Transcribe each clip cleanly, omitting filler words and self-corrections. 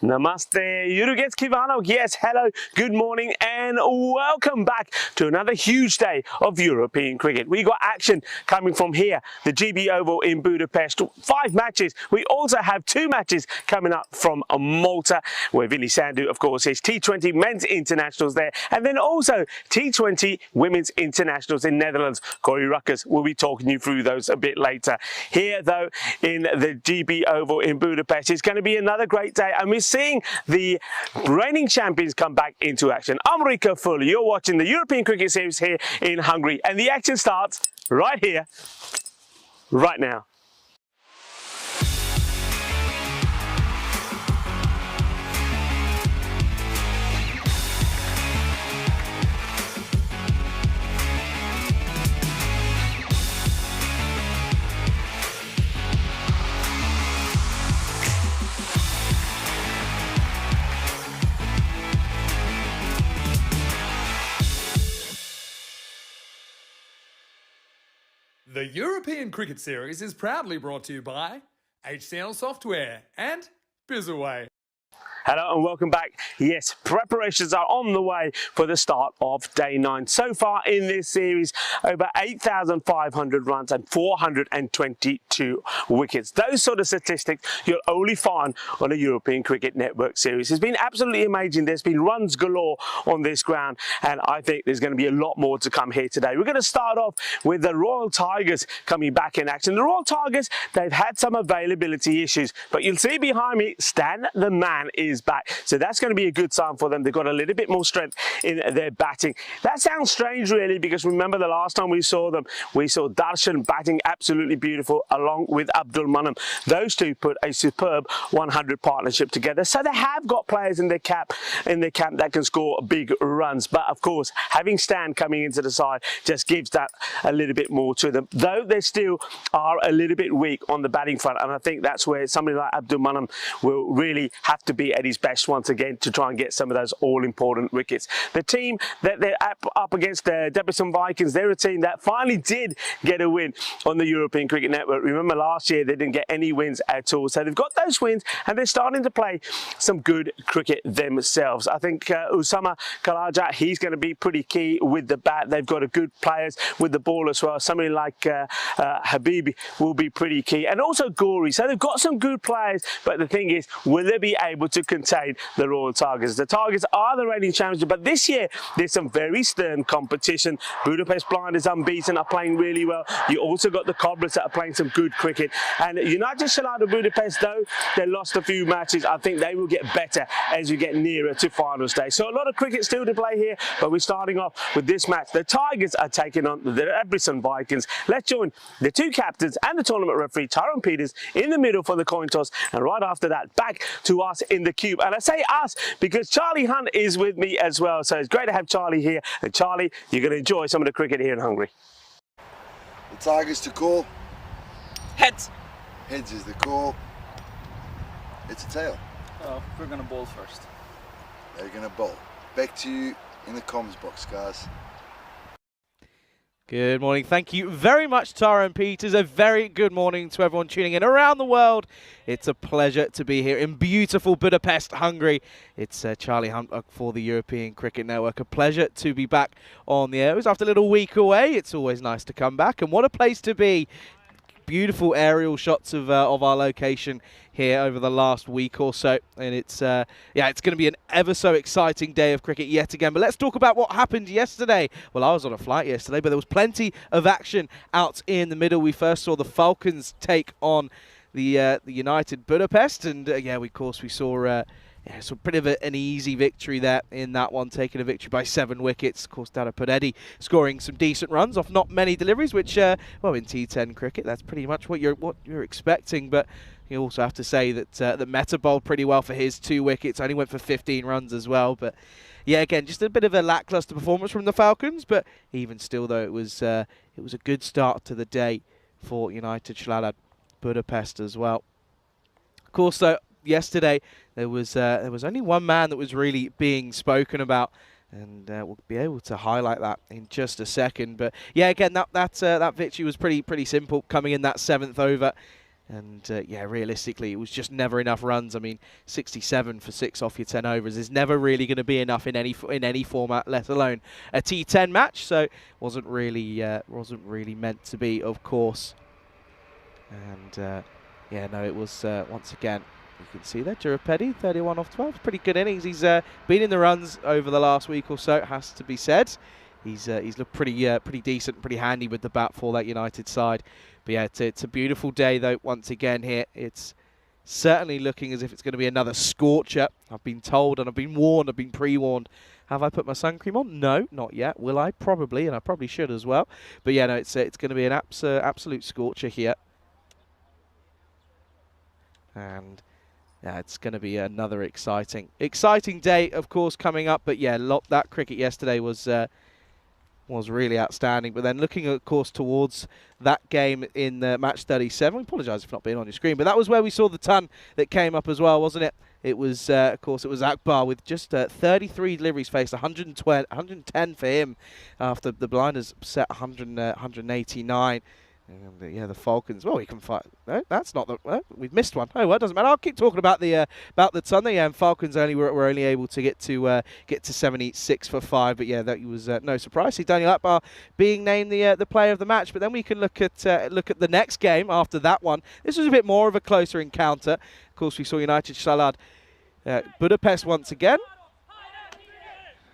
Namaste, Yurugets Kivano. Yes, hello, good morning, and welcome back to another huge day of European cricket. We got action coming from here, the GB Oval in Budapest. 5 matches. We also have 2 matches coming up from Malta, where Vinny Sandhu, of course, is T20 men's internationals there, and then also T20 women's internationals in Netherlands. Corey Ruckers will be talking you through those a bit later. Here, though, in the GB Oval in Budapest, it's going to be another great day, and we're seeing the reigning champions come back into action. I'm Rico Fuller. You're watching the European Cricket Series here in Hungary, and the action starts right here, right now. The European Cricket Series is proudly brought to you by ECN Software and Bizaway. Hello and welcome back. Yes, preparations are on the way for the start of day 9. So far in this series, over 8,500 runs and 422 wickets. Those sort of statistics you'll only find on a European Cricket Network series. It's been absolutely amazing. There's been runs galore on this ground, and I think there's going to be a lot more to come here today. We're going to start off with the Royal Tigers coming back in action. The Royal Tigers, they've had some availability issues, but you'll see behind me, Stan the Man is back. So that's going to be a good sign for them. They've got a little bit more strength in their batting. That sounds strange, really, because remember the last time we saw them, we saw Darshan batting absolutely beautiful along with Abdul Manam. Those two put a superb 100 partnership together. So they have got players in their camp that can score big runs. But of course, having Stan coming into the side just gives that a little bit more to them. Though they still are a little bit weak on the batting front, and I think that's where somebody like Abdul Manam will really have to be at his best once again to try and get some of those all-important wickets. The team that they're up against, the Debrecen Vikings, they're a team that finally did get a win on the European Cricket Network. Remember last year they didn't get any wins at all. So they've got those wins and they're starting to play some good cricket themselves. I think Usama Karaja, he's going to be pretty key with the bat. They've got a good players with the ball as well. Somebody like Habibi will be pretty key. And also Gori. So they've got some good players, but the thing is, will they be able to contain the Royal Tigers? The Tigers are the reigning champions, but this year there's some very stern competition. Budapest Blinders unbeaten, are playing really well. You also got the Cobblers that are playing some good cricket. And United Shalada Budapest, though they lost a few matches, I think they will get better as you get nearer to final stage. So a lot of cricket still to play here, but we're starting off with this match. The Tigers are taking on the Debrecen Vikings. Let's join the 2 captains and the tournament referee, Tyrone Peters, in the middle for the coin toss, and right after that, back to us in the cube. And I say us because Charlie Hunt is with me as well. So it's great to have Charlie here. And Charlie, you're going to enjoy some of the cricket here in Hungary. The Tigers to call. Heads. Heads is the call. It's a tail. Oh, we're going to bowl first. They're going to bowl. Back to you in the comms box, guys. Good morning. Thank you very much, Tyrone Peters. A very good morning to everyone tuning in around the world. It's a pleasure to be here in beautiful Budapest, Hungary. It's Charlie Hunt for the European Cricket Network. A pleasure to be back on the air. It was after a little week away. It's always nice to come back. And what a place to be. Beautiful aerial shots of our location here over the last week or so, and it's yeah, it's going to be an ever so exciting day of cricket yet again. But let's talk about what happened yesterday. Well, I was on a flight yesterday, but there was plenty of action out in the middle. We first saw the Falcons take on the United Budapest, and yeah, of course we saw. Yeah, so pretty of an easy victory there in that one, taking a victory by 7 wickets. Of course, Dara Pudetti scoring some decent runs off not many deliveries, which, well, in T10 cricket, that's pretty much what you're expecting. But you also have to say that that Meta bowled pretty well for his 2 wickets. Only went for 15 runs as well. But yeah, again, just a bit of a lackluster performance from the Falcons. But even still, though, it was a good start to the day for United Shalala Budapest as well. Of course, though, yesterday there was only one man that was really being spoken about, and we'll be able to highlight that in just a second. But yeah, again, that victory was pretty simple, coming in that 7th over. And yeah, realistically, it was just never enough runs. I mean, 67 for 6 off your 10 overs is never really going to be enough in any format, let alone a T10 match. So wasn't really meant to be, of course. And yeah, no, it was once again. You can see there, Durapedi, 31 off 12. Pretty good innings. He's been in the runs over the last week or so, it has to be said. He's looked pretty decent, pretty handy with the bat for that United side. But yeah, it's a beautiful day though. Once again here, it's certainly looking as if it's going to be another scorcher. I've been told and I've been warned, I've been pre-warned. Have I put my sun cream on? No, not yet. Will I? Probably, and I probably should as well. But yeah, no, it's going to be an absolute scorcher here. And yeah, it's going to be another exciting day, of course, coming up. But yeah, that cricket yesterday was really outstanding. But then looking, of course, towards that game in match 37, I apologise for not being on your screen, but that was where we saw the ton that came up as well, wasn't it? It was, of course, it was Akbar with just 33 deliveries faced, 110 for him after the Blinders set 189. And yeah, the Falcons. Well, we can fight. No, that's not the. We've missed one. Oh well, it doesn't matter. I'll keep talking about the ton. Yeah, and Falcons were only able to get to 76 for 5. But yeah, that was no surprise. See Daniel Akbar being named the player of the match. But then we can look at the next game after that one. This was a bit more of a closer encounter. Of course, we saw United Salad Budapest once again,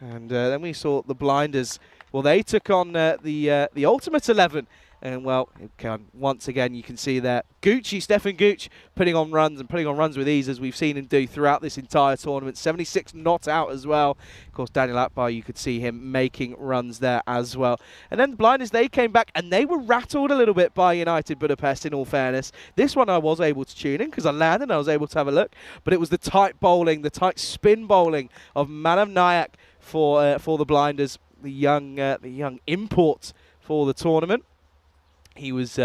and then we saw the Blinders. Well, they took on the Ultimate 11. And well, once again, you can see there, Stefan Gooch, putting on runs with ease, as we've seen him do throughout this entire tournament. 76 not out as well. Of course, Daniel Akbar, you could see him making runs there as well. And then the Blinders, they came back and they were rattled a little bit by United Budapest, in all fairness. This one I was able to tune in because I landed and I was able to have a look. But it was the tight bowling, the tight spin bowling of Manav Nayak for the Blinders, the young import for the tournament. He was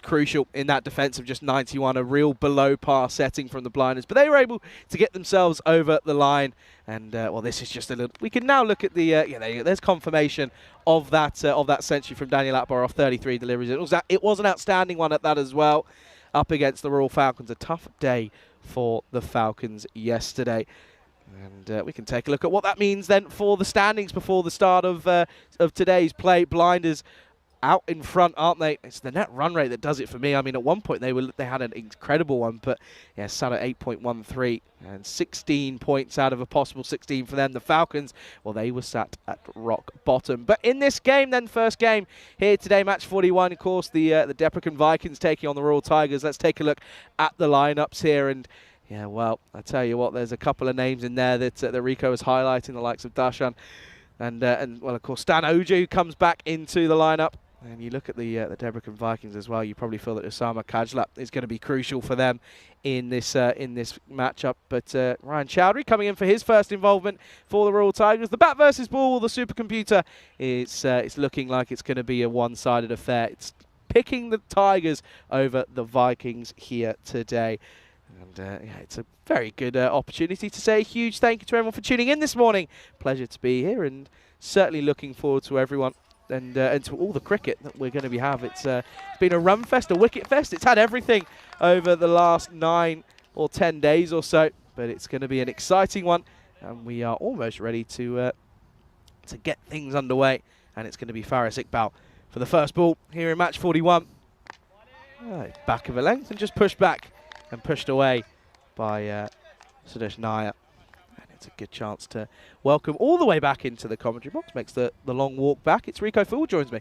crucial in that defence of just 91, a real below par setting from the Blinders. But they were able to get themselves over the line. And well, this is just a little. We can now look at the. There's confirmation of that century from Daniel Akbar off 33 deliveries. It was an outstanding one at that as well, up against the Royal Falcons. A tough day for the Falcons yesterday. And we can take a look at what that means then for the standings before the start of today's play. Blinders out in front, aren't they? It's the net run rate that does it for me. I mean, at one point they had an incredible one, but yeah, sat at 8.13 and 16 points out of a possible 16 for them. The Falcons, well, they were sat at rock bottom. But in this game, then, first game here today, match 41, of course, the Depreckan Vikings taking on the Royal Tigers. Let's take a look at the lineups here. And yeah, well, I tell you what, there's a couple of names in there that Rico was highlighting, the likes of Darshan and well, of course, Stan Oju comes back into the lineup. And you look at the Debrecen Vikings as well, you probably feel that Osama Kajla is going to be crucial for them in this matchup. But Ryan Chowdhury coming in for his first involvement for the Royal Tigers. The bat versus ball, the supercomputer, it's looking like it's going to be a one-sided affair. It's picking the Tigers over the Vikings here today. And yeah, it's a very good opportunity to say a huge thank you to everyone for tuning in this morning. Pleasure to be here, and certainly looking forward to everyone and to all the cricket that we're going to be having. It's been a run fest, a wicket fest. It's had everything over the last 9 or 10 days or so, but it's going to be an exciting one, and we are almost ready to get things underway. And it's going to be Faris Iqbal for the first ball here in match 41. Back of a length and just pushed back and pushed away by Sudesh Nair. It's a good chance to welcome all the way back into the commentary box. Makes the long walk back. It's Rico Fool joins me.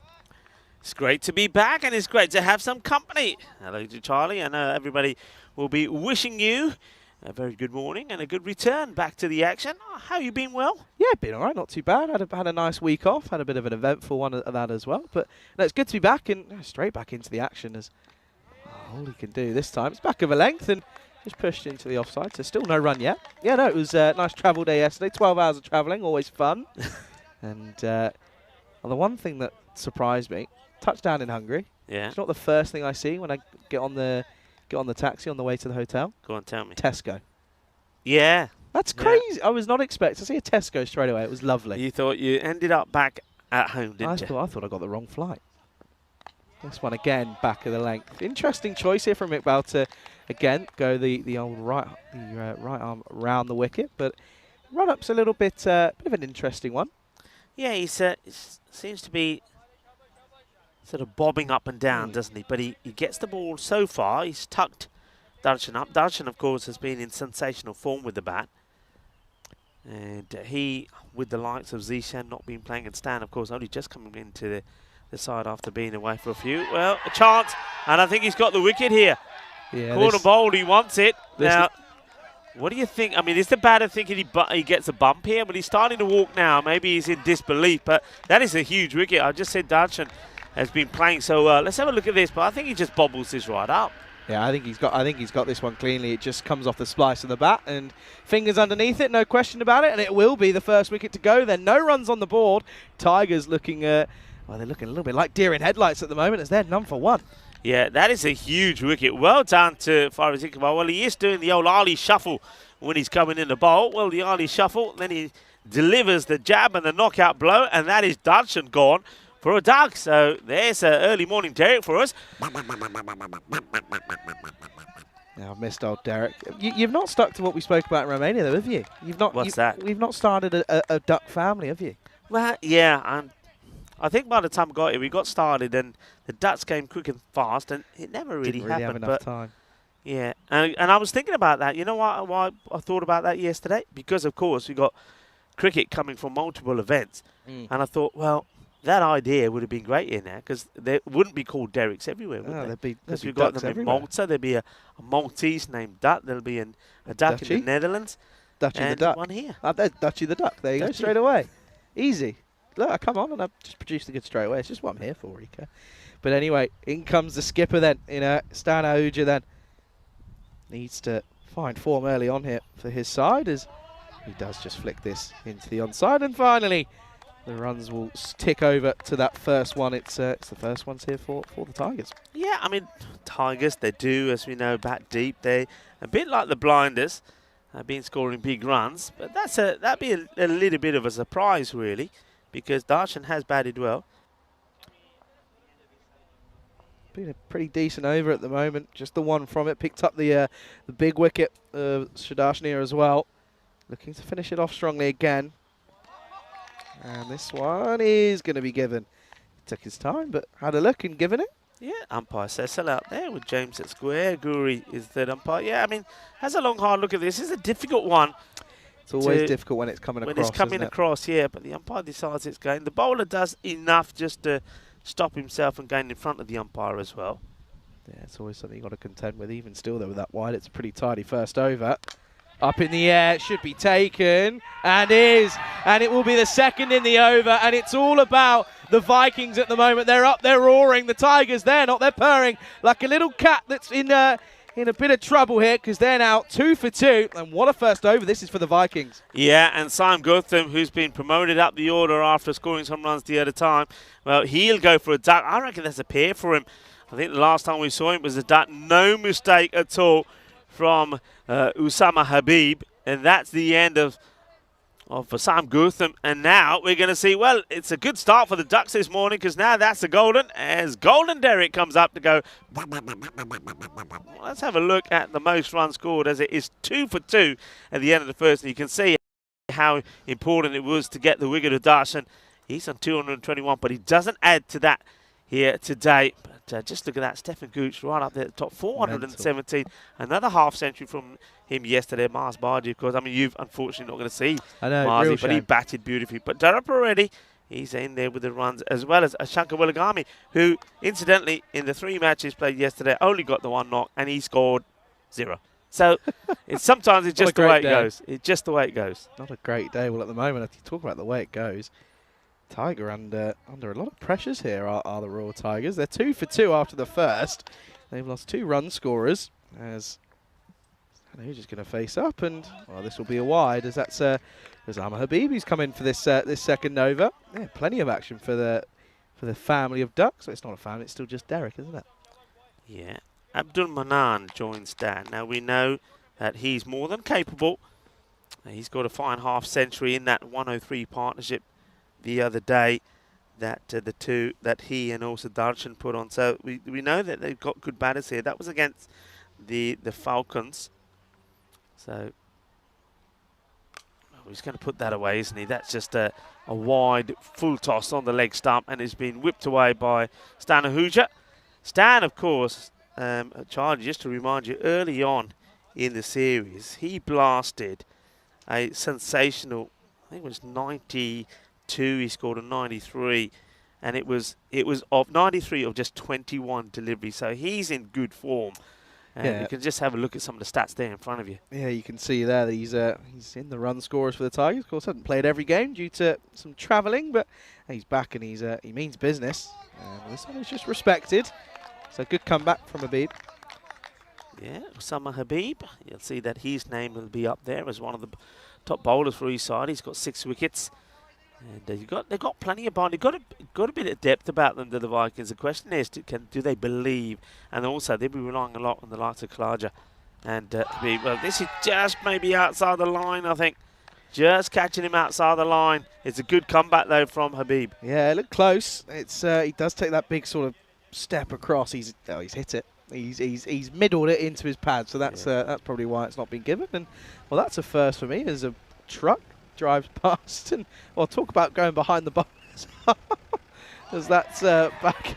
It's great to be back, and it's great to have some company. Hello to Charlie. I know everybody will be wishing you a very good morning and a good return back to the action. Oh, how you been? Well? Yeah, been all right. Not too bad. Had a nice week off. Had a bit of an eventful one of that as well. But no, it's good to be back and straight back into the action as all he can do this time. It's back of a length and just pushed into the offside, so still no run yet. Yeah, no, it was a nice travel day yesterday. 12 hours of travelling, always fun. And well, the one thing that surprised me, touchdown in Hungary. Yeah. It's not the first thing I see when I get on the taxi on the way to the hotel. Go on, tell me. Tesco. Yeah. That's crazy. I was not expecting to see a Tesco straight away. It was lovely. You thought you ended up back at home, didn't you? I thought I got the wrong flight. This one again, back of the length. Interesting choice here from Iqbal to, again, go the old right arm round the wicket, but run-up's a little bit of an interesting one. Yeah, he seems to be sort of bobbing up and down, doesn't he? But he gets the ball so far. He's tucked Darshan up. Darshan, of course, has been in sensational form with the bat. And he, with the likes of Zishan not being playing at stand, of course, only just coming into the side after being away for a few. Well, a chance, and I think he's got the wicket here. Yeah, Corner bowled, he wants it. Now, what do you think? I mean, is the batter thinking he gets a bump here? But he's starting to walk now. Maybe he's in disbelief, but that is a huge wicket. I just said Darshan has been playing so well. Let's have a look at this, but I think he just bobbles this right up. Yeah, I think he's got this one cleanly. It just comes off the splice of the bat and fingers underneath it, no question about it. And it will be the first wicket to go. Then no runs on the board. Tigers looking, well, they're looking a little bit like deer in headlights at the moment as they're none for one. Yeah, that is a huge wicket. Well done to Faraz Iqbal. Well, he is doing the old Ali shuffle when he's coming in the bowl. Well, the Ali shuffle, then he delivers the jab and the knockout blow, and that is Darshan gone for a duck. So there's an early morning Derek for us. Now, I've missed old Derek. You've not stuck to what we spoke about in Romania, though, have you? What's that? We've not started a duck family, have you? Well, yeah, and I think by the time we got here, we got started, and the ducks came quick and fast, and it never really Didn't really happened. have enough time. Yeah, and I was thinking about that. You know why I thought about that yesterday? Because, of course, we got cricket coming from multiple events, and I thought, well, that idea would have been great in there because there wouldn't be called Derricks everywhere, would they? Because we've got them in Malta. There'd be a Maltese named Duck. There'll be a duck in the Netherlands. Dutchie the Duck. One here. Dutchie the Duck. There you go, straight away. Easy. Look, I come on and I've just produced a good straight away. It's just what I'm here for, Rika. But anyway, in comes the skipper then. Stan Ahuja then needs to find form early on here for his side as he does just flick this into the onside. And finally, the runs will tick over to that first one. It's the first ones here for the Tigers. Yeah, I mean, Tigers, they do, as we know, bat deep. They a bit like the Blinders, have been scoring big runs. But that'd be a little bit of a surprise, really, because Darshan has batted well. Been a pretty decent over at the moment. Just the one from it. Picked up the big wicket of Shadashnia as well. Looking to finish it off strongly again. And this one is going to be given. Took his time, but had a look and given it. Yeah, umpire Cecil out there with James at square. Guri is third umpire. Yeah, I mean, has a long, hard look at this. It's a difficult one. It's always difficult when it's coming across. When it's coming across, yeah, but the umpire decides it's going. The bowler does enough just to stop himself and going in front of the umpire as well. Yeah, it's always something you've got to contend with. Even still, though, with that wide, it's a pretty tidy first over. Up in the air, should be taken, and is. And it will be the second in the over, and it's all about the Vikings at the moment. They're up, they're roaring. The Tigers, they're not. They're purring like a little cat that's in a bit of trouble here because they're now 2 for 2. And what a first over this is for the Vikings. Yeah, and Simon Gotham, who's been promoted up the order after scoring some runs the other time, well, he'll go for a duck. I reckon that's a pair for him. I think the last time we saw him was a duck. No mistake at all from Usama Habib. And that's the end of Sam Gutham. And now we're going to see, well, it's a good start for the Ducks this morning because now that's a golden as Golden Derek comes up to go. Let's have a look at the most runs scored as it is 2 for 2 at the end of the first. And you can see how important it was to get the wicket of Darshan. He's on 221, but he doesn't add to that here today. But just look at that, Stefan Gooch right up there at the top, 417. Mental. Another half century from him yesterday, Mars Bardi, of course. I mean, you've unfortunately not going to see Marzi, but he batted beautifully. But Darab already, he's in there with the runs, as well as Ashanka Willagami, who, incidentally, in the 3 matches played yesterday, only got the 1 knock, and he scored 0. So sometimes it's just the way it goes. It's just the way it goes. Not a great day. Well, at the moment, if you talk about the way it goes, Tiger under a lot of pressures here are the Royal Tigers. They're 2 for 2 after the first. They've lost 2 run scorers as who's just going to face up, and well, this will be a wide as that's Usama Habib who's come in for this second over. Yeah, plenty of action for the family of Ducks. So it's not a family, it's still just Derek, isn't it? Yeah. Abdul Manan joins Dan. Now we know that he's more than capable. He's got a fine half century in that 103 partnership the other day. that the two that he and also Darshan put on. So we know that they've got good batters here. That was against the Falcons. So he's going to put that away, isn't he? That's just a wide full toss on the leg stump, and it's been whipped away by Stan Ahuja. Stan, of course, Charlie, just to remind you, early on in the series, he blasted a sensational, I think it was 92, he scored a 93, and it was of 93 of just 21 deliveries, so he's in good form. And you can just have a look at some of the stats there in front of you. Yeah, you can see there that he's in the run scorers for the Tigers. Of course, hasn't played every game due to some travelling, but he's back and he means business. This one is just respected. So good comeback from Habib. Yeah, Osama Habib. You'll see that his name will be up there as one of the top bowlers for his side. He's got 6 wickets. And they've got plenty of bowling. They've got a bit of depth about them, the Vikings. The question is, do they believe? And also, they'll be relying a lot on the likes of Khawaja and Habib. Well, this is just maybe outside the line, I think. Just catching him outside the line. It's a good comeback, though, from Habib. Yeah, it looked close. It's he does take that big sort of step across. He's hit it. He's middled it into his pad, so that's probably why it's not been given. And well, that's a first for me. There's a truck drives past, and well, talk about going behind the bowlers. As that's back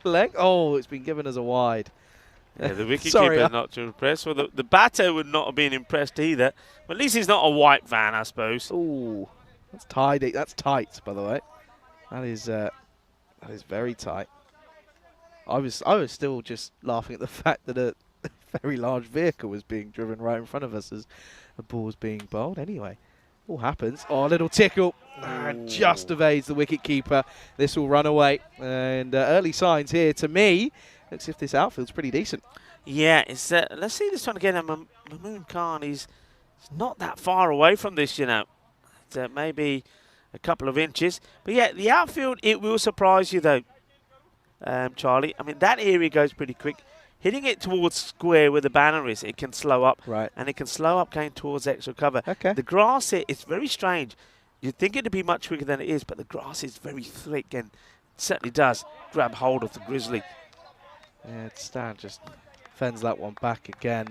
leg. Oh, it's been given as a wide. Yeah, the wicketkeeper not too impressed. Well, the batter would not have been impressed either. But at least he's not a white van, I suppose. Ooh, that's tight. That's tight, by the way. That is very tight. I was still just laughing at the fact that a very large vehicle was being driven right in front of us as a ball was being bowled. Anyway, all happens. Oh, a little tickle. Just evades the wicket-keeper. This will run away. And early signs here, to me, looks as if this outfield's pretty decent. Yeah, it's let's see this one again. Mamoon Khan, he's not that far away from this, you know. It's, maybe a couple of inches. But yeah, the outfield, it will surprise you, though, Charlie. I mean, that area goes pretty quick. Hitting it towards square where the banner is, it can slow up. Right. And it can slow up going towards extra cover. Okay. The grass here, it's very strange. You'd think it'd be much quicker than it is, but the grass is very thick and it certainly does grab hold of the Grizzly. Yeah, Stan just fends that one back again.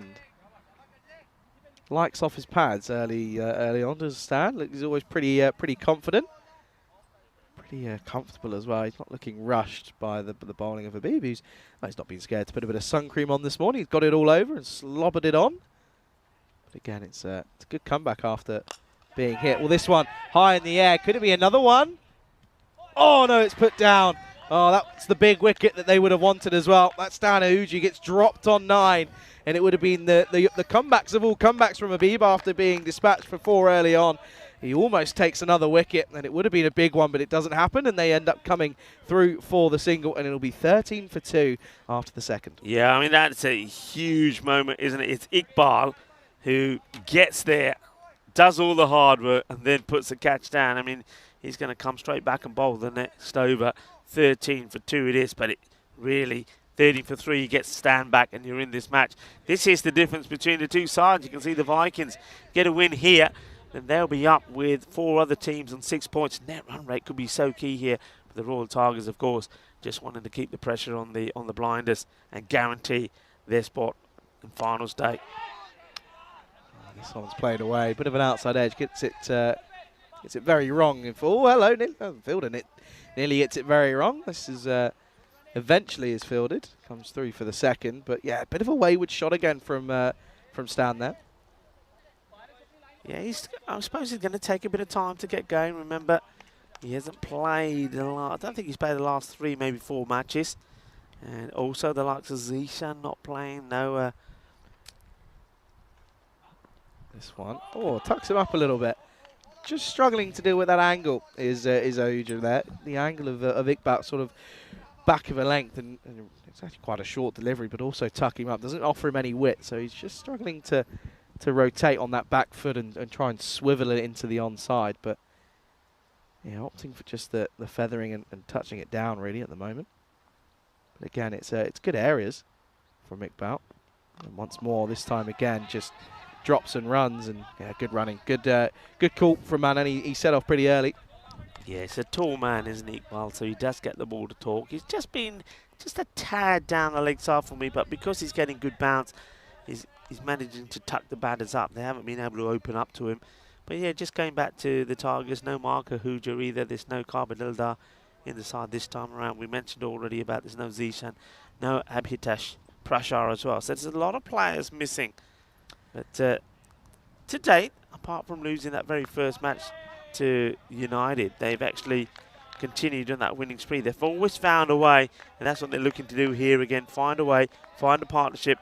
Likes off his pads early on, does Stan. He's always pretty confident. Pretty comfortable as well. He's not looking rushed by the bowling of Habib. He's not been scared to put a bit of sun cream on this morning. He's got it all over and slobbered it on. But again, it's a good comeback after being hit. Well, this one high in the air. Could it be another one? Oh, no, it's put down. Oh, that's the big wicket that they would have wanted as well. That's Stan Ahuja gets dropped on 9. And it would have been the comebacks of all comebacks from Habib after being dispatched for 4 early on. He almost takes another wicket, and it would have been a big one, but it doesn't happen, and they end up coming through for the single, and it'll be 13 for 2 after the second. Yeah, I mean, that's a huge moment, isn't it? It's Iqbal who gets there, does all the hard work, and then puts the catch down. I mean, he's going to come straight back and bowl the next over. 13 for 2 it is, but it really, 13 for 3, you get to stand back, and you're in this match. This is the difference between the two sides. You can see the Vikings get a win here, and they'll be up with 4 other teams on 6 points. Net run rate could be so key here for the Royal Tigers, of course, just wanting to keep the pressure on the blinders and guarantee their spot in finals day. This one's played away. Bit of an outside edge. Gets it very wrong. Oh, hello, fielding it. Nearly gets it very wrong. This is eventually is fielded. Comes through for the second. But yeah, a bit of a wayward shot again from Stan there. Yeah, I suppose he's going to take a bit of time to get going. Remember, he hasn't played a lot. I don't think he's played the last 3, maybe 4 matches. And also the likes of Zishan not playing. No. This one. Oh, tucks him up a little bit. Just struggling to deal with that angle is Ahuja there. The angle of Iqbal sort of back of a length, and it's actually quite a short delivery, but also tuck him up. Doesn't offer him any width, so he's just struggling to rotate on that back foot and try and swivel it into the onside. But yeah, opting for just the feathering and touching it down really at the moment. But again, it's good areas from Iqbal. And once more, this time again, just drops and runs, and yeah, good running. Good call from Manan. He set off pretty early. Yeah, he's a tall man, isn't he, Iqbal? So he does get the ball to talk. He's just been just a tad down the leg side for me, but because he's getting good bounce, he's managing to tuck the batters up. They haven't been able to open up to him. But yeah, just going back to the Tigers, no Marker Hooja either. There's no Carbonilda in the side this time around. We mentioned already about there's no Zishan, no Abhitesh Prashar as well. So there's a lot of players missing. But to date, apart from losing that very first match to United, they've actually continued on that winning spree. They've always found a way, and that's what they're looking to do here again. Find a way, find a partnership,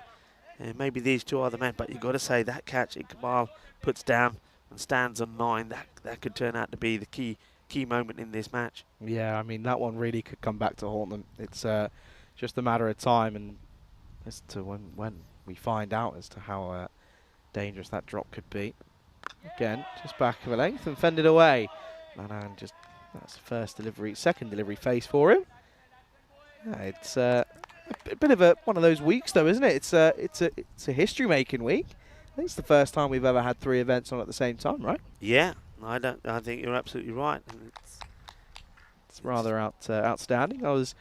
and maybe these two are the men. But you've got to say that catch Iqbal puts down and stands on 9, that could turn out to be the key moment in this match. Yeah, I mean, that one really could come back to haunt them. It's just a matter of time, and as to when we find out as to how dangerous that drop could be. Again, just back of a length and fended away. Manan just, that's the first delivery, second delivery face for him. Yeah, it's a bit of one of those weeks though, isn't it? It's a history-making week. I think it's the first time we've ever had 3 events on at the same time, right? Yeah, I think you're absolutely right. And it's rather outstanding. I wasn't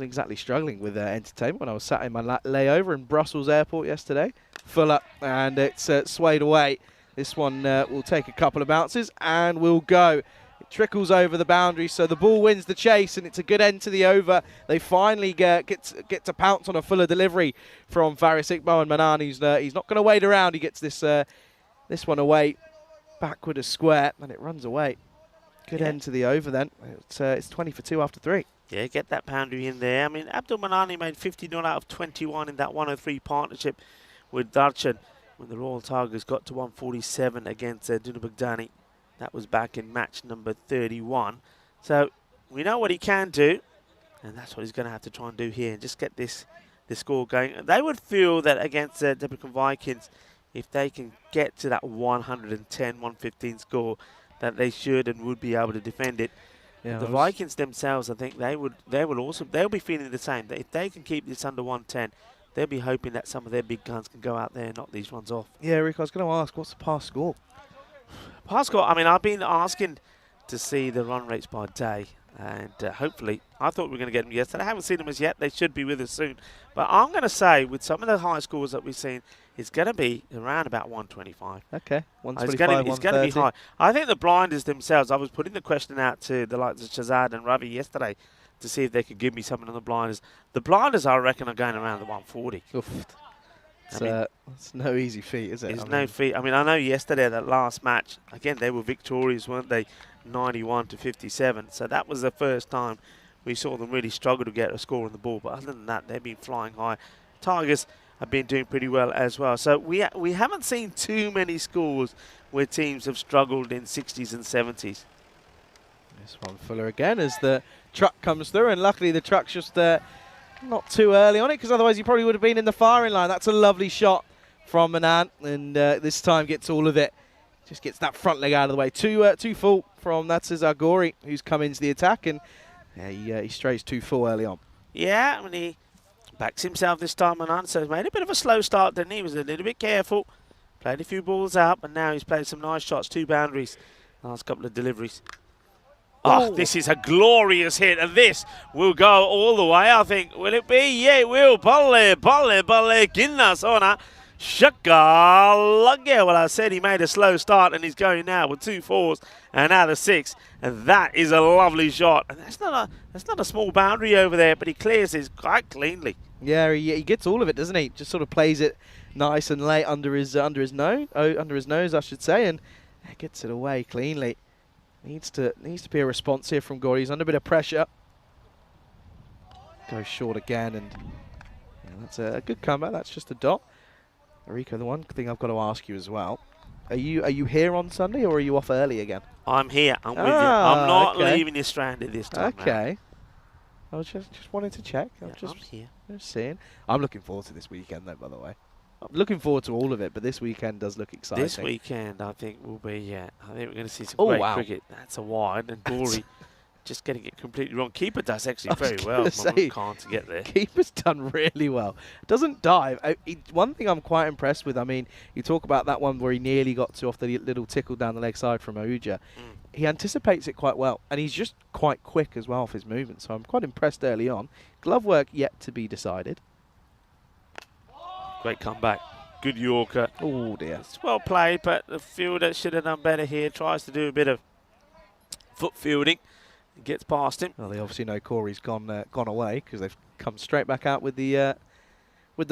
exactly struggling with entertainment when I was sat in my layover in Brussels airport yesterday. Full up, and it's swayed away. This one will take a couple of bounces and will go. It trickles over the boundary, so the ball wins the chase, and it's a good end to the over. They finally get to pounce on a fuller delivery from Faris Iqbal, and Manan, he's not going to wait around. He gets this one away, backward a square, and it runs away. Good end to the over then. It's 20 for 2 after 3. Yeah, get that boundary in there. I mean, Abdul Manani made 50 out of 21 in that 103 partnership with Darshan when the Royal Tigers got to 147 against Dunabagdani. That was back in match number 31. So we know what he can do, and that's what he's going to have to try and do here and just get this score going. They would feel that against the Debrecen Vikings, if they can get to that 110, 115 score, that they should and would be able to defend it. Yeah, the Vikings themselves, I think they'll be feeling the same. That if they can keep this under 110, they'll be hoping that some of their big guns can go out there and knock these runs off. Yeah, Rick, I was going to ask, what's the past score? Past score, I mean, I've been asking to see the run rates by day, and hopefully, I thought we were going to get them yesterday. I haven't seen them as yet. They should be with us soon. But I'm going to say, with some of the high scores that we've seen, it's going to be around about 125. Okay, 125, It's going to be high. I think the blinders themselves, I was putting the question out to the likes of Shazad and Ravi yesterday to see if they could give me something on the blinders. The blinders, I reckon, are going around the 140. Oof. It's no easy feat, is it? It's no feat. I mean, I know yesterday, that last match, again, they were victorious, weren't they? 91 to 57. So that was the first time we saw them really struggle to get a score on the ball. But other than that, they've been flying high. Tigers have been doing pretty well as well. So we haven't seen too many scores where teams have struggled in 60s and 70s. This one fuller again as the truck comes through, and luckily the truck's just not too early on it, because otherwise he probably would have been in the firing line. That's a lovely shot from Manan, and this time gets all of it. Just gets that front leg out of the way. Too full from Zagori, who's come into the attack, and he strays too full early on. Yeah, I mean, he backs himself this time, Manan, so he's made a bit of a slow start, didn't he? He was a little bit careful, played a few balls out, and now he's played some nice shots, 2 boundaries, last couple of deliveries. Oh, this is a glorious hit, and this will go all the way, I think. Will it be? Yeah, it will. Balle, ginna, sona. Shaka, lagya. Well, I said he made a slow start, and he's going now with 2 4s and now the 6. And that is a lovely shot. And that's not a small boundary over there, but he clears it quite cleanly. Yeah, he gets all of it, doesn't he? Just sort of plays it nice and late under his nose, I should say, and gets it away cleanly. Needs to be a response here from Gori. He's under a bit of pressure. Goes short again, and that's a good comeback. That's just a dot. Rico, the one thing I've got to ask you as well: are you here on Sunday, or are you off early again? I'm here. I'm with you. I'm not leaving you stranded this time. Okay. I was just wanted to check. I'm here. Just seeing. I'm looking forward to this weekend, though. By the way, I'm looking forward to all of it, but this weekend does look exciting. This weekend, I think, will be, I think we're going to see some great cricket. That's a wide, and just getting it completely wrong. Keeper does actually I was very gonna well. say, Can't get there. Keeper's done really well. Doesn't dive. One thing I'm quite impressed with, I mean, you talk about that one where he nearly got to off the little tickle down the leg side from Ahuja. He anticipates it quite well, and he's just quite quick as well off his movement, so I'm quite impressed early on. Glove work yet to be decided. Great comeback. Good Yorker. Oh dear. It's well played, but the fielder should have done better here. Tries to do a bit of foot fielding. Gets past him. Well, they obviously know Corey's gone away because they've come straight back out with the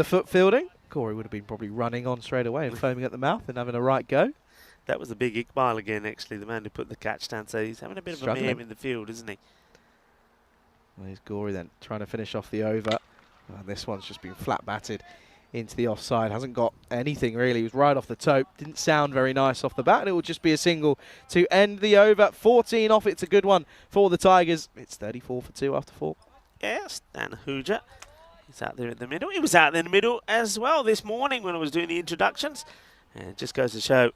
foot fielding. Corey would have been probably running on straight away and foaming at the mouth and having a right go. That was a big Iqbal again, actually, the man who put the catch down. So he's having a bit of a mare in the field, isn't he? Well, here's Corey then trying to finish off the over. And this one's just been flat batted into the offside. Hasn't got anything really. He was right off the toe. Didn't sound very nice off the bat. And it will just be a single to end the over. 14 off. It's a good one for the Tigers. It's 34 for 2 after 4. Yes, Dan Ahuja. He's out there in the middle. He was out there in the middle as well this morning when I was doing the introductions. And it just goes to show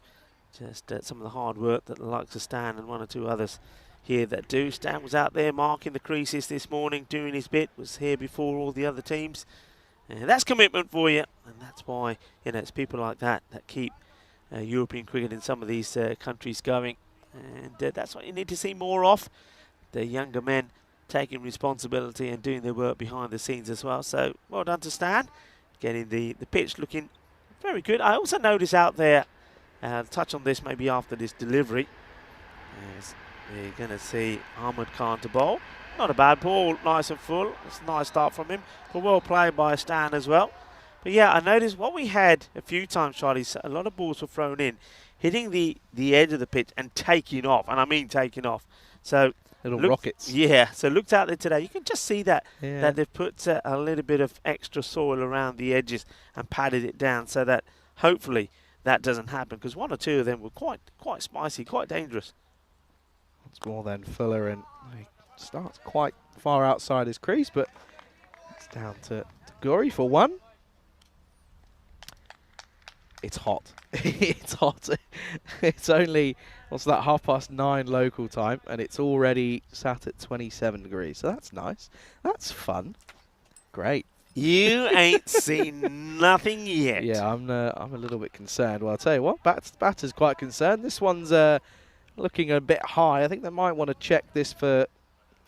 just some of the hard work that the likes of Stan and one or two others here that do. Stan was out there marking the creases this morning, doing his bit, was here before all the other teams. And that's commitment for you, and that's why, you know, it's people like that that keep European cricket in some of these countries going. And that's what you need to see more of. The younger men taking responsibility and doing their work behind the scenes as well. So well done to Stan, getting the pitch looking very good. I also notice out there, touch on this maybe after this delivery, as we're going to see Ahmed Khan to bowl. Not a bad ball, nice and full. It's a nice start from him, but well played by Stan as well. But yeah, I noticed what we had a few times, Charlie, a lot of balls were thrown in, hitting the edge of the pitch and taking off, and I mean taking off. So Little rockets. Yeah, so looked out there today. You can just see that that they've put a little bit of extra soil around the edges and padded it down so that hopefully that doesn't happen, because one or two of them were quite spicy, quite dangerous. It's more than Fuller, and he starts quite far outside his crease, but it's down to Gori for one. It's hot. It's hot. It's only, what's that, 9:30 local time, and it's already sat at 27 degrees. So that's nice. That's fun. Great. You ain't seen nothing yet. Yeah, I'm a little bit concerned. Well, I'll tell you what, batter's quite concerned. This one's looking a bit high. I think they might want to check this for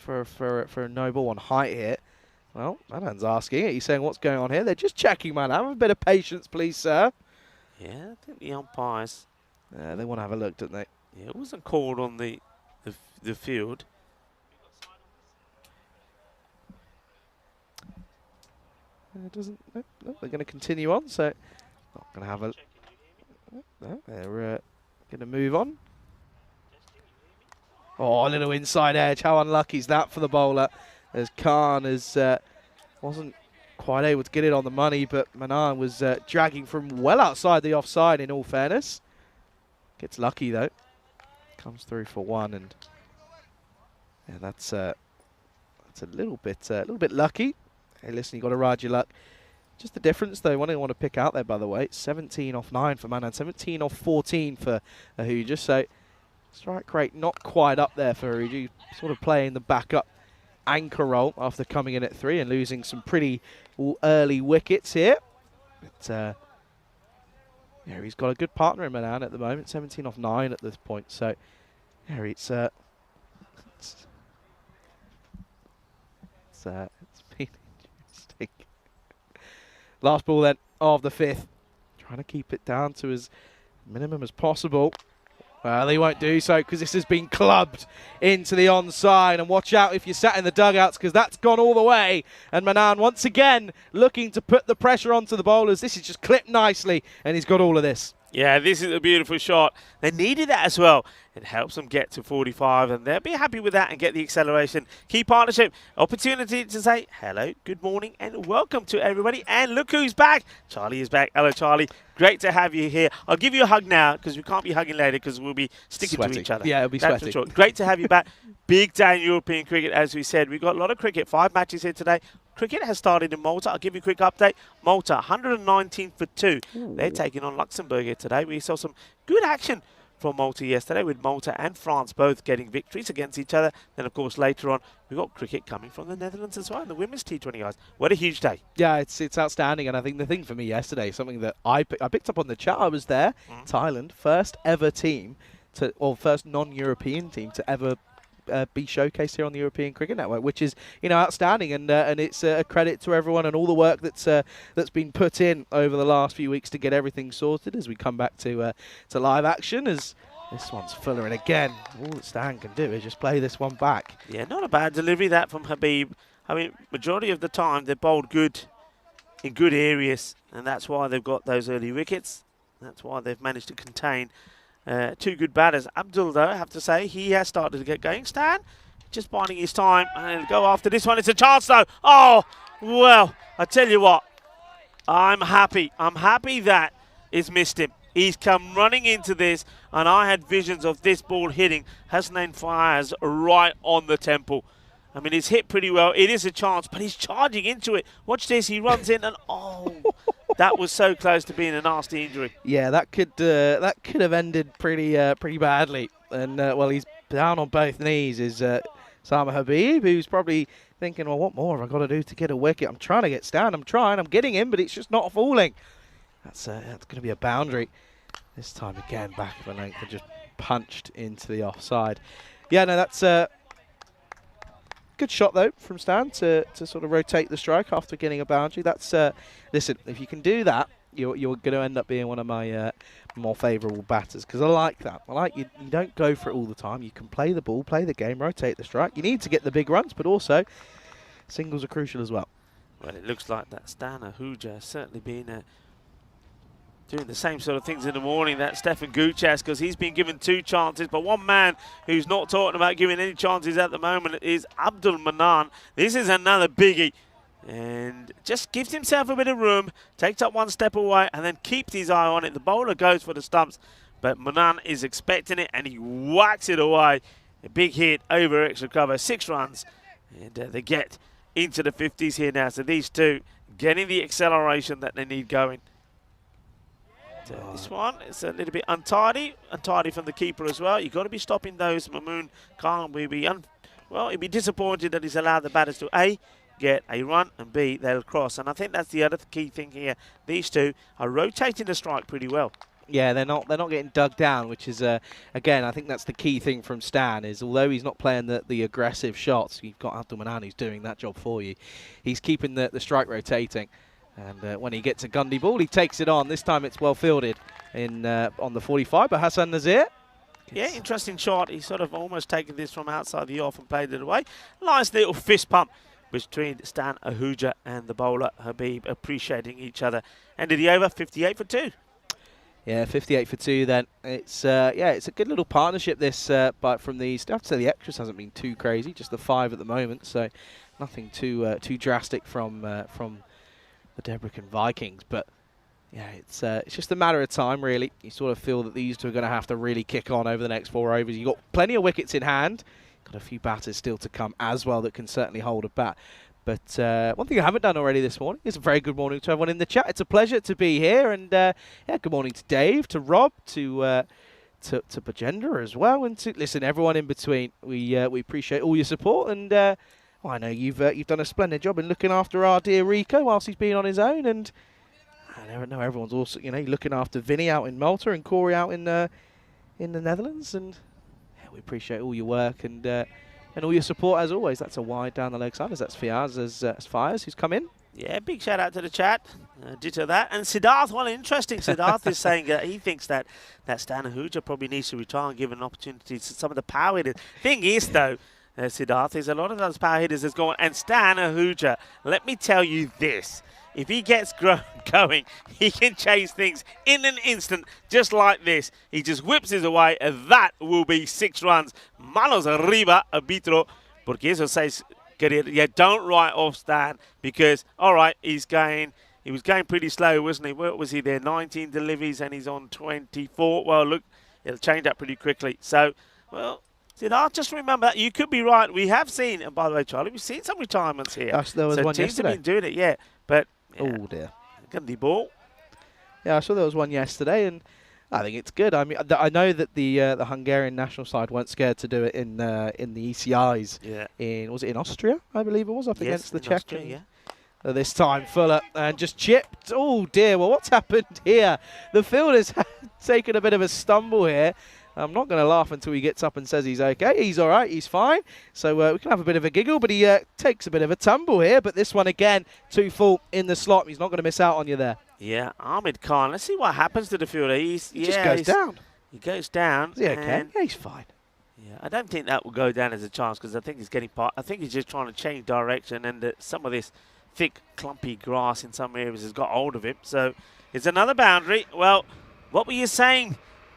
a no ball on height here. Well, Manan's asking it. He's saying, what's going on here? They're just checking, Manan. Have a bit of patience, please, sir. Yeah, I think the umpires. They want to have a look, don't they? Yeah, it wasn't called on the field. It doesn't. No, they're going to continue on, so not going to have a. No, they're going to move on. Oh, a little inside edge. How unlucky is that for the bowler? As Khan wasn't quite able to get it on the money, but Manan was dragging from well outside the offside, in all fairness. Gets lucky, though. Comes through for one, and yeah, that's a little bit lucky. Hey, listen, you got to ride your luck. Just the difference, though, one I want to pick out there, by the way, 17 off 9 for Manan, 17 off 14 for Ahuja. So strike rate not quite up there for Ahuja. Sort of playing the backup anchor role after coming in at 3 and losing some pretty early wickets here. But yeah, he's got a good partner in Manan at the moment, 17 off 9 at this point. So yeah, it's been interesting. Last ball then of the 5th. Trying to keep it down to as minimum as possible. Well, they won't do so because this has been clubbed into the onside. And watch out if you sat in the dugouts, because that's gone all the way. And Manan once again looking to put the pressure onto the bowlers. This is just clipped nicely, and he's got all of this. Yeah, this is a beautiful shot. They needed that as well. It helps them get to 45, and they'll be happy with that and get the acceleration. Key partnership, opportunity to say hello, good morning, and welcome to everybody. And look who's back. Charlie is back. Hello, Charlie. Great to have you here. I'll give you a hug now, because we can't be hugging later because we'll be sticking to each other. Yeah, it'll be That's sweaty. for sure. Great to have you back. Big day in European cricket, as we said. We've got a lot of cricket. 5 matches here today. Cricket has started in Malta. I'll give you a quick update. Malta, 119 for 2. Ooh. They're taking on Luxembourg here today. We saw some good action from Malta yesterday, with Malta and France both getting victories against each other. Then, of course, later on, we've got cricket coming from the Netherlands as well, the women's T20 guys. What a huge day. Yeah, it's outstanding, and I think the thing for me yesterday, something that I picked up on the chat, I was there, Thailand, first ever team, or first non-European team to ever be showcased here on the European Cricket Network, which is, you know, outstanding, and it's a credit to everyone and all the work that's been put in over the last few weeks to get everything sorted as we come back to live action. As this one's fuller, and again, all that Stan can do is just play this one back. Yeah, not a bad delivery that from Habib. I mean, majority of the time they're bowled good in good areas, and that's why they've got those early wickets. That's why they've managed to contain two good batters. Abdul, though, I have to say, he has started to get going. Stan, just biding his time, and he'll go after this one. It's a chance, though. Oh, well, I tell you what, I'm happy. I'm happy that it's missed him. He's come running into this, and I had visions of this ball hitting Hasnain Fayaz right on the temple. I mean, it's hit pretty well. It is a chance, but he's charging into it. Watch this. He runs in, and oh, that was so close to being a nasty injury. Yeah, that could have ended pretty badly. And well, he's down on both knees. Is Sama Habib, who's probably thinking, well, what more have I got to do to get a wicket? I'm trying to get Stan. I'm getting him, but it's just not falling. That's going to be a boundary. This time again, back of a length and just punched into the offside. Yeah, no, that's good shot though from Stan to sort of rotate the strike after getting a boundary. That's listen, if you can do that, you're going to end up being one of my more favourable batters, because I like that. I like you don't go for it all the time. You can play the ball, play the game, rotate the strike. You need to get the big runs, but also singles are crucial as well. Well, it looks like that Stan Ahuja has certainly been doing the same sort of things in the morning that Stefan Guchas, because he's been given 2 chances, but one man who's not talking about giving any chances at the moment is Abdul Manan. This is another biggie, and just gives himself a bit of room, takes up one step away, and then keeps his eye on it. The bowler goes for the stumps, but Manan is expecting it, and he whacks it away. A big hit over extra cover, 6 runs, and they get into the 50s here now. So these two getting the acceleration that they need going. This one is a little bit untidy from the keeper as well. You've got to be stopping those. Mamoon Khan will be, he'll be disappointed that he's allowed the batters to A, get a run, and B, they'll cross. And I think that's the other key thing here. These two are rotating the strike pretty well. Yeah, they're not getting dug down, which is again, I think that's the key thing from Stan. Is although he's not playing the aggressive shots, you've got Abdul Manan who's doing that job for you. He's keeping the strike rotating. And when he gets a Gundy ball, he takes it on. This time it's well fielded on the 45 by Hassan Nazir. Yeah, interesting shot. He's sort of almost taken this from outside the off and played it away. Nice little fist pump between Stan Ahuja and the bowler Habib, appreciating each other. Ended the over, 58 for 2. Yeah, 58 for 2 then. It's it's a good little partnership this, but from these, I have to say the extras hasn't been too crazy, just the 5 at the moment, so nothing too drastic from the Debrecen Vikings, but yeah, it's just a matter of time, really. You sort of feel that these two are going to have to really kick on over the next 4 overs. You've got plenty of wickets in hand, got a few batters still to come as well that can certainly hold a bat. But one thing I haven't done already this morning is a very good morning to everyone in the chat. It's a pleasure to be here, and yeah, good morning to Dave, to Rob, to Bajendra as well, and to listen everyone in between. We appreciate all your support, and I know you've done a splendid job in looking after our dear Rico whilst he's been on his own, and I know everyone's also looking after Vinny out in Malta and Corey out in the Netherlands, and yeah, we appreciate all your work and all your support as always. That's a wide down the leg side as that's Fiaz as Fires who's come in. Yeah, big shout out to the chat. Ditto that. And Siddharth, well, interesting. Siddharth is saying that he thinks that Stan Ahuja probably needs to retire and give an opportunity to some of the power hitters. Thing is, though, Siddharth, there's a lot of those power hitters that's going. And Stan Ahuja, let me tell you this. If he gets going, he can chase things in an instant, just like this. He just whips his away, and that will be 6 runs. Manos arriba, arbitro, porque eso says, yeah, don't write off Stan, because, all right, he was going pretty slow, wasn't he? What was he there? 19 deliveries, and he's on 24. Well, look, it'll change up pretty quickly. So, well, I'll just remember that. You could be right. We have seen, and by the way, Charlie, we've seen some retirements here. Yes, there was one teams yesterday. have been doing it, yeah. But, Oh, dear. Gundy ball. Yeah, I saw there was one yesterday, and I think it's good. I mean, I know that the Hungarian national side weren't scared to do it in the ECIs. Yeah. Was it in Austria? I believe it was up against the Czech. Austria, yeah. This time Fuller and just chipped. Oh dear, well what's happened here? The fielder's taken a bit of a stumble here. I'm not going to laugh until he gets up and says he's okay. He's all right, he's fine. So we can have a bit of a giggle, but he takes a bit of a tumble here. But this one again, 2 full in the slot. He's not going to miss out on you there. Yeah, Ahmed Khan. Let's see what happens to the fielder. He just goes down. He goes down. Is he okay? Yeah, he's fine. Yeah, I don't think that will go down as a chance because I think he's getting part. I think he's just trying to change direction, and some of this thick, clumpy grass in some areas has got hold of him. So it's another boundary. Well, what were you saying,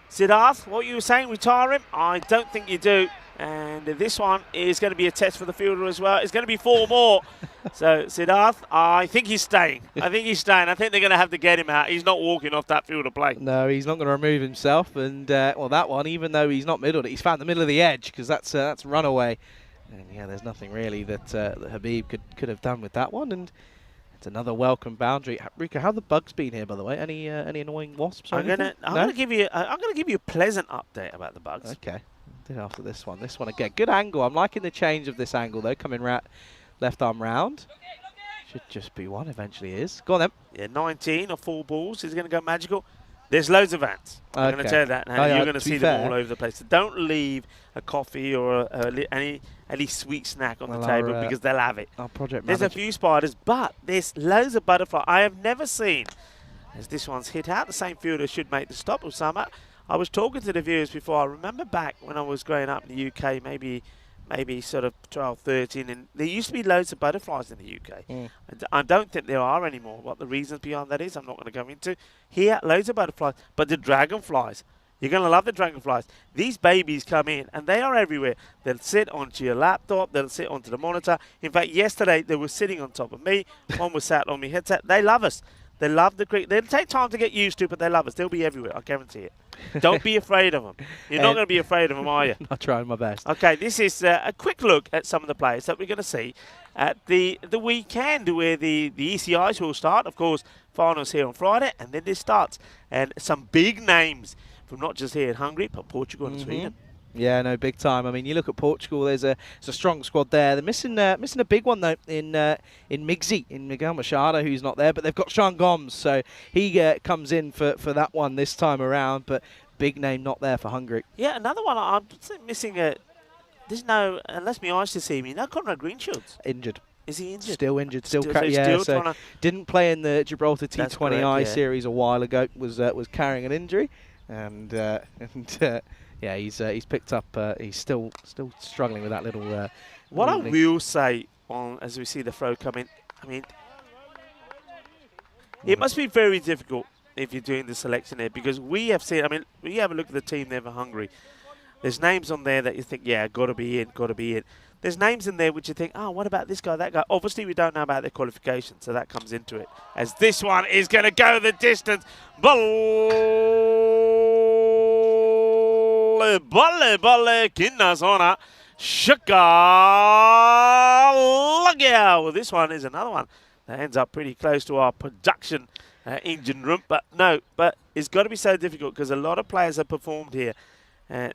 Siddharth? What you were saying, retire him? I don't think you do. And this one is going to be a test for the fielder as well. It's going to be 4 more. So, Siddharth, I think he's staying. I think they're going to have to get him out. He's not walking off that field of play. No, he's not going to remove himself. And, well, that one, even though he's not middled it, he's found the middle of the edge because that's runaway. And, yeah, there's nothing really that Habib could have done with that one. And it's another welcome boundary. Rika, how have the bugs been here, by the way? Any annoying wasps? I'm going to give you a pleasant update about the bugs. Okay. Did after this one. This one again. Good angle. I'm liking the change of this angle, though. Coming left arm round. Should just be one. Eventually is. Go on, then. Yeah, 19 or 4 balls. Is going to go magical. There's loads of ants. I'm going to tell you that now. You're going to see them all over the place. So don't leave a coffee or any sweet snack on the table because they'll have it. Our project there's manager. a few spiders, but there's loads of butterfly. I have never seen, as this one's hit out, the same fielder should make the stop, Osama. I was talking to the viewers before. I remember back when I was growing up in the UK, maybe sort of 12, 13, and there used to be loads of butterflies in the UK. I don't think there are anymore. What the reasons behind that is, I'm not going to go into. Here, loads of butterflies, but the dragonflies, you're going to love the dragonflies. These babies come in, and they are everywhere. They'll sit onto your laptop. They'll sit onto the monitor. In fact, yesterday, they were sitting on top of me. One was sat on my headset. They love us. They love the cricket. They'll take time to get used to, but they love us. They'll be everywhere. I guarantee it. Don't be afraid of them. You're not going to be afraid of them, are you? I'm trying my best. Okay, this is a quick look at some of the players that we're going to see at the weekend where the ECIs will start. Of course, finals here on Friday, and then this starts. And some big names from not just here in Hungary, but Portugal and Sweden. Yeah, no, big time. I mean, you look at Portugal. There's a strong squad there. They're missing a big one though in Migzi, in Miguel Machado, who's not there. But they've got Sean Gomes, so he comes in for that one this time around. But big name not there for Hungary. Yeah, another one I'm missing. There's no, unless my eyes deceive me, no Conrad Greenshields. Injured. Is he injured? Still injured. So didn't play in the Gibraltar That's T20I correct, yeah. series a while ago. Was carrying an injury, and yeah, he's picked up. He's still struggling with that little. What I will say as we see the throw coming, I mean, it must be very difficult if you're doing the selection there because we have seen. I mean, we have a look at the team there for Hungary. There's names on there that you think, yeah, got to be in, got to be in. There's names in there which you think, oh, what about this guy, that guy? Obviously, we don't know about their qualification, so that comes into it. As this one is going to go the distance. Balle, kinna zona. Shaka Well, this one is another one that ends up pretty close to our production engine room. But no, but it's got to be so difficult because a lot of players have performed here.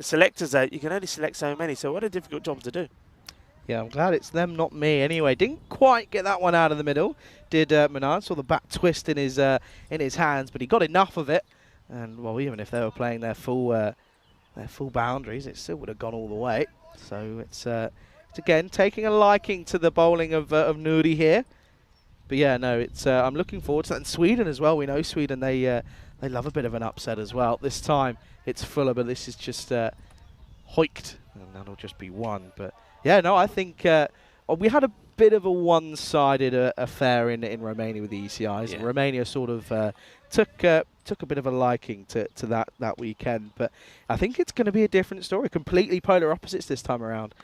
Selectors, you can only select so many, so what a difficult job to do. Yeah, I'm glad it's them, not me. Anyway, didn't quite get that one out of the middle. Did Menard, saw the back twist in his hands, but he got enough of it. And well, even if they were playing their full boundaries, it still would have gone all the way. So it's again taking a liking to the bowling of Nuri here. But yeah, no, it's I'm looking forward to that. And Sweden as well. We know Sweden, they love a bit of an upset as well. This time it's Fuller, but this is just hoiked, and that'll just be one. But yeah, no, I think we had a bit of a one-sided affair in Romania with the ECIs. Yeah. Romania sort of took a bit of a liking to that weekend, but I think it's going to be a different story. Completely polar opposites this time around.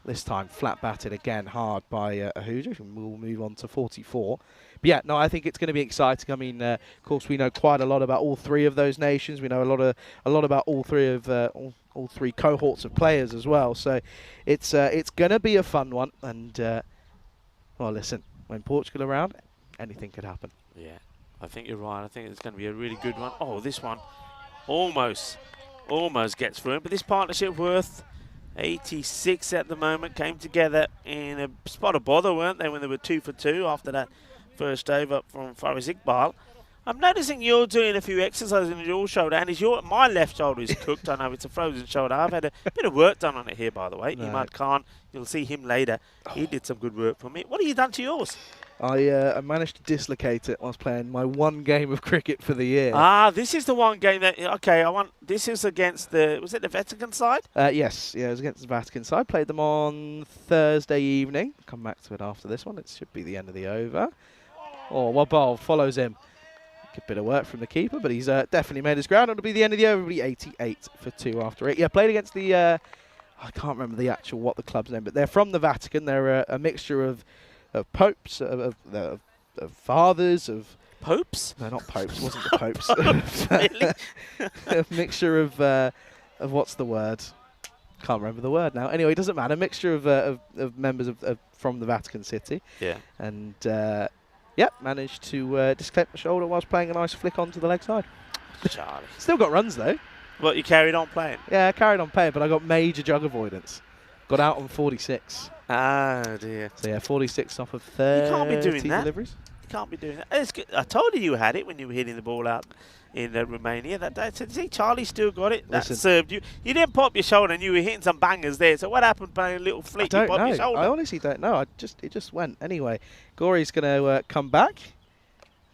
This time flat batted again hard by Ahuja, and we'll move on to 44. But yeah, no, I think it's going to be exciting. I mean, of course, we know quite a lot about all three of those nations. We know a lot about all three of all three cohorts of players as well. So it's going to be a fun one. And well, listen, when Portugal are around, anything could happen. Yeah, I think you're right. I think it's going to be a really good one. Oh, this one. almost gets through. But this partnership worth 86 at the moment came together in a spot of bother, weren't they, when they were 2 for 2 after that first over from Faris Iqbal. I'm noticing you're doing a few exercises in your shoulder, and my left shoulder is cooked. I know it's a frozen shoulder. I've had a bit of work done on it here, by the way. No. Imad Khan, you'll see him later. He did some good work for me. What have you done to yours? I managed to dislocate it whilst playing my one game of cricket for the year. Ah, this is the one game that, okay, this is against was it the Vatican side? Yes, it was against the Vatican side. Played them on Thursday evening. Come back to it after this one. It should be the end of the over. Oh, Wabal follows him. Good bit of work from the keeper, but he's definitely made his ground. It'll be the end of the over. It'll be 88 for 2 after it. Yeah, played against the, I can't remember what the club's name, but they're from the Vatican. They're a mixture of popes, of fathers, of... Popes? No, not popes. It wasn't the popes. Really? A mixture of what's the word? Can't remember the word now. Anyway, it doesn't matter. A mixture of members from the Vatican City. Yeah. And... managed to disconnect my shoulder whilst playing a nice flick onto the leg side. Charlie. Still got runs though. What, you carried on playing? Yeah, I carried on playing, but I got major jug avoidance. Got out on 46. Oh dear. So yeah, 46 off of 30 You can't be doing that. deliveries. You can't be doing that. It's good. I told you had it when you were hitting the ball out in Romania that day. So, see, Charlie still got it. That Listen. served you. You didn't pop your shoulder and you were hitting some bangers there. So what happened by a little flick? I You don't popped your know. shoulder. I honestly don't know. It just went. Anyway, Gory's going to come back.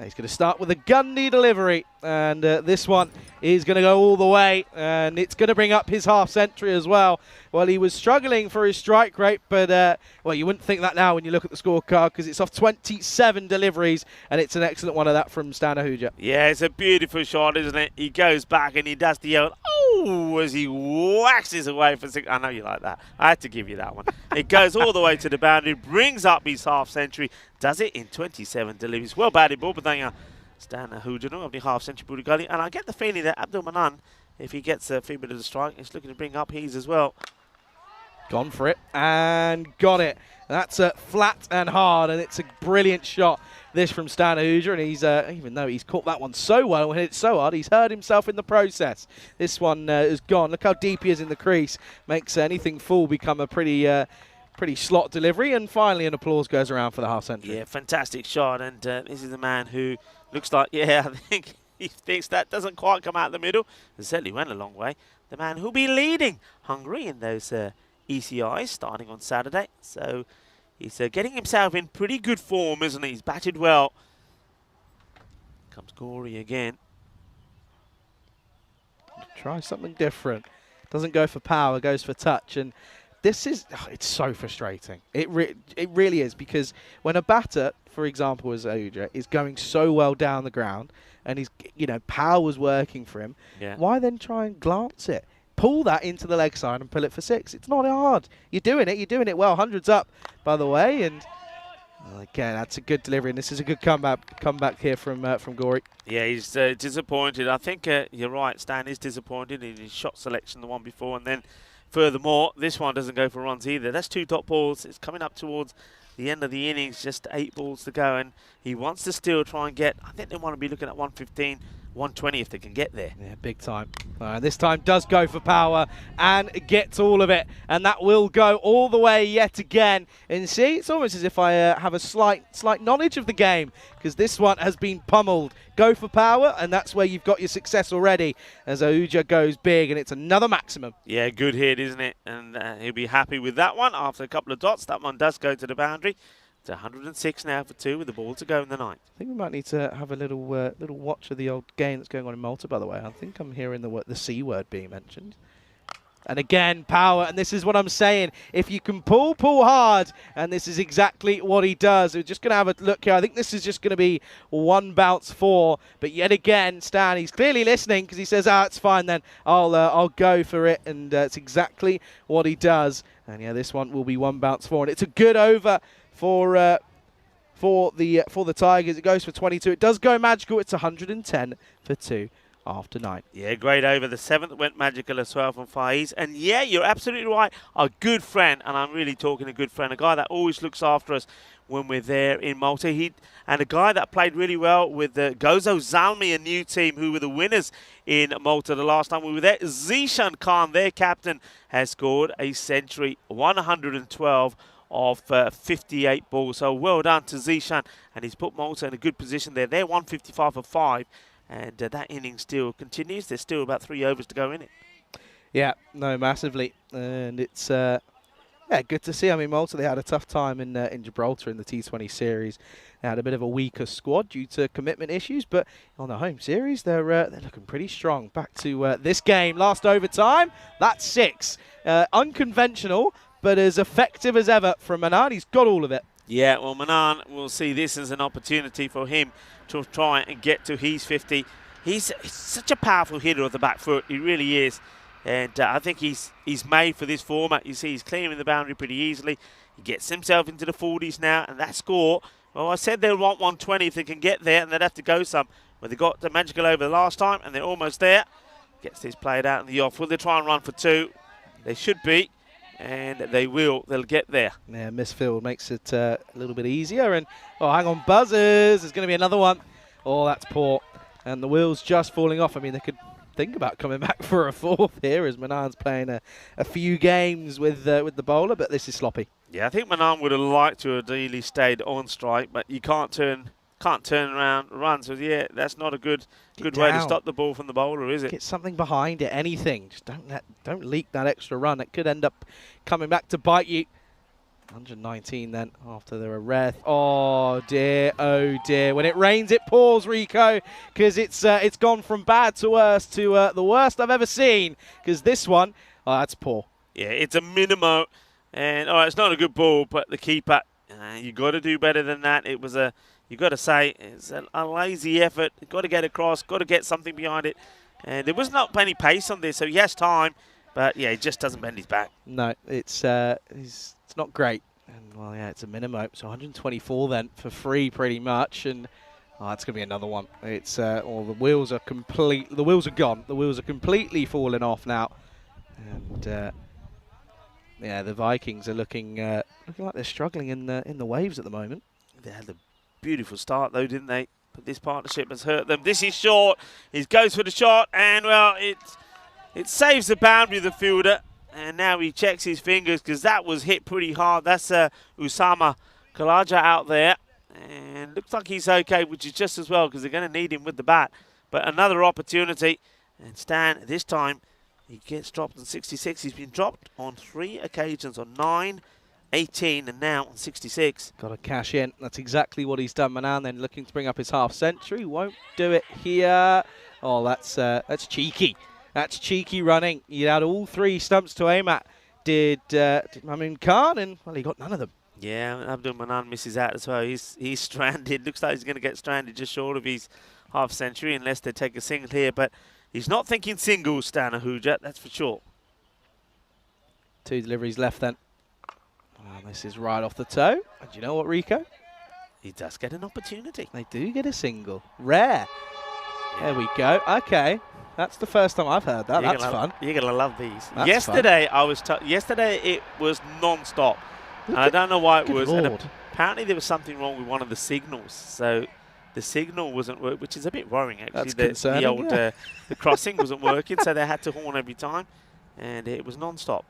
He's going to start with a Gundy delivery, and this one is going to go all the way, and it's going to bring up his half century as well. Well, he was struggling for his strike rate, but, well, you wouldn't think that now when you look at the scorecard, because it's off 27 deliveries, and it's an excellent one of that from Stan Ahuja. Yeah, it's a beautiful shot, isn't it? He goes back and he does the old, oh, as he waxes away for 6. I know you like that. I had to give you that one. It goes all the way to the boundary, brings up his half century, does it in 27 deliveries. Well batted ball, but then Stan Ahuja of the half century Budi Gully. And I get the feeling that Abdul Manan, if he gets a few bit of the strike, is looking to bring up his as well. Gone for it and got it. That's flat and hard, and it's a brilliant shot, this from Stan Ahuja, and he's even though he's caught that one so well and hit it so hard, he's hurt himself in the process. This one is gone. Look how deep he is in the crease. Makes anything full become a pretty slot delivery, and finally an applause goes around for the half century. Yeah, fantastic shot, and this is a man who looks like, yeah, I think he thinks that doesn't quite come out the middle. It certainly went a long way. The man who'll be leading Hungary in those ECIs starting on Saturday. So he's getting himself in pretty good form, isn't he? He's batted well. Comes Gory again. Try something different. Doesn't go for power, goes for touch, and this is, it's so frustrating. It really is, because when a batter, for example, as Ahuja, is going so well down the ground and he's, power's working for him, why then try and glance it? Pull that into the leg side and pull it for 6. It's not hard. You're doing it well. 100's up, by the way, and again, that's a good delivery, and this is a good comeback here from Gory. Yeah, he's disappointed. I think you're right. Stan is disappointed in his shot selection, the one before, and then furthermore, this one doesn't go for runs either. That's 2 top balls. It's coming up towards the end of the innings, just 8 balls to go, and he wants to still try and get, I think they want to be looking at 115, 120 if they can get there. Yeah, big time. This time does go for power and gets all of it, and that will go all the way yet again. And see, it's almost as if I have a slight knowledge of the game, because this one has been pummeled. Go for power, and that's where you've got your success already, as Ahuja goes big, and it's another maximum. Yeah, good hit, isn't it? And he'll be happy with that one after a couple of dots. That one does go to the boundary. It's 106 now for 2 with the ball to go in the ninth. I think we might need to have a little watch of the old game that's going on in Malta, by the way. I think I'm hearing the C word being mentioned. And again, power, and this is what I'm saying. If you can pull hard, and this is exactly what he does. We're just going to have a look here. I think this is just going to be 1 bounce 4. But yet again, Stan, he's clearly listening, because he says, it's fine then. I'll go for it, and it's exactly what he does. And yeah, this one will be 1 bounce 4, and it's a good over for the Tigers. It goes for 22. It does go magical. It's 110 for 2 after 9. Yeah, great over. The 7th went magical as well from Faiz. And yeah, you're absolutely right. A good friend, and I'm really talking a good friend, a guy that always looks after us when we're there in Malta. And a guy that played really well with the Gozo Zalmi, a new team who were the winners in Malta the last time we were there. Zishan Khan, their captain, has scored a century, 112 of 58 balls. So well done to Zishan, and he's put Malta in a good position there. They're 155 for 5, and that inning still continues. There's still about 3 overs to go in it. Yeah, no, massively. And it's good to see. I mean, Malta, they had a tough time in Gibraltar in the T20 series. They had a bit of a weaker squad due to commitment issues, but on the home series, they're looking pretty strong. Back to this game, last overtime. That's 6. Unconventional, but as effective as ever from Manan. He's got all of it. Yeah, well, Manan will see this as an opportunity for him to try and get to his 50. He's such a powerful hitter of the back foot. He really is. And I think he's made for this format. You see, he's clearing the boundary pretty easily. He gets himself into the 40s now, and that score, well, I said they'll want 120 if they can get there, and they'd have to go some. Well, they got the magical over the last time, and they're almost there. Gets this played out in the off. Will they try and run for 2? They should be, and they will. They'll get there. Yeah, misfield makes it a little bit easier. And, oh, hang on, buzzers. There's going to be another one. Oh, that's poor. And the wheels just falling off. I mean, they could think about coming back for a 4th here as Manan's playing a few games with the bowler, but this is sloppy. Yeah, I think Manan would have liked to have ideally stayed on strike, but you can't turn around runs. So yeah, that's not a good way to stop the ball from the bowler, is it? Get something behind it, anything. Just don't leak that extra run. It could end up coming back to bite you. 119 then after the arrest. Oh dear, oh dear. When it rains, it pours, Rico, because it's gone from bad to worse to the worst I've ever seen. Because this one, oh, that's poor. Yeah, it's a minimo, and all right, it's not a good ball, but the keeper, you got to do better than that. It was you got to say, it's a lazy effort. You've got to get across, got to get something behind it, and there was not any pace on this, so he has time, but yeah, he just doesn't bend his back. No, it's not great. And, well, yeah, it's a minimum. So 124 then for free pretty much. And it's going to be another one. It's the wheels are complete. The wheels are gone. The wheels are completely falling off now. And yeah, the Vikings are looking like they're struggling in the waves at the moment. They had a beautiful start though, didn't they? But this partnership has hurt them. This is short. He goes for the shot, and well, it saves the boundary of the fielder. And now he checks his fingers because that was hit pretty hard. That's Usama Kalaja out there. And looks like he's okay, which is just as well because they're going to need him with the bat. But another opportunity. And Stan, this time, he gets dropped on 66. He's been dropped on 3 occasions, on 9, 18, and now on 66. Got to cash in. That's exactly what he's done. Manan then looking to bring up his half century. Won't do it here. Oh, that's cheeky. That's cheeky running. He had all 3 stumps to aim at. Did Mamin Khan, and well, he got none of them. Yeah, Abdul Manan misses out as well. He's stranded. Looks like he's going to get stranded just short of his half century unless they take a single here. But he's not thinking singles, Stan Ahuja, that's for sure. 2 deliveries left then. Oh, this is right off the toe. And do you know what, Rico? He does get an opportunity. They do get a single. Rare. Yeah. There we go. Okay. That's the first time I've heard that. That's fun. You're going to love these. That's yesterday, yesterday it was non-stop. And I don't know why it was. And apparently there was something wrong with one of the signals. So the signal wasn't working, which is a bit worrying, actually. That's concerning, the crossing wasn't working, so they had to horn every time. And it was non-stop.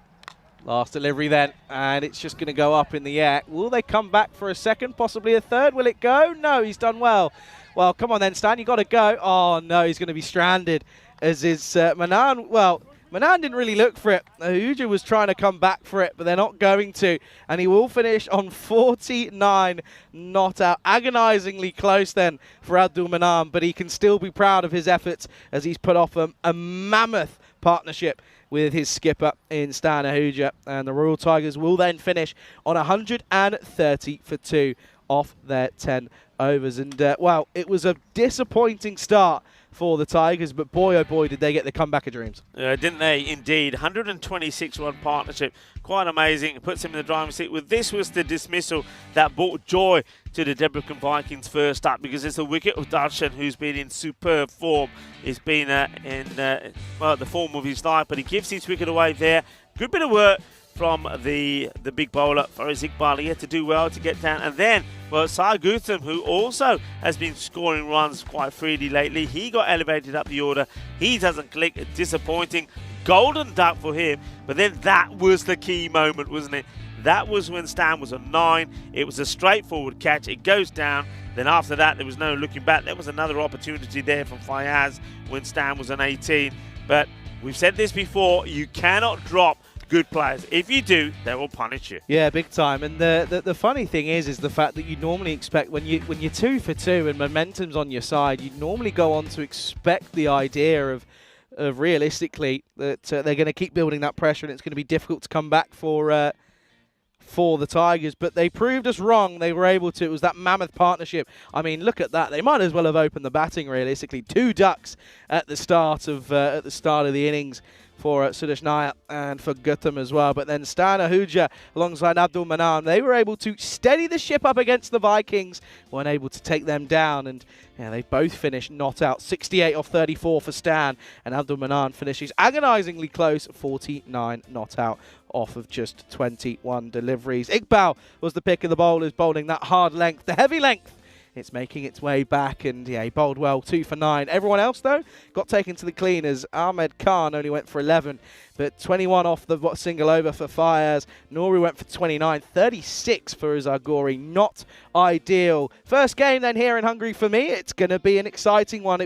Last delivery then, and it's just going to go up in the air. Will they come back for a second, possibly a third? Will it go? No, he's done well. Well, come on then, Stan, you got to go. Oh, no, he's going to be stranded. As is Manan. Well, Manan didn't really look for it. Ahuja was trying to come back for it, but they're not going to. And he will finish on 49 not out. Agonizingly close then for Abdul Manan, but he can still be proud of his efforts as he's put off a mammoth partnership with his skipper in Stan Ahuja. And the Royal Tigers will then finish on 130 for 2 off their 10 overs. And, well, it was a disappointing start for the Tigers, but boy, oh boy, did they get the comeback of dreams. Didn't they? Indeed. 126-run partnership. Quite amazing. It puts him in the driving seat. Well, this was the dismissal that brought joy to the Debrecen Vikings first up, because it's a wicket of Darshan, who's been in superb form. He's been in the form of his life, but he gives his wicket away there. Good bit of work from the big bowler, Faraz Iqbal. He had to do well to get down. And then, well, Sai Gutham, who also has been scoring runs quite freely lately, he got elevated up the order. He doesn't click. Disappointing. Golden duck for him. But then that was the key moment, wasn't it? That was when Stan was on 9. It was a straightforward catch. It goes down. Then after that, there was no looking back. There was another opportunity there from Fayaz when Stan was on 18. But we've said this before, you cannot drop good players. If you do, they will punish you. Yeah, big time. And the funny thing is the fact that you normally expect when you're 2 for 2 and momentum's on your side, you normally go on to expect the idea of realistically that they're going to keep building that pressure and it's going to be difficult to come back for the Tigers, but they proved us wrong. They were able to. It was that mammoth partnership. I mean, look at that. They might as well have opened the batting realistically. 2 ducks at the start of the innings for Sudesh Nair and for Gutham as well. But then Stan Ahuja alongside Abdul Manan, they were able to steady the ship up against the Vikings, weren't able to take them down, and yeah, they both finished not out. 68 off 34 for Stan, and Abdul Manan finishes agonisingly close, 49 not out off of just 21 deliveries. Iqbal was the pick of the bowlers, bowling that hard length, the heavy length. It's making its way back, and yeah, he bowled well, 2 for 9. Everyone else, though, got taken to the cleaners. Ahmed Khan only went for 11, but 21 off the single over for Fayaz. Nouri went for 29, 36 for Azagori. Not ideal. First game then here in Hungary for me. It's going to be an exciting one.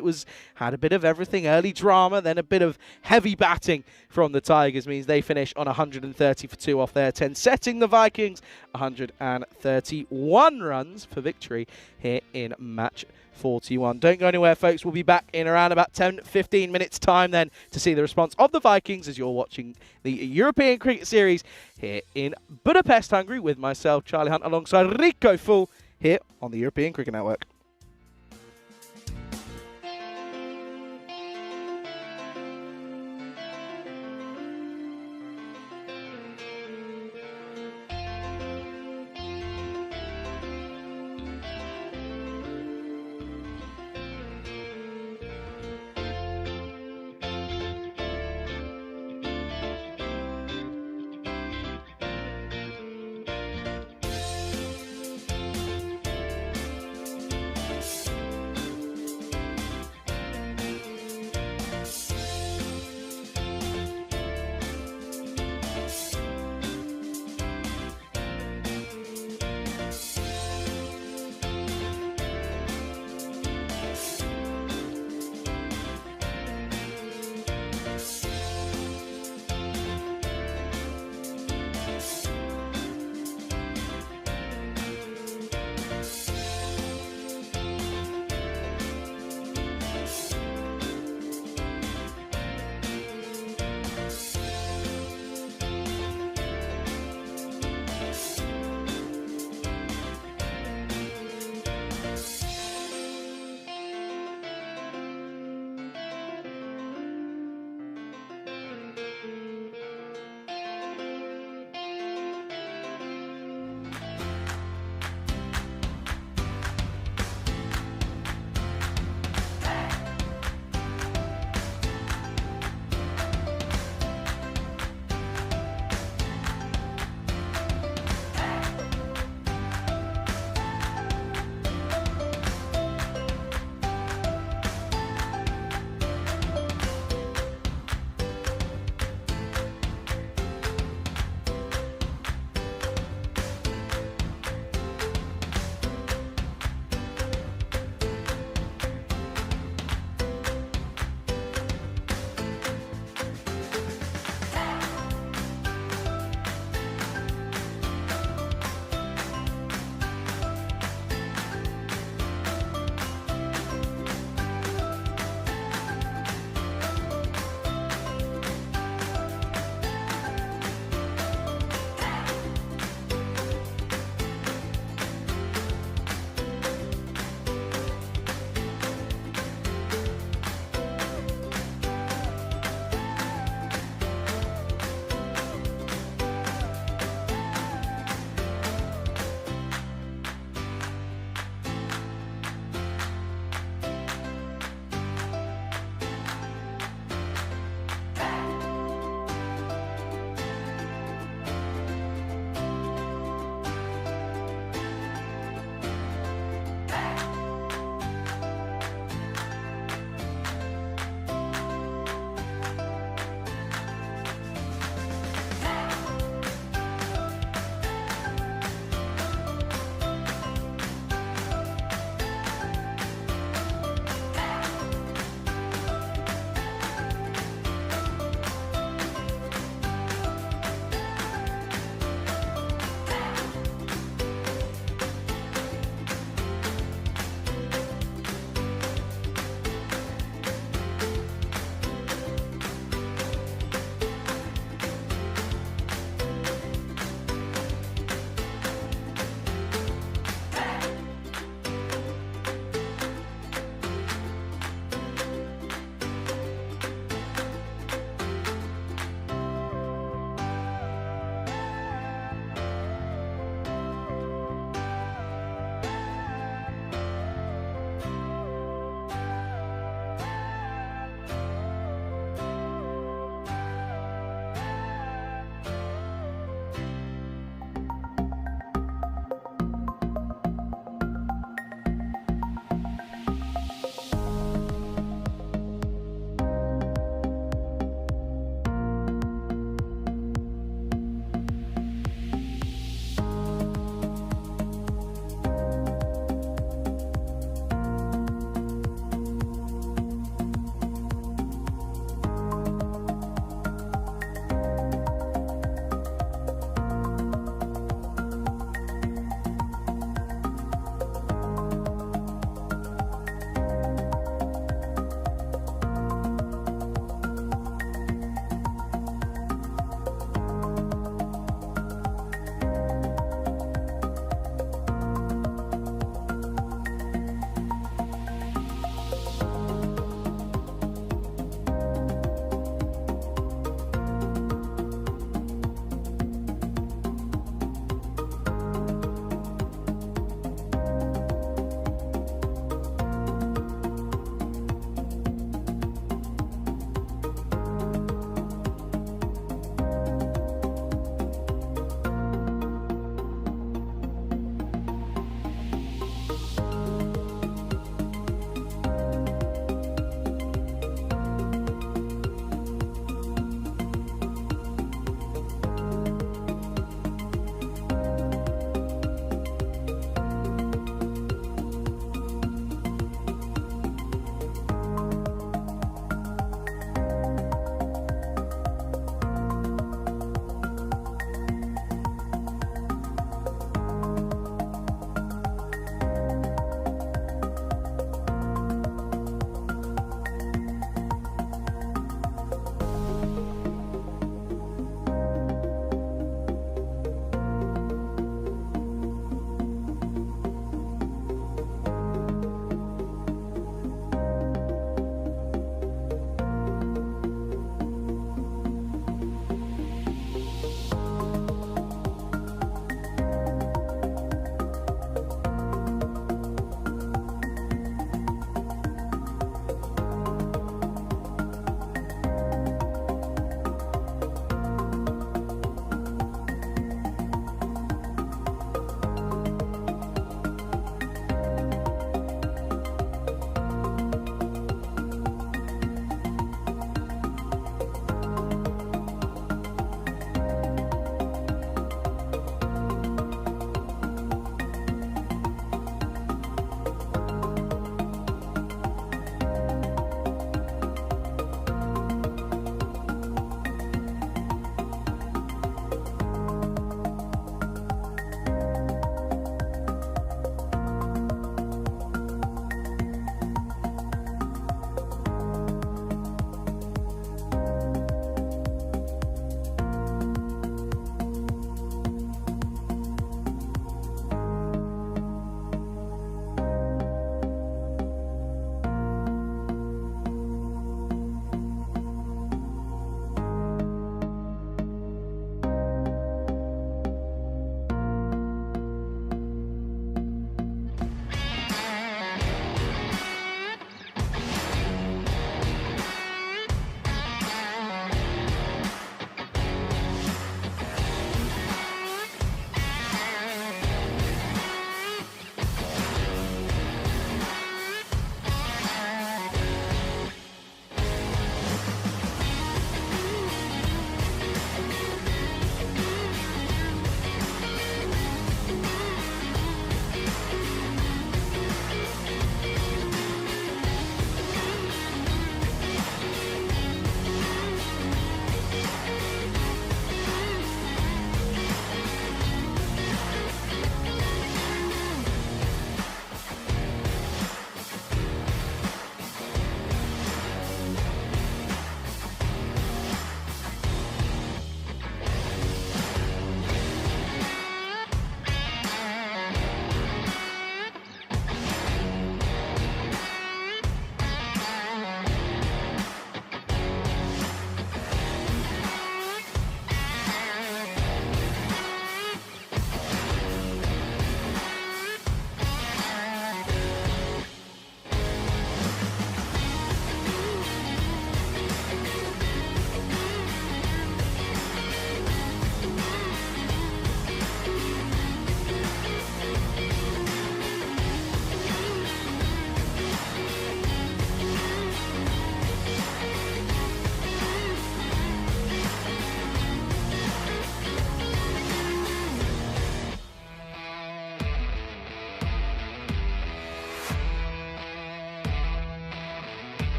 Had a bit of everything, early drama, then a bit of heavy batting from the Tigers means they finish on 130 for 2 off their 10, setting the Vikings 131 runs for victory here in match 41. Don't go anywhere, folks. We'll be back in around about 10-15 minutes time then to see the response of the Vikings as you're watching the European Cricket Series here in Budapest, Hungary, with myself, Charlie Hunt, alongside Rico Full here on the European Cricket Network.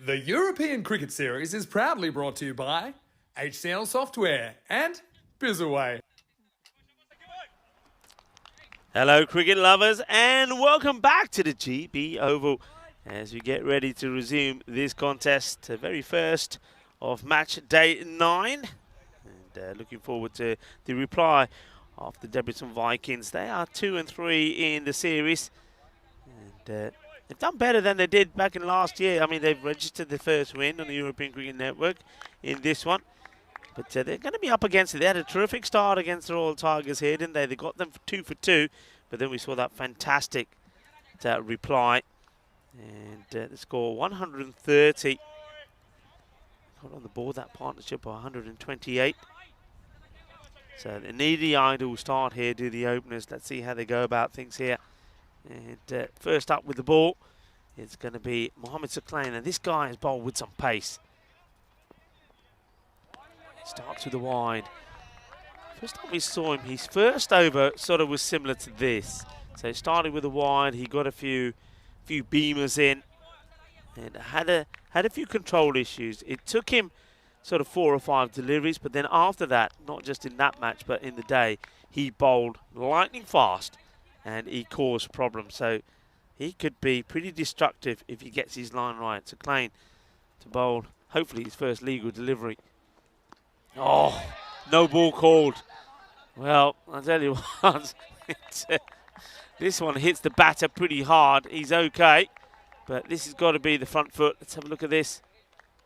The European Cricket Series is proudly brought to you by HCL Software and Bizaway. Hello cricket lovers and welcome back to the GB Oval as we get ready to resume this contest, the very first of match day 9. And looking forward to the reply of the Debrecen Vikings. They are 2 and 3 in the series and they've done better than they did back in last year. I mean, they've registered the first win on the European Cricket Network in this one. But they're going to be up against it. They had a terrific start against the Royal Tigers here, didn't they? They got them for 2 for 2. But then we saw that fantastic reply. And the score 130. Got on the board that partnership by 128. So they need the idle start here, do the openers. Let's see how they go about things here. And first up with the ball, it's going to be Mohamed Suklain. And this guy is bowled with some pace. Starts with the wide. First time we saw him, his first over sort of was similar to this. So he started with a wide, he got a few beamers in, and had a few control issues. It took him sort of 4 or 5 deliveries, but then after that, not just in that match, but in the day, he bowled lightning fast, and he caused problems. So he could be pretty destructive if he gets his line right. So Klein to bowl, hopefully his first legal delivery. Oh, no ball called. Well, I'll tell you what, this one hits the batter pretty hard. He's okay, but this has got to be the front foot. Let's have a look at this.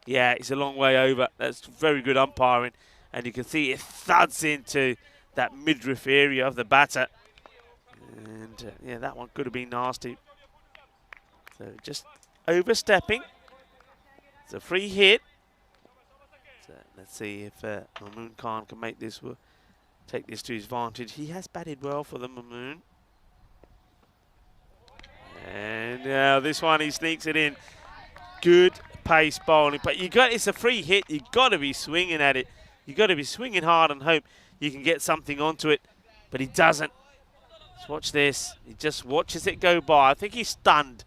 Yeah, it's a long way over. That's very good umpiring, and you can see it thuds into that midriff area of the batter. And yeah, that one could have been nasty. So just overstepping. It's a free hit. So let's see if Mamoon Khan can make this take this to his advantage. He has batted well for the Mamoon. And now this one, he sneaks it in. Good pace bowling, but it's a free hit. You got to be swinging at it. You got to be swinging hard and hope you can get something onto it. But he doesn't. Let's watch this. He just watches it go by. I think he's stunned.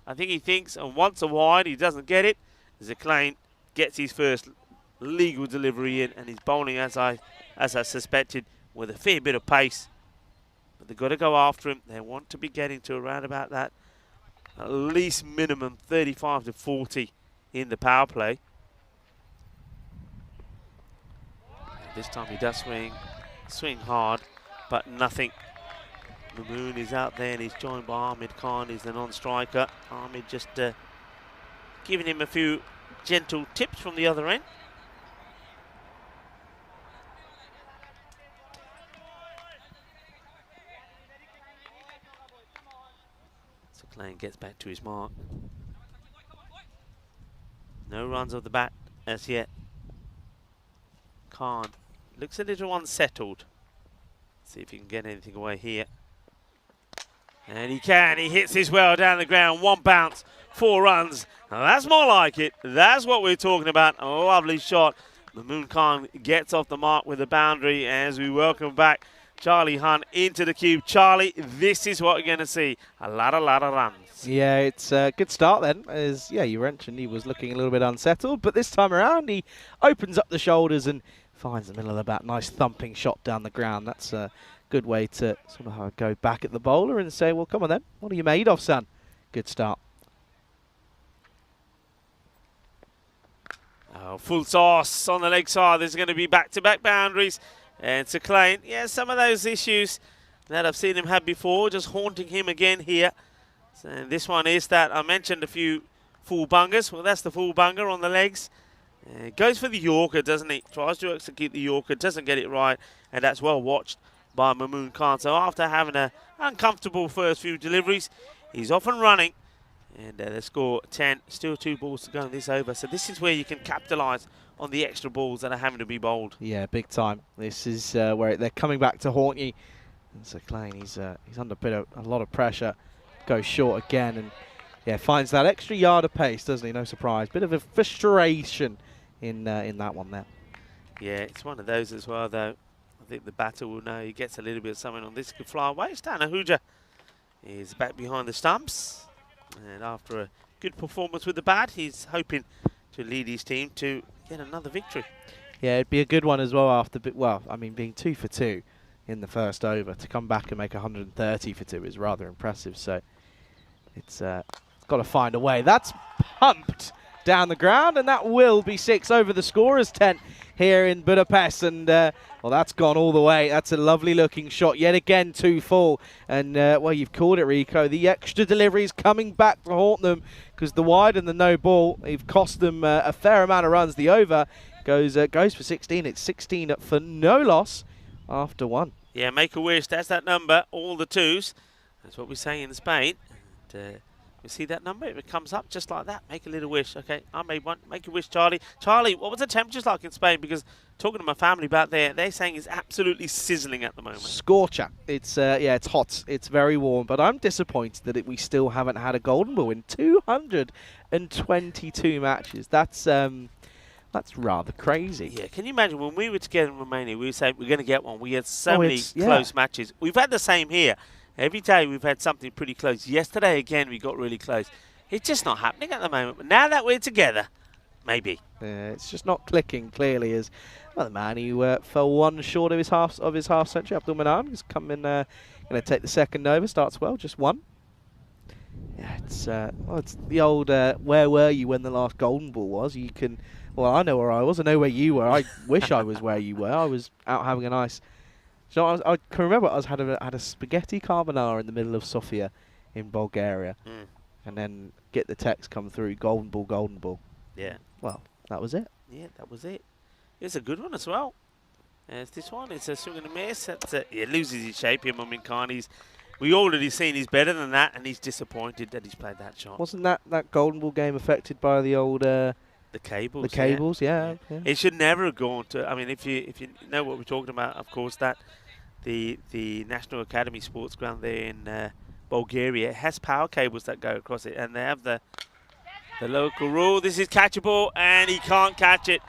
I think he thinks and wants a wide. He doesn't get it. Suklain gets his first legal delivery in, and he's bowling as I suspected, with a fair bit of pace. But they've got to go after him. They want to be getting to around about that at least minimum 35 to 40 in the power play. This time he does swing hard, but nothing. Mamoon is out there and he's joined by Ahmed Khan, who's the non-striker. Ahmed just giving him a few gentle tips from the other end. Suklain gets back to his mark. No runs off the bat as yet. Khan looks a little unsettled. See if he can get anything away here. And he can. He hits this well down the ground. 1 bounce, 4 runs. Now that's more like it. That's what we're talking about. A lovely shot. Mamoon Khan gets off the mark with a boundary as we welcome back Charlie Hunt into the cube. Charlie, this is what you're going to see. A lot of runs. Yeah, it's a good start then. As you mentioned, he was looking a little bit unsettled, but this time around he opens up the shoulders and finds the middle of the bat. Nice thumping shot down the ground. That's a good way to sort of go back at the bowler and say, well, come on then. What are you made of, son? Good start. Oh, full toss on the leg side. There's going to be back-to-back boundaries. And Suklain, yeah, some of those issues that I've seen him have before, just haunting him again here. So this one is that I mentioned a few full bungers. Well, that's the full bunger on the legs. Goes for the Yorker, doesn't he? Tries to execute the Yorker, doesn't get it right, and that's well watched by Mamoon Khan. So after having an uncomfortable first few deliveries, he's off and running. And they score 10, still 2 balls to go in this over. So this is where you can capitalise on the extra balls that are having to be bowled. Yeah, big time. This is where they're coming back to haunt you. And Suklain, he's under a lot of pressure. Goes short again and yeah, finds that extra yard of pace, doesn't he? No surprise. Bit of a frustration in that one there. Yeah, it's one of those as well, though. I think the batter will know he gets a little bit of something on this. Could fly away. Stan Ahuja is back behind the stumps. And after a good performance with the bat. He's hoping to lead his team to get another victory. Yeah, it'd be a good one as well after, well, I mean, being 2 for 2 in the first over, to come back and make 130 for 2 is rather impressive. So it's got to find a way. That's pumped down the ground, and that will be 6 over the scorer's tent here in Budapest. And well, that's gone all the way. That's a lovely looking shot yet again, 2 full. And well, you've called it, Rico. The extra deliveries coming back to haunt them, because the wide and the no ball, they've cost them a fair amount of runs. The over goes for 16. It's 16 for no loss after 1. Yeah, make a wish. That's that number. All the 2s. That's what we say in Spain. And, you see that number? It comes up just like that. Make a little wish. Okay, I made one. Make a wish, Charlie. Charlie, what was the temperatures like in Spain? Because talking to my family about there, they're saying it's absolutely sizzling at the moment. Scorcher. It's yeah, it's hot. It's very warm. But I'm disappointed that we still haven't had a golden ball in 222 matches. That's rather crazy. Yeah, can you imagine when we were together in Romania, we were saying we're going to get one. We had so many close matches. We've had the same here. Every day we've had something pretty close. Yesterday, again, we got really close. It's just not happening at the moment. But now that we're together, maybe. It's just not clicking, clearly, as well. The man who fell 1 short of his half century, Abdul Manan, is coming, going to take the second over. Starts well, just 1. Yeah, it's the old where were you when the last golden ball was? You can, well, I know where I was. I know where you were. I wish I was where you were. I was out having a nice. So I can remember I had a spaghetti carbonara in the middle of Sofia in Bulgaria, and then get the text come through, golden ball. Yeah. Well, that was it. Yeah, that was it. It's a good one as well. It's this one. It's a swing and a miss. It loses his shape here, Mumin Khan. We already seen he's better than that, and he's disappointed that he's played that shot. Wasn't that golden ball game affected by the old the cables? The cables, yeah. It should never have gone to. I mean, if you know what we're talking about, of course, that the National Academy Sports Ground there in Bulgaria has power cables that go across it, and they have the local rule. This is catchable, and he can't catch it.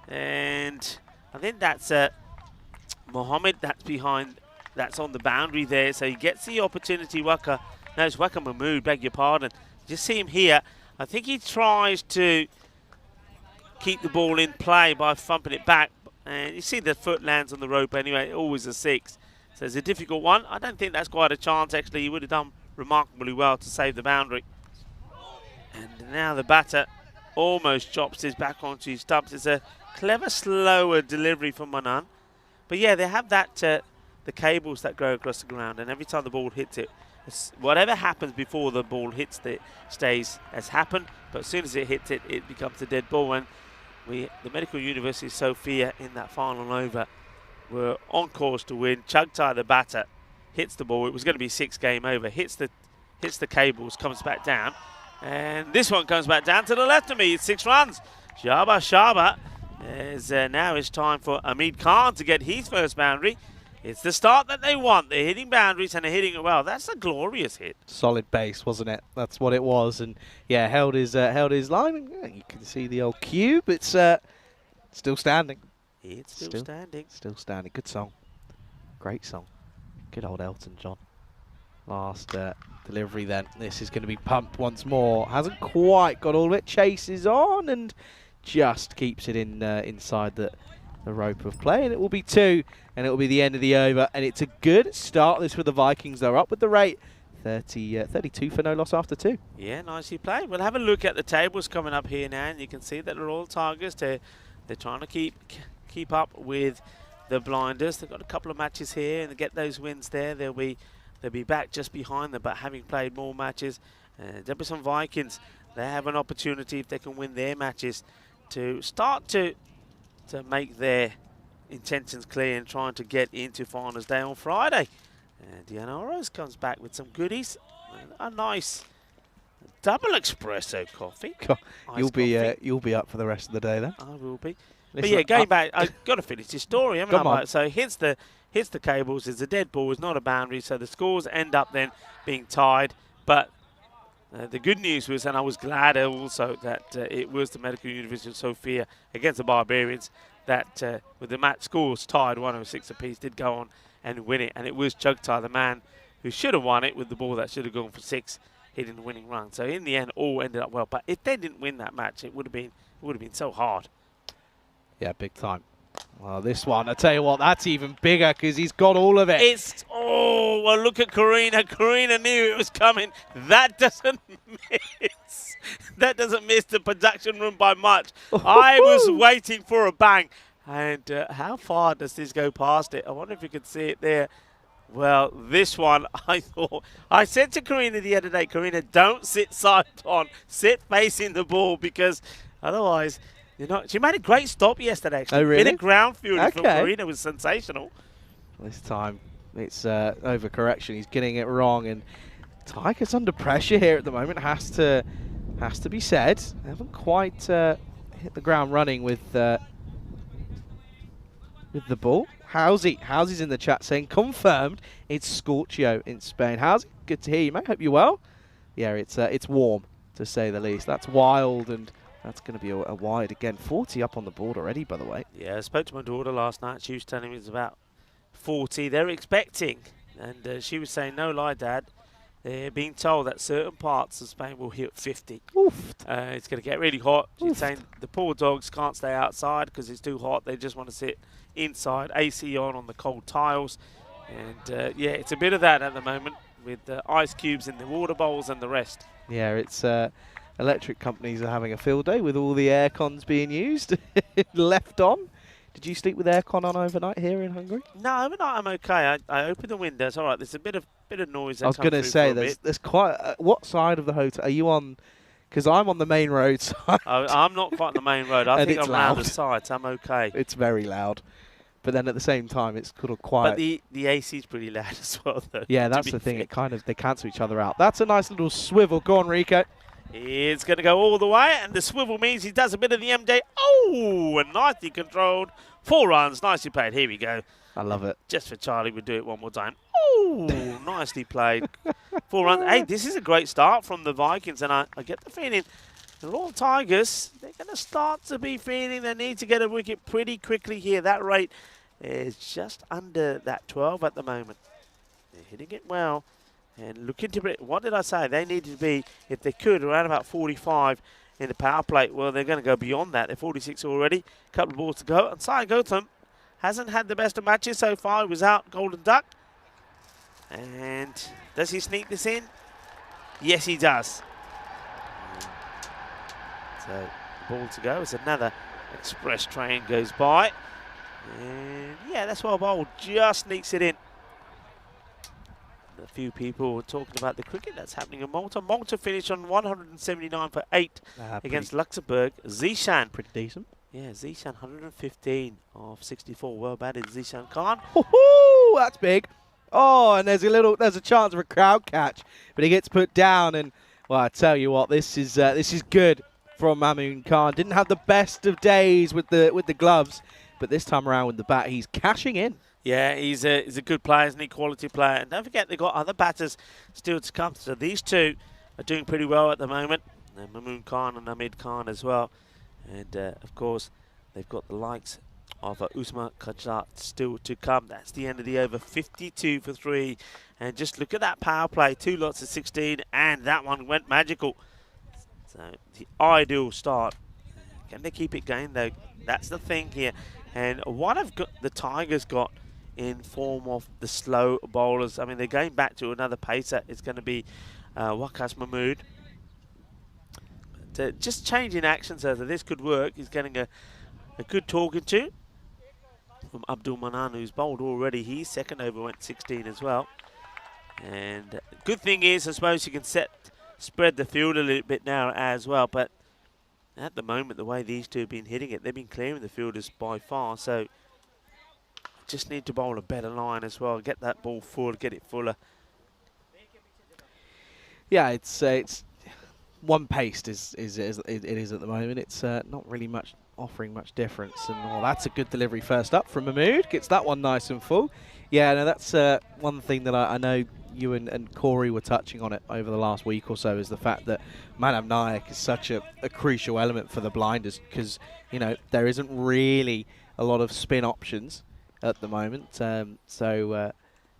And I think that's Mohammed. That's behind. That's on the boundary there, so he gets the opportunity. Waka, no, it's Waka Mahmood. Beg your pardon. Just see him here. I think he tries to keep the ball in play by thumping it back. And you see the foot lands on the rope anyway, always a 6. So it's a difficult one. I don't think that's quite a chance, actually. He would have done remarkably well to save the boundary. And now the batter almost chops his back onto his stumps. It's a clever, slower delivery from Manan. But yeah, they have that, the cables that go across the ground, and every time the ball hits it, whatever happens before the ball hits it stays as happened, but as soon as it hits it, it becomes a dead ball. And the Medical University Sofia in that final over were on course to win. Chugtai, the batter, hits the ball. It was going to be 6 game over. Hits the cables, comes back down, and this one comes back down to the left of me. It's 6 runs. Shaba. Now it's time for Hamid Khan to get his first boundary. It's the start that they want. They're hitting boundaries and they're hitting it well. That's a glorious hit. Solid base, wasn't it? That's what it was. And yeah, held his line. You can see the old cube. It's still standing. It's still standing. Still standing. Good song. Great song. Good old Elton John. Last delivery then. This is going to be pumped once more. Hasn't quite got all of it. Chases on and just keeps it in inside the rope of play, and it will be 2, and it will be the end of the over. And it's a good start this for the Vikings. They're up with the rate, 32 for no loss after 2. Yeah, nicely played. We'll have a look at the tables coming up here now, and you can see that they're all Tigers. They're trying to keep up with the Blinders. They've got a couple of matches here, and they get those wins there. They'll be back just behind them, but having played more matches. There'll be some Vikings. They have an opportunity, if they can win their matches, to start to make their intentions clear and trying to get into Finals Day on Friday. Deanna Oroz comes back with some goodies. A nice double espresso coffee. You'll be up for the rest of the day then. I will be. Listen, but yeah, going back, I've got to finish this story, haven't I? on. So hits the cables. It's a dead ball. It's not a boundary. So the scores end up then being tied. But the good news was, and I was glad also that it was the Medical University of Sofia against the Barbarians that with the match scores tied 106 apiece, did go on and win it. And it was Chugtai, the man who should have won it with the ball that should have gone for 6, hitting the winning run. So in the end, all ended up well. But if they didn't win that match, it would have been so hard. Yeah, big time. Well, this one, I tell you what, that's even bigger because he's got all of it. Oh, well, look at Karina. Karina knew it was coming. That doesn't miss. That doesn't miss the production room by much. I was waiting for a bang. And how far does this go past it? I wonder if you could see it there. Well, this one, I said to Karina the other day, Karina, don't sit side on, sit facing the ball because otherwise, she made a great stop yesterday. Actually. Oh, really? Bit of ground fury from Karina was sensational. This time, it's overcorrection. He's getting it wrong, and Tiger's under pressure here at the moment. Has to be said. They haven't quite hit the ground running with the ball. Howsy's in the chat saying, confirmed, it's Scorchio in Spain. Howsy, good to hear you, mate. Hope you're well. Yeah, it's warm, to say the least. That's wild, and that's going to be a wide again. 40 up on the board already, by the way. Yeah, I spoke to my daughter last night. She was telling me it's about 40. They're expecting, and she was saying, no lie, Dad. They're being told that certain parts of Spain will hit 50. Oof. It's going to get really hot. She's Oof. saying the poor dogs can't stay outside because it's too hot. They just want to sit inside, AC on the cold tiles. And, yeah, it's a bit of that at the moment with ice cubes in the water bowls and the rest. Yeah, it's electric companies are having a field day with all the air cons being used, left on. Did you sleep with aircon on overnight here in Hungary? No, overnight I'm okay. I opened the windows. All right, there's a bit of noise. I was going to say there's quite. What side of the hotel are you on? Because I'm on the main road side. I'm not quite on the main road. I think I'm around the sides. I'm okay. It's very loud, but then at the same time it's kind of quiet. But the AC is pretty loud as well, though. Yeah, that's the thing. They cancel each other out. That's a nice little swivel. Go on, Rico. It's going to go all the way, and the swivel means he does a bit of the MJ. Oh, and nicely controlled. 4 runs, nicely played. Here we go. I love it. Just for Charlie, we'll do it one more time. Oh, nicely played. 4 runs. Hey, this is a great start from the Vikings, and I get the feeling the Royal Tigers, they're going to start to be feeling they need to get a wicket pretty quickly here. That rate is just under that 12 at the moment. They're hitting it well. And looking to, what did I say? They needed to be, if they could, around about 45 in the power play. Well, they're going to go beyond that. They're 46 already. Couple of balls to go. And Sai Gautam hasn't had the best of matches so far. He was out Golden Duck. And does he sneak this in? Yes, he does. So, ball to go as another express train goes by. And yeah, that's why Bowl just sneaks it in. A few people were talking about the cricket that's happening in Malta. Malta finished on 179 for 8 against Luxembourg. Zishan. Pretty decent. Yeah, Zishan 115 of 64. Well batted, Zishan Khan. That's big. Oh, and there's a chance of a crowd catch, but he gets put down. And well, I tell you what, this is good from Mamoon Khan. Didn't have the best of days with the gloves, but this time around with the bat, he's cashing in. Yeah, he's a good player, isn't he? Quality player. And don't forget, they've got other batters still to come. So these two are doing pretty well at the moment. And Mamoon Khan and Hamid Khan as well. And, of course, they've got the likes of Usman Khajar still to come. That's the end of the over, 52 for 3. And just look at that power play, 2 lots of 16, and that one went magical. So the ideal start. Can they keep it going, though? That's the thing here. And what have the Tigers got in form of the slow bowlers? I mean, they're going back to another pacer. It's going to be Waqas Mahmood. But, just changing action so that this could work. He's getting a good talking to from Abdul Manan, who's bowled already. His second over went 16 as well. And good thing is, I suppose you can spread the field a little bit now as well. But at the moment, the way these two have been hitting it, they've been clearing the fielders by far. So just need to bowl a better line as well. Get that ball forward, get it fuller. Yeah, it's one paced it is at the moment. It's not really offering much difference. And oh, that's a good delivery first up from Mahmood. Gets that one nice and full. Yeah, no, that's one thing that I know you and Corey were touching on it over the last week or so, is the fact that Manav Nayak is such a crucial element for the blinders, because there isn't really a lot of spin options at the moment. So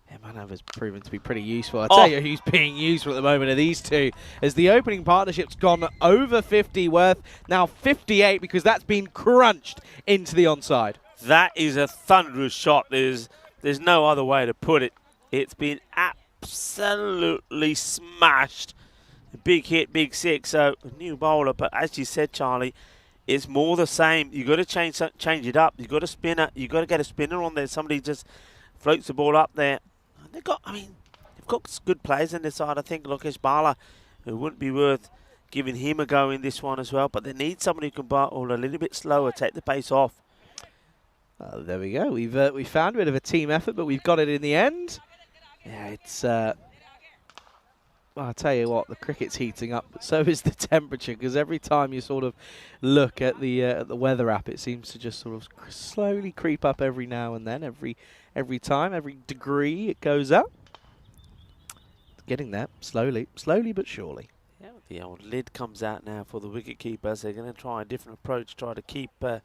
Yeah, Manover's proven to be pretty useful. I'll tell you who's being useful at the moment are these two, as the opening partnership's gone over 50 worth, now 58 because that's been crunched into the onside. That is a thunderous shot. There's no other way to put it. It's been absolutely smashed. Big hit, big six. So a new bowler, but as you said, Charlie, it's more the same. You've got to change it up. You've got a spinner. You've got to get a spinner on there. Somebody just floats the ball up there. They've got good players in this side. I think Lokesh Bala, it wouldn't be worth giving him a go in this one as well. But they need somebody who can bowl a little bit slower, take the pace off. There we go. We found a bit of a team effort, but we've got it in the end. Yeah, it's. Well, I'll tell you what, the cricket's heating up, but so is the temperature. Because every time you sort of look at the weather app, it seems to just sort of slowly creep up every now and then. Every time, every degree it goes up. It's getting there, slowly but surely. Yeah, the old lid comes out now for the wicket keepers. They're going to try a different approach, try to keep the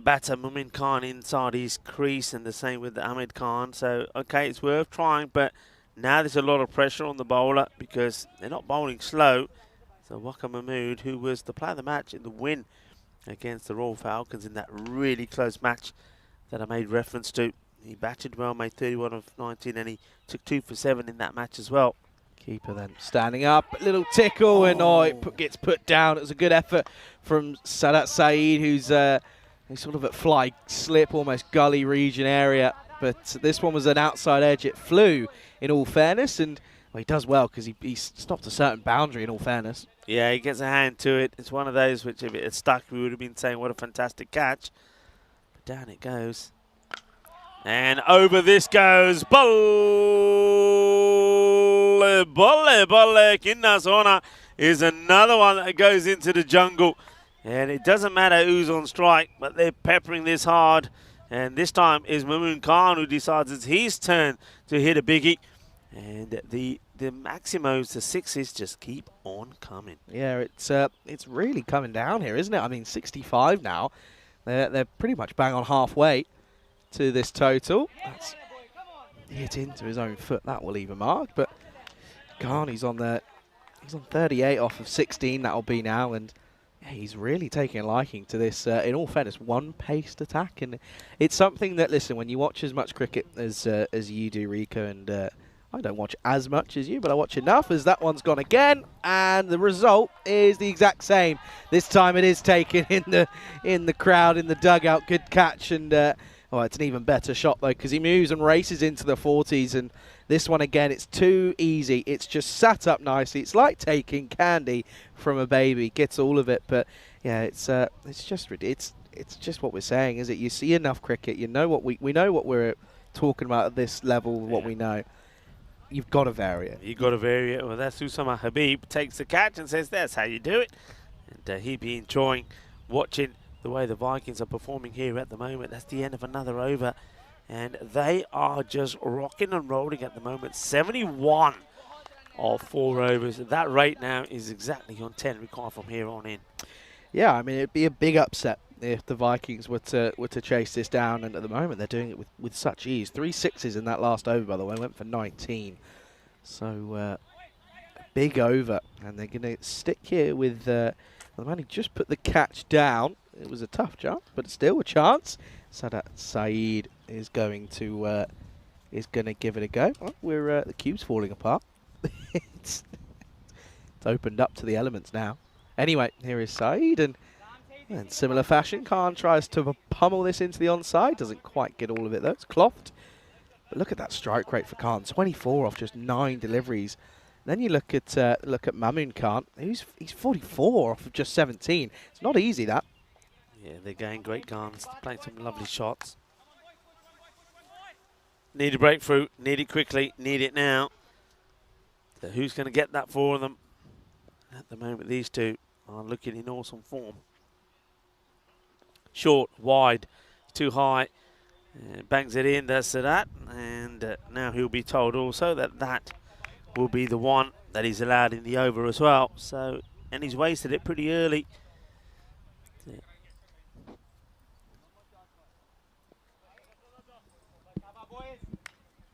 batter Mumin Khan inside his crease, and the same with the Ahmed Khan. So, okay, it's worth trying, but now there's a lot of pressure on the bowler because they're not bowling slow. So Waka Mahmood, who was the player of the match in the win against the Royal Falcons in that really close match that I made reference to. He batted well, made 31 of 19, and he took 2 for 7 in that match as well. Keeper then standing up, a little tickle, and it gets put down. It was a good effort from Sadat Saeed, who's sort of at fly slip, almost gully region area. But this one was an outside edge. It flew, in all fairness, and well, he does well because he stopped a certain boundary, in all fairness. Yeah, he gets a hand to it. It's one of those which, if it had stuck, we would have been saying what a fantastic catch. But down it goes. And over this goes. Bolle, bolle, bolle. Kinnasona is another one that goes into the jungle. And it doesn't matter who's on strike, but they're peppering this hard. And this time is Mumin Khan who decides it's his turn to hit a biggie. And the Maximos, the sixes, just keep on coming. Yeah, it's really coming down here, isn't it? I mean, 65 now. They're pretty much bang on halfway to this total. That's hit into his own foot. That will leave a mark. But Khan, he's on 38 off of 16. That'll be now, and yeah, he's really taking a liking to this. In all fairness, one-paced attack, and it's something that, listen, when you watch as much cricket as you do, Rico, and I don't watch as much as you, but I watch enough, as that one's gone again, and the result is the exact same. This time it is taken in the crowd, in the dugout. Good catch, and it's an even better shot though, because he moves and races into the 40s, and this one again, it's too easy. It's just sat up nicely. It's like taking candy from a baby. Gets all of it, but yeah, it's just what we're saying, is it? You see enough cricket, you know what we know what we're talking about at this level, what we know. You've got to vary it. You've got to vary it. Well, that's Usama Habib takes the catch and says, that's how you do it. And he'd be enjoying watching the way the Vikings are performing here at the moment. That's the end of another over. And they are just rocking and rolling at the moment. 71 of 4 overs. That rate now is exactly on 10 required from here on in. Yeah, I mean, it'd be a big upset if the Vikings were to chase this down, and at the moment they're doing it with such ease. 3 sixes in that last over, by the way, went for 19. So big over, and they're going to stick here with the man who just put the catch down. It was a tough jump, but still a chance. Sadat Saeed is going to give it a go. Oh, the cube's falling apart. It's opened up to the elements now. Anyway, here is Saeed, and in similar fashion, Khan tries to pummel this into the onside. Doesn't quite get all of it though. It's clothed. But look at that strike rate for Khan. 24 off just 9 deliveries. Then you look at Mamoon Khan. He's 44 off of just 17. It's not easy, that. Yeah, they're going great guns, playing some lovely shots. Need a breakthrough, need it quickly, need it now. So who's going to get that for them? At the moment, these two are looking in awesome form. Short, wide, too high. Bangs it in, that's that. And now he'll be told also that will be the one that he's allowed in the over as well. So, and he's wasted it pretty early.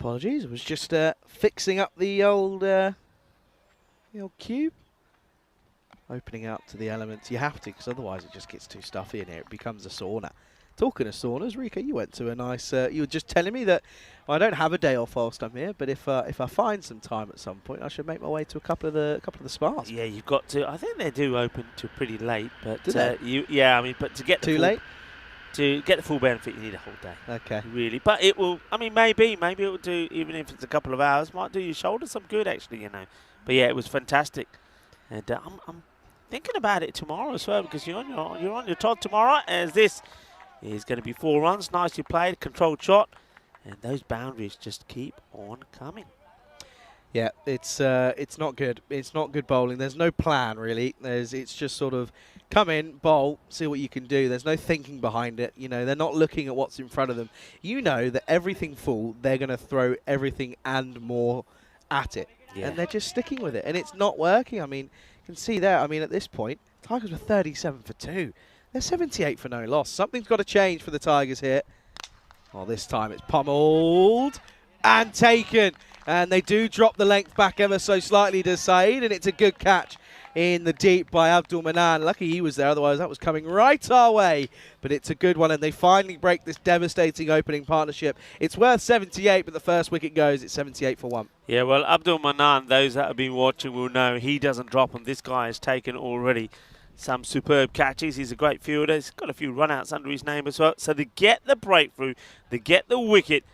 Apologies, I was just fixing up the old cube. Opening out to the elements. You have to, because otherwise it just gets too stuffy in here. It becomes a sauna. Talking of saunas, Rika, you went to a nice... you were just telling me that I don't have a day off whilst I'm here, but if I find some time at some point, I should make my way to a couple of the spas. Yeah, you've got to. I think they do open to pretty late, but Do they? yeah, I mean, but to get the Too late? To get the full benefit, you need a whole day. Okay. Really, but it will. I mean, maybe it will do, even if it's a couple of hours. Might do your shoulder some good, actually. You know. But yeah, it was fantastic, and I'm thinking about it tomorrow as well, because you're on your Todd tomorrow, as this is going to be 4 runs, nicely played, controlled shot, and those boundaries just keep on coming. Yeah, it's not good. It's not good bowling. There's no plan really. It's just sort of come in, bowl, see what you can do. There's no thinking behind it. You know, they're not looking at what's in front of them. You know that everything full, they're going to throw everything and more at it, and they're just sticking with it, and it's not working. I mean, you can see there. I mean, at this point, Tigers were 37 for 2. They're 78 for no loss. Something's got to change for the Tigers here. Well, this time it's pummeled and taken. And they do drop the length back ever so slightly to Saeed, and it's a good catch in the deep by Abdul Manan. Lucky he was there, otherwise that was coming right our way. But it's a good one, and they finally break this devastating opening partnership. It's worth 78, but the first wicket goes. It's 78 for 1. Yeah, well, Abdul Manan, those that have been watching will know he doesn't drop, and this guy has taken already some superb catches. He's a great fielder. He's got a few run-outs under his name as well. So they get the breakthrough, they get the wicket,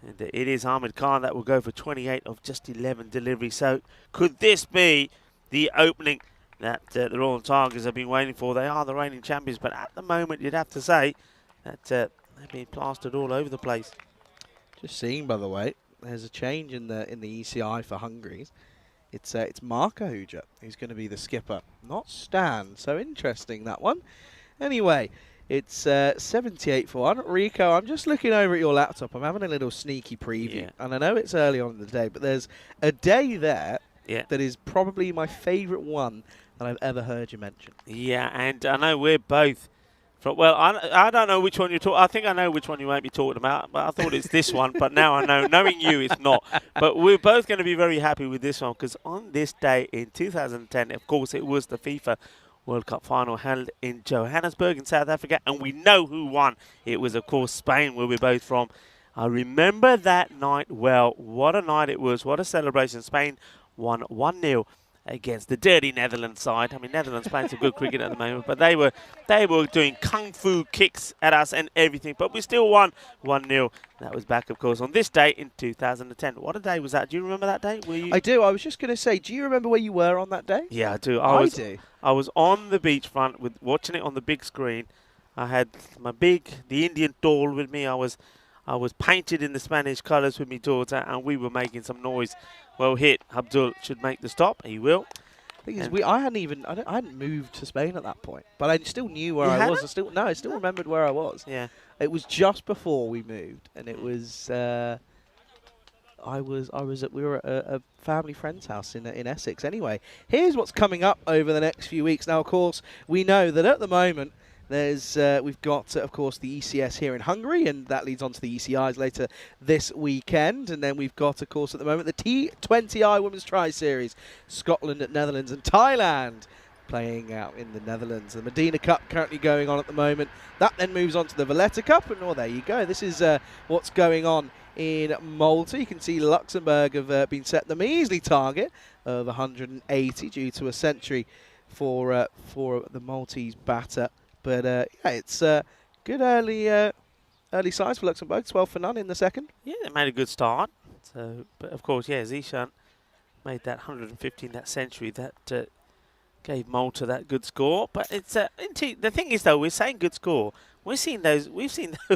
and it is Ahmed Khan that will go for 28 of just 11 deliveries. So could this be the opening that the Royal Tigers have been waiting for? They are the reigning champions, but at the moment you'd have to say that they've been plastered all over the place. Just seeing, by the way, there's a change in the ECI for Hungary. It's Marco Huja who's going to be the skipper, not Stan. So interesting, that one. Anyway, it's 78 for 1. Rico, I'm just looking over at your laptop. I'm having a little sneaky preview. Yeah. And I know it's early on in the day, but there's a day there that is probably my favourite one that I've ever heard you mention. Yeah, and I know we're both... Well, I don't know which one you're talking. I think I know which one you might be talking about, but I thought it's this one. But now I know, knowing you, it's not. But we're both going to be very happy with this one, because on this day in 2010, of course, it was the FIFA World Cup final held in Johannesburg in South Africa, and we know who won. It was, of course, Spain, where we're both from. I remember that night well. What a night it was. What a celebration. Spain won 1-0. Against the dirty Netherlands side. I mean, Netherlands playing some good cricket at the moment, but they were doing kung fu kicks at us and everything, but we still won 1-0. That was back, of course, on this day in 2010. What a day was that? Do you remember that day? Were you? I do. I was just going to say, do you remember where you were on that day? Yeah, I do. I do. I was on the beachfront watching it on the big screen. I had the Indian doll with me. I was painted in the Spanish colours with my daughter, and we were making some noise. Well hit. Abdul should make the stop. He will. The thing is, I hadn't moved to Spain at that point, but I still knew where I was. I still remembered where I was. Yeah. It was just before we moved, and it was we were at a family friend's house in Essex. Anyway, here's what's coming up over the next few weeks. Now, of course, we know that at the moment we've got, of course, the ECS here in Hungary, and that leads on to the ECIs later this weekend. And then we've got, of course, at the moment, the T20I Women's Tri-Series, Scotland, Netherlands, and Thailand playing out in the Netherlands. The Medina Cup currently going on at the moment. That then moves on to the Valletta Cup, and there you go. This is what's going on in Malta. You can see Luxembourg have been set the measly target of 180 due to a century for the Maltese batter. But yeah, it's good early size for Luxembourg, 12 for none in the second. Yeah, they made a good start. So, but of course, yeah, Zishan made that 115, that century that gave Malta that good score. But it's the thing is, though, we're saying good score. We've seen those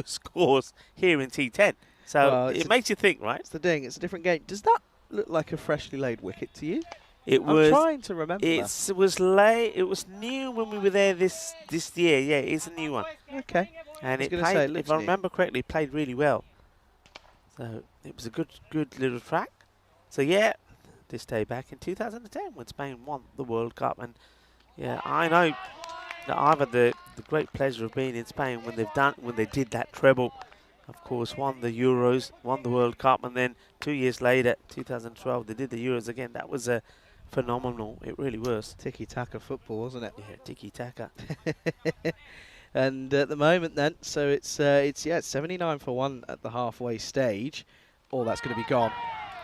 scores here in T10. So it makes you think, right? It's the thing. It's a different game. Does that look like a freshly laid wicket to you? I'm trying to remember. It was late. It was new when we were there this year. Yeah, it's a new one. Okay. And it played, if I remember correctly, it played really well. So it was a good little track. So yeah, this day back in 2010 when Spain won the World Cup, and yeah, I know that I've had the great pleasure of being in Spain when they did that treble of course, won the Euros, won the World Cup, and then 2 years later, 2012, they did the Euros again. That was phenomenal. It really was. Tiki-taka football, wasn't it? Yeah, tiki-taka. And at the moment then, so it's 79 for 1 at the halfway stage. Oh, that's going to be gone.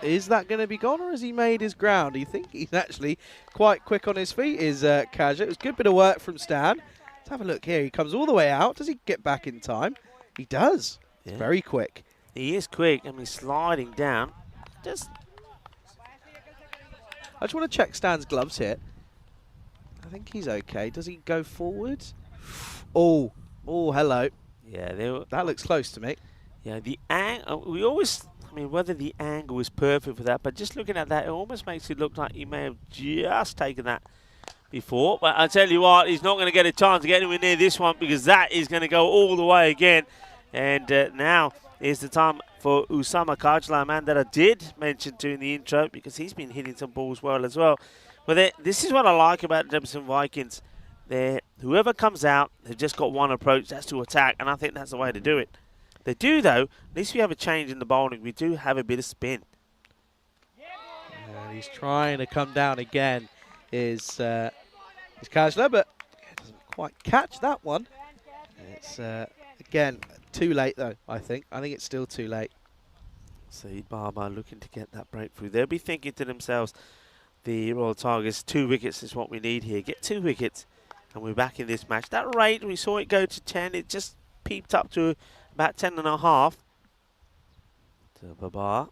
Is that going to be gone, or has he made his ground? Do you think he's actually quite quick on his feet, is Kaja? It was a good bit of work from Stan. Let's have a look here. He comes all the way out. Does he get back in time? He does. Yeah. Very quick. He is quick. I mean, sliding down. I just want to check Stan's gloves here. I think he's okay. Does he go forward? Oh, hello. Yeah, that looks close to me. Yeah, the angle. We always, I mean, whether the angle is perfect for that, but just looking at that, it almost makes it look like he may have just taken that before. But I tell you what, he's not going to get a chance to get anywhere near this one, because that is going to go all the way again. And now is the time for Usama Kajla, a man that I did mention to in the intro, because he's been hitting some balls well as well. But this is what I like about the Debson Vikings. Whoever comes out, they've just got one approach, that's to attack, and I think that's the way to do it. They do, though, at least we have a change in the bowling. We do have a bit of spin. He's trying to come down again, is Kajla, but doesn't quite catch that one. It's, again, too late, though, I think. I think it's still too late. See, Barber looking to get that breakthrough. They'll be thinking to themselves, the Royal Tigers, 2 wickets is what we need here. Get 2 wickets, and we're back in this match. That rate, we saw it go to 10. It just peeped up to about 10.5. To Babar.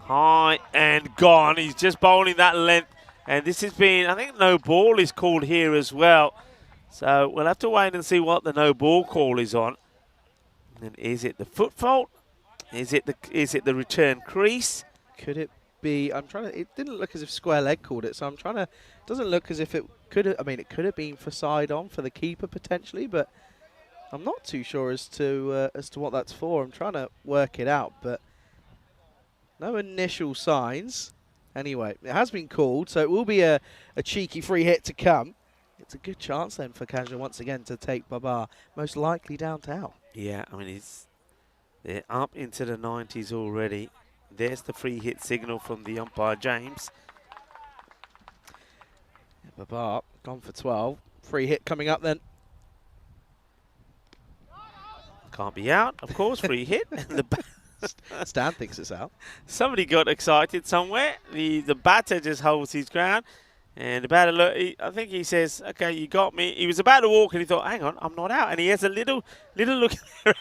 High and gone. He's just bowling that length. And this has been, I think no ball is called here as well. So we'll have to wait and see what the no ball call is on. And is it the foot fault? Is it the return crease? Could it be? I'm trying to. It didn't look as if square leg called it, so I'm trying to. Doesn't look as if it could have. I mean, it could have been for side on for the keeper potentially, but I'm not too sure as to what that's for. I'm trying to work it out, but no initial signs. Anyway, it has been called, so it will be a cheeky free hit to come. It's a good chance then for Kajla once again to take Babar, most likely downtown. Yeah, I mean, they're up into the 90s already. There's the free hit signal from the umpire, James. Babar gone for 12. Free hit coming up then. Can't be out, of course, free hit. Stan thinks it's out. Somebody got excited somewhere. The batter just holds his ground. And the batter, I think he says, okay, you got me. He was about to walk and he thought, hang on, I'm not out. And he has a little look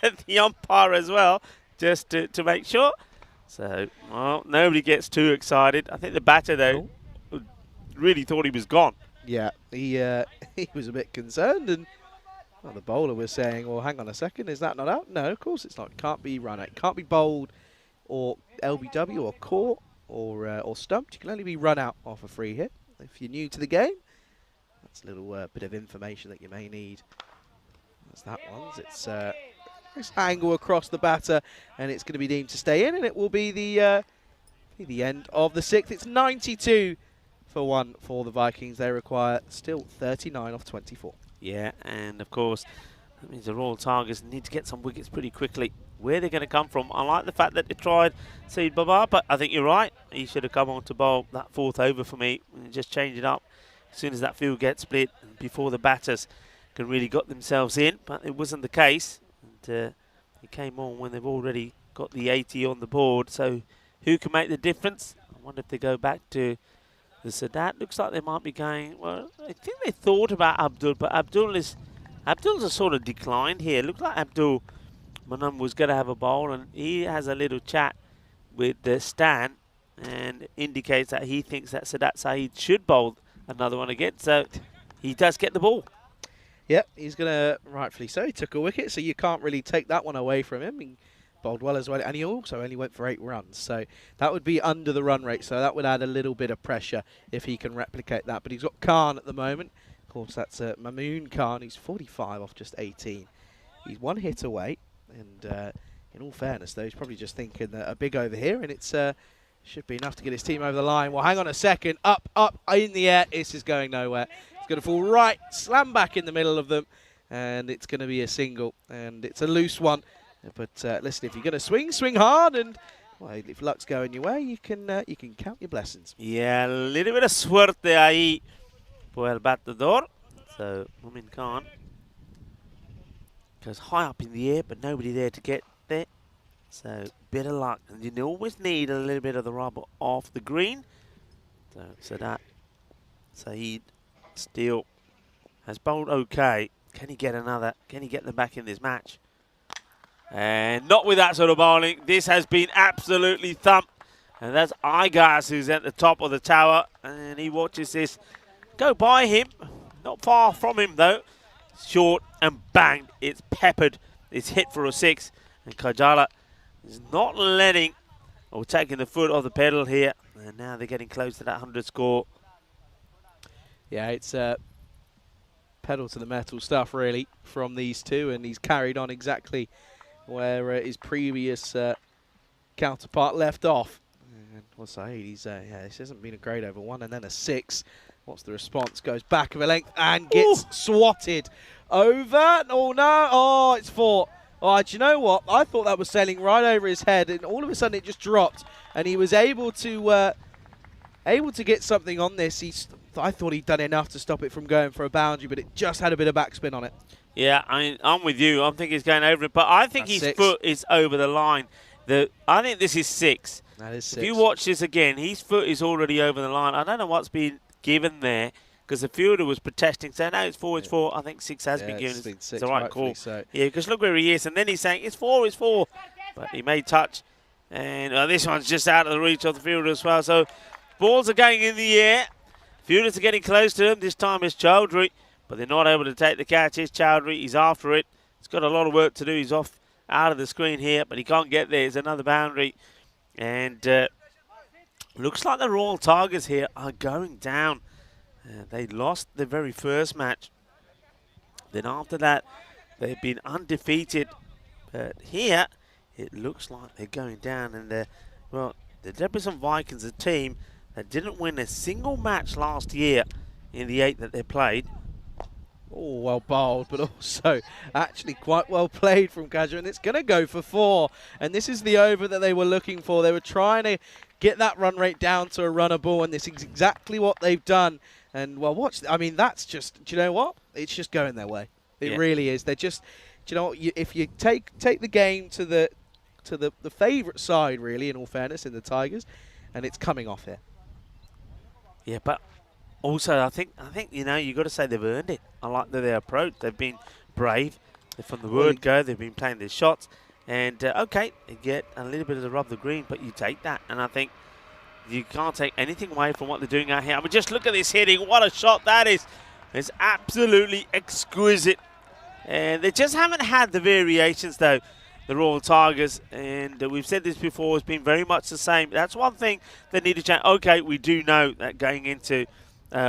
at the umpire as well, just to make sure. So, well, nobody gets too excited. I think the batter, though, really thought he was gone. Yeah, he was a bit concerned. And well, the bowler was saying, well, hang on a second, is that not out? No, of course it's not. It can't be run out. It can't be bowled or LBW or caught or stumped. You can only be run out off a free hit. If you're new to the game, that's a little bit of information that you may need. That's that one. It's nice angle across the batter, and it's going to be deemed to stay in, and it will be the end of the 6th. It's 92 for 1 for the Vikings. They require still 39 off 24. Yeah, and of course, that means the Royal Tigers need to get some wickets pretty quickly. Where they're going to come from, I like the fact that they tried Saeed Babar, but I think you're right. He should have come on to bowl that 4th over for me and just change it up as soon as that field gets split and before the batters can really got themselves in. But it wasn't the case. And he came on when they've already got the 80 on the board. So who can make the difference? I wonder if they go back to the Sadat. Looks like they might be going, well, I think they thought about Abdul, but Abdul's a sort of declined here. Looks like Abdul Manam was going to have a bowl, and he has a little chat with Stan and indicates that he thinks that Sadat Saeed should bowl another one again. So he does get the ball. Yep, he's going to, rightfully so, he took a wicket, so you can't really take that one away from him. He bowled well as well, and he also only went for 8 runs. So that would be under the run rate, so that would add a little bit of pressure if he can replicate that. But he's got Khan at the moment. Of course, that's Mamoon Khan. He's 45 off just 18. He's 1 hit away. And in all fairness, though, he's probably just thinking that a big over here, and it's should be enough to get his team over the line. Well, hang on a second. Up, in the air. This is going nowhere. It's going to fall right, slam back in the middle of them. and it's going to be a single, and it's a loose one. But listen, if you're going to swing, swing hard, and well, if luck's going your way, you can count your blessings. Yeah, a little bit of suerte ahí por el batedor. So Mumin Khan goes high up in the air, but nobody there to get there. So bit of luck, and you always need a little bit of the rubber off the green. So that Saeed still has bowled okay. Can he get another? Can he get them back in this match? And not with that sort of bowling. This has been absolutely thumped. And that's Igas who's at the top of the tower. And he watches this go by him. Not far from him though. Short and banged. It's peppered. It's hit for a 6. And Kajala is not letting or taking the foot off the pedal here. And now they're getting close to that 100 score. Yeah, it's pedal to the metal stuff really from these two, and he's carried on exactly where his previous counterpart left off. And what's that? Yeah, this hasn't been a great over 1 and then a 6. What's the response? Goes back of a length and gets swatted over. Oh no! Oh, it's 4. Oh, do you know what? I thought that was sailing right over his head, and all of a sudden it just dropped, and he was able to get something on this. I thought he'd done enough to stop it from going for a boundary, but it just had a bit of backspin on it. Yeah, I'm with you. I think he's going over it, but I think That's his 6. foot is over the line. I think this is 6. That is 6. If you watch this again, his foot is already over the line. I don't know what's been given there, because the fielder was protesting, saying, no, it's 4, it's 4. I think 6 has been given. Been 6, it's the right call. So. Yeah, because look where he is, and then he's saying, it's 4, it's 4. But he made touch, and this one's just out of the reach of the fielder as well. So balls are going in the air. Fielders are getting close to him. This time it's Chowdhury, but they're not able to take the catch. Here's Chowdhury. He's after it. He's got a lot of work to do. He's off out of the screen here, but he can't get there. It's another boundary. And looks like the Royal Tigers here are going down. They lost the very first match. Then after that, they've been undefeated. But here, it looks like they're going down. And well, the Debrecen Vikings, a team that didn't win a single match last year in the 8 that they played. Oh, well bowled, but also actually quite well played from Kaja, and it's going to go for 4. And this is the over that they were looking for. They were trying to get that run rate down to a runner ball, and this is exactly what they've done. And, well, watch. I mean, that's just, do you know what? It's just going their way. It really is. They're just, do you know what? If you take the game to the favourite side, really, in all fairness, in the Tigers, and it's coming off here. Yeah, but also I think you know, you got to say they've earned it. I like their approach. They've been brave. From the word go, they've been playing their shots. And okay, they get a little bit of the rub the green, but you take that. And I think you can't take anything away from what they're doing out here. I mean, just look at this hitting. What a shot that is! It's absolutely exquisite. And they just haven't had the variations though, the Royal Tigers, and we've said this before, it's been very much the same. That's one thing they need to change. Okay, we do know that going into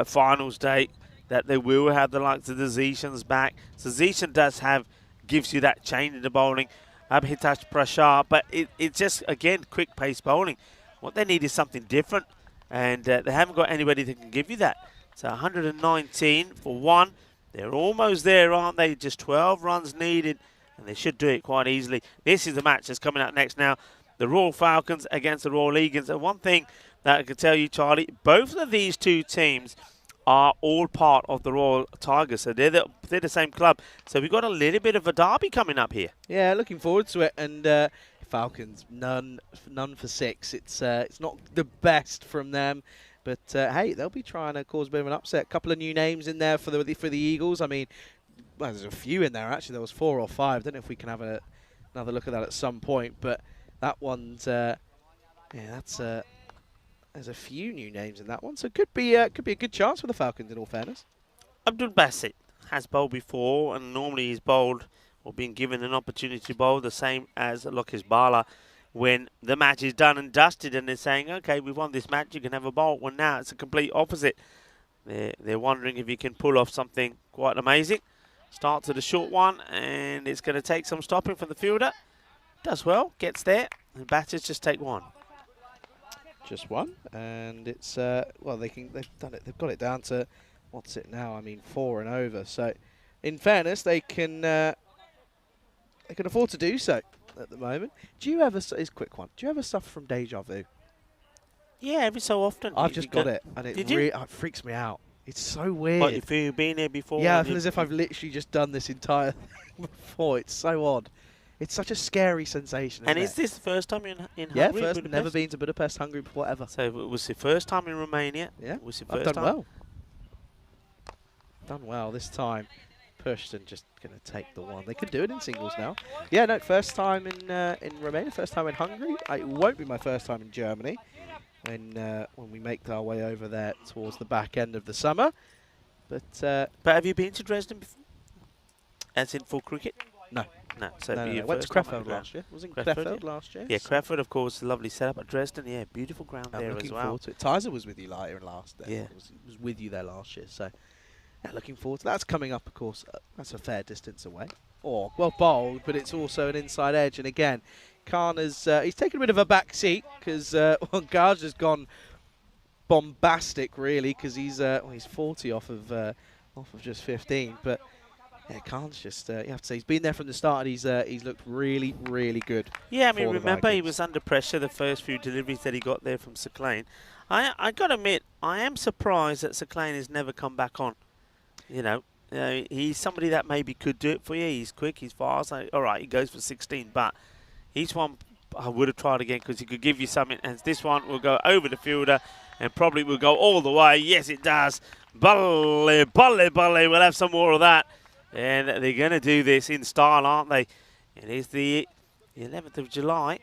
finals day that they will have the likes of the Zishans back. So Zishan gives you that change in the bowling. Abhitash Prashar, but it's just, again, quick pace bowling. What they need is something different, and they haven't got anybody that can give you that. So 119 for 1. They're almost there, aren't they? Just 12 runs needed. And they should do it quite easily. This is the match that's coming up next now. The Royal Falcons against the Royal Eagles. And one thing that I can tell you, Charlie, both of these two teams are all part of the Royal Tigers. So they're the same club. So we've got a little bit of a derby coming up here. Yeah, looking forward to it. And Falcons, none for 6. It's not the best from them. But, hey, they'll be trying to cause a bit of an upset. A couple of new names in there for the Eagles. I mean, well, there's a few in there, actually. There was 4 or 5. I don't know if we can have another look at that at some point. But that one's, there's a few new names in that one. So it could be a good chance for the Falcons, in all fairness. Abdul Basit has bowled before, and normally he's bowled or been given an opportunity to bowl the same as Lokis Bala when the match is done and dusted and they're saying, okay, we've won this match, you can have a bowl. Well, now it's a complete opposite. They're wondering if you can pull off something quite amazing. Start to the short one, and it's going to take some stopping from the fielder. Does well, gets there, and batters just take 1. Just 1, and it's well, they've done it. They've got it down to what's it now? I mean, 4 and over. So in fairness, they can afford to do so at the moment. Do you ever? It's a quick one. Do you ever suffer from deja vu? Yeah, every so often. I've just got it, and Did it freaks me out. It's so weird. What, if you've been here before? Yeah, I feel as if I've literally just done this entire thing before. It's so odd. It's such a scary sensation. And isn't is this the first time in Hungary? Yeah, first. Budapest? Never been to Budapest, Hungary before ever. So it was the first time in Romania? Yeah, Was it I've first done time? well. Done well this time. Pushed and just going to take the one. They could do it in singles now. Yeah, no, first time in Romania, first time in Hungary. It won't be my first time in Germany when we make our way over there towards the back end of the summer. But have you been to Dresden before? As in for cricket? No. No. So no, it'd be no, your went to first time Krefeld underground. last year. Was in Krefeld, Krefeld yeah. last year. Yeah, so Krefeld, of course, lovely setup. At Dresden, yeah, beautiful ground I'm there looking as well. forward to it. Tizer was with you later last day. Yeah. Was with you there last year. So yeah, looking forward to that. That's coming up, of course. That's a fair distance away. Or, well, bowled, but it's also an inside edge. And again, Khan has he's taken a bit of a back seat because Gaj has gone bombastic, really, because he's 40 off of just 15. But yeah, Khan's just you have to say he's been there from the start. And he's looked really, really good. Yeah, I mean, for the remember he Vikings. was under pressure the first few deliveries that he got there from Sir Clain. I got to admit, I am surprised that Sir Clain has never come back on. You know, he's somebody that maybe could do it for you. He's quick, he's fast. All right, he goes for 16, but he's one I would have tried again because he could give you something. And this one will go over the fielder and probably will go all the way. Yes, it does. Balle, balle, balle. We'll have some more of that. And they're going to do this in style, aren't they? It is the 11th of July.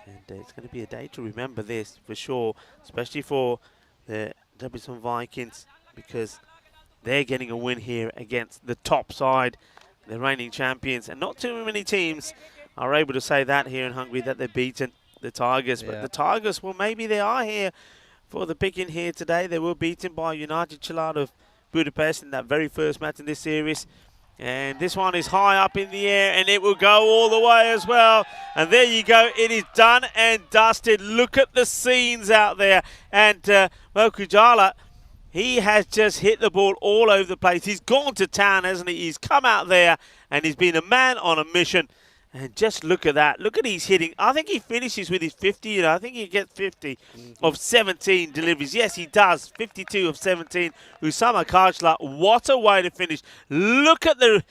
And it's going to be a day to remember this for sure, especially for the Debrecen Vikings, because they're getting a win here against the top side, the reigning champions. And not too many teams are able to say that here in Hungary, that they've beaten the Tigers. Yeah. But the Tigers, well, maybe they are here for the picking here today. They were beaten by United Chalad of Budapest in that very first match in this series. And this one is high up in the air, and it will go all the way as well. And there you go. It is done and dusted. Look at the scenes out there. And, well, Kujala, he has just hit the ball all over the place. He's gone to town, hasn't he? He's come out there, and he's been a man on a mission. And just look at that. Look at his hitting. I think he finishes with his 50. You know, I think he gets 50 of 17 deliveries. Yes, he does. 52 of 17. Usama Kajla, what a way to finish. Look at the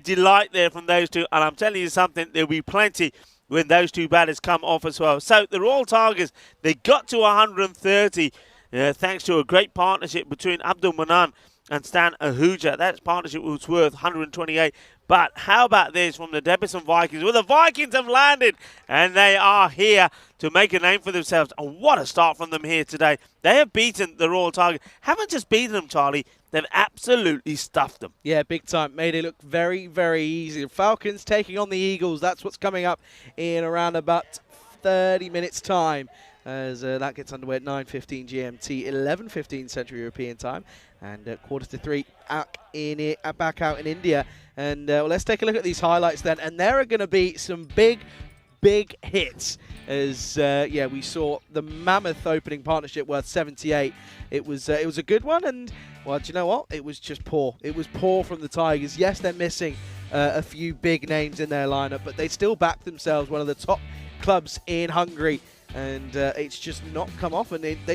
delight there from those two. And I'm telling you something, there'll be plenty when those two batters come off as well. So the Royal Tigers, they got to 130 thanks to a great partnership between Abdul Manan and Stan Ahuja. That partnership was worth 128. But how about this from the Debrecen Vikings? Well, the Vikings have landed, and they are here to make a name for themselves. And what a start from them here today. They have beaten the Royal Tigers. Haven't just beaten them, Charlie. They've absolutely stuffed them. Yeah, big time. Made it look very, very easy. The Falcons taking on the Eagles. That's what's coming up in around about 30 minutes' time. As that gets underway at 9:15 GMT, 11:15 Central European time, and 2:45 back out in India. And well, let's take a look at these highlights then. And there are going to be some big hits. As yeah, we saw the mammoth opening partnership worth 78. It was a good one, and well, do you know what? It was just poor. It was poor from the Tigers. Yes, they're missing a few big names in their lineup, but they still back themselves, one of the top clubs in Hungary. And it's just not come off, and didn't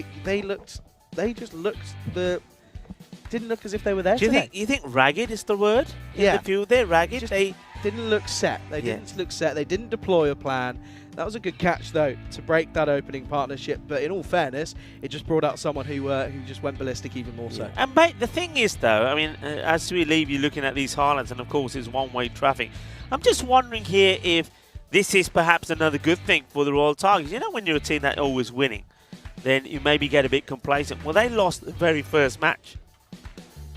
look as if they were there. Do you think ragged is the word? Yeah. In the field, they're ragged. They didn't look set. They didn't look set. They didn't deploy a plan. That was a good catch, though, to break that opening partnership. But in all fairness, it just brought out someone who just went ballistic even more so. And mate, the thing is, though, I mean, as we leave you looking at these highlights, and of course, it's one-way traffic. I'm just wondering here if this is perhaps another good thing for the Royal Tigers. You know, when you're a team that's always winning, then you maybe get a bit complacent. Well, they lost the very first match.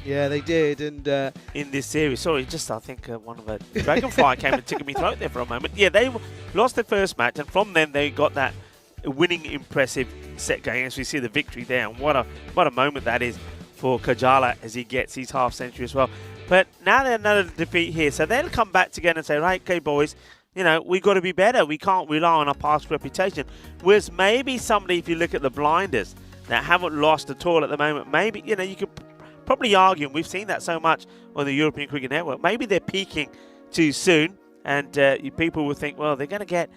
Yeah, they did, and in this series. Sorry, just I think one of the Dragonfly came and tickled me throat there for a moment. Yeah, they lost their first match, and from then they got that winning impressive set game. As we see the victory there, and what a moment that is for Kajala as he gets his half century as well. But now they're another defeat here, so they'll come back together and say, right, okay, boys, you know, we've got to be better. We can't rely on our past reputation. Whereas maybe somebody, if you look at the blinders that haven't lost at all at the moment, maybe, you know, you could probably arguing, we've seen that so much on the European Cricket Network, maybe they're peaking too soon, and people will think, well, they're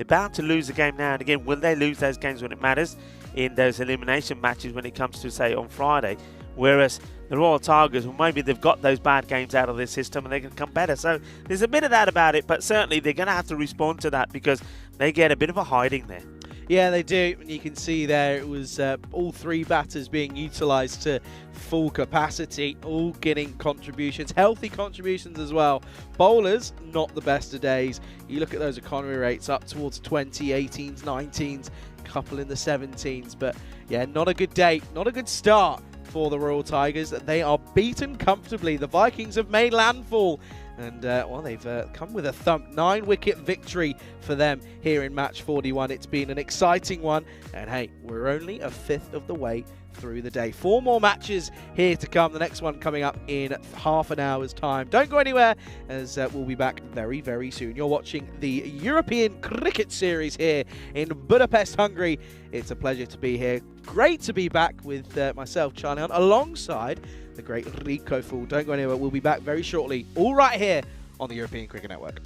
bound to lose a game now and again. Will they lose those games when it matters in those elimination matches when it comes to, say, on Friday? Whereas the Royal Tigers, well, maybe they've got those bad games out of their system and they can come better. So there's a bit of that about it, but certainly they're going to have to respond to that because they get a bit of a hiding there. Yeah, they do. And you can see there it was all three batters being utilised to full capacity, all getting contributions, healthy contributions as well. Bowlers, not the best of days. You look at those economy rates up towards 20, 18s, 19s, couple in the 17s. But yeah, not a good day, not a good start for the Royal Tigers. They are beaten comfortably. The Vikings have made landfall. And, well, they've come with a thump 9-wicket victory for them here in match 41. It's been an exciting one. And, hey, we're only a fifth of the way through the day. 4 more matches here to come. The next one coming up in half an hour's time. Don't go anywhere, as we'll be back very, very soon. You're watching the European Cricket Series here in Budapest, Hungary. It's a pleasure to be here. Great to be back with myself, Charlie Hunt, alongside the great Rico Fool. Don't go anywhere. We'll be back very shortly, all right here on the European Cricket Network.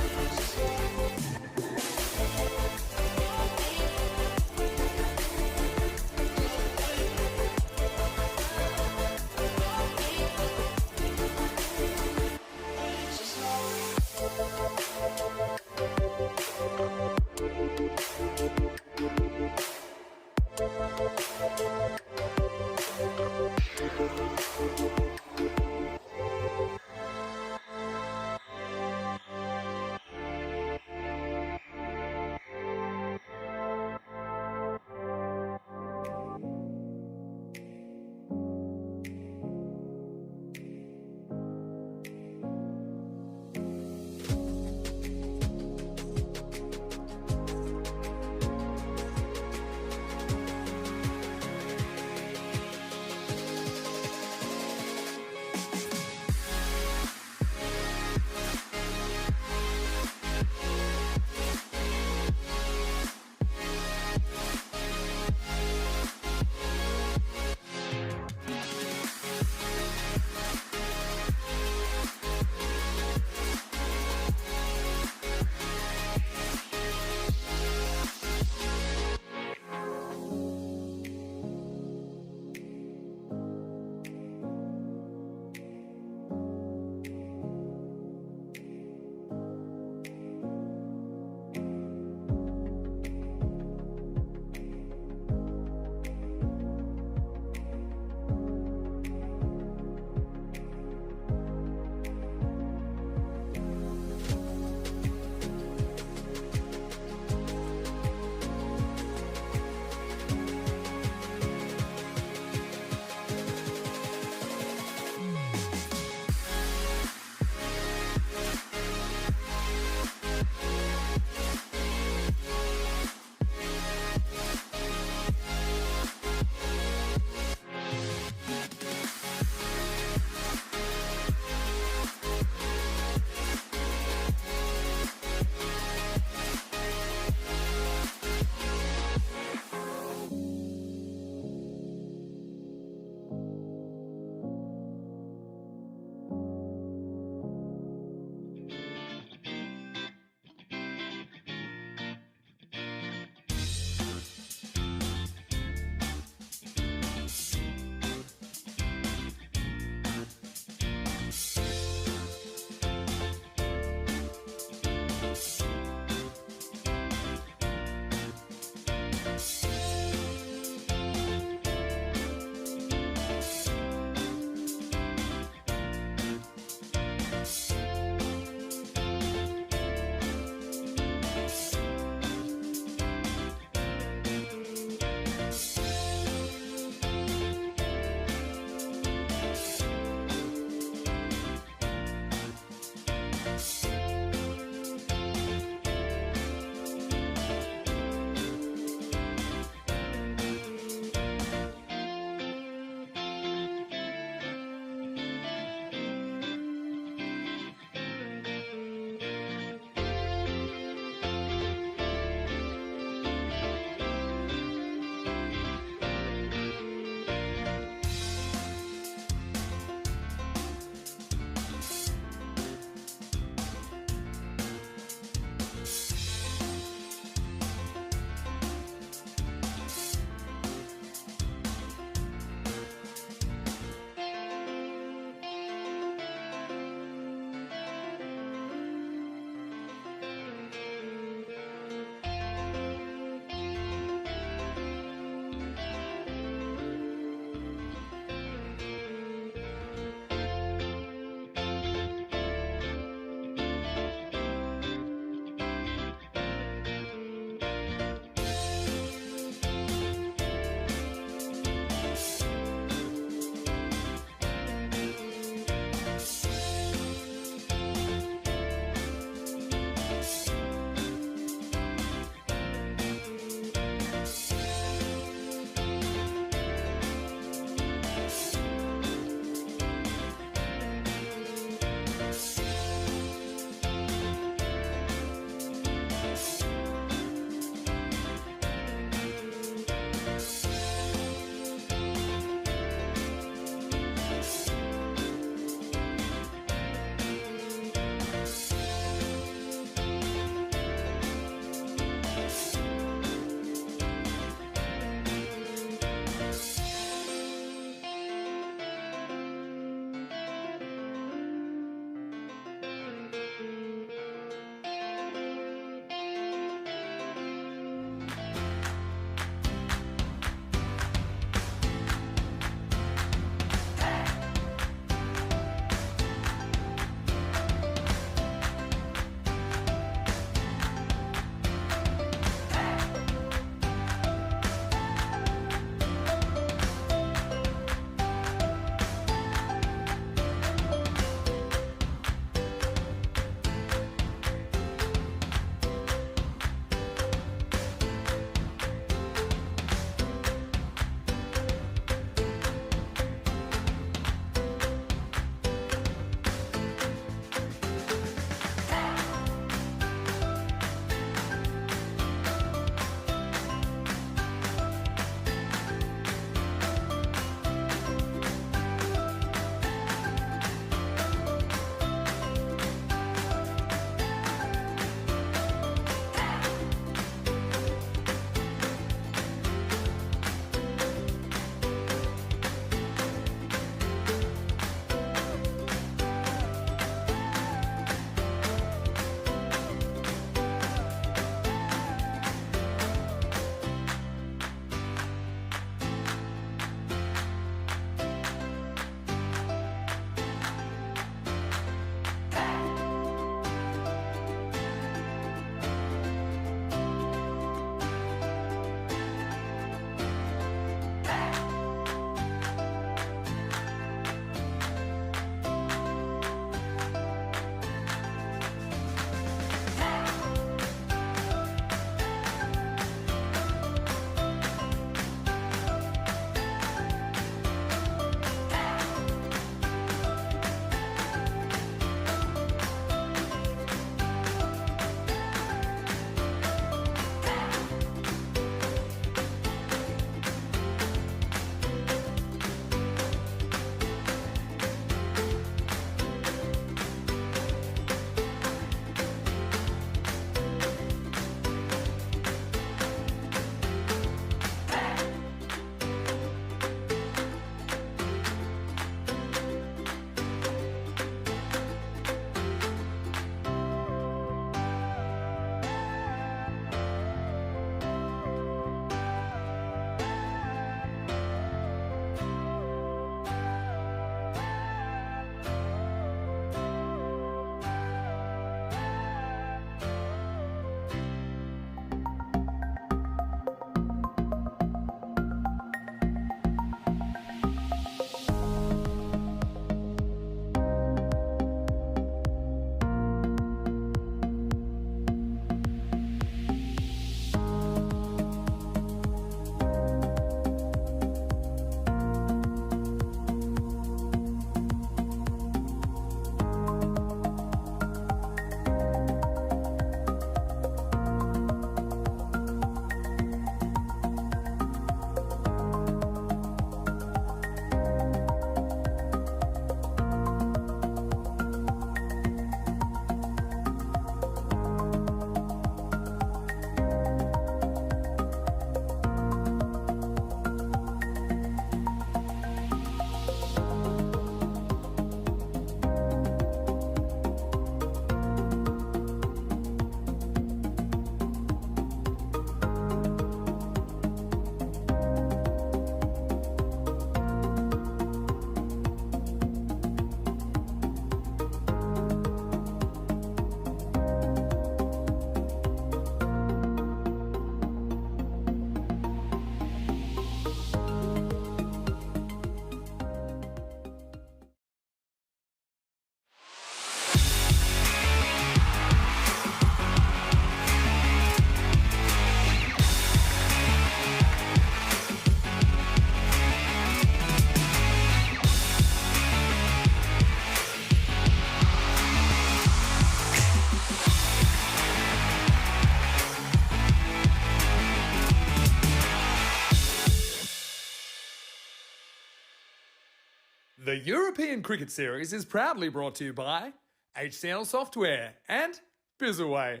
The European Cricket Series is proudly brought to you by HCN Software and Bizaway.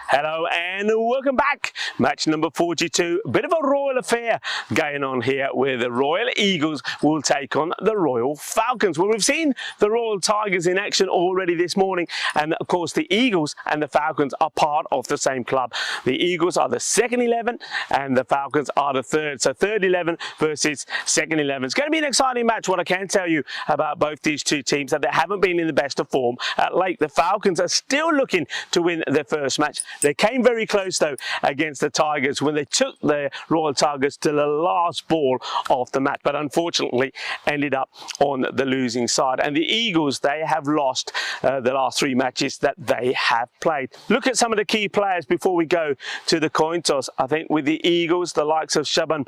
Hello and welcome back. Match number 42. A bit of a royal affair going on here where the Royal Eagles will take on the Royal Falcons. Well, we've seen the Royal Tigers in action already this morning, and of course the Eagles and the Falcons are part of the same club. The Eagles are the second 11 and the Falcons are the third. So third 11 versus second 11. It's going to be an exciting match. What I can tell you about both these two teams that they haven't been in the best of form at late. The Falcons are still looking to win their first match. They came very close though against the Tigers when they took the Royal Tigers to the last ball of the match, but unfortunately ended up on the losing side. And the Eagles, they have lost the last three matches that they have played. Look at some of the key players before we go to the coin toss. I think with the Eagles, the likes of Shaban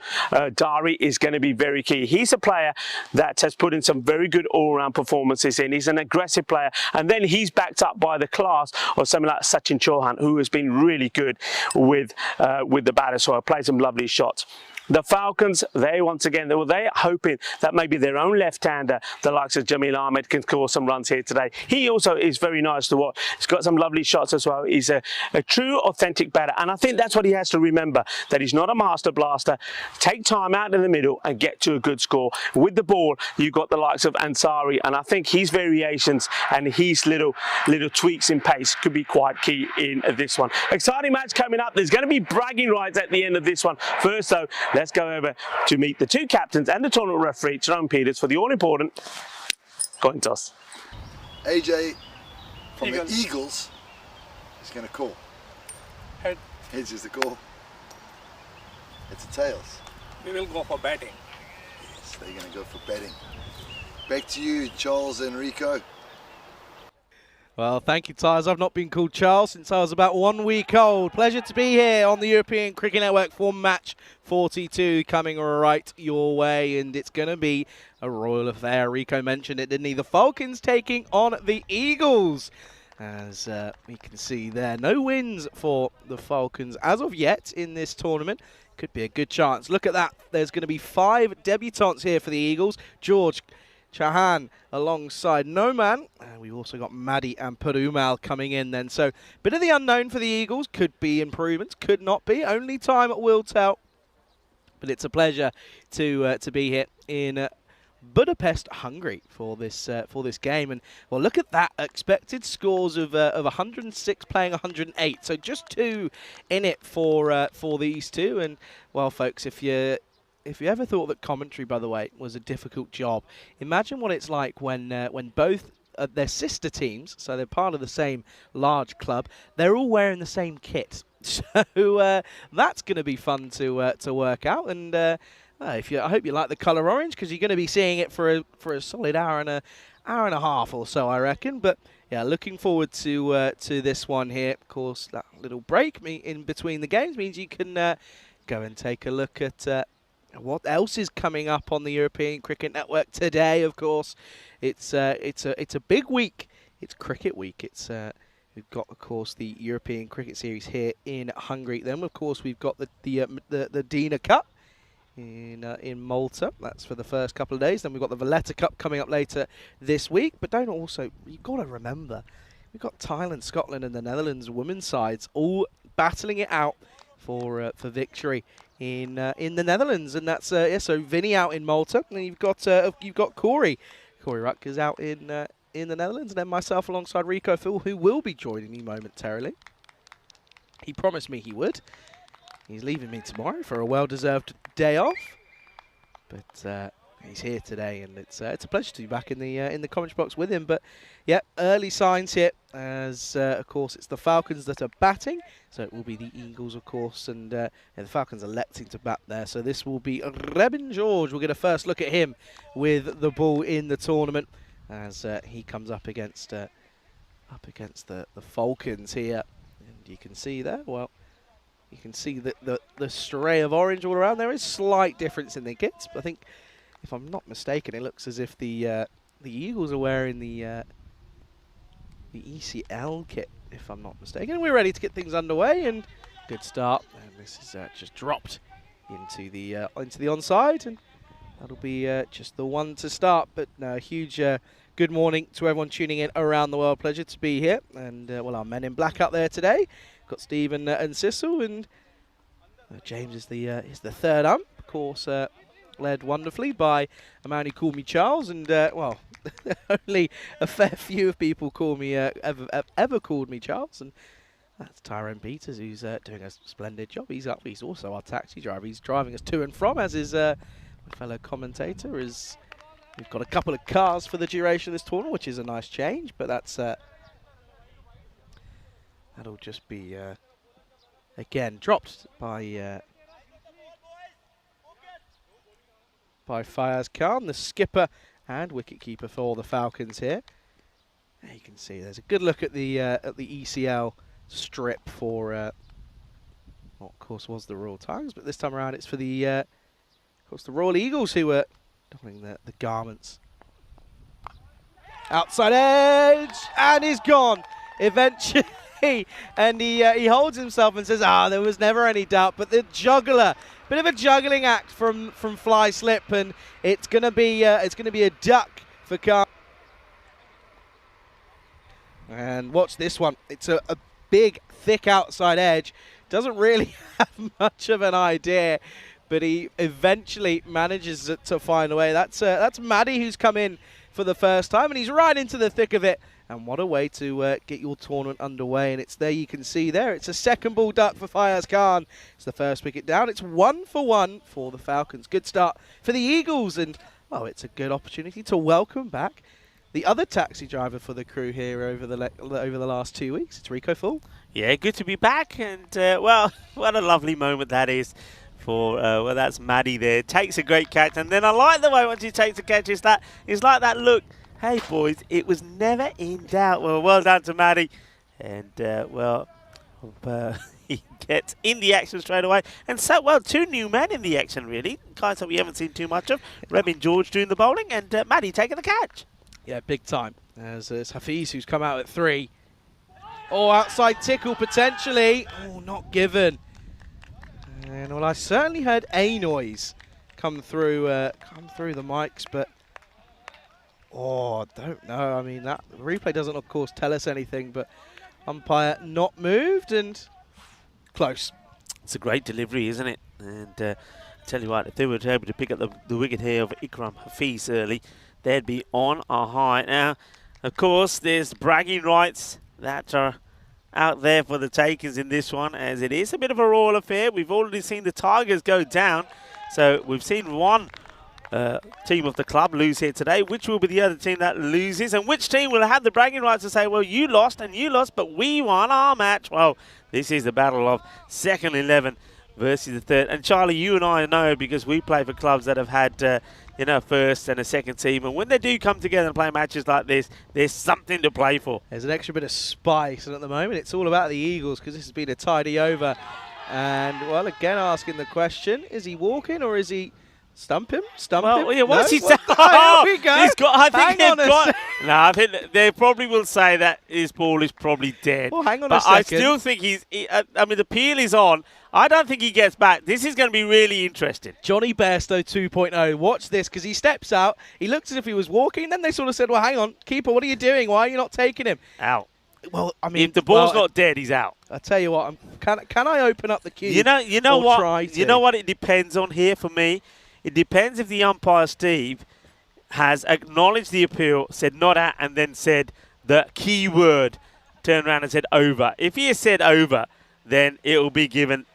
Dari is going to be very key. He's a player that has put in some very good all-round performances in. He's an aggressive player, and then he's backed up by the class of someone like Sachin Chauhan, who has been really good with the batter, so I played some lovely shots. The Falcons, they're hoping that maybe their own left-hander, the likes of Jamil Ahmed, can score some runs here today. He also is very nice to watch. He's got some lovely shots as well. He's a true, authentic batter, and I think that's what he has to remember, that he's not a master blaster. Take time out in the middle and get to a good score. With the ball, you've got the likes of Ansari, and I think his variations and his little tweaks in pace could be quite key in this one. Exciting match coming up. There's going to be bragging rights at the end of this one. First, though, let's go over to meet the two captains and the tournament referee, Jerome Peters, for the all-important coin toss. AJ from the Eagles is going to call. Head. Heads is the call. It's a tails. We will go for batting. Yes, they're going to go for batting. Back to you, Charles and Rico. Well, thank you, Tyres. I've not been called Charles since I was about 1 week old. Pleasure to be here on the European Cricket Network for match 42 coming right your way, and it's going to be a royal affair. Rico mentioned it, didn't he? The Falcons taking on the Eagles. As we can see there, no wins for the Falcons as of yet in this tournament. Could be a good chance. Look at that. There's going to be 5 debutants here for the Eagles. George Chauhan alongside Noman. We've also got Maddy and Perumal coming in then. So, bit of the unknown for the Eagles. Could be improvements, could not be. Only time will tell. But it's a pleasure to be here in Budapest, Hungary for this game. And well, look at that, expected scores of 106 playing 108. So just 2 in it for these two. And well, folks, if you ever thought that commentary, by the way, was a difficult job, imagine what it's like when both their sister teams, so they're part of the same large club, they're all wearing the same kit. So that's going to be fun to work out. And I hope you like the colour orange, because you're going to be seeing it for a solid hour and a half or so, I reckon. But yeah, looking forward to this one here. Of course, that little break in between the games means you can go and take a look at what else is coming up on the European Cricket Network today. Of course, it's a big week. It's Cricket Week. We've got, of course, the European Cricket Series here in Hungary. Then, of course, we've got the Dina Cup in Malta. That's for the first couple of days. Then we've got the Valletta Cup coming up later this week. But you've got to remember, we've got Thailand, Scotland, and the Netherlands women's sides all battling it out for victory in the Netherlands, and that's so Vinny out in Malta, and you've got Corey Rutgers out in the Netherlands, and then myself alongside Rico Phil, who will be joining me momentarily. He promised me he would. He's leaving me tomorrow for a well-deserved day off, but he's here today, and it's a pleasure to be back in the comments box with him. But yeah, early signs here, as of course it's the Falcons that are batting, so it will be the Eagles, of course, and the Falcons electing to bat there. So this will be Rebin George. We'll get a first look at him with the ball in the tournament as he comes up against the Falcons here, and you can see there. Well, you can see the stray of orange all around. There is slight difference in the kits, but I think, if I'm not mistaken, it looks as if the Eagles are wearing the ECL kit, if I'm not mistaken. And we're ready to get things underway, and good start. And this is just dropped into the onside, and That'll be just the one to start. But huge good morning to everyone tuning in around the world. Pleasure to be here. And, well, our men in black up there today. Got Steve and Sissel. And James is the third ump. Of course, led wonderfully by a man who called me Charles. And, well, only a fair few of people call me ever called me Charles. And that's Tyrone Peters, who's doing a splendid job. He's also our taxi driver. He's driving us to and from, as is my fellow commentator. We've got a couple of cars for the duration of this tournament, which is a nice change, but that's that'll just be again dropped by Fayaz Khan, the skipper and wicketkeeper for the Falcons here. There you can see there's a good look at the ECL strip for what of course was the Royal Tigers, but this time around it's for the of course the Royal Eagles, who were donning the garments. Outside edge, and he's gone eventually. And he holds himself and says, there was never any doubt. But the juggler, bit of a juggling act from fly slip, and it's gonna be a duck for Khan. And watch this one. It's a big, thick outside edge. Doesn't really have much of an idea, but he eventually manages to find a way. That's Maddie, who's come in for the first time, and he's right into the thick of it. And what a way to get your tournament underway. And it's there, you can see there. It's a second ball duck for Fayaz Khan. It's the first wicket down. It's 1 for 1 for the Falcons. Good start for the Eagles. And, well, it's a good opportunity to welcome back the other taxi driver for the crew here over the last 2 weeks. It's Rico Full. Yeah, good to be back. And, well, what a lovely moment that is. Well, that's Maddie there. Takes a great catch. And then I like the way once he takes a catch, it's like that look. Hey, boys, it was never in doubt. Well done to Maddie. And, he gets in the action straight away. And so, well, 2 new men in the action, really. Guys that we haven't seen too much of. Revin George doing the bowling and Maddie taking the catch. Yeah, big time. As it's Hafiz, who's come out at 3. Oh, outside tickle potentially. Oh, not given. And, well, I certainly heard a noise come through the mics, but I don't know. I mean, that replay doesn't, of course, tell us anything, but umpire not moved and close. It's a great delivery, isn't it? And tell you what, if they were able to pick up the wicket here of Ikram Hafiz early, they'd be on a high. Now, of course, there's bragging rights that are out there for the takers in this one, as it is a bit of a royal affair. We've already seen the Tigers go down, so we've seen one team of the club lose here today. Which will be the other team that loses, and which team will have the bragging rights to say, well, you lost and you lost, but we won our match? Well, this is the battle of second 11 versus the third. And Charlie, you and I know, because we play for clubs that have had first and a second team, and when they do come together and play matches like this, there's something to play for. There's an extra bit of spice, and at the moment it's all about the Eagles, because this has been a tidy over. And, well, again, asking the question, is he walking or is he... Stump him? Well, yeah, what's he saying? Here we go. I think they probably will say that his ball is probably dead. Well, hang on a second. I still think the peel is on. I don't think he gets back. This is going to be really interesting. Johnny Bairstow 2.0. Watch this, because he steps out. He looks as if he was walking. Then they sort of said, well, hang on, keeper, what are you doing? Why are you not taking him? Out. Well, I mean, if the ball's not dead, he's out. I tell you what, can I open up the cue? You know what? You know what it depends on here for me? It depends if the umpire, Steve, has acknowledged the appeal, said not out, and then said the key word, turned around and said over. If he has said over, then it will be given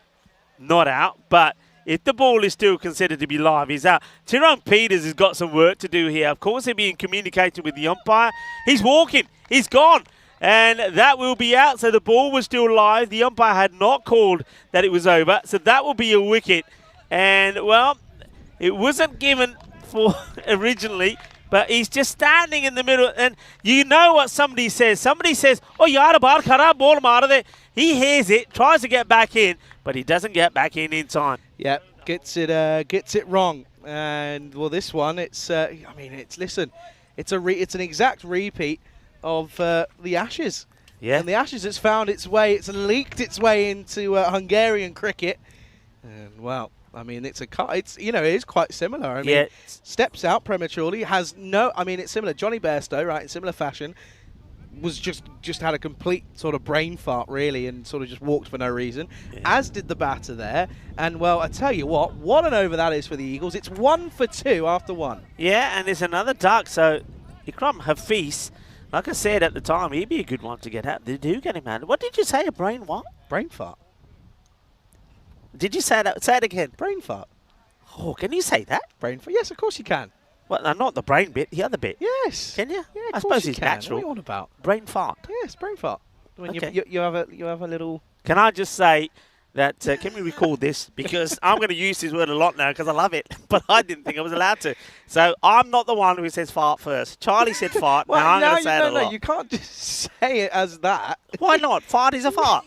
not out. But if the ball is still considered to be live, he's out. Tyrone Peters has got some work to do here. Of course, he's being communicated with the umpire. He's walking. He's gone. And that will be out. So the ball was still live. The umpire had not called that it was over. So that will be a wicket. And, well, it wasn't given for originally, but he's just standing in the middle. And you know what somebody says. Somebody says, oh, yaar, baal kharab ball maar de. He hears it, tries to get back in, but he doesn't get back in time. Yeah, gets it wrong. And, well, this one, it's an exact repeat of the Ashes. Yeah. And the Ashes has found its way, it's leaked its way into Hungarian cricket. And, well, I mean, it's it is quite similar. I mean, Yeah. steps out prematurely, has no. I mean, it's similar. Johnny Bairstow, right, in similar fashion, was just had a complete sort of brain fart, really, and sort of just walked for no reason, as did the batter there. And, well, I tell you what an over that is for the Eagles. It's 1 for 2 after 1. Yeah, and there's another duck, so Ikram Hafiz, like I said at the time, he'd be a good one to get out. They do get him out. What did you say, a brain what? Brain fart. Did you say that? Say it again. Brain fart. Oh, can you say that? Brain fart. Yes, of course you can. Well, not the brain bit, the other bit. Yes. Can you? Yeah, I of course suppose you it's can. natural. What are you on about? Brain fart. Yes, brain fart. When Okay. you have a little. Can I just say that, can we record this? Because I'm going to use this word a lot now because I love it, but I didn't think I was allowed to. So I'm not the one who says fart first. Charlie said fart, Well, now I'm going to say it a no, lot. you can't just say it as that. Why not? Fart is a fart.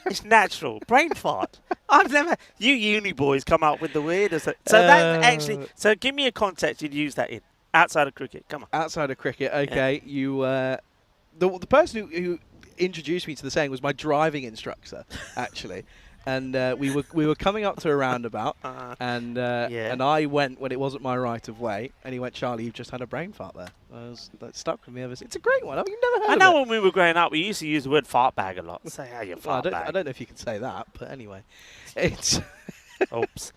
It's natural. Brain fart. I've never... You uni boys come up with the weirdest... So that actually... So give me a context you'd use that in. Outside of cricket. Come on. Outside of cricket, okay. Yeah. You, the person who introduced me to the saying was my driving instructor, actually. And we were coming up to a roundabout, and I went when it wasn't my right of way, and he went, "Charlie, you've just had a brain fart there." That stuck with me ever since. It's a great one. I mean, you've never heard I of know it. when we were growing up, we used to use the word fart bag a lot. Say, how you Well, fart bag. I don't know if you can say that, but anyway, it's. Oops.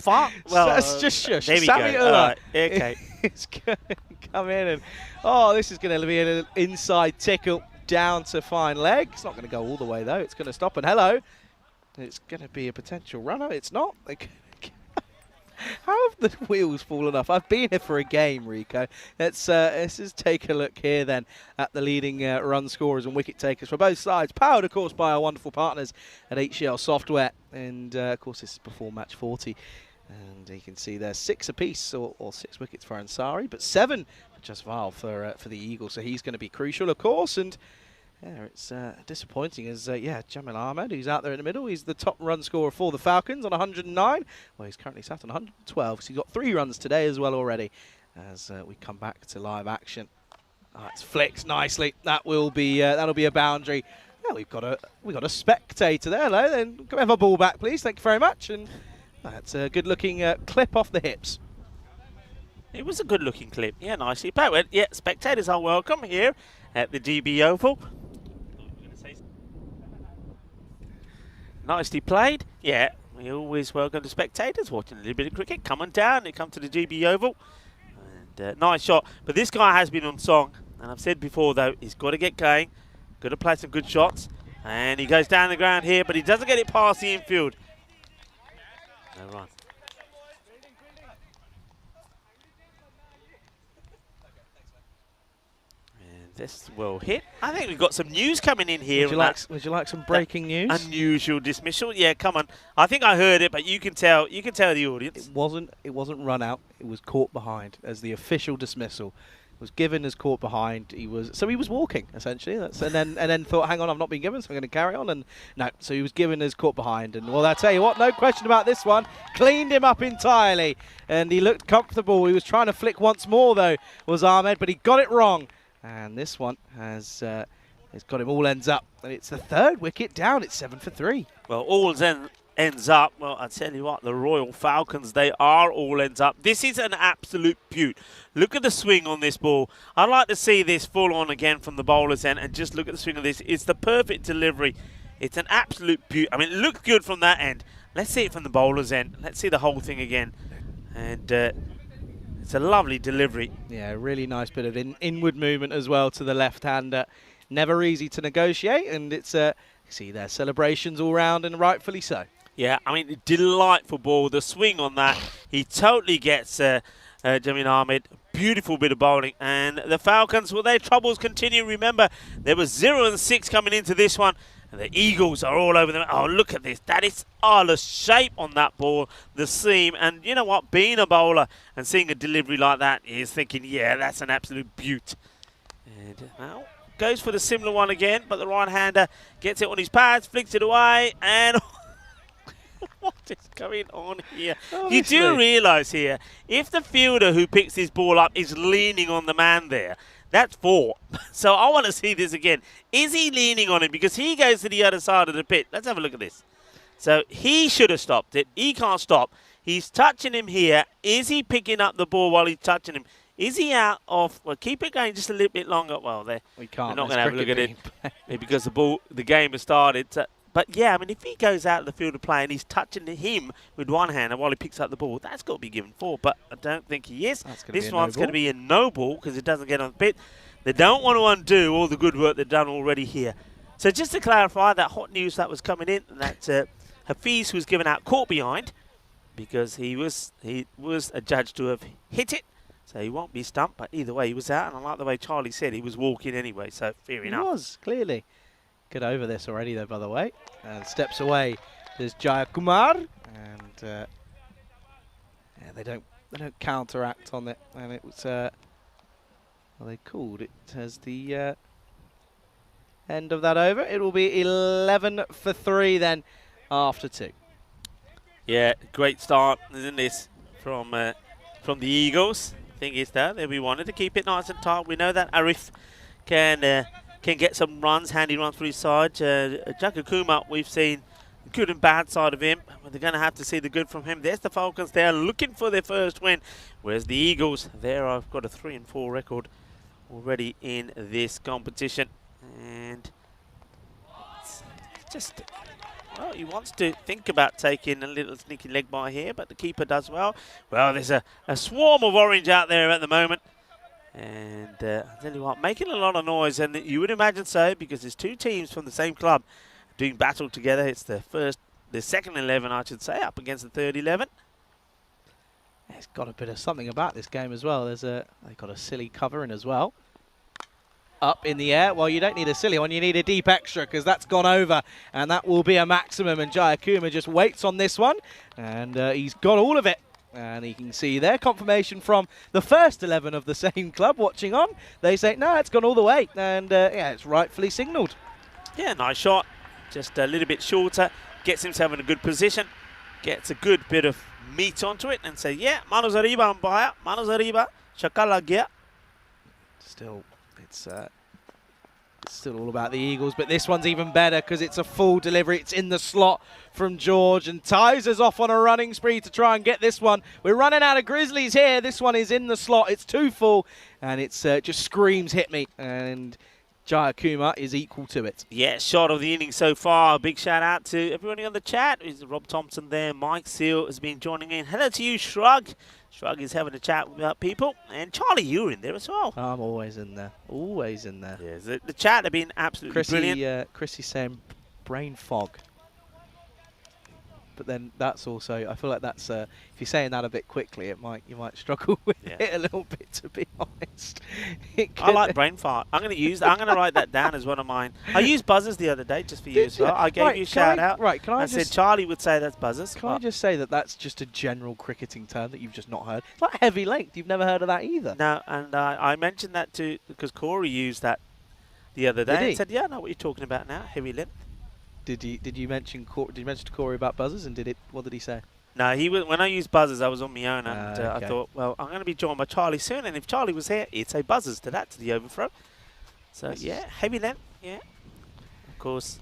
Fart? Well, That's just shush. there we Sammy go. Ullah. All right. Okay. It's going to come in and, this is going to be an inside tickle down to fine leg. It's not going to go all the way, though. It's going to stop. And hello. It's going to be a potential runner. It's not. How have the wheels fallen off? I've been here for a game, Rico. Let's just take a look here then at the leading run scorers and wicket takers for both sides. Powered, of course, by our wonderful partners at HCL Software. And, of course, this is before match 40. And you can see there's 6 apiece, or 6 wickets for Ansari, but 7 for Jaswal for the Eagles. So he's going to be crucial, of course. And yeah, it's disappointing as, Jamil Ahmed, who's out there in the middle. He's the top run scorer for the Falcons on 109. Well, he's currently sat on 112, so he's got 3 runs today as well already as we come back to live action. It's flicked nicely. That will be that'll be a boundary. Yeah, we've got a spectator there. Hello, then can we have a ball back, please? Thank you very much. And that's a good-looking clip off the hips. It was a good-looking clip. Yeah, nicely played. Yeah, spectators are welcome here at the DB Oval. Nicely played. Yeah, we always welcome the spectators watching a little bit of cricket. Come on down. They come to the DB Oval. And nice shot. But this guy has been on song. And I've said before, though, he's got to get going. Got to play some good shots. And he goes down the ground here, but he doesn't get it past the infield. No run. This will hit. I think we've got some news coming in here. Would you like some breaking news? Unusual dismissal. Yeah, come on. I think I heard it, but you can tell the audience. It wasn't run out. It was caught behind as the official dismissal. It was given as caught behind. He was walking essentially. And then thought, hang on, I've not been given, so I'm going to carry on. And no, so he was given as caught behind. And well, I tell you what, no question about this one. Cleaned him up entirely, and he looked comfortable. He was trying to flick once more though, was Ahmed, but he got it wrong. And this one has got him all ends up. And it's the 3rd wicket down. It's 7 for 3. Well, all ends up. Well, I tell you what, the Royal Falcons, they are all ends up. This is an absolute beaut. Look at the swing on this ball. I'd like to see this full on again from the bowler's end and just look at the swing of this. It's the perfect delivery. It's an absolute beaut. I mean, it looks good from that end. Let's see it from the bowler's end. Let's see the whole thing again. And it's a lovely delivery. Yeah, really nice bit of inward movement as well to the left-hander. Never easy to negotiate, and it's see their celebrations all round, and rightfully so. Yeah, I mean, delightful ball. The swing on that, he totally gets Jamil Ahmed. Beautiful bit of bowling. And the Falcons, well, their troubles continue. Remember, there was 0 and 6 coming into this one. And the Eagles are all over them. Oh, look at this. That is the shape on that ball, the seam. And you know what? Being a bowler and seeing a delivery like that is thinking, yeah, that's an absolute beaut. And now goes for the similar one again, but the right-hander gets it on his pads, flicks it away, and what is going on here? Honestly. You do realise here, if the fielder who picks this ball up is leaning on the man there, that's 4. So I want to see this again. Is he leaning on him? Because he goes to the other side of the pitch. Let's have a look at this. So he should have stopped it. He can't stop. He's touching him here. Is he picking up the ball while he's touching him? Is he out of? Well, keep it going just a little bit longer. Well, we can't. we're not going to have a look at it because the game has started. But yeah, I mean, if he goes out of the field of play and he's touching him with one hand and while he picks up the ball, that's got to be given 4. But I don't think he is. This one's going to be a no ball because it doesn't get on the pit. They don't want to undo all the good work they've done already here. So just to clarify, that hot news that was coming in, that Hafiz was given out caught behind because he was adjudged to have hit it. So he won't be stumped, but either way, he was out. And I like the way Charlie said he was walking anyway, so fair enough. He was, clearly. Get over this already, though, by the way. And steps away. There's Jayakumar. And yeah, they don't counteract on it. And it was, well, they called it as the end of that over. It will be 11 for 3 then after 2. Yeah, great start, isn't this, from the Eagles? Thing is, though, that we wanted to keep it nice and tight. We know that Arif can get some runs, handy runs for his side. Jakakuma, we've seen good and bad side of him. But they're going to have to see the good from him. There's the Falcons. They are looking for their first win. Whereas the Eagles, there I've got a 3-4 record already in this competition. And it's just... Well, he wants to think about taking a little sneaky leg by here, but the keeper does well. Well, there's a swarm of orange out there at the moment. And I'll tell you what, making a lot of noise, and you would imagine so, because there's 2 teams from the same club doing battle together. It's the second 11, I should say, up against the third 11. It's got a bit of something about this game as well. They've got a silly covering as well. Up in the air. Well, you don't need a silly one, you need a deep extra because that's gone over and that will be a maximum, and Jayakuma just waits on this one and he's got all of it, and you can see their confirmation from the first 11 of the same club watching on. They say, no, it's gone all the way, and yeah, it's rightfully signalled. Yeah, nice shot. Just a little bit shorter. Gets himself in a good position. Gets a good bit of meat onto it and say, yeah, manos arriba, umpire. Manos arriba. Shakala gya. Still, it's still all about the Eagles, but this one's even better because it's a full delivery. It's in the slot from George, and ties us off on a running spree to try and get this one. We're running out of Grizzlies here. This one is in the slot. It's too full, and it's just screams hit me, and Jayakuma is equal to it. Yeah, shot of the inning so far. Big shout out to everybody on the chat. Is Rob Thompson there? Mike Seal has been joining in. Hello to you, Shrug. Shrug is having a chat about people. And Charlie, you're in there as well. I'm always in there. Always in there. Yeah, the chat have been absolutely brilliant. Chrissy's saying brain fog. But then that's also, I feel like that's, if you're saying that a bit quickly, you might struggle with it a little bit, to be honest. I like brain fart. I'm going to write that down as one of mine. I used buzzers the other day just for you as well. I gave you a shout out. Right, can I said Charlie would say that's buzzers. Can I just say that that's just a general cricketing term that you've just not heard? It's like heavy length. You've never heard of that either. No, and I mentioned that too because Corey used that the other day. And said, yeah, I know what you're talking about now, heavy length. Did you mention to Corey about buzzers, and what did he say? No, when I used buzzers, I was on my own, and I thought, well, I'm going to be joined by Charlie soon, and if Charlie was here, he'd say buzzers to the overthrow. So yeah, heavy length, yeah, of course.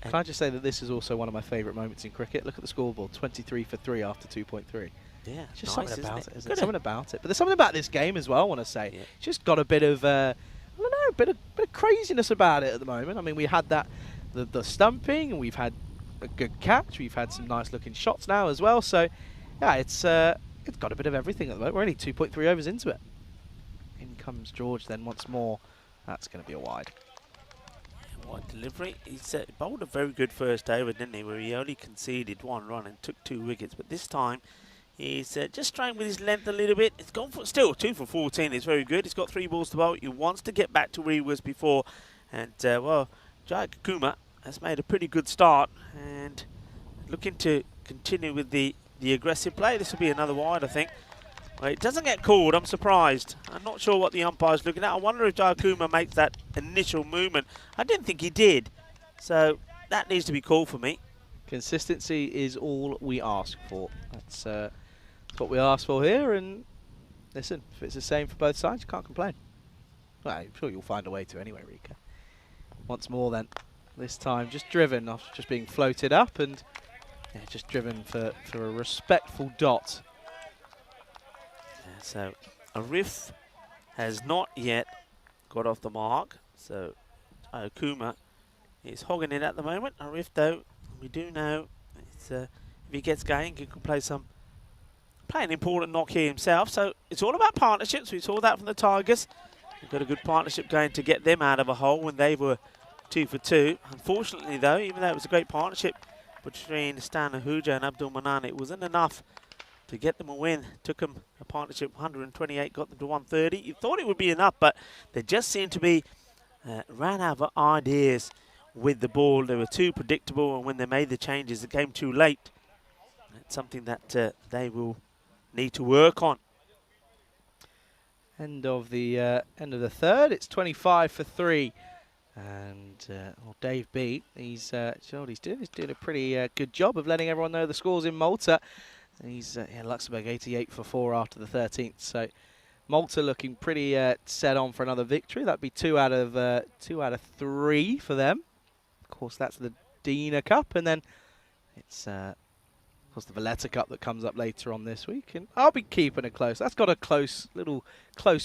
Can I just say that this is also one of my favourite moments in cricket? Look at the scoreboard, 23 for 3 after 2.3. Yeah, it's just nice, something about it, isn't it? Something about it. But there's something about this game as well, I want to say. Yeah. It's just got a bit of, I don't know, bit of craziness about it at the moment. I mean, we had that. The stumping, and we've had a good catch. We've had some nice looking shots now as well. So, yeah, it's got a bit of everything at the moment. We're only 2.3 overs into it. In comes George then once more. That's going to be a wide. Wide delivery. He's bowled a very good first over, didn't he? Where he only conceded 1 run and took 2 wickets. But this time, he's just trying with his length a little bit. It's gone for still 2 for 14. It's very good. He's got 3 balls to bowl. He wants to get back to where he was before. And well, Jayakuma has made a pretty good start and looking to continue with the aggressive play. This will be another wide, I think. Well, it doesn't get called. I'm surprised. I'm not sure what the umpire's looking at. I wonder if Jayakuma makes that initial movement. I didn't think he did. So that needs to be called for me. Consistency is all we ask for. That's what we ask for here. And listen, if it's the same for both sides, you can't complain. Well, I'm sure you'll find a way to anyway, Rika. Once more then. this time just driven after just being floated up, and yeah, just driven for a respectful dot. Yeah, so Arif has not yet got off the mark, so Okuma is hogging it at the moment. Arif, though, we do know it's, if he gets going, he can play an important knock here himself. So it's all about partnerships. We saw that from the Tigers. They've got a good partnership going to get them out of a hole when they were 2 for 2. Unfortunately, though, even though it was a great partnership between Stan Ahuja and Abdul Manan, it wasn't enough to get them a win. Took them a partnership 128, got them to 130. You thought it would be enough, but they just seemed to be ran out of ideas with the ball. They were too predictable, and when they made the changes, it came too late. It's something that they will need to work on. End of the third. It's 25 for 3, and well, Dave B. He's doing a pretty good job of letting everyone know the scores in Malta. He's Luxembourg 88 for 4 after the 13th. So Malta looking pretty set on for another victory. That'd be 2 out of 3 for them. Of course, that's the Dina Cup, and then it's of course the Valletta Cup that comes up later on this week. And I'll be keeping it close. That's got a close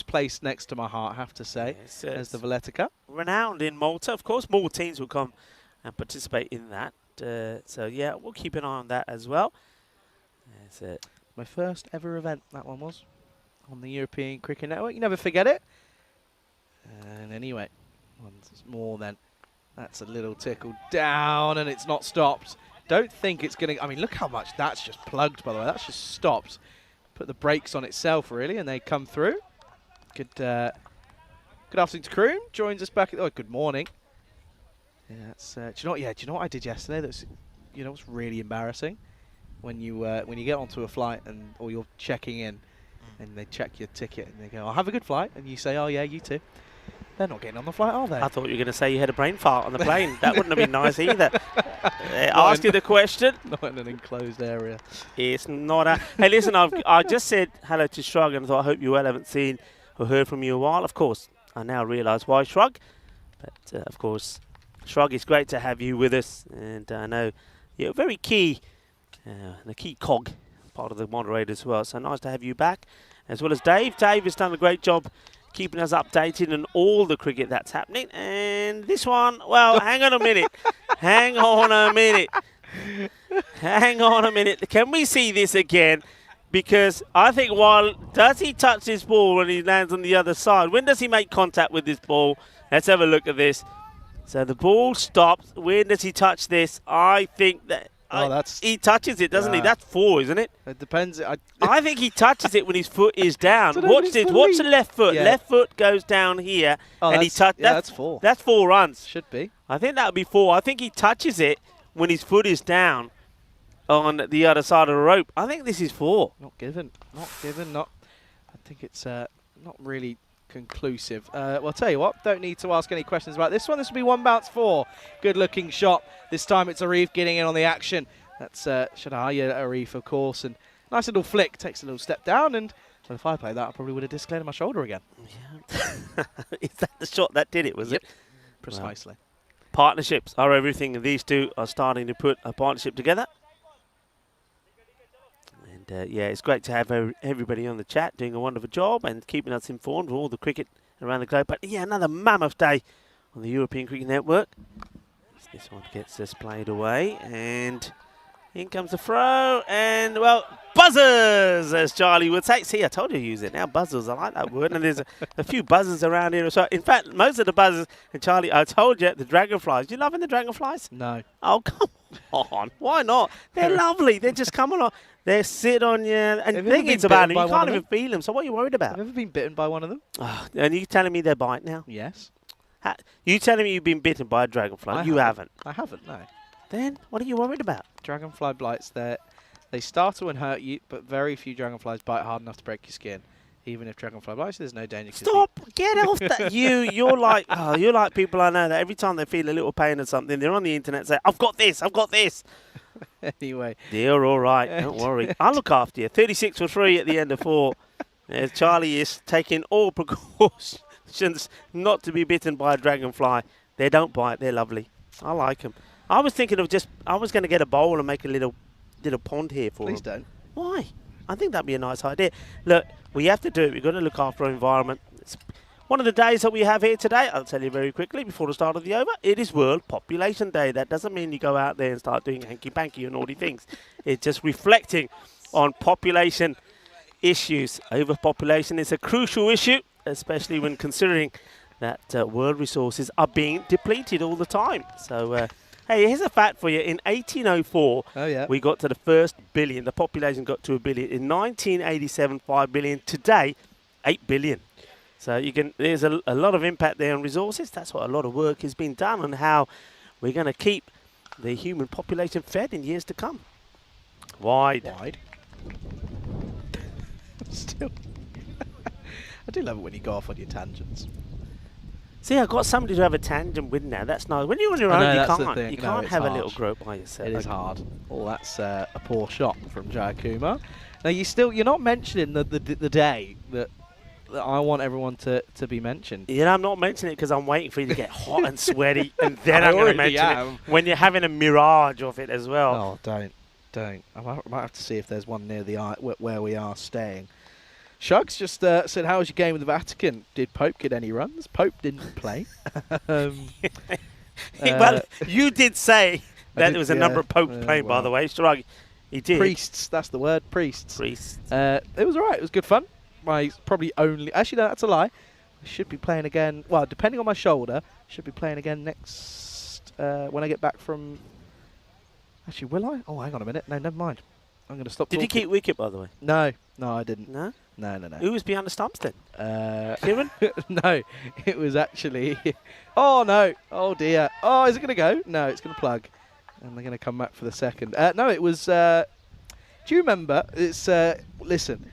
place next to my heart, I have to say, Yes, as the Valletta Cup. Renowned in Malta. Of course, more teams will come and participate in that. So yeah, we'll keep an eye on that as well. That's it. My first ever event, that one was, on the European Cricket Network. You never forget it. And anyway, once more then. That's a little tickle down, and it's not stopped. Don't think it's going to... I mean, look how much that's just plugged, by the way. That's just stopped. Put the brakes on itself, really, and they come through. Good afternoon to Kroon. Joins us back... Oh, good morning. Yeah, that's... do you know what I did yesterday? That's, you know what's really embarrassing? When you get onto a flight or you're checking in, and they check your ticket, and they go, "I'll have a good flight," and you say, "Oh yeah, you too." They're not getting on the flight, are they? I thought you were going to say you had a brain fart on the plane. That wouldn't have been nice either. Ask you the question. Not in an enclosed area. It's not a... Hey, listen, I just said hello to Shrug, and I thought, I hope you well haven't seen or heard from you a while. Of course, I now realise why Shrug. But, of course, Shrug, it's great to have you with us. And I know you're very key, the key cog, part of the moderator as well. So nice to have you back, as well as Dave. Dave has done a great job keeping us updated on all the cricket that's happening. And this one, well, hang on a minute. Hang on a minute. Hang on a minute. Can we see this again? Because I think does he touch this ball when he lands on the other side? When does he make contact with this ball? Let's have a look at this. So the ball stops. When does he touch this? I think that... he touches it, doesn't he? That's 4, isn't it? It depends. I think he touches it when his foot is down. Watch this. Watch the left foot. Yeah. Left foot goes down here, and he touches. Yeah, that's 4. That's 4 runs. Should be. I think that would be 4. I think he touches it when his foot is down on the other side of the rope. I think this is 4. Not given. Not given. Not. I think it's not really conclusive. Well, I'll tell you what. Don't need to ask any questions about this one. This will be 1 bounce 4. Good-looking shot. This time it's Arif getting in on the action. That's Shadaya Arif, of course. And nice little flick. Takes a little step down. And well, if I played that, I probably would have dislocated my shoulder again. Yeah. Is that the shot that did it, was it? Precisely. Well, partnerships are everything. And these two are starting to put a partnership together. And, yeah, it's great to have everybody on the chat doing a wonderful job and keeping us informed of all the cricket around the globe. But, yeah, another mammoth day on the European Cricket Network. This one gets us played away, and in comes the throw, and, well, buzzers, as Charlie would say. See, I told you to use it now, buzzers. I like that word, and there's a few buzzers around here. So, in fact, most of the buzzers, and Charlie, I told you, the dragonflies. You loving the dragonflies? No. Oh, come on. Why not? They're lovely. They're just coming on. They sit on you, and the thing is about them, you can't even feel them, so what are you worried about? Have you ever been bitten by one of them? Oh, and you telling me they bite now? Yes. You telling me you've been bitten by a dragonfly? You haven't. I haven't, no. Then what are you worried about? Dragonfly bites, they startle and hurt you, but very few dragonflies bite hard enough to break your skin. Even if dragonfly bites, there's no danger. Stop! Get off that! You're like people I know that every time they feel a little pain or something, they're on the internet and say, "I've got this, I've got this." Anyway, you're all right. Don't worry. I'll look after you. 36 for 3 at the end of 4. Charlie is taking all precautions not to be bitten by a dragonfly. They don't bite. They're lovely. I like them. I was thinking of I was going to get a bowl and make a little pond here for Please them. don't. Why? I think that'd be a nice idea. Look, we have to do it. We've got to look after our environment. It's one of the days that we have here today, I'll tell you very quickly before the start of the over, it is World Population Day. That doesn't mean you go out there and start doing hanky-panky and naughty things. It's just reflecting on population issues. Overpopulation is a crucial issue, especially when considering that world resources are being depleted all the time. So, hey, here's a fact for you. In 1804, we got to the first billion. The population got to 1 billion. In 1987, 5 billion. Today, 8 billion. So there's a lot of impact there on resources. That's what a lot of work has been done on how we're going to keep the human population fed in years to come. Wide. Still. I do love it when you go off on your tangents. See, I've got somebody to have a tangent with now. That's nice. When you're on your own, you can't have a little grope by yourself. It is hard. Oh, that's a poor shot from Jayakuma. Now you're not mentioning the day that I want everyone to be mentioned. Yeah, I'm not mentioning it because I'm waiting for you to get hot and sweaty, and then I'm going to mention it when you're having a mirage of it as well. Oh, don't. I might have to see if there's one near the where we are staying. Shugs just said, how was your game with the Vatican? Did Pope get any runs? Pope didn't play. Well, you did say that there was a number of popes playing, by the way. Shrug, he did. Priests, that's the word, priests. Priests. It was all right. It was good fun. Actually, no, that's a lie. I should be playing again. Well, depending on my shoulder, should be playing again next when I get back from. Actually, will I? Oh, hang on a minute. No, never mind. I'm going to stop. Did you keep wicket, by the way? No, I didn't. No. Who was behind the stumps then? Kieran? No, it was actually. Oh no! Oh dear! Oh, is it going to go? No, it's going to plug, and they're going to come back for the second. No, it was. Do you remember? It's listen.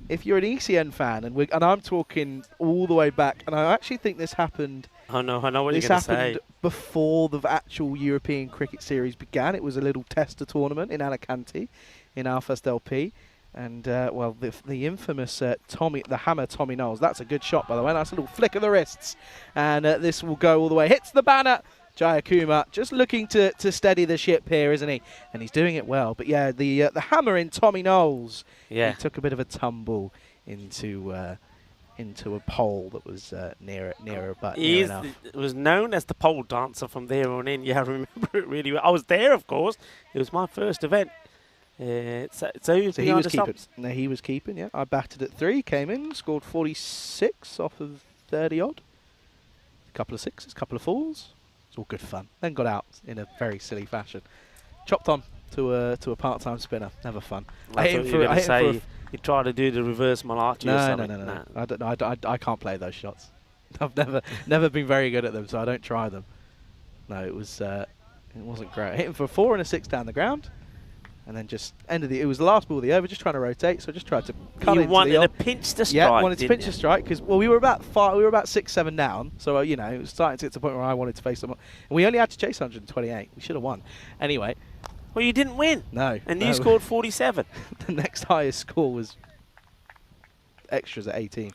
If you're an ECN fan, and I'm talking all the way back, and I actually think this happened. Oh no, I know what you're going to say. This happened before the actual European Cricket Series began. It was a little tester tournament in Alicante, in our first LP, and the infamous the hammer Tommy Knowles. That's a good shot, by the way. Nice little flick of the wrists, and this will go all the way. Hits the banner. Jayakuma just looking to steady the ship here, isn't he? And he's doing it well. But yeah, the hammer in Tommy Knowles. Yeah. He took a bit of a tumble into a pole that was near but near enough. It was known as the pole dancer from there on in. Yeah, I remember it really well. I was there, of course. It was my first event. So he was keeping. No, he was keeping. Yeah, I batted at 3, came in, scored 46 off of 30 odd. A couple of sixes, couple of fours. It's all good fun. Then got out in a very silly fashion. Chopped on to a part-time spinner. Never fun. I thought you were going to say you try to do the reverse Malachi or something. No. I can't play those shots. I've never been very good at them, so I don't try them. No, it wasn't great. I hit him for 4 and a 6 down the ground, and then just ended it was the last ball of the over, just trying to rotate, so I just tried to cut into the wanted to pinch the strike. Yeah, wanted to pinch the strike because we were about 6-7 down, so it was starting to get to the point where I wanted to face them, and we only had to chase 128. We should have won. Anyway. Well, you didn't win. No. And you scored 47. The next highest score was extras at 18.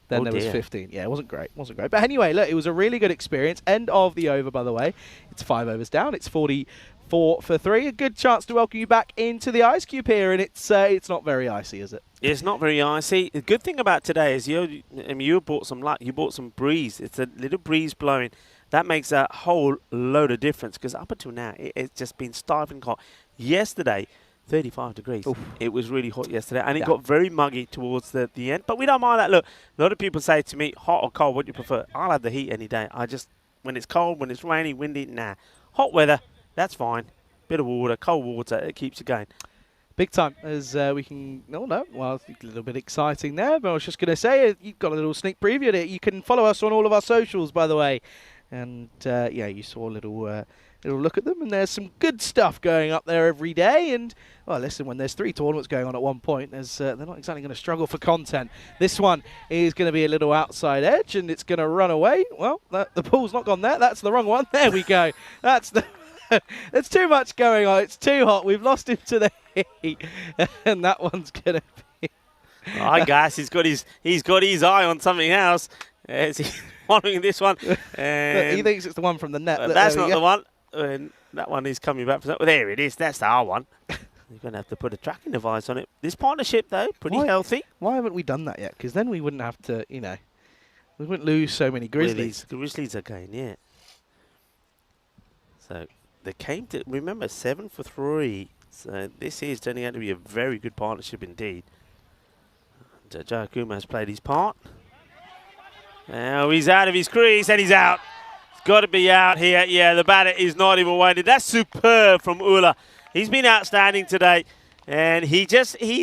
Then there was 15. Yeah, it wasn't great. But anyway, look, it was a really good experience. End of the over, by the way. It's 5 overs down. It's 44 for 3. A good chance to welcome you back into the ice cube here, and it's not very icy, is it? It's not very icy. The good thing about today is you brought some luck. You brought some breeze. It's a little breeze blowing. That makes a whole load of difference because up until now, it's just been stifling hot. Yesterday, 35 degrees. Oof. It was really hot yesterday, and it got very muggy towards the end. But we don't mind that. Look, a lot of people say to me, hot or cold, what do you prefer? I'll have the heat any day. When it's cold, when it's rainy, windy, nah. Hot weather, that's fine. Bit of water, cold water, it keeps you going. Big time, as we can... well, a little bit exciting there, but I was just going to say, you've got a little sneak preview of it. You can follow us on all of our socials, by the way. And, you saw a little look at them, and there's some good stuff going up there every day. And, well, listen, when there's 3 tournaments going on at one point, they're not exactly going to struggle for content. This one is going to be a little outside edge, and it's going to run away. Well, the ball's not gone there. That's the wrong one. There we go. That's the... There's too much going on. It's too hot. We've lost him to the heat, and that one's going to be... I guess he's got his eye on something else. following this one. Look, And he thinks it's the one from the net. but Look, that's there we not go. the one. And that one is coming back. Well, there it is. That's our one. You're going to have to put a tracking device on it. This partnership, though, pretty healthy. Why haven't we done that yet? Because then we wouldn't have to, you know, we wouldn't lose so many Grizzlies. Grizzlies again, yeah. So they came to, remember, 7 for 3. So this is turning out to be a very good partnership indeed. And, Joe Kuma has played his part. Now he's out of his crease and he's out. He's got to be out here. Yeah, the batter is not even waiting. That's superb from Ula. He's been outstanding today. And he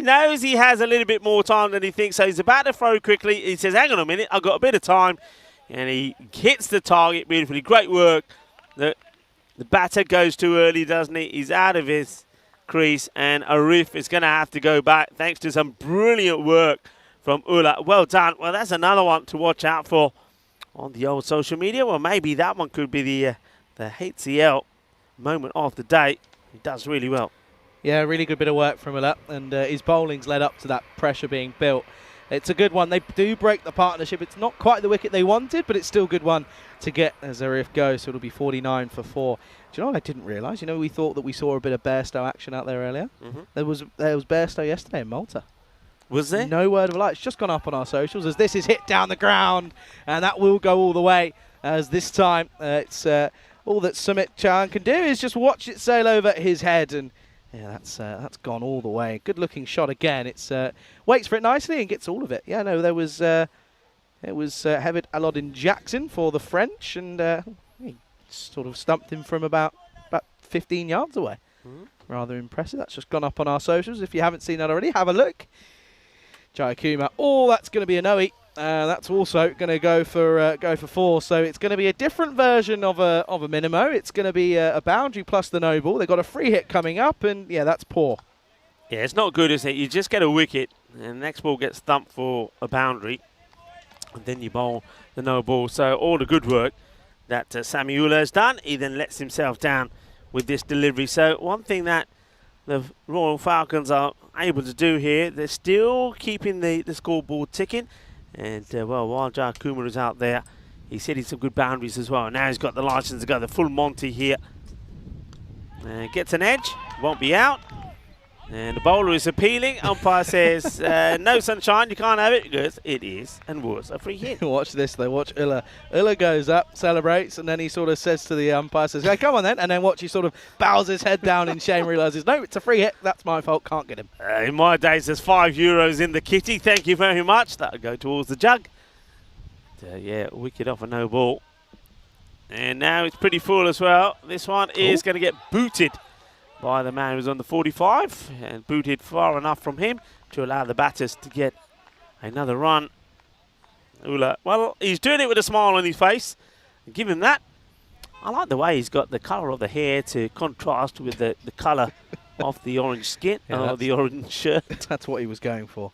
knows he has a little bit more time than he thinks. So he's about to throw quickly. He says, hang on a minute, I've got a bit of time. And he hits the target beautifully. Great work. The batter goes too early, doesn't he? He's out of his crease. And Arif is going to have to go back thanks to some brilliant work from Ula. Well done. Well, that's another one to watch out for on the old social media. Well, maybe that one could be the HCL moment of the day. He does really well. Yeah, really good bit of work from Ula, and his bowling's led up to that pressure being built. It's a good one. They do break the partnership. It's not quite the wicket they wanted, but it's still a good one to get as Arif goes. So it'll be 49 for 4. Do you know what I didn't realise? You know, we thought that we saw a bit of Bairstow action out there earlier. There was Bairstow yesterday in Malta. Was there? No word of a lie. It's just gone up on our socials as this is hit down the ground, and that will go all the way. As this time, it's all that Sumit Chauhan can do is just watch it sail over his head, and yeah, that's gone all the way. Good looking shot again. It's waits for it nicely and gets all of it. Yeah, no, there was it was Hevid Alodin Jackson for the French, and he sort of stumped him from about 15 yards away. Rather impressive. That's just gone up on our socials. If you haven't seen that already, have a look. Jayakuma. Oh, that's going to be a no-eat. That's also going to go for 4. So it's going to be a different version of a minimo. It's going to be a boundary plus the no ball. They've got a free hit coming up, and yeah, that's poor. Yeah, it's not good, is it? You just get a wicket, and the next ball gets thumped for a boundary, and then you bowl the no ball. So all the good work that Sami Ula has done, he then lets himself down with this delivery. So one thing that the Royal Falcons are able to do here, they're still keeping the scoreboard ticking. And, well, while Jayakuma is out there, he's hitting some good boundaries as well. Now he's got the license to go, the full Monty here. Gets an edge, won't be out. And the bowler is appealing. Umpire says, no sunshine, you can't have it. He goes, it is and was a free hit. Watch this, though. Watch Ula. Ula goes up, celebrates, and then he sort of says to the umpire, says, hey, come on then. And then watch, he sort of bows his head down in shame, realises, no, it's a free hit. That's my fault. Can't get him. In my days, there's €5 in the kitty. Thank you very much. That'll go towards the jug. Yeah, wicket off a no ball. And now it's pretty full as well. This one is going to get booted by the man who's on the 45, and booted far enough from him to allow the batters to get another run. Ula, well, he's doing it with a smile on his face. Give him that. I like the way he's got the colour of the hair to contrast with the colour of the orange skin, or the orange shirt. That's what he was going for.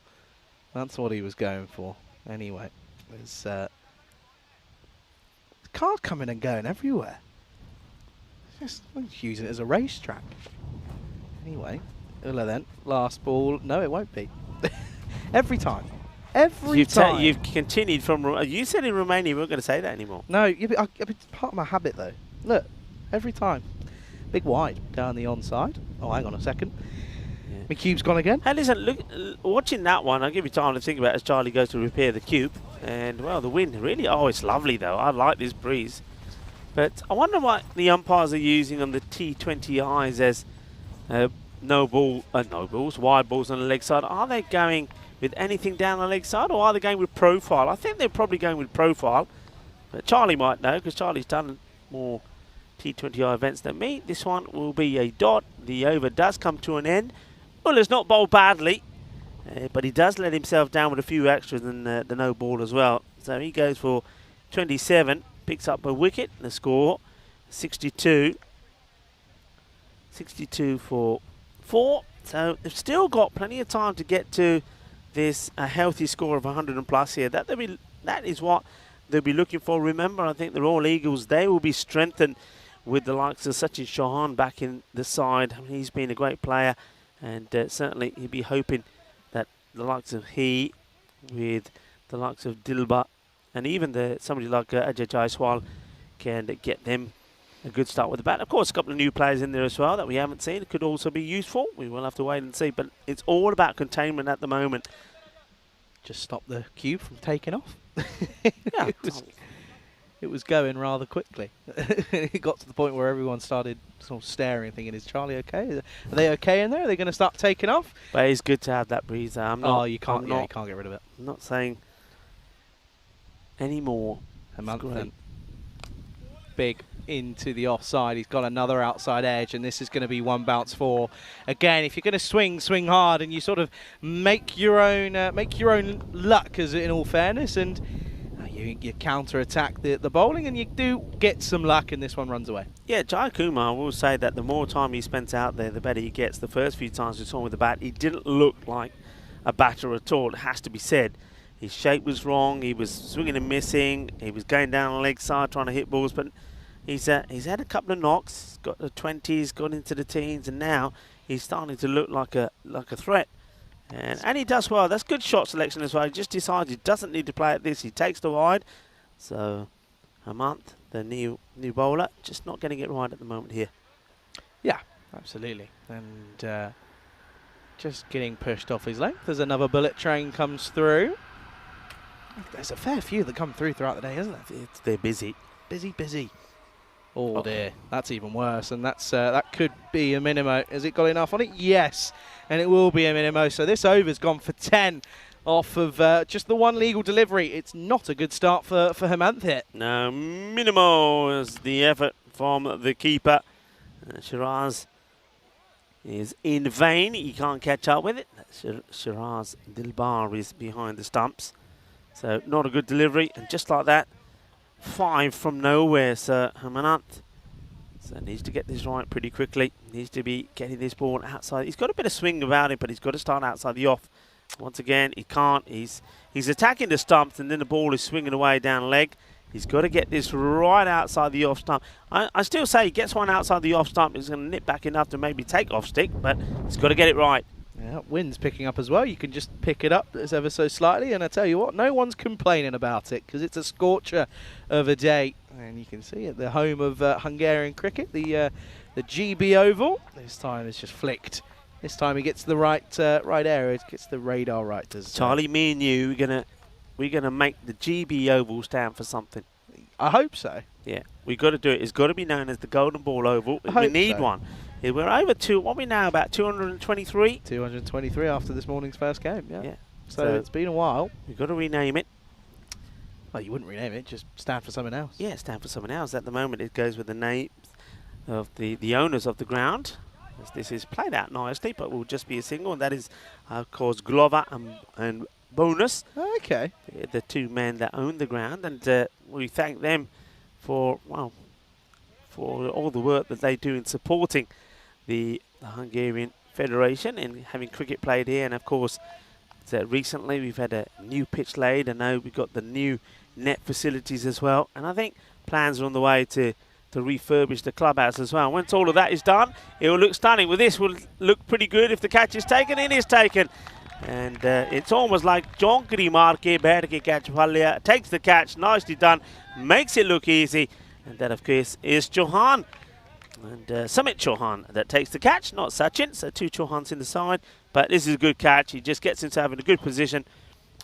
That's what he was going for. Anyway, there's cars coming and going everywhere. Just using it as a racetrack. Anyway, Ula then, last ball. No, it won't be. Every time. Every time. You've continued from... You said in Romania you weren't going to say that anymore. No, it's part of my habit, though. Look, every time. Big wide down the onside. Oh, hang on a second. Yeah. My cube's gone again. Hey, listen, look, watching that one, I'll give you time to think about it as Charlie goes to repair the cube. And, well, the wind really... Oh, it's lovely, though. I like this breeze. But I wonder what the umpires are using on the T20Is as no balls, wide balls on the leg side. Are they going with anything down the leg side, or are they going with profile? I think they're probably going with profile. But Charlie might know, because Charlie's done more T20I events than me. This one will be a dot. The over does come to an end. Ula's not bowled badly, but he does let himself down with a few extras than the no ball as well. So he goes for 27. Picks up a wicket. The score 62. 62 for 4. So they've still got plenty of time to get to this healthy score of 100 and plus here. That is what they'll be looking for. Remember, I think the Royal Eagles, they will be strengthened with the likes of Sachin Chauhan back in the side. I mean, he's been a great player, and certainly he'll be hoping that the likes of with the likes of Dilba and even somebody like Ajay Jaiswal can get them a good start with the bat. Of course, a couple of new players in there as well that we haven't seen. It could also be useful. We will have to wait and see. But it's all about containment at the moment. Just stop the cube from taking off. Yeah. It was going rather quickly. It got to the point where everyone started sort of staring, thinking, "Is Charlie okay? Are they okay in there? Are they going to start taking off?" But it's good to have that breather. I'm not, you can't. Yeah, you can't get rid of it. I'm not saying any more. Hermanth big into the offside. He's got another outside edge, and this is going to be one bounce for. Again, if you're going to swing hard, and you sort of make your own luck, as in all fairness, and you counter-attack the bowling, and you do get some luck, and this one runs away. Yeah, Jai Kumar, will say that the more time he spends out there, the better he gets. The first few times we saw him with the bat, he didn't look like a batter at all, it has to be said. His shape was wrong, he was swinging and missing, he was going down the leg side trying to hit balls, but he's had a couple of knocks, got the 20s, got into the teens, and now he's starting to look like a threat. And he does well. That's good shot selection as well. He just decides he doesn't need to play at this. He takes the wide. So Hermanth, the new bowler, just not getting it right at the moment here. Yeah, absolutely. And just getting pushed off his length as another bullet train comes through. There's a fair few that come through throughout the day, isn't there? They're busy. Busy. Oh dear, that's even worse, and that could be a minimo. Has it got enough on it? Yes, and it will be a minimo. So this over's gone for 10 off of just the one legal delivery. It's not a good start for Hermanth here. No, minimo is the effort from the keeper. Shiraz is in vain. He can't catch up with it. Shiraz Dilbar is behind the stumps. So not a good delivery, and just like that, 5 from nowhere, Sir Hermanth. So needs to get this right pretty quickly. Needs to be getting this ball outside. He's got a bit of swing about it, but he's got to start outside the off. Once again, he can't. He's attacking the stumps, and then the ball is swinging away down leg. He's got to get this right outside the off stump. I still say he gets one outside the off stump. He's going to nip back enough to maybe take off stick, but he's got to get it right. Yeah, wind's picking up as well. You can just pick it up as ever so slightly, and I tell you what, no one's complaining about it because it's a scorcher of a day. And you can see at the home of Hungarian cricket, the GB Oval. This time it's just flicked. This time he gets the right area. It gets the radar right. Charlie, me and you, we're gonna make the GB Oval stand for something. I hope so. Yeah, we've got to do it. It's got to be known as the Golden Ball Oval. We need one. Yeah, we're over what are we now, about 223? 223 after this morning's first game, yeah. So it's been a while. We've got to rename it. Well, you wouldn't rename it, just stand for something else. Yeah, stand for something else. At the moment, it goes with the name of the owners of the ground. This is played out nicely, but will just be a single, and that is, of course, Glover and Bonus. Okay. The two men that own the ground, and we thank them for all the work that they do in supporting the Hungarian Federation and having cricket played here. And of course, recently we've had a new pitch laid. I know we've got the new net facilities as well, and I think plans are on the way to refurbish the clubhouse as well. Once all of that is done, it will look stunning. With this, will look pretty good if the catch is taken. It is taken, and it's almost like Jonkri Marke Berke catch Pallia takes the catch, nicely done, makes it look easy, and that of course is Chauhan. And Sumit Chauhan that takes the catch, not Sachin. So 2 Chauhans in the side, but this is a good catch. He just gets himself in a good position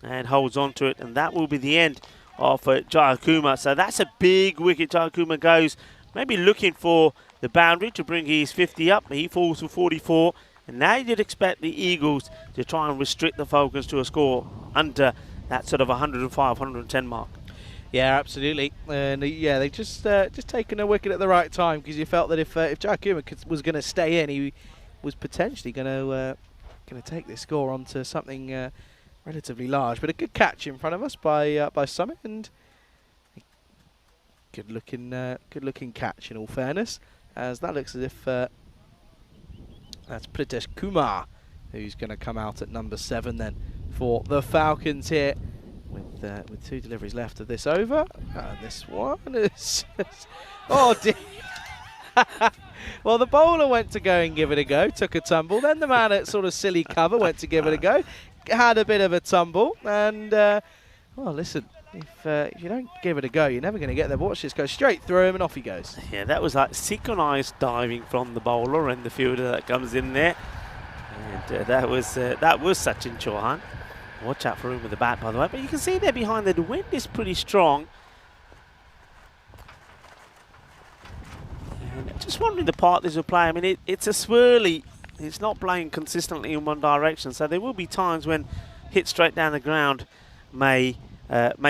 and holds on to it, and that will be the end of Jayakuma. So that's a big wicket. Jayakuma goes maybe looking for the boundary to bring his 50 up. He falls to 44, and now you'd expect the Eagles to try and restrict the Falcons to a score under that sort of 105, 110 mark. Yeah, absolutely, and yeah, they just taken a wicket at the right time, because you felt that if Jayakuma was going to stay in, he was potentially going to take this score onto something relatively large. But a good catch in front of us by Summit, and good looking catch in all fairness, as that looks as if that's Pritesh Kumar who's going to come out at number 7 then for the Falcons here. With 2 deliveries left of this over, and this one is oh dear. Well, the bowler went to go and give it a go, took a tumble. Then the man at sort of silly cover went to give it a go, had a bit of a tumble, and well, listen, if you don't give it a go, you're never going to get there. But watch this, go straight through him and off he goes. Yeah, that was like synchronised diving from the bowler and the fielder that comes in there. And that was Sachin Chauhan. Watch out for him with the bat, by the way. But you can see there behind there, the wind is pretty strong. And just wondering the part this will play. I mean, it's a swirly. It's not playing consistently in one direction. So there will be times when hit straight down the ground may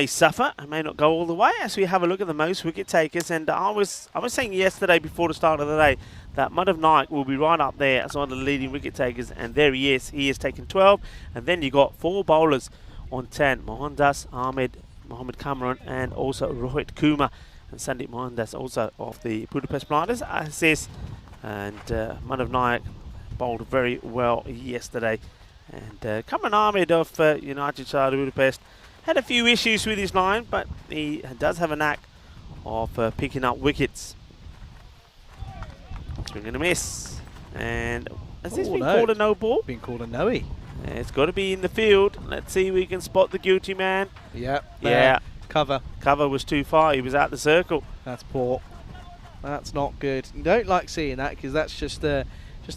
suffer and may not go all the way. As we have a look at the most wicket takers, and I was saying yesterday before the start of the day that Madhav Naik will be right up there as one of the leading wicket takers, and there he is. He has taken 12, and then you got 4 bowlers on 10: Mohandas, Ahmed, Mohammad Kamran, and also Rohit Kumar, and Sandeep Mohandas also of the Budapest Blinders assists. And Madhav Naik bowled very well yesterday, and Kamran Ahmed of United Side of Budapest had a few issues with his line, but he does have a knack of picking up wickets. Swing and a miss. And has this been called a no ball? Been called a no-y. It's got to be in the field. Let's see if we can spot the guilty man. Yep. Yeah. Cover. Cover was too far. He was out the circle. That's poor. That's not good. You don't like seeing that because that's just a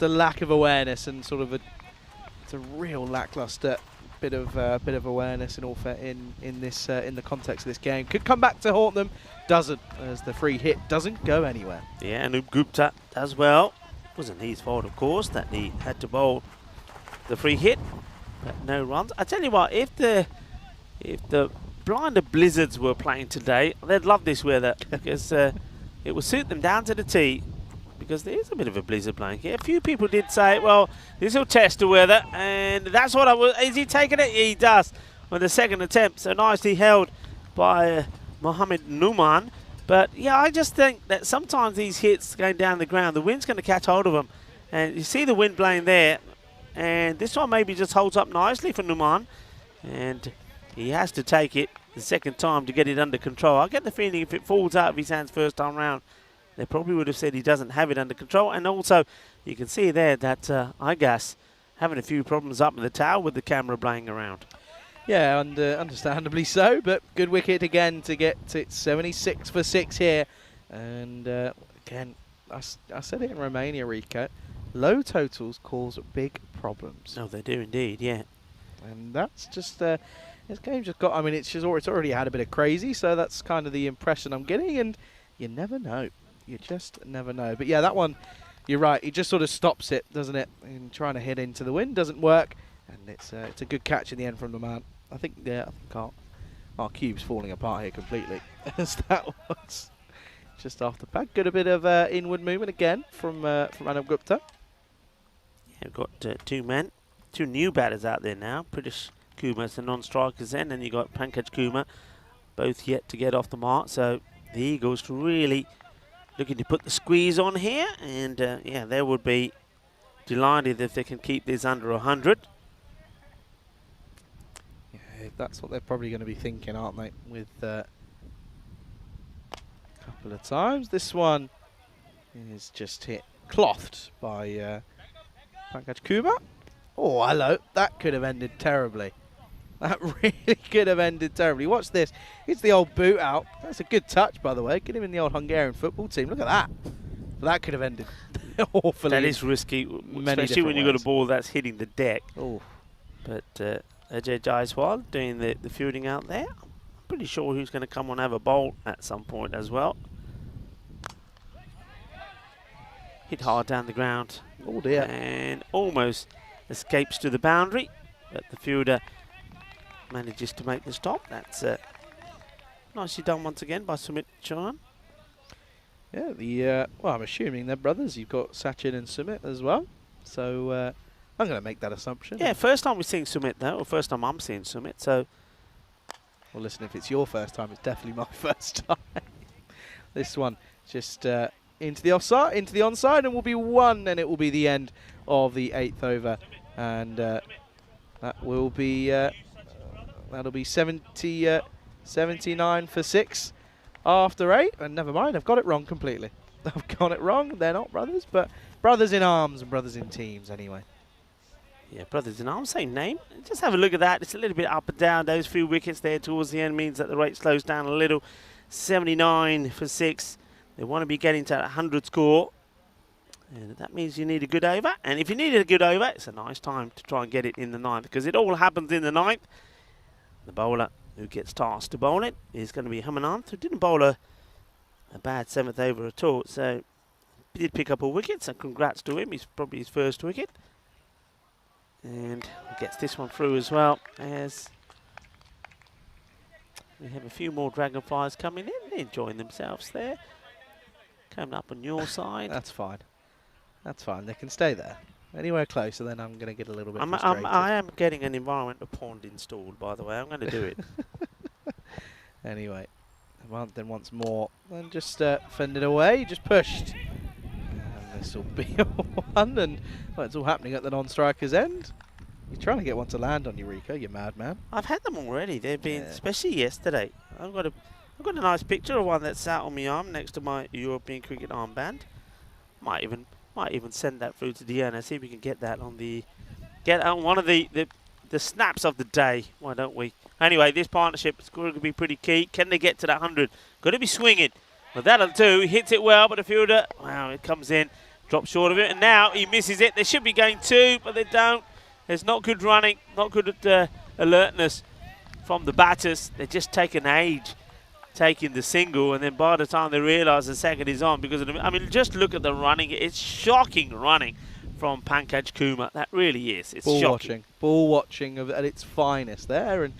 lack of awareness and sort of it's a real lackluster bit of awareness in the context of this game. Could come back to haunt them, doesn't, as the free hit doesn't go anywhere. Yeah, and Gupta does well. Wasn't his fault, of course, that he had to bowl the free hit, but no runs. I tell you what, if the Blinder Blizzards were playing today, they'd love this weather because it would suit them down to the tee. Because there is a bit of a blizzard blowing here. A few people did say, well, this will test the weather, and that's what I was. Is he taking it? He does on the second attempt. So nicely held by Mohammed Numan. But yeah, I just think that sometimes these hits going down the ground, the wind's going to catch hold of them. And you see the wind blowing there, and this one maybe just holds up nicely for Numan. And he has to take it the second time to get it under control. I get the feeling if it falls out of his hands first time round, they probably would have said he doesn't have it under control. And also, you can see there that Igas having a few problems up in the tower with the camera blowing around. Yeah, and understandably so, but good wicket again to get it 76 for 6 here. And again, I said it in Romania, Rico, low totals cause big problems. No, they do indeed, yeah. And that's just, this game just got, I mean, it's already had a bit of crazy, so that's kind of the impression I'm getting, and you never know. You just never know. But yeah, that one, you're right. He just sort of stops it, doesn't it? And trying to hit into the wind doesn't work. And it's a good catch in the end from the man. I think our cube's falling apart here completely. As that was just off the pad. Good a bit of inward movement again from Anand Gupta. Yeah, we've got 2 men, 2 new batters out there now. Pritish Kumar is the non-strikers then, and you got Pankaj Kumar, both yet to get off the mark. So the Eagles really looking to put the squeeze on here, and yeah, they would be delighted if they can keep this under 100. Yeah, that's what they're probably going to be thinking, aren't they? With a couple of times. This one is just hit clothed by Pankaj Kumar. Oh, hello. That could have ended terribly. That really could have ended terribly. Watch this. It's the old boot out. That's a good touch, by the way. Get him in the old Hungarian football team. Look at that. But that could have ended awfully. That is risky, especially when you've got a ball that's hitting the deck. Oh. But Ajay Jaiswal doing the fielding out there. I'm pretty sure who's going to come on have a bowl at some point as well. Hit hard down the ground. Oh dear. And almost escapes to the boundary. But the fielder manages to make the stop. That's nicely done once again by Sumit Chauhan. Yeah, well, I'm assuming they're brothers. You've got Sachin and Sumit as well. So I'm going to make that assumption. Yeah, first time we're seeing Sumit though, or first time I'm seeing Sumit. So, well, listen, if it's your first time, it's definitely my first time. This one just into the offside, into the onside, and will be 1, and it will be the end of the 8th over, and that will be. That'll be 79 for 6 after 8. And never mind, I've got it wrong completely. I've got it wrong. They're not brothers, but brothers in arms and brothers in teams anyway. Yeah, brothers-in-arms, same name. Just have a look at that. It's a little bit up and down. Those few wickets there towards the end means that the rate slows down a little. 79 for 6. They want to be getting to that 100 score. And that means you need a good over. And if you needed a good over, it's a nice time to try and get it in the 9th, because it all happens in the 9th. The bowler who gets tasked to bowl it is going to be Hamananth, who didn't bowl a bad 7th over at all. So he did pick up a wicket, so congrats to him. He's probably his first wicket. And gets this one through as well, as we have a few more dragonflies coming in. They're enjoying themselves there. Coming up on your side. That's fine. That's fine. They can stay there. Anywhere closer, then I'm going to get a little bit frustrated. I am getting an environmental pond installed, by the way. I'm going to do it. Anyway, then once more, then just fend it away. Just pushed. And this will be one, and well, it's all happening at the non-striker's end. You're trying to get one to land on Eureka, you madman. I've had them already. They've been, especially yesterday. I've got a nice picture of one that sat on my arm next to my European cricket armband. Might even send that through to Deanna. See if we can get that on one of the snaps of the day. Why don't we? Anyway, this partnership is going to be pretty key. Can they get to that 100? Got to be swinging. Well, that'll do. He hits it well, but the fielder, wow, it comes in, drops short of it, and now he misses it. They should be going 2, but they don't. There's not good running, not good alertness from the batters. They're just taking age, taking the single, and then by the time they realise the second is on, because of the, I mean, just look at the running. It's shocking running from Pankaj Kumar. That really is. It's shocking. Ball watching at its finest there, and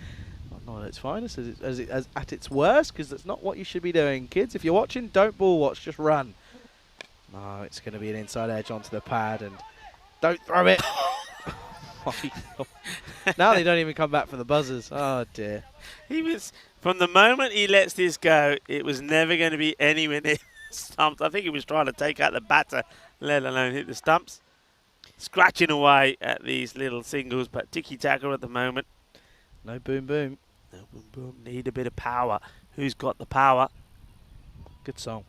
not at its finest, as at its worst, because that's not what you should be doing, kids. If you're watching, don't ball watch, just run. No, it's going to be an inside edge onto the pad, and don't throw it. Now they don't even come back for the buzzers. Oh dear. He was, from the moment he lets this go, it was never going to be anywhere near the stumps. I think he was trying to take out the batter, let alone hit the stumps. Scratching away at these little singles, but tiki-taka at the moment. No boom boom. No boom boom. Need a bit of power. Who's got the power? Good song.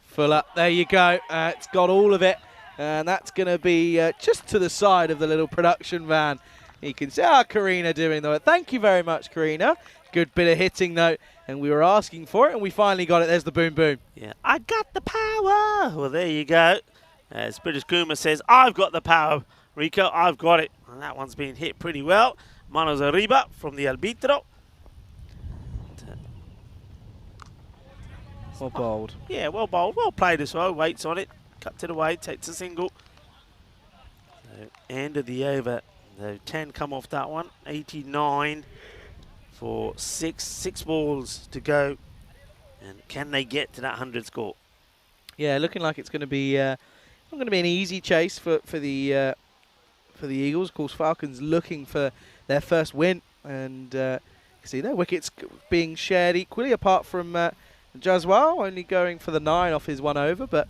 Fuller. There you go. It's got all of it. And that's going to be just to the side of the little production van. You can see Karina doing that. Thank you very much, Karina. Good bit of hitting, though. And we were asking for it, and we finally got it. There's the boom boom. Yeah, I got the power. Well, there you go. As British Kuma says, I've got the power, Rico. I've got it. And that one's been hit pretty well. Manos arriba from the arbitro. Well bowled. Yeah, well bowled. Well played as well. Waits on it. Cut to the weight. Takes a single. So, end of the over. The 10 come off that one. 89 for 6 balls to go. And can they get to that 100 score? Yeah, looking like it's going to be not going to be an easy chase for the Eagles. Of course, Falcons looking for their first win, and you see their wickets being shared equally, apart from Jaswal only going for the 9 off his 1 over, but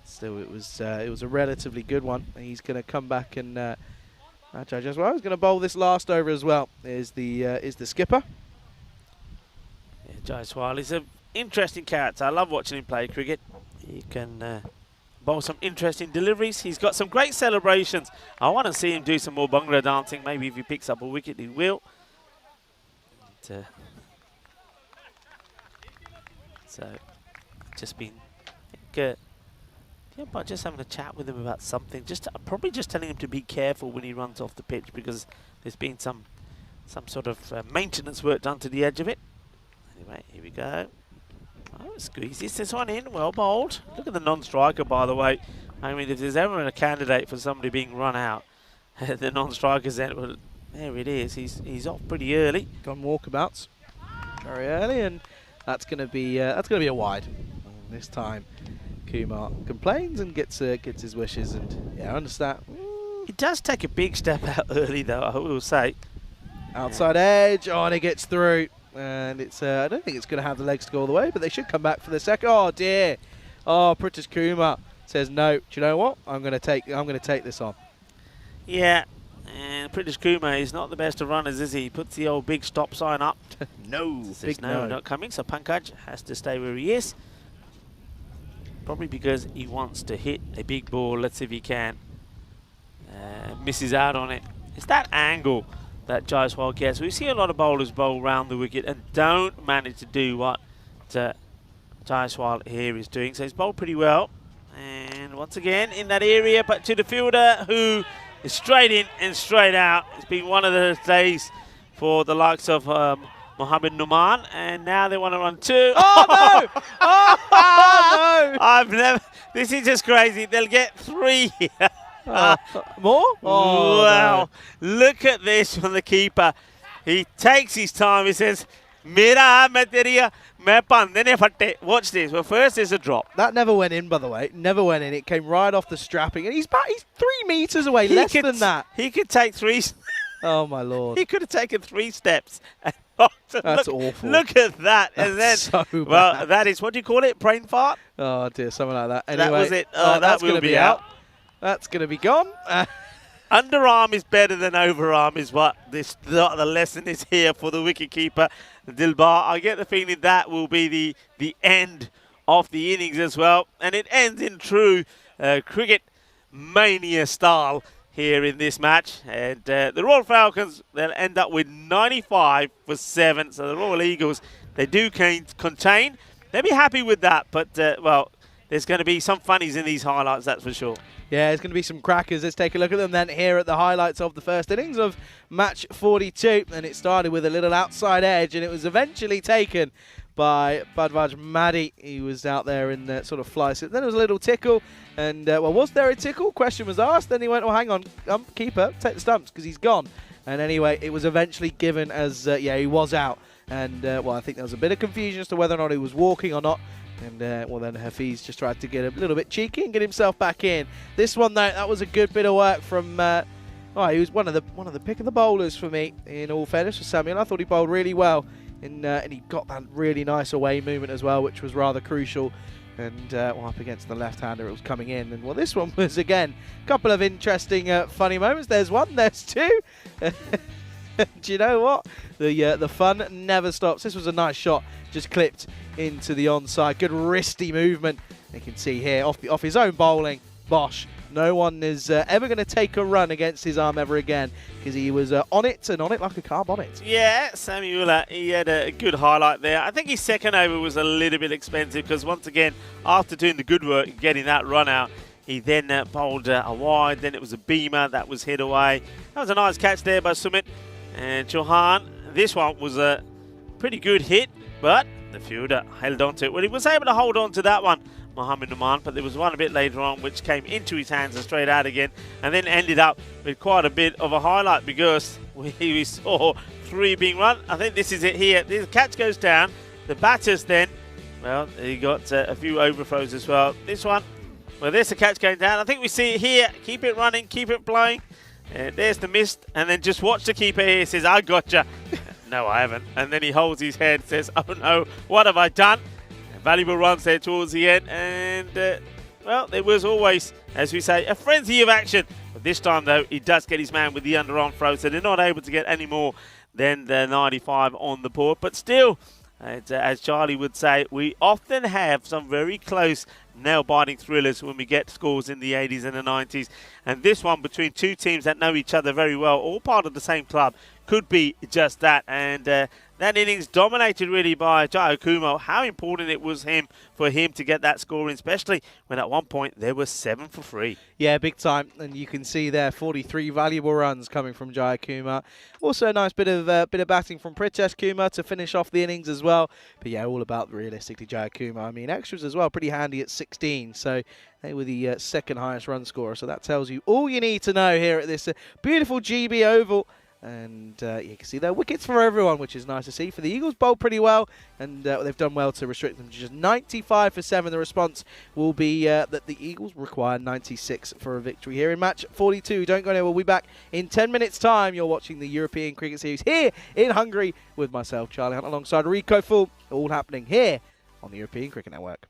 still it was a relatively good one. He's going to come back and Jaswal is going to bowl this last over as well. Is the skipper. Yeah, Jaiswal is an interesting character. I love watching him play cricket. He can bowl some interesting deliveries. He's got some great celebrations. I want to see him do some more Bhangra dancing. Maybe if he picks up a wicket, he will. And, so, just been, by just having a chat with him about something. Probably just telling him to be careful when he runs off the pitch, because there's been some sort of maintenance work done to the edge of it. Anyway, here we go. Oh, squeezes this one in. Well bowled. Look at the non-striker, by the way. I mean, if there's ever a candidate for somebody being run out, the non-striker's end, well, there it is. He's off pretty early. Gone walkabouts very early, and that's going to be a wide. And this time, Kumar complains and gets his wishes, and yeah, I understand. He does take a big step out early, though, I will say. Outside edge, and it gets through. And it's I don't think it's going to have the legs to go all the way, but they should come back for the second. Oh dear! Oh, Pritish Kumar says no. Do you know what? I'm going to take this on. Yeah, and Pritish Kumar is not the best of runners, is he? He puts the old big stop sign up. No, big no, not coming. So Pankaj has to stay where he is. Probably because he wants to hit a big ball. Let's see if he can. misses out on it. It's that angle that Jaiswal gets. We see a lot of bowlers bowl round the wicket and don't manage to do what Jaiswal here is doing. So he's bowled pretty well. And once again in that area, but to the fielder who is straight in and straight out. It's been one of those days for the likes of Mohammed Numan, and now they want to run 2. Oh, no! Oh, no! I've never. This is just crazy. They'll get 3 here. More? Oh, wow. Look at this from the keeper. He takes his time. He says, Mera main teriya, main pande ne fatte. Watch this. Well, first there's a drop. That never went in, by the way. Never went in. It came right off the strapping. And he's 3 meters away, less than that. He could take 3. Oh, my Lord. He could have taken 3 steps. That's awful. Look at that. And then, so bad. well, that is, what do you call it? Brain fart? Oh, dear. Something like that. Anyway, That was it. That will be out. That's going to be gone. Underarm is better than overarm is what the lesson is here for the wicketkeeper, Dilbar. I get the feeling that will be the end of the innings as well. And it ends in true cricket mania style here in this match. And the Royal Falcons, they'll end up with 95 for 7. So the Royal Eagles, they do contain. They'll be happy with that. But, well, there's going to be some funnies in these highlights, that's for sure. Yeah, there's going to be some crackers. Let's take a look at them then here at the highlights of the first innings of match 42. And it started with a little outside edge, and it was eventually taken by Badvaj Maddy. He was out there in sort of fly sit. Then there was a little tickle, and, well, was there a tickle? Question was asked. Then he went, oh, hang on, keeper, take the stumps, because he's gone. And anyway, it was eventually given as, yeah, he was out. And, well, I think there was a bit of confusion as to whether or not he was walking or not. And, well, then Hafiz just tried to get a little bit cheeky and get himself back in. This one, though, that was a good bit of work from... oh, he was one of the pick of the bowlers for me, in all fairness, for Samuel. I thought he bowled really well. And he got that really nice away movement as well, which was rather crucial. And, well, up against the left-hander, it was coming in. And, well, this one was, again, a couple of interesting, funny moments. There's one, there's 2. Do you know what? The fun never stops. This was a nice shot, just clipped into the onside. Good wristy movement. You can see here off his own bowling. Bosh. No one is ever going to take a run against his arm ever again, because he was on it, and on it like a car bonnet. Yeah, Samuel, he had a good highlight there. I think his second over was a little bit expensive, because once again, after doing the good work, getting that run out, he then bowled a wide. Then it was a beamer that was hit away. That was a nice catch there by Sumit. And Chauhan, this one was a pretty good hit, but the fielder held on to it. Well, he was able to hold on to that one, Mohammed Numan, but there was one a bit later on which came into his hands and straight out again, and then ended up with quite a bit of a highlight, because we saw 3 being run. I think this is it here. The catch goes down. The batters then, well, he got a few overthrows as well. This one, well, there's the catch going down. I think we see it here. Keep it running, keep it blowing. There's the mist, and then just watch the keeper here. He says, I gotcha. No, I haven't. And then he holds his head, says, oh no, what have I done? Valuable runs there towards the end, and well, there was always, as we say, a frenzy of action. But this time, though, he does get his man with the underarm throw, so they're not able to get any more than the 95 on the board. But still, as Charlie would say, we often have some very close nail-biting thrillers when we get scores in the 80s and the 90s. And this one between 2 teams that know each other very well, all part of the same club, could be just that. And that innings dominated really by Jai Akumo. How important it was for him to get that score in, especially when at one point there were 7 for 3. Yeah, big time. And you can see there 43 valuable runs coming from Jai Kumar. Also a nice bit of batting from Pritesh Kumar to finish off the innings as well. But yeah, all about realistically Jai Kumar. I mean, extras as well, pretty handy at 16. So they were the second highest run scorer. So that tells you all you need to know here at this beautiful GB Oval. And you can see there wickets for everyone, which is nice to see. For the Eagles, bowled pretty well, and they've done well to restrict them to just 95 for 7. The response will be that the Eagles require 96 for a victory here in match 42. Don't go anywhere. We'll be back in 10 minutes' time. You're watching the European Cricket Series here in Hungary with myself, Charlie Hunt, alongside Rico Full. All happening here on the European Cricket Network.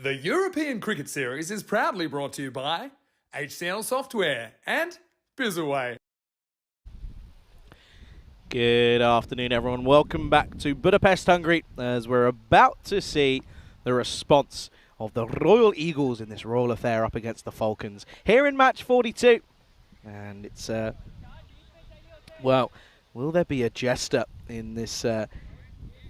The European Cricket Series is proudly brought to you by HCN Software and Bizaway. Good afternoon, everyone. Welcome back to Budapest, Hungary, as we're about to see the response of the Royal Eagles in this royal affair up against the Falcons here in match 42. And it's, well, will there be a jester in this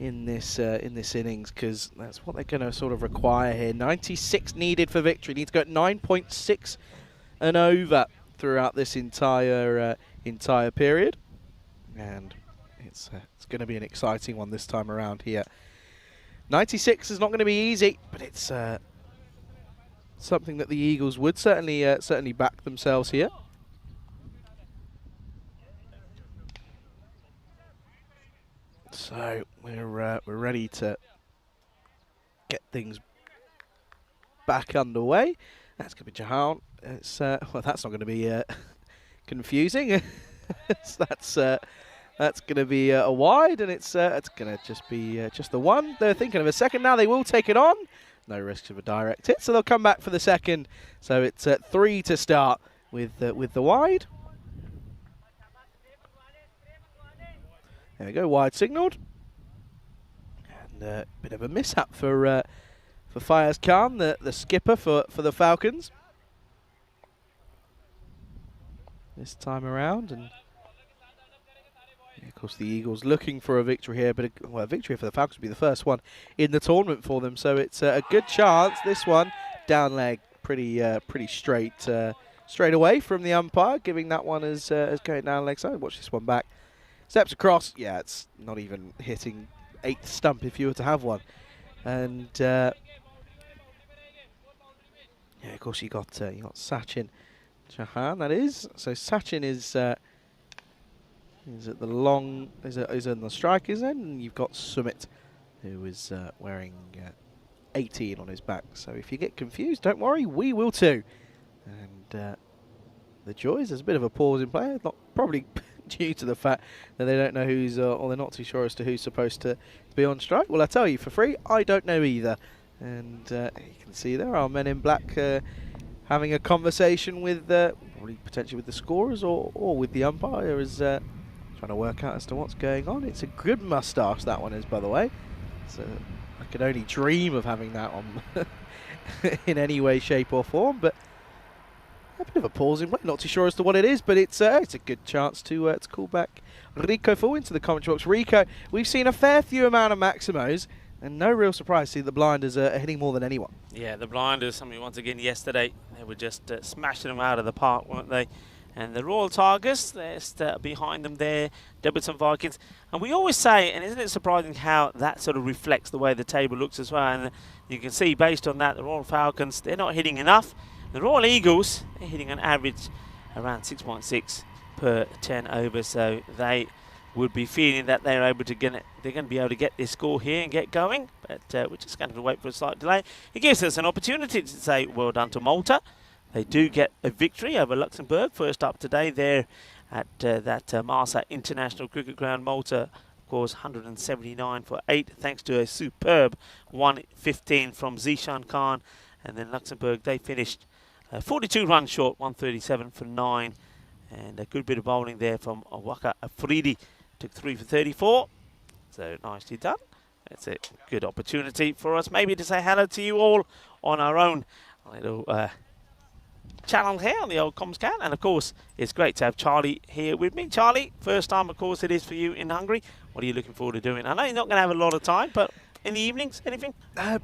innings? Because that's what they're going to sort of require here. 96 needed for victory. Need to go at 9.6 and over throughout this entire period. And it's going to be an exciting one this time around here. 96 is not going to be easy, but it's something that the Eagles would certainly back themselves here. So we're ready to get things back underway. That's going to be Jahan. It's well, that's not going to be confusing. That's going to be a wide, and it's going to just be just the one. They're thinking of a second now. They will take it on. No risk of a direct hit, so they'll come back for the second. So it's 3 to start with the wide. There we go, wide signalled. And a bit of a mishap for Fayez Khan, the skipper for the Falcons. This time around, and of course the Eagles looking for a victory here, but a victory for the Falcons would be the first one in the tournament for them. So it's a good chance. This one down leg, pretty straight away from the umpire, giving that one as going down leg side. Watch this one back. Steps across. Yeah, it's not even hitting 8th stump if you were to have one. And yeah, of course you got Sachin Jahan. That is. So Sachin is at the long is on the striker's end, and you've got Sumit, who is wearing 18 on his back. So if you get confused, don't worry, we will too. And the Joys, there's a bit of a pause in play, not probably due to the fact that they don't know who's, or they're not too sure as to who's supposed to be on strike. Well, I tell you for free, I don't know either. And you can see there are men in black having a conversation with, probably potentially with the scorers or with the umpire, as trying to work out as to what's going on. It's a good moustache, that one is, by the way. So I could only dream of having that on in any way, shape or form, but a bit of a pause in play, not too sure as to what it is, but it's a good chance to call back Rico Full into the commentary box. Rico, we've seen a fair few amount of Maximos, and no real surprise to see the blinders are hitting more than anyone. Yeah, the blinders, I mean, once again yesterday, they were just smashing them out of the park, weren't they? And the Royal Tigers, they're behind them there, Debbiton Vikings. And we always say, and isn't it surprising how that sort of reflects the way the table looks as well? And you can see based on that, the Royal Falcons, they're not hitting enough. The Royal Eagles, they're hitting an average around 6.6 per 10 over, so they would be feeling that they're able to they're going to be able to get this score here and get going. But we're just going to wait for a slight delay. It gives us an opportunity to say well done to Malta. They do get a victory over Luxembourg. First up today there at that Marsa International Cricket Ground. Malta, of course, 179 for 8, thanks to a superb 115 from Zishan Khan. And then Luxembourg, they finished 42 runs short, 137 for 9. And a good bit of bowling there from Waka Afridi. Took 3 for 34. So nicely done. That's a good opportunity for us maybe to say hello to you all on our own little channel here on the old Comscan. And of course, it's great to have Charlie here with me. Charlie, first time, of course, it is for you in Hungary. What are you looking forward to doing? I know you're not going to have a lot of time, but in the evenings, anything?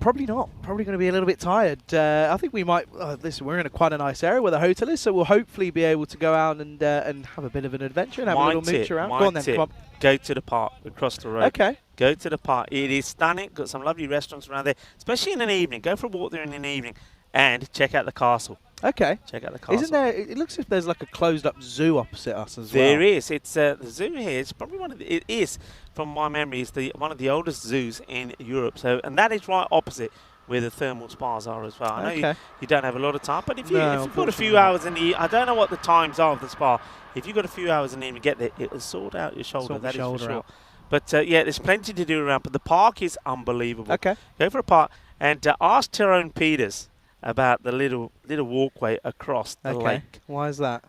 Probably not. Probably going to be a little bit tired. I think we might. Listen, we're in quite a nice area where the hotel is, so we'll hopefully be able to go out and have a bit of an adventure and have a little mooch around. Go on then, come on. Go to the park across the road. Okay. Go to the park. It is stunning. Got some lovely restaurants around there, especially in an evening. Go for a walk there in an evening and check out the castle. Okay. Check out the castle. Isn't there? It looks as if there's like a closed-up zoo opposite us as well. There is. It's the zoo here. It's probably one of the. It is, from my memory, is one of the oldest zoos in Europe. So, and that is right opposite where the thermal spas are as well. I know you don't have a lot of time, but if you've got a few hours in the, I don't know what the times are of the spa. If you've got a few hours in the evening, get there, it will sort out your shoulder. That is for sure. But yeah, there's plenty to do around. But the park is unbelievable. Okay. Go for a park. and ask Tyrone Peters about the little walkway across the lake. Why is that?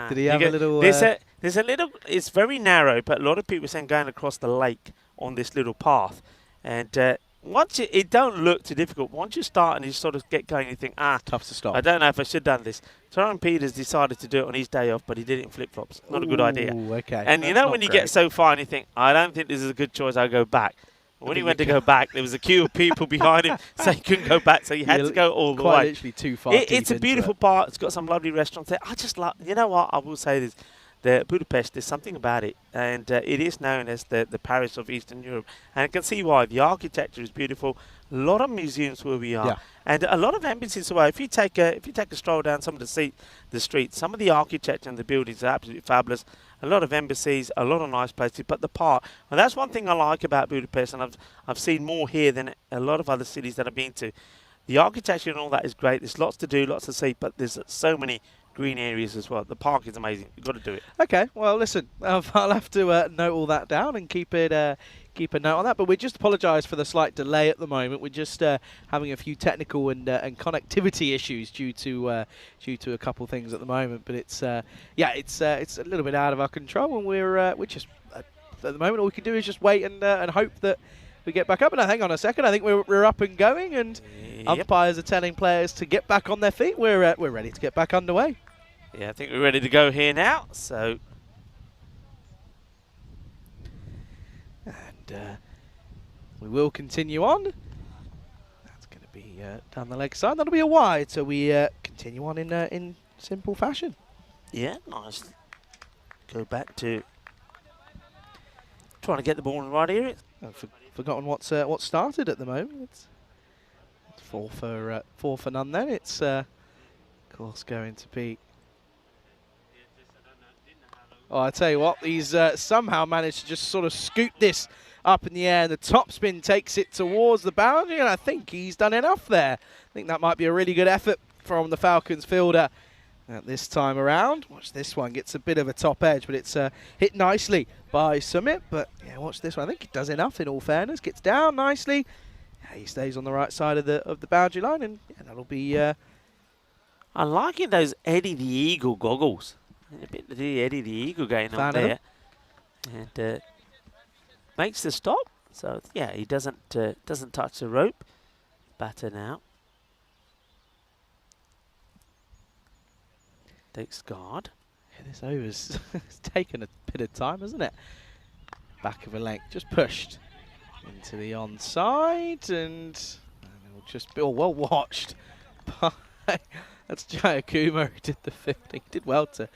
Did he You have a get- little? There's a little. It's very narrow, but a lot of people are saying going across the lake on this little path, and once it don't look too difficult. Once you start and you sort of get going, you think, Tough to stop. I don't know if I should have done this. Tyrone Peters decided to do it on his day off, but he did it in flip-flops. Not a good idea. Ooh, okay. And you That's know not when you great. get so far and you think, I don't think this is a good choice, I'll go back. When he went to go back, there was a queue of people behind him, so he couldn't go back, so he had to go all the quite way. literally too far. It's a beautiful part. It's got some lovely restaurants there. I just love, you know what, I will say this. The Budapest, there's something about it, and it is known as the Paris of Eastern Europe, and I can see why. The architecture is beautiful. A lot of museums where we are, and a lot of embassies away. If you take a stroll down some of the streets, some of the architecture and the buildings are absolutely fabulous. A lot of embassies, a lot of nice places, but the park. And that's one thing I like about Budapest, and I've seen more here than a lot of other cities that I've been to. The architecture and all that is great. There's lots to do, lots to see, but there's so many green areas as well. The park is amazing. You've got to do it. Okay, well, listen, I'll have to note all that down and keep a note on that. But we just apologise for the slight delay at the moment. We're just having a few technical and connectivity issues due to a couple of things at the moment. But it's a little bit out of our control, and we're just at the moment all we can do is just wait and hope that we get back up. And hang on a second, I think we're up and going, and umpires are telling players to get back on their feet. We're ready to get back underway. Yeah, I think we're ready to go here now. So, and we will continue on. That's going to be down the leg side. That'll be a wide. So we continue on in simple fashion. yeah, nice. Go back to trying to get the ball in the right area. I've forgotten what's started at the moment. It's 4 for none. Then it's of course going to be. Oh, I tell you what, he's somehow managed to just sort of scoot this up in the air, and the topspin takes it towards the boundary, and I think he's done enough there. I think that might be a really good effort from the Falcons fielder at this time around. Watch this one, gets a bit of a top edge, but it's hit nicely by Summit. But yeah, watch this one. I think it does enough in all fairness. Gets down nicely. Yeah, he stays on the right side of the boundary line, and yeah, that'll be. I'm liking those Eddie the Eagle goggles. A bit of the Eddie the Eagle going on there, and makes the stop. So yeah, he doesn't touch the rope. Batter now. Takes guard. Yeah, this over's it's taken a bit of time, hasn't it? Back of a length, just pushed into the onside, and it'll just be well watched. That's Jai Akuma who did the 50. He did well to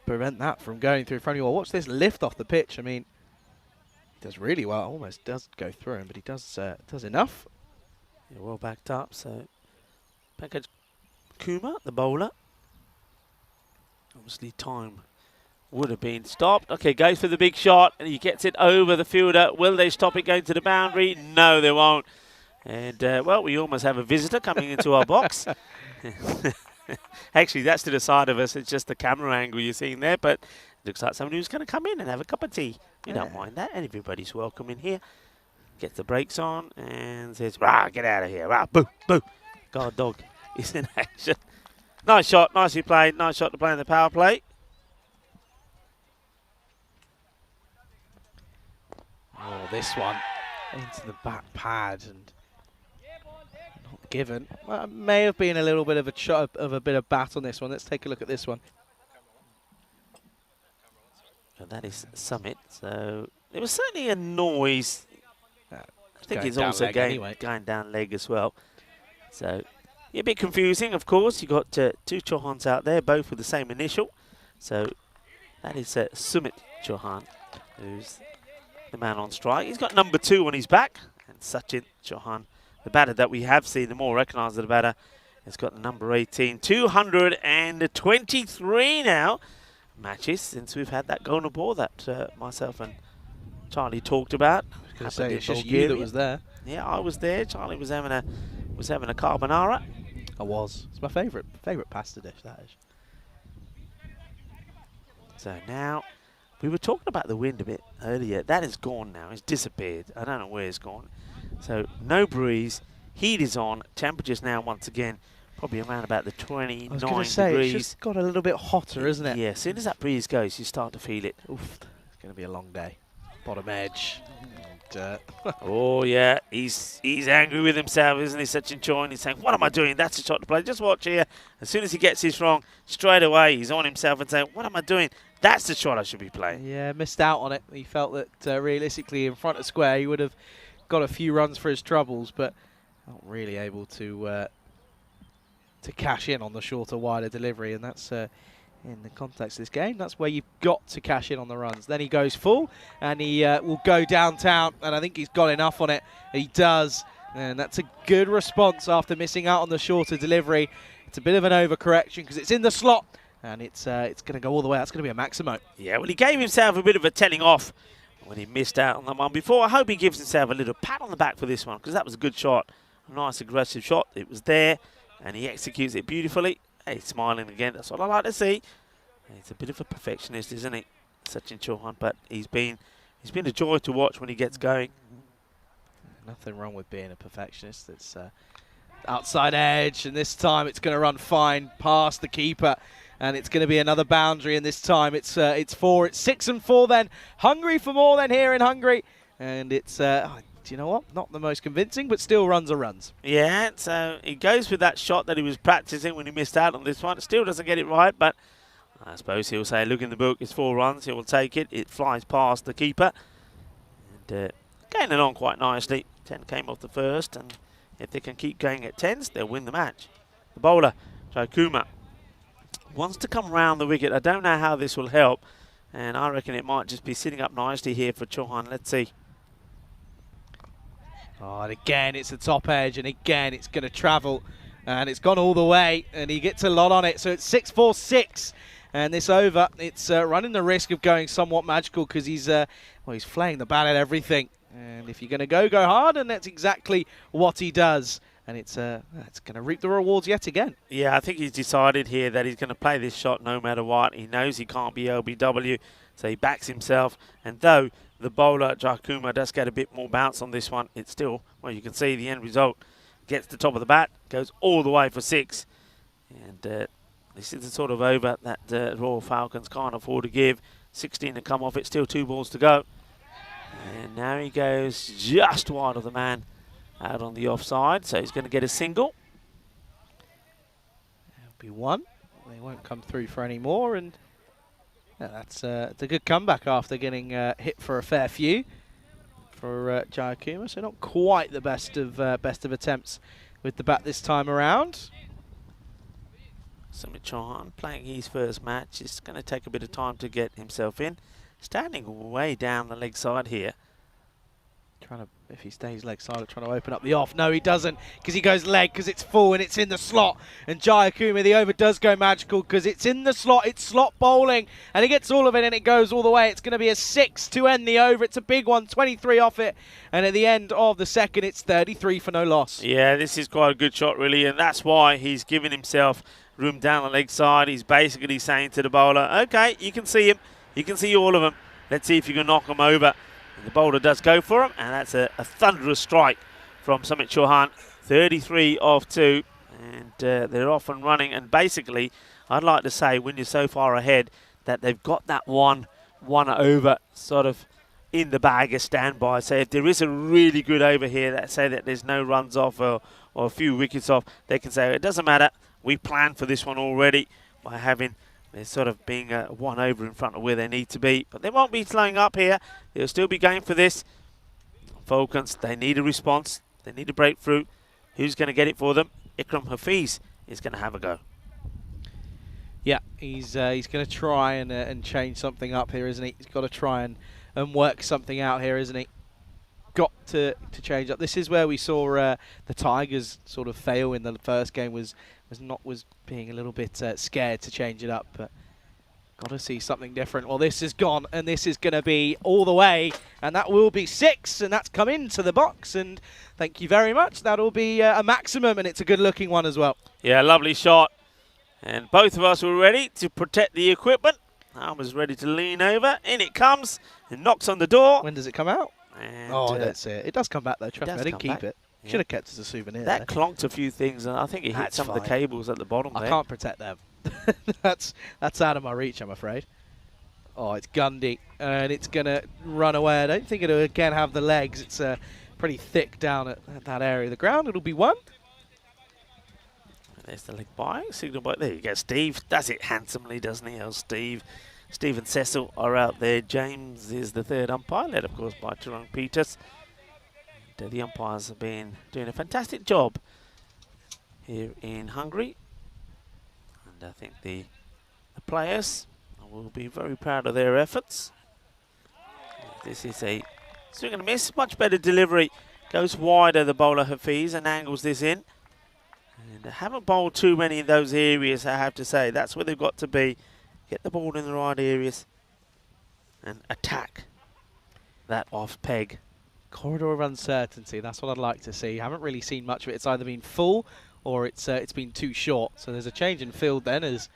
prevent that from going through in front of you. Well, watch this lift off the pitch. I mean, he does really well. Almost does go through him, but he does enough. Yeah, well backed up. So package Kuma, the bowler. Obviously, time would have been stopped. Okay, goes for the big shot, and he gets it over the fielder. Will they stop it going to the boundary? No, they won't. And, well, we almost have a visitor coming into our box. Actually, that's to the side of us. It's just the camera angle you're seeing there. But it looks like somebody who's going to come in and have a cup of tea. We don't mind that. And everybody's welcome in here. Gets the brakes on and says, rah, get out of here. Rah, boo, boo. God, dog is in action. Nice shot. Nicely played. Nice shot to play in the power play. Oh, this one into the back pad and not given. Well, it may have been a little bit of a shot of a bit of bat on this one. Let's take a look at this one. And that is Summit. So there was certainly a noise. I think it's also going down leg as well. So yeah, a bit confusing, of course. You've got two Chauhans out there, both with the same initial. So that is Sumit Chauhan, who's the man on strike. He's got number 2 on his back. And Sachin Chauhan, the batter that we have seen, the more recognised the batter, has got the number 18. 223 now matches since we've had that golden ball that myself and Charlie talked about. It's just you that was there. Yeah, I was there. Charlie was having a carbonara. I was. It's my favourite pasta dish, that is. So now, we were talking about the wind a bit earlier. That is gone now. It's disappeared. I don't know where it's gone. So no breeze. Heat is on. Temperatures now once again probably around about the 29 I was going to say, degrees. it's just got a little bit hotter, isn't it? Yeah, as soon as that breeze goes, you start to feel it. Oof, it's going to be a long day. Bottom edge. And, Oh, yeah, he's angry with himself, isn't he, Sachin Chauhan? He's saying, what am I doing? That's a shot to play. Just watch here. As soon as he gets this wrong, straight away he's on himself and saying, what am I doing? That's the shot I should be playing. yeah, missed out on it. He felt that realistically in front of square he would have got a few runs for his troubles, but not really able to cash in on the shorter, wider delivery, and that's in the context of this game, that's where you've got to cash in on the runs. Then he goes full, and he will go downtown, and I think he's got enough on it. He does, and that's a good response after missing out on the shorter delivery. It's a bit of an overcorrection because it's in the slot, and it's going to go all the way. That's going to be a maximo. Yeah, well, he gave himself a bit of a telling off when he missed out on that one before. I hope he gives himself a little pat on the back for this one, because that was a good shot. A nice aggressive shot. It was there, and he executes it beautifully. Hey, smiling again. That's what I like to see. He's a bit of a perfectionist, isn't he, Sachin Chauhan? But he's been a joy to watch when he gets going. Nothing wrong with being a perfectionist. It's outside edge, and this time it's going to run fine past the keeper, and it's going to be another boundary. And this time it's 4. It's 6 and 4. Then Hungary for more than here in Hungary, and it's. Do you know what? Not the most convincing, but still runs are runs. Yeah, so he goes with that shot that he was practicing when he missed out on this one. Still doesn't get it right, but I suppose he'll say, look in the book, it's 4 runs. He will take it. It flies past the keeper. And gaining on quite nicely. 10 came off the first, and if they can keep going at 10s, they'll win the match. The bowler, Jaikuma, wants to come round the wicket. I don't know how this will help, and I reckon it might just be sitting up nicely here for Chauhan. Let's see. Oh, and again, it's the top edge, and again, it's going to travel, and it's gone all the way, and he gets a lot on it. So it's 6-4-6, and this over, it's running the risk of going somewhat magical because he's flaying the bat at everything. And if you're going to go hard, and that's exactly what he does. And it's going to reap the rewards yet again. Yeah, I think he's decided here that he's going to play this shot no matter what. He knows he can't be LBW, so he backs himself. And though the bowler, Jaikuma, does get a bit more bounce on this one, it's still, well, you can see the end result. Gets the top of the bat, goes all the way for 6. And this is the sort of over that Royal Falcons can't afford to give. 16 to come off it, still 2 balls to go. And now he goes just wide of the man out on the offside, so he's going to get a single. There'll be 1. They won't come through for any more, and that's a good comeback after getting hit for a fair few for Jaikuma. So not quite the best of attempts with the bat this time around. Sachin Chauhan playing his first match. It's going to take a bit of time to get himself in. Standing way down the leg side here. Trying to, if he stays leg side, trying to open up the off. No, he doesn't, because he goes leg, because it's full and it's in the slot. And Jaikuma, the over does go magical because it's in the slot. It's slot bowling, and he gets all of it, and it goes all the way. It's going to be a 6 to end the over. It's a big one, 23 off it. And at the end of the second, it's 33 for no loss. Yeah, this is quite a good shot, really, and that's why he's giving himself room down the leg side. He's basically saying to the bowler, okay, you can see him. You can see all of them. Let's see if you can knock them over. And the bowler does go for him, and that's a thunderous strike from Sachin Chauhan. 33 off 2, and they're off and running. And basically, I'd like to say, when you're so far ahead, that they've got that one over sort of in the bag as standby. So if there is a really good over here, that say that there's no runs off or a few wickets off, they can say, it doesn't matter. We planned for this one already by having... They're sort of being 1 over in front of where they need to be. But they won't be slowing up here. They'll still be going for this. Falcons, they need a response. They need a breakthrough. Who's going to get it for them? Ikram Hafiz is going to have a go. Yeah, he's going to try and change something up here, isn't he? He's got to try and work something out here, isn't he? Got to change up. This is where we saw the Tigers sort of fail in the first game. Was being a little bit scared to change it up, but got to see something different. Well, this is gone, and this is going to be all the way, and that will be 6, and that's come into the box, and thank you very much. That'll be a maximum, and it's a good-looking one as well. Yeah, lovely shot, and both of us were ready to protect the equipment. I was ready to lean over. In it comes, and knocks on the door. When does it come out? And Oh, that's it. It does come back, though. Trust me, I didn't keep it. Should have kept as a souvenir. That there. clonked a few things, and I think it hit That's some of the fine. cables at the bottom I there. can't protect them. that's out of my reach, I'm afraid. Oh, it's Gundy, and it's going to run away. I don't think it'll again have the legs. It's pretty thick down at that area of the ground. It'll be one. There's the leg by, signal by. There you go, Steve. Does it handsomely, doesn't he? Oh, Steve and Cecil are out there. James is the third umpire, led, of course, by Tyrone Peters. And, the umpires have been doing a fantastic job here in Hungary. And I think the players will be very proud of their efforts. This is a swing and a miss. Much better delivery. Goes wider, the bowler Hafiz, and angles this in. And haven't bowled too many in those areas, I have to say. That's where they've got to be. Get the ball in the right areas and attack that off peg. Corridor of uncertainty. That's what I'd like to see. Haven't really seen much of it. It's either been full or it's been too short. So there's a change in field then as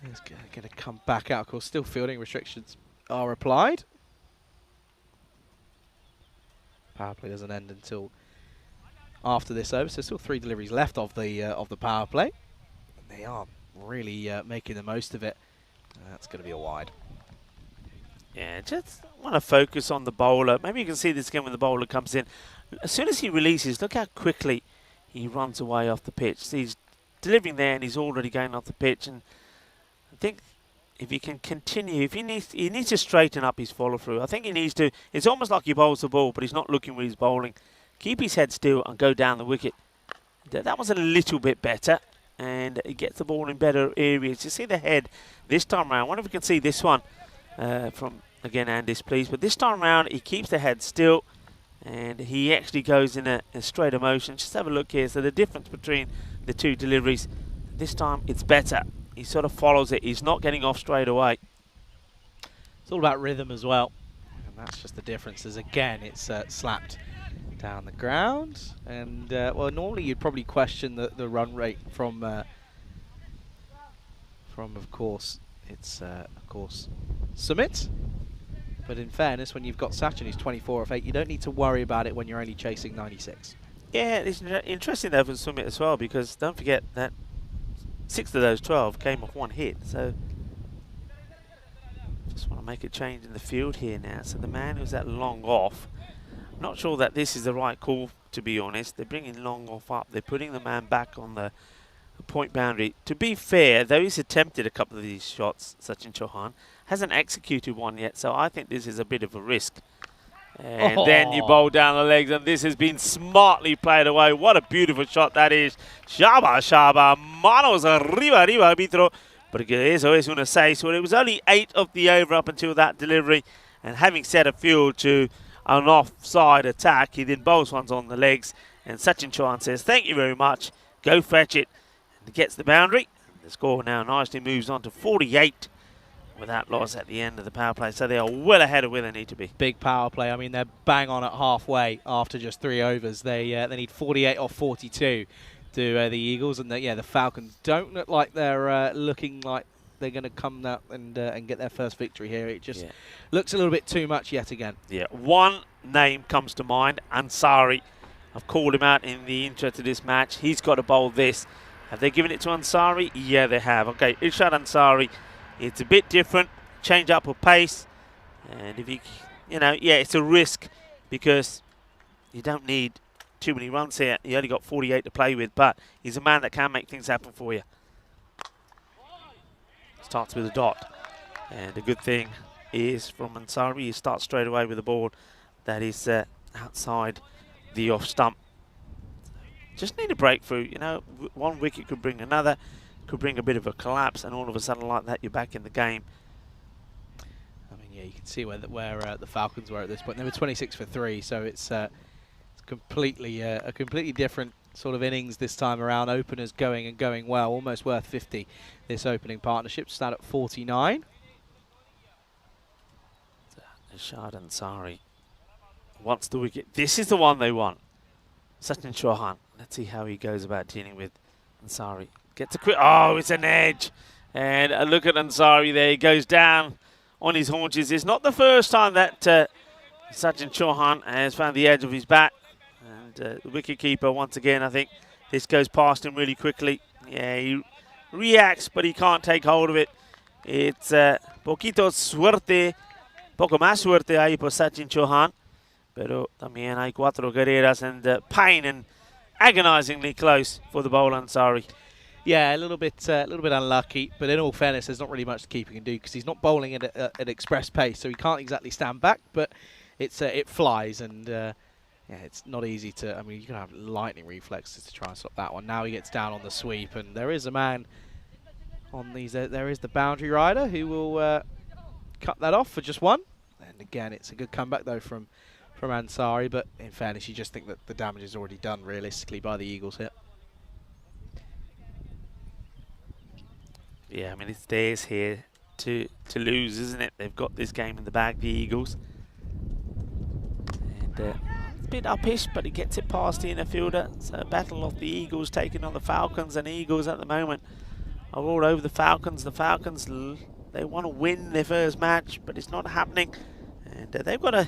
it's going to come back out. Of course, still fielding restrictions are applied. Power play doesn't end until after this over. So still 3 deliveries left of the power play. And they are really making the most of it. That's going to be a wide. Yeah, just want to focus on the bowler. Maybe you can see this again when the bowler comes in. As soon as he releases, look how quickly he runs away off the pitch. So he's delivering there and he's already going off the pitch. And I think if he can continue, he needs to straighten up his follow through. I think he needs to. It's almost like he bowls the ball, but he's not looking where he's bowling. Keep his head still and go down the wicket. That was a little bit better, and he gets the ball in better areas. You see the head this time around. I wonder if we can see this one from again, Andis, please. But this time around, he keeps the head still, and he actually goes in a straighter motion. Just have a look here. So the difference between the 2 deliveries, this time it's better. He sort of follows it. He's not getting off straight away. It's all about rhythm as well. And that's just the difference. As again, it's slapped down the ground. And, well, normally you'd probably question the run rate from of course, it's, of course, Sumit. But in fairness, when you've got Sachin who's 24 off 8, you don't need to worry about it when you're only chasing 96. Yeah, it's interesting though for Sumit as well, because don't forget that 6 of those 12 came off 1 hit. So just want to make a change in the field here now. So the man who's that long off, I'm not sure that this is the right call, to be honest. They're bringing long off up. They're putting the man back on the point boundary. To be fair, though he's attempted a couple of these shots, Sachin Chauhan hasn't executed one yet, so I think this is a bit of a risk. And then you bowl down the legs, and this has been smartly played away. What a beautiful shot that is. Shaba, manos arriba, arbitro. Porque eso es una 6. Well, it was only 8 of the over up until that delivery. And having set a field to an offside attack, he then bowls ones on the legs. And Sachin Chauhan says, thank you very much. Go fetch it. And gets the boundary. The score now nicely moves on to 48 without loss at the end of the power play. So they are well ahead of where they need to be. Big power play. I mean, they're bang on at halfway after just 3 overs. They need 48 off 42 to the Eagles. And the Falcons don't look like they're looking like they're going to come out and get their first victory here. It just looks a little bit too much yet again. Yeah, one name comes to mind, Ansari. I've called him out in the intro to this match. He's got to bowl this. Have they given it to Ansari? Yeah, they have. Okay, Irshad Ansari. It's a bit different. Change up of pace. And if it's a risk because you don't need too many runs here. You only got 48 to play with, but he's a man that can make things happen for you. Starts with a dot. And the good thing is from Ansari, he starts straight away with a ball that is outside the off stump. Just need a breakthrough. One wicket could bring another, could bring a bit of a collapse, and all of a sudden like that, you're back in the game. I mean, yeah, you can see where the Falcons were at this point. They were 26 for 3, so it's completely a completely different sort of innings this time around. Openers going well, almost worth 50. This opening partnership start at 49. Irshad Ansari wants the wicket. This is the one they want. Sachin Chauhan. Let's see how he goes about dealing with Ansari. Gets a quick. Oh, it's an edge. And a look at Ansari there. He goes down on his haunches. It's not the first time that Sachin Chauhan has found the edge of his bat. And the wicketkeeper, once again, I think this goes past him really quickly. Yeah, he reacts, but he can't take hold of it. It's poquito suerte, poco más suerte ahí por Sachin Chauhan. Pero también hay 4 carreras and pain and agonizingly close for the bowler Ansari. Yeah, a little bit unlucky, but in all fairness, there's not really much the keeper can do because he's not bowling at an express pace, so he can't exactly stand back. But it flies, and yeah, it's not easy to. I mean, you can have lightning reflexes to try and stop that one. Now he gets down on the sweep, and there is a man on these. There is the boundary rider who will cut that off for just 1. And again, it's a good comeback though from Ansari, but in fairness, you just think that the damage is already done realistically by the Eagles here. Yeah, I mean, it's theirs here to lose, isn't it? They've got this game in the bag, the Eagles. And it's a bit uppish, but he gets it past the inner fielder. It's a battle of the Eagles taking on the Falcons, and Eagles at the moment are all over the Falcons. The Falcons, they want to win their first match, but it's not happening. And they've got a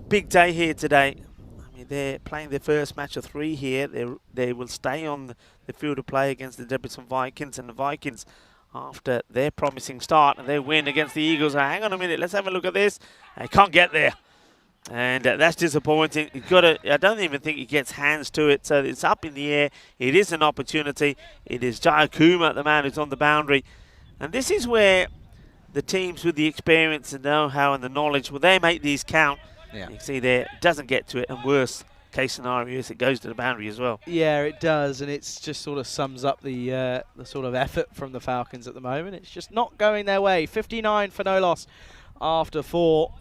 big day here today. I mean, they're playing their first match of 3 here. They will stay on the field of play against the Debrecen Vikings, and the Vikings, after their promising start and their win against the Eagles, hang on a minute, let's have a look at this. They can't get there, and that's disappointing. You've got to, I don't even think he gets hands to it, so it's up in the air. It is an opportunity. It is Jayakuma, the man who's on the boundary, and this is where the teams with the experience and know-how and the knowledge, well, they make these count. Yeah. You can see there, doesn't get to it, and worse case scenario is it goes to the boundary as well. Yeah, it does, and it's just sort of sums up the sort of effort from the Falcons at the moment. It's just not going their way. 59 for no loss after 4.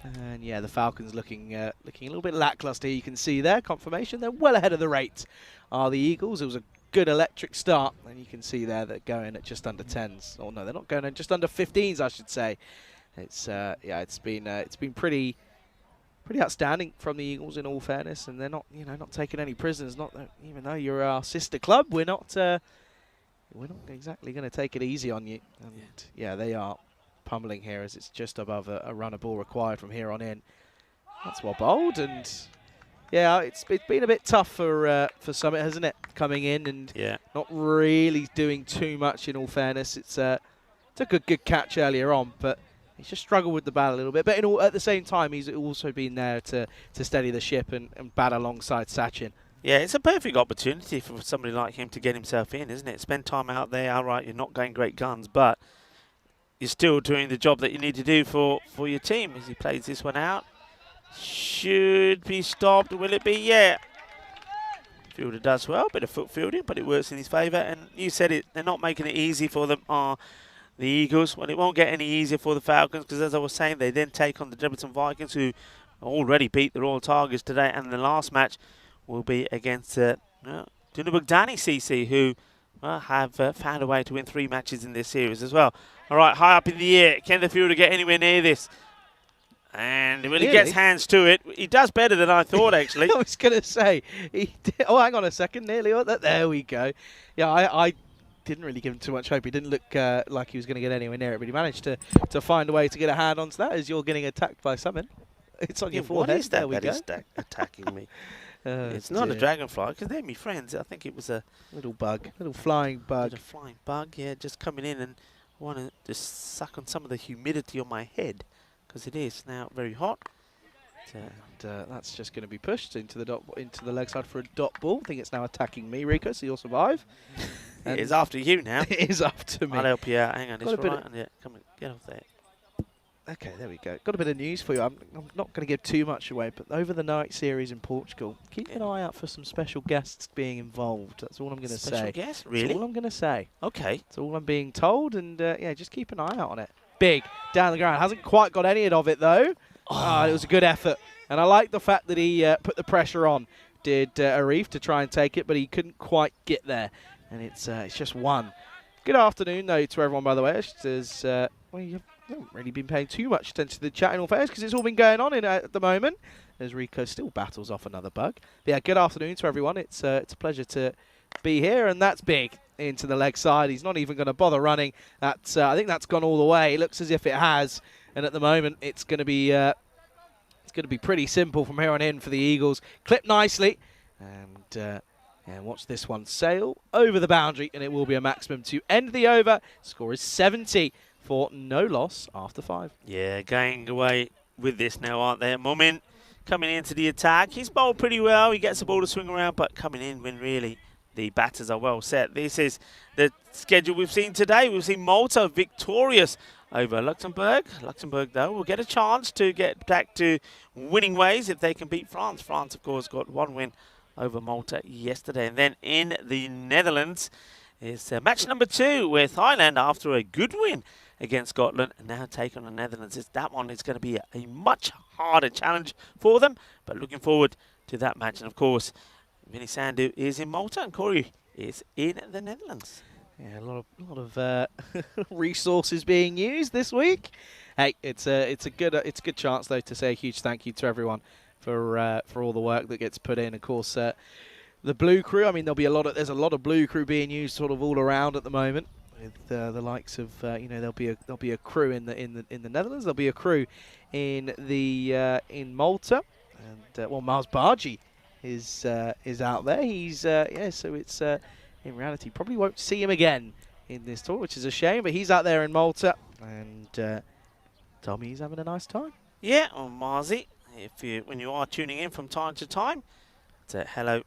And yeah, the Falcons looking a little bit lackluster. You can see there, confirmation. They're well ahead of the rate are the Eagles. It was a good electric start, and you can see there that going at just under 10s. Or no, they're not going at just under 15s, I should say. It's yeah, it's been pretty outstanding from the Eagles in all fairness, and they're not taking any prisoners. Not even though you're our sister club, we're not exactly going to take it easy on you. And yeah, they are pummeling here as it's just above a runner ball required from here on in. That's well bowled, and yeah, it's been a bit tough for Summit, hasn't it? Coming in and not really doing too much in all fairness. It's took a good catch earlier on, but he's just struggled with the bat a little bit. But at the same time, he's also been there to steady the ship and bat alongside Sachin. Yeah, it's a perfect opportunity for somebody like him to get himself in, isn't it? Spend time out there. All right, you're not going great guns, but you're still doing the job that you need to do for your team. As he plays this one out, should be stopped. Will it be? Yeah. Fielder does well, bit of foot fielding, but it works in his favour. And you said it, they're not making it easy for them, the Eagles. Well, it won't get any easier for the Falcons, because as I was saying, they then take on the Debrecen Vikings, who already beat the Royal Tigers today, and the last match will be against Dunabugdani CC, who have found a way to win 3 matches in this series as well. All right, high up in the air. Can the fielder get anywhere near this? And when he gets hands to it, he does better than I thought, actually. I was going to say, he did, oh, hang on a second, nearly. There we go. Yeah, I didn't really give him too much hope. He didn't look like he was going to get anywhere near it, but he managed to find a way to get a hand onto that as you're getting attacked by something. It's on your forehead. What is that that is attacking me? It's not a dragonfly, because they're my friends. I think it was a little bug, little flying bug. A flying bug, yeah, just coming in and want to just suck on some of the humidity on my head, because it is now very hot. And that's just going to be pushed into the leg side for a dot ball. I think it's now attacking me, Rico, so you'll survive. It is after you now. It is after me. I'll help you out. Hang on, it's right. Yeah, come on, get off there. Okay, there we go. Got a bit of news for you. I'm not going to give too much away, but over the night series in Portugal, keep an eye out for some special guests being involved. That's all I'm going to say. Special guests? Really? That's all I'm going to say. Okay. That's all I'm being told, and yeah, just keep an eye out on it. Big, down the ground. Hasn't quite got any of it, though. It was a good effort. And I like the fact that he put the pressure on, did Arif, to try and take it, but he couldn't quite get there. And it's just 1. Good afternoon, though, to everyone, by the way. Well, you haven't really been paying too much attention to the chat in all fairness, because it's all been going on at the moment, as Rico still battles off another bug. But yeah, good afternoon to everyone. It's a pleasure to be here, and that's big into the leg side. He's not even going to bother running. That's I think that's gone all the way. It looks as if it has, and at the moment it's going to be pretty simple from here on in for the Eagles. Clipped nicely. And watch this one sail over the boundary, and it will be a maximum to end the over. Score is 70 for no loss after 5. Yeah, going away with this now, aren't they? Mumin coming into the attack. He's bowled pretty well. He gets the ball to swing around, but coming in when really the batters are well set. This is the schedule we've seen today. We've seen Malta victorious over Luxembourg. Luxembourg, though, will get a chance to get back to winning ways if they can beat France. France, of course, got 1 win over Malta yesterday. And then in the Netherlands is match number 2, where Thailand, after a good win against Scotland, now take on the Netherlands. That one is going to be a much harder challenge for them, but looking forward to that match. And of course, Vinny Sandhu is in Malta and Corey is in the Netherlands. Yeah, a lot of resources being used this week. Hey, it's a good chance though to say a huge thank you to everyone for all the work that gets put in. Of course, the blue crew. I mean, there's a lot of blue crew being used sort of all around at the moment. With the likes of there'll be a crew in the Netherlands. There'll be a crew in Malta, and Mars Bargi is out there. He's so it's in reality probably won't see him again in this tour, which is a shame. But he's out there in Malta, and told me he's having a nice time. Yeah, well, Marzi, when you are tuning in from time to time, it's a hello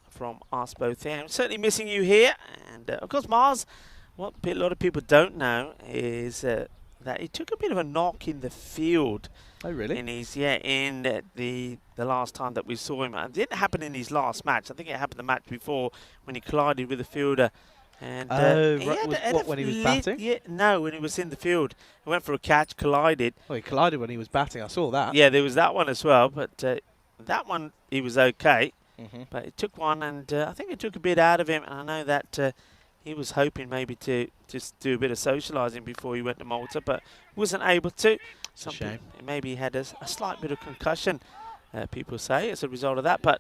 from us both here. I'm certainly missing you here, and of course, Mars. What a lot of people don't know is that he took a bit of a knock in the field. Oh, really? In the last time that we saw him. It didn't happen in his last match. I think it happened the match before when he collided with the fielder. And when he was batting? Yeah, no, when he was in the field. He went for a catch, collided. Oh, he collided when he was batting. I saw that. Yeah, there was that one as well. But that one, he was okay. But it took one, and I think it took a bit out of him. And I know that he was hoping maybe to just do a bit of socialising before he went to Malta, but wasn't able to. Shame. Maybe he had a slight bit of concussion, people say, as a result of that. But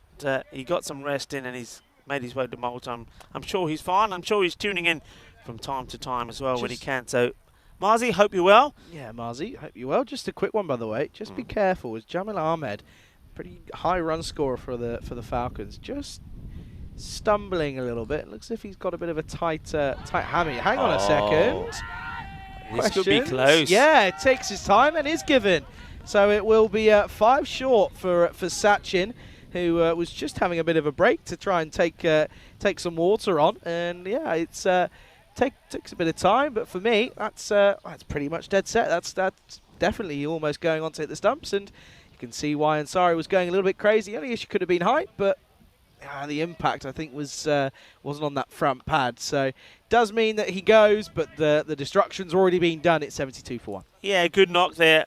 he got some rest in, and he's made his way to Malta. I'm sure he's fine. I'm sure he's tuning in from time to time as well when he can. So, Marzi, hope you're well. Yeah, Marzi, hope you're well. Just a quick one, by the way. Just be careful. It's Jamil Ahmed, pretty high run scorer for the Falcons. Just stumbling a little bit. Looks as if he's got a bit of a tight hammy. Hang on a second. This could be close. Yeah, it takes his time and is given. So it will be 5 short for Sachin, who was just having a bit of a break to try and take some water on. And yeah, it's takes a bit of time, but for me, that's pretty much dead set. That's definitely almost going on to hit the stumps, and you can see why Ansari was going a little bit crazy. The only issue could have been height, but the impact, I think, wasn't on that front pad. So does mean that he goes, but the destruction's already been done. It's 72 for 1. Yeah, good knock there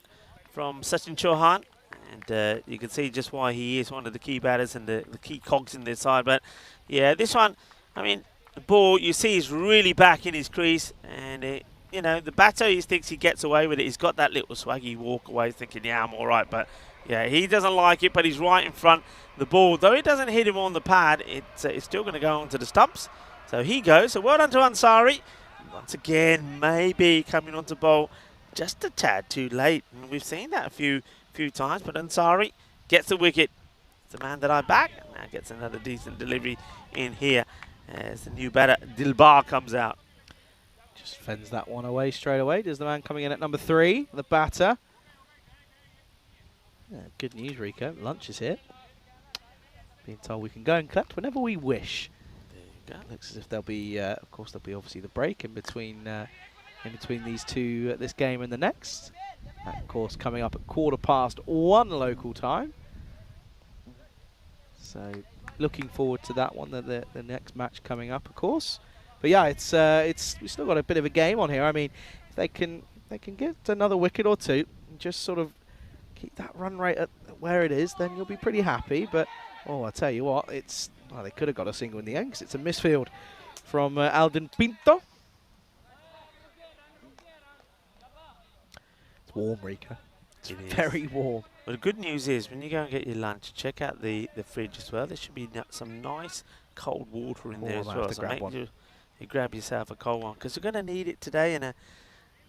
from Sachin Chauhan. And you can see just why he is one of the key batters and the key cogs in this side. But yeah, this one, I mean, the ball, you see, is really back in his crease. And, the batter, he thinks he gets away with it. He's got that little swaggy walk away thinking, yeah, I'm all right. But yeah, he doesn't like it, but he's right in front. The ball, though it doesn't hit him on the pad, it's still going to go onto the stumps. So he goes. So well done to Ansari. Once again, maybe coming onto bowl just a tad too late. And we've seen that a few times, but Ansari gets the wicket. It's the man that I back. And now gets another decent delivery in here as the new batter, Dilbar, comes out. Just fends that one away straight away. Does the man coming in at number 3, the batter. Yeah, good news, Rico. Lunch is here. Being told we can go and collect whenever we wish. There you go. Looks as if there'll be, of course, there'll be obviously the break in between these two, this game and the next. That, of course, coming up at 1:15 local time. So, looking forward to that one, the next match coming up, of course. But yeah, we've still got a bit of a game on here. I mean, if they can get another wicket or two, and just sort of keep that run rate at where it is, then you'll be pretty happy. But I tell you what, they could have got a single in the end because it's a misfield from Alden Pinto. It's warm, Rico. It's very warm. Well, the good news is when you go and get your lunch, check out the fridge as well. There should be some nice cold water in there as well. So make sure you grab yourself a cold one because you're going to need it today. And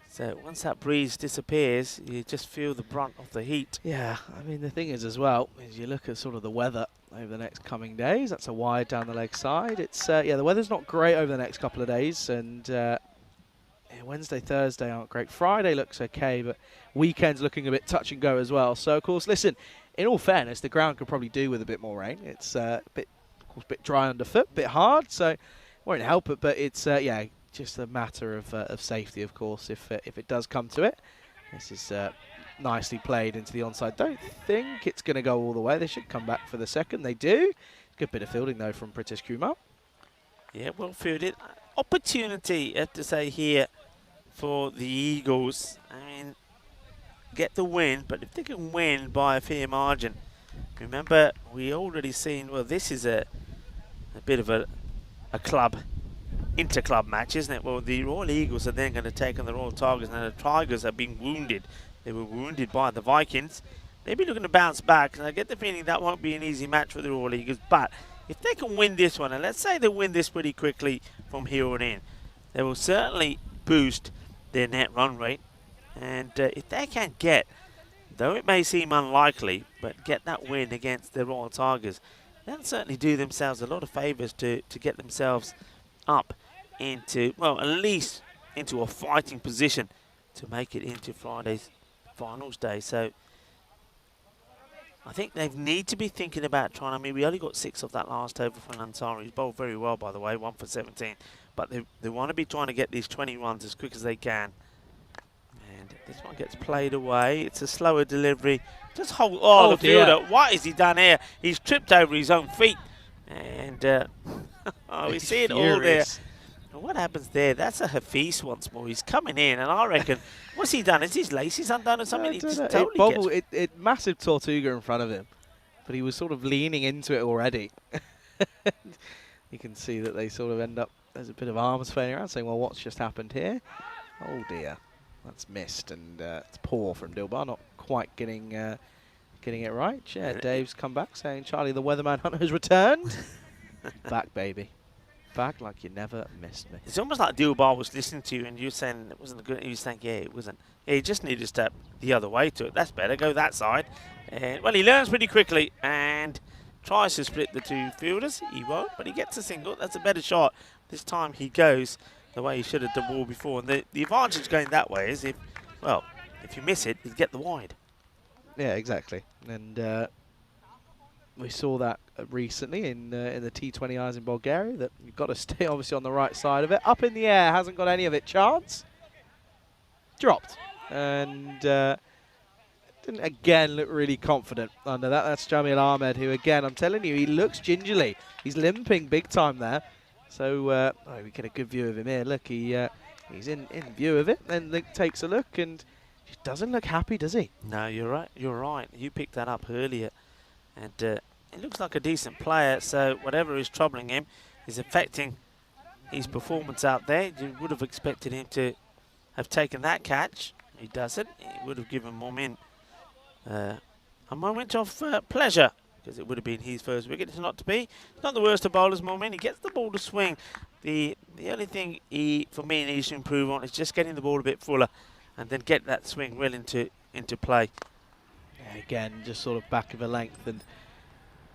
so once that breeze disappears, you just feel the brunt of the heat. Yeah, I mean, the thing is as well, is you look at sort of the weather over the next coming days. That's a wide down the leg side. It's yeah, the weather's not great over the next couple of days, and yeah, Wednesday, Thursday aren't great. Friday looks okay, but weekend's looking a bit touch and go as well. So of course, listen, in all fairness, the ground could probably do with a bit more rain. It's a bit, of course, a bit dry underfoot, a bit hard, so won't help it. But it's yeah, just a matter of safety, of course, if it does come to it. This is nicely played into the onside. Don't think it's going to go all the way. They should come back for the second. They do. Good bit of fielding, though, from British Kumar. Yeah, well fielded. Opportunity, I have to say, here for the Eagles. I mean, get the win, but if they can win by a fair margin. Remember, we already seen, well, this is a bit of a club, inter-club match, isn't it? Well, the Royal Eagles are then going to take on the Royal Tigers, and the Tigers have been wounded. They were wounded by the Vikings. They'll be looking to bounce back, and I get the feeling that won't be an easy match for the Royal Eagles, but if they can win this one, and let's say they win this pretty quickly from here on in, they will certainly boost their net run rate. And if they can get, though it may seem unlikely, but get that win against the Royal Tigers, they'll certainly do themselves a lot of favours to get themselves up into, well, at least into a fighting position to make it into Friday's finals day. So I think they need to be thinking about trying. I mean, we only got 6 off that last over from Ansari. He's bowled very well, by the way, 1 for 17. But they want to be trying to get these 20 runs as quick as they can. And this one gets played away. It's a slower delivery. Just hold. Oh, the fielder. What has he done here? He's tripped over his own feet. And oh, we see it all there. And what happens there? That's a Hafiz once more. He's coming in, and I reckon, what's he done? Is his laces undone or something? He just totally it massive Tortuga in front of him, but he was sort of leaning into it already. You can see that they sort of end up, there's a bit of arms flailing around saying, well, what's just happened here? Oh dear, that's missed, and it's poor from Dilbar, not quite getting it right. Yeah, Dave's come back saying, Charlie, the Weatherman Hunter has returned. Back, baby. Back like you never missed me. It's almost like Dilbar was listening to you and you saying it wasn't good. He was saying, yeah, it wasn't. Yeah, he just needed to step the other way to it. That's better. Go that side. And well, he learns pretty quickly and tries to split the 2 fielders. He won't, but he gets a single. That's a better shot. This time he goes the way he should have done ball before. And the advantage going that way is if you miss it, you get the wide. Yeah, exactly. And we saw that recently in the T20Is in Bulgaria, that you've got to stay obviously on the right side of it. Up in the air, hasn't got any of it. Chance. Dropped. And didn't again look really confident under that. That's Jamil Ahmed, who again, I'm telling you, he looks gingerly. He's limping big time there. So we get a good view of him here. Look, he's in view of it, and takes a look, and he doesn't look happy, does he? No, you're right. You're right. You picked that up earlier. And he looks like a decent player, so whatever is troubling him is affecting his performance out there. You would have expected him to have taken that catch. He doesn't. He would have given Momin a moment of pleasure, because it would have been his first wicket. It's not to be. It's not the worst of bowlers, Momin. He gets the ball to swing. The only thing he, for me, needs to improve on is just getting the ball a bit fuller and then get that swing well into play. Again, just sort of back of a length, and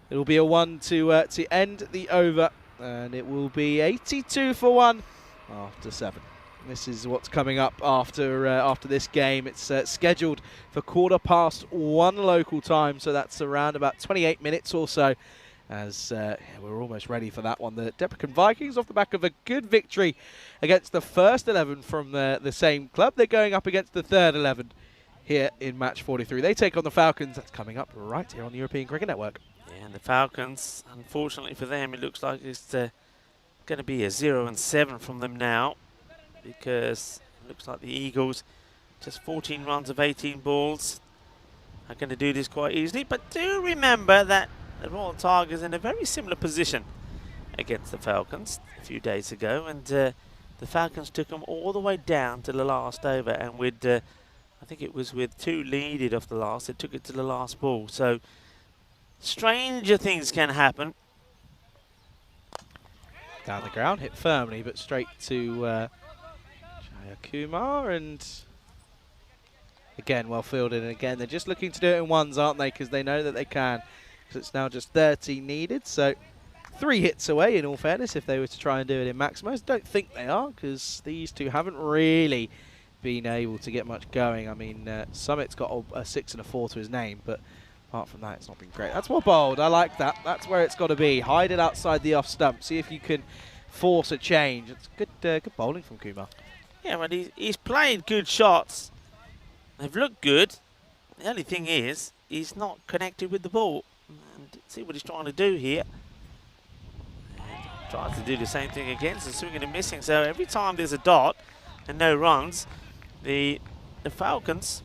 it will be a 1 to end the over, and it will be 82 for 1 after 7. This is what's coming up after this game. It's scheduled for 1:15 local time, so that's around about 28 minutes or so, as we're almost ready for that one. The Deprecon Vikings, off the back of a good victory against the first 11 from the same club, they're going up against the third 11 here in match 43. They take on the Falcons. That's coming up right here on the European Cricket Network. Yeah, and the Falcons, unfortunately for them, it looks like it's going to be a 0-7 from them now, because it looks like the Eagles, just 14 runs of 18 balls, are going to do this quite easily. But do remember that the Royal Tigers in a very similar position against the Falcons a few days ago, and the Falcons took them all the way down to the last over, and with I think it was with 2 leaded off the last, it took it to the last ball. So stranger things can happen. Down the ground, hit firmly, but straight to Jaya Kumar, and again well fielded. And again, they're just looking to do it in ones, aren't they? Because they know that they can. because it's now just 30 needed. So 3 hits away, in all fairness, if they were to try and do it in Maximos. Don't think they are, because these two haven't really been able to get much going. I mean, Summit's got a 6 and a 4 to his name, but apart from that, it's not been great. That's more bold. I like that. That's where it's got to be. Hide it outside the off stump. See if you can force a change. It's good bowling from Kumar. Yeah, but he's played good shots. They've looked good. The only thing is, he's not connected with the ball. And see what he's trying to do here. And tries to do the same thing again, so swinging and missing. So every time there's a dot and no runs, the Falcons,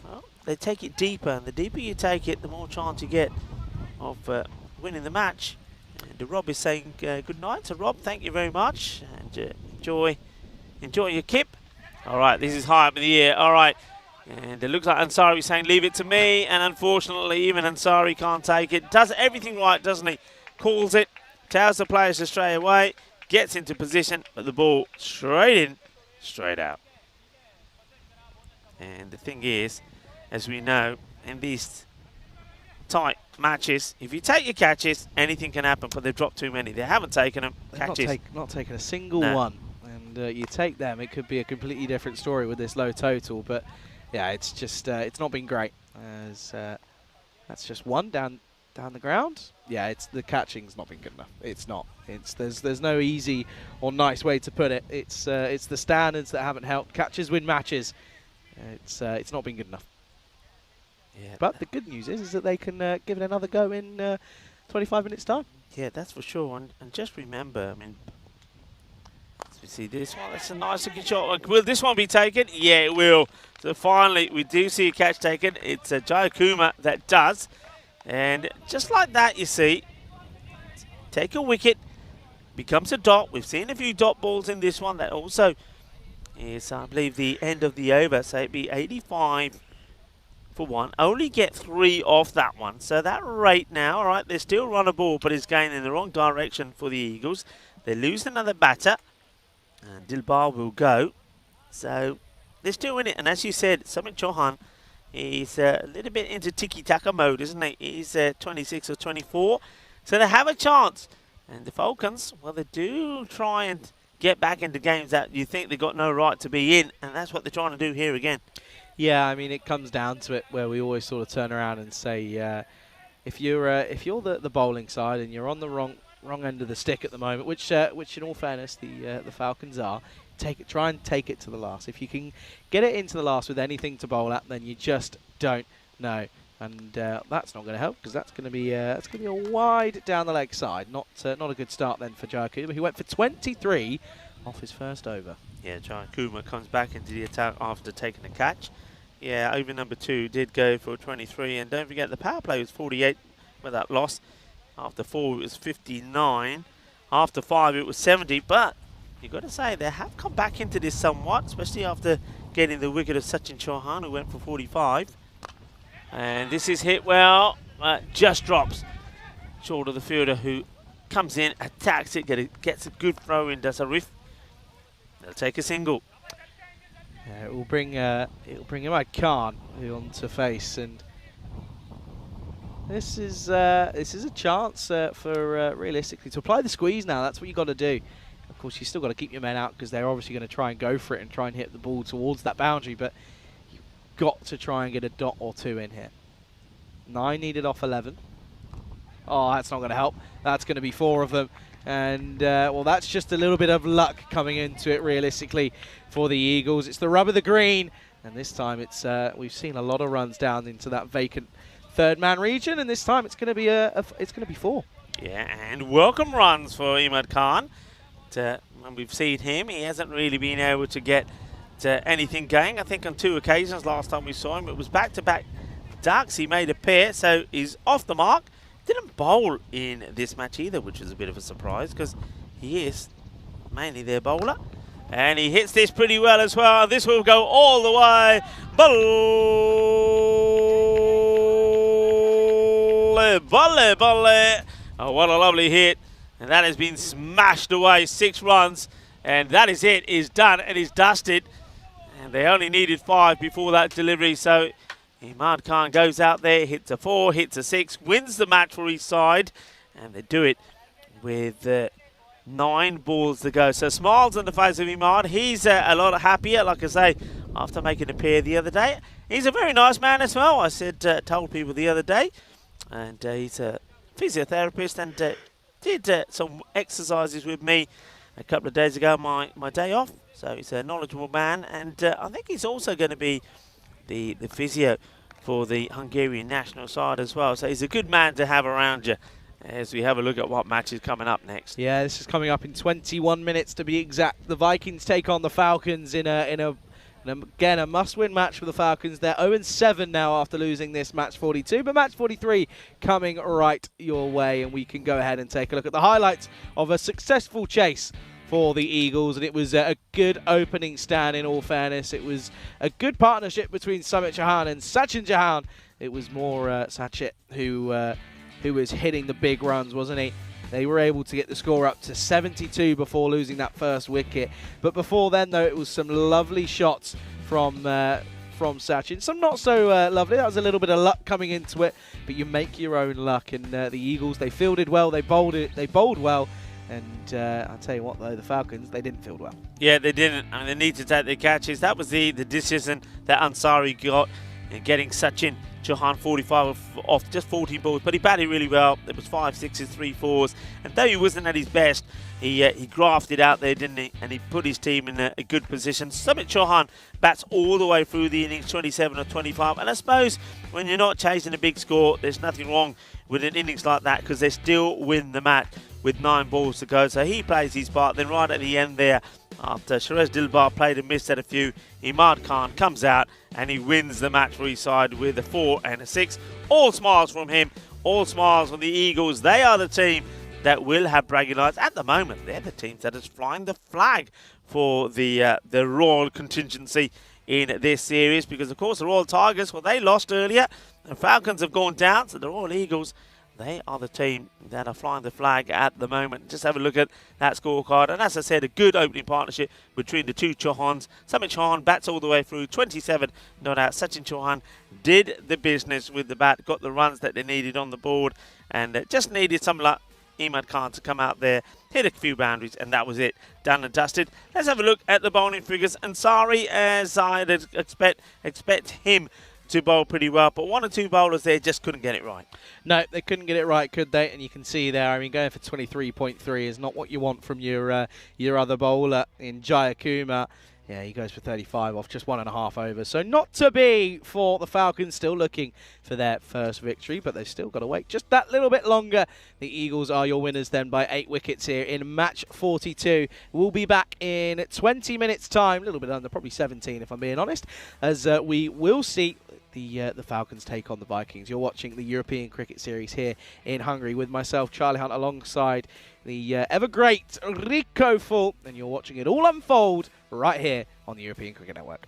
well, they take it deeper. And the deeper you take it, the more chance you get of winning the match. And Rob is saying good night. So Rob, thank you very much. And enjoy your kip. All right, this is high up in the air. All right. And it looks like Ansari saying, leave it to me. And unfortunately, even Ansari can't take it. Does everything right, doesn't he? Calls it, tells the players to stray away, gets into position, but the ball straight in, straight out. And the thing is, as we know, in these tight matches, if you take your catches, anything can happen, but they've dropped too many. They haven't taken them. Catches. Not taken a single one. And you take them, it could be a completely different story with this low total. But yeah, it's just it's not been great. As that's just one down the ground. Yeah, it's the catching's not been good enough. It's not. There's no easy or nice way to put it. It's the standards that haven't helped. Catches win matches. It's not been good enough. Yeah. But the good news is that they can give it another go in 25 minutes time. Yeah, that's for sure. And just remember, I mean, as we see this one, that's a nice looking shot. Will this one be taken? Yeah, it will. So finally, we do see a catch taken. It's Jai Kuma that does. And just like that, you see, take a wicket, becomes a dot. We've seen a few dot balls in this one. That also is, I believe, the end of the over. So it'd be 85 for 1. Only get 3 off that one. So that rate now, all right, they still run a ball, but it's going in the wrong direction for the Eagles. They lose another batter, and Dilbar will go. So they're still in it. And as you said, Sumit Chauhan, he's a little bit into tiki-taka mode, isn't he? He's 26 or 24. So they have a chance. And the Falcons, well, they do try and get back into games that you think they've got no right to be in. And that's what they're trying to do here again. Yeah, I mean, it comes down to it where we always sort of turn around and say, if you're the bowling side and you're on the wrong end of the stick at the moment, which in all fairness the Falcons are, try and take it to the last. If you can get it into the last with anything to bowl at, then you just don't know. And that's not going to help, because that's going to be a wide down the leg side. Not a good start then for Jai Kuma. He went for 23 off his first over. Yeah, Jai Kuma comes back into the attack after taking a catch. Yeah, over number 2 did go for 23. And don't forget, the power play was 48 with that loss. After 4, it was 59. After 5, it was 70. But you've got to say, they have come back into this somewhat, especially after getting the wicket of Sachin Chauhan, who went for 45. And this is hit well, just drops short of the fielder, who comes in, attacks it, gets a good throw in, does a riff. They'll take a single. It will bring Imad Khan onto face, and this is a chance for realistically to apply the squeeze now. That's what you got to do. Of course, you still got to keep your men out, because they're obviously going to try and go for it and try and hit the ball towards that boundary. But you've got to try and get a dot or 2 in here. 9 needed off 11. Oh, that's not going to help. That's going to be 4 of them. And, well, that's just a little bit of luck coming into it, realistically, for the Eagles. It's the rub of the green. And this time it's we've seen a lot of runs down into that vacant third-man region. And this time it's going to be it's going to be 4. Yeah, and welcome runs for Imad Khan. When we've seen him, he hasn't really been able to get anything going. I think on 2 occasions last time we saw him, it was back-to-back ducks. He made a pair, so he's off the mark. Didn't bowl in this match either, which was a bit of a surprise, because he is mainly their bowler. And he hits this pretty well as well. This will go all the way. Volley, volley, volley. Oh, what a lovely hit. And that has been smashed away. 6 runs. And that is it. Is done and is dusted. And they only needed 5 before that delivery. So Imad Khan goes out there, hits a 4, hits a 6, wins the match for his side, and they do it with 9 balls to go. So smiles on the face of Imad. He's a lot happier, like I say, after making a pair the other day. He's a very nice man as well. I told people the other day, and he's a physiotherapist and did some exercises with me a couple of days ago, my day off. So he's a knowledgeable man, and I think he's also going to be the physio for the Hungarian national side as well. So he's a good man to have around you as we have a look at what match is coming up next. Yeah, this is coming up in 21 minutes to be exact. The Vikings take on the Falcons in again, a must-win match for the Falcons. They're 0-7 now after losing this match 42, but match 43 coming right your way, and we can go ahead and take a look at the highlights of a successful chase for the Eagles, and it was a good opening stand. In all fairness, it was a good partnership between Sumit Chauhan and Sachin Chauhan. It was more Sachin who was hitting the big runs, wasn't he? They were able to get the score up to 72 before losing that first wicket. But before then, though, it was some lovely shots from Sachin. Some not so lovely. That was a little bit of luck coming into it, but you make your own luck. And the Eagles, they fielded well, they bowled well. And I'll tell you what, though, the Falcons, they didn't field well. Yeah, they didn't. I mean, they need to take their catches. That was the decision that Ansari got in getting Sachin Chauhan 45 off just 14 balls, but he batted really well. There was 5 6s, 3 4s, and though he wasn't at his best, he grafted out there, didn't he? And he put his team in a good position. Sumit Chauhan bats all the way through the innings, 27 or 25, and I suppose when you're not chasing a big score, there's nothing wrong with an innings like that because they still win the match with 9 balls to go. So he plays his part. Then right at the end there, after Shrez Dilbar played and missed at a few, Imad Khan comes out and he wins the match for his side with a 4 and a 6. All smiles from him, all smiles from the Eagles. They are the team that will have bragging rights. At the moment, they're the teams that is flying the flag for the Royal contingency in this series because, of course, the Royal Tigers, well, they lost earlier. The Falcons have gone down, so the Royal Eagles, they are the team that are flying the flag at the moment. Just have a look at that scorecard. And as I said, a good opening partnership between the two Chauhans. Sumit Chauhan bats all the way through, 27 not out. Sachin Chauhan did the business with the bat, got the runs that they needed on the board, and just needed some luck. Imad Khan to come out there, hit a few boundaries, and that was it. Done and dusted. Let's have a look at the bowling figures. Ansari, as I'd expect him to bowl pretty well, but 1 or 2 bowlers there just couldn't get it right. No, they couldn't get it right, could they? And you can see there, I mean, going for 23.3 is not what you want from your other bowler in Jayakumar. Yeah, he goes for 35 off just 1.5 overs. So not to be for the Falcons, still looking for their first victory, but they've still got to wait just that little bit longer. The Eagles are your winners then by 8 wickets here in match 42. We'll be back in 20 minutes time, a little bit under, probably 17 if I'm being honest, as we will see the Falcons take on the Vikings. You're watching the European Cricket Series here in Hungary with myself, Charlie Hunt, alongside the ever-great Rico Full, and you're watching it all unfold right here on the European Cricket Network.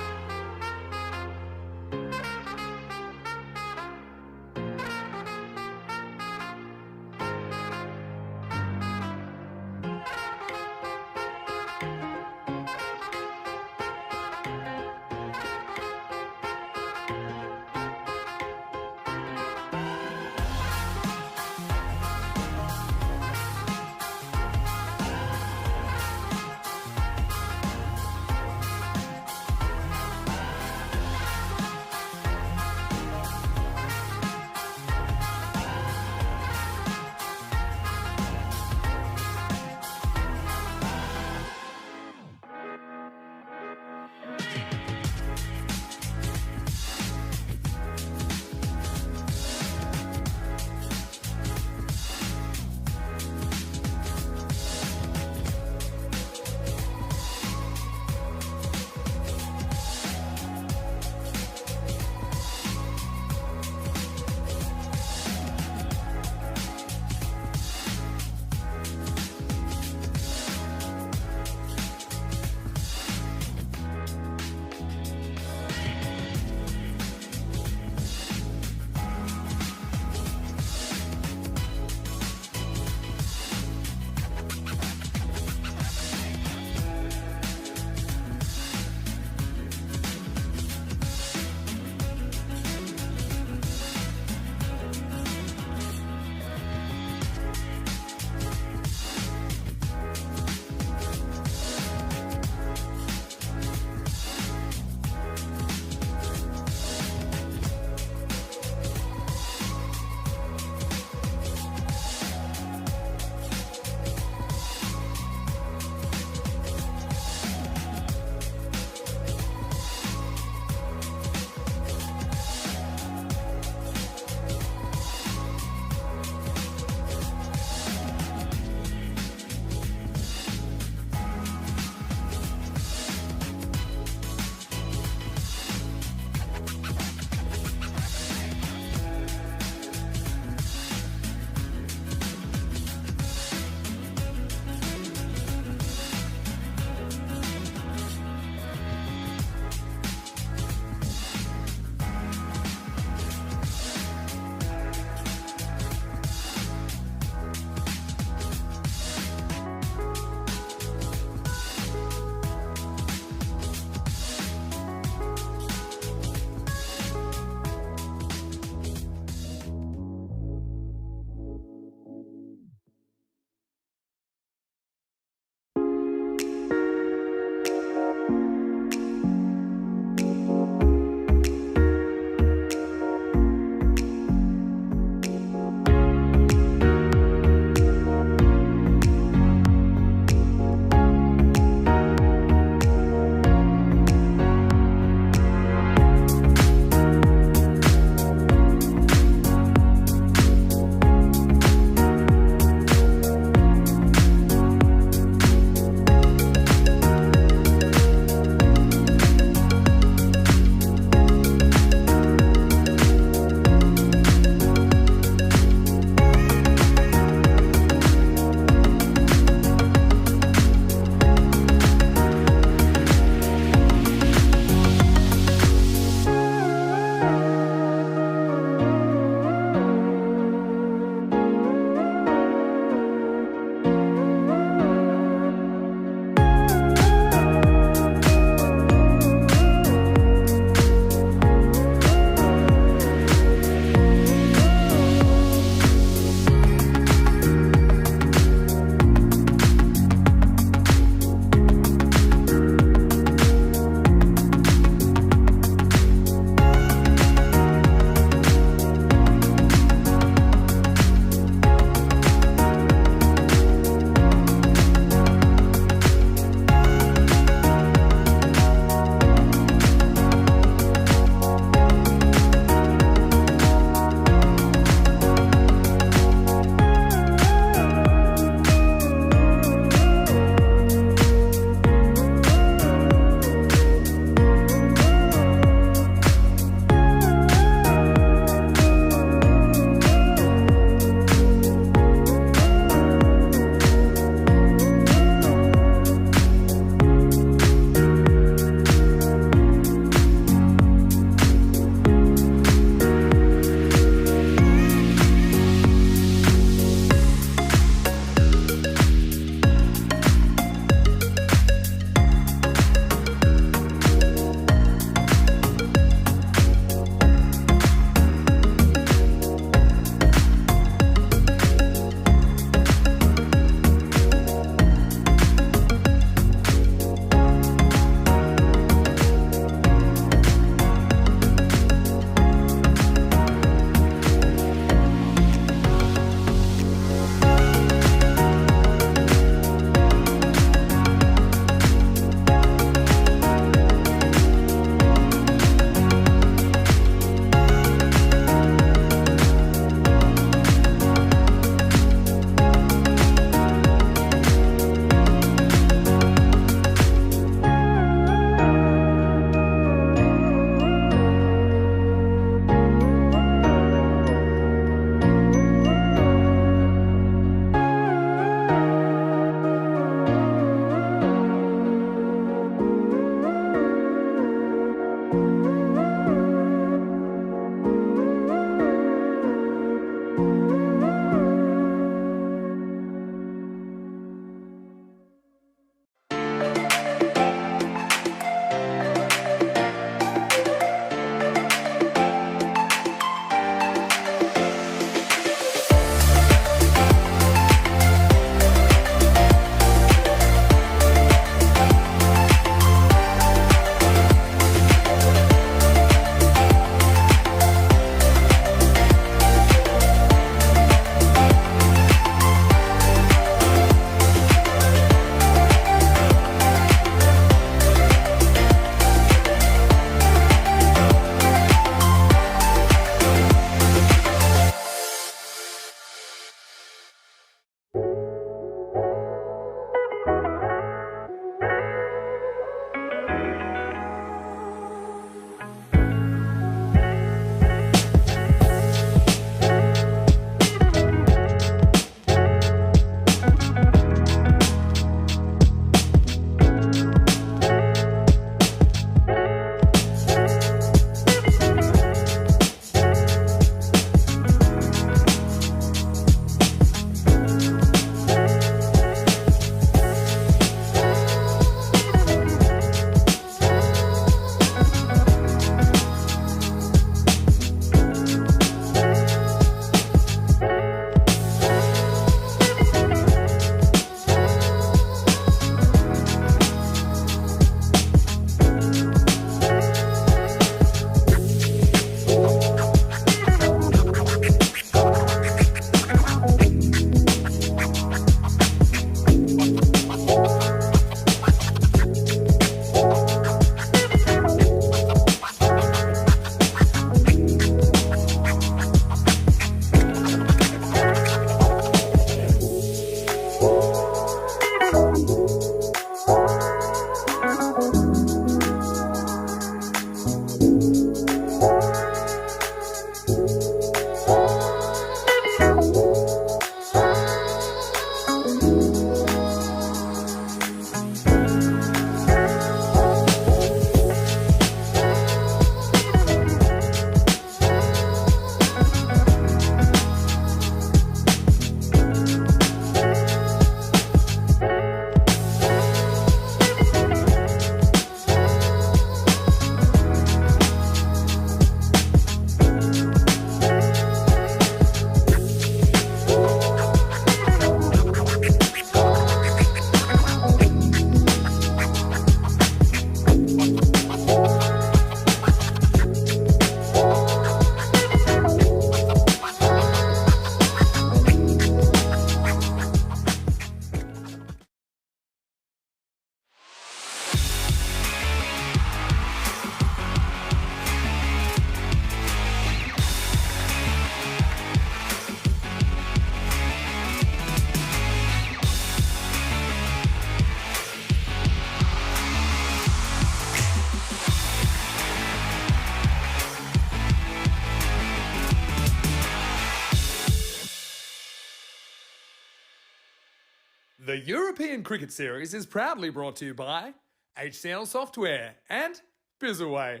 The European Cricket Series is proudly brought to you by HCN Software and Bizaway.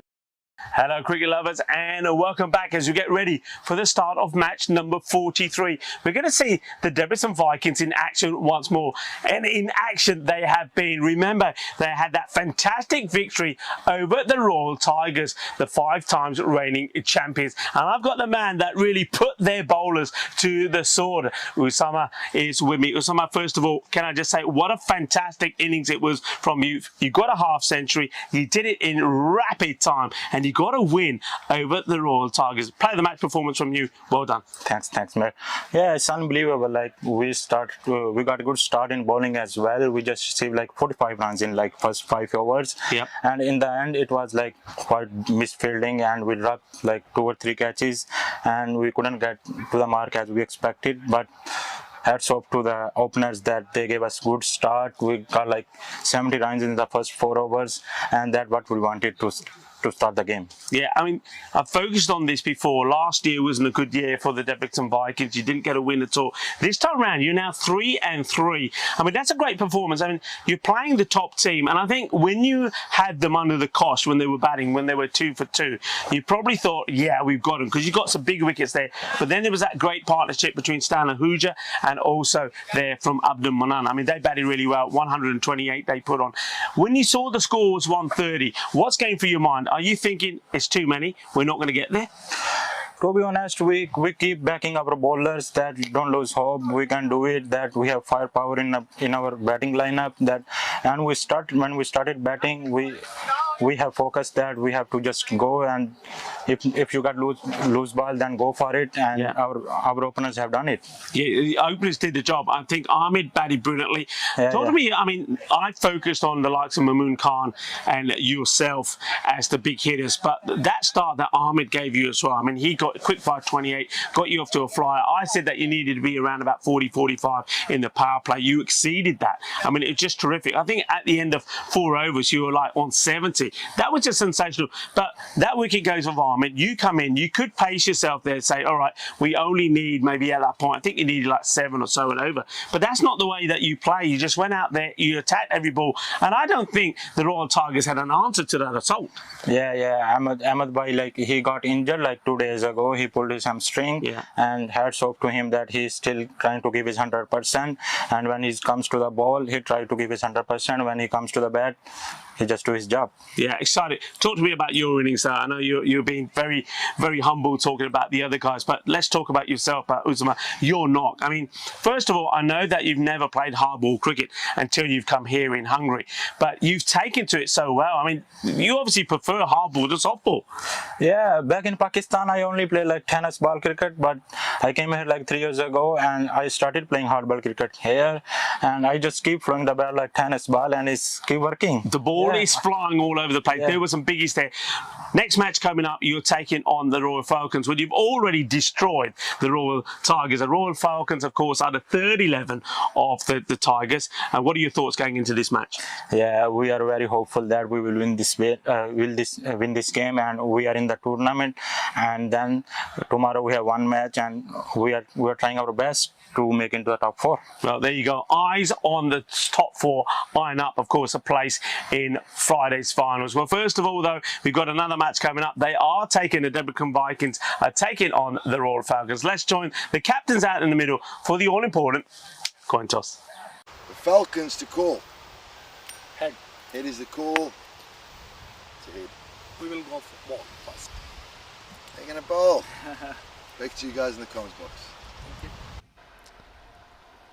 Hello cricket lovers and welcome back as we get ready for the start of match number 43. We're going to see the Debrecen Vikings in action once more, and in action they have been. Remember, they had that fantastic victory over the Royal Tigers, the 5 times reigning champions, and I've got the man that really put their bowlers to the sword. Usama is with me. Usama, first of all, can I just say what a fantastic innings it was from you. You got a half century, you did it in rapid time, and you got a win over the Royal Tigers. Play the match performance from you. Well done. Thanks, mate. Yeah, it's unbelievable. Like we got a good start in bowling as well. We just received like 45 runs in like first 5 overs. Yep. And in the end, it was like quite misfielding, and we dropped like 2 or 3 catches, and we couldn't get to the mark as we expected. But hats off to the openers that they gave us good start. We got like 70 runs in the first 4 overs, and that's what we wanted to start the game. Yeah, I mean, I've focused on this before. Last year wasn't a good year for the Debrecen Vikings. You didn't get a win at all. This time around, you're now 3-3. I mean, that's a great performance. I mean, you're playing the top team, and I think when you had them under the cosh when they were batting, when they were 2 for 2, you probably thought, yeah, we've got them, because you got some big wickets there. But then there was that great partnership between Stan Ahuja and also there from Abdul Manan. I mean, they batted really well. 128 they put on. When you saw the score was 130, what's going through your mind? Are you thinking it's too many, we're not going to get there? To be honest, we keep backing our bowlers that don't lose hope. We can do it. That we have firepower in our batting lineup. And when we started batting, we have focused that we have to just go, and if you got loose ball, then go for it. And yeah, our openers have done it. Yeah, the openers did the job. I think Ahmed batted brilliantly. Talk to me. I mean, I focused on the likes of Mamoon Khan and yourself as the big hitters, but that start that Ahmed gave you as well. I mean, he got quick fire 28, got you off to a flyer. I said that you needed to be around about 40, 45 in the power play. You exceeded that. I mean, it's just terrific. I think at the end of 4 overs, you were like on 70. That was just sensational. But that wicket goes off Ahmed. You come in, you could pace yourself there and say, all right, we only need maybe at that point, I think you needed like 7 or so and over. But that's not the way that you play. You just went out there, you attacked every ball. And I don't think the Royal Tigers had an answer to that assault. Yeah. Ahmed Bhai, like he got injured like 2 days ago. He pulled his hamstring. Yeah. And hats off to him that he's still trying to give his 100%. And when he comes to the ball, he tried to give his 100%. When he comes to the bat, he just do his job. Yeah, excited. Talk to me about your innings, sir. I know you're being very, very humble talking about the other guys, but let's talk about yourself, Usama. Your knock. I mean, first of all, I know that you've never played hardball cricket until you've come here in Hungary, but you've taken to it so well. I mean, you obviously prefer hardball to softball. Yeah, back in Pakistan, I only play like tennis ball cricket, but I came here like 3 years ago and I started playing hardball cricket here, and I just keep throwing the ball like tennis ball, and it's keep working. The ball is flying all over the place. There were some biggies there. Next match coming up, you're taking on the Royal Falcons. Well, you've already destroyed the Royal Tigers. The Royal Falcons, of course, are the third 11 of the Tigers. And what are your thoughts going into this match? Yeah, we are very hopeful that we will win this win this game, and we are in the tournament. And then tomorrow we have 1 match, and we are trying our best to make into the top 4. Well, there you go. Eyes on the top 4, eyeing up, of course, a place in Friday's finals. Well, first of all, though, we've got another match coming up. They are taking the Debrecen Vikings, taking on the Royal Falcons. Let's join the captains out in the middle for the all-important coin toss. The Falcons to call. Head. Head is the call. It's a head. We will go for ball first. They're going to bowl. Back to you guys in the comments box.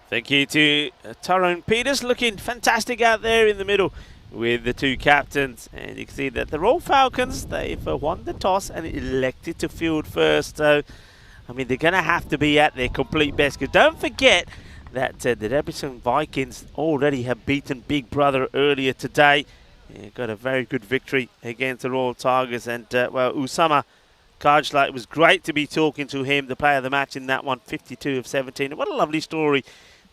Thank you to Tyrone Peters, looking fantastic out there in the middle with the 2 captains. And you can see that the Royal Falcons, they've won the toss and elected to field first. So, I mean, they're going to have to be at their complete best. Because don't forget that the Debrecen Vikings already have beaten Big Brother earlier today. Got a very good victory against the Royal Tigers. And, well, Usama Kajla, it was great to be talking to him, the player of the match in that one, 52 of 17. What a lovely story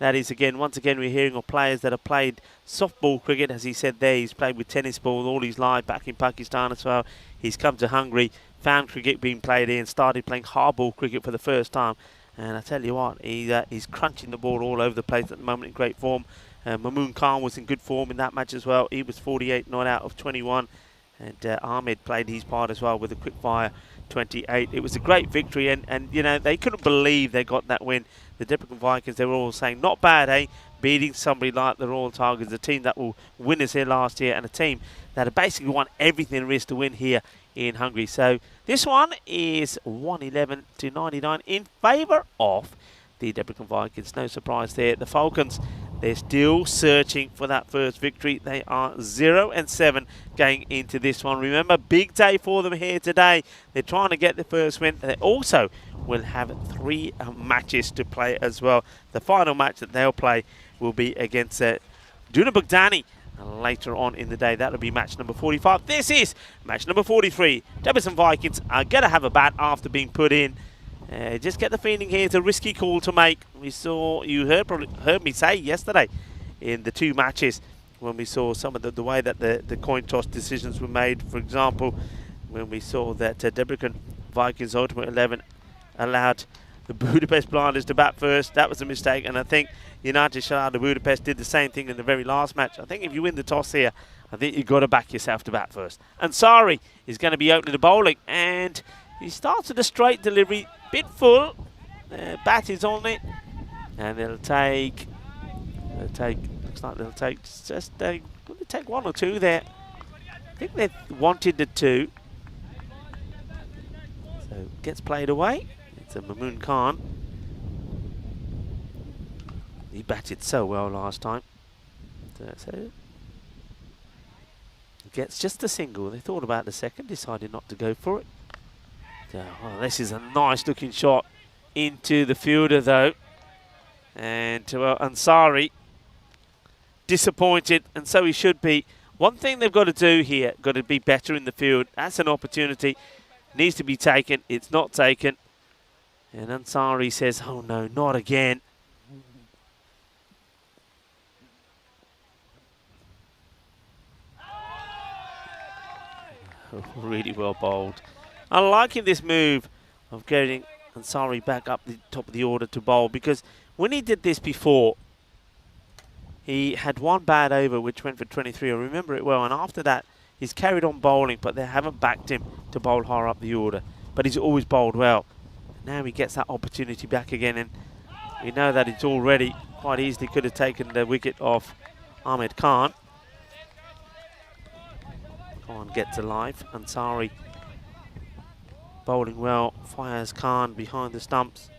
that is. Once again, we're hearing of players that have played softball cricket. As he said there, he's played with tennis balls all his life back in Pakistan as well. He's come to Hungary, found cricket being played here, and started playing hardball cricket for the first time. And I tell you what, he's crunching the ball all over the place at the moment in great form. Mamoon Khan was in good form in that match as well. He was 48 not out of 21. And Ahmed played his part as well with a quick fire 28. It was a great victory, and you know, they couldn't believe they got that win. The Deprecon Vikings, they were all saying, not bad, eh? Beating somebody like the Royal Tigers, a team that will win us here last year, and a team that had basically won everything there is to win here in Hungary. So this one is 111 to 99 in favour of the Deprecon Vikings. No surprise there. The Falcons, they're still searching for that first victory. They are 0-7 going into this one. Remember, big day for them here today. They're trying to get the first win. They also will have 3 matches to play as well. The final match that they'll play will be against Duna Bogdani later on in the day. That'll be match number 45. This is match number 43. Debrecen Vikings are going to have a bat after being put in. Just get the feeling here it's a risky call to make. We saw, you probably heard me say yesterday in the 2 matches when we saw some of the way that the coin toss decisions were made. For example, when we saw that Debrecen Vikings Ultimate 11 allowed the Budapest Blinders to bat first. That was a mistake, and I think United Shalada Budapest did the same thing in the very last match. I think if you win the toss here, I think you've got to back yourself to bat first. Ansari is going to be opening the bowling, and he starts with a straight delivery, bit full. Bat is on it, and looks like they'll take just will they take 1 or 2 there. I think they wanted the 2. So gets played away. It's a Mamoon Khan. He batted so well last time. So gets just a single. They thought about the second, decided not to go for it. Oh, this is a nice looking shot into the fielder though. And Ansari disappointed, and so he should be. One thing they've got to do here, got to be better in the field. That's an opportunity. Needs to be taken. It's not taken. And Ansari says, oh no, not again. Really well bowled. I'm liking this move of getting Ansari back up the top of the order to bowl, because when he did this before, he had 1 bad over which went for 23. I remember it well, and after that he's carried on bowling, but they haven't backed him to bowl higher up the order. But he's always bowled well. Now he gets that opportunity back again, and we know that it's already quite easily could have taken the wicket off Ahmed Khan. Khan gets alive. Ansari bowling well, fires Khan behind the stumps.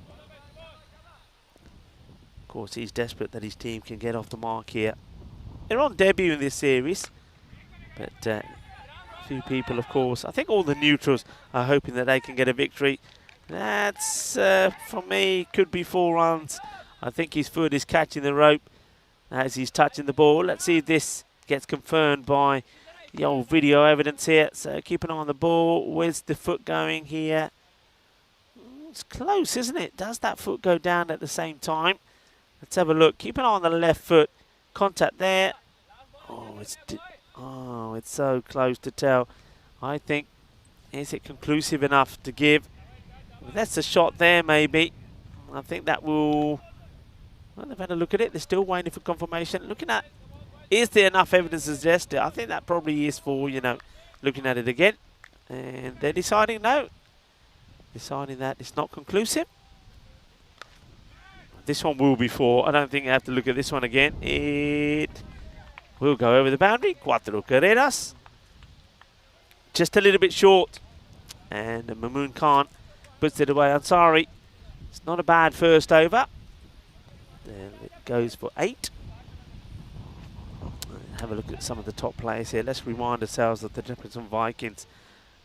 Of course, he's desperate that his team can get off the mark here. They're on debut in this series, but a few people, of course, I think all the neutrals are hoping that they can get a victory. That's, for me, could be 4 runs. I think his foot is catching the rope as he's touching the ball. Let's see if this gets confirmed by the old video evidence here. So keep an eye on the ball. Where's the foot going here? It's close, isn't it? Does that foot go down at the same time? Let's have a look. Keep an eye on the left foot. Contact there. Oh, it's so close to tell. I think, is it conclusive enough to give? That's a shot there, maybe. I think that will... Well, they've had a look at it. They're still waiting for confirmation. Looking at, is there enough evidence to suggest it? I think that probably is for, you know, looking at it again. And they're deciding no. Deciding that it's not conclusive. This one will be 4. I don't think I have to look at this one again. It will go over the boundary. 4 carreras. Just a little bit short. And Mamoon Khan puts it away. Ansari, it's not a bad first over. Then it goes for 8. Have a look at some of the top players here. Let's remind ourselves of the Debrecen Vikings.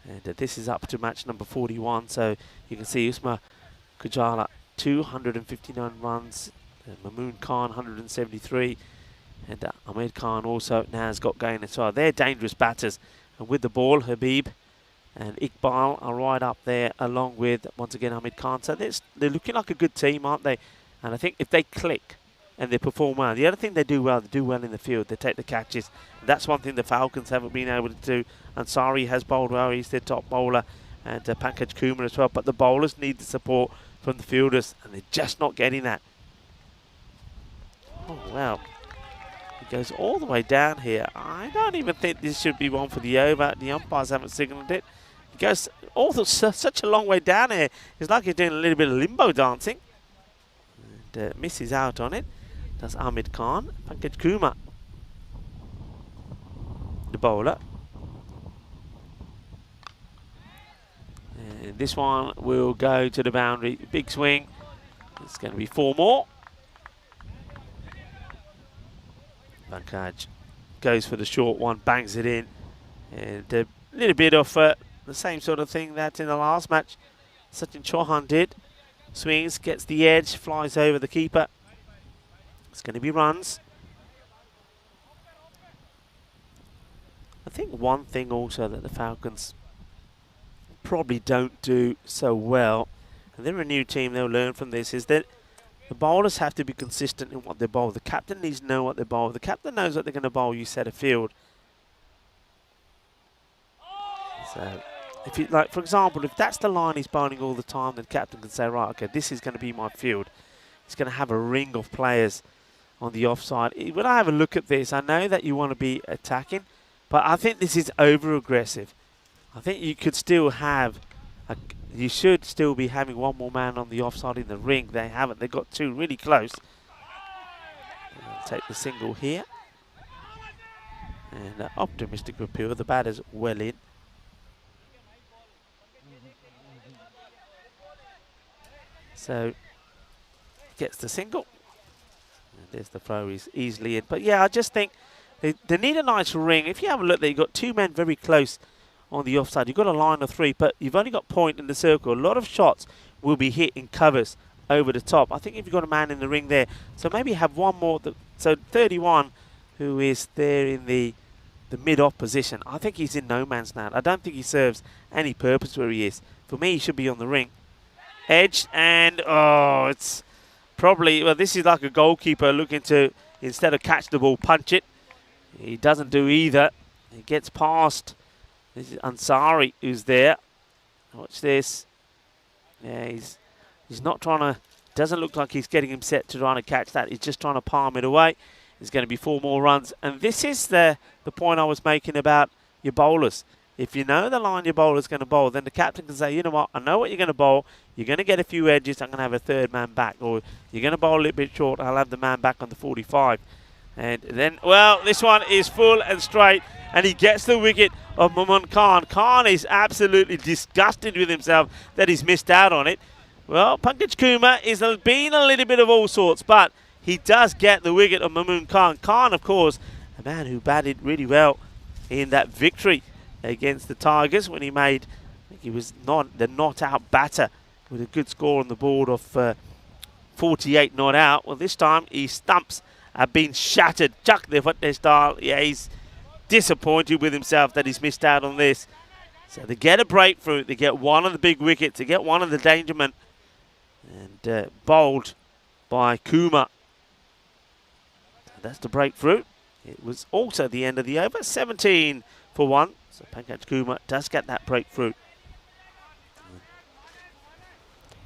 And this is up to match number 41. So you can see Usma Kujala, 259 runs. Mamoon Khan, 173. And Ahmed Khan also now has got going as well. They're dangerous batters. And with the ball, Habib and Iqbal are right up there, along with, once again, Ahmed Khan. So they're looking like a good team, aren't they? And I think if they click and they perform well, the other thing they do well in the field. They take the catches. And that's one thing the Falcons haven't been able to do. Ansari has bowled well. He's their top bowler. And Pankaj Kumar as well. But the bowlers need the support from the fielders, and they're just not getting that. Oh, wow. goes all the way down here. I don't even think this should be one for the over. The umpires haven't signalled it. It goes such a long way down here. It's like he's doing a little bit of limbo dancing. And misses out on it. Does Ahmed Khan. Pankaj Kumar, the bowler. And this one will go to the boundary. Big swing. It's going to be 4 more. Pankaj goes for the short one, bangs it in. And a little bit of the same sort of thing that in the last match Sachin Chauhan did. Swings, gets the edge, flies over the keeper. It's going to be runs. I think one thing also that the Falcons probably don't do so well, and they're a new team, they'll learn from this, is that the bowlers have to be consistent in what they bowl. The captain needs to know what they bowl. The captain knows what they're going to bowl, you set a field. So, if you, like, for example, if that's the line he's bowling all the time, then the captain can say, right, okay, this is going to be my field. He's going to have a ring of players on the offside. When I have a look at this, I know that you want to be attacking, but I think this is over-aggressive. I think you could still have, you should still be having one more man on the offside in the ring. They haven't. They've got 2 really close. Take the single here. And optimistic appeal. The batter's well in. So, gets the single. And there's the throw, is easily in. But yeah, I just think they need a nice ring. If you have a look there, you've got 2 men very close on the offside. You've got a line of 3, but you've only got point in the circle. A lot of shots will be hit in covers over the top. I think if you've got a man in the ring there, so maybe have one more. So 31, who is there in the mid-off position, I think he's in no man's land. I don't think he serves any purpose where he is. For me, he should be on the ring. Edge, and oh, it's probably, well, this is like a goalkeeper looking to, instead of catch the ball, punch it. He doesn't do either. He gets past. This is Ansari who's there. Watch this. Yeah, he's not trying to, doesn't look like he's getting him set to trying to catch that. He's just trying to palm it away. There's going to be 4 more runs. And this is the point I was making about your bowlers. If you know the line your bowler's going to bowl, then the captain can say, you know what, I know what you're going to bowl. You're going to get a few edges. I'm going to have a 3rd man back. Or you're going to bowl a little bit short. I'll have the man back on the 45. And then, well, this one is full and straight. And he gets the wicket of Mamun Khan. Khan is absolutely disgusted with himself that he's missed out on it. Well, Pankaj Kumar is been a little bit of all sorts, but he does get the wicket of Mamun Khan. Khan, of course, a man who batted really well in that victory against the Tigers when he made, I think he was the not-out batter with a good score on the board of 48 not out. Well, this time his stumps have been shattered. Chuck the foot style. Yeah, he's disappointed with himself that he's missed out on this. So they get a breakthrough. They get one of the big wickets. They get one of the danger men. And bowled by Kumar. So that's the breakthrough. It was also the end of the over. 17 for 1. So Pankaj Kumar does get that breakthrough.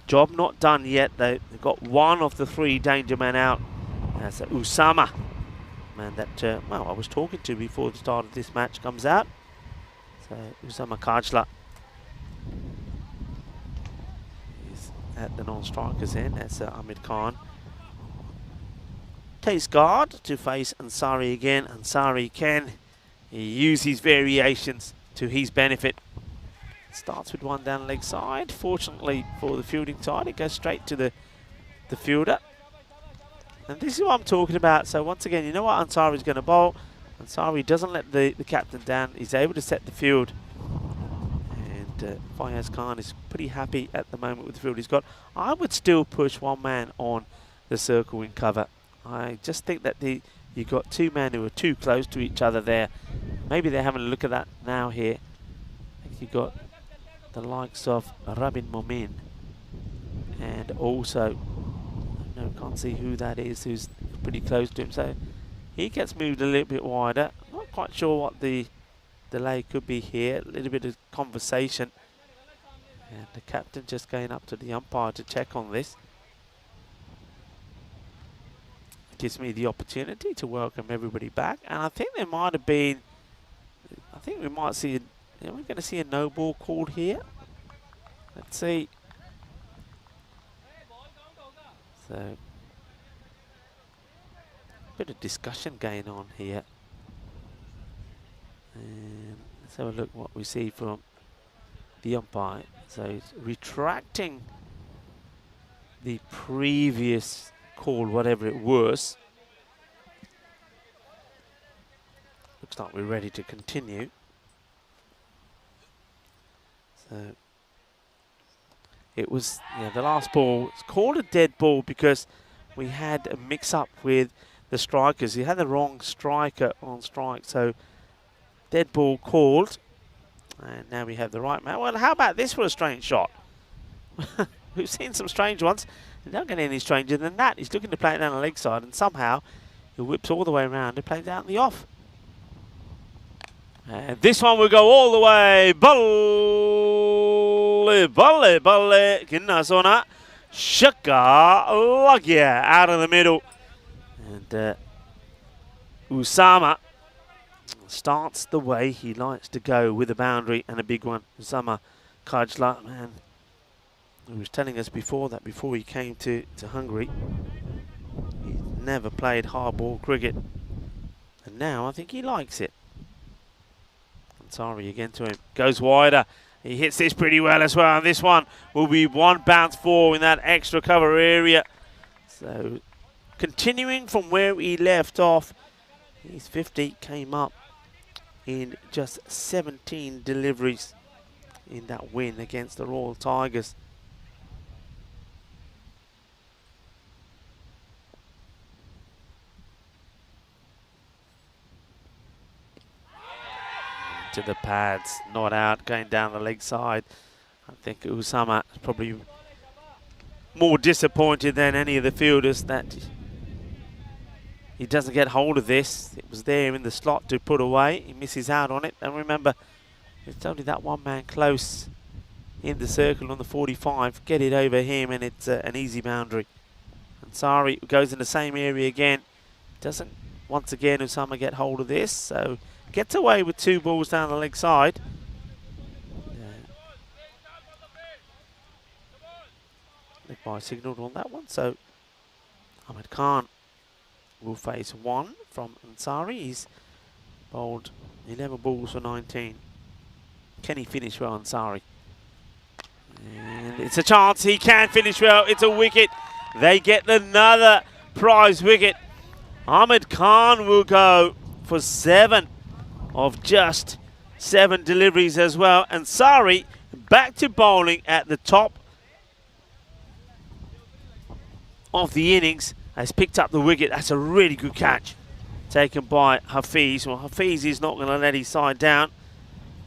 Job not done yet though. They've got 1 of the 3 danger men out. That's Usama. Man that, well, I was talking to before the start of this match comes out. So Usama Kajla is at the non-strikers end. That's Ahmed Khan. Takes guard to face Ansari again. Ansari can use his variations to his benefit. Starts with 1 down leg side. Fortunately for the fielding side, it goes straight to the fielder. And this is what I'm talking about. So once again, you know what Ansari is going to bowl. Ansari doesn't let the captain down. He's able to set the field. And Fayaz Khan is pretty happy at the moment with the field he's got. I would still push 1 man on the circle in cover. I just think that you've got 2 men who are too close to each other there. Maybe they're having a look at that now here. I think you've got the likes of Rabin Momin. And also, no, can't see who that is, who's pretty close to him. So he gets moved a little bit wider. Not quite sure what the delay could be here. A little bit of conversation. And the captain just going up to the umpire to check on this. gives me the opportunity to welcome everybody back. And I think there might have been, I think we might see, are we going to see a no ball called here? Let's see. So, bit of discussion going on here. And let's have a look what we see from the umpire. So it's retracting the previous call, whatever it was. Looks like we're ready to continue. So it was, yeah, the last ball. It's called a dead ball because we had a mix-up with the strikers. He had the wrong striker on strike, so dead ball called. And now we have the right man. Well, how about this for a strange shot? We've seen some strange ones. They don't get any stranger than that. He's looking to play it down the leg side, and somehow he whips all the way around and plays out in the off. And this one will go all the way. Balle, balle, balle. Kena sona. Shaka Lagia out of the middle. And Usama starts the way he likes to go with a boundary and a big one. Usama Kajla, man, he was telling us before that, before he came to Hungary, he never played hardball cricket. And now I think he likes it. Ansari again to him. Goes wider. He hits this pretty well as well. And this one will be one bounce four in that extra cover area. So continuing from where he left off, his 50 came up in just 17 deliveries in that win against the Royal Tigers. To the pads, not out, going down the leg side. I think Usama is probably more disappointed than any of the fielders that he doesn't get hold of this. It was there in the slot to put away. He misses out on it. And remember, it's only that one man close in the circle on the 45. Get it over him and it's an easy boundary. Ansari goes in the same area again. Doesn't, once again, Usama get hold of this. So gets away with two balls down the leg side. Leg by signalled on that one. So Ahmed Khan will face one from Ansari. He's bowled 11 balls for 19. Can he finish well, Ansari? And it's a chance. He can finish well. It's a wicket. They get another prize wicket. Ahmed Khan will go for 7 of just 7 deliveries as well. Ansari back to bowling at the top of the innings. Has picked up the wicket. That's a really good catch taken by Hafiz. Well, Hafiz is not going to let his side down.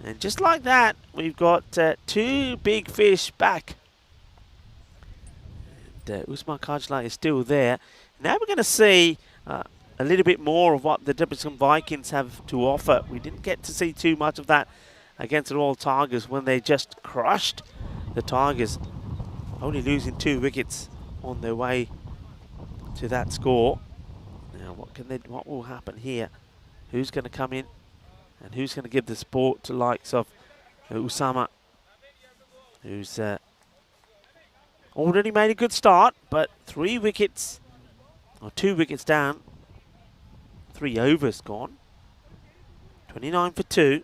And just like that, we've got 2 big fish back. And Usman Kajla is still there. Now we're going to see a little bit more of what the Debrecen Vikings have to offer. We didn't get to see too much of that against the Royal Tigers when they just crushed the Tigers, only losing 2 wickets on their way to that score. Now what will happen here? Who's going to come in and who's going to give the support to likes of Usama, who's already made a good start, but 3 wickets or 2 wickets down, 3 overs gone, 29 for 2.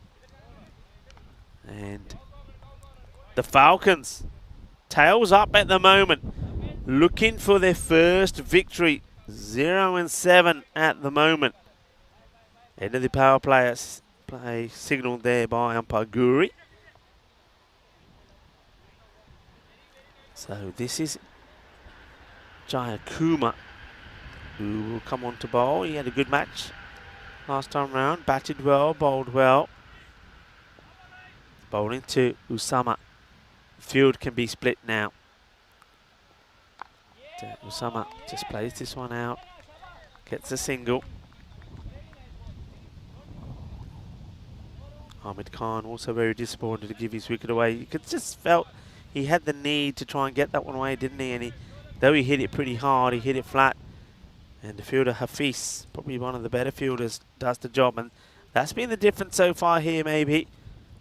And the Falcons tails up at the moment, looking for their first victory. 0-7 at the moment. End of the power play signalled there by umpire Guri. So this is Jayakumar, who will come on to bowl. He had a good match last time round. Batted well, bowled well. Bowling to Usama. Field can be split now. Usama just plays this one out. Gets a single. Ahmed Khan also very disappointed to give his wicket away. You could just felt he had the need to try and get that one away, didn't he? And though he hit it pretty hard, he hit it flat. And the fielder Hafiz, probably one of the better fielders, does the job. And that's been the difference so far here, maybe.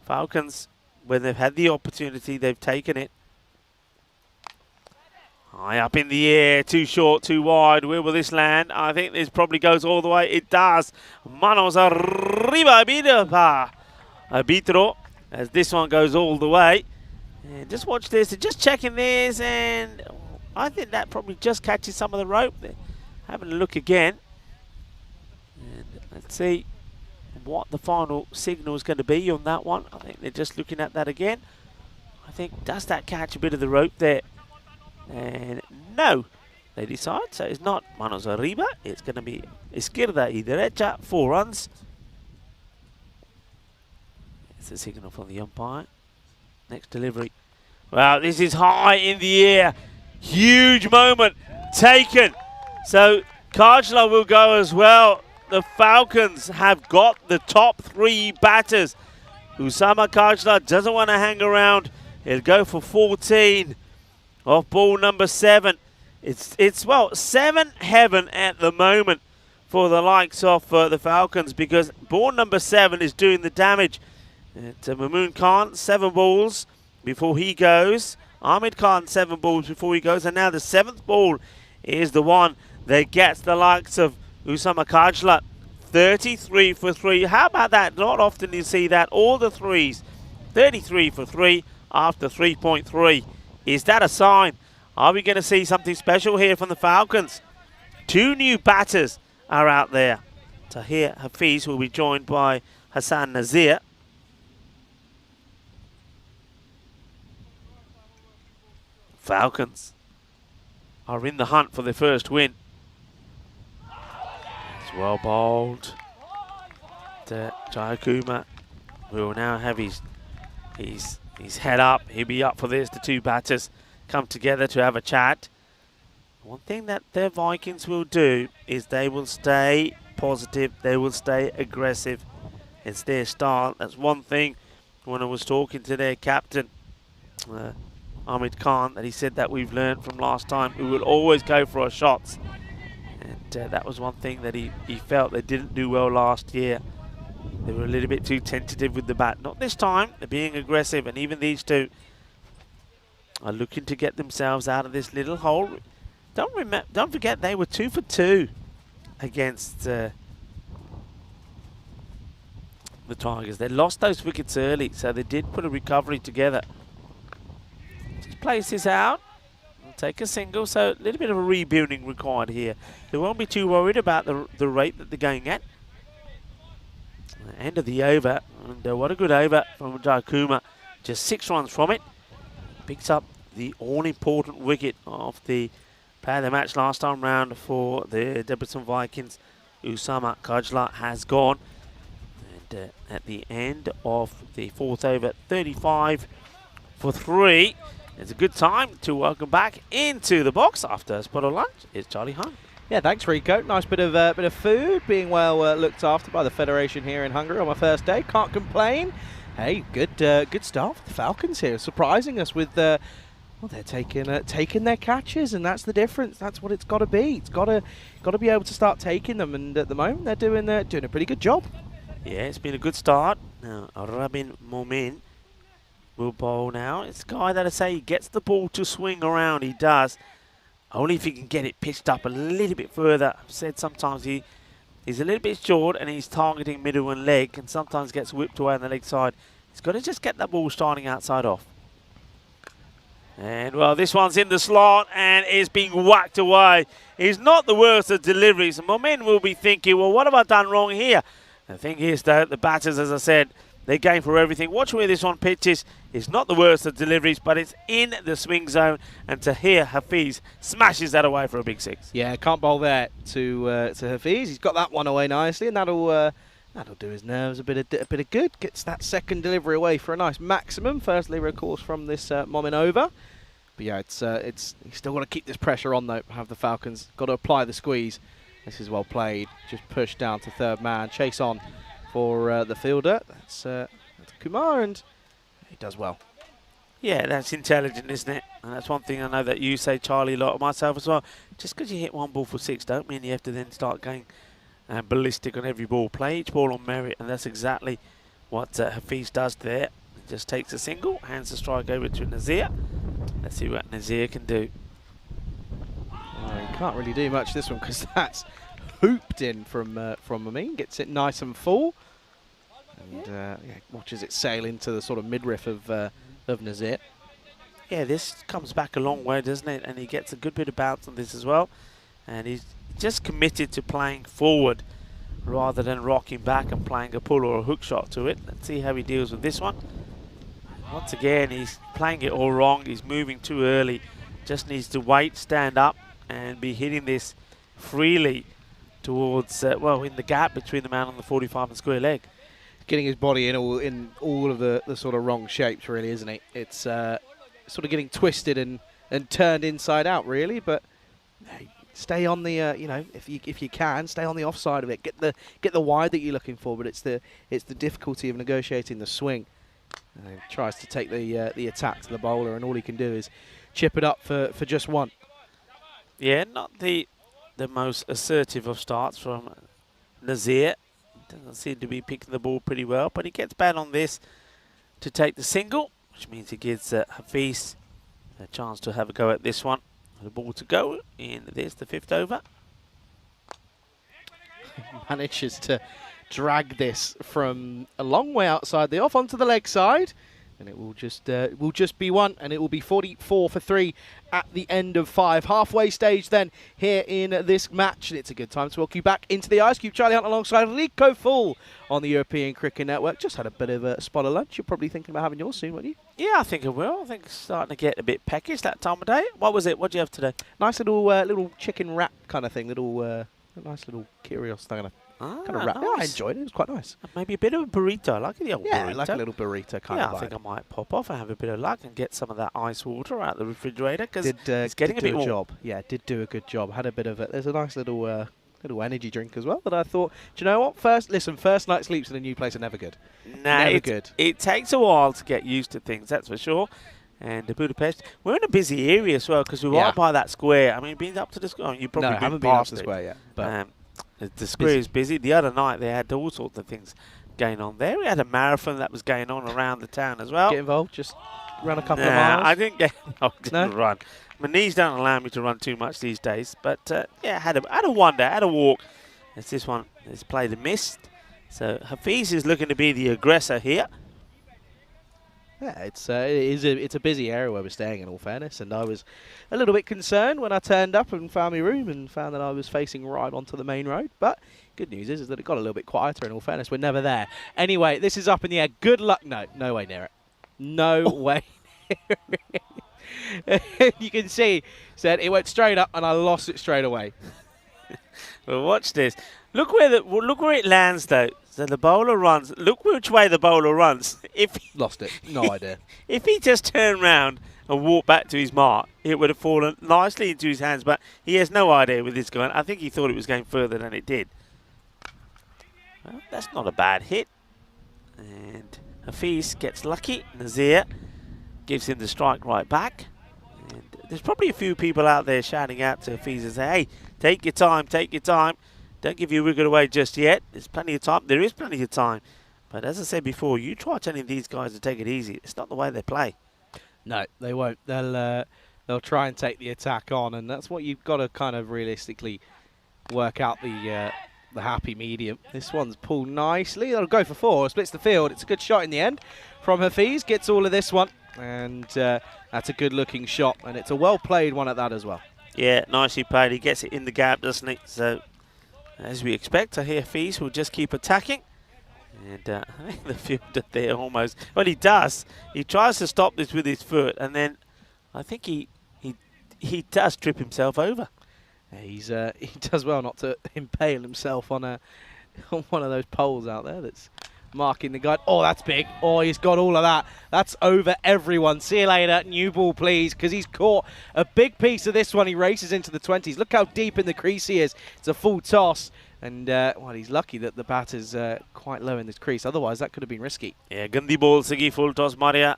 Falcons, when they've had the opportunity, they've taken it. High up in the air, too short, too wide. Where will this land? I think this probably goes all the way. It does. Manos arriba, arbitro, as this one goes all the way. And just watch this. They're just checking this, and I think that probably just catches some of the rope. They're having a look again. And let's see what the final signal is going to be on that one. I think they're just looking at that again. I think, does that catch a bit of the rope there? And no, they decide. So it's not Manos Arriba. It's going to be Izquierda y Derecha, 4 runs. It's the signal from the umpire. Next delivery. Wow, this is high in the air. Huge moment taken. So Kajla will go as well. The Falcons have got the top 3 batters. Usama Kajla doesn't want to hang around. He'll go for 14 off ball number 7. It's well, 7 heaven at the moment for the likes of the Falcons, because ball number 7 is doing the damage. Mamoon Khan, 7 balls before he goes. Ahmed Khan, 7 balls before he goes. And now the 7th ball is the one that gets the likes of Usama Kajla. 33 for 3. How about that? Not often you see that. All the 3s. 33 for 3 after 3.3. Is that a sign? Are we going to see something special here from the Falcons? 2 new batters are out there. Tahir Hafiz will be joined by Hassan Nazir. Falcons are in the hunt for their first win. It's well bowled. Jayakuma will now have his head up. He'll be up for this. The 2 batters come together to have a chat. One thing that the Vikings will do is they will stay positive. They will stay aggressive. It's their style. That's one thing when I was talking to their captain, Ahmed Khan, that he said that we've learned from last time. We will always go for our shots. And that was one thing that he felt they didn't do well last year. They were a little bit too tentative with the bat. Not this time. They're being aggressive. And even these 2 are looking to get themselves out of this little hole. Don't forget they were 2 for 2 against the Tigers. They lost those wickets early, so they did put a recovery together. Just place this out. Take a single, so a little bit of a rebuilding required here. They won't be too worried about the rate that they're going at. End of the over, and what a good over from Jayakuma. Just 6 runs from it. Picks up the all-important wicket of the player of the match last time round for the Debrecen Vikings. Usama Kajla has gone. And at the end of the 4th over, 35 for 3. It's a good time to welcome back into the box after a spot of lunch. It's Charlie Hunt. Yeah, thanks, Rico. Nice bit of food, being well looked after by the Federation here in Hungary on my first day. Can't complain. Hey, good start for the Falcons here, surprising us with well, they're taking their catches, and that's the difference. That's what it's got to be. It's got to be able to start taking them, and at the moment they're doing a pretty good job. Yeah, it's been a good start. Now Rabin Momin will bowl now. It's a guy that I say he gets the ball to swing around. He does. Only if he can get it pitched up a little bit further. I've said sometimes he's a little bit short and he's targeting middle and leg, and sometimes gets whipped away on the leg side. He's got to just get that ball starting outside off. And, well, this one's in the slot and is being whacked away. He's not the worst of deliveries. And Momin will be thinking, well, what have I done wrong here? The thing is, though, the batters, as I said, they're going for everything. Watch where this one pitches. It's not the worst of deliveries, but it's in the swing zone. And Tahir Hafiz smashes that away for a big 6. Yeah, can't bowl there to Hafiz. He's got that one away nicely, and that'll do his nerves a bit of good. Gets that second delivery away for a nice maximum. First lever, of course, from this Momin over. But yeah, it's he's still got to keep this pressure on, though. Have the Falcons got to apply the squeeze. This is well played. Just push down to 3rd man. Chase on for the fielder. That's Kumar, and he does well. Yeah, that's intelligent, isn't it? And that's one thing I know that you say, Charlie, a lot of myself as well. Just because you hit one ball for 6 don't mean you have to then start going ballistic on every ball. Play each ball on merit, and that's exactly what Hafiz does there. He just takes a single, hands the strike over to Nazir. Let's see what Nazir can do. He can't really do much this one because that's hooped in from Amin. Gets it nice and full. And yeah, watches it sail into the sort of midriff of Nazir. Yeah, this comes back a long way, doesn't it? And he gets a good bit of bounce on this as well. And he's just committed to playing forward rather than rocking back and playing a pull or a hook shot to it. Let's see how he deals with this one. Once again, he's playing it all wrong. He's moving too early. Just needs to wait, stand up, and be hitting this freely towards, well, in the gap between the man on the 45 and square leg. Getting his body in all of the sort of wrong shapes, really, isn't it? It's sort of getting twisted and turned inside out, really. But stay on the, you know, if you can, stay on the offside of it. Get the wide that you're looking for. But it's the difficulty of negotiating the swing. And he tries to take the attack to the bowler, and all he can do is chip it up for just one. Yeah, not the most assertive of starts from Nazir. Doesn't seem to be picking the ball pretty well, but he gets bad on this to take the single, which means he gives Hafiz a chance to have a go at this one. The ball to go in this, the 5th over. Manages to drag this from a long way outside the off onto the leg side. And it will just be one, and it will be 44 for 3 at the end of 5. Halfway stage then here in this match, and it's a good time to welcome you back into the Ice Cube. Charlie Hunt alongside Rico Full on the European Cricket Network. Just had a bit of a spot of lunch. You're probably thinking about having yours soon, weren't you? Yeah, I think I will. I think it's starting to get a bit peckish that time of day. What was it? What did you have today? Nice little chicken wrap kind of thing. Nice little curious thing. Kind of wrap. Nice. Yeah, I enjoyed it. It was quite nice. Maybe a bit of a burrito. I like the old burrito. Yeah, like a little burrito kind of vibe. I think I might pop off and have a bit of luck and get some of that ice water out of the refrigerator because it's getting a bit warm. Job. Yeah, did do a good job. Had a bit of it. There's a nice little energy drink as well that I thought, do you know what? First night sleeps in a new place are never good. Never good. It takes a while to get used to things, that's for sure. And Budapest, we're in a busy area as well because we're right by that square. I mean, been up to the square. You probably haven't been up to the square yet. But the square is busy. The other night they had all sorts of things going on there. We had a marathon that was going on around the town as well. Get involved? Just run a couple of miles? I didn't get involved. Didn't run. My knees don't allow me to run too much these days. But yeah, had a wander, had a walk. As this one is played and missed. So Hafiz is looking to be the aggressor here. Yeah, it's a busy area where we're staying, in all fairness, and I was a little bit concerned when I turned up and found my room and found that I was facing right onto the main road. But good news is that it got a little bit quieter, in all fairness. We're never there. Anyway, this is up in the air. Good luck. No way near it. No way near it. You can see, said it went straight up and I lost it straight away. Well, watch this. Look where it lands, though. So the bowler runs. Look which way the bowler runs. Lost it. No idea. If he just turned round and walked back to his mark, it would have fallen nicely into his hands. But he has no idea with this going. I think he thought it was going further than it did. Well, that's not a bad hit. And Hafiz gets lucky. Nazir gives him the strike right back. And there's probably a few people out there shouting out to Hafiz and say, hey, take your time, take your time. Don't give your wicket away just yet. There's plenty of time. There is plenty of time. But as I said before, you try telling these guys to take it easy. It's not the way they play. No, they won't. They'll try and take the attack on, and that's what you've got to kind of realistically work out the happy medium. This one's pulled nicely. They'll go for 4. Splits the field. It's a good shot in the end from Hafiz. Gets all of this one, and that's a good-looking shot, and it's a well-played one at that as well. Yeah, nicely played. He gets it in the gap, doesn't he? So, as we expect, I hear Hafiz will just keep attacking. And I think the fielder there almost... Well, he does. He tries to stop this with his foot, and then I think he does trip himself over. Yeah, he does well not to impale himself on one of those poles out there that's marking the guide. Oh, that's big. Oh, he's got all of that. That's over everyone. See you later. New ball, please, because he's caught a big piece of this one. He races into the 20s. Look how deep in the crease he is. It's a full toss. And, well, he's lucky that the bat is quite low in this crease. Otherwise, that could have been risky. Yeah, gandhi ball, Sigi, full toss, Maria.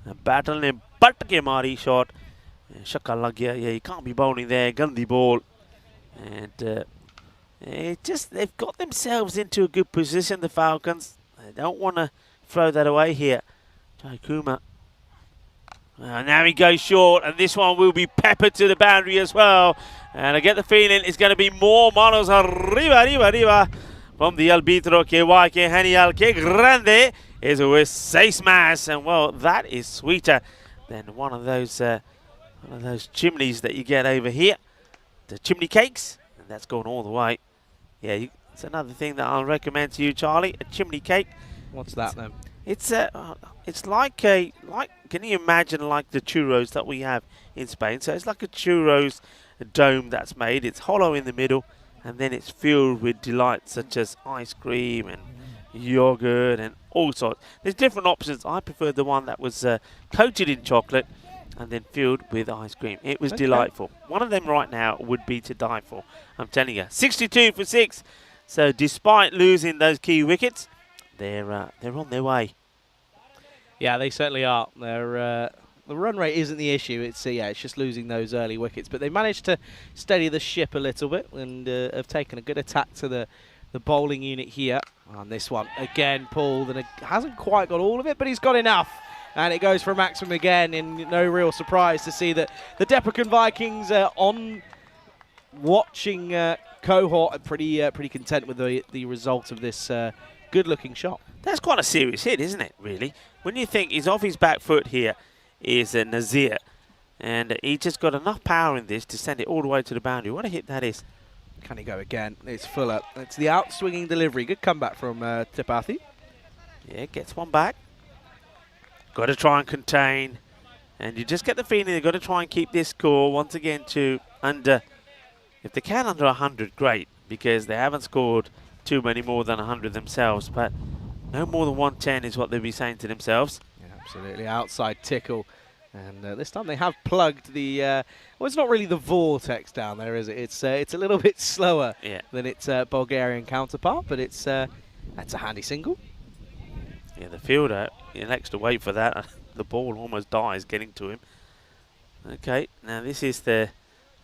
Battle ने पट के मारी shot शक्का लग गया yeah you can't be bowling there gandhi ball and they've got themselves into a good position the Falcons they don't want to throw that away here Jai Kumar now he goes short and this one will be peppered to the boundary as well and I get the feeling it's going to be more manos arriba from the arbitro que guay que genial que grande is with 6 más and well that is sweeter than one of those chimneys that you get over here the chimney cakes and that's gone all the way yeah it's another thing that I'll recommend to you Charlie a chimney cake What's that then? It's like can you imagine like the churros that we have in Spain so it's like a churros dome that's made it's hollow in the middle and then it's filled with delights such as ice cream and yogurt and all sorts. There's different options. I preferred the one that was coated in chocolate and then filled with ice cream. It was delightful. One of them right now would be to die for. I'm telling you. 62 for 6. So despite losing those key wickets, they're on their way. Yeah, they certainly are. The run rate isn't the issue. It's just losing those early wickets. But they managed to steady the ship a little bit and have taken a good attack to the bowling unit here. On this one, again, pulled, and it hasn't quite got all of it, but he's got enough. And it goes for a maximum again, and no real surprise to see that the Deprecan Vikings on watching cohort are pretty content with the result of this good-looking shot. That's quite a serious hit, isn't it, really? When you think he's off his back foot here is Nazir, and he just got enough power in this to send it all the way to the boundary. What a hit that is. Can he go again? It's Fuller. It's the out-swinging delivery. Good comeback from Tripathi. Yeah, gets one back. Got to try and contain. And you just get the feeling they've got to try and keep this score once again to under, if they can, under 100, great. Because they haven't scored too many more than 100 themselves. But no more than 110 is what they'll be saying to themselves. Yeah, absolutely. Outside tickle. And this time they have plugged the, well, it's not really the vortex down there, is it? It's a little bit slower than its Bulgarian counterpart, but that's a handy single. Yeah, the fielder elects to wait for that. The ball almost dies getting to him. Okay, now this is you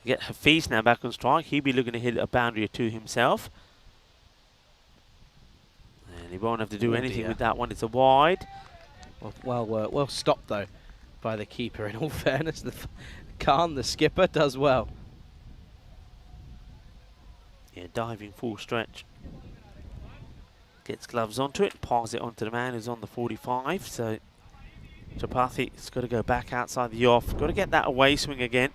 get Hafiz now back on strike. He'll be looking to hit a boundary or two himself. And he won't have to do anything with that one. It's a wide. Well stopped, though, by the keeper. In all fairness, Khan, the skipper, does well. Yeah, diving full stretch. Gets gloves onto it, passes it onto the man who's on the 45. So Chapathi's got to go back outside the off. Got to get that away swing again.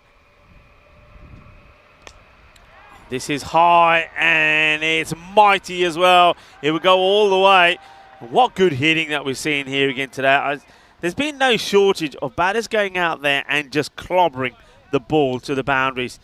This is high and it's mighty as well. It will go all the way. What good hitting that we're seeing here again today. There's been no shortage of batters going out there and just clobbering the ball to the boundaries.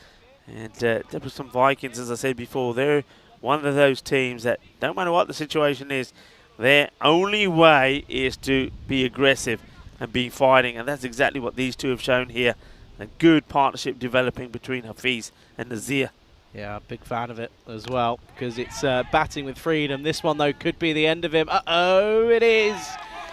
And there were some Vikings, as I said before, they're one of those teams that, don't matter what the situation is, their only way is to be aggressive and be fighting. And that's exactly what these two have shown here. A good partnership developing between Hafiz and Nazir. Yeah, big fan of it as well, because it's batting with freedom. This one, though, could be the end of him. Uh-oh, it is.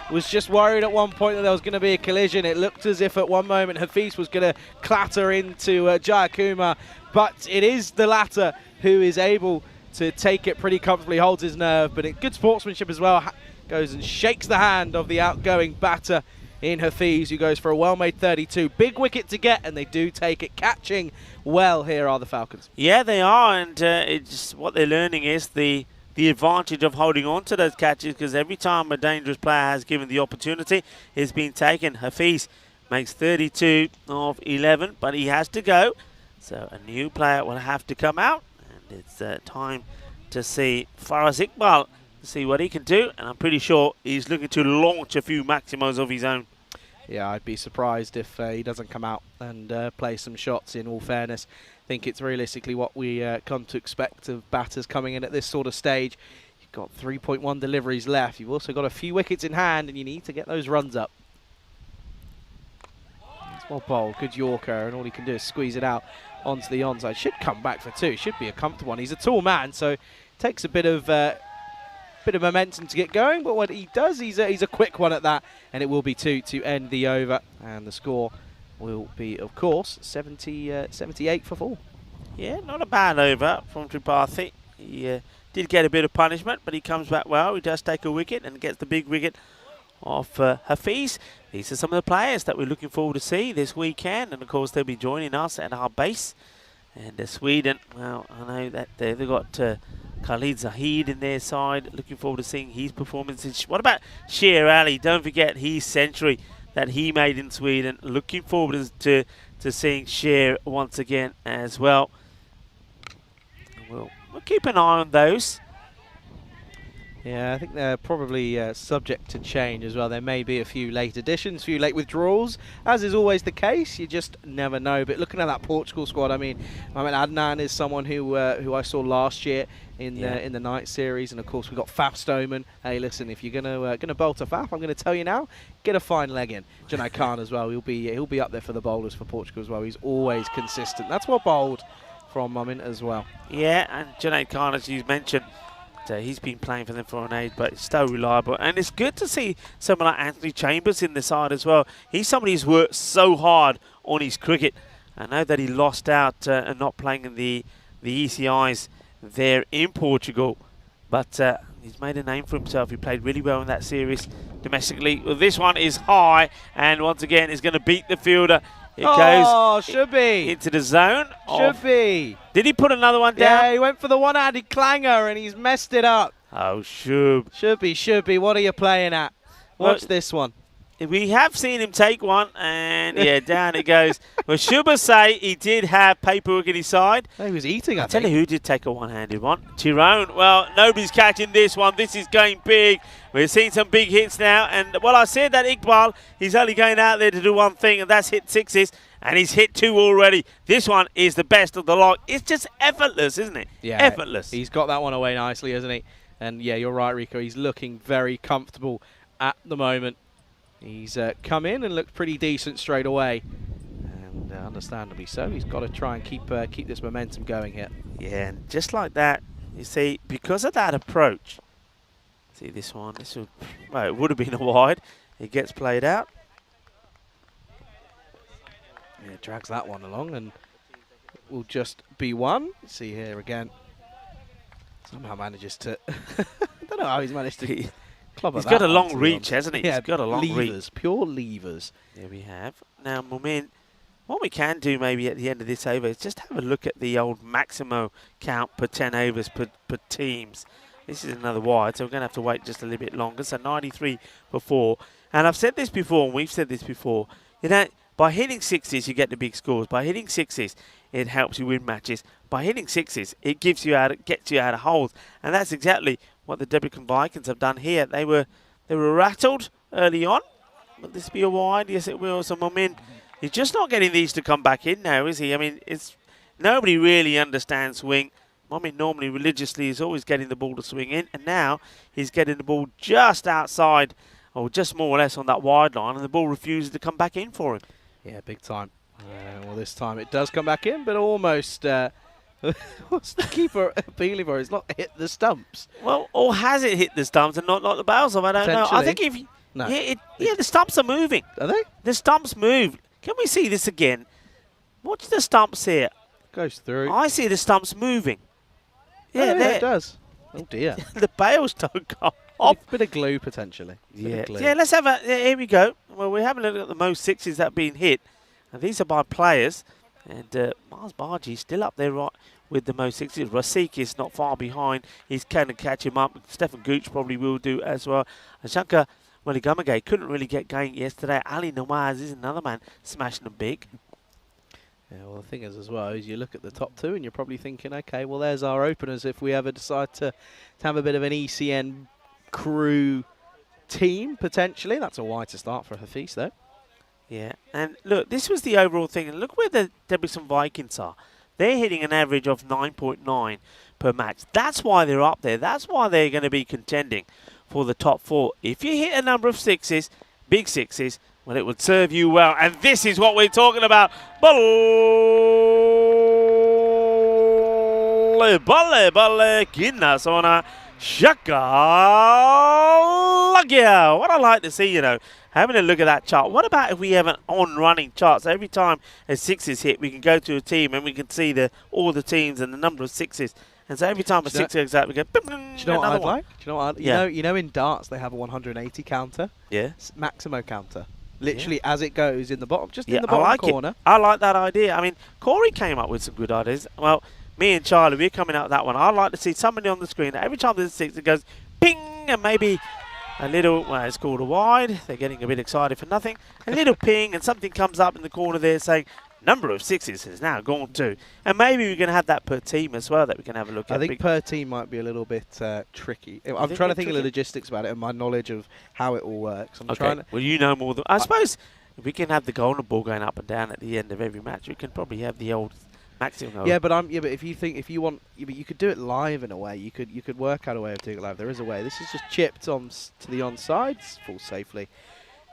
Was just worried at one point that there was going to be a collision. It looked as if at one moment Hafiz was going to clatter into Jayakumar, but it is the latter who is able to take it pretty comfortably, holds his nerve, but good sportsmanship as well. Goes and shakes the hand of the outgoing batter in Hafiz, who goes for a well-made 32. Big wicket to get, and they do take it. Catching well here are the Falcons. Yeah, they are, and it's what they're learning is the advantage of holding on to those catches, because every time a dangerous player has given the opportunity, it's been taken. Hafiz makes 32 of 11, but he has to go. So a new player will have to come out, and it's time to see Faraz Iqbal, to see what he can do, and I'm pretty sure he's looking to launch a few maximos of his own. Yeah, I'd be surprised if he doesn't come out and play some shots, in all fairness. I think it's realistically what we come to expect of batters coming in at this sort of stage. You've got 3.1 deliveries left. You've also got a few wickets in hand, and you need to get those runs up. Well bowled, good Yorker, and all he can do is squeeze it out onto the onside. Should come back for two. Should be a comfortable one. He's a tall man, so takes a bit of bit of momentum to get going, but what he does, he's a quick one at that, and it will be 2 to end the over, and the score will be, of course, 78 for 4. Yeah, not a bad over from Tripathi. He did get a bit of punishment, but he comes back well. He does take a wicket and gets the big wicket of Hafiz. These are some of the players that we're looking forward to see this weekend, and of course they'll be joining us at our base. And Sweden, well, I know that they've got Khalid Zahid in their side. Looking forward to seeing his performances. What about Sher Ali? Don't forget his century that he made in Sweden. Looking forward to seeing Sher once again as well. We'll keep an eye on those. Yeah, I think they're probably subject to change as well. There may be a few late additions, a few late withdrawals, as is always the case. You just never know. But looking at that Portugal squad, I mean Adnan is someone who I saw last year in the night series, and of course we've got Faf Stoneman. Hey, listen, if you're gonna bolt a Faf, I'm gonna tell you now, get a fine leg in. Junaid Khan as well. He'll be up there for the bowlers for Portugal as well. He's always consistent. That's what bowled from Mumin as well. Yeah, and Junaid Khan, as you mentioned. He's been playing for them for an age, but it's so reliable. And it's good to see someone like Anthony Chambers in the side as well. He's somebody who's worked so hard on his cricket. I know that he lost out and not playing in the ECIs there in Portugal, but he's made a name for himself. He played really well in that series domestically. Well, this one is high, and once again, is going to beat the fielder. It goes should be into the zone. Should be. Did he put another one down? Yeah, he went for the one-handed clanger and he's messed it up. Oh, Shub. Should be. What are you playing at? Watch this one. We have seen him take one, and yeah, down it goes. Well, Shuba say he did have paperwork in his side. He was eating, I tell you who did take a one-handed one. Tyrone. Well, nobody's catching this one. This is going big. We're seeing some big hits now. And, well, I said that Iqbal, he's only going out there to do one thing, and that's hit sixes. And he's hit 2 already. This one is the best of the lot. It's just effortless, isn't it? Yeah. Effortless. He's got that one away nicely, hasn't he? And, yeah, you're right, Rico. He's looking very comfortable at the moment. He's come in and looked pretty decent straight away, and understandably so. He's got to try and keep this momentum going here. Yeah, and just like that, you see, because of that approach. See this one. Well, it would have been a wide. It gets played out. Yeah, drags that one along, and will just be one. See here again. Somehow manages to. I don't know how he's managed to. He's got a long reach, hasn't he? Yeah, he's got a long reach. Pure levers. There we have. Now, Mumin, what we can do maybe at the end of this over is just have a look at the old maximo count per 10 overs per teams. This is another wide, so we're going to have to wait just a little bit longer. So 93 for 4. And I've said this before, and we've said this before. You know, by hitting sixes, you get the big scores. By hitting sixes, it helps you win matches. By hitting sixes, it gets you out of holes. And that's exactly what the Deccan Vikings have done here. They were rattled early on. Will this be a wide? Yes, it will. So Mumin, he's just not getting these to come back in now, is he? I mean, nobody really understands swing. Mumin normally religiously is always getting the ball to swing in, and now he's getting the ball just outside, or just more or less on that wide line, and the ball refuses to come back in for him. Yeah, big time. Well, this time it does come back in, but almost. What's the keeper appealing for? It's not hit the stumps. Well, or has it hit the stumps and not the bails off? I don't know. I think if no. Yeah, the stumps are moving. Are they? The stumps move. Can we see this again? Watch the stumps here. Goes through. I see the stumps moving. Yeah, it does. Oh dear. The bails don't come off. Bit of glue potentially. Yeah. Yeah. Let's have a. Here we go. Well, we're having a look at the most sixes that have been hit, and these are by players. And Mars Bargy still up there right with the most sixes. Rasik is not far behind. He's going to catch him up. Stefan Gooch probably will do as well. And Shankar Maligamage couldn't really get going yesterday. Ali Nawaz is another man smashing them big. Yeah, well, the thing is as well is you look at the top two and you're probably thinking, okay, well, there's our openers if we ever decide to have a bit of an ECN crew team, potentially. That's a wide to start for Hafiz, though. Yeah, and look, this was the overall thing. And look where the Deccan Vikings are. They're hitting an average of 9.9 per match. That's why they're up there. That's why they're going to be contending for the top 4. If you hit a number of sixes, big sixes, well, it would serve you well. And this is what we're talking about. Balle, balle, balle, kinna sona. Shaka-lagia. What I like to see, you know, having a look at that chart. What about if we have an on-running chart? So every time a 6 is hit, we can go to a team and we can see all the teams and the number of 6s. And so every time a 6 goes out, we go, do you know what I'd like? Do you know what Yeah. you know in darts they have a 180 counter? Yeah. Maximo counter. Literally as it goes in the bottom, just Yeah, in the bottom I like corner. it. I like that idea. I mean, Corey came up with some good ideas. Well, me and Charlie, we're coming out with that one. I'd like to see somebody on the screen that every time there's a 6, it goes ping, and maybe a little, well, it's called a wide. They're getting a bit excited for nothing. A little ping, and something comes up in the corner there saying, number of 6s has now gone to. And maybe we can have that per team as well that we can have a look at. I think per team might be a little bit tricky. I'm trying to think of the logistics about it and my knowledge of how it all works. I'm trying to well, you know more than... I suppose if we can have the golden ball going up and down at the end of every match, we can probably have the old maximum. Yeah, but if you want, but you could do it live in a way. You could work out a way of doing it live. There is a way. This is just chipped on to the onsides, falls safely.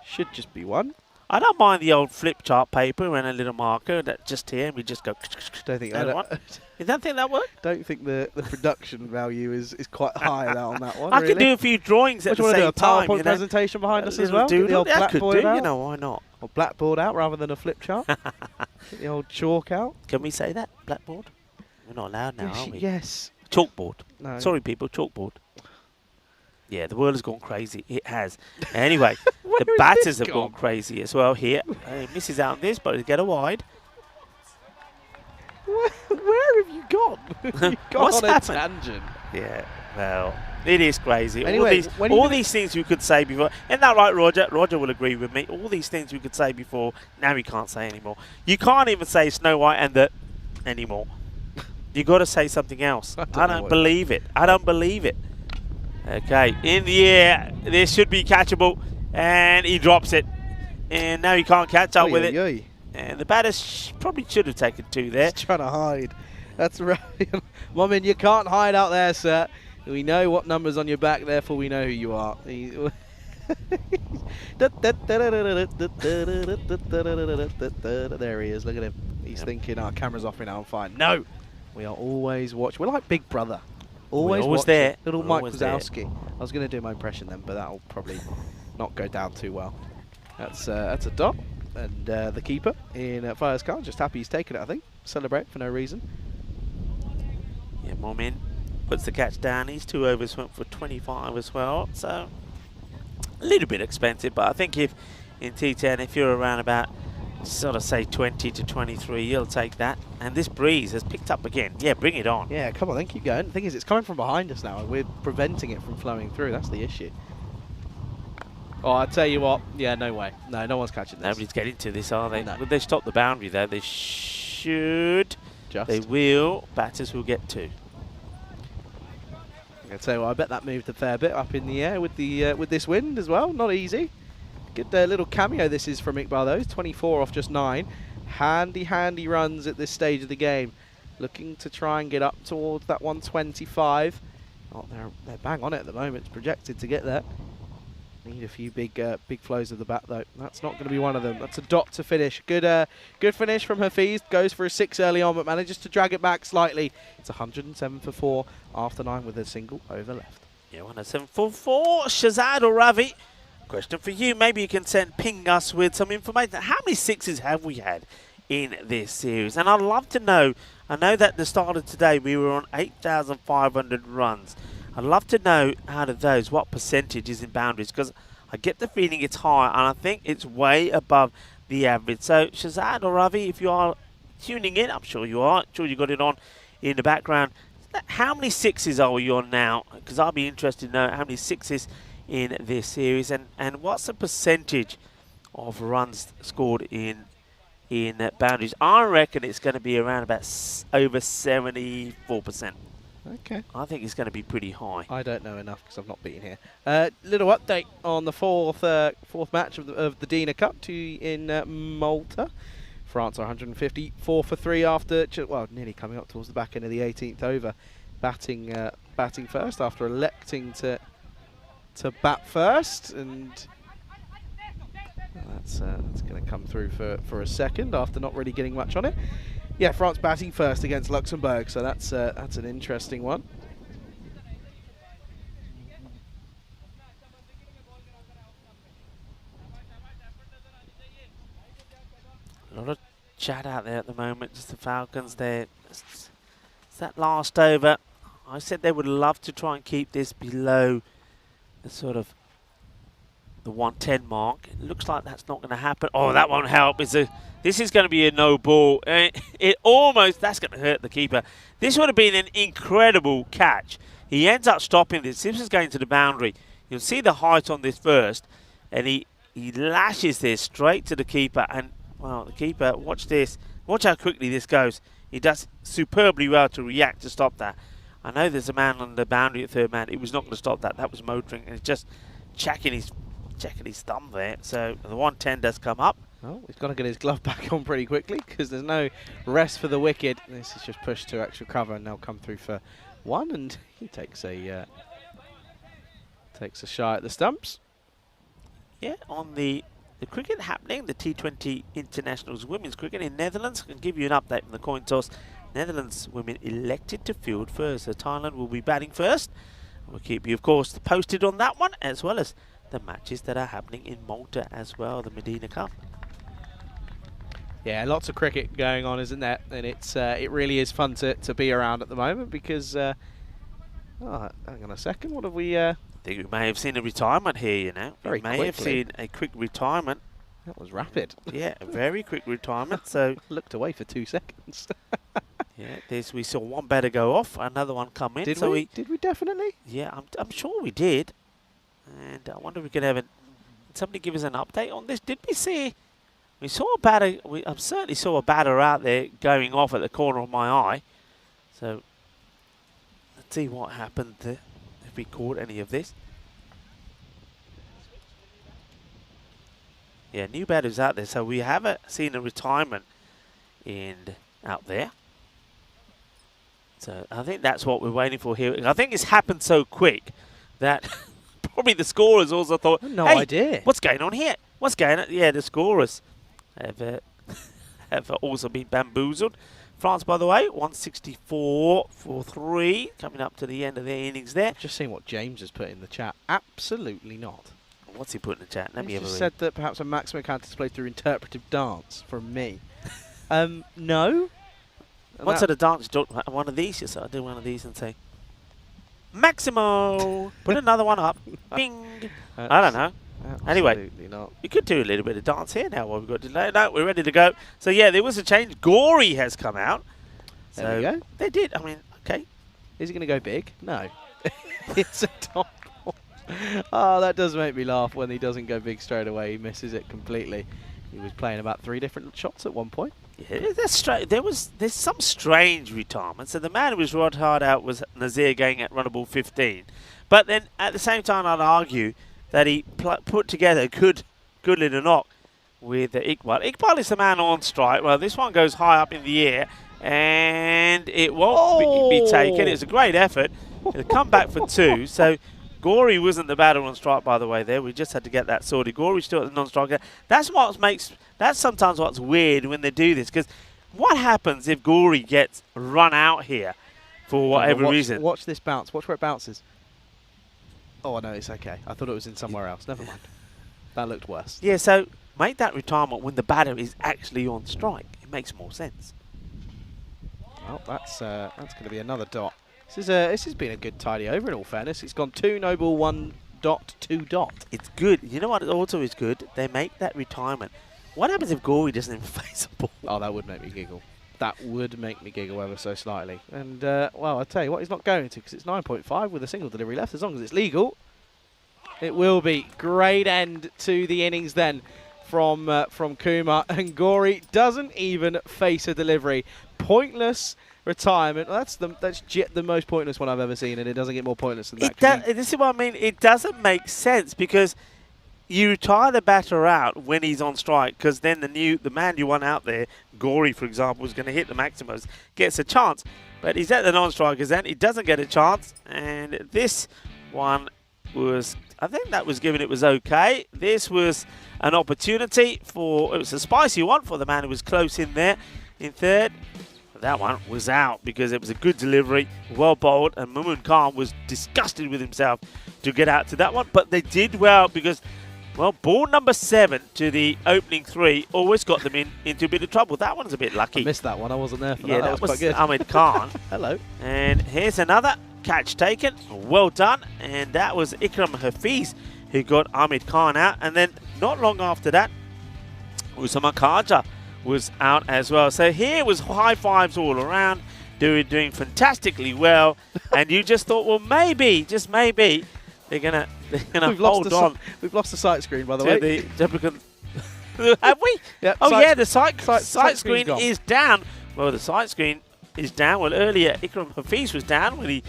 Should just be one. I don't mind the old flip chart paper and a little marker that just here, and we just go. Don't think You don't think that worked? Don't think the production value is quite high on that one. I could do a few drawings at the same do a time. PowerPoint presentation behind us as little well. Get the doodle. old Yeah, I could blackboard do. out. You know, why not? Or blackboard out rather than a flip chart. Get the old chalk out. Can we say that? Blackboard? We're not allowed now, Yes, are we? yes. Chalkboard. No. Sorry, people. Chalkboard. Yeah, the world has gone crazy. It has. Anyway, the batters have gone crazy as well here. Misses out on this, but he'll get a wide. Where have you gone? You've gone What's on a happened? tangent. Yeah, well, it is crazy. Anyway, all these things we could say before. Isn't that right, Roger? Roger will agree with me. All these things we could say before, now we can't say anymore. You can't even say Snow White and the anymore. You got to say something else. I don't believe it. I don't believe it. Okay, in the air. This should be catchable. And he drops it. And now he can't catch up with it. And the batter probably should have taken 2 there. He's trying to hide. That's right. Mummin, you can't hide out there, sir. We know what number's on your back, therefore we know who you are. There he is. Look at him. He's thinking, our camera's off me now, I'm fine. No! We are always watching. We're like Big Brother. Always there. Little Mike Wazowski. I was going to do my impression then, but that'll probably not go down too well. That's a dot. And the keeper in Fire's car, just happy he's taken it, I think. Celebrate for no reason. Yeah, Momin puts the catch down. He's 2 overs, went for 25 as well. So a little bit expensive, but I think if in T10, if you're around about sort of say 20 to 23, you'll take that. And this breeze has picked up again. Yeah, bring it on. Yeah, come on then, keep going. The thing is, it's coming from behind us now, and we're preventing it from flowing through. That's the issue. Oh, I tell you what. Yeah, no way. No one's catching this. Nobody's getting to this, are they? No. Would they stop the boundary there? They should. Just. They will. Batters will get 2. I tell you what, I bet that moved a fair bit up in the air with the with this wind as well. Not easy. Good little cameo this is from Iqbal though. 24 off just 9. Handy runs at this stage of the game. Looking to try and get up towards that 125. Oh, they're bang on it at the moment. It's projected to get there. Need a few big flows of the bat though. That's not going to be one of them. That's a dot to finish. Good finish from Hafiz. Goes for a 6 early on, but manages to drag it back slightly. It's 107 for 4 after 9 with a single over left. Yeah, 107 for 4. Shazad or Ravi? Question for you. Maybe you can ping us with some information. How many 6s have we had in this series? And I'd love to know. I know that at the start of today we were on 8,500 runs. I'd love to know out of those what percentage is in boundaries, because I get the feeling it's high and I think it's way above the average. So Shazad or Ravi, if you are tuning in, I'm sure you are. I'm sure you got it on in the background. How many 6s are you on now? Because I'll be interested to know how many 6s in this series, and what's the percentage of runs scored in boundaries. I reckon it's going to be around about over 74%. Okay. I think it's going to be pretty high. I don't know enough because I've not been here. Little update on the fourth match of the Dina Cup in Malta. France are 154 for 3 after, well, nearly coming up towards the back end of the 18th over, batting first after electing to bat first, and that's going to come through for a second after not really getting much on it. Yeah, France batting first against Luxembourg, so that's an interesting one. chat out there at the moment. Just the Falcons there. It's that last over. I said they would love to try and keep this below the sort of the 110 mark. It looks like that's not going to happen. Oh, that won't help. This is going to be a no ball. It almost, that's going to hurt the keeper. This would have been an incredible catch. He ends up stopping this. This is going to the boundary. You'll see the height on this first, and he lashes this straight to the keeper. And, well, the keeper, watch this. Watch how quickly this goes. He does superbly well to react to stop that. I know there's a man on the boundary at third man. He was not going to stop that. That was motoring, and it's just checking his thumb there. So the 110 does come up. Oh, he's got to get his glove back on pretty quickly because there's no rest for the wicked. This is just pushed to extra cover, and they'll come through for one, and he takes a shot at the stumps. Yeah, on the cricket happening, the T20 Internationals Women's Cricket in Netherlands. I can give you an update from the coin toss. Netherlands women elected to field first. So Thailand will be batting first. We'll keep you, of course, posted on that one, as well as the matches that are happening in Malta as well, the Medina Cup. Yeah, lots of cricket going on, isn't there? And it really is fun to be around at the moment because, oh, hang on a second, what have we... I think we may have seen a retirement here, you know. Very we may quickly. have seen a quick retirement. That was rapid. Yeah, a very quick retirement. So looked away for 2 seconds. yeah, we saw one batter go off, another one come in. Did so we? Did we definitely? Yeah, I'm sure we did. And I wonder if we could have somebody give us an update on this. Did we see? We saw a batter. I certainly saw a batter out there going off at the corner of my eye. So let's see what happened there, if we caught any of this. Yeah, new batters out there. So we haven't seen a retirement out there. So I think that's what we're waiting for here. I think it's happened so quick that probably the scorers also thought, No hey, idea. what's going on here? What's going on? Yeah, the scorers have also been bamboozled. France, by the way, 164 for 3, coming up to the end of their innings there. Just seeing what James has put in the chat. Absolutely not. What's he put in the chat? Let me He have a just read. said that perhaps a maximum can display through interpretive dance from me. No. What sort of dance? One of these? Yes, I'll do one of these and say, Maximo! Put another one up. Bing! I don't know. Anyway, Absolutely not. we could do a little bit of dance here now while we've got delay. No, we're ready to go. So, yeah, there was a change. Gory has come out. There we go. They did. I mean, okay. Is he going to go big? No. It's a top ball. Oh, that does make me laugh when he doesn't go big straight away. He misses it completely. He was playing about 3 different shots at one point. Yeah, that's strange. There's some strange retirement. So the man who was rod hard out was Nazir going at runnable 15. But then at the same time, I'd argue that he put together a good little knock with Iqbal. Iqbal is the man on strike. Well, this one goes high up in the air, and it won't be taken. It's a great effort. It'll come back for 2. So Gory wasn't the batter on strike, by the way, there. We just had to get that sorted. Gory's still at the non-striker. That's sometimes what's weird when they do this, because what happens if Gory gets run out here for whatever reason? Watch this bounce. Watch where it bounces. Oh, no, it's okay. I thought it was in somewhere else. Never mind. That looked worse. Yeah, so make that retirement when the batter is actually on strike. It makes more sense. Well, that's going to be another dot. This has been a good tidy over, in all fairness. It's gone 2 no ball, 1 dot, 2 dot. It's good. You know what also is good? They make that retirement. What happens if Gory doesn't even face a ball? Oh, that would make me giggle. That would make me giggle ever so slightly. And, well, I'll tell you what, he's not going to, because it's 9.5 with a single delivery left. As long as it's legal, it will be. Great end to the innings then from Kumar. And Gory doesn't even face a delivery. Pointless retirement. That's the most pointless one I've ever seen, and it doesn't get more pointless than that. This is what I mean. It doesn't make sense, because you retire the batter out when he's on strike, because then the man you want out there, Gory, for example, is going to hit the maximums, gets a chance. But he's at the non-strikers then. He doesn't get a chance. And this one was, I think that was given, it was okay. This was an opportunity it was a spicy one for the man who was close in there in third. But that one was out because it was a good delivery, well bowled, and Mumun Khan was disgusted with himself to get out to that one. But they did well, because Well, ball number 7 to the opening 3 always got them into a bit of trouble. That one's a bit lucky. I missed that one. I wasn't there for Yeah, that. That was quite good. Ahmed Khan. Hello. And here's another catch taken. Well done. And that was Ikram Hafiz who got Ahmed Khan out. And then not long after that, Usama Khaja was out as well. So here was high fives all around, doing fantastically well. And you just thought, well, maybe, just maybe, they're gonna hold on. We've lost the sight screen, by the to way. the Republican. Have we? Yep, oh sight- yeah, the sight screen's screen gone. is down. Well, the sight screen is down. Well, earlier Ikram Hafiz was down when he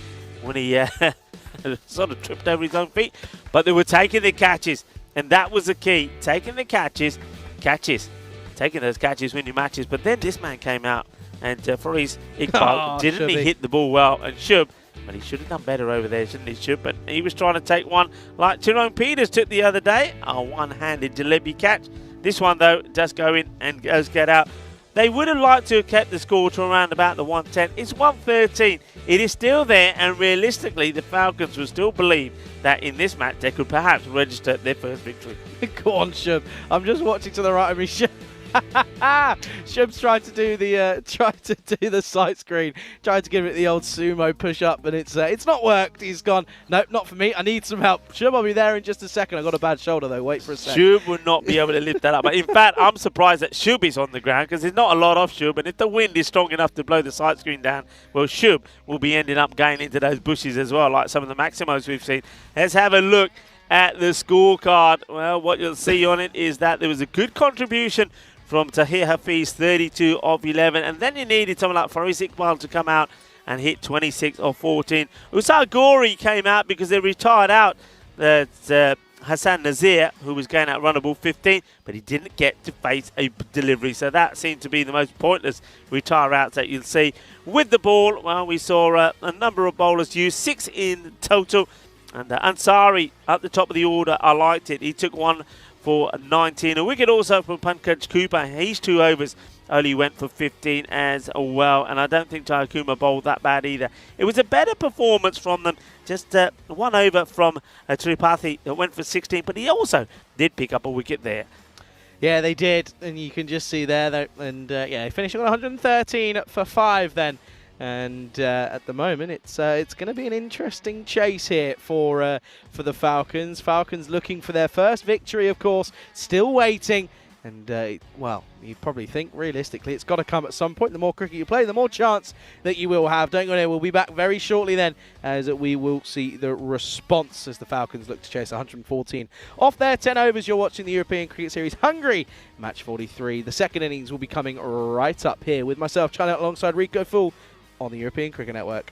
sort of tripped over his own feet. But they were taking the catches, and that was the key. Taking the catches, taking those catches win your matches. But then this man came out, and Fariz Iqbal didn't he hit the ball well, and Shub. But he should have done better over there, shouldn't he, Shub? But he was trying to take one like Tyrone Peters took the other day, a one-handed jalebi catch. This one, though, does go in and does get out. They would have liked to have kept the score to around about the 110. It's 113. It is still there, and realistically, the Falcons will still believe that in this match they could perhaps register their first victory. Go on, Shub. I'm just watching to the right of me. Shub's trying to do the sight screen, trying to give it the old sumo push up, but it's not worked. He's gone, nope, not for me. I need some help. Shub, I'll be there in just a second. I got a bad shoulder though. Wait for a second. Shub would not be able to lift that up. But in fact, I'm surprised that Shub is on the ground because there's not a lot of Shub, and if the wind is strong enough to blow the sight screen down, well, Shub will be ending up going into those bushes as well, like some of the Maximos we've seen. Let's have a look at the scorecard. Well, what you'll see on it is that there was a good contribution from Tahir Hafiz, 32 of 11. And then you needed someone like Fariz Iqbal to come out and hit 26 of 14. Usar Gori came out because they retired out Hassan Nazir, who was going out runnable 15, but he didn't get to face a delivery. So that seemed to be the most pointless retire outs that you'll see. With the ball, well, we saw a number of bowlers use, 6 in total. And Ansari at the top of the order, I liked it. He took one for 19. A wicket also from Pankaj Cooper. His 2 overs only went for 15 as well. And I don't think Jaya Kumar bowled that bad either. It was a better performance from them. Just 1 over from Tripathi that went for 16. But he also did pick up a wicket there. Yeah, they did. And you can just see there. And yeah, finishing on 113 for 5 then. And at the moment, it's going to be an interesting chase here for the Falcons. Falcons looking for their first victory, of course, still waiting. And, well, you probably think, realistically, it's got to come at some point. The more cricket you play, the more chance that you will have. Don't go anywhere. We'll be back very shortly then, as we will see the response as the Falcons look to chase 114 off their 10 overs. You're watching the European Cricket Series Hungary, match 43. The second innings will be coming right up here with myself, Charlie, alongside Rico Fool, on the European Cricket Network.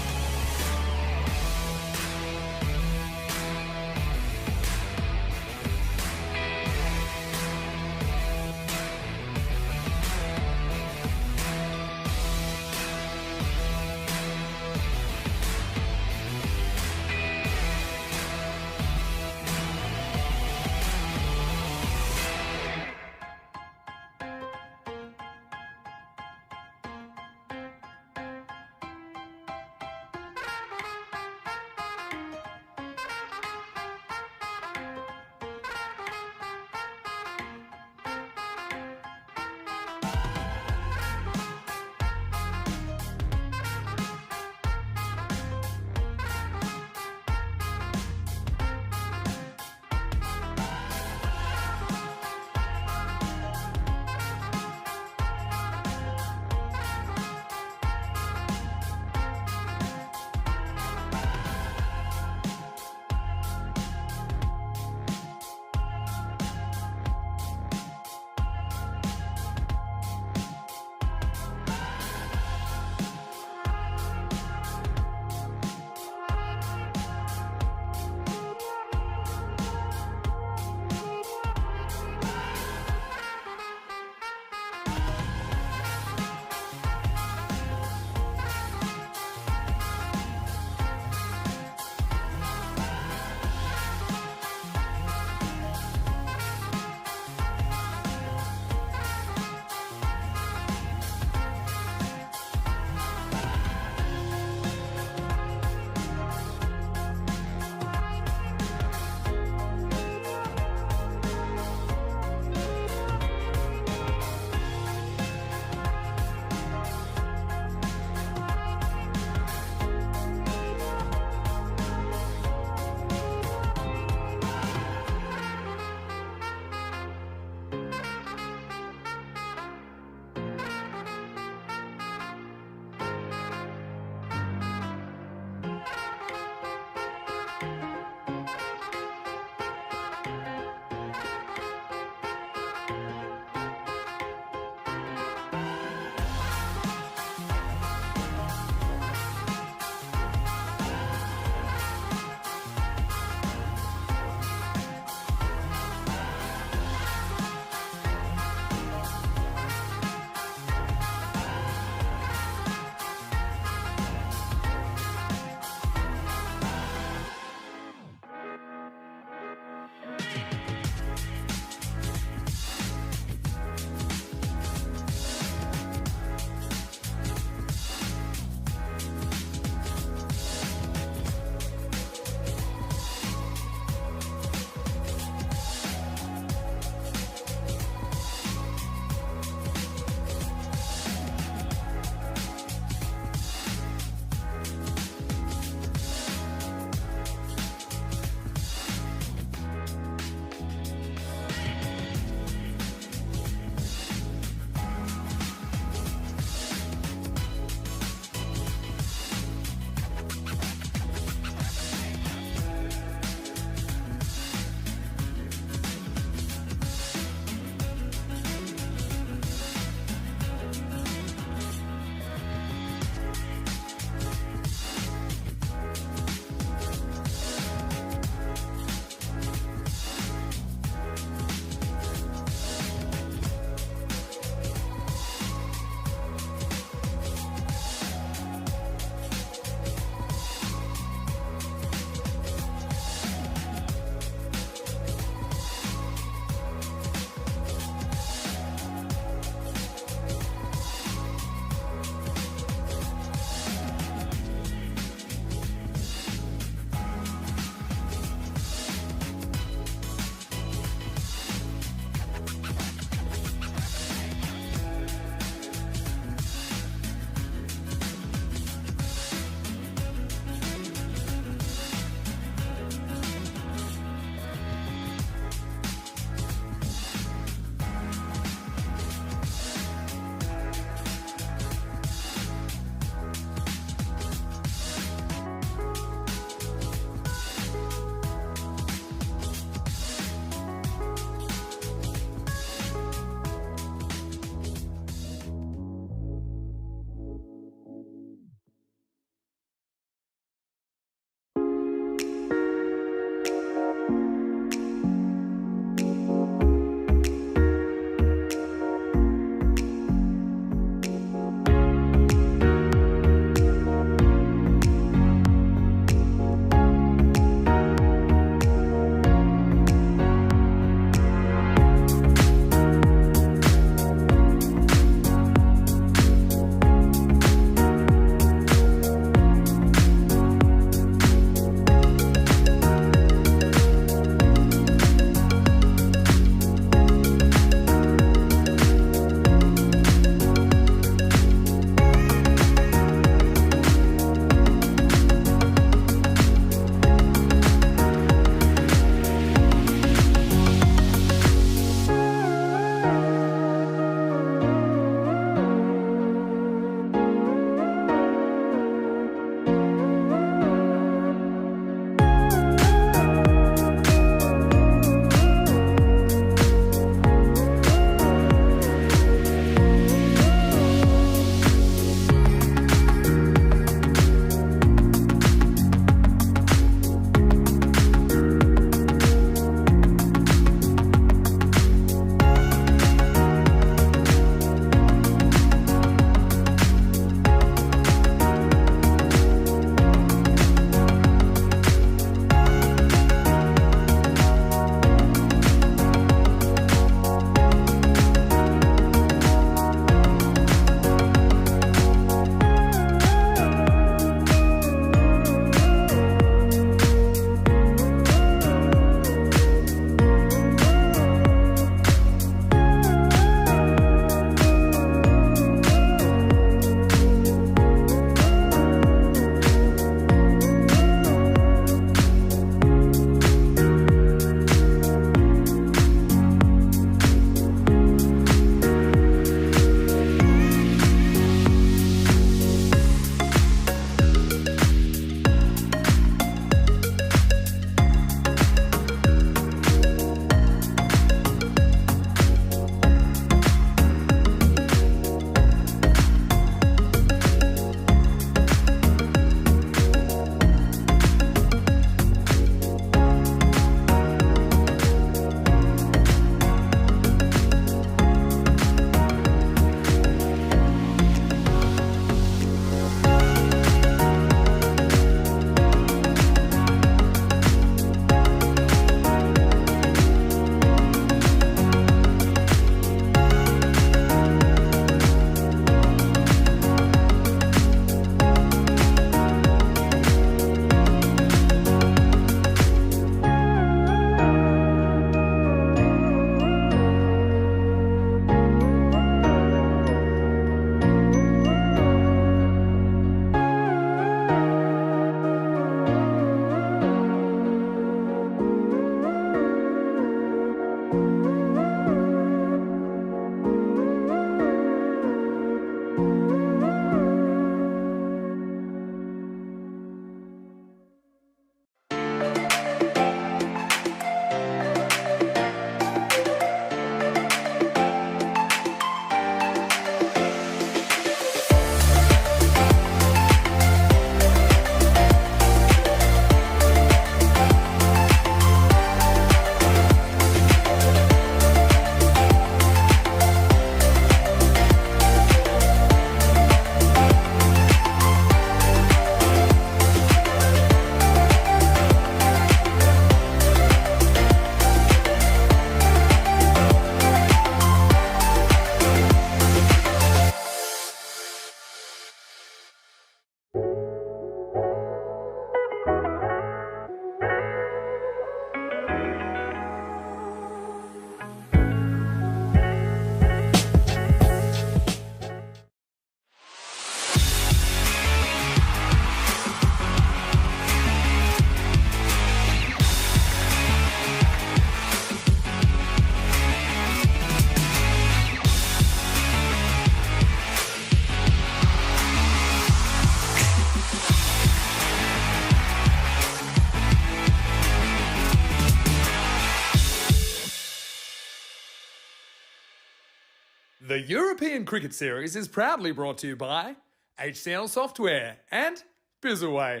The European Cricket Series is proudly brought to you by HCL Software and Bizaway.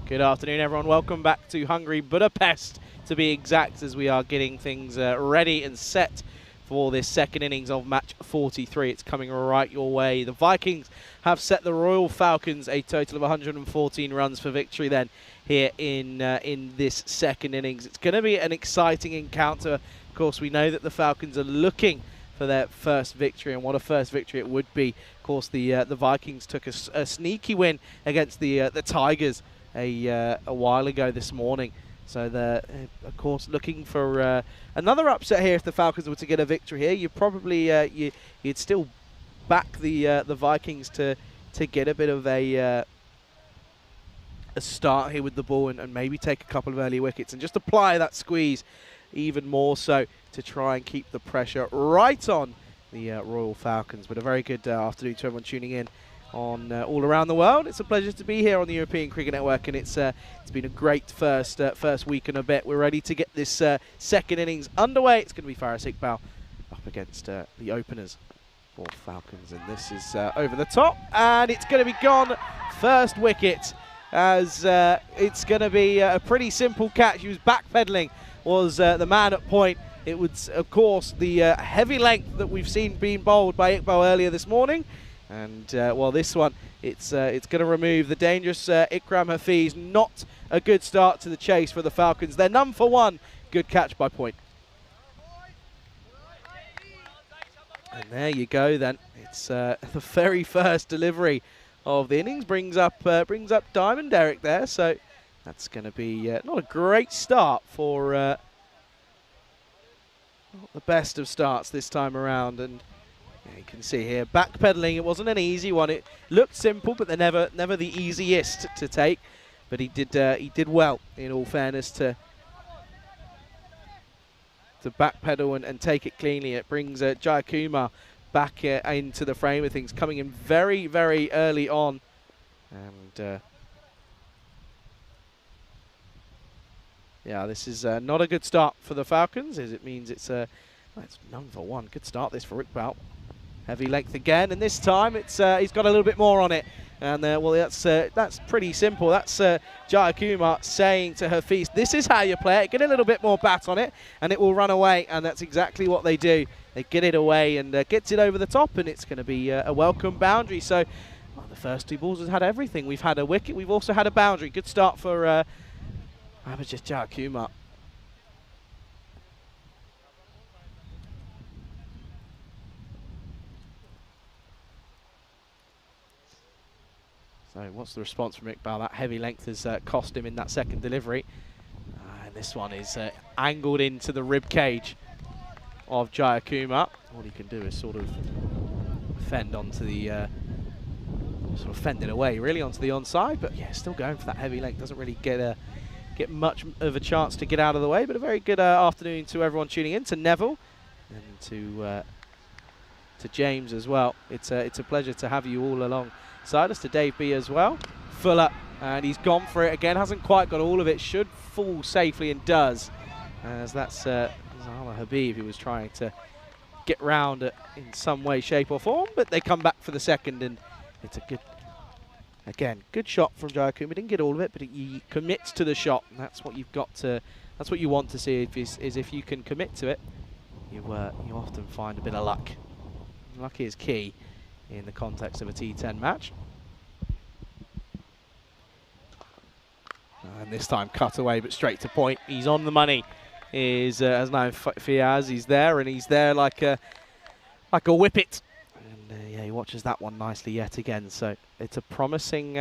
Good afternoon, everyone. Welcome back to Hungary, Budapest, to be exact, as we are getting things ready and set for this second innings of match 43. It's coming right your way. The Vikings have set the Royal Falcons a total of 114 runs for victory then here in this second innings. It's going to be an exciting encounter. Of course, we know that the Falcons are looking for their first victory, and what a first victory it would be. Of course, the Vikings took a sneaky win against the Tigers a while ago this morning. So they're, of course, looking for another upset here. If the Falcons were to get a victory here, you probably you'd still back the Vikings to get a bit of a start here with the ball and maybe take a couple of early wickets and just apply that squeeze even more so to try and keep the pressure right on the Royal Falcons. But a very good afternoon to everyone tuning in on all around the world. It's a pleasure to be here on the European Cricket Network, and it's been a great first week and a bit. We're ready to get this second innings underway. It's going to be Faris Iqbal up against the openers for Falcons, and this is over the top, and it's going to be gone. First wicket, as it's going to be a pretty simple catch. He was backpedaling, was the man at point. It was, of course, the heavy length that we've seen being bowled by Iqbal earlier this morning. And, well, this one, it's going to remove the dangerous Ikram Hafiz. Not a good start to the chase for the Falcons. They're none for one. Good catch by point. And there you go then. It's the very first delivery of the innings. Brings up Diamond Derek there. So that's going to be not a great start for not the best of starts this time around. And you can see here, backpedaling, it wasn't an easy one. It looked simple, but they're never the easiest to take. But he did well, in all fairness, to backpedal and take it cleanly. It brings Jayakumar back into the frame of things, coming in very, very early on. And yeah, this is not a good start for the Falcons, as it means it's none for one. Good start this for Iqbal. Heavy length again, and this time it's he's got a little bit more on it. And well, that's pretty simple. That's Jayakumar saying to Hafiz, this is how you play it. Get a little bit more bat on it, and it will run away. And that's exactly what they do. They get it away and gets it over the top, and it's going to be a welcome boundary. So well, the first two balls has had everything. We've had a wicket. We've also had a boundary. Good start for just Jayakumar. So what's the response from Iqbal? That heavy length has cost him in that second delivery. And this one is angled into the rib cage of Jayakumar. All he can do is sort of fend onto the fend it away really onto the onside. But yeah, still going for that heavy length. Doesn't really get much of a chance to get out of the way. But a very good afternoon to everyone tuning in, to Neville and to James as well. It's a pleasure to have you all along. Side us to Dave B as well. Fuller, and he's gone for it again. Hasn't quite got all of it. Should fall safely and does. As that's Zahra Habib who was trying to get round it in some way, shape or form. But they come back for the second, and it's a good shot from Jayakumar. Didn't get all of it, but he commits to the shot. And that's what you've got to. That's what you want to see. Is if you can commit to it, you often find a bit of luck. Luck is key in the context of a T10 match. And this time cut away, but straight to point. He's on the money. Is as now Fiaz. He's there, and he's there like a whippet. And yeah, he watches that one nicely yet again. So it's a promising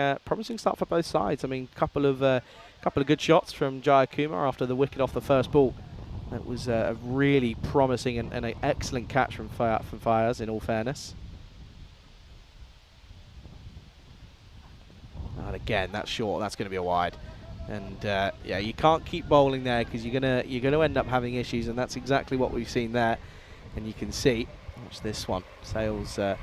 start for both sides. I mean, couple of good shots from Jayakumar after the wicket off the first ball. That was a really promising and an excellent catch from Fiaz, in all fairness. And again, that's short. That's going to be a wide. And yeah, you can't keep bowling there because you're gonna end up having issues, and that's exactly what we've seen there. And you can see, watch this one, sails. Well,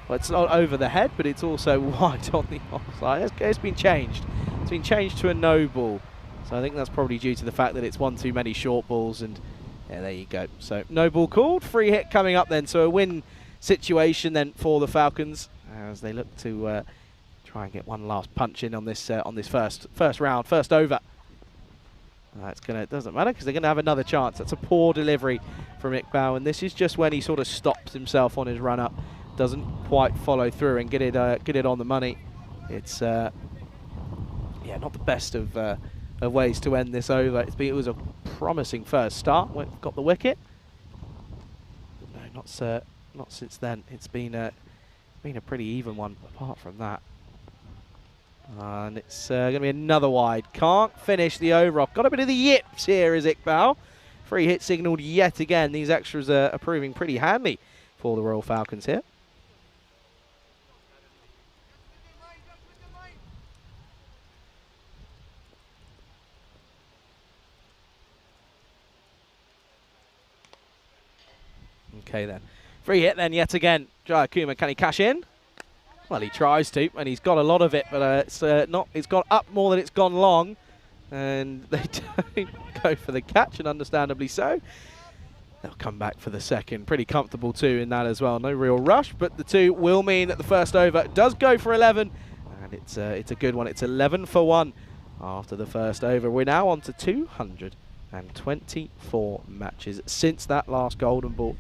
it's not over the head, but it's also wide on the offside. It's been changed. It's been changed to a no ball. So I think that's probably due to the fact that it's one too many short balls, and Yeah, there you go. So no ball called. Free hit coming up then. So a win situation then for the Falcons as they look to try and get one last punch in on this first round, first over. It doesn't matter because they're gonna have another chance. That's a poor delivery from Iqbal, and this is just when he sort of stops himself on his run up, doesn't quite follow through and get it on the money. It's yeah, not the best of ways to end this over. It was a promising first start. Got the wicket. No, not since then. It's been a pretty even one apart from that. And it's going to be another wide. Can't finish the over off. Got a bit of the yips here is Iqbal. Free hit signalled yet again. These extras are proving pretty handy for the Royal Falcons here. Okay then. Free hit then yet again. Jai Kuma, can he cash in? Well, he tries to, and he's got a lot of it, but it's gone up more than it's gone long, and they don't go for the catch, and understandably so. They'll come back for the second. Pretty comfortable too in that as well. No real rush, but the two will mean that the first over does go for 11, and it's a good one. It's 11 for 1 after the first over. We're now on to 224 matches since that last golden ball,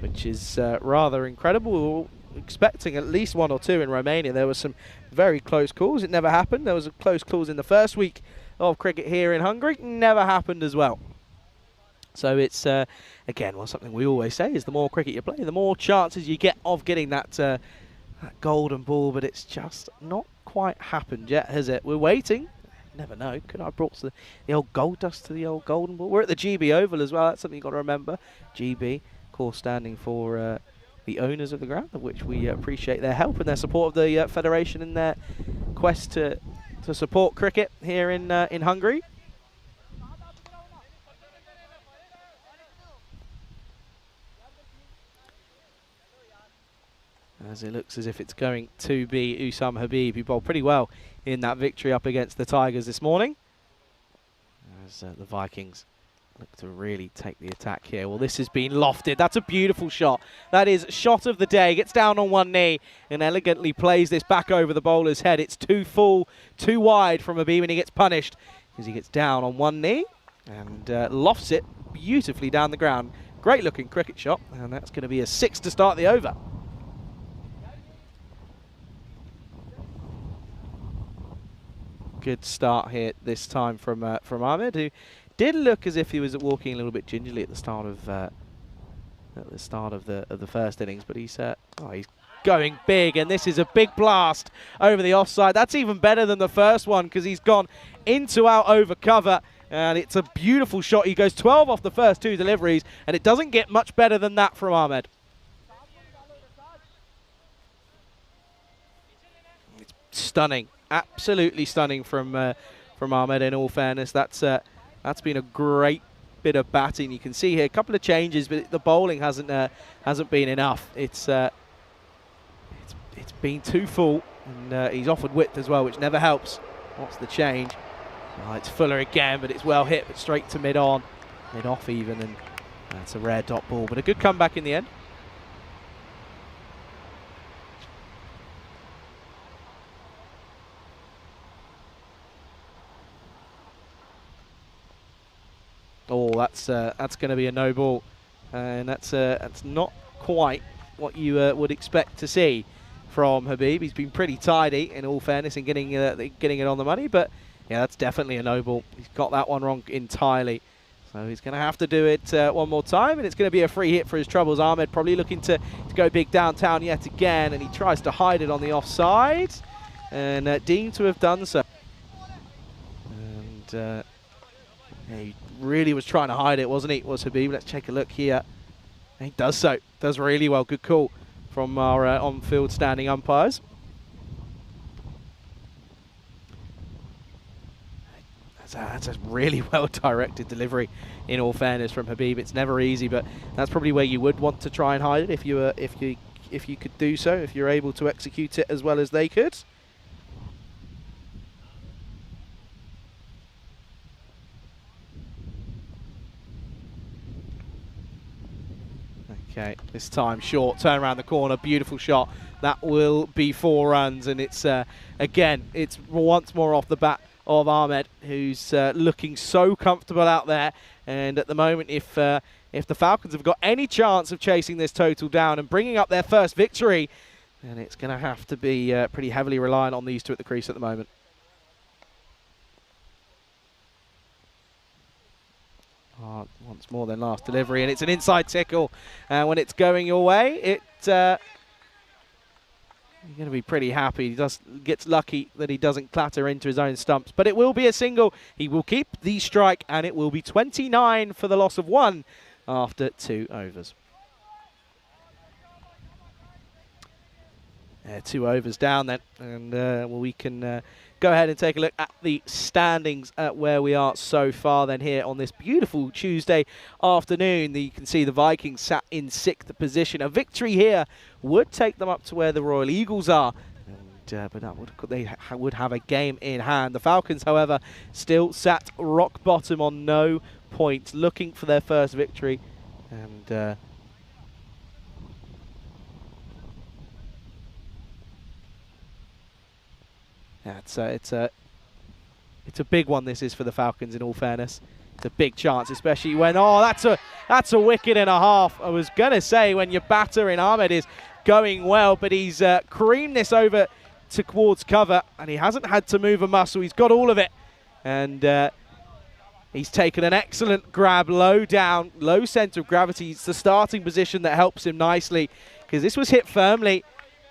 which is rather incredible. We were expecting at least 1 or 2 in Romania. There were some very close calls. It never happened. There was a close calls in the first week of cricket here in Hungary. Never happened as well. So it's, again, well, something we always say is the more cricket you play, the more chances you get of getting that golden ball, but it's just not quite happened yet, has it? We're waiting. Never know. Could I have brought the old gold dust to the old golden ball? We're at the GB Oval as well. That's something you've got to remember. GB, of course, standing for the owners of the ground, of which we appreciate their help and their support of the Federation in their quest to support cricket here in Hungary. As it looks as if it's going to be Usam Habib, who bowled pretty well in that victory up against the Tigers this morning. As the Vikings look to really take the attack here. Well, this has been lofted. That's a beautiful shot. That is shot of the day. Gets down on one knee and elegantly plays this back over the bowler's head. It's too full, too wide from Habib, and he gets punished because he gets down on one knee and lofts it beautifully down the ground. Great looking cricket shot, and that's going to be a 6 to start the over. Good start here this time from Ahmed, who did look as if he was walking a little bit gingerly at the start of the first innings, but he's going big, and this is a big blast over the offside. That's even better than the first one because he's gone into out over cover, and it's a beautiful shot. He goes 12 off the first 2 deliveries, and it doesn't get much better than that from Ahmed. It's stunning. Absolutely stunning from Ahmed. In all fairness, that's been a great bit of batting. You can see here a couple of changes, but the bowling hasn't been enough. It's been too full, and he's offered width as well, which never helps. What's the change? Oh, it's Fuller again, but it's well hit, but straight to mid off even, and that's a rare dot ball, but a good comeback in the end. Oh, that's going to be a no ball, and that's not quite what you would expect to see from Habib. He's been pretty tidy, in all fairness, in getting it on the money, but yeah, that's definitely a no ball. He's got that one wrong entirely, so he's going to have to do it one more time, and it's going to be a free hit for his troubles. Ahmed probably looking to go big downtown yet again, and he tries to hide it on the offside, and deemed to have done so. And yeah, he really was trying to hide it, wasn't he? Was Habib. Let's take a look here. And he does so. Does really well. Good call from our on-field standing umpires. That's a really well-directed delivery, in all fairness, from Habib. It's never easy, but that's probably where you would want to try and hide it if you could do so, if you're able to execute it as well as they could. Okay, this time short, turn around the corner, beautiful shot. That will be 4 runs, and it's, again, it's once more off the bat of Ahmed, who's looking so comfortable out there. And at the moment, if the Falcons have got any chance of chasing this total down and bringing up their first victory, then it's going to have to be pretty heavily reliant on these two at the crease at the moment. Once more than last delivery, and it's an inside tickle. When it's going your way, you're going to be pretty happy. He gets lucky that he doesn't clatter into his own stumps, but it will be a single. He will keep the strike, and it will be 29 for the loss of 1 after 2 overs. 2 overs down then, and we can go ahead and take a look at the standings at where we are so far then here on this beautiful Tuesday afternoon. You can see the Vikings sat in 6th position. A victory here would take them up to where the Royal Eagles are, and, but they would have a game in hand. The Falcons, however, still sat rock bottom on no points, looking for their first victory, and yeah, it's a big one. This is for the Falcons. In all fairness, it's a big chance, especially when that's a wicket and a half. I was gonna say when your batter in Ahmed is going well, but he's creamed this over towards cover, and he hasn't had to move a muscle. He's got all of it, and he's taken an excellent grab low down, low centre of gravity. It's the starting position that helps him nicely, because this was hit firmly.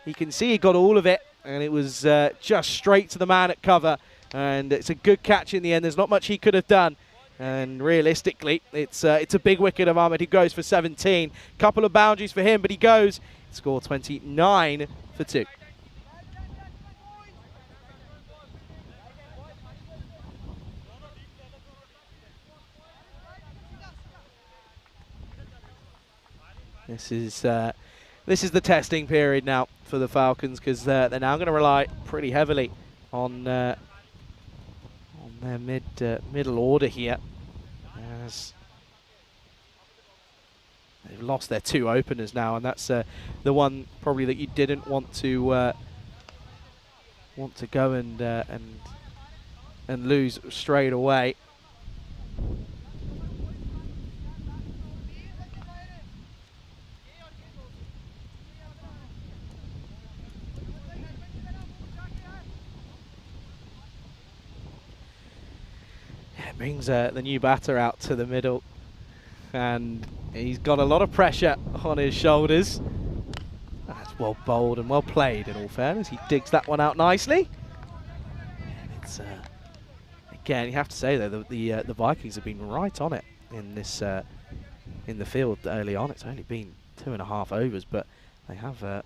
You can see he got all of it, and it was just straight to the man at cover, and it's a good catch in the end. There's not much he could have done, and realistically, it's a big wicket of Ahmed. He goes for 17. Couple of boundaries for him, but he goes. Score 29 for 2. This is the testing period now for the Falcons, because they're now going to rely pretty heavily on their middle order here, as they've lost their 2 openers now, and that's the one probably that you didn't want to go and lose straight away. Brings the new batter out to the middle, and he's got a lot of pressure on his shoulders. That's well bowled and well played, in all fairness. He digs that one out nicely. And it's again, you have to say though, the Vikings have been right on it in this in the field early on. It's only been 2.5 overs, but they have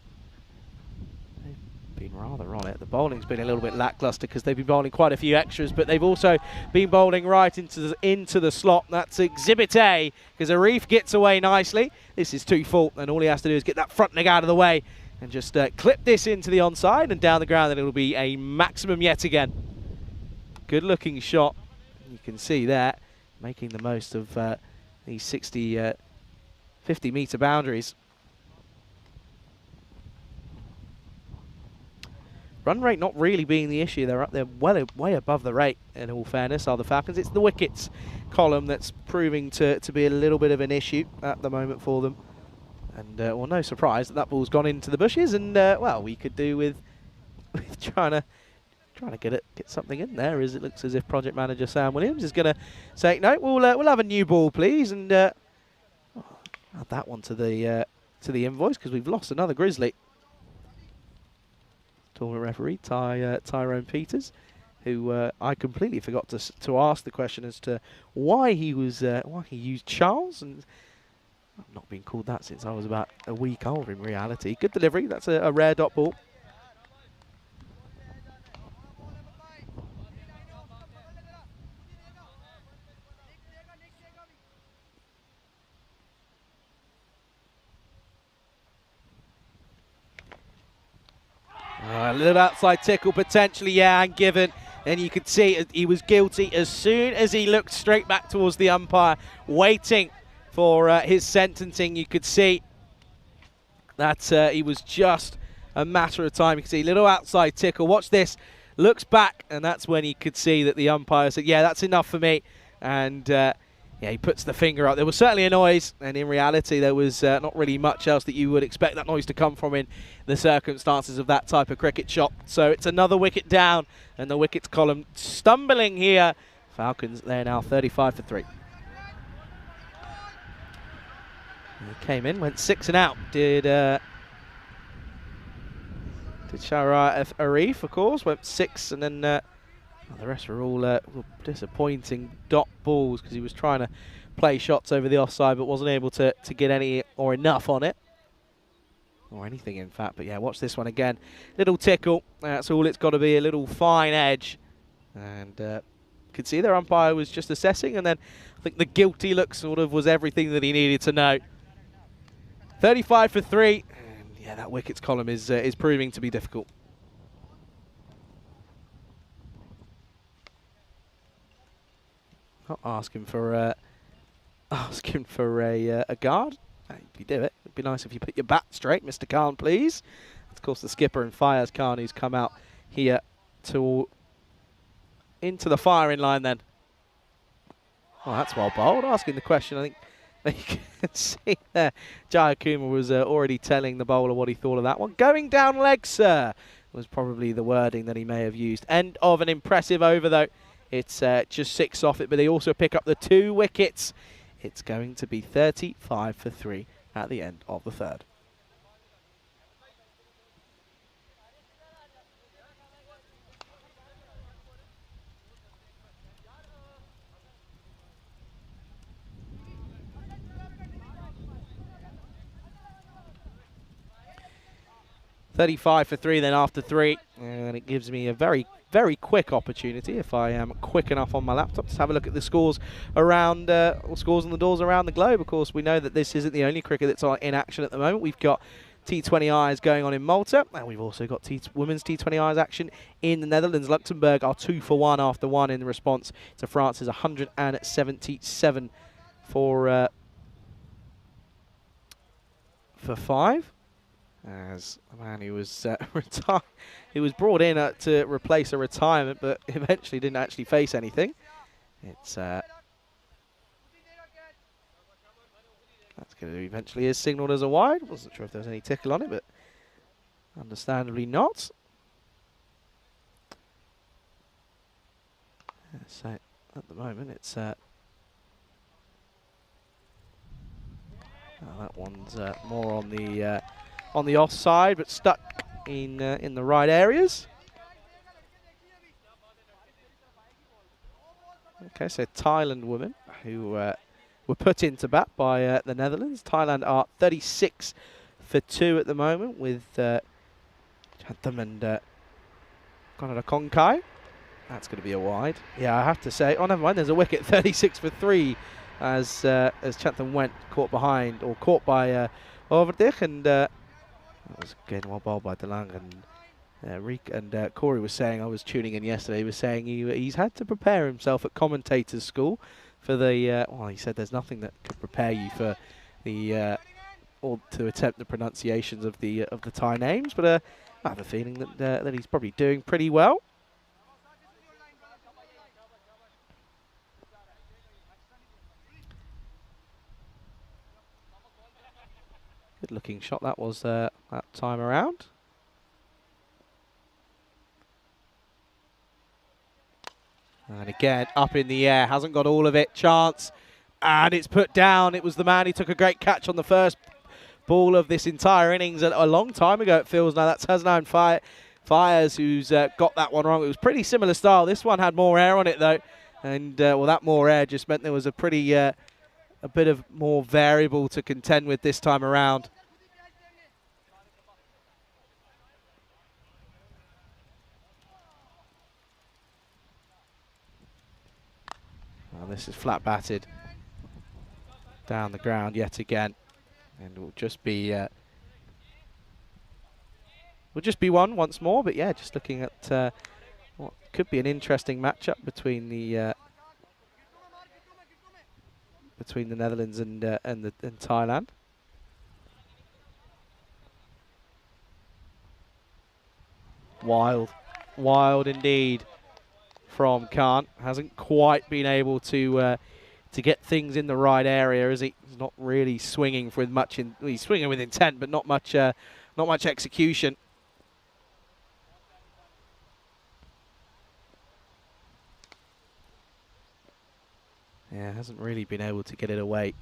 been rather on it. The bowling's been a little bit lackluster because they've been bowling quite a few extras, but they've also been bowling right into the slot. That's Exhibit A, because Arif gets away nicely. This is 2 full, and all he has to do is get that front leg out of the way and just clip this into the onside and down the ground, and it'll be a maximum yet again. Good looking shot. You can see that, making the most of these 50 metre boundaries. Run rate not really being the issue. They're up there way above the rate, in all fairness, are the Falcons. It's the wickets column that's proving to be a little bit of an issue at the moment for them. And, well, no surprise that ball's gone into the bushes, and, well, we could do with trying to get something in there, as it looks as if project manager Sam Williams is going to say, no, we'll have a new ball, please, and add that one to the invoice, because we've lost another Grizzly. Tournament referee Tyrone Peters, who I completely forgot to ask the question as to why he used Charles, and I've not been called that since I was about a week old in reality. Good delivery. That's a rare dot ball. A little outside tickle potentially, yeah, and given. And you could see he was guilty as soon as he looked straight back towards the umpire, waiting for his sentencing. You could see that he was just a matter of time. You can see a little outside tickle. Watch this. Looks back, and that's when he could see that the umpire said, yeah, that's enough for me. And yeah, he puts the finger up. There was certainly a noise, and in reality, there was not really much else that you would expect that noise to come from in the circumstances of that type of cricket shot. So it's another wicket down, and the wickets column stumbling here. Falcons, they're now 35 for 3. He came in, went 6 and out. Did Shahriar Arif, of course, went 6, and then the rest were all disappointing dot balls because he was trying to play shots over the offside but wasn't able to get any or enough on it. Or anything, in fact. But yeah, watch this one again. Little tickle. That's all it's got to be, a little fine edge. And could see their umpire was just assessing, and then I think the guilty look sort of was everything that he needed to know. 35 for 3. And yeah, that wickets column is proving to be difficult. Not asking for a guard. If you do it, it'd be nice if you put your bat straight, Mr. Khan, please. Of course, the skipper and Fires Khan, who's come out here into the firing line. Then, oh, that's well bowled. Asking the question, I think you can see there. Jayakuma was already telling the bowler what he thought of that one. Going down leg, sir, was probably the wording that he may have used. End of an impressive over, though. It's just 6 off it, but they also pick up the 2 wickets. It's going to be 35 for 3 at the end of the 3rd. .35 for 3 then after 3, and it gives me a very quick opportunity, if I am quick enough on my laptop, to have a look at the scores around, scores on the doors around the globe. Of course, we know that this isn't the only cricket that's in action at the moment. We've got T20Is going on in Malta, and we've also got women's T20Is action in the Netherlands. Luxembourg are 2 for 1 after 1 in response to France's 177 for 5. As a man who was he was brought in to replace a retirement, but eventually didn't actually face anything. It's that's going to eventually is signalled as a wide. Wasn't sure if there was any tickle on it, but understandably not. So at the moment, it's that one's more on the offside, but stuck in the right areas. Okay, so Thailand women who were put into bat by the Netherlands. Thailand are 36 for 2 at the moment with Chantham and Konada Konkai. That's going to be a wide. Yeah, I have to say. Oh, never mind. There's a wicket. 36 for 3 as Chantham went caught by Overdich, and that was again well bowled by DeLang, and Corey was saying, I was tuning in yesterday, he was saying he's had to prepare himself at commentators school for the well, he said there's nothing that could prepare you for the or to attempt the pronunciations of the Thai names, but I have a feeling that he's probably doing pretty well. Good looking shot that was that time around. And again, up in the air, hasn't got all of it, chance, and it's put down. It was the man who took a great catch on the first ball of this entire innings a long time ago, it feels now. That's Hasnan Fires who's got that one wrong. It was pretty similar style. This one had more air on it though, and well, that more air just meant there was a pretty a bit of more variable to contend with this time around. Well, this is flat batted down the ground yet again, and it will just be one once more. But yeah, just looking at what could be an interesting matchup between the Netherlands and Thailand. Wild. Wild indeed from Khan. Hasn't quite been able to get things in the right area, is he? He's not really swinging with much. He's swinging with intent, but not much execution. Yeah, hasn't really been able to get it away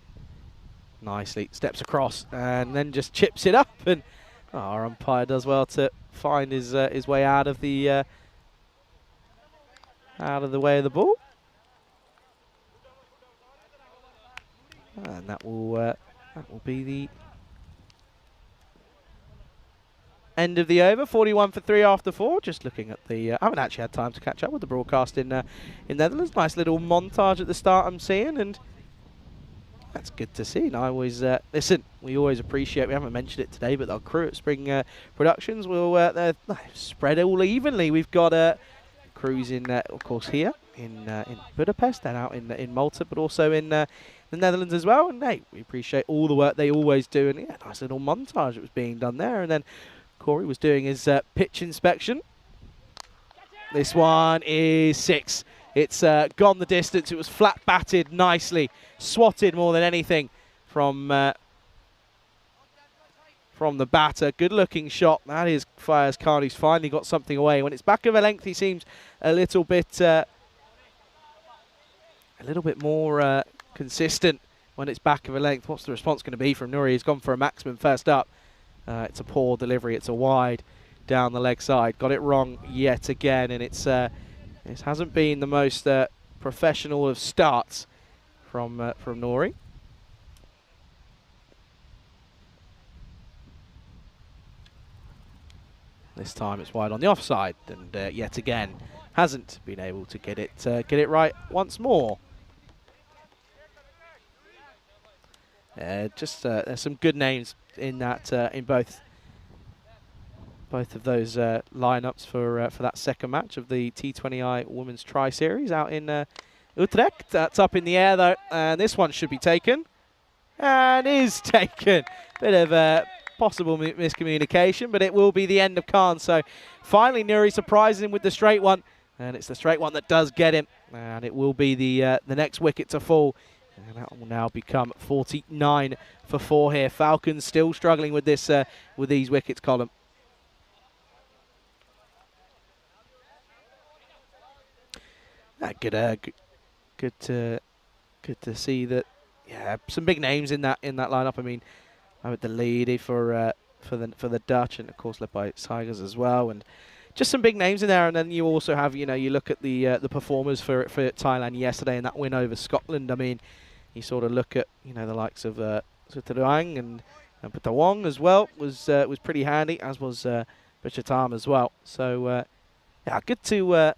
nicely. Steps across and then just chips it up, and our umpire does well to find his way out of the way of the ball. And that will be the end of the over. 41 for 3 after 4. Just looking at the... I haven't actually had time to catch up with the broadcast in Netherlands. Nice little montage at the start I'm seeing, and that's good to see. And I always... listen, we always appreciate... We haven't mentioned it today, but our crew at Spring Productions will spread all evenly. We've got crews in, of course, here in Budapest and out in Malta, but also in the Netherlands as well. And hey, we appreciate all the work they always do. And yeah, nice little montage that was being done there. And then Corey was doing his pitch inspection. This one is 6. It's gone the distance. It was flat batted nicely, swatted more than anything from the batter. Good looking shot. That is Fires Khan, who's finally got something away. When it's back of a length, he seems a little bit more consistent when it's back of a length. What's the response going to be from Nuri? He's gone for a maximum first up. It's a poor delivery. It's a wide down the leg side. Got it wrong yet again, and it hasn't been the most professional of starts from Nuri. This time it's wide on the offside, and yet again hasn't been able to get it right once more. There's some good names in that in both of those lineups for that second match of the T20I Women's Tri Series out in Utrecht. That's up in the air though, and this one should be taken, and is taken. Bit of a possible miscommunication, but it will be the end of Khan. So finally Nuri surprises him with the straight one, and it's the straight one that does get him, and it will be the next wicket to fall. And that will now become 49 for 4 here. Falcons still struggling with this with these wickets column. Good to see that. Yeah, some big names in that lineup. I mean, with the lead for the Dutch, and of course led by Tigers as well, and just some big names in there. And then you also have, you look at the performers for Thailand yesterday in that win over Scotland. I mean, you sort of look at the likes of Sutarang and Patawong as well was pretty handy, as was Bichatam as well. So yeah, good to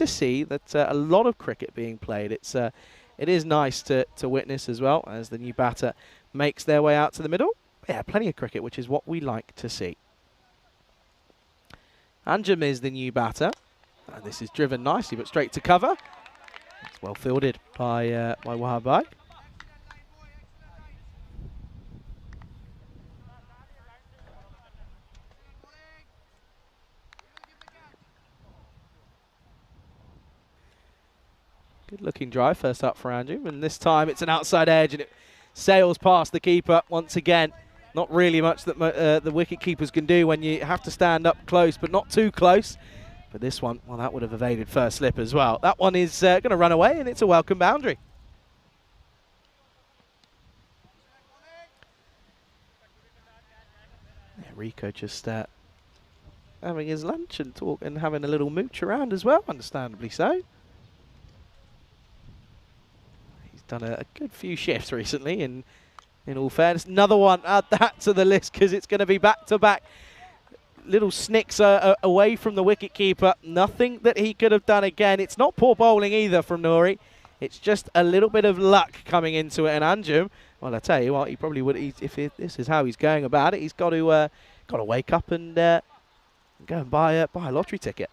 see that a lot of cricket being played. It is nice to witness as well as the new batter makes their way out to the middle. Yeah, plenty of cricket, which is what we like to see. Anjum is the new batter, and this is driven nicely, but straight to cover. It's well fielded by Wahabai. Good looking drive first up for Andrew, and this time it's an outside edge, and it sails past the keeper once again. Not really much that the wicket keepers can do when you have to stand up close, but not too close. But this one, well, that would have evaded first slip as well. That one is going to run away, and it's a welcome boundary. Yeah, Rico just having his lunch and having a little mooch around as well, understandably so. He's done a good few shifts recently, and in all fairness, another one, add that to the list, because it's going to be back-to-back. Little snicks away from the wicket-keeper. Nothing that he could have done again. It's not poor bowling either from Nuri. It's just a little bit of luck coming into it. And Anjum, well, I tell you what, he probably would, if this is how he's going about it, he's got to wake up and go and buy a lottery ticket.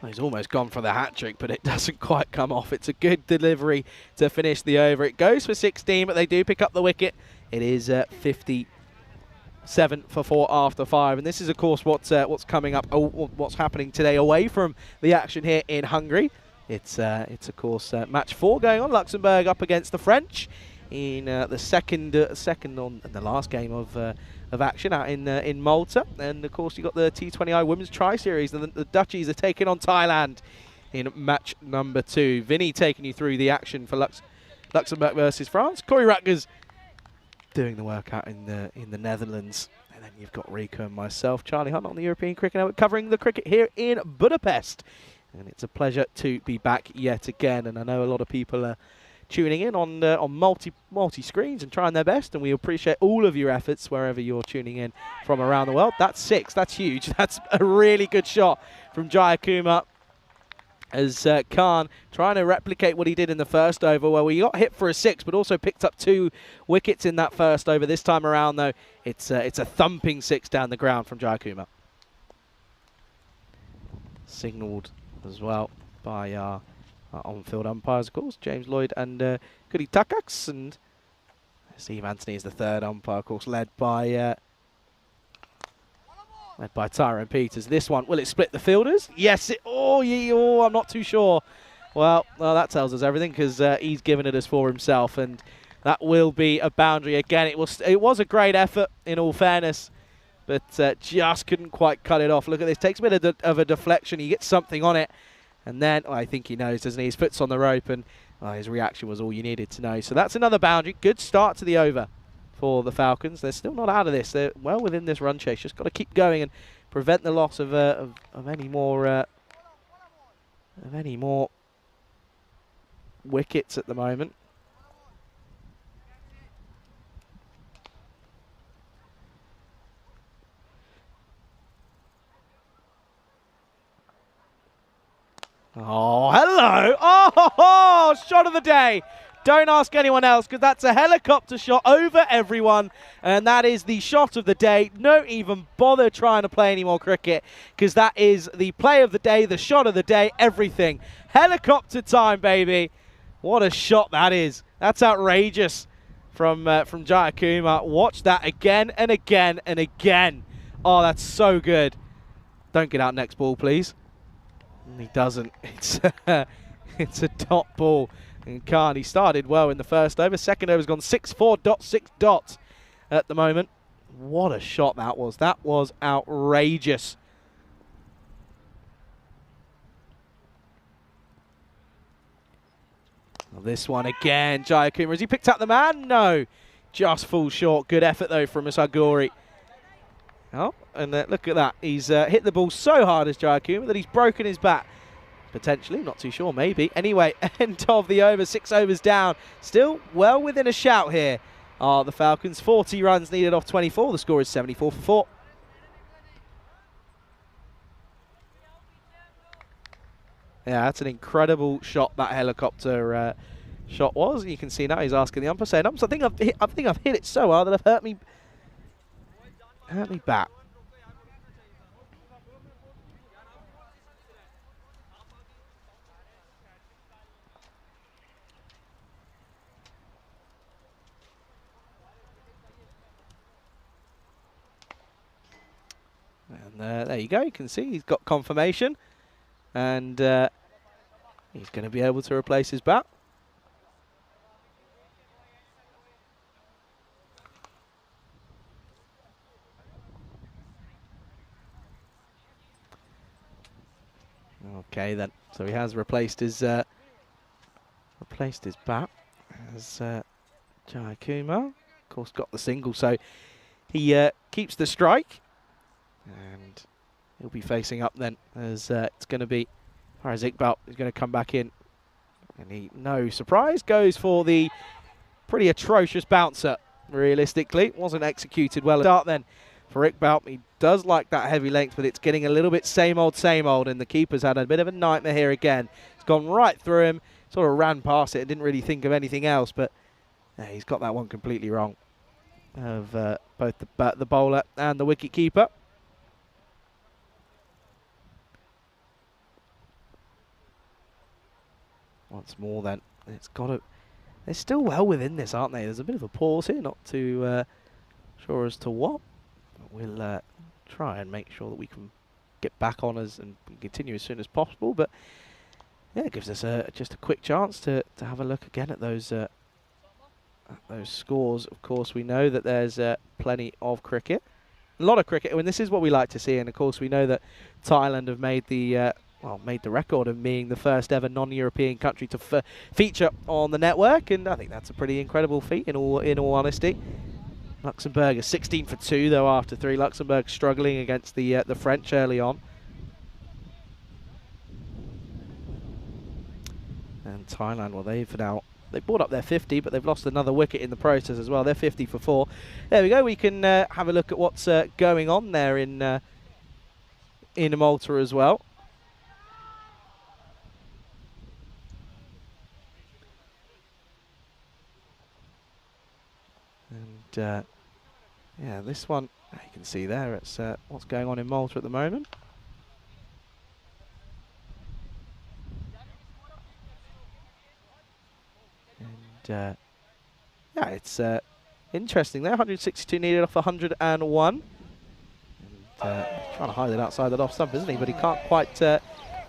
Well, he's almost gone for the hat-trick, but it doesn't quite come off. It's a good delivery to finish the over. It goes for 16, but they do pick up the wicket. It is 57 for 4 after 5. And this is, of course, what's coming up, what's happening today away from the action here in Hungary. It's of course, match 4 going on. Luxembourg up against the French in the second on the last game of action out in Malta. And of course, you've got the T20I Women's Tri-Series, and the Dutchies are taking on Thailand in match number 2. Vinny taking you through the action for Luxembourg versus France. Corey Rutgers doing the work out in the Netherlands. And then you've got Rico and myself, Charlie Hunt, on the European Cricket Network, covering the cricket here in Budapest. And it's a pleasure to be back yet again. And I know a lot of people are tuning in on multi screens and trying their best, and we appreciate all of your efforts wherever you're tuning in from around the world. That's 6. That's huge. That's a really good shot from Jayakumar, as Khan trying to replicate what he did in the first over, where we got hit for a 6 but also picked up 2 wickets in that first over. This time around, though, it's a thumping 6 down the ground from Jayakumar. Signalled as well by our on-field umpires, of course, James Lloyd and Goody Takax, and Steve Anthony is the third umpire, of course, led by Tyrone Peters. This one, will it split the fielders? Yes, I'm not too sure. Well, that tells us everything, because he's given it us for himself, and that will be a boundary again. It was a great effort, in all fairness, but just couldn't quite cut it off. Look at this, takes a bit of a deflection, he gets something on it, and then, I think he knows, doesn't he? His foot's on the rope, and his reaction was all you needed to know. So that's another boundary. Good start to the over for the Falcons. They're still not out of this. They're well within this run chase. Just got to keep going and prevent the loss of any more wickets at the moment. Oh, hello. Oh, shot of the day. Don't ask anyone else, because that's a helicopter shot over everyone. And that is the shot of the day. Don't even bother trying to play any more cricket, because that is the play of the day, the shot of the day, everything. Helicopter time, baby. What a shot that is. That's outrageous from Jayakumar. Watch that again and again and again. Oh, that's so good. Don't get out next ball, please. And he doesn't. It's a dot ball. And Khan, he started well in the first over. Second over's gone 6-4.6 at the moment. What a shot that was. That was outrageous. Well, this one again, Jayakumar. Has he picked up the man? No. Just falls short. Good effort, though, from Misaguri. Oh, and look at that. He's hit the ball so hard as Jayakumar that he's broken his bat. Potentially, not too sure, maybe. Anyway, end of the over, 6 overs down. Still well within a shout here are the Falcons. 40 runs needed off 24. The score is 74 for 4. Yeah, that's an incredible shot, that helicopter shot was. You can see now he's asking the umpire, saying, I think I've hit it so hard that I've hurt me bat. And there you go. You can see he's got confirmation, and he's going to be able to replace his bat. Okay then, so he has replaced his bat as Jayakumar. Of course, got the single, so he keeps the strike, and he'll be facing up then as it's going to be Faraz Iqbal is going to come back in, and he, no surprise, goes for the pretty atrocious bouncer. Realistically, wasn't executed well. Start then for Iqbal. He does like that heavy length, but it's getting a little bit same old, and the keeper's had a bit of a nightmare here again. It's gone right through him, sort of ran past it and didn't really think of anything else, but he's got that one completely wrong of both the bowler and the wicket keeper. once more then. It's got to... They're still well within this, aren't they? There's a bit of a pause here, not too sure as to what. But we'll try and make sure that we can get back on us and continue as soon as possible. But yeah, it gives us just a quick chance to have a look again at those scores. Of course, we know that there's plenty of cricket. A lot of cricket. I mean, this is what we like to see. And of course, we know that Thailand have made the... made the record of being the first ever non-European country to feature on the network, and I think that's a pretty incredible feat in all honesty. Luxembourg is 16 for 2 though after 3. Luxembourg struggling against the French early on. And Thailand, well, they brought up their 50, but they've lost another wicket in the process as well. They're 50 for 4. There we go. We can have a look at what's going on there in Malta as well. And yeah, this one, you can see there, it's what's going on in Malta at the moment. And yeah, it's interesting there. 162 needed off 101. And trying to hide it outside that off stump, isn't he? But he can't quite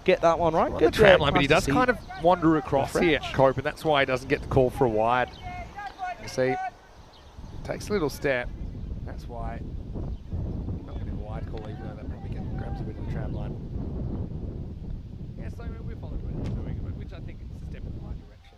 get that one right. Good tram line, but he does kind of wander across here, Cope, and that's why he doesn't get the call for a wide. You see, takes a little step. That's why not going to be a wide call, even though that probably grabs a bit of the tram line. Yeah, so we're following what he's doing, which I think is a step in the right direction.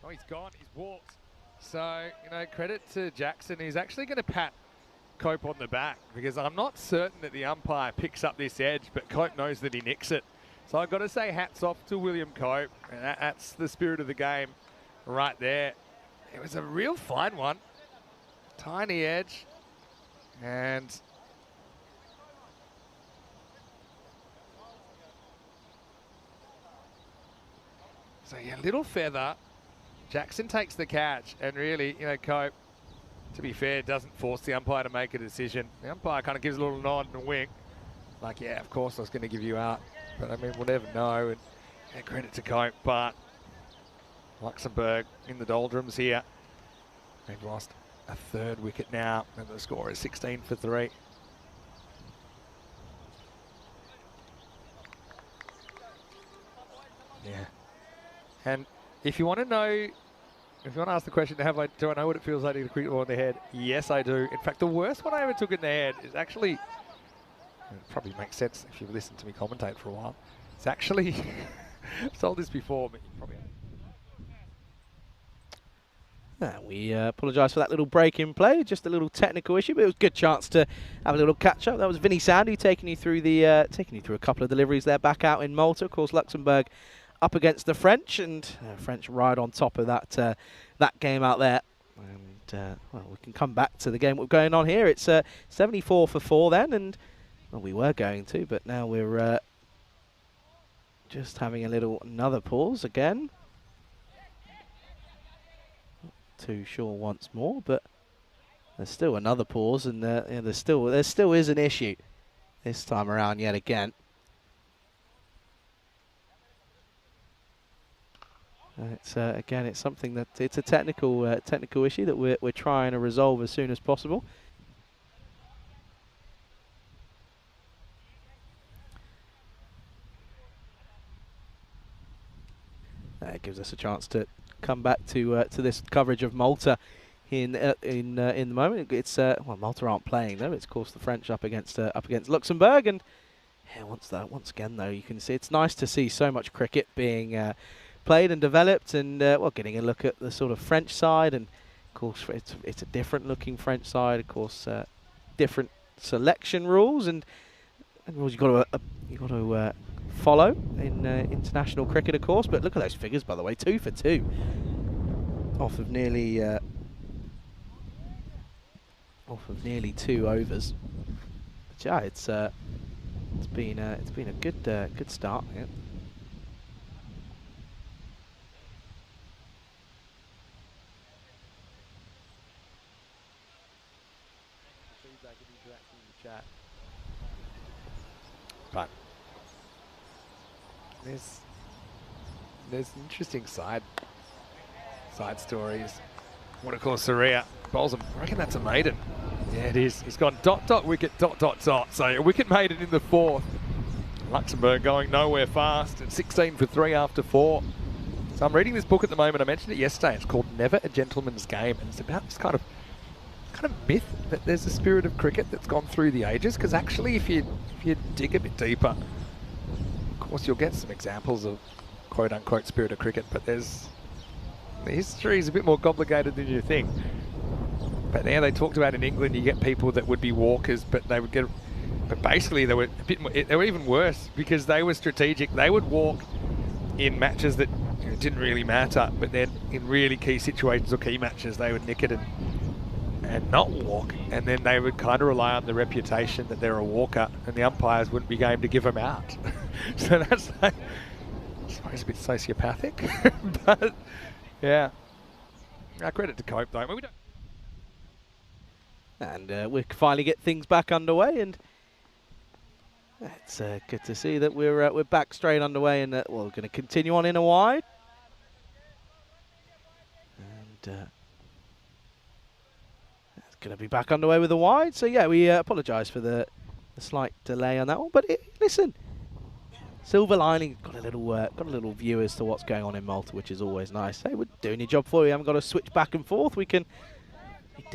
Oh, he's gone. He's walked. So, you know, credit to Jackson. He's actually going to pat Cope on the back, because I'm not certain that the umpire picks up this edge, but Cope knows that he nicks it. So I've got to say hats off to William Cope, and that's the spirit of the game right there. It was a real fine one. Tiny edge. And so yeah, little feather. Jackson takes the catch, and really, you know, Cope, to be fair, doesn't force the umpire to make a decision. The umpire kind of gives a little nod and a wink. Like, yeah, of course I was going to give you out. But, I mean, we'll never know. And yeah, credit to Cope. But Luxembourg in the doldrums here. They've lost a 3rd wicket now. And the score is 16 for 3. Yeah. And if you want to know... If you want to ask the question, do I know what it feels like to get a cricket ball in the head? Yes, I do. In fact, the worst one I ever took in the head is actually, it probably makes sense if you've listened to me commentate for a while. It's actually, I've told this before, but you probably haven't. We apologise for that little break in play, just a little technical issue, but it was a good chance to have a little catch up. That was Vinny Sandy taking you through a couple of deliveries there back out in Malta. Of course, Luxembourg up against the French, and French right on top of that game out there. And well, we can come back to the game we're going on here. It's 74 for 4 then, and well, we were going to, but now we're just having another pause again. Not too sure once more, but there's still another pause, and yeah, there still is an issue this time around yet again. It's again, it's something that it's a technical issue that we're trying to resolve as soon as possible. It gives us a chance to come back to this coverage of Malta in the moment. It's well, Malta aren't playing though. It's of course the French up against Luxembourg, and yeah, once again though, you can see it's nice to see so much cricket being played and developed, and well, getting a look at the sort of French side, and of course it's a different looking French side, of course, different selection rules and rules you've got to follow in international cricket, of course. But look at those figures, by the way, 2 for 2 off of nearly 2 overs. But yeah, it's been a good start. Yeah. Feedback chat. But there's interesting side stories. What of course Saria bowls him. I reckon that's a maiden. Yeah, it is. He's gone dot dot wicket dot dot dot. So a wicket maiden in the 4th. Luxembourg going nowhere fast at 16 for 3 after 4. So I'm reading this book at the moment. I mentioned it yesterday. It's called Never a Gentleman's Game, and it's about this kind of myth that there's a spirit of cricket that's gone through the ages. Because actually, if you dig a bit deeper, of course you'll get some examples of quote unquote spirit of cricket, but the history is a bit more complicated than you think. But now they talked about in England, you get people that would be walkers, but they would get. But basically, they were a bit more, they were even worse because they were strategic. They would walk in matches that didn't really matter, but then in really key situations or key matches, they would nick it and not walk, and then they would kind of rely on the reputation that they're a walker, and the umpires wouldn't be game to give them out. So that's like, I suppose a bit sociopathic, but yeah. Credit to Cope though. I mean, we don't. And we finally get things back underway, and it's good to see that we're back straight underway, and we're going to continue on in a wide. And it's going to be back underway with a wide. So yeah, we apologise for the slight delay on that one, but listen, silver lining, got a little view as to what's going on in Malta, which is always nice. Hey, we're doing your job for you. Haven't got to switch back and forth. We do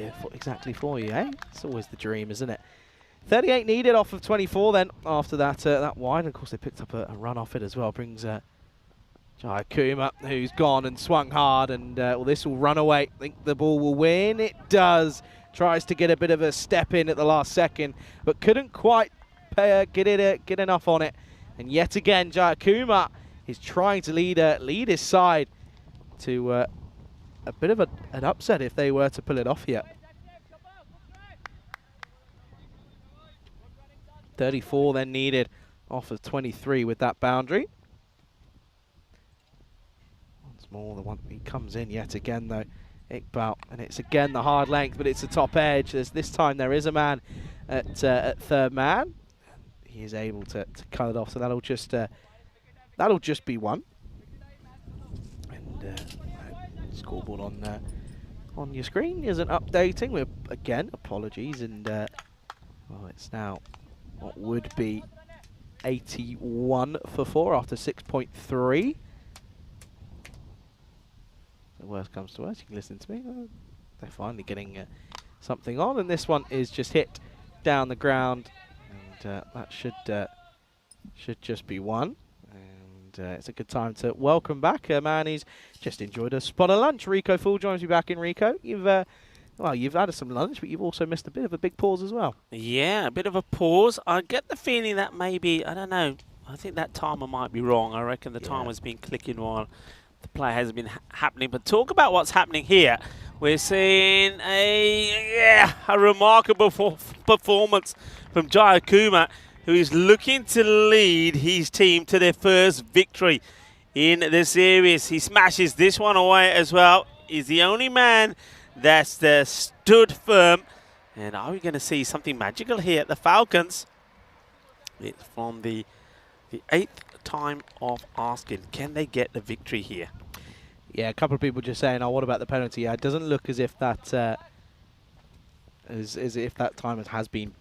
it exactly for you, eh? It's always the dream, isn't it? 38 needed off of 24 then after that wide. And of course, they picked up a run off it as well. Brings Jai Kuma, who's gone and swung hard. And well, this will run away. Think the ball will win. It does. Tries to get a bit of a step in at the last second, but couldn't quite get enough on it. And yet again, Jai Kuma is trying to lead his side to a bit of an upset if they were to pull it off here. 34 then needed off of 23 with that boundary. Once more, the one he comes in yet again though, Iqbal, and it's again the hard length, but it's the top edge. This time there is a man at third man. He is able to cut it off, so that'll just be one. And scoreboard on your screen isn't updating. We're again apologies, and well, it's now what would be 81 for 4 after 6.3. The worst comes to worst, you can listen to me. They're finally getting something on, and this one is just hit down the ground, and that should just be one. And it's a good time to welcome back a man who's just enjoyed a spot of lunch. Rico Fool joins me back in. Rico, you've had some lunch, but you've also missed a bit of a big pause as well. Yeah, a bit of a pause. I get the feeling that maybe, I don't know, I think that timer might be wrong. I reckon the timer's been clicking while the play has been happening. But talk about what's happening here. We're seeing a remarkable performance from Jai Kuma, who is looking to lead his team to their first victory in the series. He smashes this one away as well. He's the only man that's stood firm. And are we going to see something magical here at the Falcons? It's from the 8th time of asking. Can they get the victory here? Yeah, a couple of people just saying, "Oh, what about the penalty?" Yeah, it doesn't look as if that as if that time has been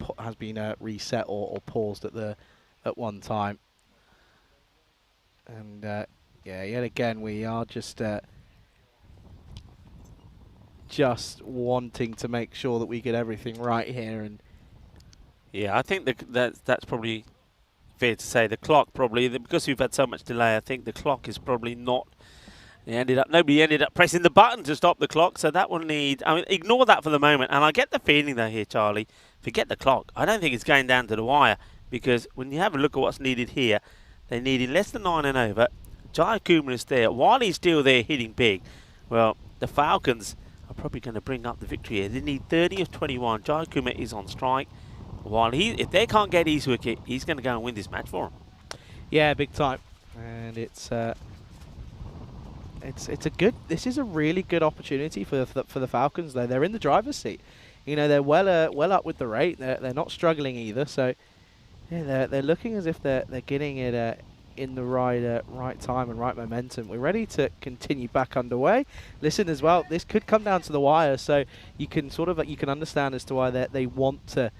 reset or paused at one time. And yeah, yet again we are just wanting to make sure that we get everything right here. And yeah, I think that's probably fair to say. The clock probably, because we've had so much delay, I think the clock is probably not. Nobody ended up pressing the button to stop the clock, so that will need. I mean, ignore that for the moment. And I get the feeling though here, Charlie, forget the clock. I don't think it's going down to the wire, because when you have a look at what's needed here, they needed less than 9 and over. Jai Kuma is there. While he's still there hitting big, well, the Falcons are probably going to bring up the victory here. They need 30 of 21. Jai Kuma is on strike. While if they can't get his wicket, he's going to go and win this match for them. Yeah, big time. And it's a good. This is a really good opportunity for the Falcons. Though they're in the driver's seat. you know, they're well up with the rate. They're not struggling either. So yeah, they're looking as if they're getting it in the right time and right momentum. We're ready to continue back underway. Listen as well, this could come down to the wire, so you can you can understand as to why they want to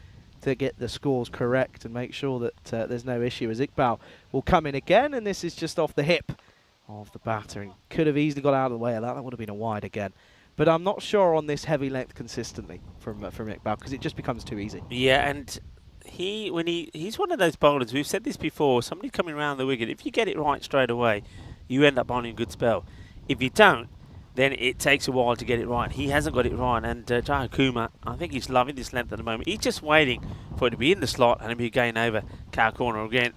get the scores correct and make sure that there's no issue. As Iqbal will come in again, and this is just off the hip of the batter, and could have easily got out of the way of that. That would have been a wide again. But I'm not sure on this heavy length consistently from Iqbal, because it just becomes too easy. Yeah, and he's one of those bowlers, we've said this before, somebody coming around the wicket, if you get it right straight away, you end up bowling a good spell. If you don't, then it takes a while to get it right. He hasn't got it right, and Jai Kumar, I think he's loving this length at the moment. He's just waiting for it to be in the slot and to be again over cow corner again.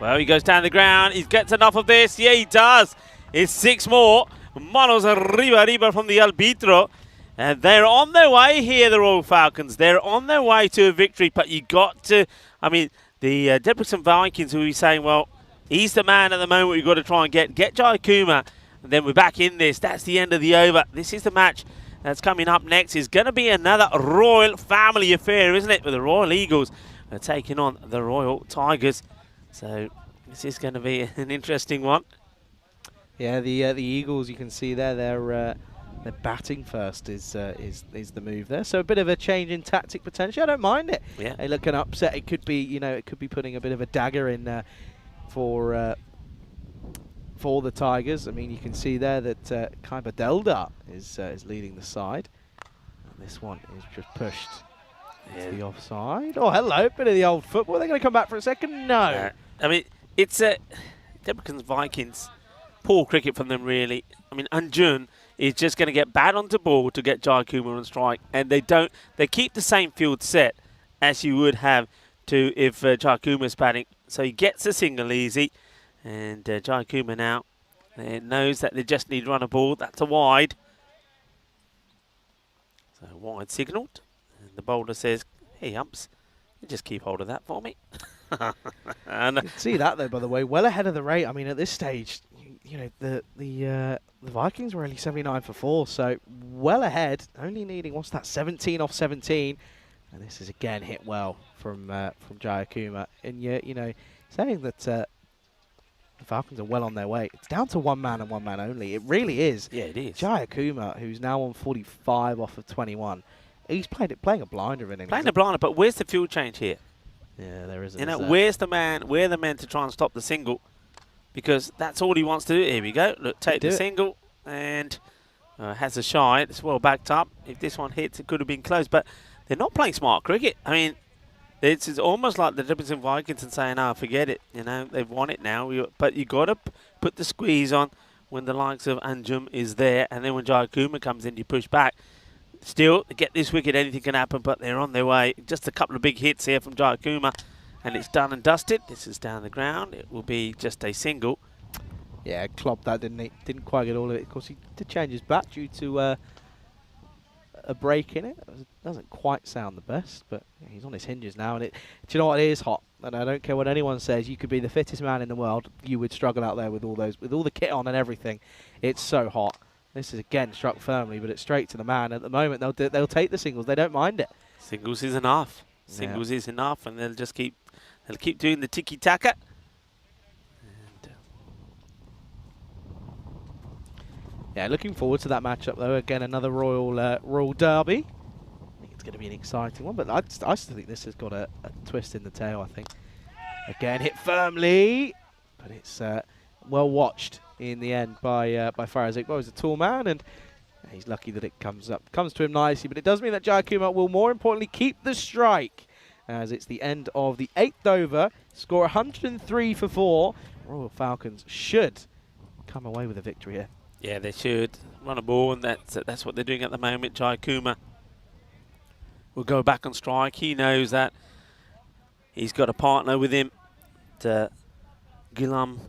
Well, he goes down the ground, he gets enough of this, yeah he does. It's 6 more, manos arriba from the arbitro. And they're on their way here, the Royal Falcons. They're on their way to a victory, but you got to, I mean, the Debrecen Vikings will be saying, well, he's the man at the moment we've got to try and get Jai Kumar, and then we're back in this. That's the end of the over. This is the match that's coming up next. It's going to be another Royal family affair, isn't it? With the Royal Eagles taking on the Royal Tigers. So this is going to be an interesting one. Yeah, the Eagles, you can see there, they're batting first is the move there. So a bit of a change in tactic potentially. I don't mind it. Yeah. They look an upset. It could be, you know, it could be putting a bit of a dagger in for the Tigers. I mean, you can see there that Kaiba Delda is leading the side. And this one is just pushed to the offside. Oh, hello, bit of the old football. Are they going to come back for a second? No. I mean, it's Debrecen's Vikings. Poor cricket from them, really. I mean, Anjun is just going to get bad onto ball to get Jai Kumar on strike, and they keep the same field set as you would have to if Jai Kumar's batting. So he gets a single easy, and Jai Kumar now knows that they just need to run a ball. That's a wide. So wide signalled, and the bowler says, "Hey, umps, you just keep hold of that for me." And you can see that though, by the way, well ahead of the rate. I mean, at this stage, you know, the Vikings were only 79 for 4, so well ahead. Only needing, what's that, 17 off 17, and this is again hit well from Jai Kumar. And yet, you know, saying that the Falcons are well on their way. It's down to one man and one man only. It really is. Yeah, it is. Jai Kumar, who's now on 45 off of 21. He's playing a blinder in him. Playing a blinder, but where's the field change here? Yeah, there isn't. You know, where's the man? Where are the men to try and stop the single? Because that's all he wants to do. Here we go. Look, take the single and has a shy. It's well backed up. If this one hits, it could have been close. But they're not playing smart cricket. I mean, it's almost like the Debrecen Vikings and saying, "Oh, forget it." You know, they've won it now. But you got to put the squeeze on when the likes of Anjum is there, and then when Jai Kumar comes in, you push back. Still, to get this wicket, anything can happen, but they're on their way. Just a couple of big hits here from Jai Kumar, and it's done and dusted. This is down the ground. It will be just a single. Yeah, clobbed that, didn't he? Didn't quite get all of it. Of course, he did change his bat due to a break in it. Doesn't quite sound the best, but yeah, he's on his hinges now. And do you know what? It is hot, and I don't care what anyone says. You could be the fittest man in the world. You would struggle out there with all the kit on and everything. It's so hot. This is again struck firmly, but it's straight to the man. At the moment, they'll take the singles. They don't mind it. Singles is enough. Singles is enough, and they'll keep doing the tiki taka. Yeah, looking forward to that matchup though. Again, another Royal Derby. I think it's going to be an exciting one, but I still think this has got a twist in the tail. I think. Again, hit firmly, but it's well watched in the end by Faraz Iqbal. He's a tall man, and he's lucky that it comes to him nicely. But it does mean that Jai Kumar will more importantly keep the strike, as it's the end of the 8th over. Score 103 for 4. Royal Falcons should come away with a victory here. Yeah, they should run a ball, and that's what they're doing at the moment. Jai Kumar will go back on strike. He knows that he's got a partner with him, Ghulam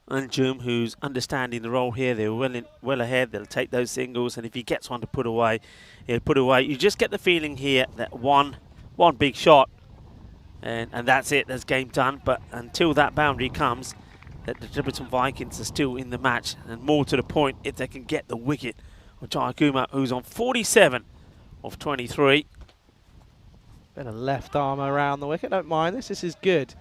Anjum, who's understanding the role here. They're well ahead. They'll take those singles, and if he gets one to put away, he'll put away. You just get the feeling here that one big shot, and that's it. That's game done. But until that boundary comes, that the Debrecen Vikings are still in the match, and more to the point, if they can get the wicket of Jai Kumar, who's on 47 of 23. Bit of left arm around the wicket. Don't mind this. This is good.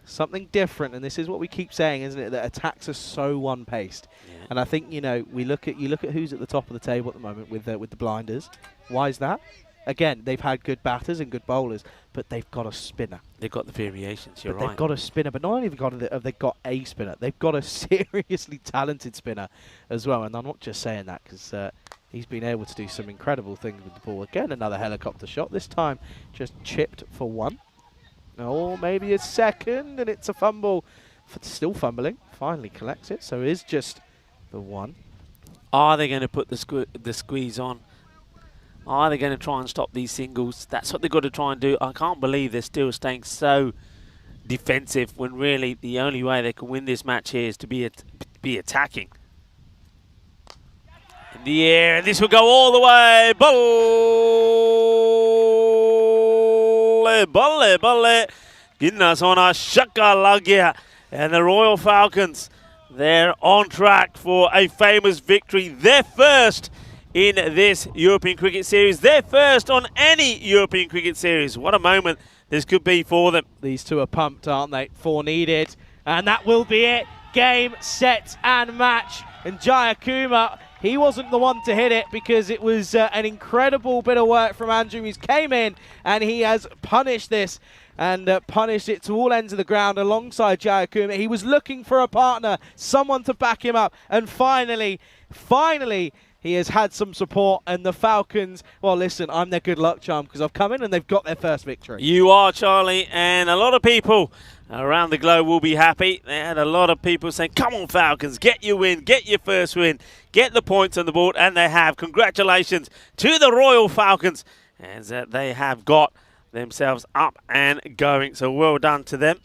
Something different, and this is what we keep saying, isn't it? That attacks are so one-paced. Yeah. And I think, you know, you look at who's at the top of the table at the moment with the blinders. Why is that? Again, they've had good batters and good bowlers, but they've got a spinner. They've got the variations, you're right. They've got a spinner, but not only have they got a spinner, they've got a seriously talented spinner as well. And I'm not just saying that because he's been able to do some incredible things with the ball. Again, another helicopter shot. This time just chipped for one. Or maybe a second, and it's a fumble. Still fumbling. Finally collects it, so it is just the one. Are they going to put the squeeze on? Are they going to try and stop these singles? That's what they've got to try and do. I can't believe they're still staying so defensive when really the only way they can win this match here is to be attacking. In the air, and this will go all the way. Balle, balle. Ginna sona shaka lagya. And the Royal Falcons, they're on track for a famous victory. Their first in this European Cricket Series. Their first on any European Cricket Series. What a moment this could be for them. These two are pumped, aren't they? 4 needed. And that will be it. Game, set and match. And Jayakumar, he wasn't the one to hit it because it was an incredible bit of work from Andrew. He's came in and he has punished this and punished it to all ends of the ground alongside Jayakumar. He was looking for a partner, someone to back him up. And finally, he has had some support, and the Falcons, well, listen, I'm their good luck charm because I've come in and they've got their first victory. You are, Charlie, and a lot of people around the globe will be happy. They had a lot of people saying, come on, Falcons, get your win, get your first win, get the points on the board, and they have. Congratulations to the Royal Falcons, as they have got themselves up and going. So well done to them.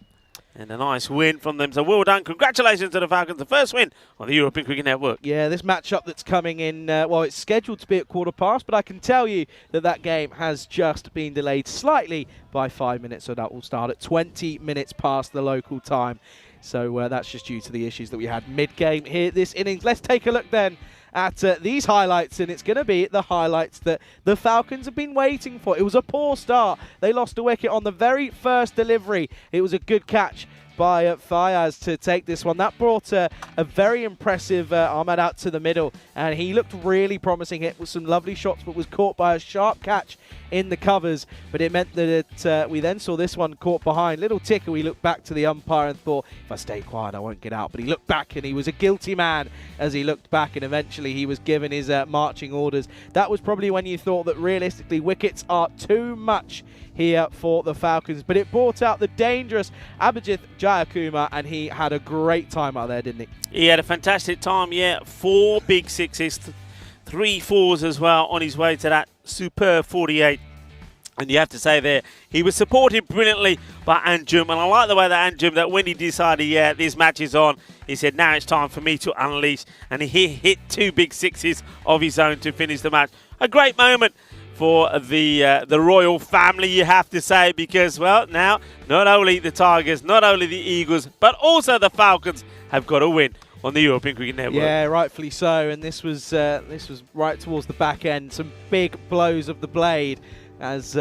And a nice win from them. So well done. Congratulations to the Falcons. The first win on the European Cricket Network. Yeah, this matchup that's coming in, well, it's scheduled to be at past, but I can tell you that game has just been delayed slightly by 5 minutes. So that will start at 20 minutes past the local time. So that's just due to the issues that we had mid-game here this innings. Let's take a look then at these highlights, and it's going to be the highlights that the Falcons have been waiting for. It was a poor start. They lost a wicket on the very first delivery. It was a good catch by Fayaz to take this one. That brought a very impressive Ahmed out to the middle, and he looked really promising. Hit with some lovely shots, but was caught by a sharp catch in the covers. But it meant that we then saw this one caught behind. Little ticker, we looked back to the umpire and thought, if I stay quiet, I won't get out. But he looked back, and he was a guilty man as he looked back, and eventually he was given his marching orders. That was probably when you thought that realistically wickets are too much here for the Falcons, but it brought out the dangerous Abhijit Jayakumar, and he had a great time out there, didn't he? He had a fantastic time, yeah. 4 big sixes, 3 fours as well on his way to that superb 48. And you have to say there, he was supported brilliantly by Anjum, and I like the way that Anjum, that when he decided, yeah, this match is on, he said, now it's time for me to unleash, and he hit 2 big sixes of his own to finish the match. A great moment for the royal family, you have to say, because, well, now not only the Tigers, not only the Eagles, but also the Falcons have got a win on the European Cricket Network. Yeah, rightfully so, and this was right towards the back end. Some big blows of the blade as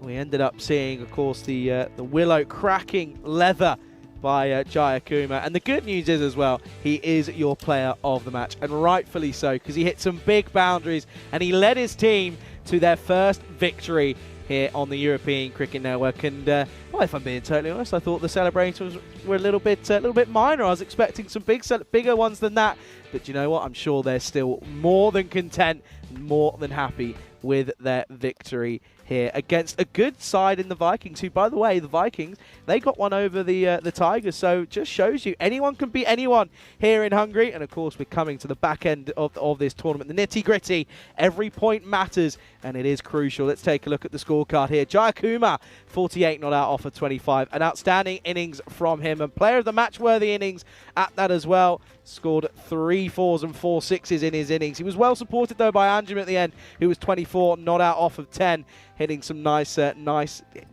we ended up seeing, of course, the willow cracking leather by Jayakumar. And the good news is as well, he is your player of the match, and rightfully so, because he hit some big boundaries and he led his team to their first victory here on the European Cricket Network. And well, if I'm being totally honest, I thought the celebrations were a little bit minor. I was expecting some bigger ones than that. But you know what? I'm sure they're still more than content, more than happy with their victory here against a good side in the Vikings, who, by the way, the Vikings, they got one over the Tigers. So just shows you anyone can beat anyone here in Hungary. And of course, we're coming to the back end of this tournament, the nitty gritty. Every point matters, and it is crucial. Let's take a look at the scorecard here. Jayakumar, 48 not out off of 25. An outstanding innings from him, and player of the match worthy innings at that as well. Scored 3 4s and 4-6s in his innings. He was well supported though by Anjum at the end, who was 24, not out off of 10, hitting some nice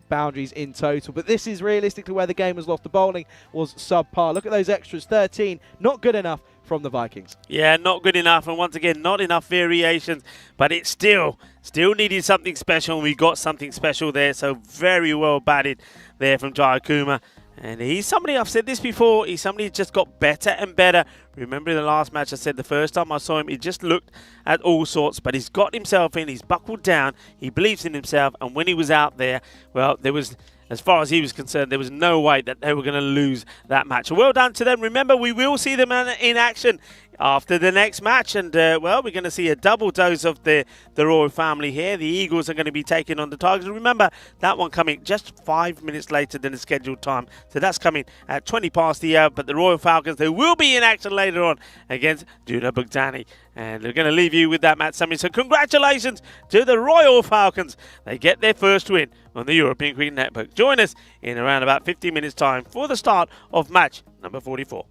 boundaries in total. But this is realistically where the game was lost. The bowling was subpar. Look at those extras, 13, not good enough from the Vikings. Yeah, not good enough, and once again, not enough variations, but it still needed something special, and we got something special there, so very well batted there from Jayakuma. And he's somebody, I've said this before, he's somebody who just got better and better. Remember in the last match I said the first time I saw him, he just looked at all sorts, but he's got himself in, he's buckled down, he believes in himself, and when he was out there, well, there was, as far as he was concerned, there was no way that they were going to lose that match. Well done to them. Remember, we will see them in action after the next match, and well, we're going to see a double dose of the royal family here. The Eagles are going to be taking on the Tigers. Remember, that one coming just 5 minutes later than the scheduled time, so that's coming at 20 past the hour. But the Royal Falcons, they will be in action later on against Juna Bugdani, and they're going to leave you with that match summary. So congratulations to the Royal Falcons. They get their first win on the European Cricket Network. Join us in around about 15 minutes time for the start of match number 44.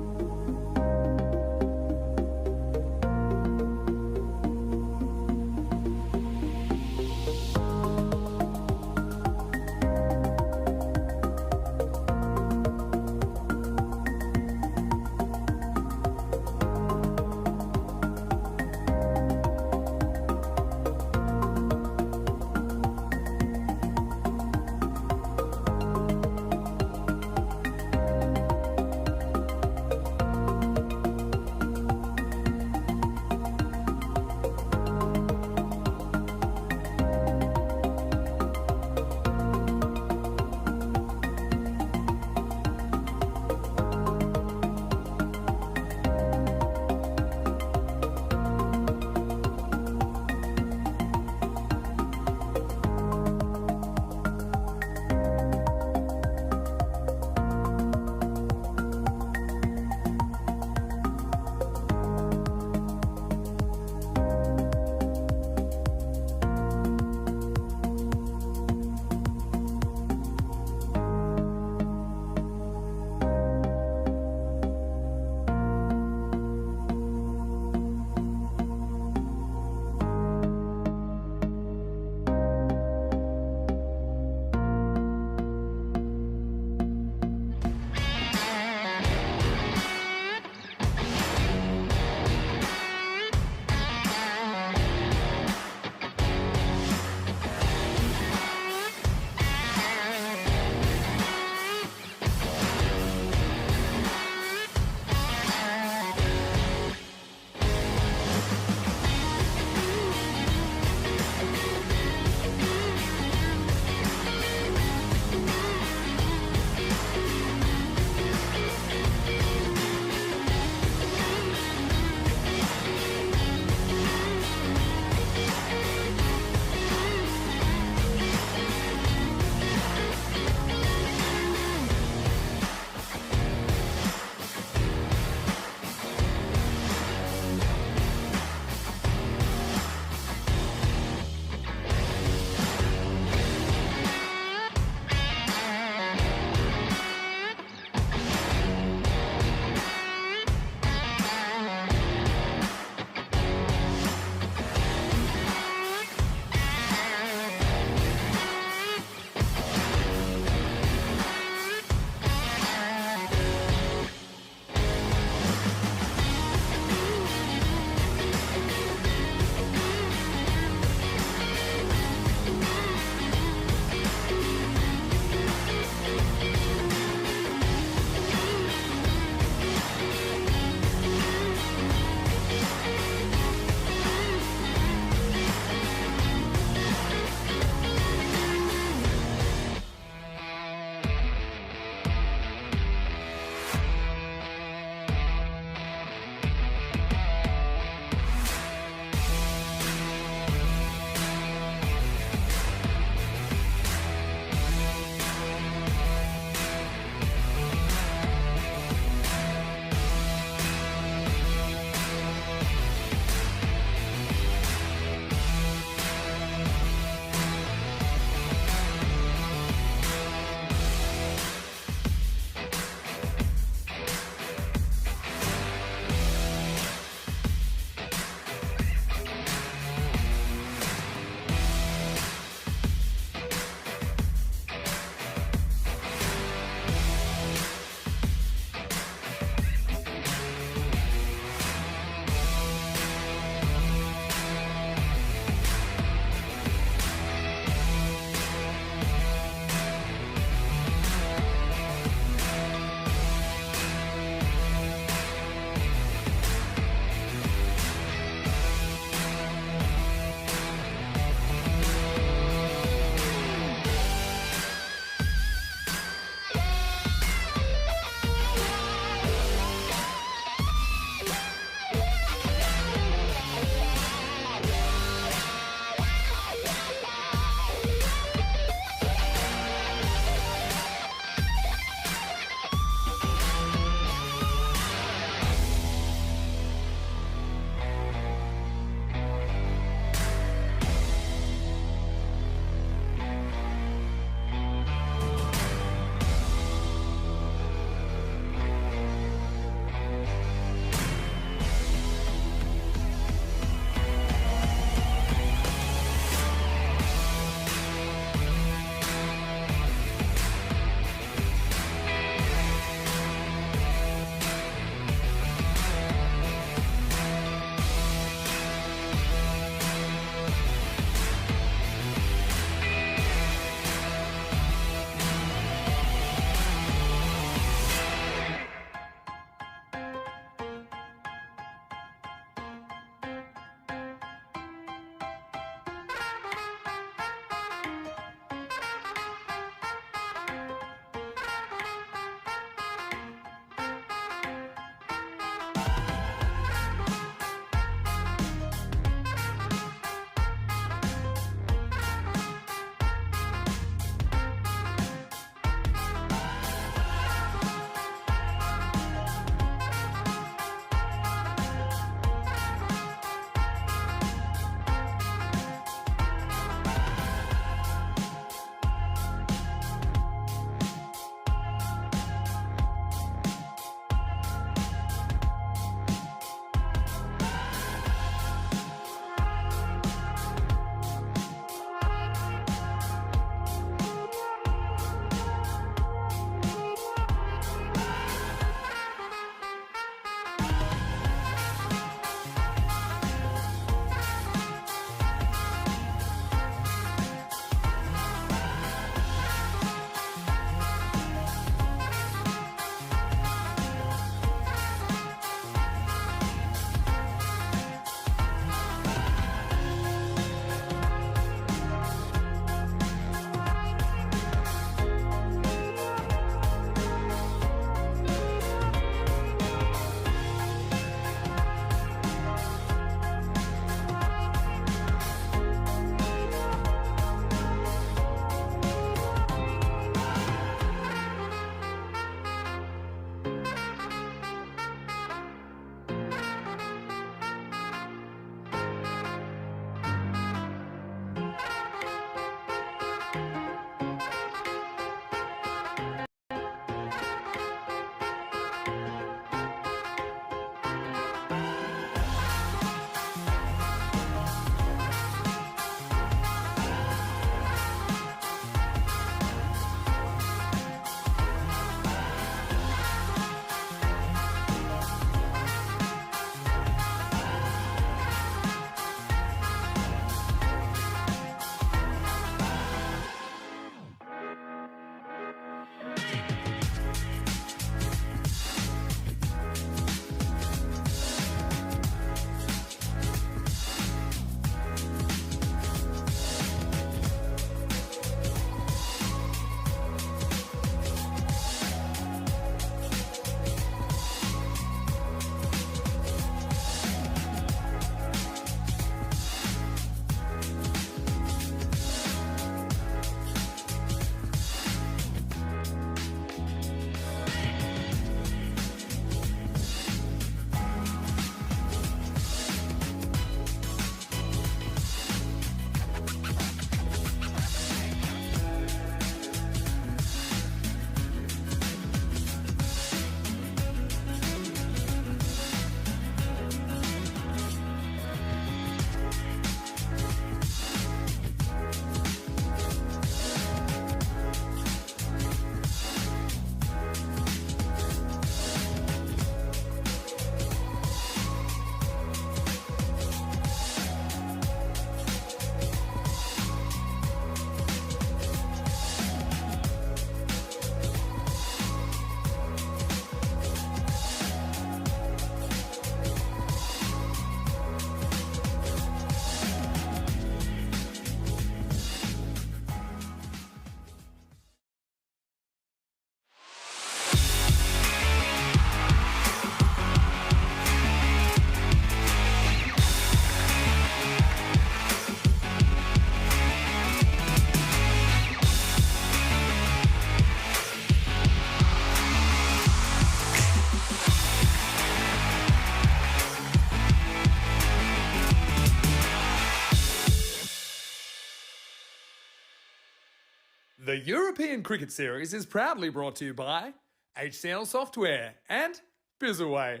The European Cricket Series is proudly brought to you by HCL Software and Bizzaway.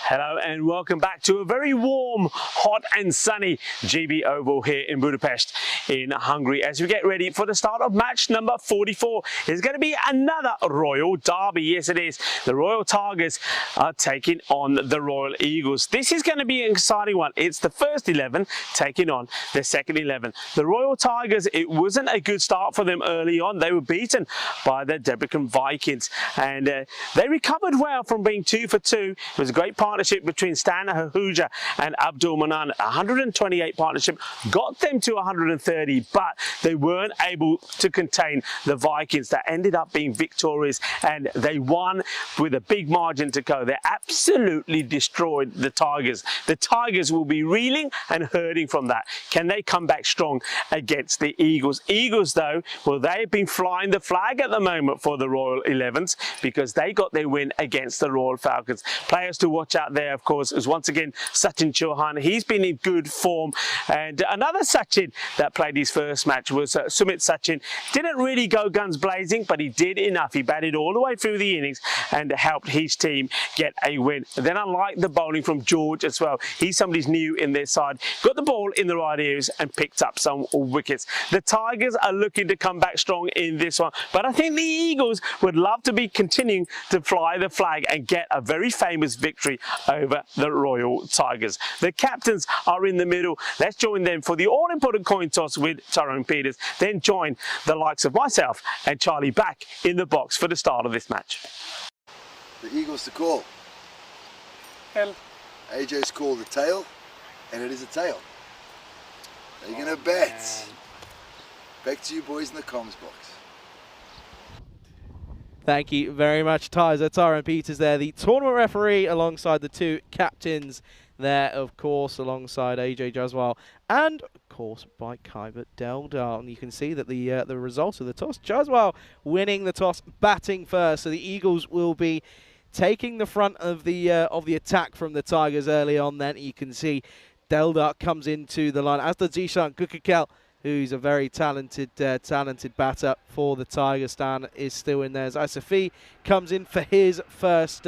Hello and welcome back to a very warm, hot and sunny GB Oval here in Budapest in Hungary as we get ready for the start of match number 44. It's going to be another Royal Derby. Yes, it is. The Royal Tigers are taking on the Royal Eagles. This is going to be an exciting one. It's the first 11 taking on the second 11. The Royal Tigers, it wasn't a good start for them early on. They were beaten by the Debrecen Vikings and they recovered well from being 2 for 2. It was a great partnership between Stan Ahuja and Abdul Manan. 128 partnership got them to 130, but they weren't able to contain the Vikings. That ended up being victorious and they won with a big margin to go. They absolutely destroyed the Tigers. The Tigers will be reeling and hurting from that. Can they come back strong against the Eagles? Eagles though, well, they've been flying the flag at the moment for the Royal 11s because they got their win against the Royal Falcons. Players to watch out there, of course, is once again Sachin Chauhan. He's been in good form. And another Sachin that played his first match was Sumit Sachin. Didn't really go guns blazing, but he did enough. He batted all the way through the innings and helped his team get a win. And then I like the bowling from George as well. He's somebody's new in their side. Got the ball in the right areas and picked up some wickets. The Tigers are looking to come back strong in this one, but I think the Eagles would love to be continuing to fly the flag and get a very famous victory over the Royal Tigers. The captains are in the middle. Let's join them for the all-important coin toss with Tyrone Peters. Then join the likes of myself and Charlie back in the box for the start of this match. The Eagles to call. Hell. AJ's called the tail, and it is a tail. They're going to bet. Back to you boys in the comms box. Thank you very much, Tyres. That's Tyrone Peters there, the tournament referee, alongside the two captains there, of course, alongside AJ Jaswal and, of course, by Kybert Deldal. And you can see that the result of the toss, Jaswal winning the toss, batting first. So the Eagles will be taking the front of the attack from the Tigers early on. Then you can see Deldal comes into the line, as does Zishan Gukakel, who's a very talented batter for the Tigers. Stan is still in there. Safi comes in for his first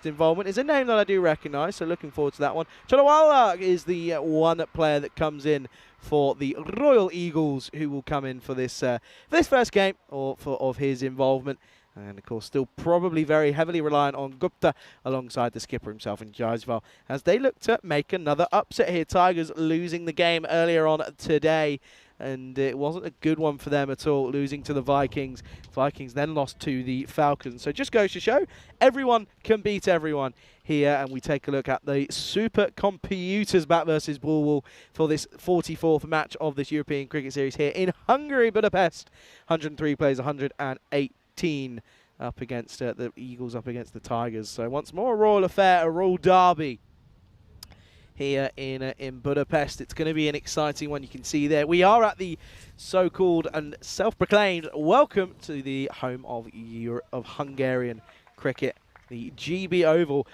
involvement. It's a name that I do recognise, so looking forward to that one. Chalawala is the one player that comes in for the Royal Eagles, who will come in for this first game of his involvement. And, of course, still probably very heavily reliant on Gupta alongside the skipper himself in Jaiswal as they look to make another upset here. Tigers losing the game earlier on today, and it wasn't a good one for them at all, losing to the Vikings. Vikings then lost to the Falcons. So just goes to show everyone can beat everyone here. And we take a look at the Super Computers bat versus Bulbul for this 44th match of this European Cricket Series here in Hungary, Budapest. 103 players, 108 up against the Eagles, up against the Tigers. So once more a royal affair, a royal derby here in Budapest. It's going to be an exciting one. You can see there we are at the so-called and self-proclaimed welcome to the home of Hungarian cricket, the GB Oval.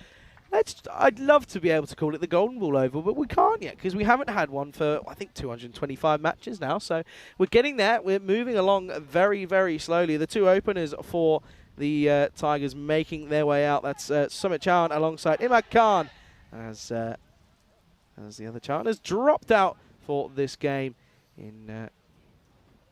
I'd love to be able to call it the Golden Ball Oval, but we can't yet because we haven't had one for, I think, 225 matches now. So we're getting there. We're moving along very, very slowly. The two openers for the Tigers making their way out. That's Sumit Chauhan alongside Imad Khan as the other Chauhan has dropped out for this game in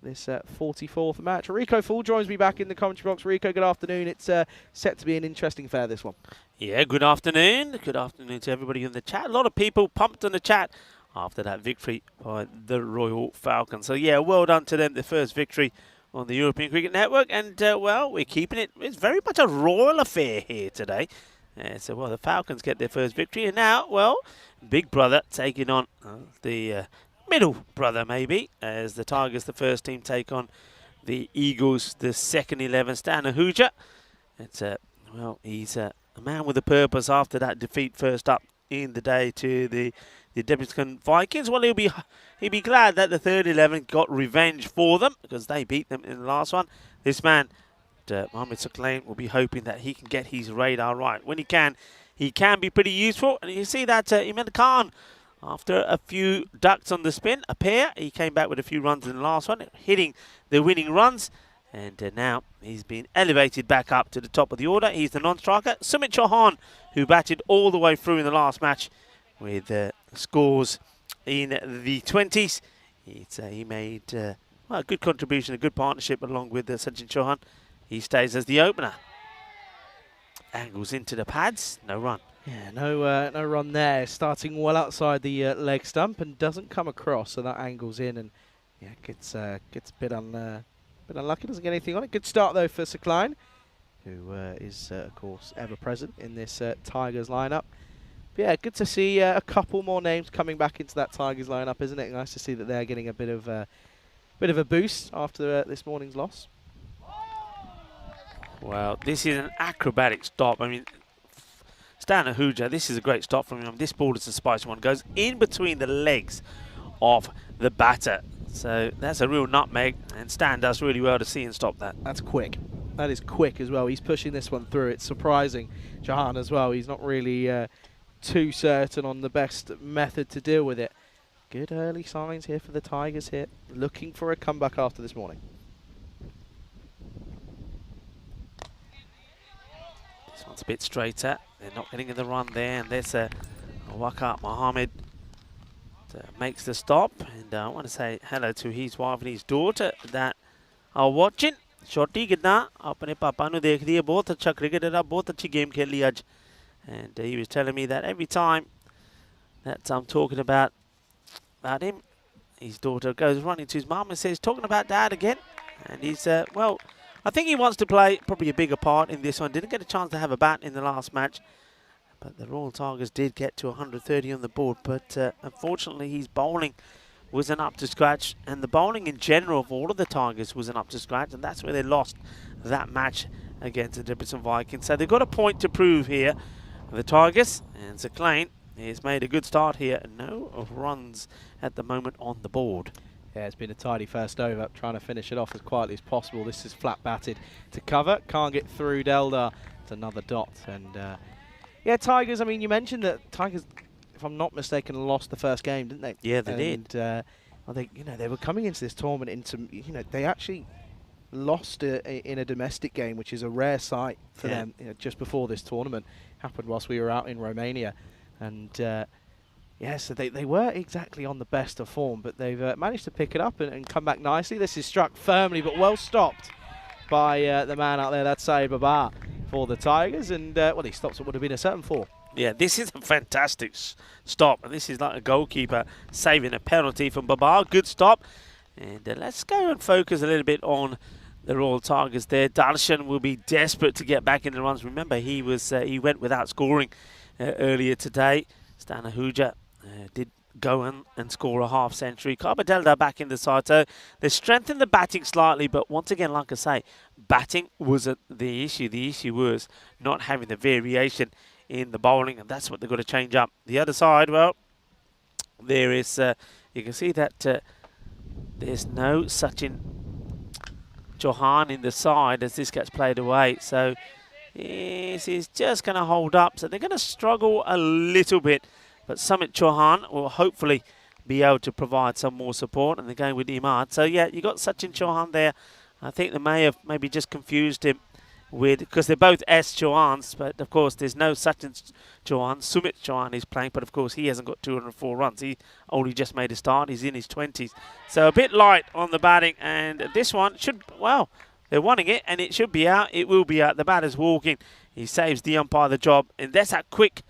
this 44th match. Rico Full joins me back in the commentary box. Rico, good afternoon. It's set to be an interesting affair, this one. Yeah, good afternoon. Good afternoon to everybody in the chat. A lot of people pumped in the chat after that victory by the Royal Falcons. So, yeah, well done to them. The first victory on the European Cricket Network. And, well, we're keeping it. It's very much a royal affair here today. So, well, the Falcons get their first victory. And now, well, Big Brother taking on the middle brother, maybe, as the Tigers, the first team, take on the Eagles, the second 11, Stan Ahuja. It's, well, he's a man with a purpose after that defeat first up in the day to the Debrecen Vikings. Well, he'll be glad that the third 11 got revenge for them because they beat them in the last one. This man, Mohamed Suklain, will be hoping that he can get his radar right. When he can be pretty useful. And you see that Imad Khan After a few ducks on the spin, a pair, he came back with a few runs in the last one, hitting the winning runs. And now he's been elevated back up to the top of the order. He's the non-striker, Sumit Chauhan, who batted all the way through in the last match with scores in the 20s. He made well, a good contribution, a good partnership along with Sachin Chauhan. He stays as the opener. Angles into the pads, no run. Yeah, no run there. Starting well outside the leg stump and doesn't come across, so that angles in and yeah, gets a bit unlucky. Doesn't get anything on it. Good start though for Sir Klein, who is of course ever present in this Tigers lineup. But yeah, good to see a couple more names coming back into that Tigers lineup, isn't it? Nice to see that they're getting a bit of a boost after this morning's loss. Well, this is an acrobatic stop. I mean, Stan Ahuja, this is a great stop from him. This ball is a spicy one. Goes in between the legs of the batter. So that's a real nutmeg, and Stan does really well to see and stop that. That's quick. That is quick as well. He's pushing this one through. It's surprising. Chauhan as well. He's not really too certain on the best method to deal with it. Good early signs here for the Tigers here. Looking for a comeback after this morning. This one's a bit straighter. They're not getting in the run there, and there's Waqar Mohammed makes the stop. And I want to say hello to his wife and his daughter that are watching. Shorty कितना अपने पापा ने देख दिया, बहुत अच्छा cricketer है, बहुत अच्छी गेम खेली आज. And he was telling me that every time that I'm talking about him, his daughter goes running to his mum and says, talking about dad again. And he's, well, I think he wants to play probably a bigger part in this one. Didn't get a chance to have a bat in the last match. But the Royal Tigers did get to 130 on the board. But unfortunately, his bowling wasn't up to scratch. And the bowling in general of all of the Tigers wasn't up to scratch. And that's where they lost that match against the Debrecen Vikings. So they've got a point to prove here. The Tigers, and Sir Klein has made a good start here. No runs at the moment on the board. Yeah, it's been a tidy first over, trying to finish it off as quietly as possible. This is flat batted to cover. Can't get through Deldar. It's another dot. And yeah, Tigers, I mean, you mentioned that Tigers, if I'm not mistaken, lost the first game, didn't they? Yeah, they did. I think, you know, they were coming into this tournament into, you know, they actually lost in a domestic game, which is a rare sight for them, you know, just before this tournament. Happened whilst we were out in Romania. And yeah, so they weren't exactly on the best of form, but they've managed to pick it up and come back nicely. This is struck firmly, but well stopped by the man out there. That's Saeed Babar for the Tigers. And, well, he stops what would have been a certain 4. Yeah, this is a fantastic stop. And this is like a goalkeeper saving a penalty from Babar. Good stop. And let's go and focus a little bit on the Royal Tigers there. Darshan will be desperate to get back in the runs. Remember, he went without scoring earlier today. Stan Ahuja did go and score a half century. Deldar back in the side. So they strengthened the batting slightly, but once again, like I say, batting wasn't the issue. The issue was not having the variation in the bowling, and that's what they've got to change up. The other side, well, there is, you can see that there's no Sachin Chauhan in the side as this gets played away. So this is just going to hold up. So they're going to struggle a little bit. But Sumit Chauhan will hopefully be able to provide some more support. And they're going with Imad. So yeah, you got Sachin Chauhan there. I think they may have maybe just confused him with, because they're both S Chauhans, but of course there's no Sachin Chauhan. Sumit Chauhan is playing, but of course he hasn't got 204 runs. He only just made a start. He's in his 20s. So a bit light on the batting, and this one should, well, they're wanting it, and it should be out. It will be out. The batter's walking. He saves the umpire the job, and that's that quick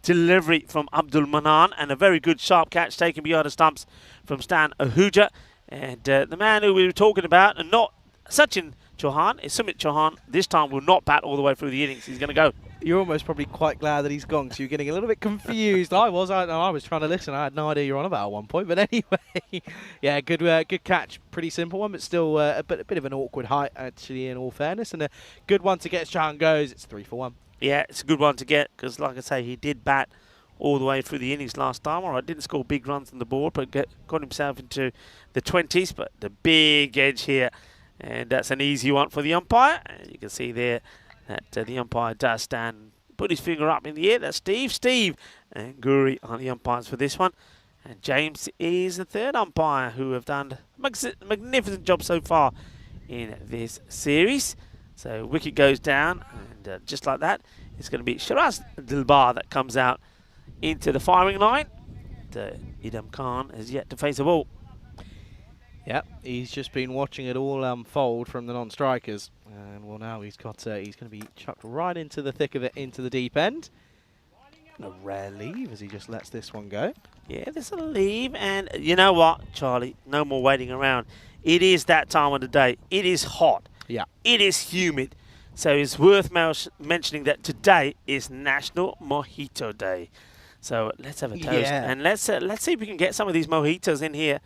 delivery from Abdul Manan, and a very good sharp catch taken behind the stumps from Stan Ahuja. And the man who we were talking about, and not Sachin Chauhan, is Sumit Chauhan. This time will not bat all the way through the innings. He's going to go. You're almost probably quite glad that he's gone, because you're getting a little bit confused. I was trying to listen. I had no idea you're on about at one point. But anyway, yeah, good catch. Pretty simple one, but still a bit of an awkward height, actually, in all fairness. And a good one to get as Chauhan goes. It's 3 for 1. Yeah, it's a good one to get, because like I say, he did bat all the way through the innings last time. All right, didn't score big runs on the board, but got himself into the 20s. But the big edge here, and that's an easy one for the umpire. And you can see there that the umpire does stand, put his finger up in the air. That's Steve. Steve and Guri are the umpires for this one. And James is the third umpire who have done a magnificent job so far in this series. So wicket goes down, and just like that, it's going to be Shiraz Dilbar that comes out into the firing line. Idam Khan has yet to face a ball. Yep, he's just been watching it all unfold from the non-strikers, and well, now he's got he's going to be chucked right into the thick of it, into the deep end. A rare leave as he just lets this one go. Yeah, there's a leave, and you know what, Charlie? No more waiting around. It is that time of the day. It is hot. Yeah. It is humid. So it's worth mentioning that today is National Mojito Day. So let's have a toast, and let's see if we can get some of these mojitos in here.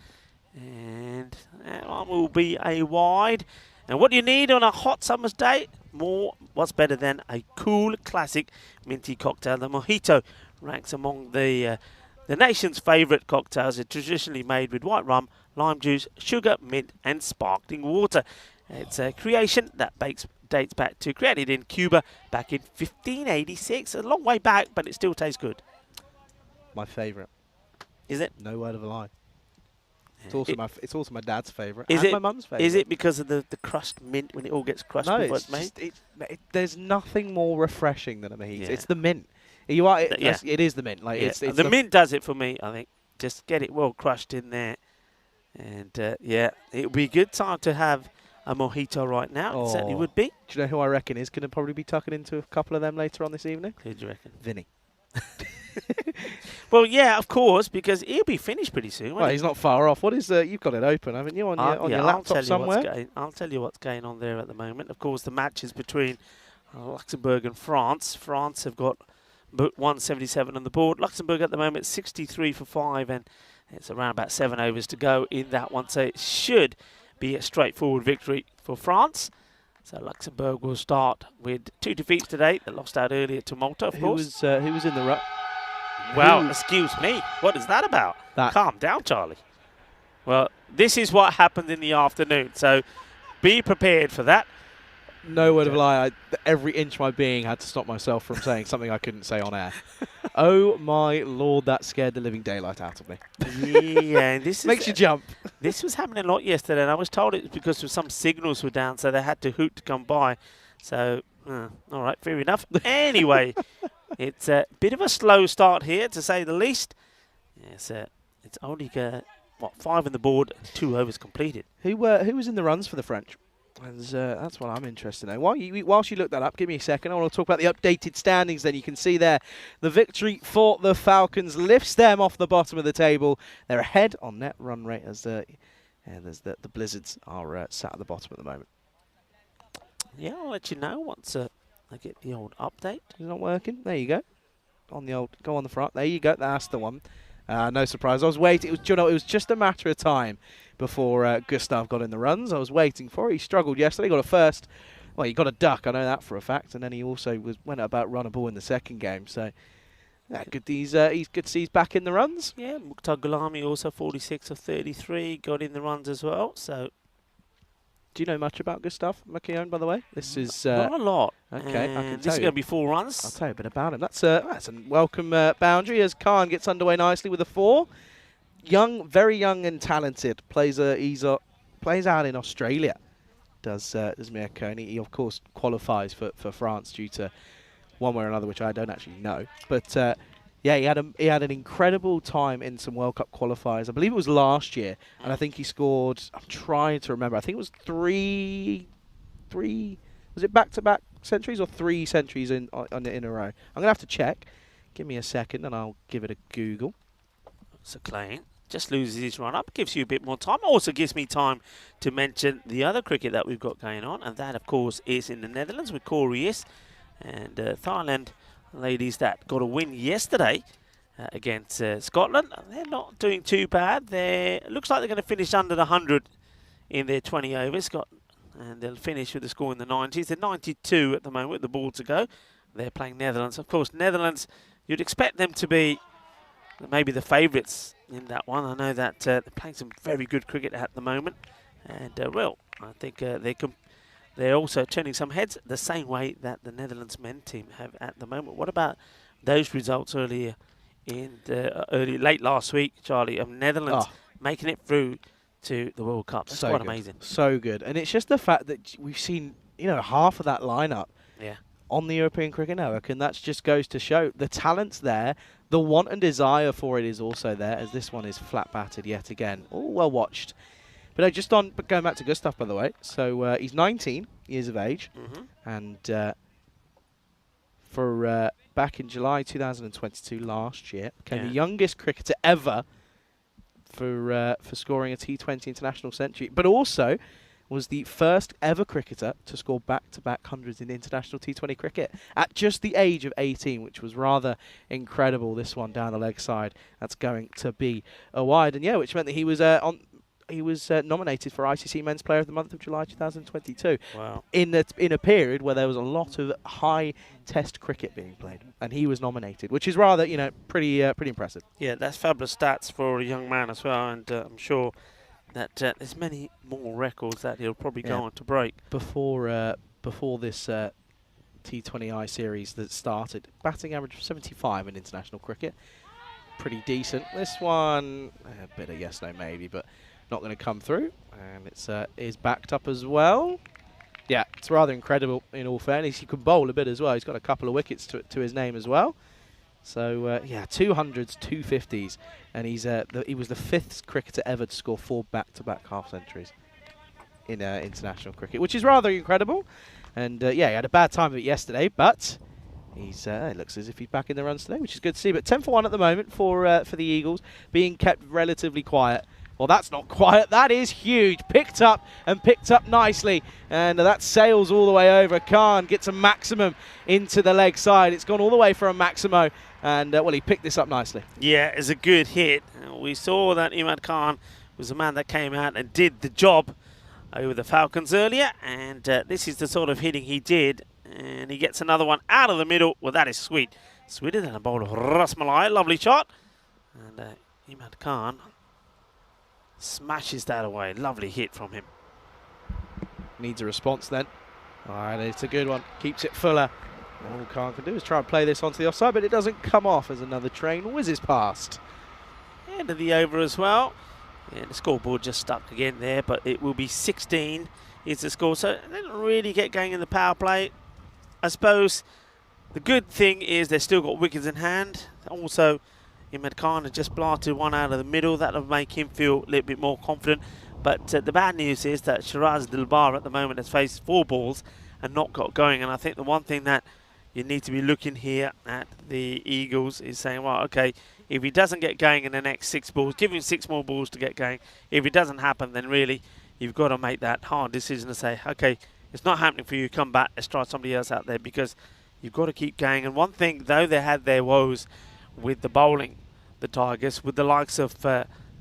And that one will be a wide. And what do you need on a hot summer's day? What's better than a cool, classic minty cocktail? The mojito ranks among the nation's favourite cocktails. It's traditionally made with white rum, lime juice, sugar, mint, and sparkling water. It's a creation that dates back to created in Cuba back in 1586. A long way back, but it still tastes good. My favourite. Is it? No word of a lie. It's also my dad's favourite. Is and it my mum's favourite? Is it because of the crushed mint when it all gets crushed before it's made? There's nothing more refreshing than a mojito. Yeah. It's the mint. It is the mint. Like it's the mint does it for me. I think just get it well crushed in there, and it would be a good time to have a mojito right now. It certainly would be. Do you know who I reckon is going to probably be tucking into a couple of them later on this evening? Who do you reckon? Vinny. Well, yeah, of course, because he'll be finished pretty soon. Well, he's not far off. What is you've got it open, haven't you, on your laptop somewhere? I'll tell you what's going on there at the moment. Of course, the match is between Luxembourg and France. France have got 177 on the board. Luxembourg at the moment 63 for 5, and it's around about 7 overs to go in that one. So it should be a straightforward victory for France. So Luxembourg will start with 2 defeats today. They lost out earlier to Malta, of course. Who was in the Well, excuse me. What is that about? Calm down, Charlie. Well, this is what happened in the afternoon. So be prepared for that. No word of a lie. Every inch of my being had to stop myself from saying something I couldn't say on air. Oh my Lord, that scared the living daylight out of me. Yeah, this makes you jump. This was happening a lot yesterday, and I was told it was because some signals were down, so they had to hoot to come by. So, all right, fair enough. Anyway, it's a bit of a slow start here, to say the least. Yes, it's only 5 on the board, 2 overs completed. Who was in the runs for the French? That's what I'm interested in. Whilst you look that up, give me a second. I want to talk about the updated standings. Then you can see there the victory for the Falcons lifts them off the bottom of the table. They're ahead on net run rate as the Blizzards are sat at the bottom at the moment. Yeah, I'll let you know once I get the old update. It's not working. There you go. Go on the front. There you go. That's the one. No surprise. I was waiting. It was just a matter of time before Gustav got in the runs. I was waiting for it. He struggled yesterday. Got a first. Well, he got a duck. I know that for a fact. And then he also went about runnable in the second game. So good. He's good to see he's back in the runs. Yeah, Mukhtar Gulami also 46 of 33 got in the runs as well. So. Do you know much about Gustav McKeown, by the way? This is not a lot. Okay, I can tell this is going to be 4 runs. I'll tell you a bit about him. That's a welcome boundary as Khan gets underway nicely with a 4. Young, very young and talented. Plays out in Australia. Does Mirko. He of course qualifies for France due to one way or another, which I don't actually know. But yeah, he had an incredible time in some World Cup qualifiers. I believe it was last year, and I think he scored. I'm trying to remember. I think it was three. Was it back-to-back centuries or 3 centuries in a row? I'm gonna have to check. Give me a second, and I'll give it a Google. So Klein just loses his run-up, gives you a bit more time. Also gives me time to mention the other cricket that we've got going on, and that, of course, is in the Netherlands with Corey and Thailand. Ladies that got a win yesterday against Scotland. They're not doing too bad. Looks like they're going to finish under the 100 in their 20 overs. And they'll finish with a score in the 90s. They're 92 at the moment with the ball to go. They're playing Netherlands. Of course, Netherlands, you'd expect them to be maybe the favourites in that one. I know that they're playing some very good cricket at the moment. And, I think they're also turning some heads the same way that the Netherlands men team have at the moment. What about those results earlier in the late last week, Charlie, of Netherlands making it through to the World Cup. That's quite amazing. So good. And it's just the fact that we've seen, half of that lineup on the European Cricket Network, and that just goes to show the talent's there. The want and desire for it is also there, as this one is flat battered yet again. All well watched. But just going back to Gustav, by the way. So he's 19 years of age, and for back in July 2022, last year, became the youngest cricketer ever for scoring a T20 international century, but also was the first ever cricketer to score back-to-back hundreds in international T20 cricket at just the age of 18, which was rather incredible. This one down the leg side, that's going to be a wide, and which meant that he was nominated for ICC Men's Player of the Month of July 2022. Wow! In a period where there was a lot of high Test cricket being played, and he was nominated, which is rather pretty impressive. Yeah, that's fabulous stats for a young man as well, and I'm sure that there's many more records that he'll probably go on to break. Before this T20I series that started, batting average of 75 in international cricket, pretty decent. This one, a bit of yes, no, maybe, but not going to come through, and it's is backed up as well. Yeah, it's rather incredible. In all fairness, he can bowl a bit as well. He's got a couple of wickets to his name as well. So 200s, 250s, and he was the 5th cricketer ever to score 4 back-to-back half centuries in international cricket, which is rather incredible. And he had a bad time of it yesterday, but it looks as if he's back in the runs today, which is good to see. But 10 for 1 at the moment for the Eagles, being kept relatively quiet. Well, that's not quiet. That is huge. Picked up nicely. And that sails all the way over. Khan gets a maximum into the leg side. It's gone all the way for a Maximo. And, he picked this up nicely. Yeah, it's a good hit. We saw that Imad Khan was the man that came out and did the job over the Falcons earlier. And this is the sort of hitting he did. And he gets another one out of the middle. Well, that is sweet. Sweeter than a bowl of Rasmalai. Lovely shot. And Imad Khan smashes that away. Lovely hit from him. Needs a response then. All right, it's a good one. Keeps it fuller. All Khan can do is try and play this onto the offside, but it doesn't come off as another train whizzes past. End of the over as well. And the scoreboard just stuck again there, but it will be 16 is the score. So they don't really get going in the power play. I suppose the good thing is they've still got wickets in hand. Also, Imad Khan has just blasted one out of the middle. That'll make him feel a little bit more confident. But the bad news is that Shiraz Dilbar at the moment has faced 4 balls and not got going. And I think the one thing that you need to be looking here at the Eagles is saying, well, okay, if he doesn't get going in the next 6 balls, give him 6 more balls to get going. If it doesn't happen, then really you've got to make that hard decision to say, okay, it's not happening for you, come back, let's try somebody else out there, because you've got to keep going. And one thing, though they had their woes with the bowling, the Tigers, with the likes of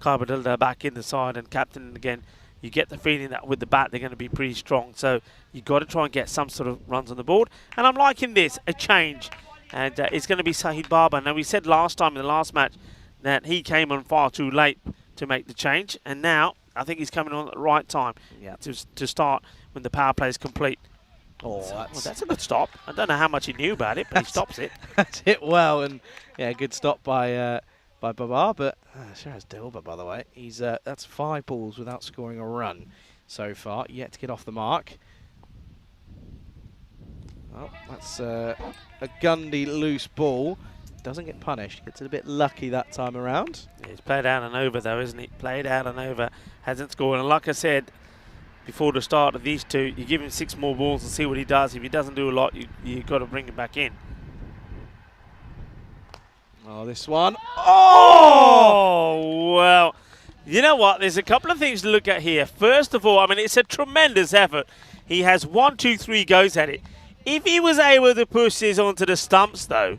Karbadilda back in the side and captain again, you get the feeling that with the bat they're going to be pretty strong. So you've got to try and get some sort of runs on the board. And I'm liking this, a change. And it's going to be Sahid Baba. Now, we said last time in the last match that he came on far too late to make the change. And now I think he's coming on at the right time to start when the power play is complete. Oh, that's a good stop. I don't know how much he knew about it, but he stops it. That's hit well. And, good stop by Babar. But Shiraz Dilbar, by the way, he's that's 5 balls without scoring a run so far. Yet to get off the mark. Oh, that's a Gundy loose ball. Doesn't get punished. Gets a bit lucky that time around. Yeah, he's played out and over, though, isn't he? Played out and over. Hasn't scored. And like I said before the start of these two, you give him 6 more balls and see what he does. If he doesn't do a lot, you've got to bring him back in. Oh, this one. Oh, well, you know what? There's a couple of things to look at here. First of all, I mean, it's a tremendous effort. He has 1, 2, 3 goes at it. If he was able to push this onto the stumps, though,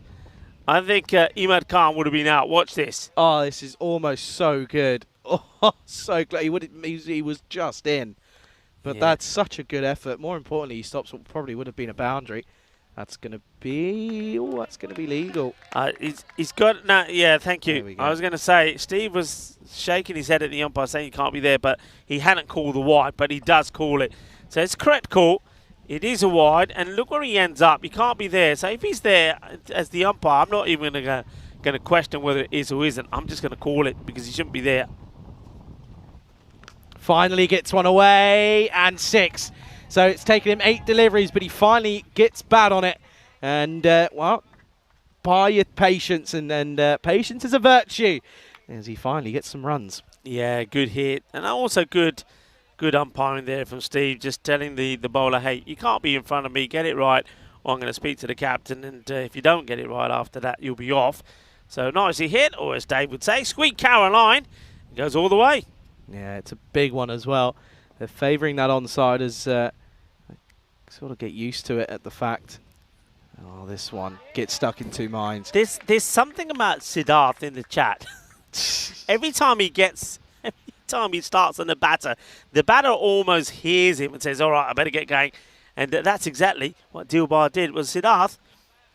I think Imad Khan would have been out. Watch this. Oh, this is almost so good. Oh, so glad he was just in. But that's such a good effort. More importantly, he stops what probably would have been a boundary. That's going to be... Oh, that's going to be legal. He's got... No, yeah, thank you. I was going to say, Steve was shaking his head at the umpire saying he can't be there, but he hadn't called the wide, but he does call it. So it's a correct call. It is a wide, and look where he ends up. He can't be there. So if he's there as the umpire, I'm not even going to going to question whether it is or isn't. I'm just going to call it because he shouldn't be there. Finally gets one away, and 6. So it's taken him 8 deliveries, but he finally gets bad on it. And, well, buy your patience, and patience is a virtue, as he finally gets some runs. Yeah, good hit. And also good umpiring there from Steve, just telling the bowler, hey, you can't be in front of me, get it right, or I'm going to speak to the captain, and if you don't get it right after that, you'll be off. So nicely hit, or as Dave would say, squeak Caroline. It goes all the way. Yeah, it's a big one as well. They're favouring that onside as sort of get used to it at the fact. Oh, this one gets stuck in 2 minds. There's something about Siddharth in the chat. every time he starts on the batter almost hears him and says, all right, I better get going. And that's exactly what Dilbar did with Siddharth.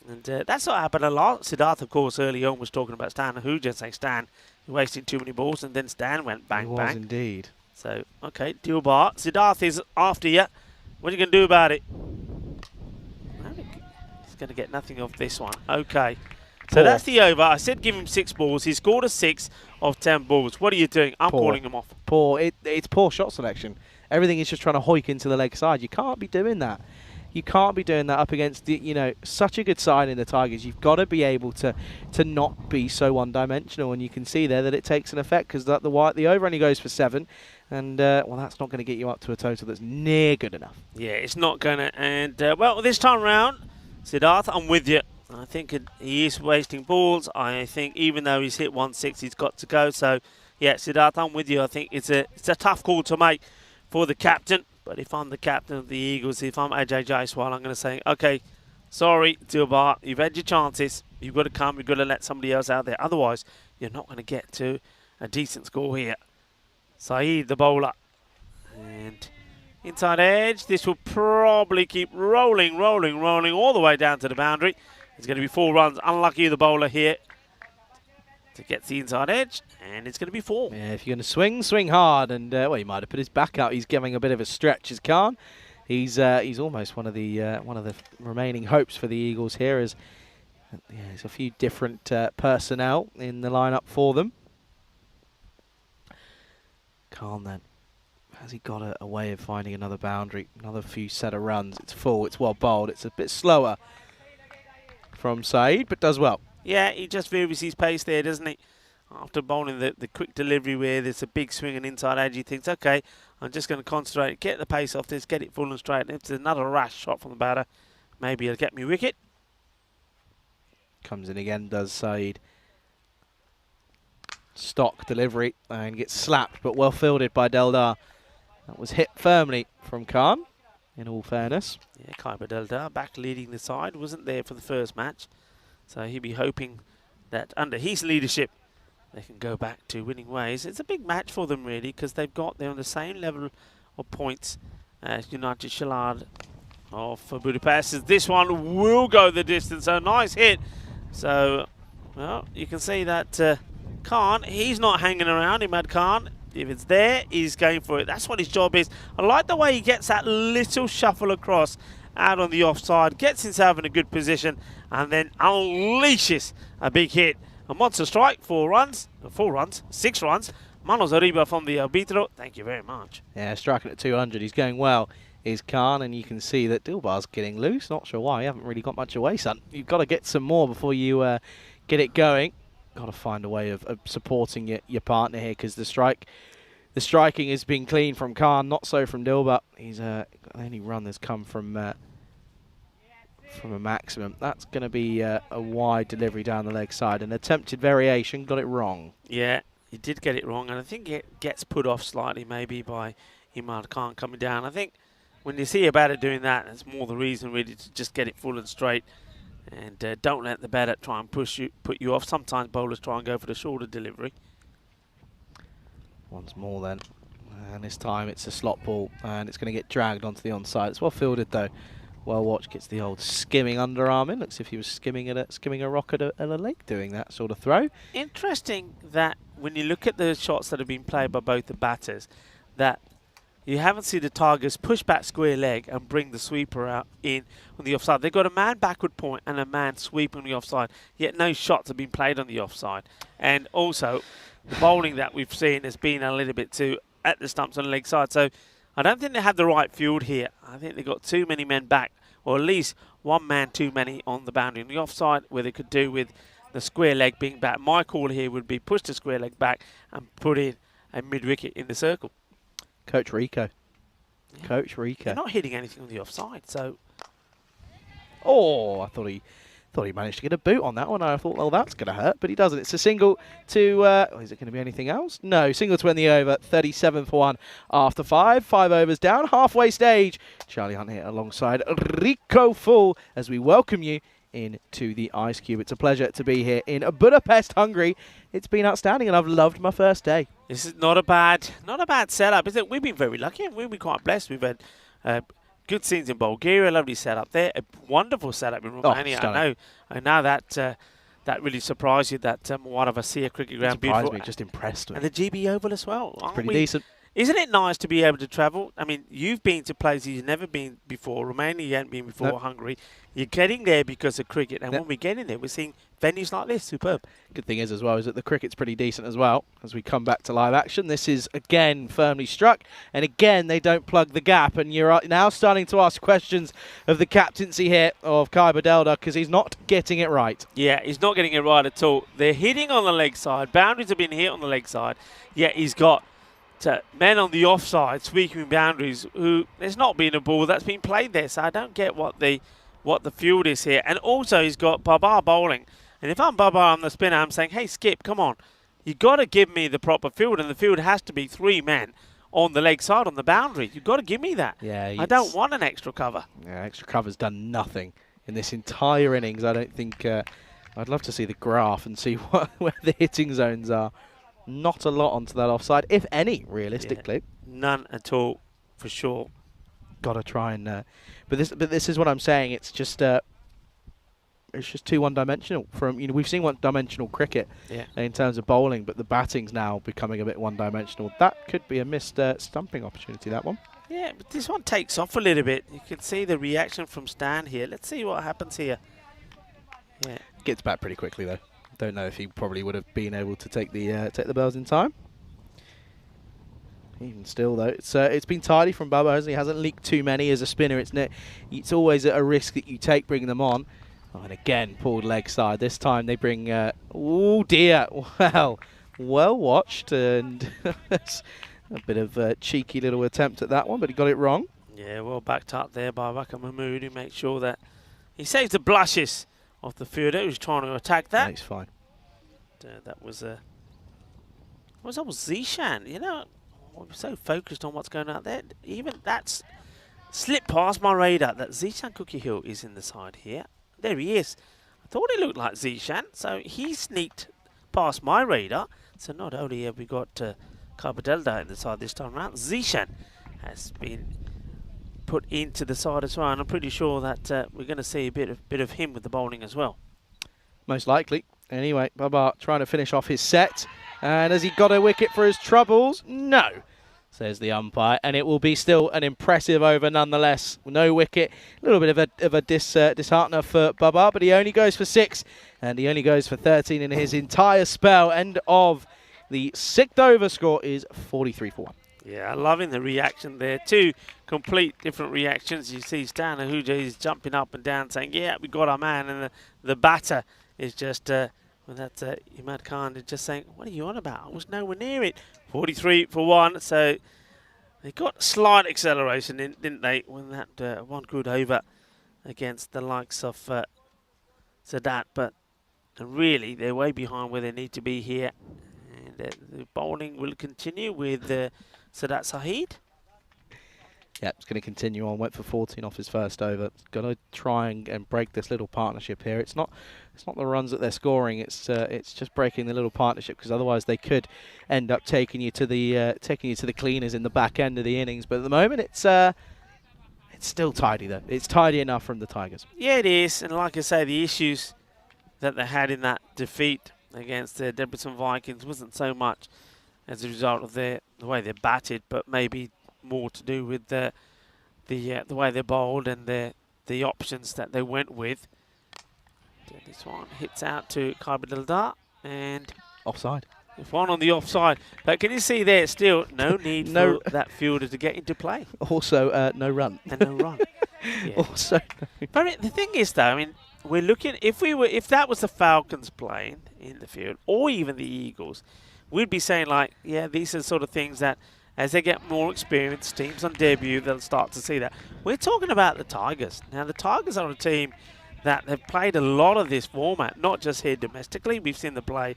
And that's what happened a lot. Siddharth, of course, early on was talking about Stan Ahuja, saying Stan wasting too many balls, and then Stan went bang, he was bang. Indeed. So, okay, Dilbar. Siddharth is after you. What are you going to do about it? He's going to get nothing off this one. Okay. So that's the over. I said give him 6 balls. He scored a 6 of 10 balls. What are you doing? I'm calling him off. It's poor shot selection. Everything is just trying to hoik into the leg side. You can't be doing that. You can't be doing that up against the, such a good side in the Tigers. You've got to be able to not be so one-dimensional, and you can see there that it takes an effect because the over only goes for 7, and well, that's not going to get you up to a total that's near good enough. Yeah, it's not going to. And well, this time round, Siddharth, I'm with you. I think he is wasting balls. I think even though he's hit 1-6, he's got to go. So yeah, Siddharth, I'm with you. I think it's a tough call to make for the captain. But if I'm the captain of the Eagles, if I'm Ajay Jaiswal, I'm going to say, okay, sorry, Dilbar, you've had your chances. You've got to come. You've got to let somebody else out there. Otherwise, you're not going to get to a decent score here. Saeed, the bowler. And inside edge. This will probably keep rolling all the way down to the boundary. It's going to be 4 runs. Unlucky the bowler here to get the inside edge, and it's going to be 4. Yeah, if you're going to swing hard, and well, he might have put his back out. He's giving a bit of a stretch as Khan. He's almost one of the remaining hopes for the Eagles here. As there's a few different personnel in the lineup for them. Khan then. Has he got a way of finding another boundary? Another few set of runs. It's full. It's well bowled. It's a bit slower from Saeed, but does well. Yeah, he just varies his pace there, doesn't he? After bowling the quick delivery where there's a big swing and inside edge, he thinks, okay, I'm just going to concentrate, get the pace off this, get it full and straight. And if there's another rash shot from the batter, maybe he'll get me wicket. Comes in again, does Saeed. Stock delivery and gets slapped, but well fielded by Deldar. That was hit firmly from Khan, in all fairness. Yeah, Khyber Deldar back leading the side, wasn't there for the first match. So he'll be hoping that under his leadership, they can go back to winning ways. It's a big match for them, really, because they're on the same level of points as United Shalad of Budapest. This one will go the distance. A nice hit. So, well, you can see that Khan, he's not hanging around, Imad Khan. If it's there, he's going for it. That's what his job is. I like the way he gets that little shuffle across out on the offside, gets himself in a good position, and then unleashes a big hit. A monster strike, 6 runs. Manos arriba from the arbitro. Thank you very much. Yeah, striking at 200. He's going well, is Khan, and you can see that Dilbar's getting loose. Not sure why. You haven't really got much away, son. You've got to get some more before you get it going. Got to find a way of supporting your partner here, because the striking has been clean from Khan, not so from Dilbar. He's the only run that's come from a maximum. That's going to be a wide delivery down the leg side. An attempted variation, got it wrong. Yeah, he did get it wrong, and I think it gets put off slightly maybe by Imad Khan coming down. I think when you see a batter doing that, it's more the reason really to just get it full and straight. And don't let the batter try and put you off. Sometimes bowlers try and go for the shorter delivery. Once more then. And this time it's a slot ball, and it's going to get dragged onto the onside. It's well fielded though. Well watched, gets the old skimming underarm in. Looks as if he was skimming a rock at a lake doing that sort of throw. Interesting that when you look at the shots that have been played by both the batters, that you haven't seen the Tigers push back square leg and bring the sweeper out in on the offside. They've got a man backward point and a man sweeping on the offside, yet no shots have been played on the offside. And also, the bowling that we've seen has been a little bit too at the stumps on the leg side. So I don't think they have the right field here. I think they've got too many men back, or at least one man too many on the boundary on the offside, where they could do with the square leg being back. My call here would be push the square leg back and put in a mid-wicket in the circle. Coach Rico. Yeah. Coach Rico. They're not hitting anything on the offside, so... Oh, I thought he managed to get a boot on that one. I thought, well, that's going to hurt, but he doesn't. It's a single to... is it going to be anything else? No, single to end the over. 37 for 1 after 5. 5 overs down, halfway stage. Charlie Hunt here alongside Rico Full as we welcome you into the Ice Cube. It's a pleasure to be here in Budapest, Hungary. It's been outstanding, and I've loved my first day. This is not a bad setup, is it? We've been very lucky, and we've been quite blessed. We've had good scenes in Bulgaria, lovely setup there, a wonderful setup in Romania. I know that that really surprised you, that one of us see a cricket ground. Surprised me, just impressed me. And the GB Oval as well. Pretty decent. Isn't it nice to be able to travel? I mean, you've been to places you've never been before. Romania, you haven't been before. Nope. Hungary. You're getting there because of cricket. And when we get in there, we're seeing venues like this. Superb. Good thing is, as well, is that the cricket's pretty decent as well. As we come back to live action, this is, again, firmly struck. And again, they don't plug the gap. And you're now starting to ask questions of the captaincy here of Kai Badelda, because he's not getting it right. Yeah, he's not getting it right at all. They're hitting on the leg side. Boundaries have been hit on the leg side. Yet he's got men on the offside sweeping boundaries who there's not been a ball that's been played there, so I don't get what the field is here. And also he's got Babar bowling, and if I'm Babar, I'm the spinner, I'm saying, hey Skip, come on, you got to give me the proper field, and the field has to be 3 men on the leg side on the boundary. You've got to give me that. Yeah, I don't want an extra cover. Yeah, extra cover's done nothing in this entire innings. I don't think I'd love to see the graph and see where the hitting zones are. Not a lot onto that offside, if any, realistically. Yeah, none at all, for sure. Got to try and, but this is what I'm saying. It's just too one-dimensional. We've seen one-dimensional cricket in terms of bowling, but the batting's now becoming a bit one-dimensional. That could be a missed stumping opportunity. That one. Yeah, but this one takes off a little bit. You can see the reaction from Stan here. Let's see what happens here. Yeah, gets back pretty quickly though. Don't know if he probably would have been able to take the bells in time. Even still, though, it's been tidy from Bubba, hasn't he? Hasn't leaked too many as a spinner. It's always a risk that you take bringing them on. Oh, and again, pulled leg side. This time they bring... oh, dear. Well watched. And a bit of a cheeky little attempt at that one, but he got it wrong. Yeah, well backed up there by Waka Mahmood, who makes sure that he saves the blushes off the fielder who's trying to attack that. He's fine. That was Zishan. You know, I'm so focused on what's going on there. Even that's slipped past my radar that Zishan Cookie Hill is in the side here. There he is. I thought he looked like Zishan, so he sneaked past my radar. So not only have we got Carbadelda in the side this time around, Zishan has been put into the side as well, and I'm pretty sure that we're going to see a bit of him with the bowling as well. Most likely. Anyway, Baba trying to finish off his set, and has he got a wicket for his troubles? No, says the umpire, and it will be still an impressive over nonetheless. No wicket, a little bit of a disheartener for Baba, but he only goes for 6, and he only goes for 13 in his entire spell. End of the 6th over. Score is 43 for 1. Yeah, loving the reaction there. 2 complete different reactions. You see Stan Ahuja is jumping up and down saying, yeah, we got our man. And the batter is just, Imad Khan is just saying, what are you on about? I was nowhere near it. 43 for 1. So they got slight acceleration, didn't they, when that one good over against the likes of Sadat. But really, they're way behind where they need to be here. And the bowling will continue with... Sadat Sahid? Yeah, it's going to continue on. Went for 14 off his first over. Got to try and break this little partnership here. It's not the runs that they're scoring. It's just breaking the little partnership, because otherwise they could end up taking you to the cleaners in the back end of the innings. But at the moment, it's still tidy though. It's tidy enough from the Tigers. Yeah, it is. And like I say, the issues that they had in that defeat against the Debrecen Vikings wasn't so much as a result of the way they batted, but maybe more to do with the way they're bowled and the options that they went with. This one hits out to Karbadildar and offside. There's one on the offside. But can you see there still no need for that fielder to get into play? Also, no run. And no run. Yeah. Also, but the thing is, though, I mean, we're looking. If that was the Falcons playing in the field, or even the Eagles, we'd be saying like, yeah, these are sort of things that, as they get more experience, teams on debut, they'll start to see that. We're talking about the Tigers. Now, the Tigers are a team that have played a lot of this format, not just here domestically. We've seen them play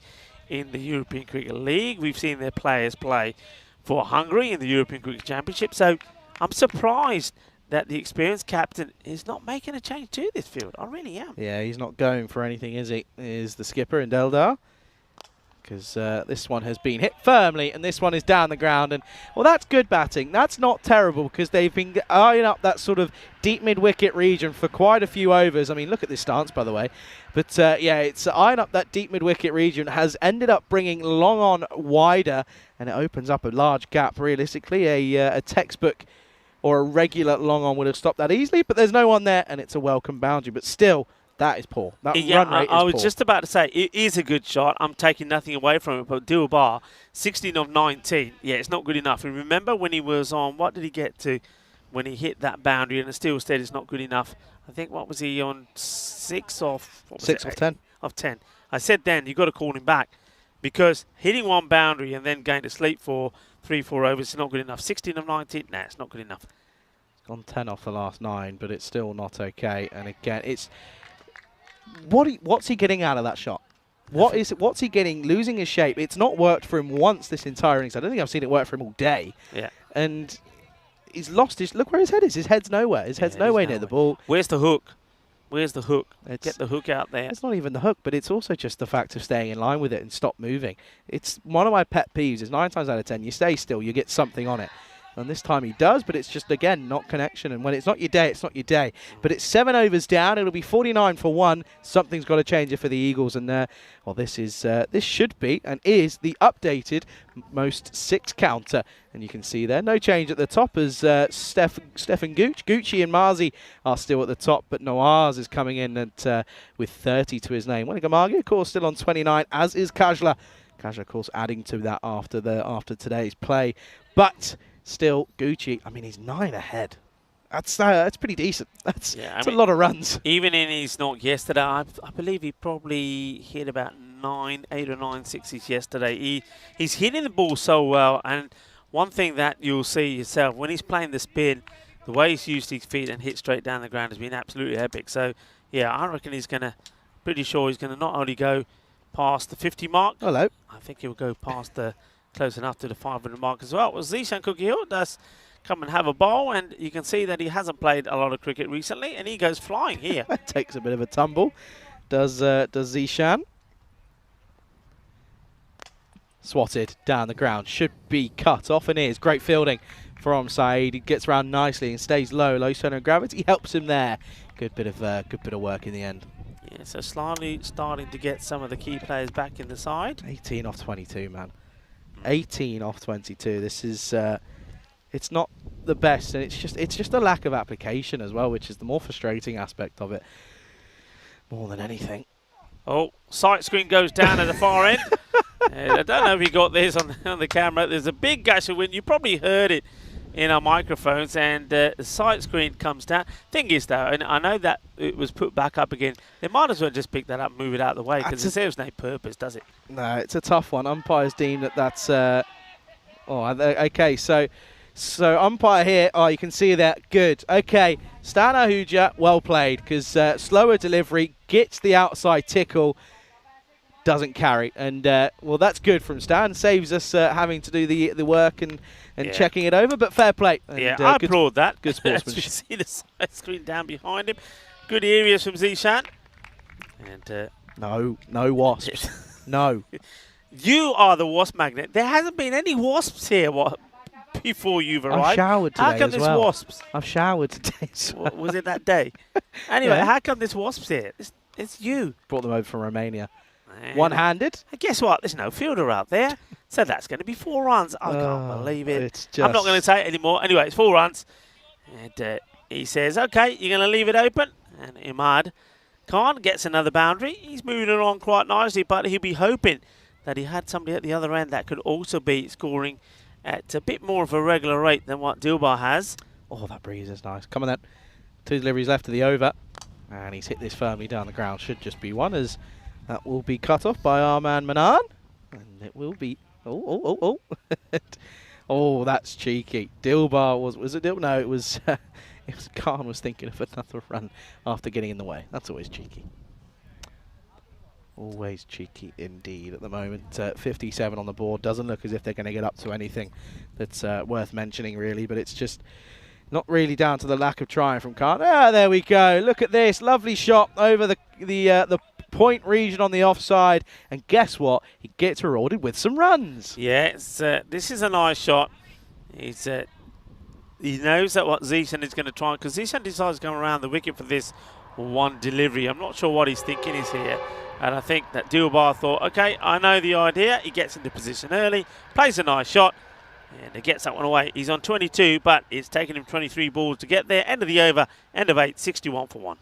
in the European Cricket League. We've seen their players play for Hungary in the European Cricket Championship. So I'm surprised that the experienced captain is not making a change to this field. I really am. Yeah, he's not going for anything, is he? Is the skipper in Deldar? Because this one has been hit firmly, and this one is down the ground. And well, that's good batting. That's not terrible, because they've been eyeing up that sort of deep mid-wicket region for quite a few overs. I mean, look at this stance, by the way. But yeah, it's eyeing up that deep mid-wicket region, has ended up bringing long on wider, and it opens up a large gap. Realistically, a textbook or a regular long on would have stopped that easily, but there's no one there, and it's a welcome boundary. But still, that is poor. That run rate is poor. I was just about to say, it is a good shot. I'm taking nothing away from it, but Dilbar, 16 of 19, yeah, it's not good enough. And remember when he was on, what did he get to when he hit that boundary, and it still said it's not good enough. I think, what was he on, 6 of... 6 of 10. Of 10. I said then, you've got to call him back, because hitting one boundary and then going to sleep for 3-4 overs is not good enough. 16 of 19, nah, it's not good enough. Gone 10 off the last 9, but it's still not okay. And again, it's... What's he getting out of that shot? What's he getting? Losing his shape. It's not worked for him once this entire innings. I don't think I've seen it work for him all day. Yeah. And he's lost his... Look where his head is. His head's nowhere. His head's nowhere near the ball. Where's the hook? Where's the hook? Get the hook out there. It's not even the hook, but it's also just the fact of staying in line with it and stop moving. It's one of my pet peeves is 9 times out of 10, you stay still, you get something on it. And this time he does, but it's just, again, not connection. And when it's not your day, it's not your day. But it's 7 overs down. It'll be 49 for 1. Something's got to change it for the Eagles. And, well, this should be and is the updated most 6 counter. And you can see there, no change at the top as Stefan Gooch. Gucci and Marzi are still at the top, but Nawaz is coming in at, with 30 to his name. Wanigamagi, of course, still on 29, as is Kajla. Kajla, of course, adding to that after today's play. But... still, Gucci, I mean, he's 9 ahead. That's pretty decent. That's a lot of runs. Even in his knock yesterday, I believe he probably hit about 8 or 9 sixes yesterday. He's hitting the ball so well, and one thing that you'll see yourself, when he's playing the spin, the way he's used his feet and hit straight down the ground has been absolutely epic. So, yeah, I reckon pretty sure he's going to not only go past the 50 mark. Hello. I think he'll go past the... close enough to the 500 mark as well. Well, Zishan Kukihill does come and have a bowl, and you can see that he hasn't played a lot of cricket recently, and he goes flying here. Takes a bit of a tumble. Does Zishan. Swatted down the ground. Should be cut off, and is. Great fielding from Saeed. He gets around nicely and stays low. Low center of gravity helps him there. Good bit of work in the end. Yeah, so slightly starting to get some of the key players back in the side. 18 off 22, man. 18 off 22. This is it's not the best, and it's just a lack of application as well, which is the more frustrating aspect of it, more than anything. Oh, sight screen goes down at the far end. I don't know if you got this on the camera. There's a big gush of wind. You probably heard it in our microphones, and the sight screen comes down. Thing is, though, and I know that it was put back up again, they might as well just pick that up and move it out of the way, because it serves no purpose, does it? No, it's a tough one. Umpires deem that's... okay, so umpire here, you can see that. Good. Okay, Stan Ahuja, well played, because slower delivery, gets the outside tickle, doesn't carry. And, well, that's good from Stan. Saves us having to do the work and checking it over, but fair play. And, yeah, I applaud that. Good sportsmanship. As we see the side screen down behind him. Good areas from Zishan. And no wasps. No. You are the wasp magnet. There hasn't been any wasps here before you've arrived. I've showered today. How come there's wasps? I've showered today. Was it that day? Anyway, how come there's wasps here? It's you. Brought them over from Romania. One-handed. And guess what? There's no fielder out there. So that's going to be 4 runs. I can't believe it. It's I'm not going to say it anymore. Anyway, it's 4 runs. And he says, okay, you're going to leave it open. And Imad Khan gets another boundary. He's moving along quite nicely, but he'll be hoping that he had somebody at the other end that could also be scoring at a bit more of a regular rate than what Dilbar has. Oh, that breeze is nice. Come on then. 2 deliveries left of the over. And he's hit this firmly down the ground. Should just be 1, as that will be cut off by our man Manan. And it will be... Oh. Oh, that's cheeky. Dilbar was it Dilbar? No, it was... it was Khan was thinking of another run after getting in the way. That's always cheeky. Always cheeky indeed at the moment. 57 on the board. Doesn't look as if they're going to get up to anything that's worth mentioning, really. But it's just not really down to the lack of trying from Khan. Ah, there we go. Look at this. Lovely shot over the point region on the offside. And guess what? He gets rewarded with some runs. Yeah, this is a nice shot. He knows that what Zishan is going to try, because Zishan decides to come around the wicket for this one delivery. I'm not sure what he's thinking is here. And I think that Dilbar thought, okay, I know the idea. He gets into position early, plays a nice shot, and he gets that one away. He's on 22, but it's taken him 23 balls to get there. End of the over, end of 8, 61 for 1.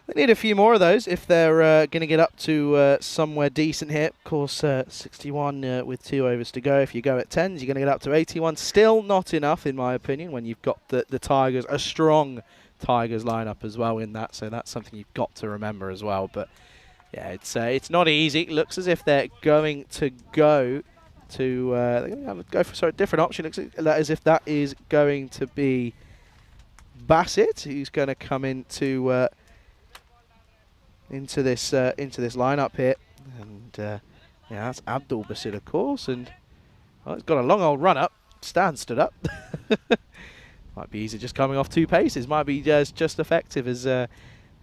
They need a few more of those if they're going to get up to somewhere decent here. Of course, 61 with 2 overs to go. If you go at 10s, you're going to get up to 81. Still not enough, in my opinion, when you've got the Tigers, a strong Tigers lineup as well in that. So that's something you've got to remember as well. But yeah, it's not easy. It looks as if they're going to go to they're going to go for a different option. It looks as if that is going to be Bassett, who's going to come into this lineup here, and yeah, that's Abdul Basit, of course, and it's got a long old run up. Stan stood up. Might be easy just coming off 2 paces. Might be just effective as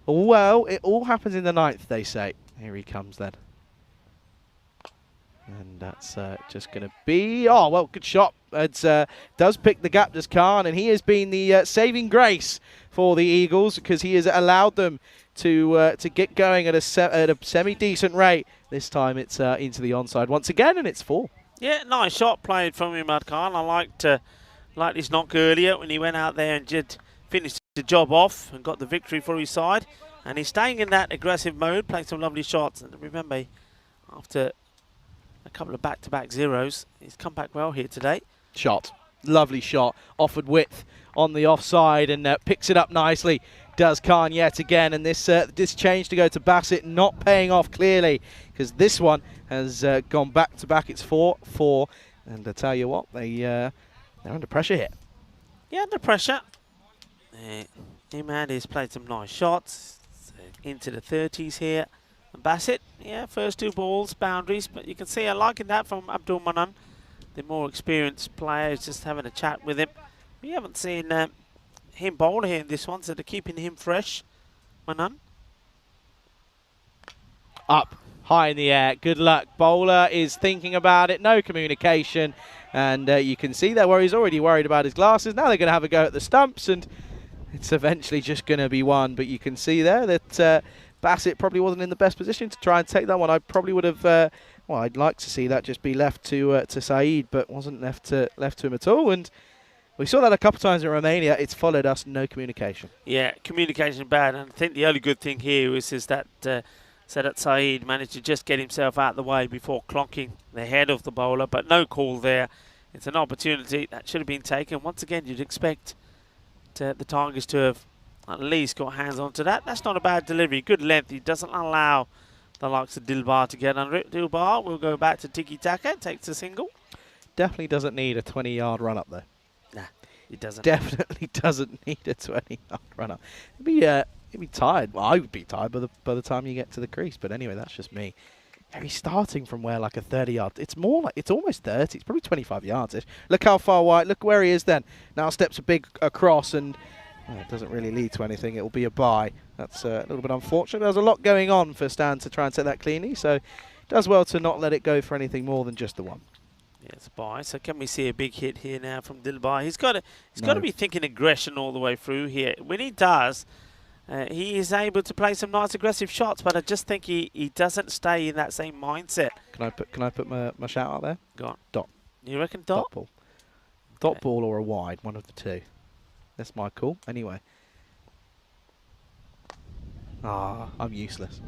well. It all happens in the 9th, they say. Here he comes then, and that's just going to be good shot. It does pick the gap, does Khan, and he has been the saving grace for the Eagles, because he has allowed them to get going at a semi-decent rate. This time it's into the onside once again, and it's 4. Yeah, nice shot played from Imad Khan. I liked his knock earlier when he went out there and did finish the job off and got the victory for his side. And he's staying in that aggressive mode, playing some lovely shots. And remember, after a couple of back-to-back zeros, he's come back well here today. Shot. Lovely shot. Offered width on the offside, and picks it up nicely. Does Khan yet again, and this change to go to Bassett not paying off clearly, because this one has gone back to back. It's 4-4, and I tell you what, they're under pressure here. Yeah, under pressure. Imad has played some nice shots into the 30s here. And Bassett, yeah, first 2 balls, boundaries, but you can see I'm liking that from Abdul Manan. The more experienced player is just having a chat with him. We haven't seen him bowl here in this one, so they're keeping him fresh. Manan. Up, high in the air, good luck. Bowler is thinking about it, no communication. And you can see there where he's already worried about his glasses. Now they're going to have a go at the stumps, and it's eventually just going to be 1. But you can see there that Bassett probably wasn't in the best position to try and take that one. I probably would have, well, I'd like to see that just be left to Saeed, but wasn't left to him at all. And we saw that a couple of times in Romania. It's followed us, no communication. Yeah, communication bad. And I think the only good thing here is that Saeed managed to just get himself out of the way before clonking the head of the bowler, but no call there. It's an opportunity that should have been taken. Once again, you'd expect the Tigers to have at least got hands onto that. That's not a bad delivery. Good length. He doesn't allow the likes of Dilbar to get under it. Dilbar will go back to tiki-taka, takes a single. Definitely doesn't need a 20-yard run-up, though. Nah, he doesn't. Definitely doesn't need a 20-yard run-up. He'd be tired. Well, I would be tired by the time you get to the crease. But anyway, that's just me. Yeah, he's starting from where, like a 30-yard. It's more like, it's almost 30. It's probably 25 yards-ish. Look how far wide. Look where he is then. Now steps a big across, and it doesn't really lead to anything. It will be a bye. That's a little bit unfortunate. There's a lot going on for Stan to try and take that cleanly. So does well to not let it go for anything more than just the 1. Yeah, it's a bye. So can we see a big hit here now from Dilbar? He's got to be thinking aggression all the way through here. When he does, he is able to play some nice aggressive shots, but I just think he doesn't stay in that same mindset. Can I put my shout out there? Go on. Dot. You reckon dot? Dot ball. Dot ball or a wide, one of the two. That's my call. Anyway. Ah, I'm useless.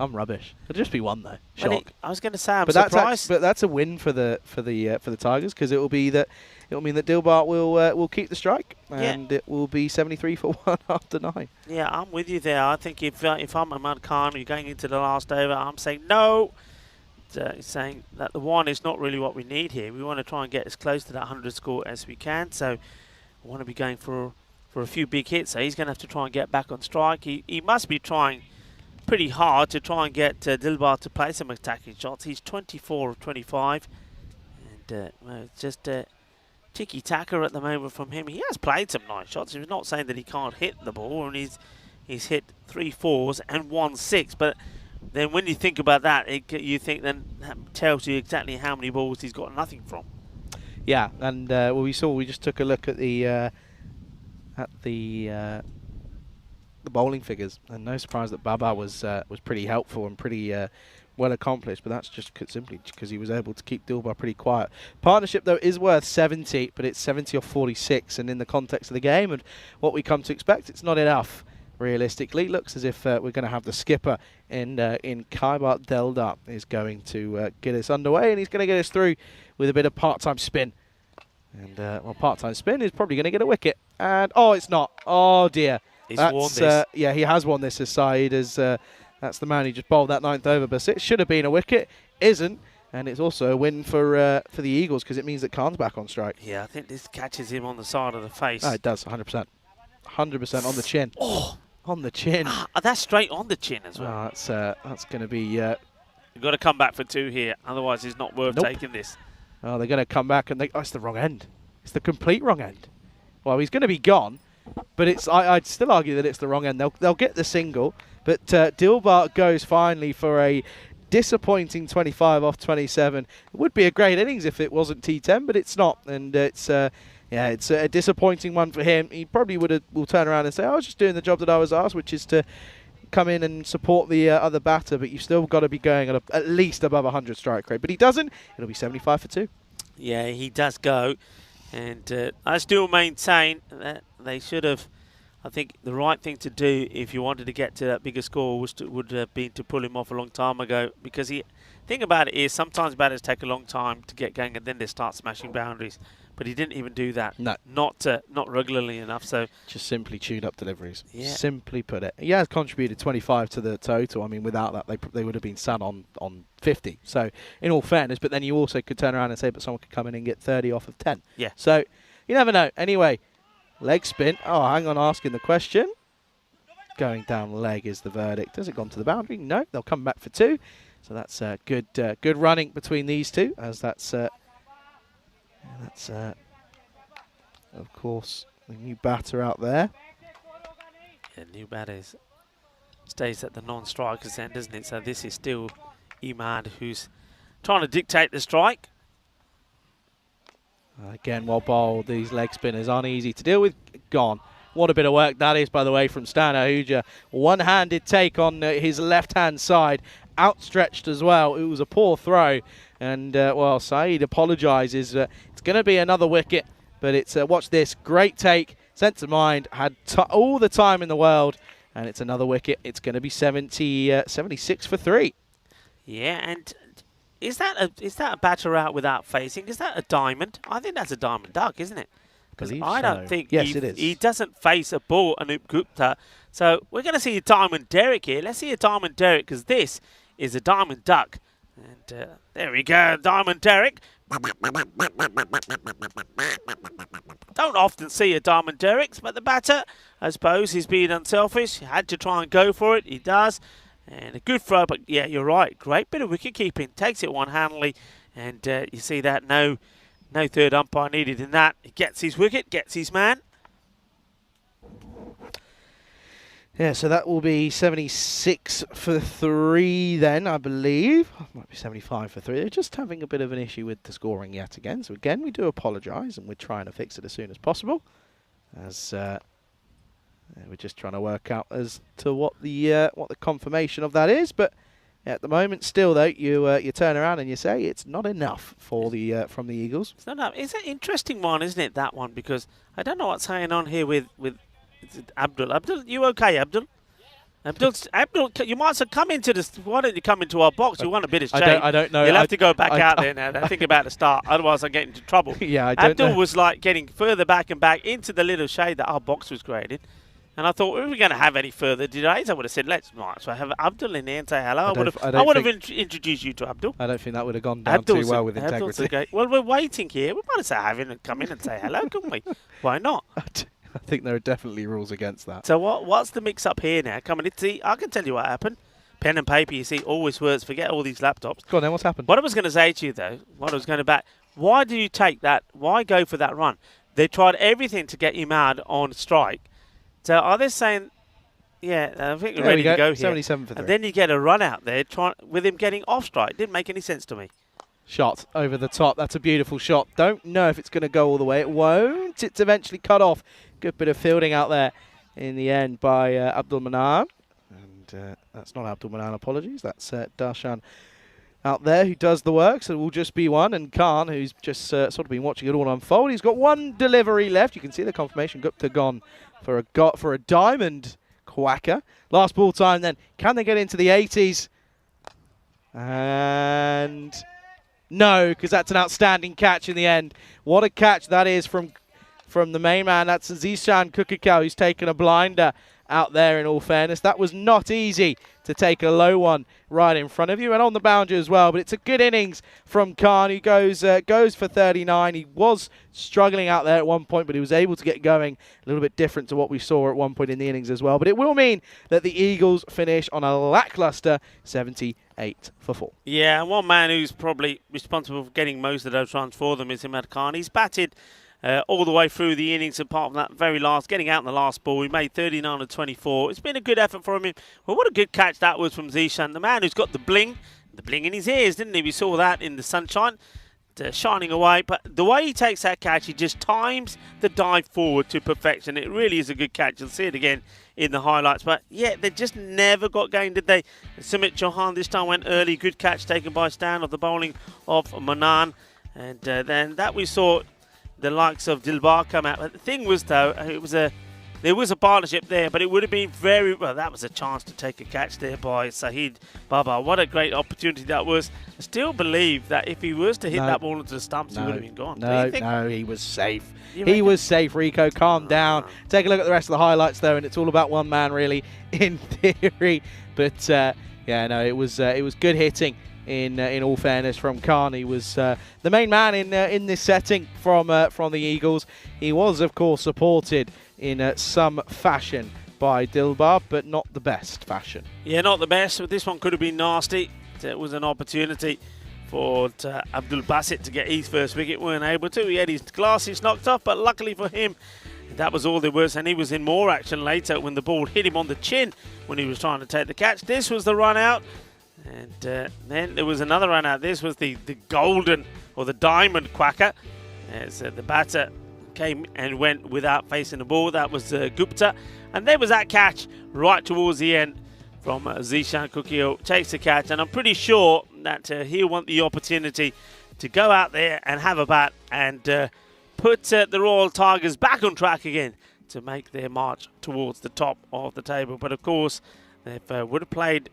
I'm rubbish. It'll just be one though. Shock. I was going to say I'm but surprised. But that's a win for the Tigers, because it will mean that Dilbart will keep the strike, and it will be 73 for 1 after 9. Yeah, I'm with you there. I think if I'm Ahmad Khan, you're going into the last over, I'm saying no. Saying that the 1 is not really what we need here. We want to try and get as close to that 100 score as we can. So we want to be going for a few big hits. So he's going to have to try and get back on strike. He must be trying pretty hard to try and get Dilbart to play some attacking shots. He's 24 of 25. And well, it's just tiki-taka at the moment from him. He has played some nice shots. He's not saying that he can't hit the ball. And he's hit 3 4s and 1 6. But then when you think about that, you think then that tells you exactly how many balls he's got nothing from. Yeah, and we just took a look at the bowling figures, and no surprise that Baba was pretty helpful and pretty well accomplished, but that's just simply because he was able to keep Dilbar pretty quiet. Partnership though is worth 70, but it's 70 off 46, and in the context of the game and what we come to expect, it's not enough. Realistically, looks as if we're going to have the skipper in Kaibart Delda is going to get us underway, and he's going to get us through with a bit of part-time spin. And well, part-time spin is probably going to get a wicket, and oh, it's not. Oh dear. He's won this. Yeah, he has won this aside, as that's the man who just bowled that 9th over. But it should have been a wicket, isn't, and it's also a win for the Eagles, because it means that Khan's back on strike. Yeah, I think this catches him on the side of the face. Oh, it does, 100%. 100% on the chin. Oh, on the chin. That's straight on the chin as well. Oh, that's going to be. You've got to come back for 2 here, otherwise it's not worth taking this. Oh, they're going to come back, and it's the wrong end. It's the complete wrong end. Well, he's going to be gone, but I'd still argue that it's the wrong end. They'll get the single, but Dilbart goes finally for a disappointing 25 off 27. It would be a great innings if it wasn't T10, but it's not, and it's a disappointing one for him. He probably will turn around and say, I was just doing the job that I was asked, which is to come in and support the other batter, but you've still got to be going at least above 100 strike rate. But he doesn't. It'll be 75 for 2. Yeah, he does go. And I still maintain that they should have, I think the right thing to do if you wanted to get to that bigger score would have been to pull him off a long time ago. Because the thing about it is sometimes batters take a long time to get going and then they start smashing boundaries. But he didn't even do that. No. Not regularly enough. So just simply chewed up deliveries. Yeah. Simply put it. He has contributed 25 to the total. I mean, without that, they would have been sat on 50. So, in all fairness, but then you also could turn around and say, but someone could come in and get 30 off of 10. Yeah. So, you never know. Anyway, leg spin. Oh, hang on, asking the question. Going down leg is the verdict. Has it gone to the boundary? No. They'll come back for 2. So that's good running between these two, as that's of course, the new batter out there. Yeah, new batters stays at the non-striker's end, doesn't it? So this is still Imad, who's trying to dictate the strike. Again, well bowled. These leg spinners aren't easy to deal with. Gone. What a bit of work that is, by the way, from Stan Ahuja. One-handed take on his left-hand side. Outstretched as well. It was a poor throw. And, well, Saeed apologises. It's going to be another wicket. But it's, watch this, great take. Sent to mind. Had all the time in the world. And it's another wicket. It's going to be 76 for 3. Yeah, and is that a batter out without facing? Is that a diamond? I think that's a diamond duck, isn't it? Because I don't think it is. He doesn't face a ball, Anup Gupta. So we're going to see a diamond Derek here. Let's see a diamond Derek, because this is a diamond duck. And there we go, diamond Derek. Don't often see a diamond Derek, but the batter, I suppose, he's being unselfish. He had to try and go for it. He does. And a good throw, but yeah, you're right. Great bit of wicket keeping. Takes it one-handedly. And you see that no third umpire needed in that. He gets his wicket, gets his man. Yeah, so that will be 76 for 3 then, I believe. Might be 75 for 3. They're just having a bit of an issue with the scoring yet again. So again, we do apologise, and we're trying to fix it as soon as possible. As We're just trying to work out as to what the confirmation of that is, but at the moment, still though, you turn around and you say it's not enough for the from the Eagles. It's not enough. It's an interesting one, isn't it? That one, because I don't know what's going on here with Abdul. Abdul, you okay, Abdul? Abdul, you might have come into this. Why don't you come into our box? You want a bit of shade. I don't know. You'll have to go back out there now. Don't think about the start. Otherwise, I get into trouble. Yeah, I don't Abdul know. was like getting further back and back into the little shade that our box was created. And I thought, if we're going to have any further delays, I would have said, might as well have Abdul in there and say hello. I would have introduced you to Abdul. I don't think that would have gone down too well with integrity. Well, we're waiting here. We might as well have him come in and say hello, couldn't we? Why not? I think there are definitely rules against that. So what's the mix-up here now? Come on, I can tell you what happened. Pen and paper, you see, always works. Forget all these laptops. Go on then, what's happened? What I was going to say to you, though, why do you take that? Why go for that run? They tried everything to get him out on strike. So are they saying, yeah, I think we're ready to go here. 77 for 3. And then you get a run out there with him getting off strike. Didn't make any sense to me. Shot over the top. That's a beautiful shot. Don't know if it's going to go all the way. It won't. It's eventually cut off. Good bit of fielding out there in the end by Abdul Manan. And that's not Abdul Manan, apologies. That's Darshan out there who does the work. So it will just be one. And Khan, who's just sort of been watching it all unfold. He's got one delivery left. You can see the confirmation. Gupta gone for a diamond quacker. Last ball time then. Can they get into the 80s? And no, because that's an outstanding catch in the end. What a catch that is from the main man. That's Zishan Kukikau, who's taken a blinder out there, in all fairness. That was not easy to take a low one right in front of you and on the boundary as well. But it's a good innings from Khan, who goes for 39. He was struggling out there at one point, but he was able to get going. A little bit different to what we saw at one point in the innings as well. But it will mean that the Eagles finish on a lackluster 78 for 4. Yeah, and one man who's probably responsible for getting most of those runs for them is Imad Khan. He's batted all the way through the innings, apart from that very last, getting out in the last ball. He made 39 of 24. It's been a good effort from him. Well, what a good catch that was from Zishan, the man who's got the bling in his ears, didn't he? We saw that in the sunshine, shining away. But the way he takes that catch, he just times the dive forward to perfection. It really is a good catch. You'll see it again in the highlights. But, yeah, they just never got going, did they? Sumit Chauhan this time went early. Good catch taken by Stan of the bowling of Manan. And then that we saw the likes of Dilbar come out. But the thing was, though, there was a partnership there, but it would have been that was a chance to take a catch there by Sahid Baba. What a great opportunity that was. I still believe that if he was to hit that ball into the stumps, he would have been gone. No, he was safe. He was safe, Rico. Calm down. Take a look at the rest of the highlights, though, and it's all about one man, really, in theory. But, it was good hitting. In all fairness, from Khan, he was the main man in this setting from the Eagles. He was, of course, supported in some fashion by Dilbar, but not the best fashion. Yeah, not the best. But this one could have been nasty. It was an opportunity for Abdul Basit to get his first wicket. Weren't able to. He had his glasses knocked off, but luckily for him, that was all there was. And he was in more action later when the ball hit him on the chin when he was trying to take the catch. This was the run out. And then there was another run out. This was the golden or the diamond quacker. As the batter came and went without facing the ball. That was Gupta. And there was that catch right towards the end from Zishan Kukio. Takes the catch. And I'm pretty sure that he'll want the opportunity to go out there and have a bat and put the Royal Tigers back on track again to make their march towards the top of the table. But of course, they would have played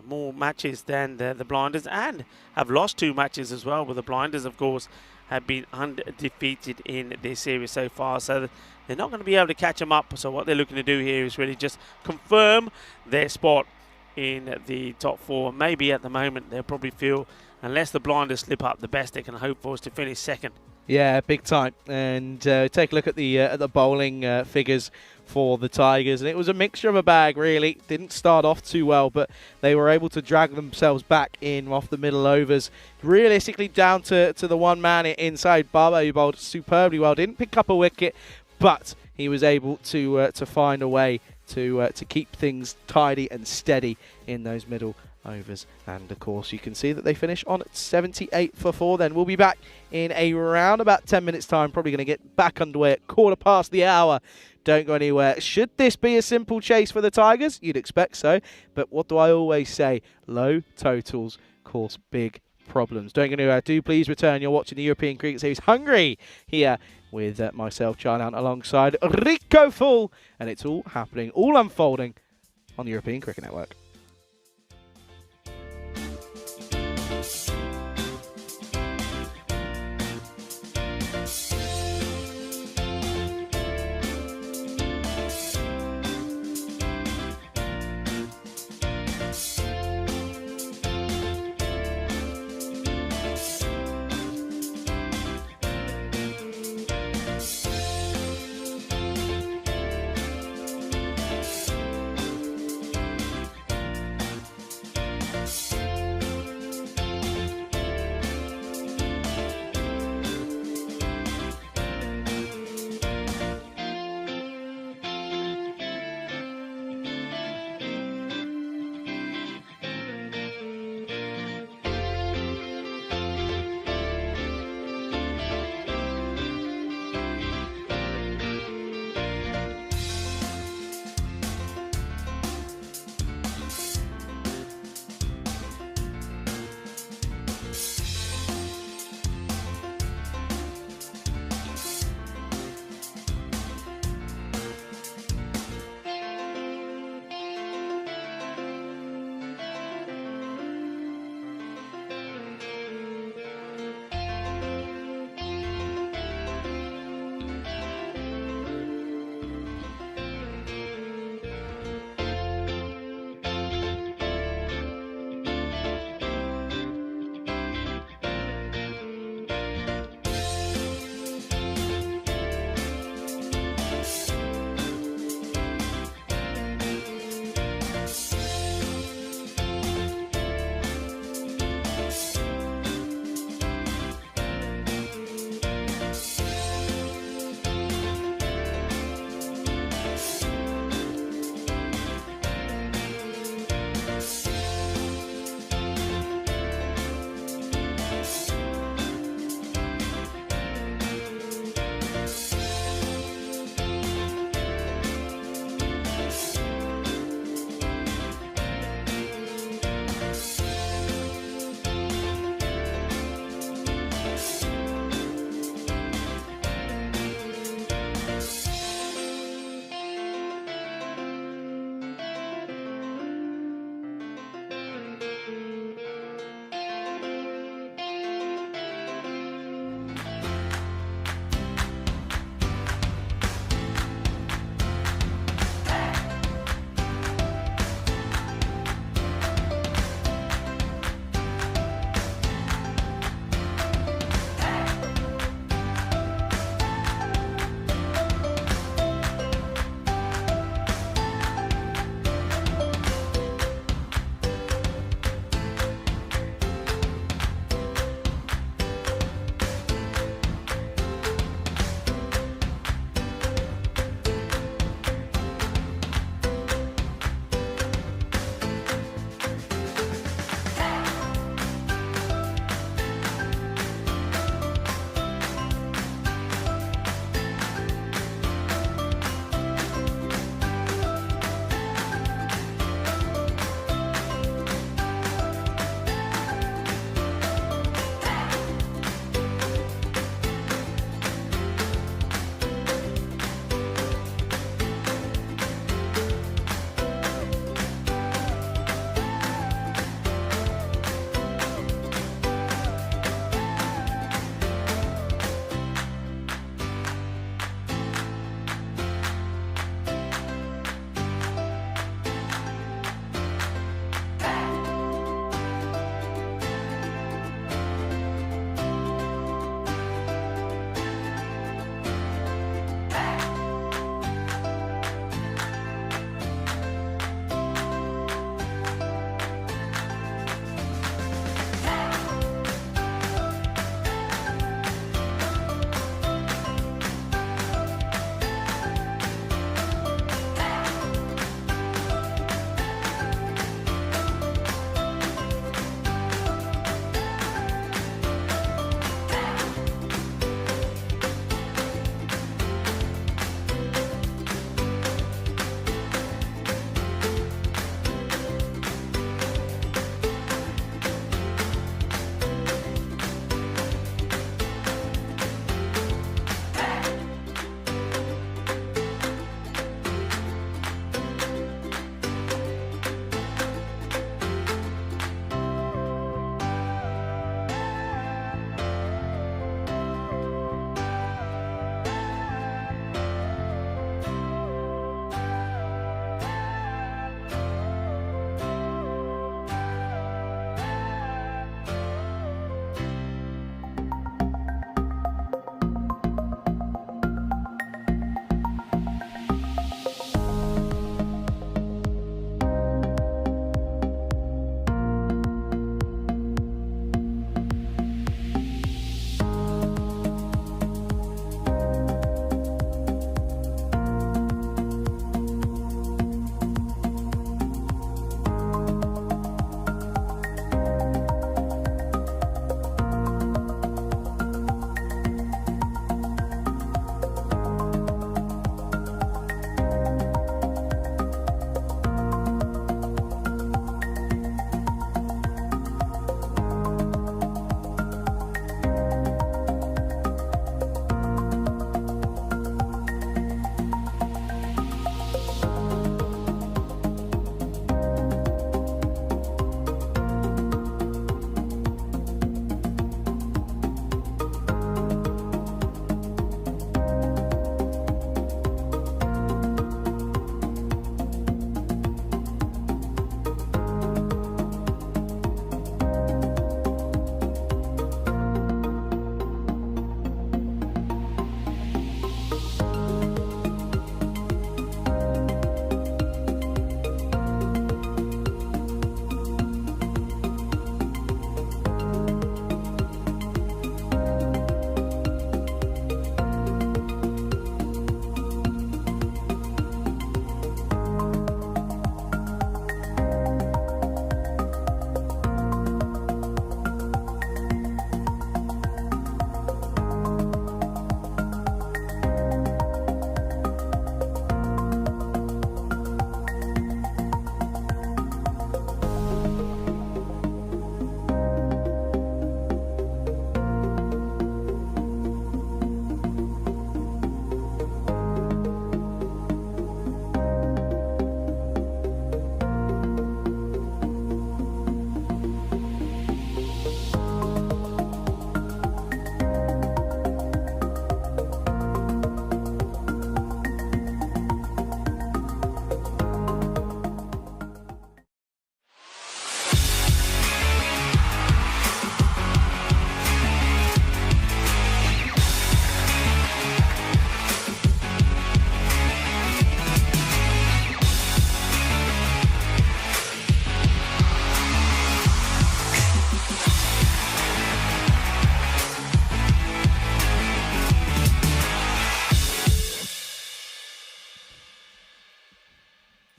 more matches than the Blinders and have lost 2 matches as well, with the Blinders, of course, have been undefeated in this series so far, so they're not going to be able to catch them up. So what they're looking to do here is really just confirm their spot in the top 4. Maybe at the moment they'll probably feel, unless the Blinders slip up, the best they can hope for is to finish second. Yeah, big time. And take a look at the bowling figures for the Tigers, and it was a mixture of a bag, really. Didn't start off too well, but they were able to drag themselves back in off the middle overs. Realistically, down to the one man inside, Baba, who bowled superbly well. Didn't pick up a wicket, but he was able to find a way to keep things tidy and steady in those middle overs. And of course, you can see that they finish on 78 for 4. Then we'll be back in around about 10 minutes time. Probably going to get back underway at 1/4 the hour. Don't go anywhere. Should this be a simple chase for the Tigers? You'd expect so. But what do I always say? Low totals cause big problems. Don't go anywhere. Do please return. You're watching the European Cricket Series Hungary here with myself, Charlie Hunt, alongside Rico Full. And it's all happening, all unfolding on the European Cricket Network.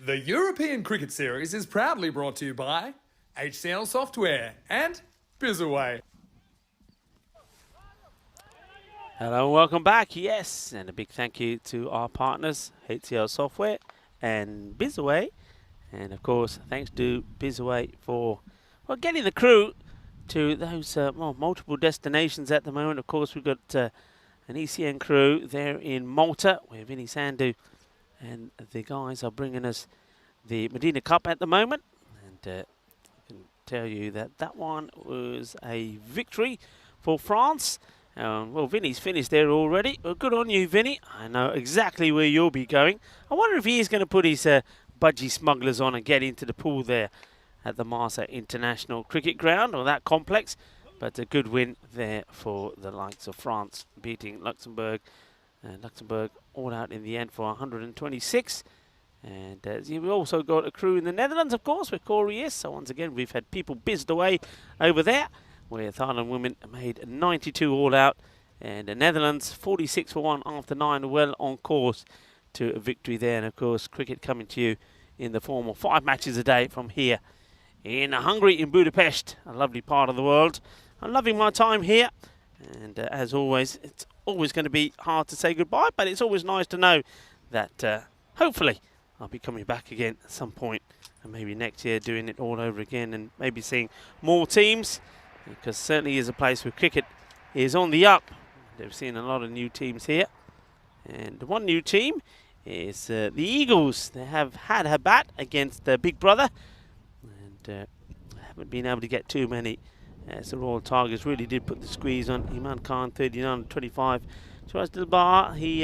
The European Cricket Series is proudly brought to you by HCL Software and Bizaway. Hello and welcome back. Yes, and a big thank you to our partners, HCL Software and Bizaway. And of course, thanks to Bizaway for getting the crew to those multiple destinations at the moment. Of course, we've got an ECN crew there in Malta, where Vinny Sandu and the guys are bringing us the Medina Cup at the moment. And I can tell you that that one was a victory for France. Well, Vinny's finished there already. Well, good on you, Vinny. I know exactly where you'll be going. I wonder if he is going to put his budgie smugglers on and get into the pool there at the Marseille International Cricket Ground, or that complex. But a good win there for the likes of France, beating Luxembourg. Luxembourg all out in the end for 126. And we've also got a crew in the Netherlands, of course, where Corey is. So once again, we've had people bizzed away over there, where Thailand women made 92 all out. And the Netherlands 46 for 1 after 9, well on course to a victory there. And of course, cricket coming to you in the form of 5 matches a day from here in Hungary, in Budapest, a lovely part of the world. I'm loving my time here. And as always, it's always going to be hard to say goodbye, but it's always nice to know that hopefully I'll be coming back again at some point, and maybe next year doing it all over again, and maybe seeing more teams, because certainly is a place where cricket is on the up. They've seen a lot of new teams here, and one new team is the Eagles. They have had a bat against Big Brother, and haven't been able to get too many. As the Royal Tigers really did put the squeeze on Iman Khan, 39-25. Tries to the bar. He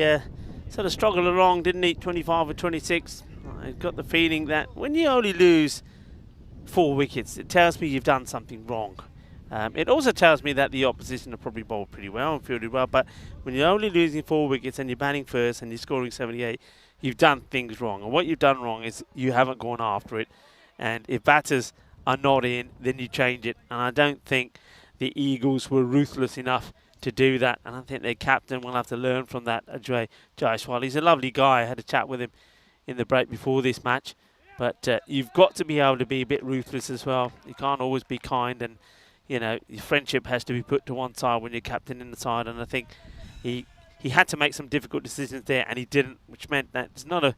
sort of struggled along, didn't he? 25 or 26. I got the feeling that when you only lose 4 wickets, it tells me you've done something wrong. It also tells me that the opposition have probably bowled pretty well and fielded well, but when you're only losing 4 wickets and you're batting first and you're scoring 78, you've done things wrong. And what you've done wrong is you haven't gone after it. And if batters are not in, then you change it. And I don't think the Eagles were ruthless enough to do that. And I think their captain will have to learn from that, Ajay Jaiswal. He's a lovely guy. I had a chat with him in the break before this match. But you've got to be able to be a bit ruthless as well. You can't always be kind, and you know, your friendship has to be put to one side when you're captain in the side. And I think he had to make some difficult decisions there, and he didn't, which meant that it's not a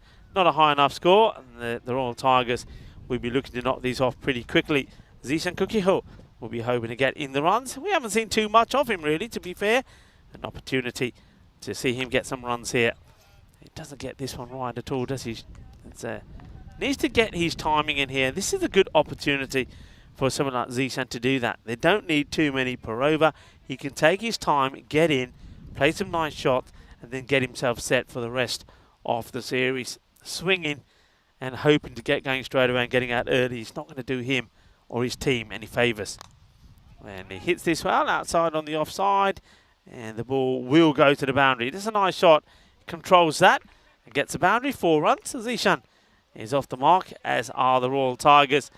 high enough score. And the Royal Tigers will be looking to knock these off pretty quickly. Zishan Kukiho will be hoping to get in the runs. We haven't seen too much of him, really, to be fair. An opportunity to see him get some runs here. He doesn't get this one right at all, does he? Needs to get his timing in here. This is a good opportunity for someone like Zishan to do that. They don't need too many per over. He can take his time, get in, play some nice shots, and then get himself set for the rest of the series. Swinging and hoping to get going straight away and getting out early. It's not going to do him or his team any favours. And he hits this well outside on the offside, and the ball will go to the boundary. This is a nice shot. Controls that and gets the boundary. 4 runs. Zishan is off the mark, as are the Royal Tigers.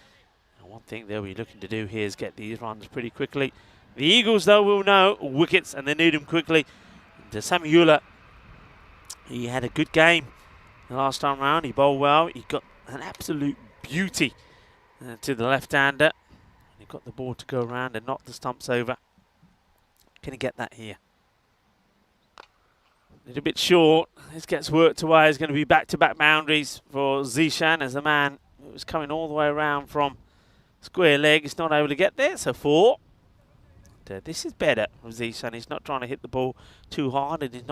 And one thing they'll be looking to do here is get these runs pretty quickly. The Eagles, though, will know wickets, and they need them quickly. And Samuela, he had a good game the last time round. He bowled well. He got an absolute beauty to the left-hander. He got the ball to go around and knock the stumps over. Can he get that here? A little bit short. This gets worked away. It's going to be back-to-back boundaries for Zishan, as the man who was coming all the way around from square leg is not able to get there. So 4. This is better from Zishan. He's not trying to hit the ball too hard, and he's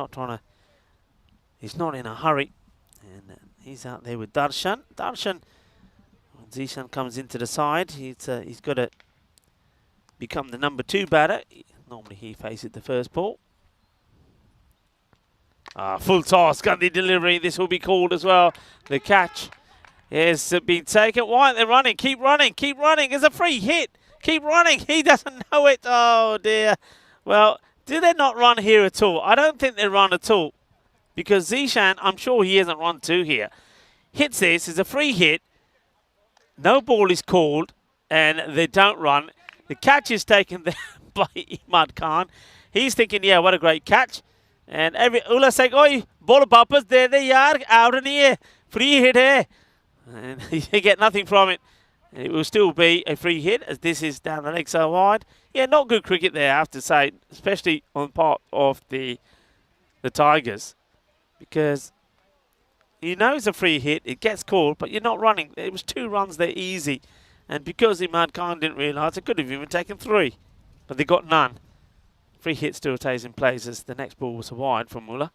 not in a hurry. And he's out there with Darshan. Darshan, when Zishan comes into the side, he's got to become the number 2 batter. Normally he faces the first ball. Full toss, got the delivery. This will be called as well. The catch has been taken. Why they're running? Keep running, keep running. It's a free hit. Keep running. He doesn't know it. Oh dear. Well, do they not run here at all? I don't think they run at all, because Zishan, I'm sure he hasn't run 2 here. Hits this, is a free hit. No ball is called, and they don't run. The catch is taken there by Imad Khan. He's thinking, yeah, what a great catch. And Ula saying, oi, ball poppers, there they are, out in the air. Free hit here. And you get nothing from it. And it will still be a free hit as this is down the leg so wide. Yeah, not good cricket there, I have to say, especially on part of the Tigers. Because you know it's a free hit, it gets called, but you're not running. It was 2 runs there easy. And because Imad Khan didn't realise, it could have even taken 3. But they got none. Free hit still stays in place as the next ball was a wide from Muller.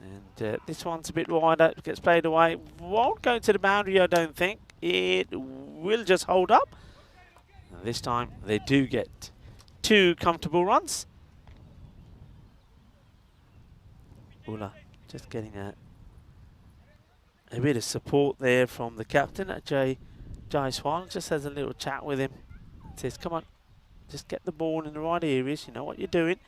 And this one's a bit wider, gets played away. Won't go to the boundary, I don't think. It will just hold up. And this time they do get 2 comfortable runs. Muller just getting a bit of support there from the captain, Jai Swan. Just has a little chat with him. Says, come on, just get the ball in the right areas. You know what you're doing.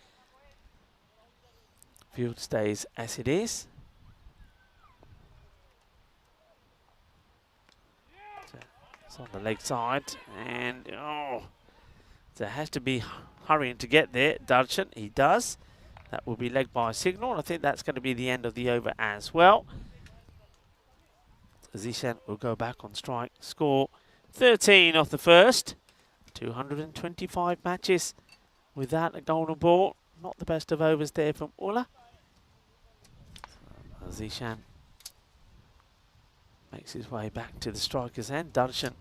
Field stays as it is. So it's on the leg side. And, oh, there has to be hurrying to get there. Darshan, he does. That will be legged by a signal. And I think that's going to be the end of the over as well. Zishan will go back on strike. Score 13 off the first. 225 matches without a golden ball. Not the best of overs there from Ulla. Zishan makes his way back to the striker's end. Darshan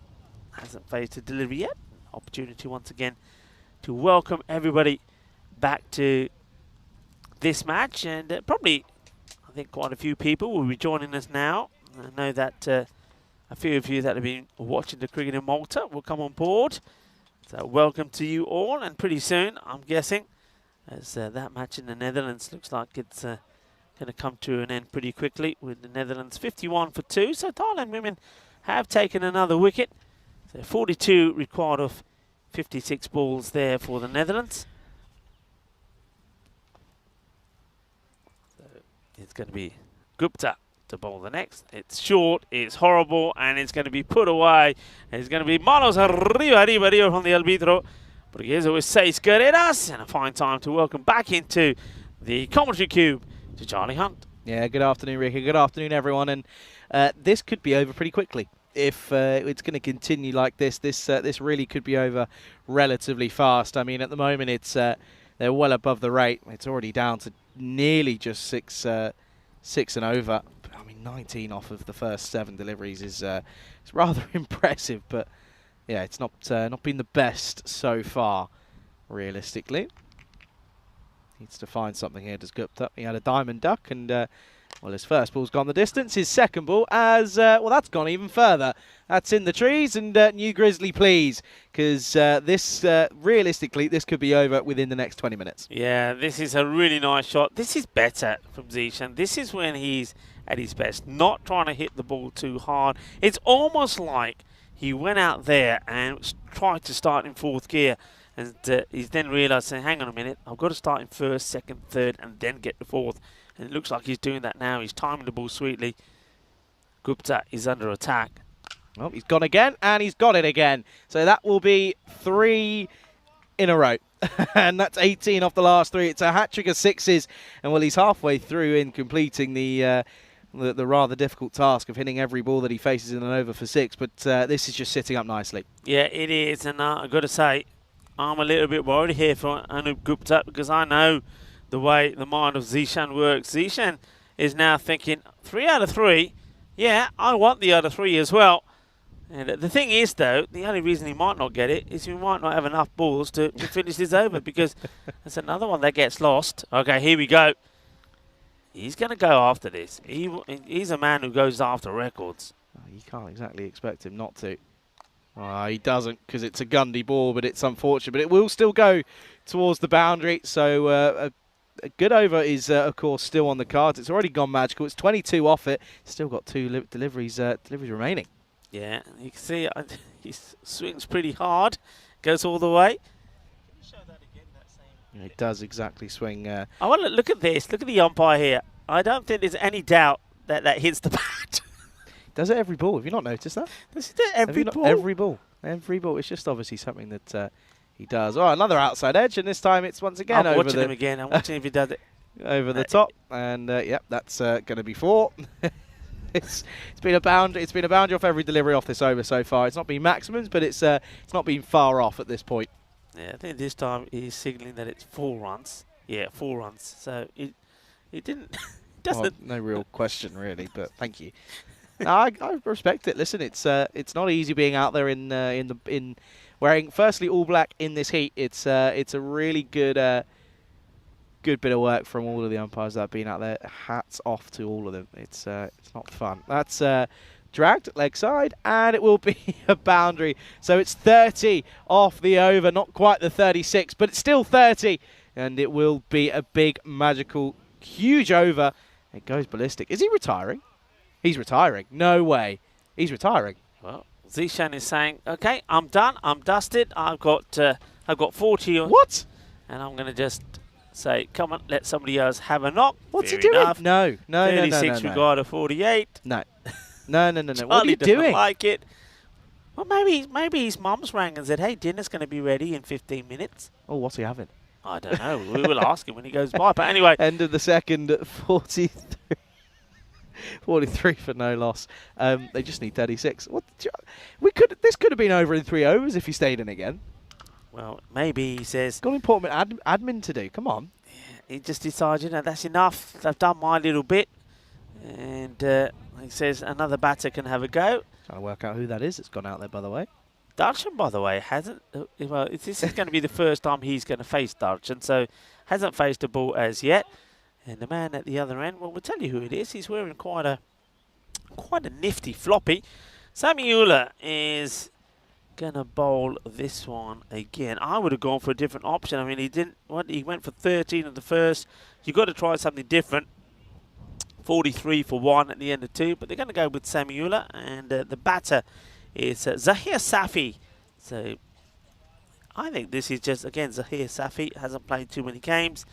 hasn't faced a delivery yet. Opportunity once again to welcome everybody back to this match. And probably, I think quite a few people will be joining us now. I know that a few of you that have been watching the cricket in Malta will come on board. So welcome to you all, and pretty soon, I'm guessing, as that match in the Netherlands looks like it's going to come to an end pretty quickly with the Netherlands 51 for 2. So Thailand women have taken another wicket. So 42 required of 56 balls there for the Netherlands. So it's going to be Gupta to bowl the next. It's short, it's horrible, and it's going to be put away. It's going to be manos arriba from the arbitro. Porque eso es 6 carreras, and a fine time to welcome back into the commentary cube to Charlie Hunt. Yeah, good afternoon, Ricky. Good afternoon, everyone. And this could be over pretty quickly. If it's going to continue like this, this really could be over relatively fast. I mean, at the moment, it's they're well above the rate. It's already down to nearly just 6 and over. I mean, 19 off of the first 7 deliveries is it's rather impressive, but yeah, it's not been the best so far, realistically. Needs to find something here, does Gupta. He had a diamond duck, and well, his first ball's gone the distance. His second ball, as well, that's gone even further. That's in the trees, and New Grizzly, please, because this realistically, this could be over within the next 20 minutes. Yeah, this is a really nice shot. This is better from Zishan. This is when he's at his best, not trying to hit the ball too hard. It's almost like he went out there and tried to start in 4th gear, and he's then realised, saying, hang on a minute, I've got to start in 1st, 2nd, 3rd, and then get to 4th. And it looks like he's doing that now. He's timing the ball sweetly. Gupta is under attack. Well, he's gone again, and he's got it again. So that will be 3 in a row. And that's 18 off the last 3. It's a hat-trick of 6s. And, well, he's halfway through in completing the rather difficult task of hitting every ball that he faces in an over for 6. But this is just sitting up nicely. Yeah, it is. And I've got to say, I'm a little bit worried here for Anup Gupta, because I know the way the mind of Zishan works. Zishan is now thinking, 3 out of 3, yeah, I want the other 3 as well. And the thing is, though, the only reason he might not get it is he might not have enough balls to finish this over, because that's another one that gets lost. Okay, here we go. He's going to go after this. He's a man who goes after records. You can't exactly expect him not to. He doesn't, because it's a Gundy ball, but it's unfortunate. But it will still go towards the boundary, so a good over is, of course, still on the cards. It's already gone magical. It's 22 off it. Still got 2 deliveries remaining. Yeah, you can see he swings pretty hard. Goes all the way. Can you show that again? That same. It does exactly swing. I want to look at this. Look at the umpire here. I don't think there's any doubt that that hits the bat. Does it every ball? Have you not noticed that? Does it every ball? Every ball. Every ball. It's just obviously something that he does. Oh, another outside edge, and this time it's once again I'm watching him again. I'm watching if he does it. Over the top. And, yep, that's going to be 4. it's been a boundary. It's been a boundary off every delivery off this over so far. It's not been maximums, but it's not been far off at this point. Yeah, I think this time he's signalling that it's 4 runs. Yeah, 4 runs. So it didn't. Doesn't. Well, no real question really, but thank you. No, I respect it. Listen, it's not easy being out there in wearing firstly all black in this heat. It's a really good good bit of work from all of the umpires that have been out there. Hats off to all of them. It's not fun. That's dragged leg side, and it will be a boundary. So it's 30 off the over, not quite the 36, but it's still 30, and it will be a big, magical, huge over. It goes ballistic. Is he retiring? He's retiring. No way. He's retiring. Well, Zishan is saying, "Okay, I'm done. I'm dusted. I've got 40 on." What? And I'm going to just say, "Come on, let somebody else have a knock." What's Fair he doing? enough. No. 36 regard of 48. No. What are Charlie you doesn't doing? like it. Well, maybe his mum's rang and said, "Hey, dinner's going to be ready in 15 minutes." Oh, what's he having? I don't know. We will ask him when he goes by. But anyway, End of the second at 43. 43 for no loss. They just need 36. This could have been over in 3 overs if he stayed in again. well, maybe he says Got important admin to do. Come on. he just decides, that's enough. I've done my little bit, and he says another batter can have a go. Trying to work out who that is that's gone out there, by the way. Darshan, by the way, hasn't. Well, this is going to be the first time he's going to face Darshan, so hasn't faced a ball as yet. And the man at the other end, well, we'll tell you who it is. He's wearing quite a nifty floppy. Samuela is going to bowl this one again. I would have gone for a different option. I mean, he didn't. He went for 13 at the first. You've got to try something different. 43 for 1 at the end of 2, but they're going to go with Samuela, and the batter is Zahir Safi. So I think this is just, again, Zahir Safi hasn't played too many games,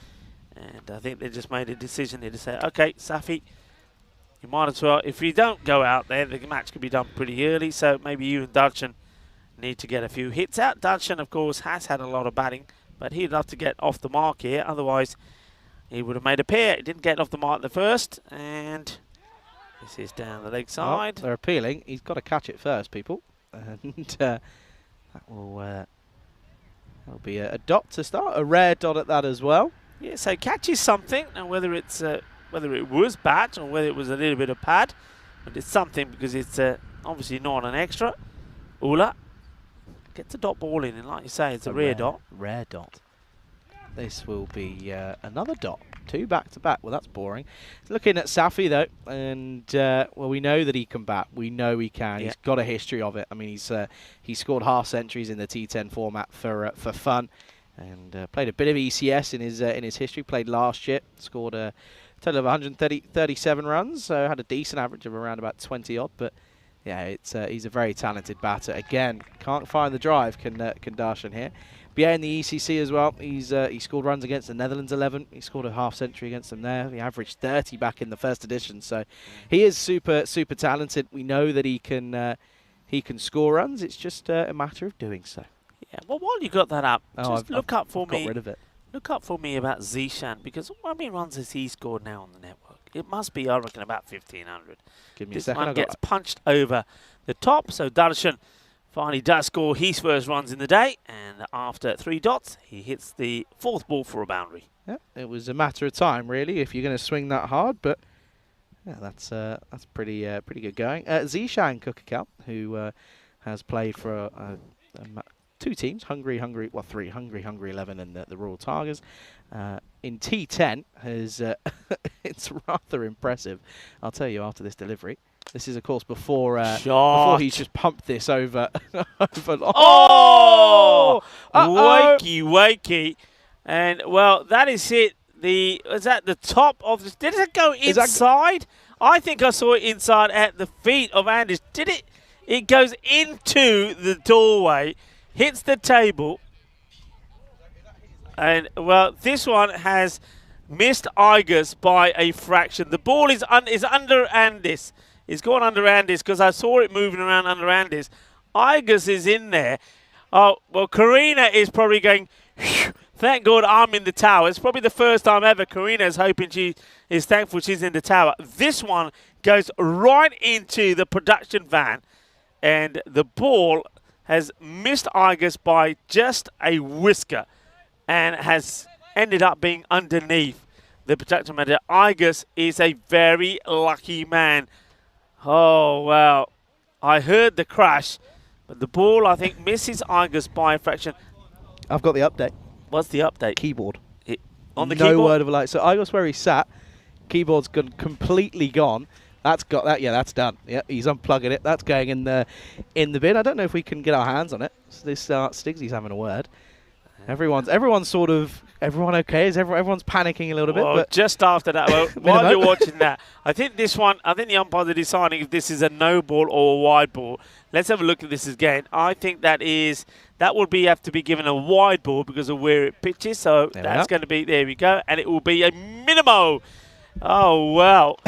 and I think they just made a decision here to say, okay, Safi, you might as well, if you don't go out there, the match could be done pretty early, so maybe you and Darshan need to get a few hits out. Darshan, of course, has had a lot of batting, but he'd love to get off the mark here, otherwise he would have made a pair. He didn't get off the mark the first, and this is down the leg side. Oh, they're appealing. He's got to catch it first, people. And that will that'll be a dot to start. A rare dot at that as well. Yeah, so catches something, and whether it was bat or whether it was a little bit of pad, but it's something because it's obviously not an extra. Ula gets a dot ball in, and like you say, it's a rare dot. Rare dot. This will be another dot. 2 back-to-back. Well, that's boring. Looking at Safi, though, and, well, we know that he can bat. We know he can. Yeah. He's got a history of it. I mean, he's scored half centuries in the T10 format for fun, and played a bit of ECS in his history. Played last year. Scored a total of 137 runs, so had a decent average of around about 20-odd, but yeah, he's a very talented batter. Again, can't find the drive, can Darshan here. But yeah, in the ECC as well, he scored runs against the Netherlands 11. He scored a half century against them there. He averaged 30 back in the first edition, so he is super talented. We know that he can score runs. It's just a matter of doing so. Yeah. Well, while you got that up, I've got rid of it. Look up for me about Zishan, because how many runs has he scored now on the network? It must be, I reckon, about 1,500. Give me this a second. one gets punched over the top, so Darshan finally does score his first runs in the day, and after 3 dots, he hits the 4th ball for a boundary. Yeah, it was a matter of time, really, if you're going to swing that hard, but yeah, that's pretty good going. Zishan Kukakal, who has played for 2 teams, Hungary 11 and the Royal Tigers. In T10 has it's rather impressive. I'll tell you after this delivery. This is, of course, before he's just pumped this over. Oh! Wakey. And, well, that is it. Is that the top of the... Did it go inside? I think I saw it inside at the feet of Anders. Did it? It goes into the doorway, hits the table. And, well, this one has missed Igers by a fraction. The ball is under Anders. It's gone under Anders because I saw it moving around under Anders. Igers is in there. Oh, well, Karina is probably going, thank God I'm in the tower. It's probably the first time ever Karina is hoping she is thankful she's in the tower. This one goes right into the production van, and the ball has missed Igus by just a whisker and has ended up being underneath the production manager. Igus is a very lucky man. Oh, well, I heard the crash, but the ball, I think, misses Igus by a fraction. I've got the update. What's the update? Keyboard. On the no keyboard? word of a lie. So Igus where he sat, keyboard's completely gone. That's got that. Yeah, that's done. Yeah, he's unplugging it. That's going in the bin. I don't know if we can get our hands on it. So this Stigsy's having a word. Everyone's everyone okay? Everyone's panicking a little bit. Well, But just after that, well, while you're watching that, I think the umpires are deciding if this is a no ball or a wide ball. Let's have a look at this again. I think that will have to be given a wide ball because of where it pitches. So that's going to be, there we go, and it will be a minimo. Oh, well.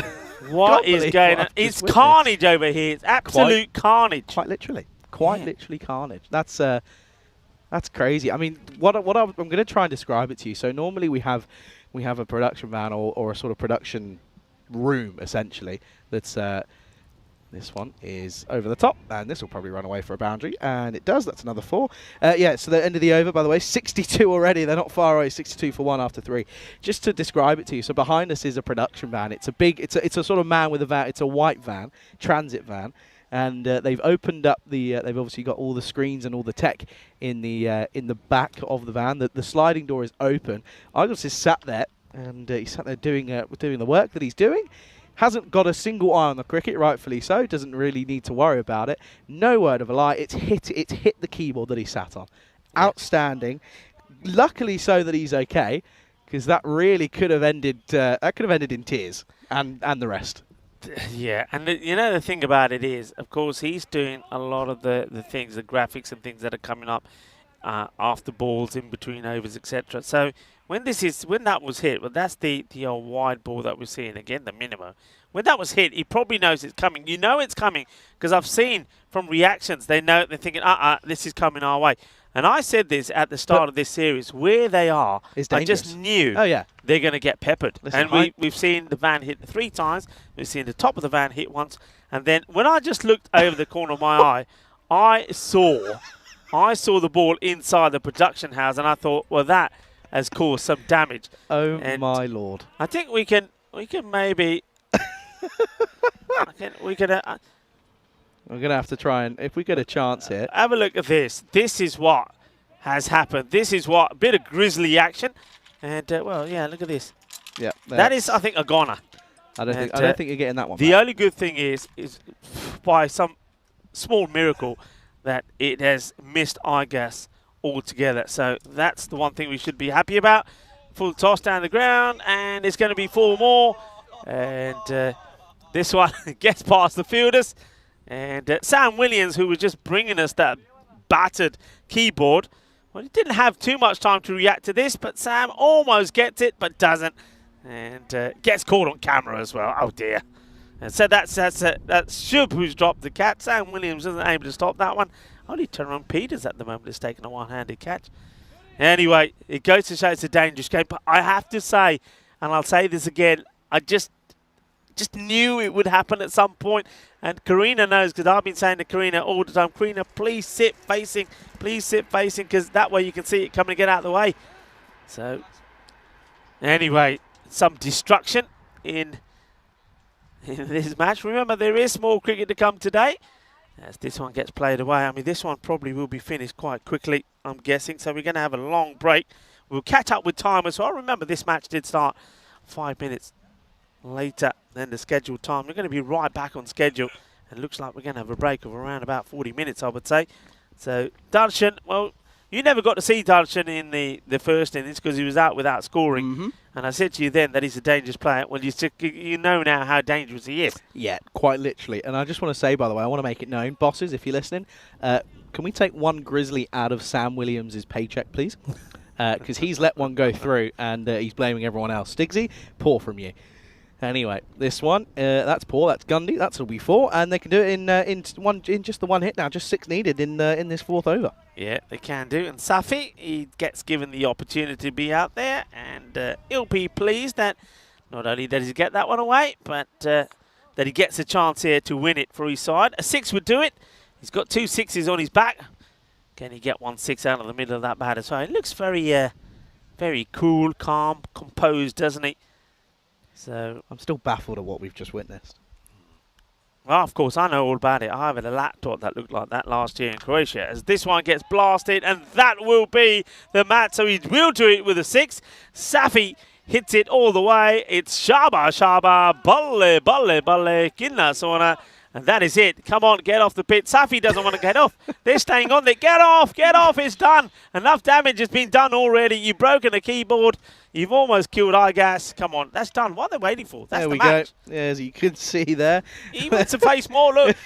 What is going on? It's carnage over here. It's absolute carnage. Quite literally. Literally carnage. That's crazy. I mean, I'm going to try and describe it to you. So normally we have a production van or a sort of production room, essentially, that's this one is over the top, and this will probably run away for a boundary, and it does. That's another 4. Yeah, so the end of the over, by the way, 62 already. They're not far away, 62 for 1 after 3. Just to describe it to you, so behind us is a production van. It's a sort of man with a van. It's a white van, transit van, and they've opened up they've obviously got all the screens and all the tech in the back of the van. The sliding door is open. Igus is sat there, and he's sat there doing the work that he's doing. Hasn't got a single eye on the cricket, rightfully so. Doesn't really need to worry about it. No word of a lie. It's hit the keyboard that he sat on. Yeah. Outstanding. Luckily so that he's okay, because that really could have ended. That could have ended in tears and the rest. Yeah, and the thing about it is, of course, he's doing a lot of the things, the graphics and things that are coming up after balls, in between overs, etc. So when that was hit, well, that's the old wide ball that we're seeing again, the minimum. When that was hit, he probably knows it's coming. You know it's coming because I've seen from reactions, they're thinking, this is coming our way. And I said this at the start of this series, where they are, I just knew they're going to get peppered. Listen, and we've seen the van hit 3 times. We've seen the top of the van hit once. And then when I just looked over the corner of my eye, I saw the ball inside the production house, and I thought, well, that has caused some damage. Oh, and my Lord. I think we can maybe... We're going to have to try and, if we get a chance here. Have a look at this. This is what has happened. This is what, a bit of grisly action. And, well, yeah, look at this. Yeah. That is, I think, a goner. I don't think you're getting that one The back. only good thing is by some small miracle that it has missed Igus altogether. So that's the one thing we should be happy about. Full toss down the ground, and it's going to be 4 more. And this one gets past the fielders. And Sam Williams, who was just bringing us that battered keyboard, well, he didn't have too much time to react to this, but Sam almost gets it, but doesn't. And gets caught on camera as well. Oh, dear. And so that's Shub who's dropped the catch. Sam Williams isn't able to stop that one. Only Tyrone Peters at the moment is taking a one-handed catch. Anyway, it goes to show it's a dangerous game. But I have to say, and I'll say this again, I just knew it would happen at some point. And Karina knows, because I've been saying to Karina all the time, Karina, please sit facing, because that way you can see it coming and get out of the way. So, anyway, some destruction in this match. Remember, there is more cricket to come today as this one gets played away. I mean, this one probably will be finished quite quickly, I'm guessing. So we're going to have a long break. We'll catch up with time as well. Remember, this match did start 5 minutes later than the scheduled time. We're going to be right back on schedule. And looks like we're going to have a break of around about 40 minutes, I would say. So, Darshan, well, you never got to see Darshan in the first innings because he was out without scoring. Mm-hmm. And I said to you then that he's a dangerous player. Well, you know now how dangerous he is. Yeah, quite literally. And I just want to say, by the way, I want to make it known, bosses, if you're listening, can we take one grizzly out of Sam Williams' paycheck, please? Because he's let one go through and he's blaming everyone else. Stigsy, poor from you. Anyway, this one, that's poor. That's Gundy. That'll be 4, and they can do it in just the one hit now. Just 6 needed in this 4th over. Yeah, they can do. And Safi, he gets given the opportunity to be out there, and he'll be pleased that not only does he get that one away, but that he gets a chance here to win it for his side. A 6 would do it. He's got 2 6s on his back. Can he get 1 6 out of the middle of that bat as well? It looks very, very cool, calm, composed, doesn't he? So I'm still baffled at what we've just witnessed. Well, of course, I know all about it. I have a laptop that looked like that last year in Croatia. As this one gets blasted, and that will be the match. So he will do it with a 6. Safi hits it all the way. It's Shaba, balle, kinna sona. And that is it. Come on, get off the pit. Safi doesn't want to get off. They're staying on there. Get off, it's done. Enough damage has been done already. You've broken the keyboard. You've almost killed iGas. Come on, that's done. What are they waiting for? That's there we match. go. Yeah, as you can see there. He wants to face more, look.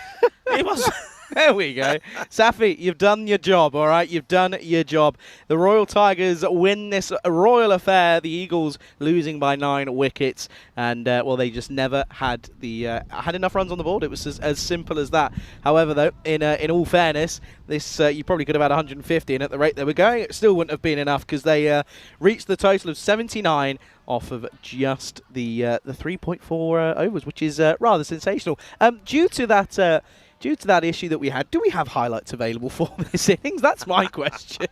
He was... There we go. Safi, you've done your job, all right? You've done your job. The Royal Tigers win this royal affair. The Eagles losing by 9 wickets. And, well, they just never had had enough runs on the board. It was as simple as that. However, though, in all fairness, this you probably could have had 150, and at the rate they were going, it still wouldn't have been enough because they reached the total of 79 off of just the 3.4 overs, which is rather sensational. Due to that issue that we had, do we have highlights available for this innings? That's my question.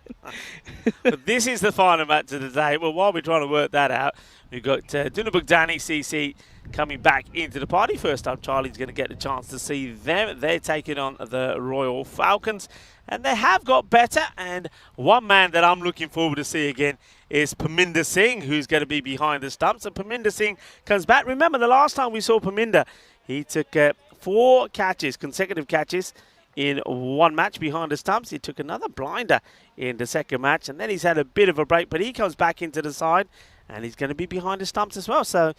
But this is the final match of the day. Well, while we're trying to work that out, we've got Dunabug Danny CC coming back into the party. First time Charlie's going to get the chance to see them. They're taking on the Royal Falcons, and they have got better. And one man that I'm looking forward to see again is Parminder Singh, who's going to be behind the stumps. And Parminder Singh comes back. Remember, the last time we saw Parminder, he took 4 consecutive catches in one match behind the stumps. He took another blinder in the second match, and then he's had a bit of a break, but he comes back into the side, and he's going to be behind the stumps as well. So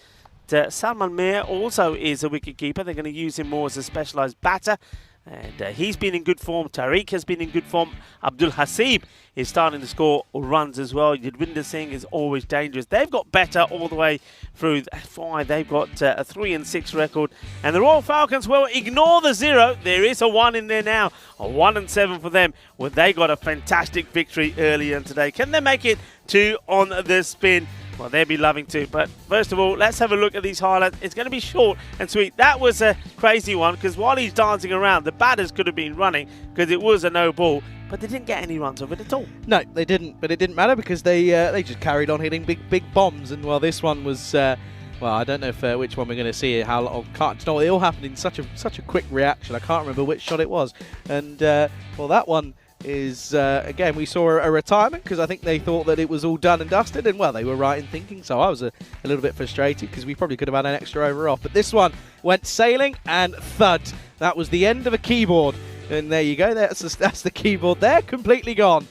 Salman Mir also is a wicket-keeper. They're going to use him more as a specialised batter, and he's been in good form. Tariq has been in good form. Abdul Hasib is starting to score runs as well. Yadwinder Singh is always dangerous. They've got better all the way through. They've got a 3-6 record. And the Royal Falcons will ignore the 0. There is a 1 in there now. A 1-7 for them. Well, they got a fantastic victory earlier today. Can they make it 2 on the spin? Well, they'll be loving to. But first of all, let's have a look at these highlights. It's going to be short and sweet. That was a crazy one because while he's dancing around, the batters could have been running because it was a no ball. But they didn't get any runs of it at all. No, they didn't. But it didn't matter because they just carried on hitting big bombs. And well, this one was well, I don't know if which one we're going to see. How long? Can't. No, it all happened in such a quick reaction. I can't remember which shot it was. And well, that one is again we saw a retirement because I think they thought that it was all done and dusted. And well, they were right in thinking. So I was a little bit frustrated because we probably could have had an extra over off. But this one went sailing and thud. That was the end of a keyboard. And there you go. That's the keyboard there, completely gone.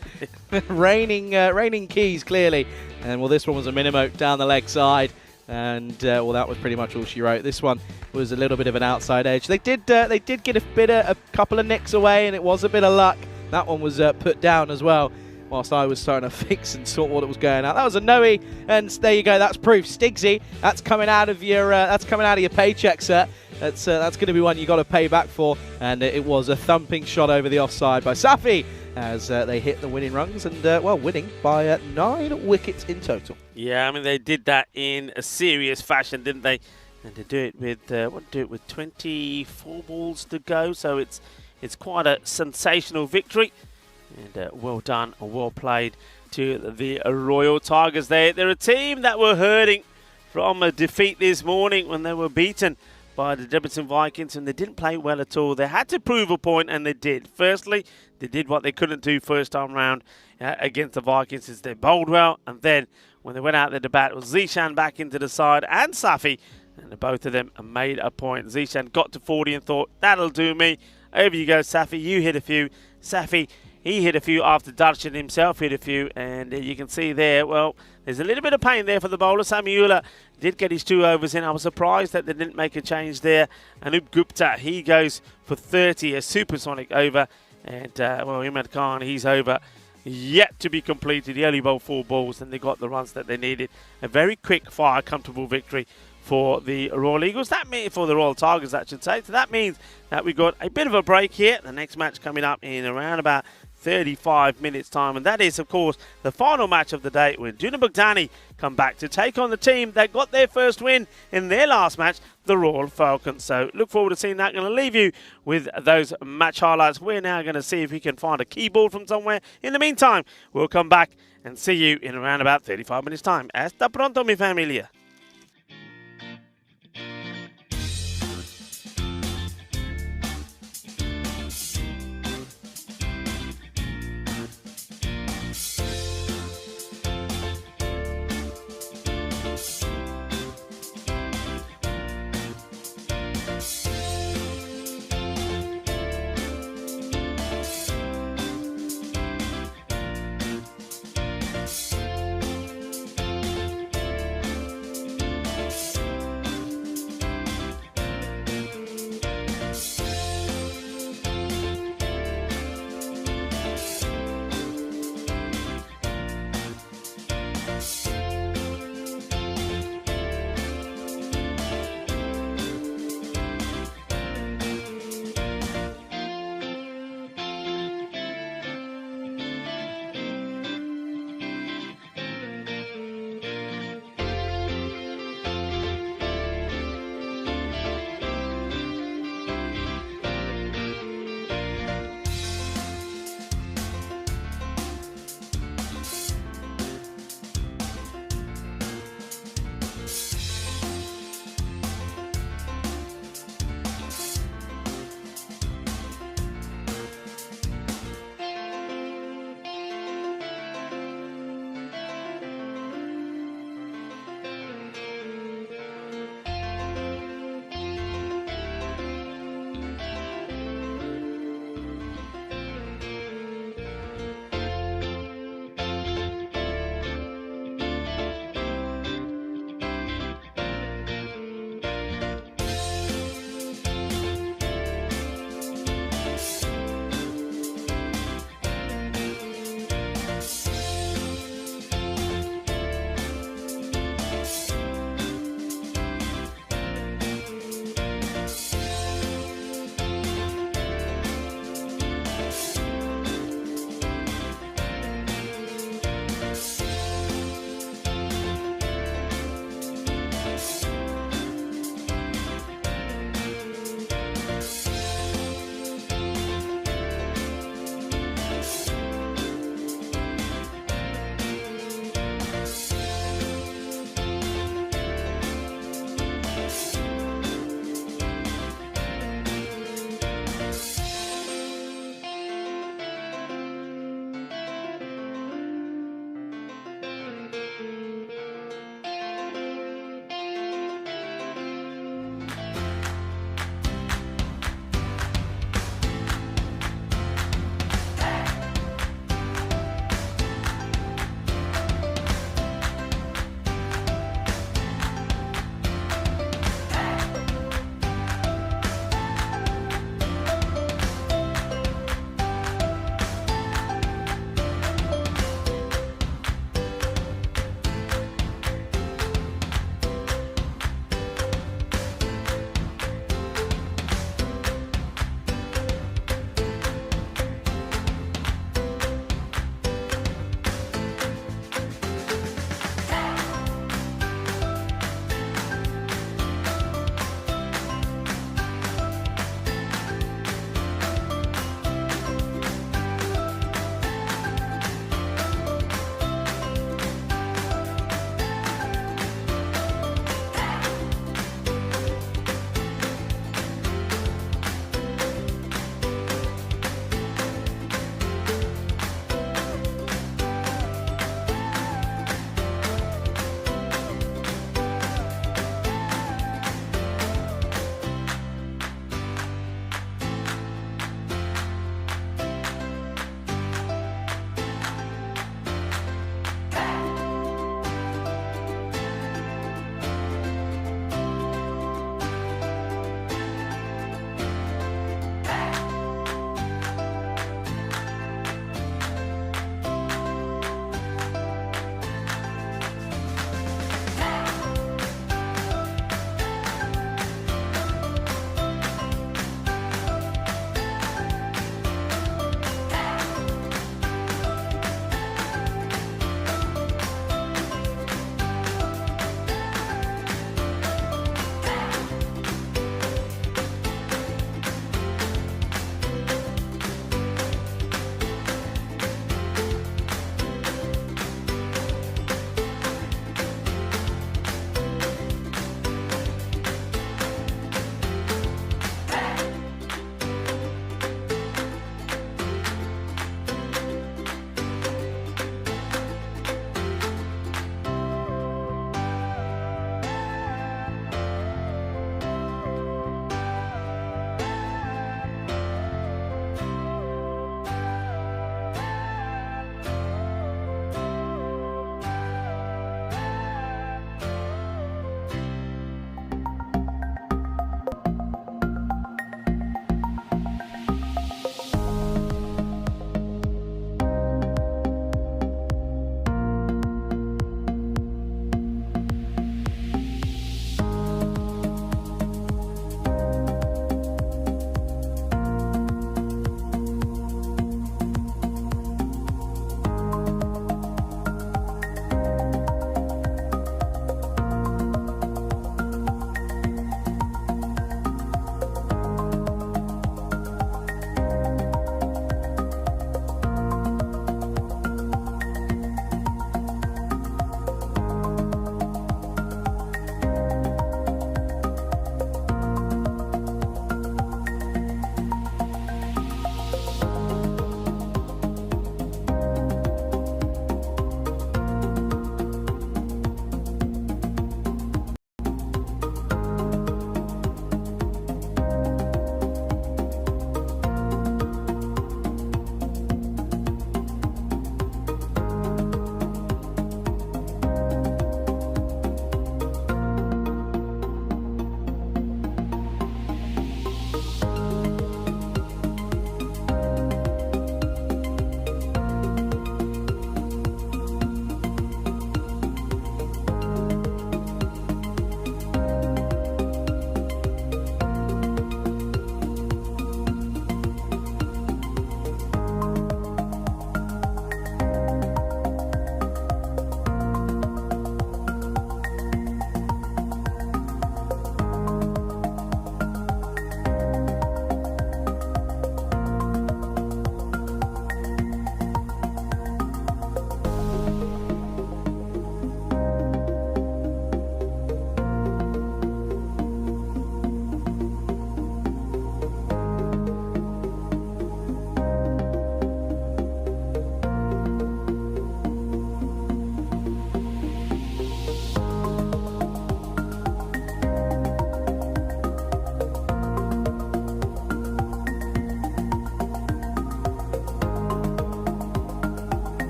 raining keys clearly. And well, this one was a minimo down the leg side. And well, that was pretty much all she wrote. This one was a little bit of an outside edge. They did get a couple of nicks away, and it was a bit of luck. That one was put down as well. Whilst I was starting to fix and sort what was going on. That was a no-e, and there you go. That's proof. Stigsy, that's coming out of your paycheck, sir. That's going to be one you got to pay back for. And it was a thumping shot over the offside by Safi as they hit the winning runs and well, winning by 9 wickets in total. Yeah, I mean they did that in a serious fashion, didn't they? And to do it with 24 balls to go, so it's quite a sensational victory. And well done, well played to the Royal Tigers. They're a team that were hurting from a defeat this morning when they were beaten by the Debrecen Vikings, and they didn't play well at all. They had to prove a point, and they did. Firstly, they did what they couldn't do first time round against the Vikings, is they bowled well, and then when they went out there to bat, it was Zishan back into the side and Safi, and both of them made a point. Zishan got to 40 and thought, that'll do me. Over you go, Safi. You hit a few. Safi, he hit a few after Darshan himself hit a few, and you can see there, well, there's a little bit of pain there for the bowler. Samiula did get his 2 overs in. I was surprised that they didn't make a change there. Anup Gupta, he goes for 30, a supersonic over, and well, Imad Khan, he's over. Yet to be completed. He only bowled 4 balls, and they got the runs that they needed. A very quick fire, comfortable victory for the Royal Eagles. That means for the Royal Tigers, I should say. So that means that we got a bit of a break here. The next match coming up in around about 35 minutes time, and that is of course the final match of the day when Junabugdani come back to take on the team that got their first win in their last match, the Royal Falcons. So look forward to seeing that. Going to leave you with those match highlights. We're now going to see if we can find a keyboard from somewhere. In the meantime, we'll come back and see you in around about 35 minutes time. Hasta pronto, mi familia.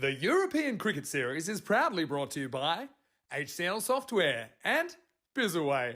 The European Cricket Series is proudly brought to you by HCL Software and Bizzaway.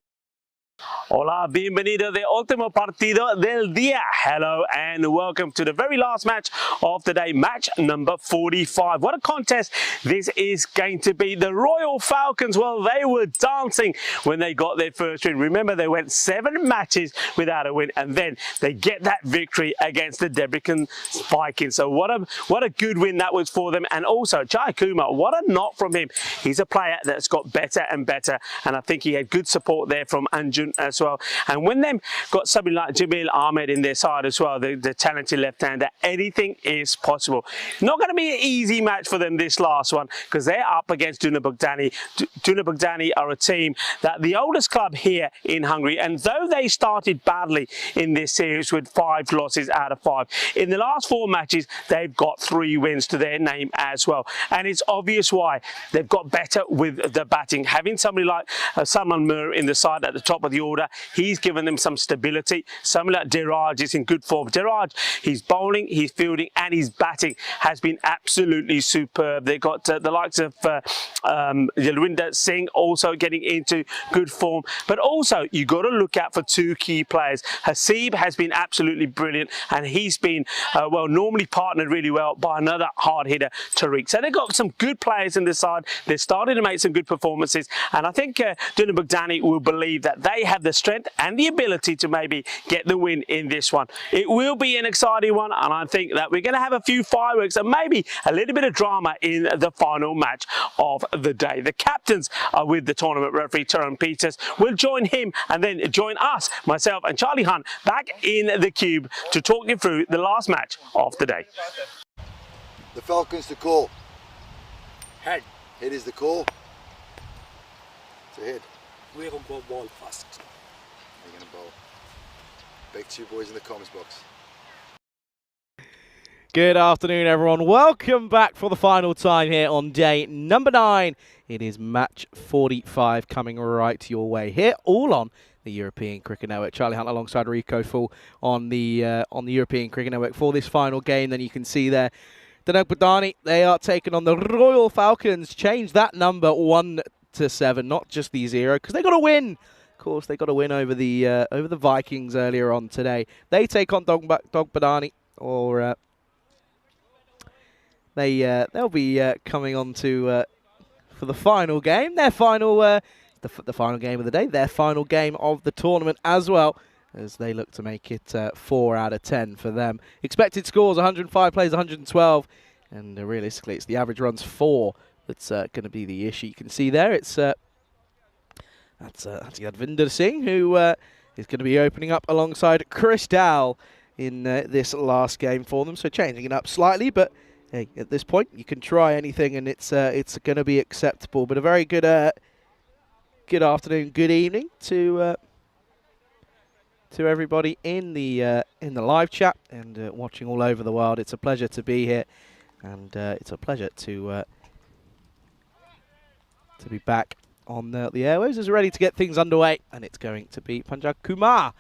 Hola, bienvenido de último partido del día. Hello and welcome to the very last match of the day, match number 45. What a contest this is going to be. The Royal Falcons, well, they were dancing when they got their first win. Remember, they went 7 matches without a win, and then they get that victory against the Debrecen Vikings. So what a good win that was for them. And also, Jai Kumar, what a knock from him. He's a player that's got better and better, and I think he had good support there from Anjun as well. And when they've got somebody like Jamil Ahmed in their side as well, the talented left-hander, anything is possible. Not going to be an easy match for them, this last one, because they're up against Duna Bogdani. Duna Bogdani are a team that the oldest club here in Hungary, and though they started badly in this series with 5 losses out of 5, in the last 4 matches they've got 3 wins to their name as well. And it's obvious why. They've got better with the batting. Having somebody like Salman Mir in the side at the top of the order, he's given them some stability. Somebody like Diraj is in good form. Diraj, he's bowling, he's fielding, and his batting has been absolutely superb. They've got the likes of Yalwinder Singh also getting into good form. But also, you've got to look out for 2 key players. Hasib has been absolutely brilliant, and he's been, well, normally partnered really well by another hard hitter, Tariq. So they've got some good players in the side. They're starting to make some good performances, and I think Duna Bogdani will believe that they have the strength and the ability to maybe get the win in this one. It will be an exciting one, and I think that we're going to have a few fireworks and maybe a little bit of drama in the final match of the day. The captains are with the tournament referee, Taran Peters. We'll join him and then join us, myself and Charlie Hunt, back in the cube to talk you through the last match of the day. The Falcons to call. Head. Head is the call. It's a head. We're going to go ball first. They're going to bowl. Back to you boys in the comments box. Good afternoon, everyone. Welcome back for the final time here on day number 9. It is match 45 coming right your way here, all on the European Cricket Network. Charlie Hunt alongside Rico Full on the European Cricket Network for this final game. Then you can see there, Duna Bogdani, they are taking on the Royal Falcons. Change that number 1 to 7, not just the 0, because they got to win. Of course, they got a win over the Vikings earlier on today. They take on Bogdani, or they'll be coming on to for the final game, their final the final game of the day, their final game of the tournament as well, as they look to make it 4 out of 10 for them. Expected scores 105 plays 112, and realistically, it's the average runs 4 that's going to be the issue. You can see there, it's that's Yadvinder Singh, who is going to be opening up alongside Chris Dowell in this last game for them. So changing it up slightly, but hey, at this point you can try anything, and it's going to be acceptable. But a very good good afternoon, good evening to everybody in the live chat and watching all over the world. It's a pleasure to be here, and it's a pleasure to be back on the airwaves as we're ready to get things underway, and it's going to be Panjab Kumar.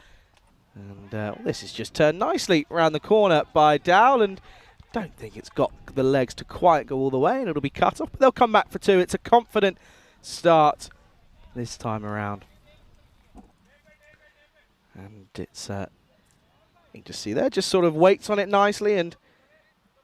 And this is just turned nicely around the corner by Dowell, and don't think it's got the legs to quite go all the way, and it'll be cut off, but they'll come back for 2. It's a confident start this time around. And it's, you can just see there, just sort of waits on it nicely and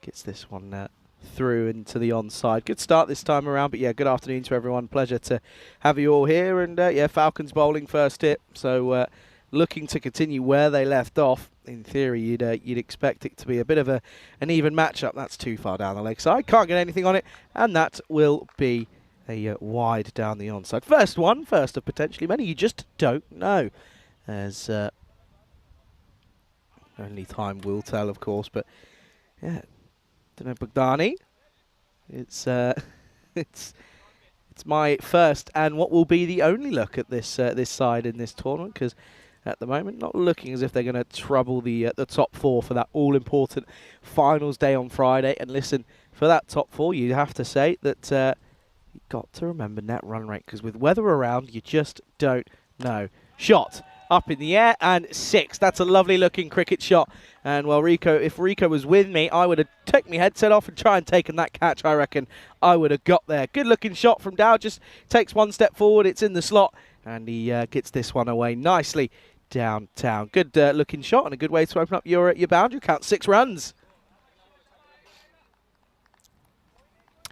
gets this one through into the onside. Good start this time around, but yeah, good afternoon to everyone. Pleasure to have you all here. And yeah, Falcons bowling first hit, so looking to continue where they left off. In theory, you'd expect it to be a bit of an even matchup. That's too far down the leg side, can't get anything on it, and that will be a wide down the onside. First of potentially many. You just don't know, as only time will tell, of course. But yeah, Duna Bogdani, it's my first and what will be the only look at this this side in this tournament, because at the moment not looking as if they're going to trouble the top 4 for that all-important finals day on Friday. And listen, for that top 4, you have to say that you've got to remember net run rate, because with weather around, you just don't know. Shot, up in the air, and 6. That's a lovely looking cricket shot. And well, if Rico was with me, I would have taken my headset off and tried and taken that catch. I reckon I would have got there. Good looking shot from Dow, just takes one step forward, it's in the slot, and he gets this one away nicely downtown. Good looking shot and a good way to open up your boundary count. 6 runs.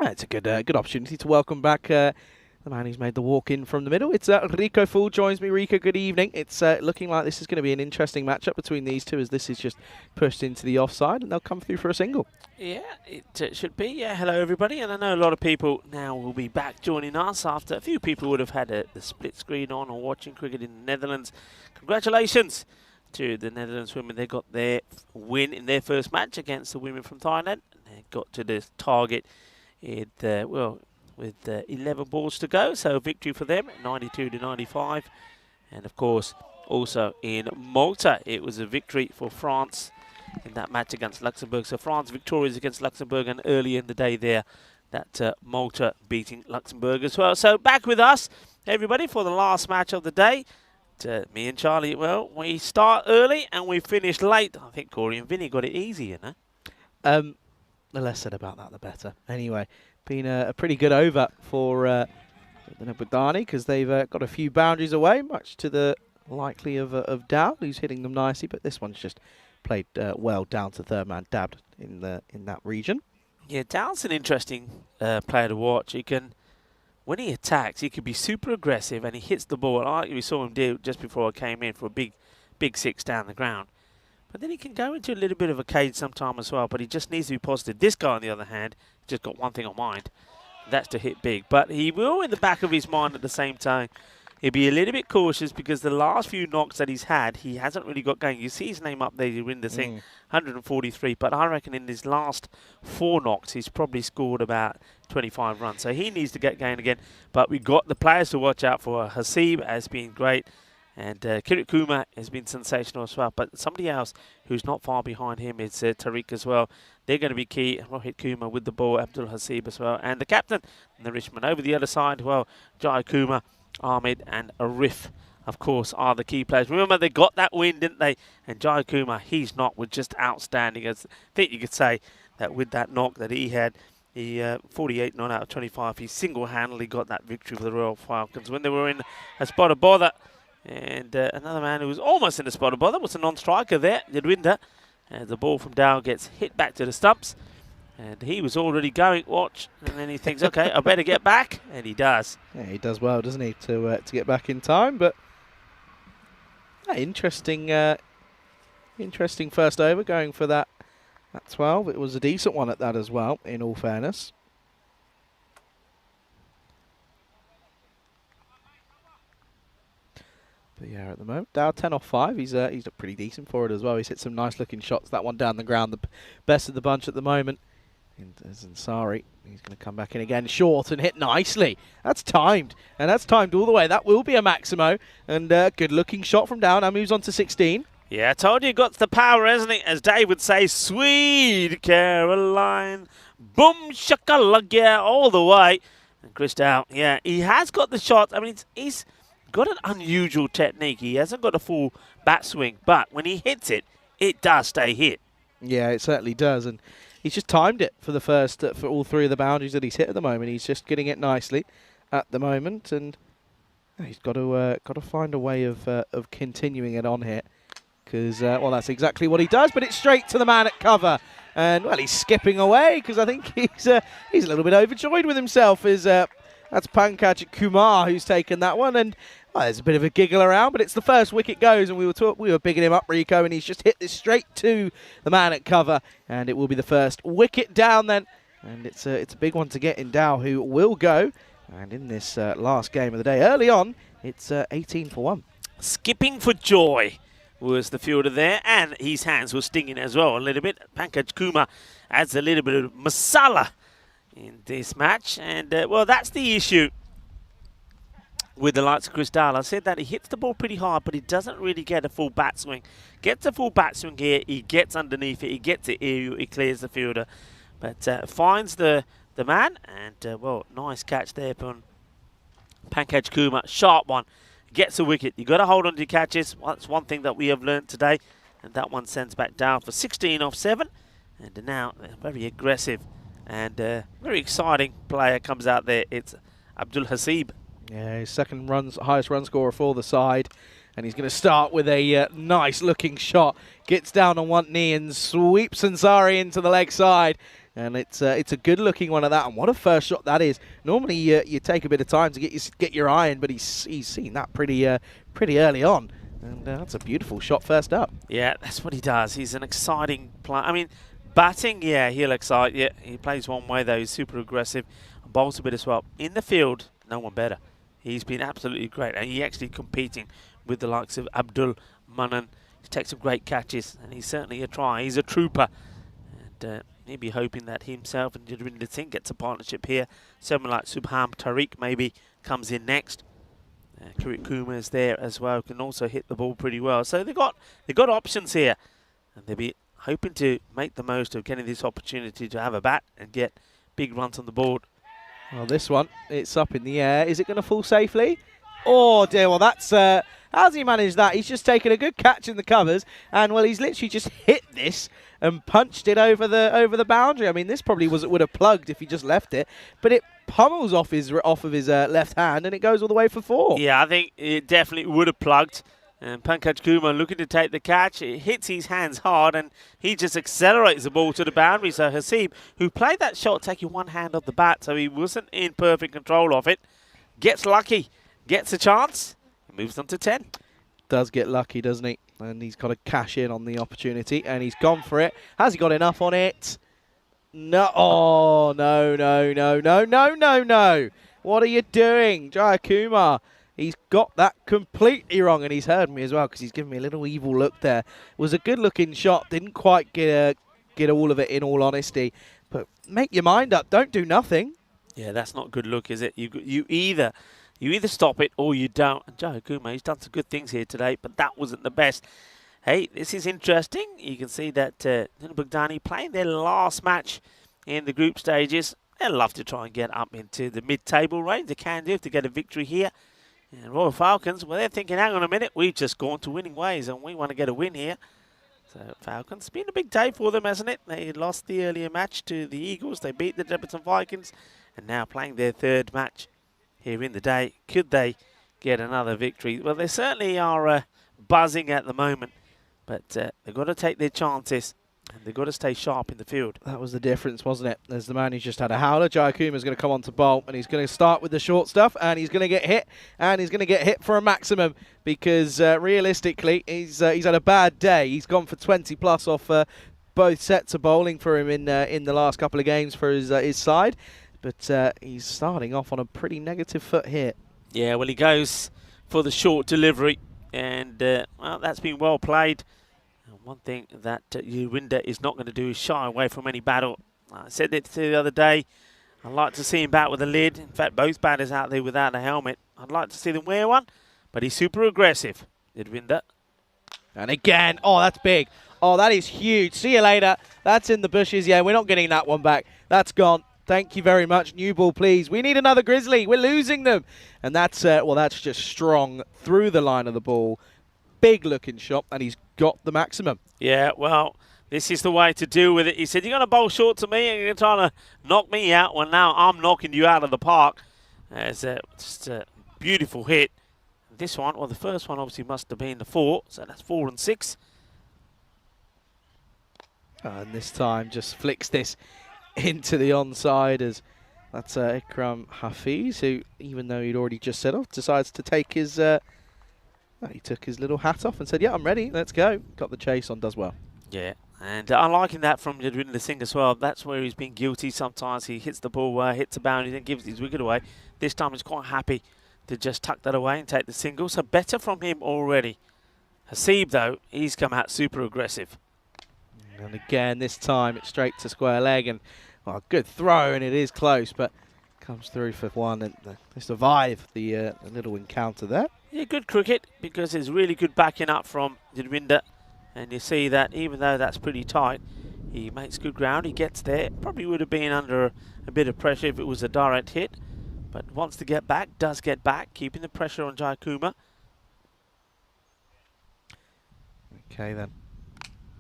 It's a good opportunity to welcome back the man who's made the walk in from the middle. It's Rico Fool joins me. Rico, good evening. It's looking like this is going to be an interesting matchup between these two, as this is just pushed into the offside and they'll come through for a single. Yeah, it should be. Yeah, hello everybody. And I know a lot of people now will be back joining us after a few people would have had the split screen on or watching cricket in the Netherlands. Congratulations to the Netherlands women. They got their win in their first match against the women from Thailand. They got to the target with 11 balls to go, so victory for them, 92-95. And of course, also in Malta, it was a victory for France in that match against Luxembourg. So France victorious against Luxembourg, and early in the day there, that Malta beating Luxembourg as well. So back with us, everybody, for the last match of the day. Me and Charlie, well, we start early and we finish late. I think Corey and Vinny got it easy, you know. The less said about that, the better. Anyway, been a pretty good over for the Nabudani, because they've got a few boundaries away, much to the likely of Dow, who's hitting them nicely. But this one's just played well down to third man, dabbed in that region. Yeah, Dow's an interesting player to watch. He can, when he attacks, he can be super aggressive, and he hits the ball like we saw him do just before I came in for a big 6 down the ground. But then he can go into a little bit of a cage sometime as well, but he just needs to be positive. This guy, on the other hand, just got one thing on mind. That's to hit big. But he will, in the back of his mind at the same time, he'll be a little bit cautious, because the last few knocks that he's had, he hasn't really got going. You see his name up there, you win the thing, 143. But I reckon in his last 4 knocks, he's probably scored about 25 runs. So he needs to get going again. But we've got the players to watch out for. Hasib has been great. And Kirit Kumar has been sensational as well. But somebody else who's not far behind him is Tariq as well. They're going to be key. Rohit Kumar with the ball, Abdul Hasib as well. And the captain and the Richmond over the other side, well, Jai Kumar, Ahmed and Arif, of course, are the key players. Remember, they got that win, didn't they? And Jai Kumar, his knock was just outstanding. I think you could say that with that knock that he had, he 48 not out of 25, he single-handedly got that victory for the Royal Falcons when they were in a spot of bother. And another man who was almost in the spot of bother was a non-striker there, Yadwinder. And the ball from Dow gets hit back to the stumps. And he was already going, watch. And then he thinks, okay, I better get back. And he does. Yeah, he does well, doesn't he, to get back in time. But interesting first over, going for that 12. It was a decent one at that as well, in all fairness. But yeah, at the moment, Dow 10 off 5. He's looked pretty decent for it as well. He's hit some nice looking shots. That one down the ground, the best of the bunch at the moment. And Ansari, he's going to come back in again short and hit nicely. That's timed, and that's timed all the way. That will be a Maximo, and good looking shot from Dow. Now moves on to 16. Yeah, I told you, got the power, hasn't it? As Dave would say, sweet Caroline, boom shakalaka, yeah, all the way. And Chris Dow, yeah, he has got the shot. I mean, he's got an unusual technique. He hasn't got a full bat swing, but when he hits it, it does stay hit. Yeah, it certainly does, and he's just timed it for the first, for all 3 of the boundaries that he's hit at the moment. He's just getting it nicely at the moment, and he's got to find a way of continuing it on here, because well, that's exactly what he does. But it's straight to the man at cover, and well, he's skipping away because I think he's a little bit overjoyed with himself. That's Pankaj Kumar who's taken that one, and well, there's a bit of a giggle around, but it's the first wicket goes, and we were bigging him up, Rico, and he's just hit this straight to the man at cover, and it will be the first wicket down then, and it's a big one to get in Dow, who will go, and in this last game of the day, early on, it's 18 for 1. Skipping for joy was the fielder there, and his hands were stinging as well a little bit. Pankaj Kumar adds a little bit of masala in this match, and well, that's the issue with the likes of Chris Dahl. I said that he hits the ball pretty hard, but he doesn't really get a full bat swing. Gets a full bat swing here, he gets underneath it, he gets it here, he clears the fielder, but finds the man, and well, nice catch there from Pankaj Kumar, sharp one, gets a wicket. You've got to hold on to your catches. Well, that's one thing that we have learnt today. And that one sends back down for 16 off 7. And now a very aggressive and very exciting player comes out there. It's Abdul Hasib. Yeah, his second highest run scorer for the side. And he's going to start with a nice looking shot. Gets down on one knee and sweeps Ansari into the leg side. And it's a good looking one at that. And what a first shot that is. Normally you take a bit of time to get your eye in, but he's seen that pretty early on. And that's a beautiful shot first up. Yeah, that's what he does. He's an exciting player. I mean, batting, yeah, he'll excite you. He plays one way though. He's super aggressive. Bowls a bit as well. In the field, no one better. He's been absolutely great. And he's actually competing with the likes of Abdul Manan. He takes some great catches, and he's certainly a try. He's a trooper. And maybe hoping that himself and Jadwinder Singh gets a partnership here. Someone like Subham Tariq maybe comes in next. Kirit Kumar is there as well, can also hit the ball pretty well. So they've got options here, and they'll be hoping to make the most of getting this opportunity to have a bat and get big runs on the board. Well, this one, it's up in the air. Is it going to fall safely? Oh dear, well that's, how's he managed that? He's just taken a good catch in the covers, and well, he's literally just hit this and punched it over the boundary. I mean, this probably would have plugged if he just left it, but it pummels off of his left hand, and it goes all the way for 4. Yeah, I think it definitely would have plugged. And Pankaj Kumar looking to take the catch. It hits his hands hard, and he just accelerates the ball to the boundary. So Hasib, who played that shot taking one hand off the bat, so he wasn't in perfect control of it, gets lucky. Gets a chance, moves on to 10. Does get lucky, doesn't he? And he's got to cash in on the opportunity, and he's gone for it. Has he got enough on it? No. Oh, no. What are you doing, Jayakumar? He's got that completely wrong, and he's heard me as well because he's given me a little evil look there. It was a good-looking shot. Didn't quite get all of it, in all honesty. But make your mind up. Don't do nothing. Yeah, that's not a good look, is it? You either stop it or you don't. And Joe Kumar, he's done some good things here today, but that wasn't the best. Hey, this is interesting. You can see that Bugdani playing their last match in the group stages. They'll love to try and get up into the mid-table range. They can do if they get a victory here. And Royal Falcons, well, they're thinking, hang on a minute, we've just gone to winning ways and we want to get a win here. So Falcons, been a big day for them, hasn't it? They lost the earlier match to the Eagles. They beat the Debbiton Vikings, and now playing their third match here in the day. Could they get another victory? Well, they certainly are buzzing at the moment, but they've got to take their chances, and they've got to stay sharp in the field. That was the difference, wasn't it? There's the man who's just had a howler. Jayakuma's going to come on to bowl, and he's going to start with the short stuff, and he's going to get hit, and he's going to get hit for a maximum because realistically, he's had a bad day. He's gone for 20 plus off both sets of bowling for him in the last couple of games for his side. But he's starting off on a pretty negative foot here. Yeah, well, he goes for the short delivery, and well, that's been well played. And one thing that Jadwinder is not going to do is shy away from any battle. I said it the other day. I'd like to see him bat with a lid. In fact, both batters out there without a helmet. I'd like to see them wear one, but he's super aggressive, Jadwinder. And again, oh, that's big. Oh, that is huge. See you later. That's in the bushes. Yeah, we're not getting that one back. That's gone. Thank you very much. New ball, please. We need another Grizzly. We're losing them. And that's, well, that's just strong through the line of the ball. Big looking shot, and he's got the maximum. Yeah, well, this is the way to deal with it. He said, you're going to bowl short to me and you're trying to knock me out. Well, now I'm knocking you out of the park. It's just a beautiful hit. This one, well, the first one obviously must have been the 4, so that's 4 and 6. And this time just flicks this into the onside as that's Ikram Hafiz, who, even though he'd already just set off, decides to take his, he took his little hat off and said, yeah, I'm ready, let's go. Got the chase on, does well. Yeah, and I'm liking that from Jadwinder Singh as well. That's where he's been guilty. Sometimes he hits the ball, hits a boundary, then gives his wicket away. This time he's quite happy to just tuck that away and take the single. So better from him already. Hasib, though, he's come out super aggressive. And again, this time it's straight to square leg, and well, good throw, and it is close, but comes through for 1, and they survive the little encounter there. Yeah, good cricket, because there's really good backing up from Jadwinder, and you see that even though that's pretty tight, he makes good ground, he gets there. Probably would have been under a bit of pressure if it was a direct hit, but wants to get back, does get back, keeping the pressure on Jayakumar. Okay then.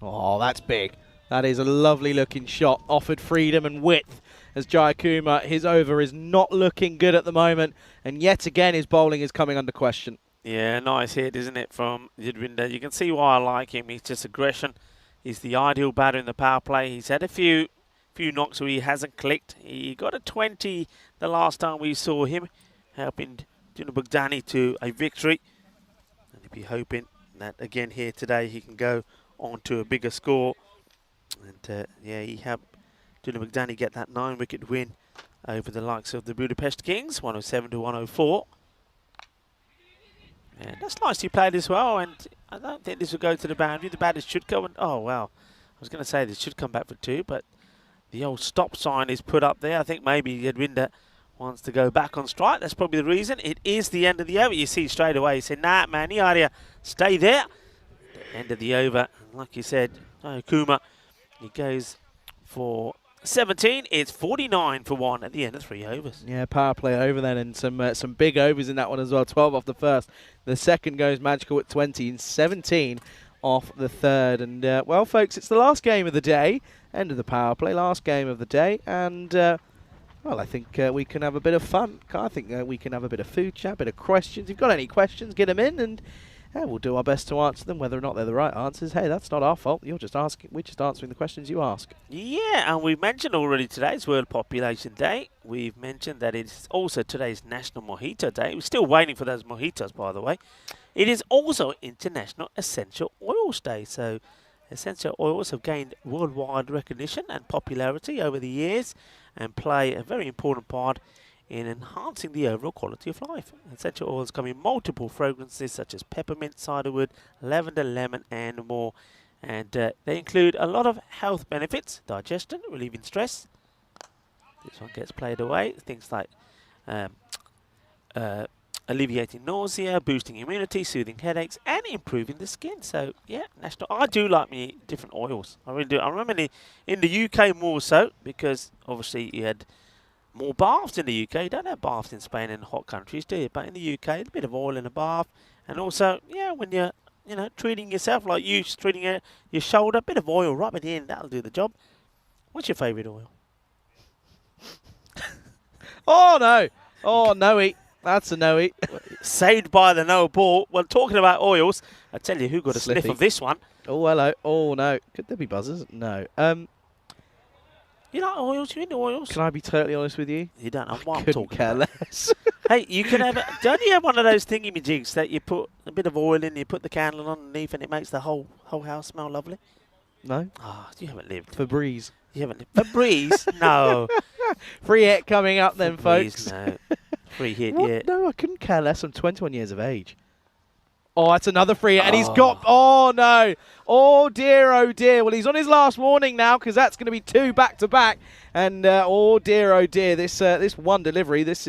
Oh, that's big. That is a lovely looking shot. Offered freedom and width as Jayakuma. His over is not looking good at the moment. And yet again, his bowling is coming under question. Yeah, nice hit, isn't it, from Yadwinder? You can see why I like him. He's just aggression. He's the ideal batter in the power play. He's had a few knocks where he hasn't clicked. He got a 20 the last time we saw him, helping Bugdani to a victory. And he'll be hoping that again here today he can go on to a bigger score. And yeah, he helped Bugdani get that 9-wicket win over the likes of the Budapest Kings, 107 to 104. And that's nicely played as well, and I don't think this will go to the boundary. The batters should go, and oh wow, I was going to say this should come back for 2, but the old stop sign is put up there. I think maybe Yadwinder wants to go back on strike. That's probably the reason. It is the end of the over. You see straight away, he said, nah, man, you area, stay there. End of the over, and like you said, Kuma, he goes for 17. It's 49 for 1 at the end of 3 overs. Yeah, power play over then, and some big overs in that one as well. 12 off the first. The second goes magical at 20 and 17 off the third. And, well, folks, it's the last game of the day. End of the power play, last game of the day. And, well, I think we can have a bit of fun. I think we can have a bit of food chat, a bit of questions. If you've got any questions, get them in, and we'll do our best to answer them. Whether or not they're the right answers, hey, that's not our fault. We're just answering the questions you ask. Yeah, and we've mentioned already today's World Population Day. We've mentioned that it's also today's National Mojito Day. We're still waiting for those mojitos, by the way. It is also International Essential Oils Day. So essential oils have gained worldwide recognition and popularity over the years and play a very important part in enhancing the overall quality of life. Essential oils come in multiple fragrances such as peppermint, ciderwood, lavender, lemon and more. And they include a lot of health benefits: digestion, relieving stress. This one gets played away. Things like alleviating nausea, boosting immunity, soothing headaches and improving the skin. So yeah, I do like me different oils. I really do. I remember in the UK more so, because obviously you had more baths in the UK. You don't have baths in Spain and hot countries, do you? But in the UK, a bit of oil in a bath. And also, yeah, when you're, treating yourself like you treating your shoulder, a bit of oil right at the end, that'll do the job. What's your favourite oil? Oh, no. Oh, no-y. That's a no-y. Saved by the no ball. Well, talking about oils, I tell you who got a sniff of this one. Oh, hello. Oh, no. Could there be buzzers? No. You like oils? You into oils? Can I be totally honest with you? You don't know what I'm Couldn't talking care about. less. Hey, you can have. Don't you have one of those thingy-majigs that you put a bit of oil in, you put the candle underneath, and it makes the whole house smell lovely? No. Ah, you haven't lived. Febreze. You haven't lived. Febreze? No. Free hit coming up then, Febreze, folks. No. Free hit, What? yeah. No, I couldn't care less. I'm 21 years of age. Oh, that's another free hit. And he's got... Oh, no. Oh, dear, oh, dear. Well, he's on his last warning now, because that's going to be 2 back-to-back. And, oh, dear, this one delivery, this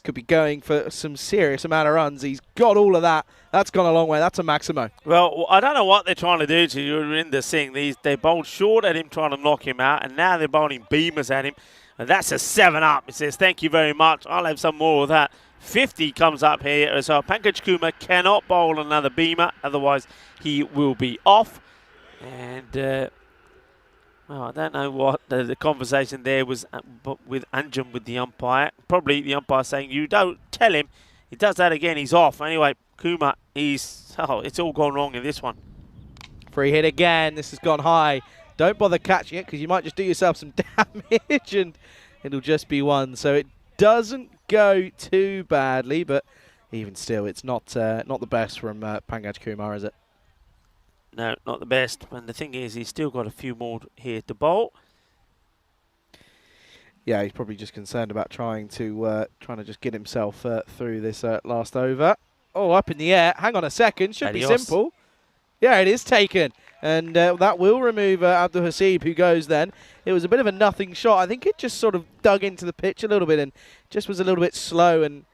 could be going for some serious amount of runs. He's got all of that. That's gone a long way. That's a Maximo. Well, I don't know what they're trying to do to Yurinder Singh. They bowled short at him, trying to knock him out, and now they're bowling beamers at him. And that's a 7-up. It says, thank you very much. I'll have some more of that. 50 comes up here as well. Pankaj Kumar cannot bowl another beamer, otherwise he will be off. And, well, I don't know what the conversation there was with Anjum with the umpire. Probably the umpire saying, you don't tell him. He does that again, he's off. Anyway, Kumar, it's all gone wrong in this one. Free hit again. This has gone high. Don't bother catching it, because you might just do yourself some damage, and it'll just be 1. So it doesn't go too badly, but even still, it's not the best from Pankaj Kumar, is it? No, not the best. And the thing is, he's still got a few more here to bowl. Yeah, he's probably just concerned about trying to just get himself through this last over. Oh, up in the air. Hang on a second. Should be simple. Yeah, it is taken. And that will remove Abdul Hasib, who goes then. It was a bit of a nothing shot. I think it just sort of dug into the pitch a little bit and just was a little bit slow. And,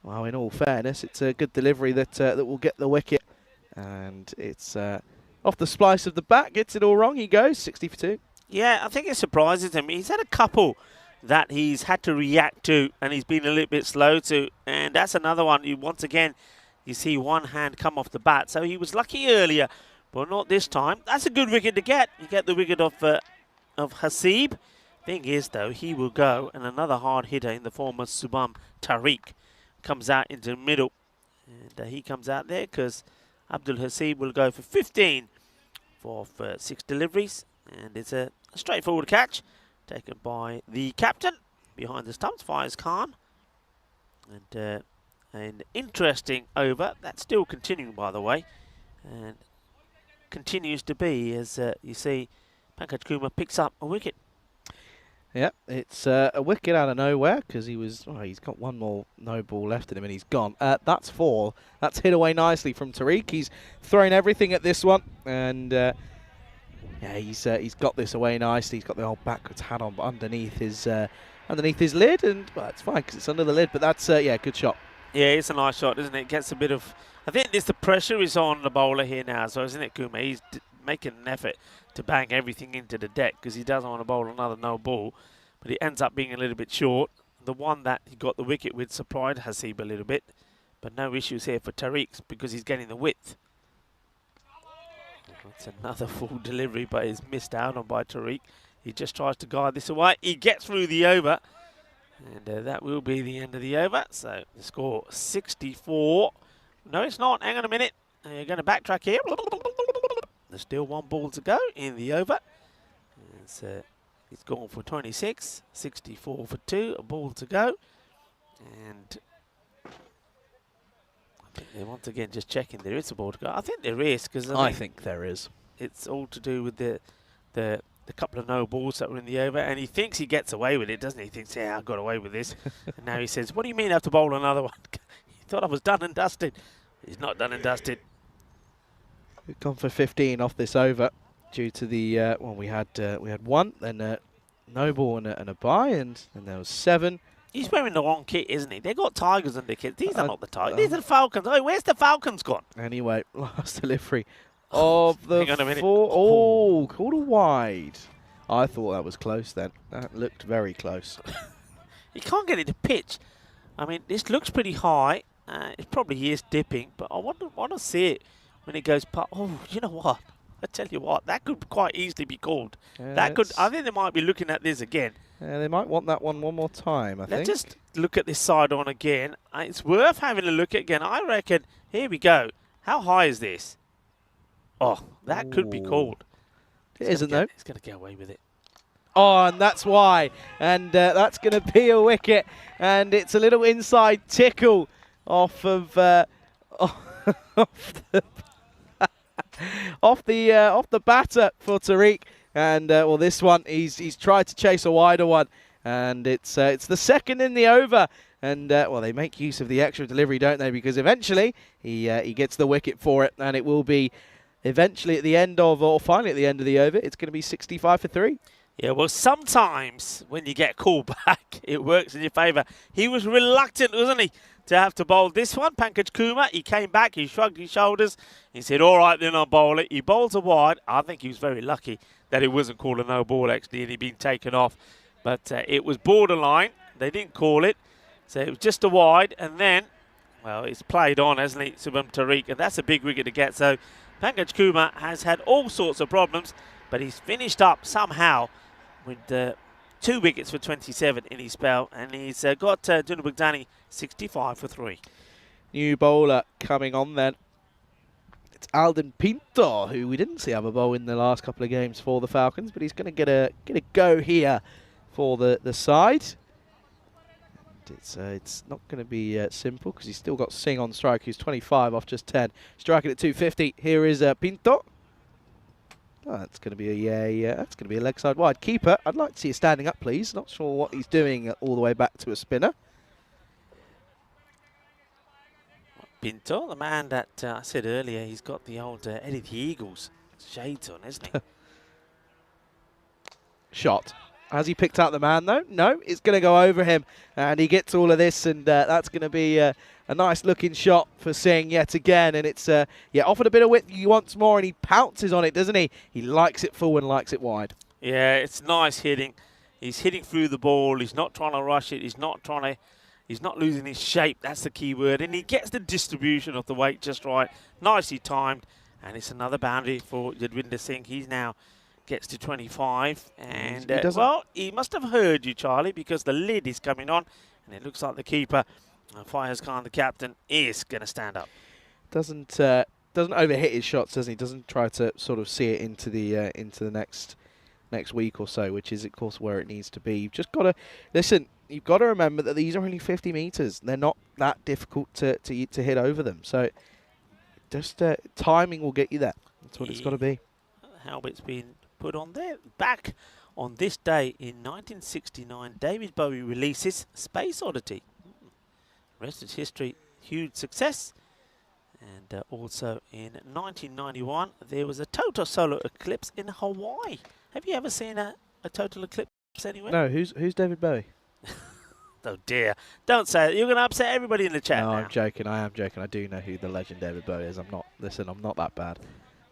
well, in all fairness, it's a good delivery that will get the wicket. And it's off the splice of the bat. Gets it all wrong. He goes 60 for 2. Yeah, I think it surprises him. He's had a couple that he's had to react to, and he's been a little bit slow to. And that's another one. Once again, you see one hand come off the bat. So he was lucky earlier but not this time. That's a good wicket to get. You get the wicket of Hasib. Thing is, though, he will go, and another hard hitter in the form of Subham Tariq comes out into the middle. And he comes out there because Abdul Hasib will go for 15 for 6 deliveries. And it's a straightforward catch taken by the captain. Behind the stumps, Faiz Khan. And an interesting over. That's still continuing, by the way. And continues to be as you see Pankaj Kumar picks up a wicket. Yeah, it's a wicket out of nowhere because he's got one more no ball left in him and he's gone. That's 4. That's hit away nicely from Tariq. He's throwing everything at this one, and yeah, he's got this away nicely. He's got the old backwards hat on, but underneath his lid, and well, it's fine because it's under the lid. But that's yeah, good shot. Yeah, it's a nice shot, isn't it? Gets a bit of. I think the pressure is on the bowler here now, so isn't it, Kumar? He's making an effort to bang everything into the deck because he doesn't want to bowl another no ball, but he ends up being a little bit short. The one that he got the wicket with supplied Hasib a little bit, but no issues here for Tariq because he's getting the width. That's another full delivery, but he's missed out on by Tariq. He just tries to guide this away. He gets through the over, and that will be the end of the over. So the score 64. No, it's not. Hang on a minute. You're going to backtrack here. There's still 1 ball to go in the over. He's gone for 26, 64 for 2, a ball to go. And I think they're once again just checking there is a ball to go. I think there is, because I think there is. It's all to do with the couple of no balls that were in the over, and he thinks he gets away with it, doesn't he? He thinks, yeah, I got away with this. And now he says, what do you mean I have to bowl another one? He thought I was done and dusted. He's not done and dusted. We've gone for 15 off this over due to the well, we had 1, then no ball and a bye, and there was 7. He's wearing the wrong kit, isn't he? They've got Tigers on their kit. These are not the Tigers. These are the Falcons. Oh, where's the Falcons gone? Anyway, last delivery of the Hang on a minute. 4. Oh, called a wide. I thought that was close then. That looked very close. You can't get it to pitch. I mean, this looks pretty high. It probably is dipping, but I want to see it when it goes past. Oh, you know what? I tell you what, that could quite easily be called. That could. I think they might be looking at this again. They might want that one more time, I think. Let's just look at this side on again. It's worth having a look at again. I reckon, here we go. How high is this? Oh, that could be called. It isn't, though. He's going to get away with it. Oh, and that's why. And that's going to be a wicket. And it's a little inside tickle off of off the batter for Tariq. And well, this one he's tried to chase a wider one, and it's the second in the over. And well, they make use of the extra delivery, don't they? Because eventually he gets the wicket for it, and it will be eventually at the end of, or finally at the end of the over, it's going to be 65 for 3. Yeah, well, sometimes when you get called back, it works in your favour. He was reluctant, wasn't he, to have to bowl this one. Pankaj Kumar, he came back, he shrugged his shoulders. He said, all right, then I'll bowl it. He bowls a wide. I think he was very lucky that it wasn't called a no ball, actually, and he'd been taken off. But it was borderline. They didn't call it. So it was just a wide. And then, well, it's played on, hasn't it, Subham Tariq? And that's a big wicket to get. So Pankaj Kumar has had all sorts of problems, but he's finished up somehow with 2 wickets for 27 in his spell, and he's got Dunal Bugdani 65 for 3. New bowler coming on then. It's Alden Pinto, who we didn't see have a bowl in the last couple of games for the Falcons, but he's going to get a go here for the side. And it's not going to be simple because he's still got Singh on strike, who's 25 off just 10, striking at 250. Here is Pinto. Oh, that's going to be that's going to be a leg side wide. Keeper, I'd like to see you standing up, please. Not sure what he's doing all the way back to a spinner. Pinto, the man that I said earlier, he's got the old Eddie the Eagles shades on, isn't he? Shot. Has he picked out the man, though? No, it's going to go over him, and he gets all of this, and that's going to be a nice-looking shot for Singh yet again, and it's yeah, offered a bit of width once more, and he pounces on it, doesn't he? He likes it full and likes it wide. Yeah, it's nice hitting. He's hitting through the ball. He's not trying to rush it. He's not losing his shape. That's the key word, and he gets the distribution of the weight just right, nicely timed, And it's another boundary for Yadwinder Singh. He's now gets to 25. And, well, he must have heard you, Charlie, because the lid is coming on. And it looks like the keeper, Fayez Khan, the captain, is going to stand up. Doesn't overhit his shots, does he? Doesn't try to sort of see it into the next week or so, which is, of course, where it needs to be. You've just got to listen. You've got to remember that these are only 50 meters. They're not that difficult to hit over them. So just timing will get you there. That's what it's got to be. Helmet's been put on there. Back on this day in 1969, David Bowie releases Space Oddity. Rest is history, huge success. And also in 1991, there was a total solar eclipse in Hawaii. Have you ever seen a total eclipse anywhere? No, who's David Bowie? Oh dear, don't say it. You're going to upset everybody in the chat. No, now. I'm joking. I am joking. I do know who the legend David Bowie is. I'm not that bad.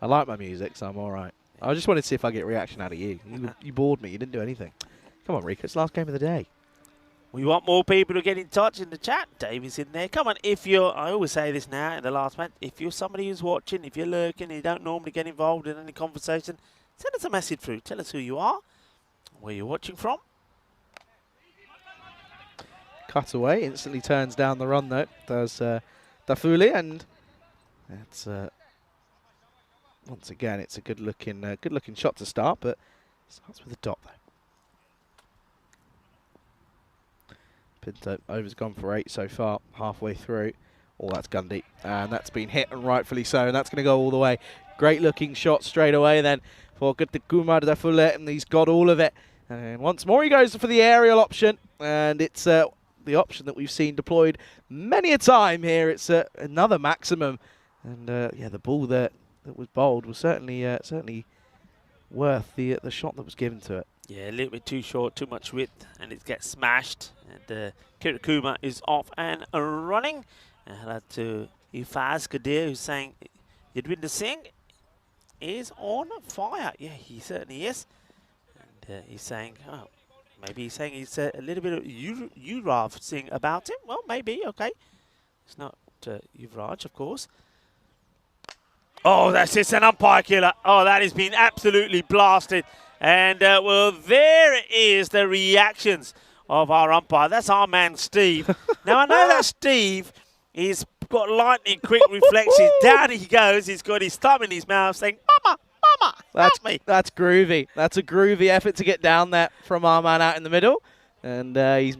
I like my music, so I'm all right. I just wanted to see if I get a reaction out of you. You bored me. You didn't do anything. Come on, Rico. It's the last game of the day. We want more people to get in touch in the chat. Dave is in there. Come on, if you're, I always say this now in the last match, if you're somebody who's watching, if you're lurking, you don't normally get involved in any conversation, send us a message through. Tell us who you are, where you're watching from. Cut away, instantly turns down the run though. Does Dafuli, and it's once again it's a good looking shot to start, but starts with a dot though. Pinto over's gone for 8 so far, halfway through. Oh, that's Gundy, and that's been hit, and rightfully so, and that's going to go all the way. Great looking shot straight away then for Kumar Dafule, and he's got all of it. And once more he goes for the aerial option, and it's the option that we've seen deployed many a time here. It's another maximum, and yeah, the ball that was bowled was certainly worth the shot that was given to it. Yeah, a little bit too short, too much width, and it gets smashed. And Kirakuma is off and running. And hello to Ifaz Kadir, who's saying Yadwinder Singh is on fire. Yeah, he certainly is. And he's saying, oh, maybe he's saying he's a little bit of Yuvraj Singh about him. Well, maybe, okay. It's not Yuvraj, of course. Oh, that's just an umpire killer. Oh, that has been absolutely blasted. And, well, there it is, the reactions of our umpire. That's our man, Steve. Now, I know that Steve, he's got lightning quick reflexes. Down he goes. He's got his thumb in his mouth saying, Mama, Mama, help me. That's groovy. That's a groovy effort to get down there from our man out in the middle. And he's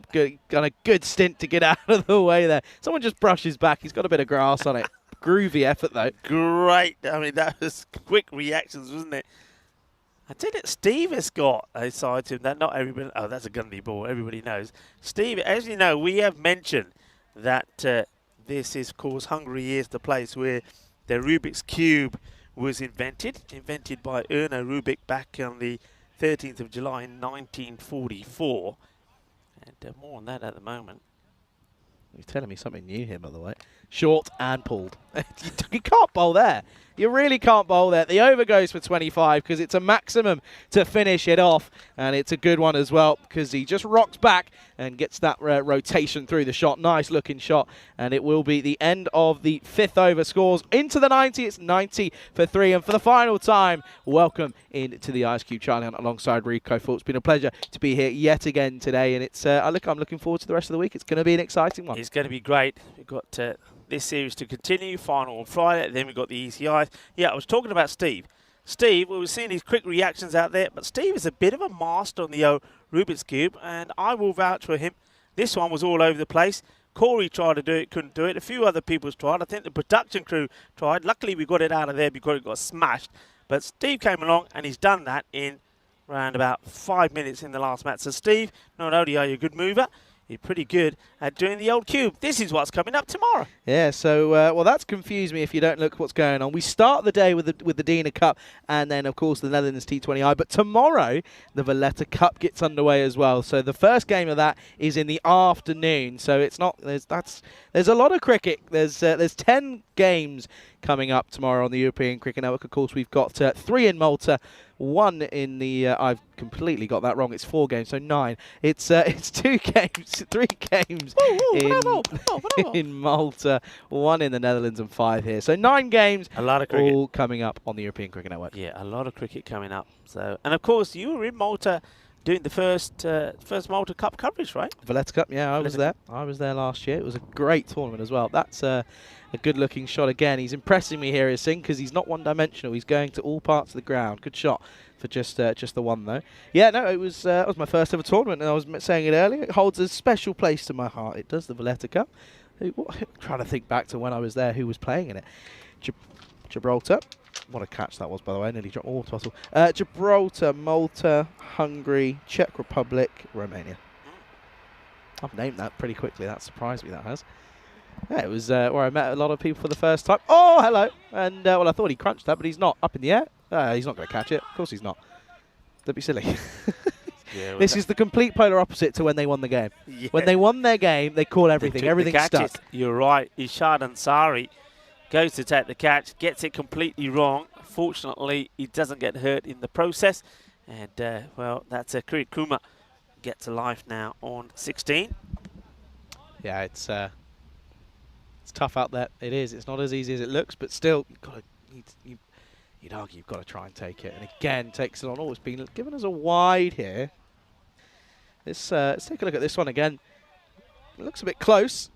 got a good stint to get out of the way there. Someone just brushed his back. He's got a bit of grass on it. Groovy effort, though. Great. I mean, that was quick reactions, wasn't it? I tell you, Steve has got a side to him that not everybody... Oh, that's a Gundy ball. Everybody knows. Steve, as you know, we have mentioned that this is, of course, Hungary is the place where the Rubik's Cube was invented by Erno Rubik back on the 13th of July in 1944. And more on that at the moment. You're telling me something new here, by the way. Short and pulled. You can't bowl there. You really can't bowl there. The over goes for 25 because it's a maximum to finish it off. And it's a good one as well because he just rocks back and gets that rotation through the shot. Nice looking shot. And it will be the end of the 5th over. Scores into the 90. It's 90 for 3. And for the final time, welcome into the Ice Cube Charlie Hunt alongside Rico Full. It's been a pleasure to be here yet again today. And it's I'm looking forward to the rest of the week. It's going to be an exciting one. It's going to be great. We've got this series to continue. Final on Friday. Then we've got the ECIs. Yeah, I was talking about Steve. Steve, we were seeing his quick reactions out there, but Steve is a bit of a master on the Rubik's Cube, and I will vouch for him. This one was all over the place. Corey tried to do it, couldn't do it. A few other people tried. I think the production crew tried. Luckily, we got it out of there because it got smashed. But Steve came along, and he's done that in around about 5 minutes in the last match. So, Steve, not only are you a good mover, you're pretty good at doing the old cube. This is what's coming up tomorrow. Yeah, so, well, that's confused me if you don't look what's going on. We start the day with the Dina Cup and then, of course, the Netherlands T20I. But tomorrow, the Valletta Cup gets underway as well. So the first game of that is in the afternoon. So it's not, there's a lot of cricket. There's 10 games coming up tomorrow on the European Cricket Network. Of course, we've got 3 in Malta, 1 in the. I've completely got that wrong. It's 4 games, so 9. It's 2 games, 3 games in Malta, 1 in the Netherlands, and 5 here. So 9 games. A lot of cricket. All coming up on the European Cricket Network. Yeah, a lot of cricket coming up. So, and of course, you were in Malta doing the first Malta Cup coverage, right? Valletta Cup, yeah, I was there. I was there last year. It was a great tournament as well. That's a good-looking shot again. He's impressing me here, Singh, because he's not one-dimensional. He's going to all parts of the ground. Good shot for just the one, though. Yeah, no, it was my first ever tournament, and I was saying it earlier. It holds a special place to my heart. It does, the Valletta Cup. I'm trying to think back to when I was there, who was playing in it. Gibraltar. What a catch that was, by the way. I nearly dropped my water bottle. Gibraltar, Malta, Hungary, Czech Republic, Romania. I've named that pretty quickly. That surprised me, that has. Yeah, it was where I met a lot of people for the first time. Oh, hello. And, well, I thought he crunched that, but he's not. Up in the air. He's not going to catch it. Of course he's not. Don't be silly. Yeah, this is the complete polar opposite to when they won the game. Yeah. When they won their game, they call everything. Everything's stuck. You're right. Ishad Ansari goes to take the catch, gets it completely wrong. Fortunately, he doesn't get hurt in the process. And, well, that's a Kirit Kumar gets to life now on 16. Yeah, it's tough out there. It is. It's not as easy as it looks, but still, you'd argue you've got to try and take it. And again, takes it on. Oh, it's been given as a wide here. Let's take a look at this one again. It looks a bit close.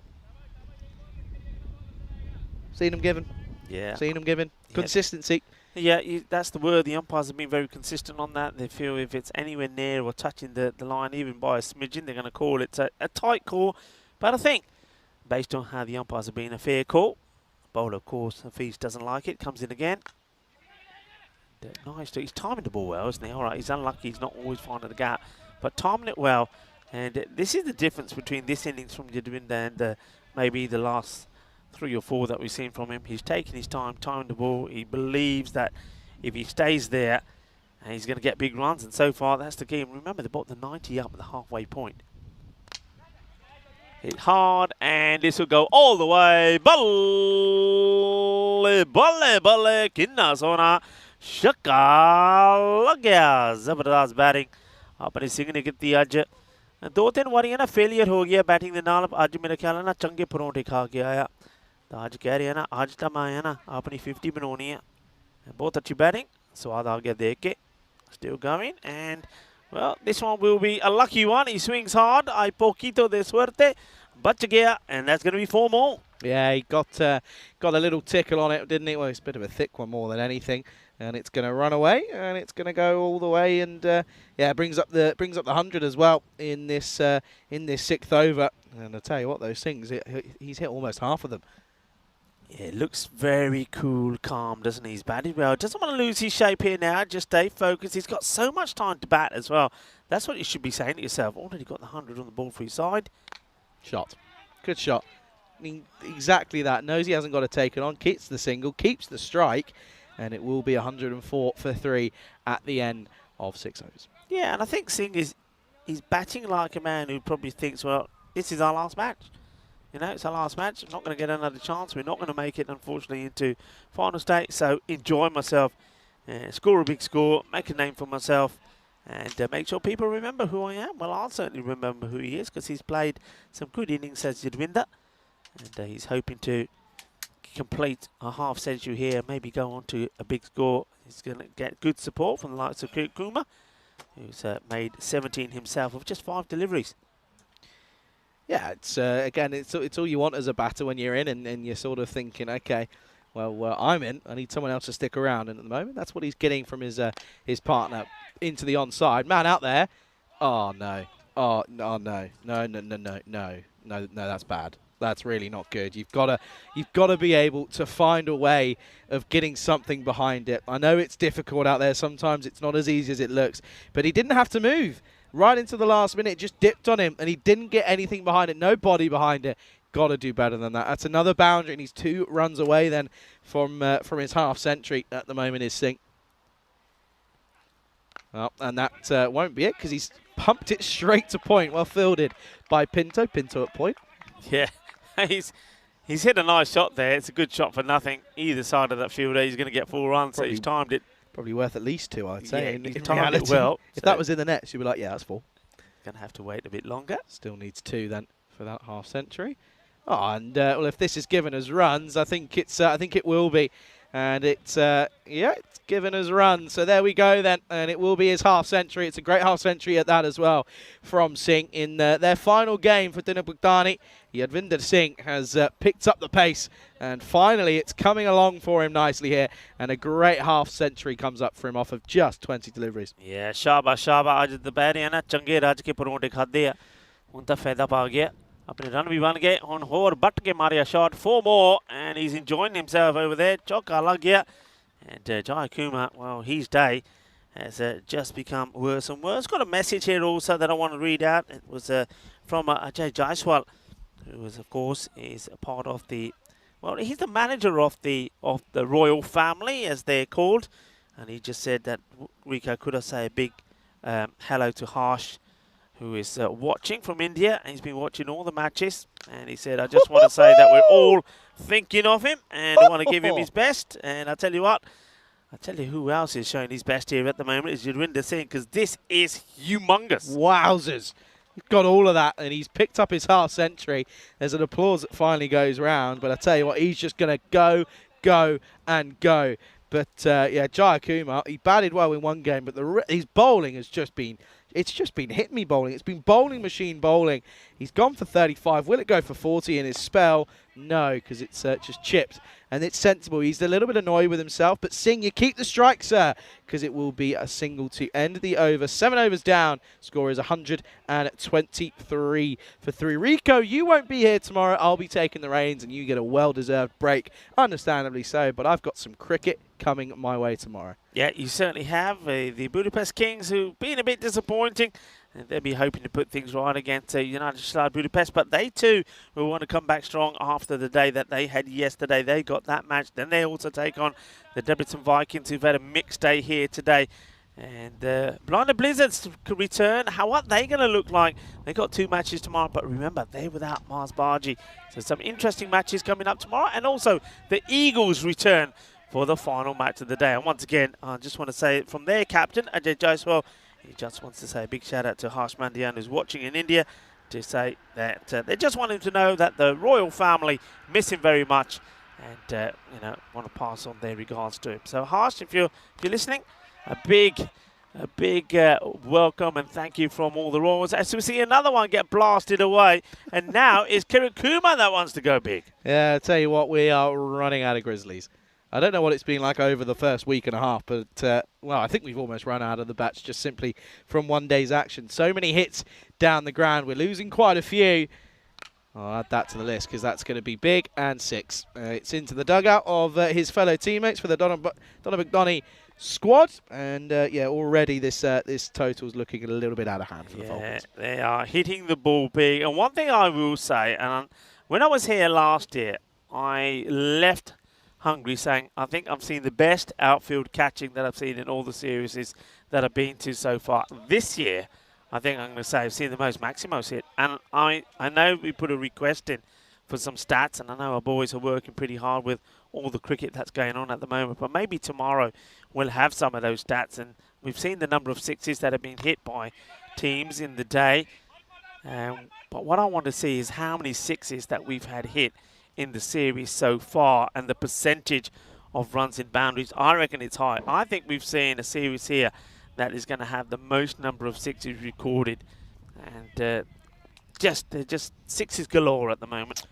Seen him given. Yeah. Seen him given. Consistency. Yeah, that's the word. The umpires have been very consistent on that. They feel if it's anywhere near or touching the line, even by a smidgen, they're going to call it a tight call. But I think, based on how the umpires have been, a fair call. Bowler, of course, Hafiz doesn't like it. Comes in again. Nice. He's timing the ball well, isn't he? All right, he's unlucky. He's not always finding the gap, but timing it well. And this is the difference between this innings from Jadwinder and maybe the last 3 or 4 that we've seen from him. He's taking his time, timing the ball. He believes that if he stays there, he's going to get big runs. And so far, that's the game. Remember, they brought the 90 up at the halfway point. Hit hard, and this will go all the way. Balle, balle, balle, kinna sona. Shaka, lag gaya. Zabardast batting. अपने सिंह ने कितनी आज 2-3 वारियां ना failure हो गया batting ਦੇ ਨਾਲ ਅੱਜ ਮੇਰੇ ਖਿਆਲ ਨਾਲ ਨਾ ਚੰਗੇ ਪਰੌਂਠੇ ਖਾ ਕੇ ਆਇਆ ਤਾਂ ਅੱਜ ਕਹਿ ਰਿਹਾ ਨਾ ਅੱਜ ਤਾਂ ਮੈਂ ਆਇਆ ਨਾ ਆਪਣੀ 50 ਬਣਾਉਣੀ ਹੈ ਬਹੁਤ ਅੱਛੀ ਬੈਟਿੰਗ ਸਵਾਦ ਆ ਗਿਆ ਦੇਖ ਕੇ still going and well this one will be a lucky one. He swings hard, ay poquito de suerte, bach gaya, and that's going to be 4 more. Yeah, he got a little tickle on it, didn't he? Well, it's a bit of a thick one more than anything, and it's going to run away, and it's going to go all the way, and yeah, brings up the 100 as well in this 6th over. And I tell you what, those things, he's hit almost half of them. Yeah, it looks very cool, calm, doesn't he? He's batted well. Doesn't want to lose his shape here now. Just stay focused. He's got so much time to bat as well. That's what you should be saying to yourself. Already got the 100 on the ball for his side. Shot. Good shot. I mean, exactly that. Knows he hasn't got to take it on. Keeps the single. Keeps the strike. And it will be 104 for 3 at the end of 6 overs. Yeah, and I think Singh he's batting like a man who probably thinks, well, this is our last match. You know, it's our last match. I'm not going to get another chance. We're not going to make it, unfortunately, into final state. So enjoy myself, score a big score, make a name for myself, and make sure people remember who I am. Well, I'll certainly remember who he is because he's played some good innings as Jadwinder. And he's hoping to complete a half century here, maybe go on to a big score. He's going to get good support from the likes of Kirit Kumar, who's made 17 himself with just 5 deliveries. Yeah, it's again, it's all you want as a batter when you're in, and you're sort of thinking, okay, well, I'm in. I need someone else to stick around, and at the moment, that's what he's getting from his partner into the onside man out there. Oh no, oh no, no, that's bad. That's really not good. You've got to be able to find a way of getting something behind it. I know it's difficult out there. Sometimes it's not as easy as it looks, but he didn't have to move. Right into the last minute, just dipped on him, and he didn't get anything behind it. No body behind it. Got to do better than that. That's another boundary, and he's 2 runs away then from his half century at the moment. Is Singh. Well, and that won't be it because he's pumped it straight to point. Well fielded by Pinto. Pinto at point. Yeah, he's hit a nice shot there. It's a good shot for nothing. Either side of that fielder, he's going to get 4 runs. So he's timed it Probably worth at least 2, I'd say. Yeah, in you timed it reality. well, If so- that was in the net, you'd be like, yeah, that's 4. Going to have to wait a bit longer. Still needs 2 then for that half century. Oh, and well, if this is given as runs, I think it will be, and it's it's given as runs. So there we go then, and it will be his half century. It's a great half century at that as well from Singh in their final game for Dinner Bugdani. Yadvinder Singh has picked up the pace, and finally it's coming along for him nicely here, and a great half century comes up for him off of just 20 deliveries. Yeah, शाबाश आज दोपहर है ना चंगे राज के परोंठे खाते हैं उनका फायदा पा गया अपने रन भी बन गए on होर बट के मारे a shot 4 more and he's enjoying himself over there चौका लग गया and Jai Kumar, well, his day has just become worse and worse. Got a message here also that I want to read out. It was from Ajay Jaiswal, who was, of course, is a part of the, well, he's the manager of the royal family, as they're called, and he just said that, Rico, could I say a big hello to Harsh, who is watching from India, and he's been watching all the matches, and he said, I just want to say that we're all thinking of him, and I want to give him his best, and I tell you what, I tell you who else is showing his best here at the moment is Yadvinder Singh, because this is humongous. Wowzers. He's got all of that, and he's picked up his half century. There's an applause that finally goes round, but I tell you what, he's just going to go, and go. But, yeah, Jai Kumar, he batted well in one game, but his bowling has just been, it's just been hit me bowling. It's been bowling machine bowling. He's gone for 35. Will it go for 40 in his spell? No, because it's just chipped. And it's sensible. He's a little bit annoyed with himself. But Singh, you keep the strike, sir, because it will be a single to end the over. 7 overs down. Score is 123 for 3. Rico, you won't be here tomorrow. I'll be taking the reins, and you get a well-deserved break. Understandably so, but I've got some cricket coming my way tomorrow. Yeah, you certainly have. The Budapest Kings, who've been a bit disappointing. And they'll be hoping to put things right against United Stars Budapest. But they too will want to come back strong after the day that they had yesterday. They got that match. Then they also take on the Debrecen Vikings, who've had a mixed day here today. And Blinder Blizzards could return. What are they going to look like? They got 2 matches tomorrow. But remember, they're without Mars Barji. So some interesting matches coming up tomorrow. And also the Eagles return for the final match of the day. And once again, I just want to say from their captain, Ajay Jaiswal, he just wants to say a big shout out to Harsh Mandian, who's watching in India, to say that they just want him to know that the royal family miss him very much, and want to pass on their regards to him. So Harsh, if you're listening, a big welcome and thank you from all the Royals. As we see another one get blasted away, and now it's Kiran Kumar that wants to go big. Yeah, I'll tell you what, we are running out of Grizzlies. I don't know what it's been like over the first week and a half, but, well, I think we've almost run out of the bats just simply from one day's action. So many hits down the ground. We're losing quite a few. I'll add that to the list because that's going to be big, and 6. It's into the dugout of his fellow teammates for the Donna Bugdani squad, and yeah, already this total's looking a little bit out of hand for the Falcons. They are hitting the ball big. And one thing I will say, and when I was here last year, I left Hungary saying, I think I've seen the best outfield catching that I've seen in all the series that I've been to so far. This year, I think I'm going to say I've seen the most Maximos hit. And I know we put a request in for some stats, and I know our boys are working pretty hard with all the cricket that's going on at the moment, but maybe tomorrow we'll have some of those stats. And we've seen the number of 6s that have been hit by teams in the day. But what I want to see is how many 6s that we've had hit in the series so far, and the percentage of runs in boundaries. I reckon it's high. I think we've seen a series here that is going to have the most number of 6s recorded, and they're just 6s galore at the moment.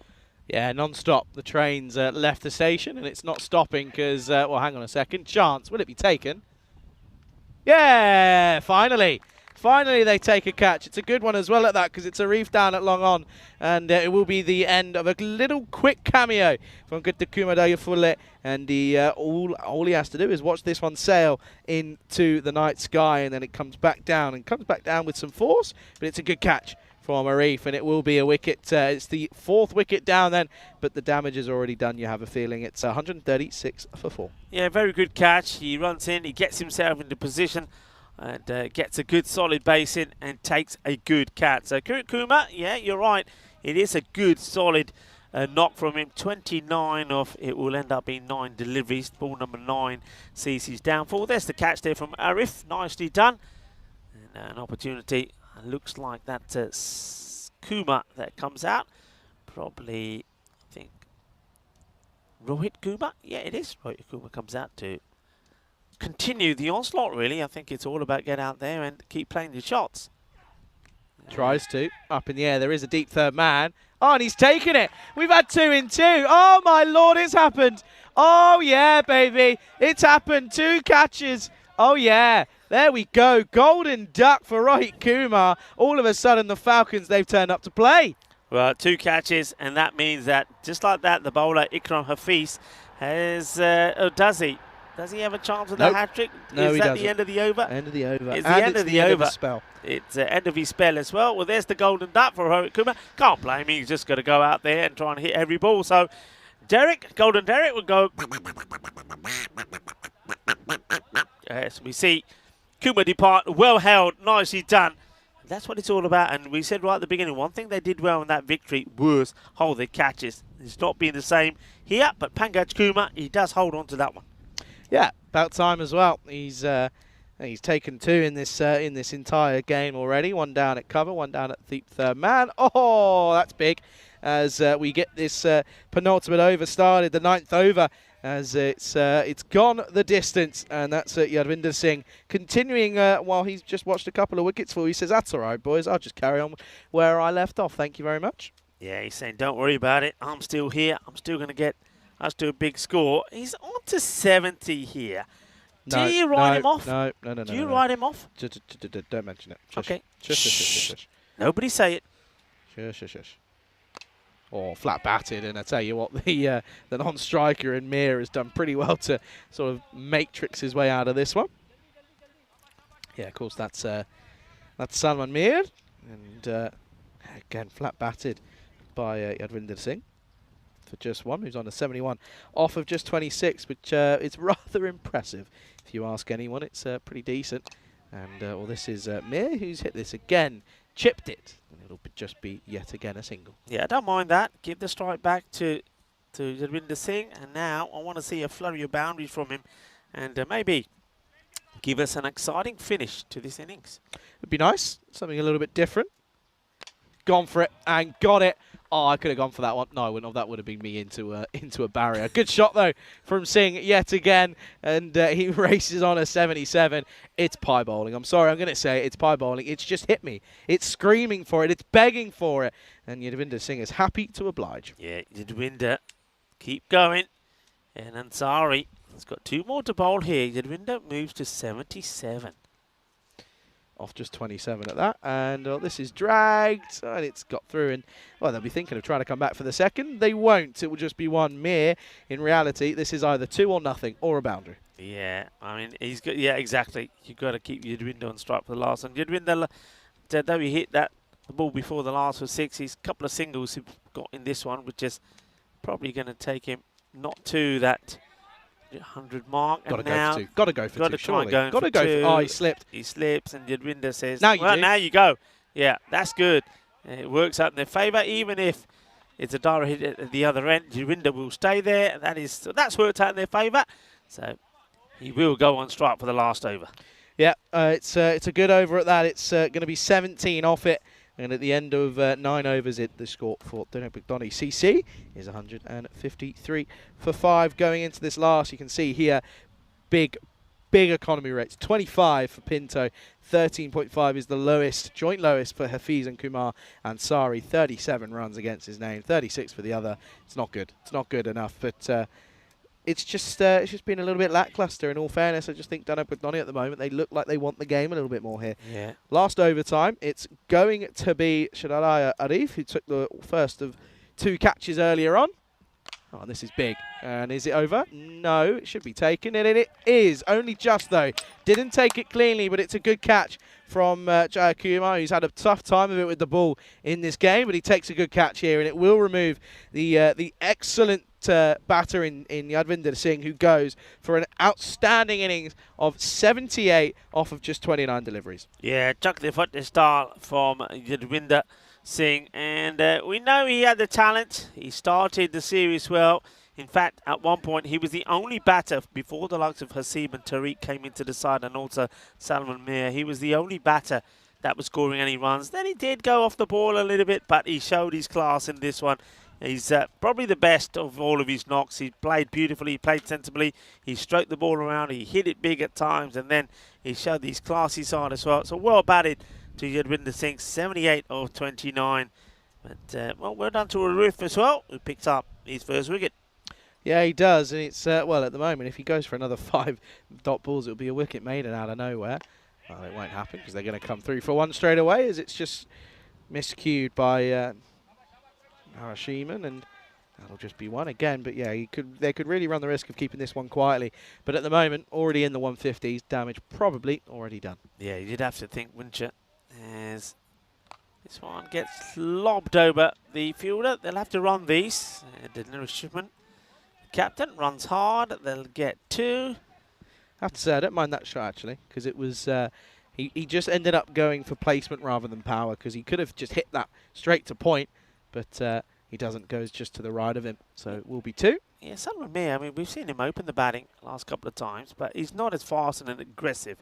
Yeah, non-stop. The train's left the station, and it's not stopping because, well, hang on a second. Chance, will it be taken? Yeah, finally. Finally, they take a catch. It's a good one as well at that because it's a reef down at long on, and it will be the end of a little quick cameo from Kumar, and all he has to do is watch this one sail into the night sky, and then it comes back down, with some force, but it's a good catch from a reef, and it will be a wicket. It's the 4th wicket down then, but the damage is already done, you have a feeling. It's 136 for 4. Yeah, very good catch. He runs in, he gets himself into position, and gets a good solid base in and takes a good catch. So Kiran Kumar, yeah, you're right. It is a good solid knock from him. 29 of it will end up being 9 deliveries. Ball number 9 sees his downfall. There's the catch there from Arif. Nicely done. And an opportunity. Looks like that's Kuma that comes out. Probably, I think, Rohit Kuma. Yeah, it is. Rohit Kuma comes out to continue the onslaught, really. I think it's all about get out there and keep playing your shots. Tries to. Up in the air. There is a deep third man. Oh, and he's taken it. We've had 2 in 2. Oh, my Lord, it's happened. Oh, yeah, baby. It's happened. 2 catches. Oh, yeah. There we go. Golden duck for Rohit Kumar. All of a sudden, the Falcons, they've turned up to play. Well, 2 catches, and that means that, just like that, the bowler, Ikram Hafiz, has... oh, does he? Does he have a chance of the hat-trick? No, Is he that doesn't. the end of the over? End of the over. It's and the end of the over. Spell. It's the end of his spell as well. Well, there's the golden duck for Rohit Kumar. Can't blame him. He's just got to go out there and try and hit every ball. So, Golden Derek would go... Yes, we see Kumar depart. Well held. Nicely done. That's what it's all about. And we said right at the beginning, one thing they did well in that victory was hold their catches. It's not been the same here, but Pankaj Kumar, he does hold on to that one. Yeah, about time as well. He's taken 2 in this entire game already. 1 down at cover, 1 down at the third man. Oh, that's big. As we get this penultimate over started, the 9th over, as it's gone the distance, and that's Yadvinder Singh continuing while he's just watched a couple of wickets for. He says, "That's all right, boys. I'll just carry on where I left off. Thank you very much." Yeah, he's saying, "Don't worry about it. I'm still here. I'm still going to get us to a big score." He's on to 70 here. No, Do you write him off? No. Do you write him off? Don't mention it. Shush. Okay. Shush. Nobody say it. Shush. Or flat batted, and I tell you what, the non-striker in Mir has done pretty well to sort of matrix his way out of this one. Yeah, of course, that's Salman Mir, and again flat batted by Yadvinder Singh for just 1, who's on a 71 off of just 26, which is rather impressive if you ask anyone. It's pretty decent, and well, this is Mir who's hit this again. Chipped it, and it'll just be yet again a single. Yeah, I don't mind that. Give the strike back to Yadvinder Singh, and now I want to see a flurry of boundaries from him, and maybe give us an exciting finish to this innings. It'd be nice, something a little bit different. Gone for it and got it. Oh, I could have gone for that one. No, I wouldn't have. That would have been me into a barrier. Good shot, though, from Singh yet again. And he races on a 77. It's pie bowling. I'm sorry, I'm going to say it. It's pie bowling. It's just hit me. It's screaming for it. It's begging for it. And Yadvinder Singh is happy to oblige. Yeah, Yadvinder, keep going. And Ansari has got 2 more to bowl here. Yadvinder moves to 77. Off just 27 at that, and this is dragged, and it's got through, and well, they'll be thinking of trying to come back for the second. They won't. It will just be 1 Mir. In reality, this is either 2 or nothing, or a boundary. Yeah, I mean, he's got, yeah, exactly. You've got to keep Yadvinder on strike for the last one. Yadvinder, though he hit the ball before the last for 6, he's a couple of singles he's got in this one, which is probably going to take him not to that 100 mark. Got to go for 2. Got to go for 2. Surely. Got to go for 2. Oh, he slipped. He slips, and Yadvinder says, "Now you do. Now you go." Yeah, that's good. It works out in their favour, even if it's a direct hit at the other end. Yadvinder will stay there. That's worked out in their favour. So he will go on strike for the last over. Yeah, it's a good over at that. It's going to be 17 off it. And at the end of 9 overs, the score for Donny CC is 153 for 5. Going into this last, you can see here, big economy rates. 25 for Pinto, 13.5 is the lowest, joint lowest for Hafiz and Kumar Ansari. 37 runs against his name, 36 for the other. It's not good. It's not good enough, but it's just been a little bit lackluster. In all fairness, I just think Donny at the moment, they look like they want the game a little bit more here. Yeah. Last overtime, it's going to be Shadalaya Arif, who took the first of 2 catches earlier on. Oh, and this is big. And is it over? No, it should be taken. And it is. Only just, though. Didn't take it cleanly, but it's a good catch from Jaya Kumar, who's had a tough time of it with the ball in this game. But he takes a good catch here, and it will remove the excellent batter in Yadvinder Singh, who goes for an outstanding innings of 78 off of just 29 deliveries. Yeah, chuck the foot start from Yadvinder. Singh, and we know he had the talent. He started the series well. In fact, at one point, he was the only batter before the likes of Hasib and Tariq came into the side, and also Salman Mir. He was the only batter that was scoring any runs. Then he did go off the ball a little bit, but he showed his class in this one. He's probably the best of all of his knocks. He played beautifully, he played sensibly, he stroked the ball around, he hit it big at times, and then he showed his classy side as well. So well batted to Yadwinder Singh, 78 of 29. But, well done to Arif as well, who picked up his first wicket. Yeah, he does, and it's, well, at the moment, if he goes for another 5 dot balls, it'll be a wicket maiden out of nowhere. Well, it won't happen because they're going to come through for one straight away, as it's just miscued by Harashiman, and that'll just be one again. But yeah, they could really run the risk of keeping this one quietly. But at the moment, already in the 150s, damage probably already done. Yeah, you'd have to think, wouldn't you? As this one gets lobbed over the fielder, they'll have to run these. The captain runs hard, they'll get 2. I have to say, I don't mind that shot actually, because it was he just ended up going for placement rather than power, because he could have just hit that straight to point, but he doesn't, goes just to the right of him, so it will be 2. Yeah, Salman Mir, I mean, we've seen him open the batting last couple of times, but he's not as fast and aggressive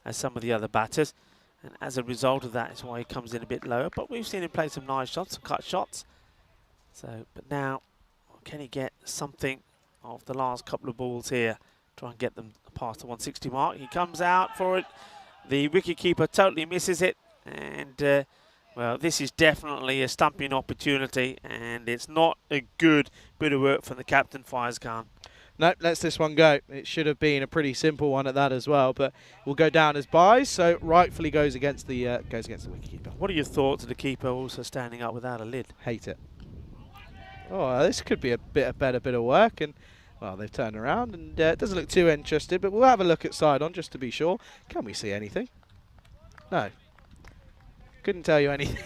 as some of the other batters, and as a result of that is why he comes in a bit lower. But we've seen him play some nice shots, some cut shots. So, but now, can he get something of the last couple of balls here? Try and get them past the 160 mark. He comes out for it. The wicketkeeper totally misses it, and well, this is definitely a stumping opportunity, and it's not a good bit of work from the captain, Faiz Khan. No, lets this one go. It should have been a pretty simple one at that as well, but will go down as byes, so rightfully goes against the wicketkeeper. What are your thoughts of the keeper also standing up without a lid? Hate it. Oh, this could be a better bit of work, and well, they've turned around, and it doesn't look too interested, but we'll have a look at side on just to be sure. Can we see anything? No. Couldn't tell you anything.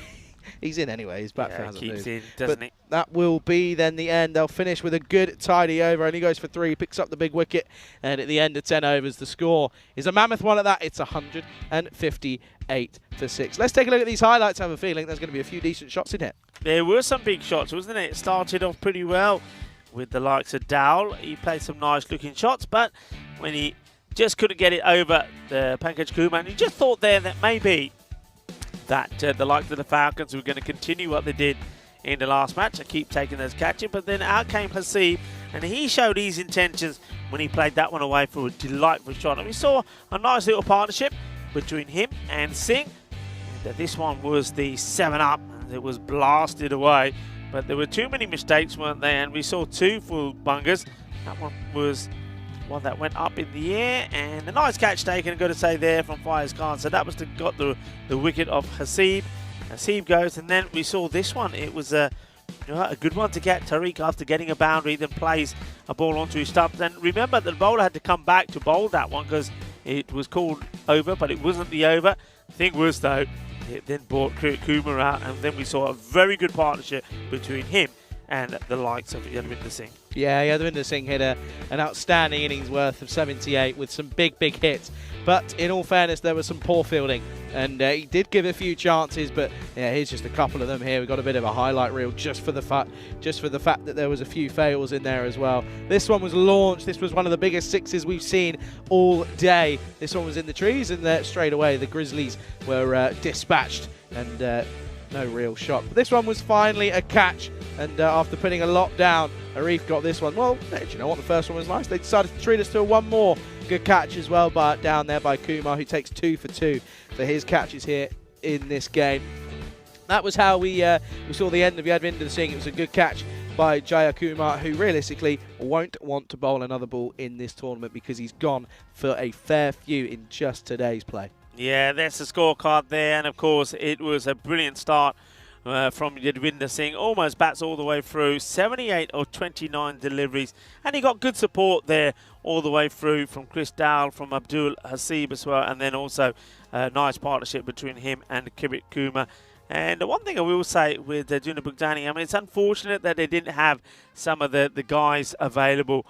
He's in anyway. His back foot hasn't moved. Keeps in, doesn't but he? That will be then the end. They'll finish with a good tidy over. Only goes for 3. Picks up the big wicket. And at the end of 10 overs, the score is a mammoth one at that. It's 158 for 6. Let's take a look at these highlights. I have a feeling there's going to be a few decent shots in here. There were some big shots, wasn't it? It started off pretty well with the likes of Dowell. He played some nice looking shots, but when he just couldn't get it over the Pankaj Kumar, he just thought there that maybe that the likes of the Falcons were going to continue what they did in the last match and keep taking those catches. But then out came Hasib, and he showed his intentions when he played that one away for a delightful shot. And we saw a nice little partnership between him and Singh. And this one was the 7-up, and it was blasted away. But there were too many mistakes, weren't there? And we saw 2 full bungers. That one was one that went up in the air, and a nice catch taken, got to say, there from Faiz Khan. So that was got the wicket of Hasib. Hasib goes, and then we saw this one. It was a good one to get. Tariq, after getting a boundary, then plays a ball onto his stumps. And remember, the bowler had to come back to bowl that one because it was called over, but it wasn't the over. The thing was, though, it then brought Kumar out, and then we saw a very good partnership between him and the likes of Yadwinder Singh. Yeah, Yadwinder Singh hit an outstanding innings worth of 78 with some big hits. But in all fairness, there was some poor fielding, and he did give a few chances. But yeah, here's just a couple of them here. We got a bit of a highlight reel just for the fact that there was a few fails in there as well. This one was launched. This was one of the biggest 6s we've seen all day. This one was in the trees, and straight away the Grizzlies were dispatched, and no real shot. But this one was finally a catch, and after putting a lot down, Arif got this one. Well, do you know what? The first one was nice. They decided to treat us to one more good catch as well, but down there by Kumar, who takes 2 for 2 for his catches here in this game. That was how we saw the end of Yadwinder Singh. It was a good catch by Jaya Kumar, who realistically won't want to bowl another ball in this tournament because he's gone for a fair few in just today's play. Yeah, that's the scorecard there, and of course it was a brilliant start from Yadwinder Singh. Almost bats all the way through, 78 or 29 deliveries, and he got good support there all the way through from Chris Dowell, from Abdul Hasib as well, and then also a nice partnership between him and Kibit Kumar. And the one thing I will say with Juna Bugdani, I mean, it's unfortunate that they didn't have some of the guys available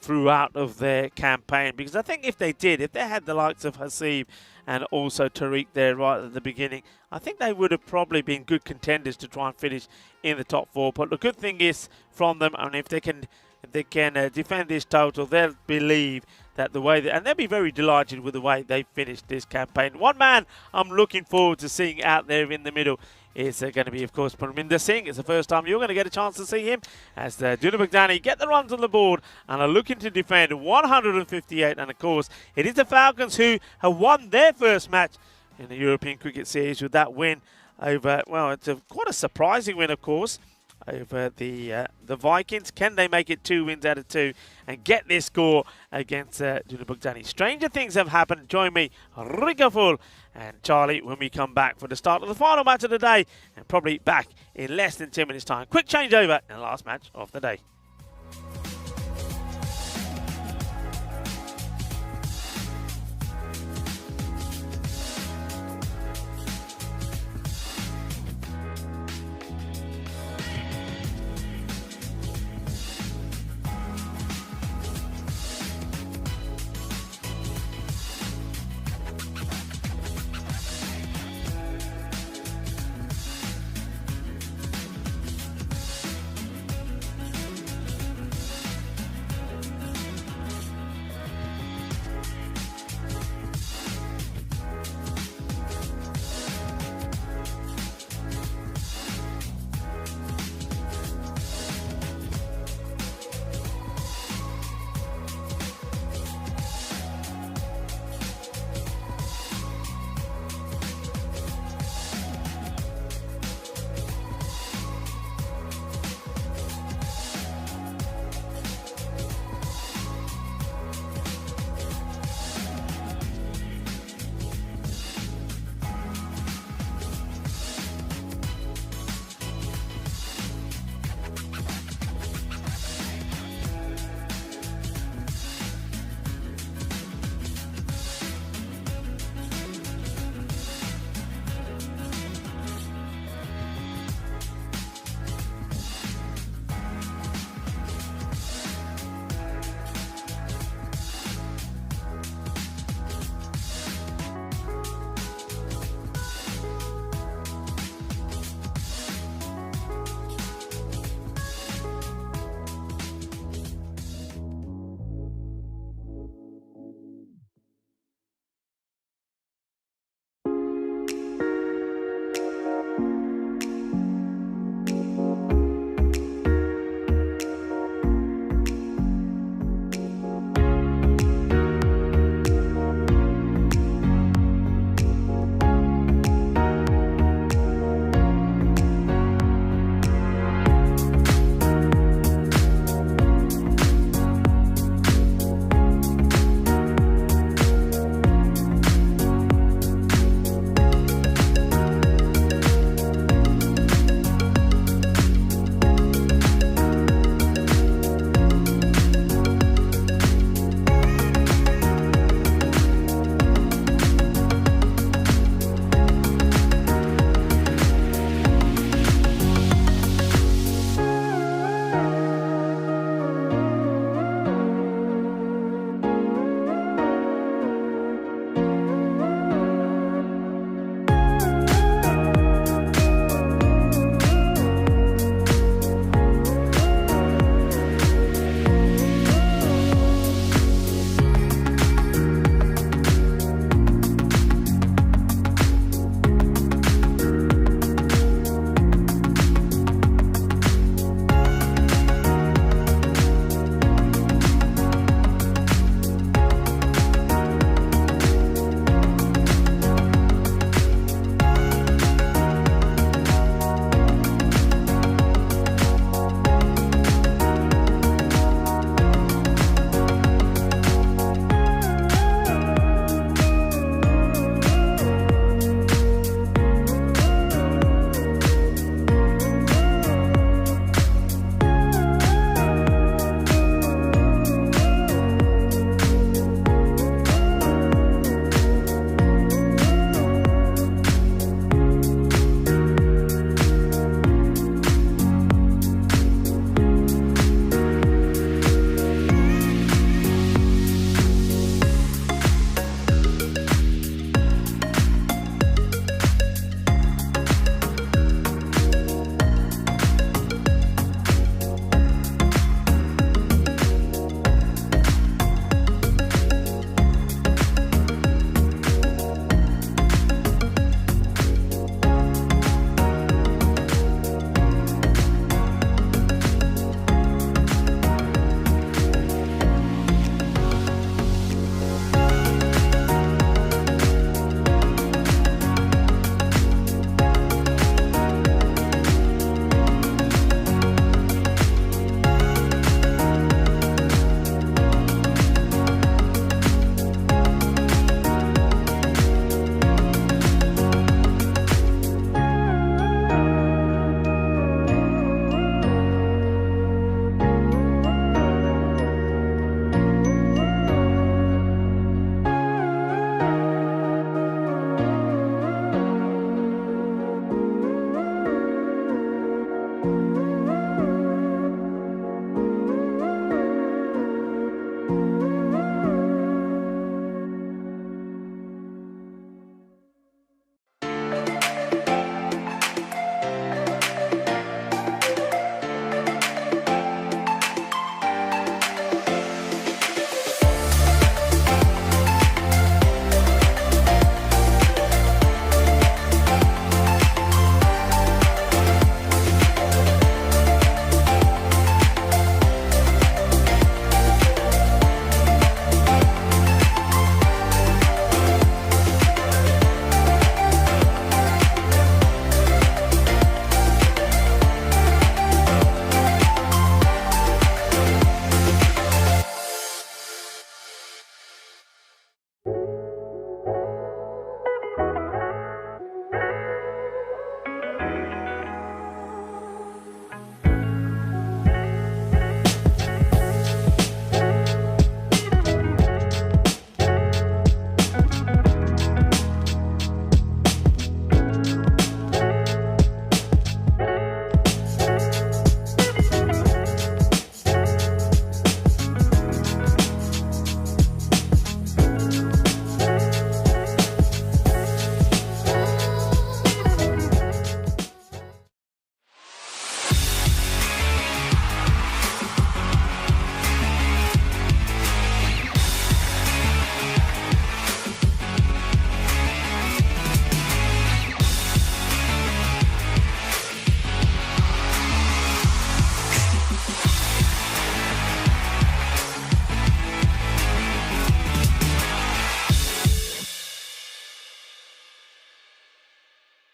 throughout of their campaign, because I think if they had the likes of Hasib and also Tariq there right at the beginning, I think they would have probably been good contenders to try and finish in the top 4. But the good thing is from them, and if they can defend this total, they'll believe that the way and they'll be very delighted with the way they finished this campaign. One man I'm looking forward to seeing out there in the middle is going to be, of course, Parminder Singh. It's the first time you're going to get a chance to see him as Duna Baghdadi get the runs on the board and are looking to defend 158. And, of course, it is the Falcons who have won their first match in the European Cricket Series with that win over, well, it's quite a surprising win, of course, over the Vikings. Can they make it 2 wins out of 2 and get this score against Duna Baghdadi? Stranger things have happened. Join me, Rigaful and Charlie, when we come back for the start of the final match of the day, and probably back in less than 10 minutes' time. Quick changeover in the last match of the day.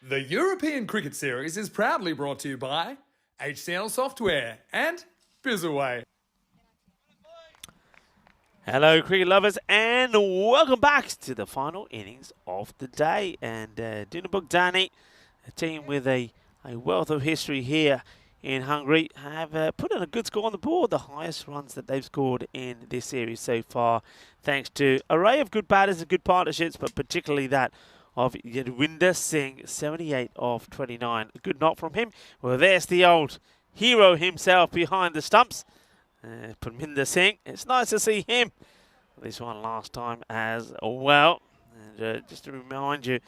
The European Cricket Series is proudly brought to you by HCL Software and Bizzaway. Hello, cricket lovers, and welcome back to the final innings of the day. And Dinabuk Dani, a team with a wealth of history here in Hungary, have put in a good score on the board, the highest runs that they've scored in this series so far, thanks to an array of good batters and good partnerships, but particularly that of Yadwinder Singh, 78 of 29. A good knock from him. Well, there's the old hero himself behind the stumps. Parminder Singh, it's nice to see him. This one last time as well. And just to remind you,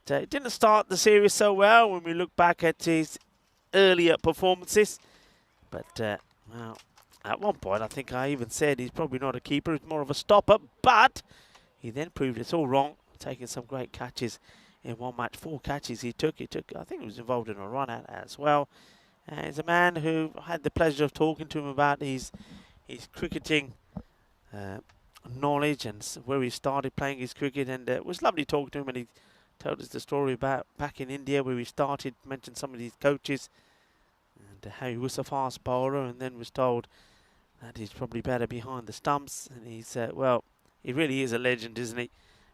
he didn't start the series so well when we look back at his earlier performances. But, well, at one point I think I even said he's probably not a keeper, he's more of a stopper. But he then proved it's all wrong, taking some great catches in one match. 4 catches he took, I think he was involved in a run out as well. He's a man who I had the pleasure of talking to him about his cricketing knowledge and where he started playing his cricket, and it was lovely talking to him, and he told us the story about back in India where he started, mentioned some of his coaches and how he was a fast bowler, and then was told that he's probably better behind the stumps, and he said, well, he really is a legend, isn't he,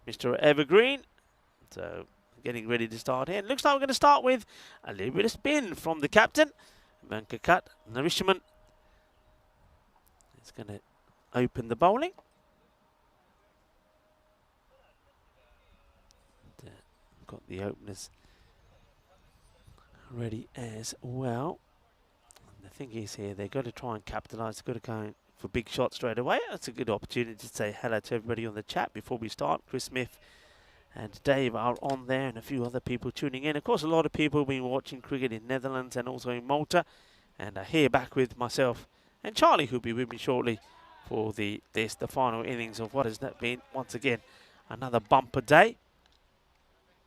Mr. Evergreen? So getting ready to start here. And looks like we're going to start with a little bit of spin from the captain, Venkakat Narishman. It's going to open the bowling. Got the openers ready as well. And the thing is here, they've got to try and capitalise. They've got to go for big shots straight away. That's a good opportunity to say hello to everybody on the chat before we start. Chris Smith and Dave are on there, and a few other people tuning in. Of course, a lot of people have been watching cricket in Netherlands and also in Malta. And here back with myself and Charlie, who'll be with me shortly for the final innings of what has been, once again, another bumper day.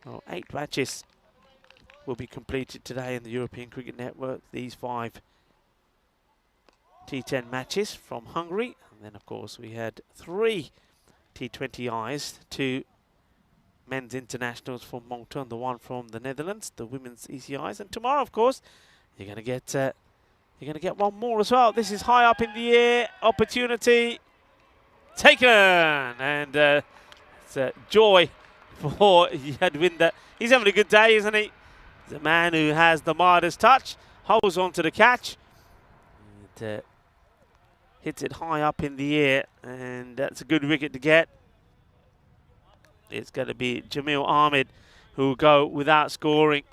Well, 8 matches will be completed today in the European Cricket Network. These 5 T10 matches from Hungary. And then, of course, we had 3 T20Is, 2 men's internationals from Malta and the 1 from the Netherlands, the women's ECIs. And tomorrow, of course, you're going to get 1 more as well. This is high up in the air, opportunity taken, and it's a joy for Yadwinder. He's having a good day, isn't he? He's a man who has the Midas touch, holds on to the catch, and hits it high up in the air, and that's a good wicket to get. It's going to be Jamil Ahmed who will go without scoring.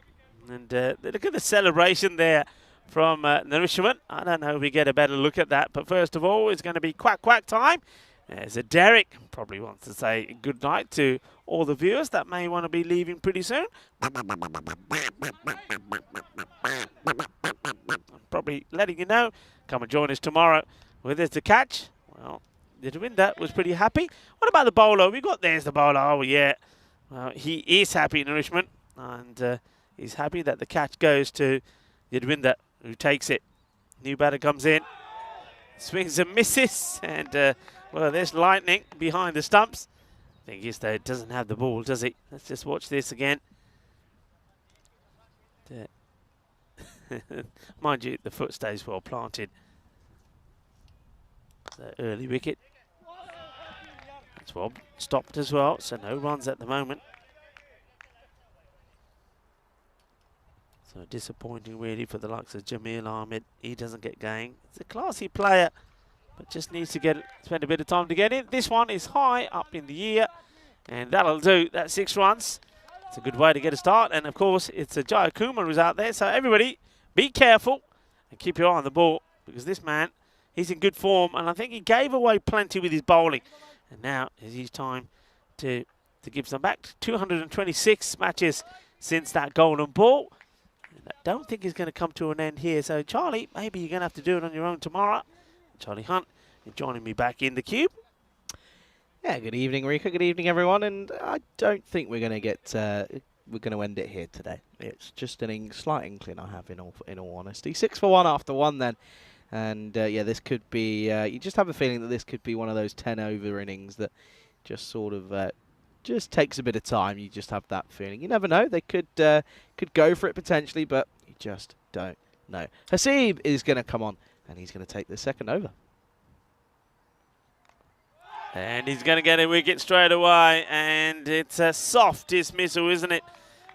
And look at the celebration there from Narishman. I don't know if we get a better look at that. But first of all, it's going to be quack quack time. There's a Derek. Probably wants to say good night to all the viewers that may want to be leaving pretty soon. Probably letting you know. Come and join us tomorrow. Where there's the catch. Well, Yadwinder was pretty happy. What about the bowler? There's the bowler. Oh, yeah. Well, he is happy, Narishman. And he's happy that the catch goes to Yadwinder, who takes it. New batter comes in. Swings and misses. And, well, there's lightning behind the stumps. Thing is, though, it doesn't have the ball, does it? Let's just watch this again. Mind you, the foot stays well planted. The early wicket. That's well stopped as well, so no runs at the moment. So disappointing really for the likes of Jamil Ahmed. He doesn't get going. He's a classy player, but just needs to spend a bit of time to get in. This one is high up in the air, and that'll do. That's 6 runs. It's a good way to get a start, and of course it's a Jaya Kumar who's out there. So everybody, be careful and keep your eye on the ball, because this man, he's in good form, and I think he gave away plenty with his bowling. And now is his time to give some back. 226 matches since that golden ball. And I don't think he's going to come to an end here. So, Charlie, maybe you're going to have to do it on your own tomorrow. Charlie Hunt, you're joining me back in the cube. Yeah, good evening, Rika. Good evening, everyone. And I don't think we're going to we're going to end it here today. It's just a slight inkling I have, in all honesty. 6 for 1 after 1 then. And, yeah, this could be, you just have a feeling that this could be one of those 10-over innings that just sort of just takes a bit of time. You just have that feeling. You never know. They could go for it potentially, but you just don't know. Hasib is going to come on, and he's going to take the second over. And he's going to get a wicket straight away, and it's a soft dismissal, isn't it?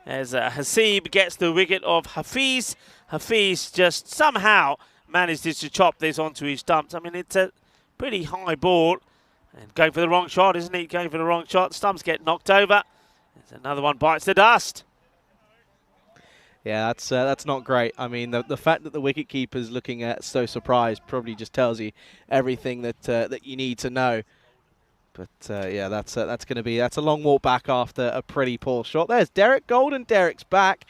As Hasib gets the wicket of Hafiz. Hafiz just somehow manages to chop this onto his stumps. I mean, it's a pretty high ball. And going for the wrong shot, isn't he? Going for the wrong shot. Stumps get knocked over. There's another one bites the dust. Yeah, that's not great. I mean, the fact that the wicketkeeper's looking so surprised probably just tells you everything that you need to know. But yeah, that's a long walk back after a pretty poor shot. There's Derek Golden. Derek's back,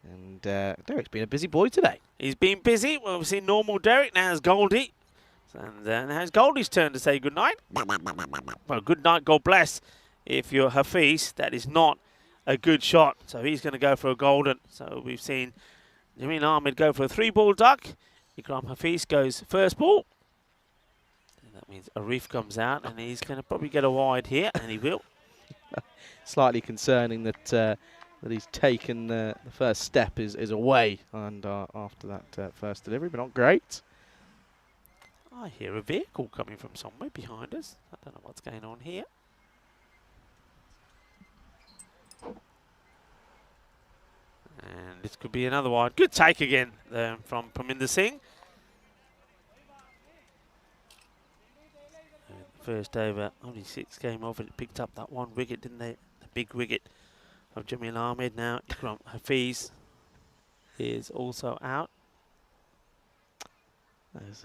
and Derek's been a busy boy today. He's been busy. Well, we've seen normal Derek. Now it's Goldie. And now it's Goldie's turn to say goodnight. Well, good night, God bless. If you're Hafiz, that is not a good shot. So he's going to go for a golden. So we've seen Jamil Ahmed go for a 3-ball duck. Ikram Hafiz goes first ball. And that means Arif comes out, and he's going to probably get a wide here, and he will. Slightly concerning that that he's taken the first step is away, and after that first delivery, but not great. I hear a vehicle coming from somewhere behind us. I don't know what's going on here. And this could be another one. Good take again from Parminder Singh. And first over, only 6 came off, and it picked up that 1 wicket, didn't they? The big wicket of Jamil Ahmed. Now Ikram Hafiz is also out. There's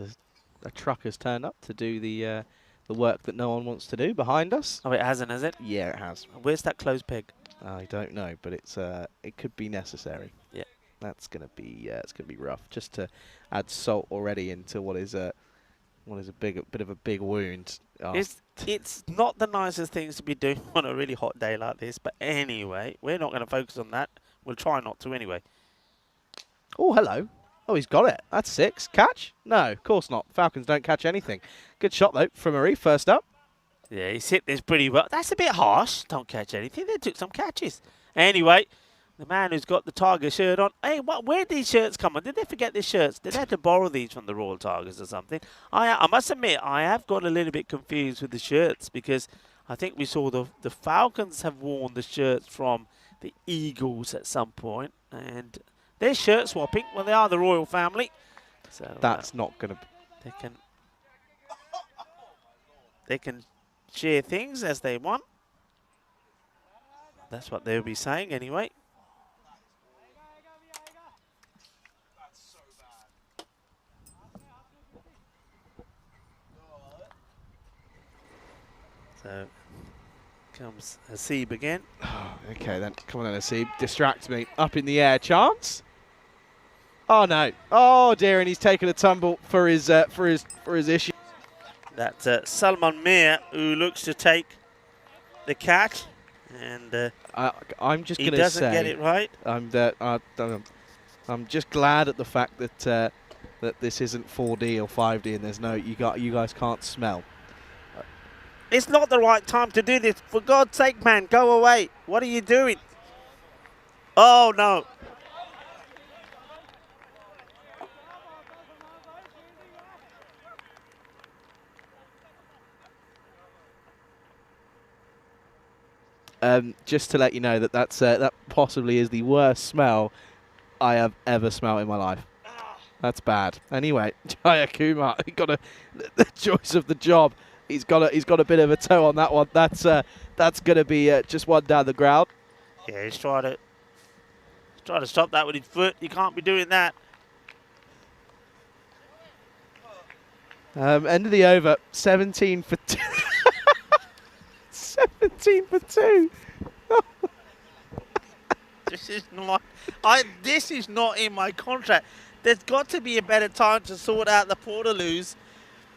a truck has turned up to do the work that no one wants to do behind us. Oh, it hasn't, has it? Yeah, it has. Where's that closed peg? I don't know, but it could be necessary. Yeah, that's gonna be rough. Just to add salt already into what is a bit of a big wound. Oh. It's not the nicest things to be doing on a really hot day like this, but anyway, we're not going to focus on that. We'll try not to anyway. Oh, hello. Oh, he's got it. That's 6. Catch? No, of course not. Falcons don't catch anything. Good shot, though, from Arif, first up. Yeah, he's hit this pretty well. That's a bit harsh. Don't catch anything. They took some catches. Anyway, the man who's got the Tiger shirt on. Hey, where did these shirts come on? Did they forget these shirts? Did they have to borrow these from the Royal Tigers or something? I must admit, I have got a little bit confused with the shirts, because I think we saw the Falcons have worn the shirts from the Eagles at some point, and they're shirt swapping. Well, they are the royal family. So that's not going to... They can share things as they want. That's what they'll be saying anyway. So comes Hasib again. Okay, then come on, then, Hasib. Distract me. Up in the air. Chance? Oh no! Oh dear, and he's taken a tumble for his issue. That's Salman Mir, who looks to take the catch, and I'm just he going to say doesn't get it right. I'm just glad at the fact that that this isn't 4D or 5D, and there's no you guys can't smell. It's not the right time to do this. For God's sake, man, go away. What are you doing? Oh, no. Just to let you know that that possibly is the worst smell I have ever smelled in my life. That's bad. Anyway, Jaya Kumar, he got the choice of the job. He's got a bit of a toe on that one. That's going to be just one down the ground. Yeah, he's trying to stop that with his foot. You can't be doing that. End of the over. 17 for 2. 17 for 2. This is not in my contract. There's got to be a better time to sort out the Portaloos.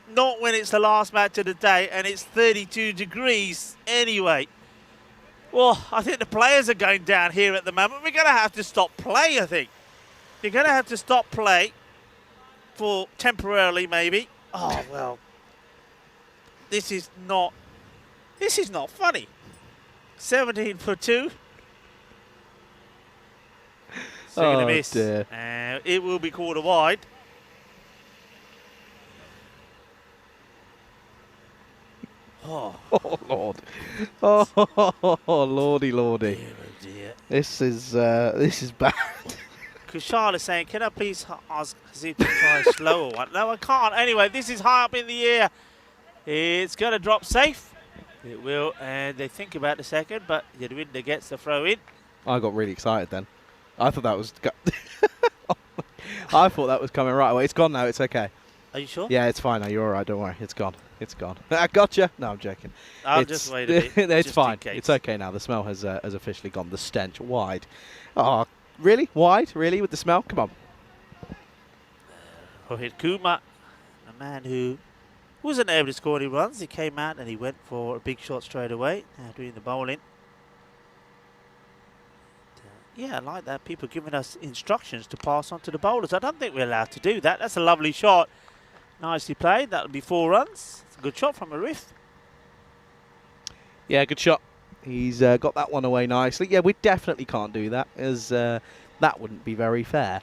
Not when it's the last match of the day and it's 32 degrees anyway. Well, I think the players are going down here at the moment. We're going to have to stop play, I think. You're going to have to stop play for temporarily, maybe. Oh, well. This is not funny. 17 for 2. Second Oh, miss. dear. It will be called a wide. Oh, Oh, Lord. Oh, lordy, lordy. dear, oh dear. This is bad. Because Charlotte's saying, can I please ask Hazib to try a slower one? No, I can't. Anyway, this is high up in the air. It's going to drop safe. It will, and they think about the second, but Yadwinda gets the throw in. I got really excited then. I thought that was... I thought that was coming right away. It's gone now. It's okay. Are you sure? Yeah, it's fine now. You're all right. Don't worry. It's gone. It's gone. I gotcha. No, I'm joking. I'll just wait a bit. It's just fine. in case. It's okay now. The smell has officially gone. The stench. Wide. Oh, really? Wide? Really? With the smell? Come on. Rohit Kumar, a man who wasn't able to score any runs. He came out and he went for a big shot straight away, doing the bowling. Yeah, I like that. People giving us instructions to pass on to the bowlers. I don't think we're allowed to do that. That's a lovely shot. Nicely played. That'll be 4 runs. It's a good shot from Arif. Yeah, good shot. He's got that one away nicely. Yeah, we definitely can't do that, as that wouldn't be very fair.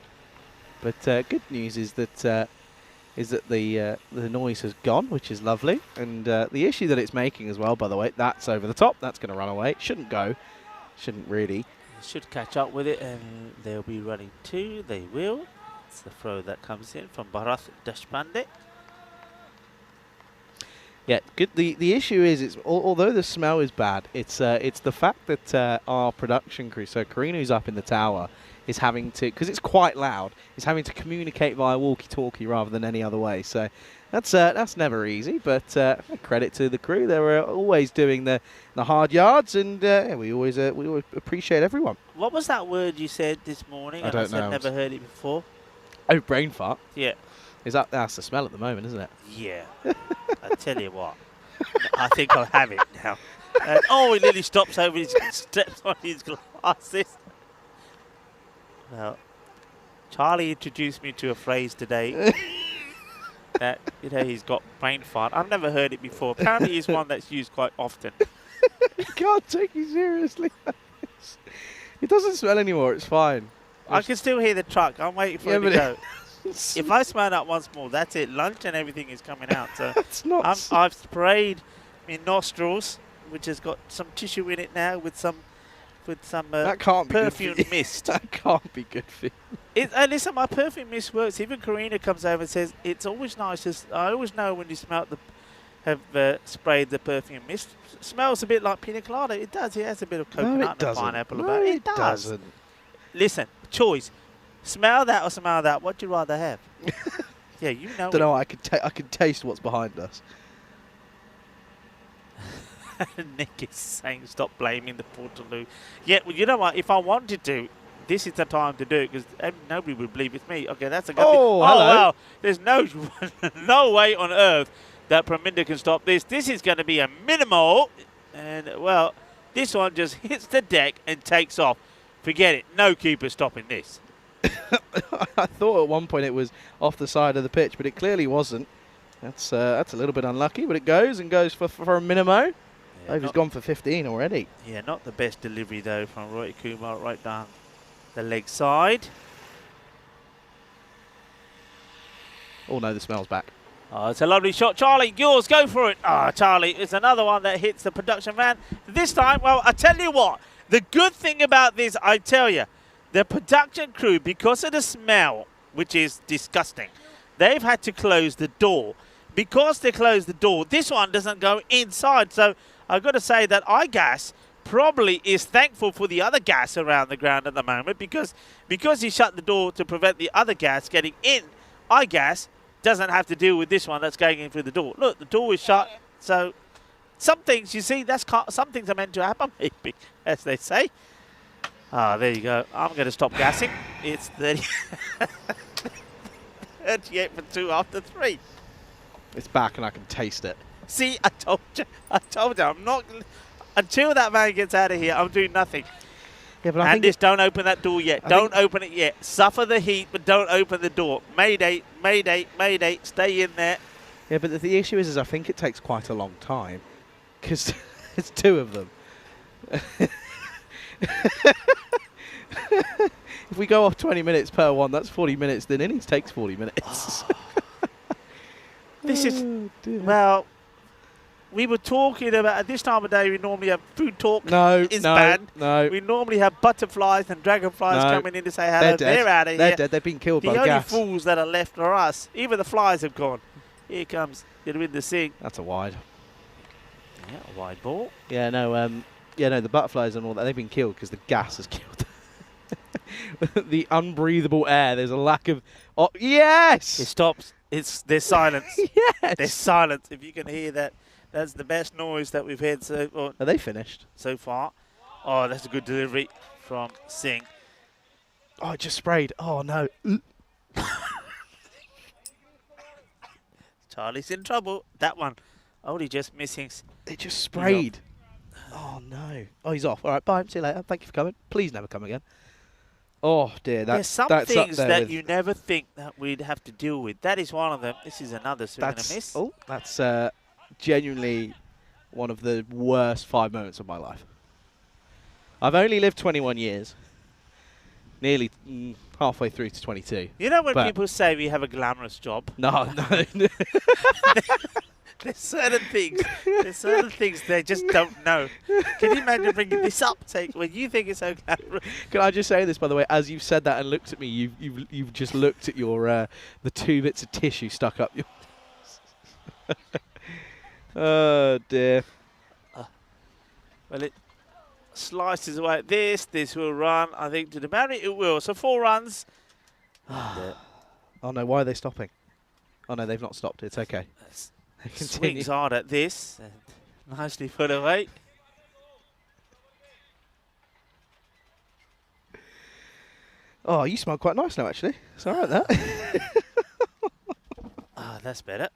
But good news is that the noise has gone, which is lovely. And the issue that it's making as well, by the way, that's over the top. That's going to run away. It shouldn't go. Shouldn't really. Should catch up with it, and they'll be running 2. They will. It's the throw that comes in from Bharat Deshpande. Yeah, good. The issue is, it's although the smell is bad, it's the fact that our production crew, so Karina, who's up in the tower, is having to, because it's quite loud, is having to communicate via walkie-talkie rather than any other way. So that's never easy, but credit to the crew. They were always doing the hard yards, and we always appreciate everyone. What was that word you said this morning? I don't know. I've never heard it before. Oh, brain fart. Yeah. That's the smell at the moment, isn't it? Yeah. I tell you what. I think I'll have it now. He nearly stops over his steps on his glasses. Well, Charlie introduced me to a phrase today that, he's got brain fart. I've never heard it before. Apparently it's one that's used quite often. I can't take you seriously. It doesn't smell anymore. It's fine. I can still hear the truck. I'm waiting for it to go. If I smell that once more, that's it. Lunch and everything is coming out. So It's not. I've sprayed my nostrils, which has got some tissue in it now, with some That can't be good for perfume you. mist. That can't be good for you. Listen, my perfume mist works. Even Karina comes over and says it's always nice. I always know when you have sprayed the perfume mist. Smells a bit like pina colada. It does. It has a bit of coconut and pineapple about it. It does. Doesn't. Listen, choice. Smell that or smell that? What do you rather have? Yeah, you know. Don't know. I can taste what's behind us. Nick is saying stop blaming the Portaloo. Yeah, well, you know what? If I wanted to, this is the time to do it, because nobody would believe it's me. Okay, that's a good thing. Oh, hello. Wow. There's no way on earth that Praminda can stop this. This is going to be a minimal. And, well, this one just hits the deck and takes off. Forget it. No keeper stopping this. I thought at one point it was off the side of the pitch, but it clearly wasn't. That's a little bit unlucky, but it goes for a minimo. Yeah, He's gone for 15 already. Yeah, not the best delivery, though, from Rohit Kumar right down the leg side. Oh, no, the smell's back. Oh, it's a lovely shot. Charlie, yours, go for it. Charlie, it's another one that hits the production van. This time, well, I tell you what, the good thing about this, I tell you, the production crew, because of the smell, which is disgusting, they've had to close the door. Because they closed the door, this one doesn't go inside. So I've got to say that iGas probably is thankful for the other gas around the ground at the moment, because he shut the door to prevent the other gas getting in. iGas doesn't have to deal with this one that's going in through the door. Look, the door is shut. So some things, you see, some things are meant to happen, maybe, as they say. There you go. I'm going to stop gassing. It's 38 for 2 after 3. It's back and I can taste it. See, I told you. I'm not. Until that man gets out of here, I'm doing nothing. Yeah, but I Andis, don't open that door yet. Don't open it yet. Suffer the heat, but don't open the door. Mayday, mayday, mayday. Stay in there. Yeah, but the issue is I think it takes quite a long time, because it's 2 of them. If we go off 20 minutes per one, that's 40 minutes. Then innings takes 40 minutes. This is, Oh, dear. well, we were talking about, at this time of day, we normally have food talk. No, It's no, banned. no. We normally have butterflies and dragonflies No. coming in to say hello. They're Out of dead. here. They're dead. They've been killed The by the only gas. fools that are left are us. Even the flies have gone. Here comes the sing. That's a wide. Yeah, a wide ball. Yeah, no, the butterflies and all that, they've been killed because the gas has killed them. The unbreathable air. There's a lack of. Oh, yes. It stops. There's silence. Yes. There's silence. If you can hear that, that's the best noise that we've heard Are they finished? so far. Oh, that's a good delivery from Singh. Oh, it just sprayed. Oh no. Charlie's in trouble. That one only just missing. It just sprayed. Oh no. Oh, he's off. All right, bye. See you later. Thank you for coming. Please never come again. Oh dear. There's some that's up things there that with- you never think that we'd have to deal with. That is one of them. This is another swing and a That's miss. that's genuinely one of the worst 5 moments of my life. I've only lived 21 years. Nearly halfway through to 22. You know when But- people say we have a glamorous job? No. There's certain things. There's certain things they just don't know. Can you imagine bringing this up? Say, when you think it's so glamorous. Can I just say this, by the way? As you've said that and looked at me, you've just looked at your the 2 bits of tissue stuck up your. Oh dear. Well, it slices away at this. This will run, I think, to the boundary. It will. So 4 runs. Oh no! Why are they stopping? Oh no, they've not stopped. It's okay. They continue. Swings hard at this. And nicely put away. Oh, you smell quite nice now, actually. It's all right, that. Ah, that's better.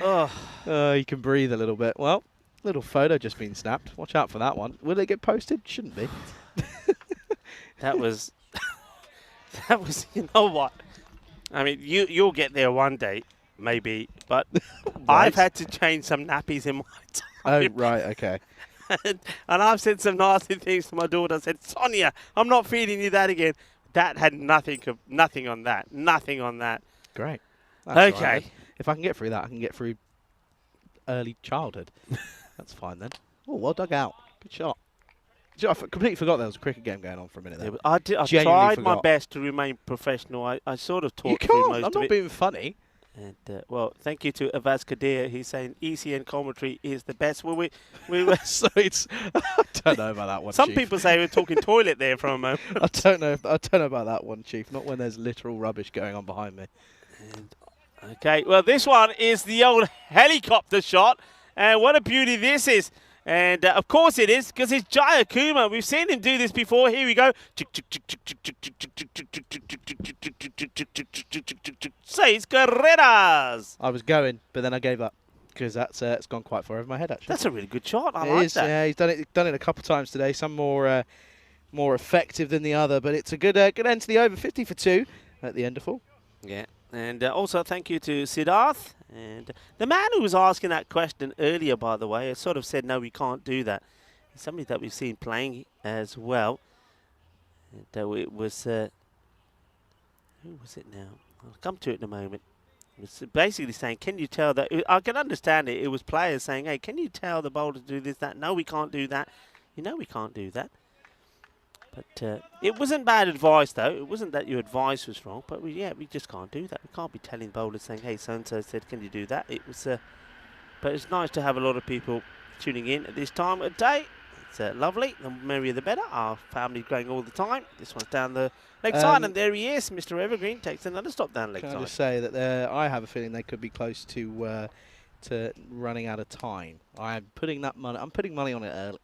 Oh, Oh, you can breathe a little bit. Well, little photo just been snapped. Watch out for that one. Will it get posted? Shouldn't be. that was. That was. You know what? I mean, you'll get there one day, maybe. But I've had to change some nappies in my Oh, time. right. Okay. And I've said some nasty things to my daughter. I said, Sonia, I'm not feeding you that again. That had nothing on that. Nothing on that. Great. That's all right Okay. then. If I can get through that, I can get through early childhood. That's fine then. Oh, well dug out. Good shot. Do you know, I completely forgot there was a cricket game going on for a minute there. Yeah, but I Genuinely tried my forgot. best to remain professional. I sort of You talked through can't. most I'm of not it. being funny. And well, thank you to Avaz Kadir. He's saying ECN commentary is the best. Well, we were. So it's. I don't know about that one. Some Chief. people say we're talking toilet there for a moment. I don't know. I don't know about that one, Chief. Not when there's literal rubbish going on behind me. Okay, well, this one is the old helicopter shot. And what a beauty this is. And of course it is, because it's Jaya Kuma. We've seen him do this before. Here we go. Seis carreras. I was going, but then I gave up because that's it's gone quite far over my head. Actually, That's a really good shot. I It like is, that. yeah, he's done it a couple of times today. Some more effective than the other, but it's a good end to the over. 50 for 2 at the end of 4. Yeah, and also thank you to Siddharth. And the man who was asking that question earlier, by the way, has sort of said, no, we can't do that. It's somebody that we've seen playing as well. And it was, who was it now? I'll come to it in a moment. It was basically saying, can you tell that, I can understand it, it was players saying, hey, can you tell the bowler to do this, that? No, we can't do that. You know we can't do that. But it wasn't bad advice, though. It wasn't that your advice was wrong, but we just can't do that. We can't be telling bowlers saying, hey, so-and-so said, can you do that? It was, but it's nice to have a lot of people tuning in at this time of day. It's lovely. The merrier the better. Our family's growing all the time. This one's down the leg side, and there he is. Mr. Evergreen takes another stop down leg Can side. I just say that I have a feeling they could be close to running out of time. I'm putting money on it early.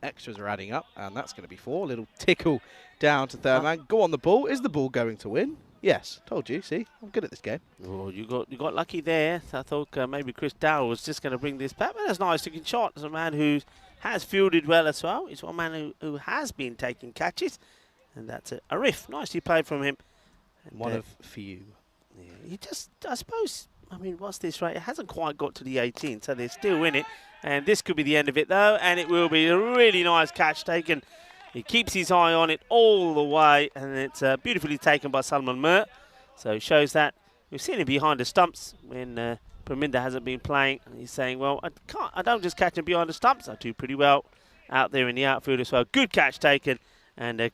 Extras are adding up, and that's going to be 4. Little tickle down to third man. Go on the ball. Is the ball going to win? Yes. Told you. See, I'm good at this game. Oh, you got lucky there. I thought maybe Chris Dowell was just going to bring this back, but that's a nice looking shot. As a man who has fielded well as well. He's one man who has been taking catches, and that's a riff. Nicely played from him. And, One of few. yeah, he just, I suppose, I mean, what's this, right? It hasn't quite got to the 18, so they're still in it. And this could be the end of it, though, and it will be a really nice catch taken. He keeps his eye on it all the way, and it's beautifully taken by Salman Mir. So it shows that we've seen him behind the stumps when Praminda hasn't been playing. And he's saying, well, I don't just catch him behind the stumps. I do pretty well out there in the outfield as well. Good catch taken, and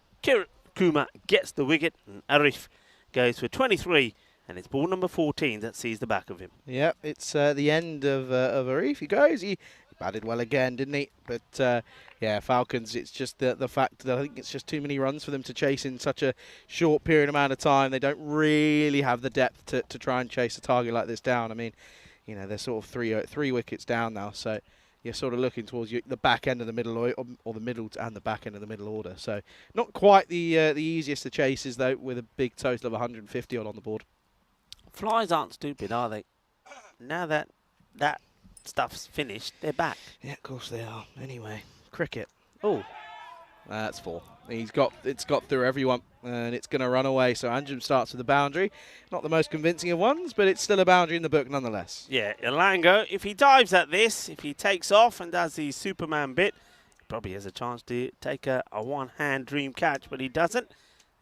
Kuma gets the wicket, and Arif goes for 23. And it's ball number 14 that sees the back of him. Yep, it's the end of Arif. He goes. He batted well again, didn't he? But yeah, Falcons, it's just the fact that I think it's just too many runs for them to chase in such a short period amount of time. They don't really have the depth to try and chase a target like this down. I mean, you know, they're sort of three wickets down now, so you're sort of looking towards the back end of the middle or the middle and the back end of the middle order. So not quite the easiest of chases, though, with a big total of 150 odd on the board. Flies aren't stupid, are they? Now that stuff's finished, they're back. Yeah, of course they are. Anyway, cricket. Oh, that's 4. It's got through everyone, and it's going to run away. So Anjum starts with the boundary. Not the most convincing of ones, but it's still a boundary in the book nonetheless. Yeah, Elango, if he dives at this, if he takes off and does the Superman bit, he probably has a chance to take a one-hand dream catch, but he doesn't.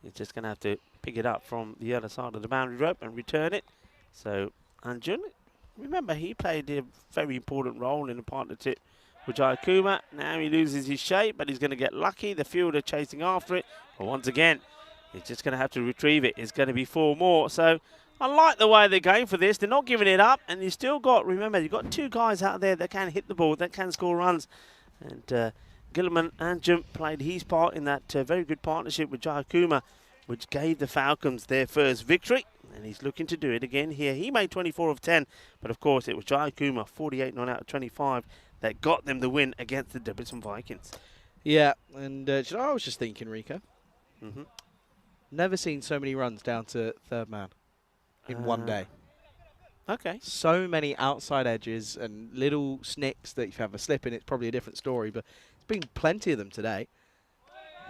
He's just going to have to pick it up from the other side of the boundary rope and return it. So Anjun, remember, he played a very important role in the partnership with Jayakuma. Now he loses his shape, but he's going to get lucky. The fielder chasing after it. But once again, he's just going to have to retrieve it. It's going to be 4 more. So I like the way they're going for this. They're not giving it up. And you've still got, remember, you've got 2 guys out there that can hit the ball, that can score runs. And Gilman Anjum played his part in that very good partnership with Jayakuma, which gave the Falcons their first victory. And he's looking to do it again here. He made 24 of 10, but of course it was Jayakuma, 48 not out of 25, that got them the win against the Debrecen Vikings. Yeah, and I was just thinking, Rico. Never seen so many runs down to third man in one day. Okay. So many outside edges and little snicks that if you have a slip in, it's probably a different story, but there's been plenty of them today.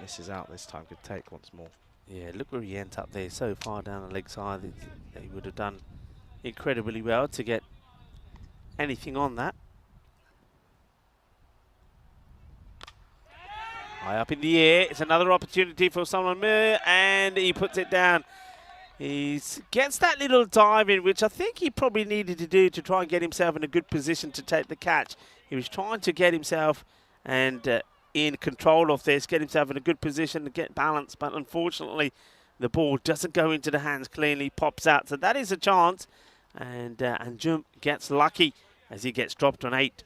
Misses out this time, could take once more. Yeah, look where he ends up there, so far down the leg side. He would have done incredibly well to get anything on that. High up in the air, it's another opportunity for Salman Mir, and he puts it down. He gets that little dive in, which I think he probably needed to do to try and get himself in a good position to take the catch. He was trying to get himself and in control of this, get himself in a good position to get balance, but unfortunately the ball doesn't go into the hands cleanly, pops out. So that is a chance, and Anjum gets lucky as he gets dropped on 8.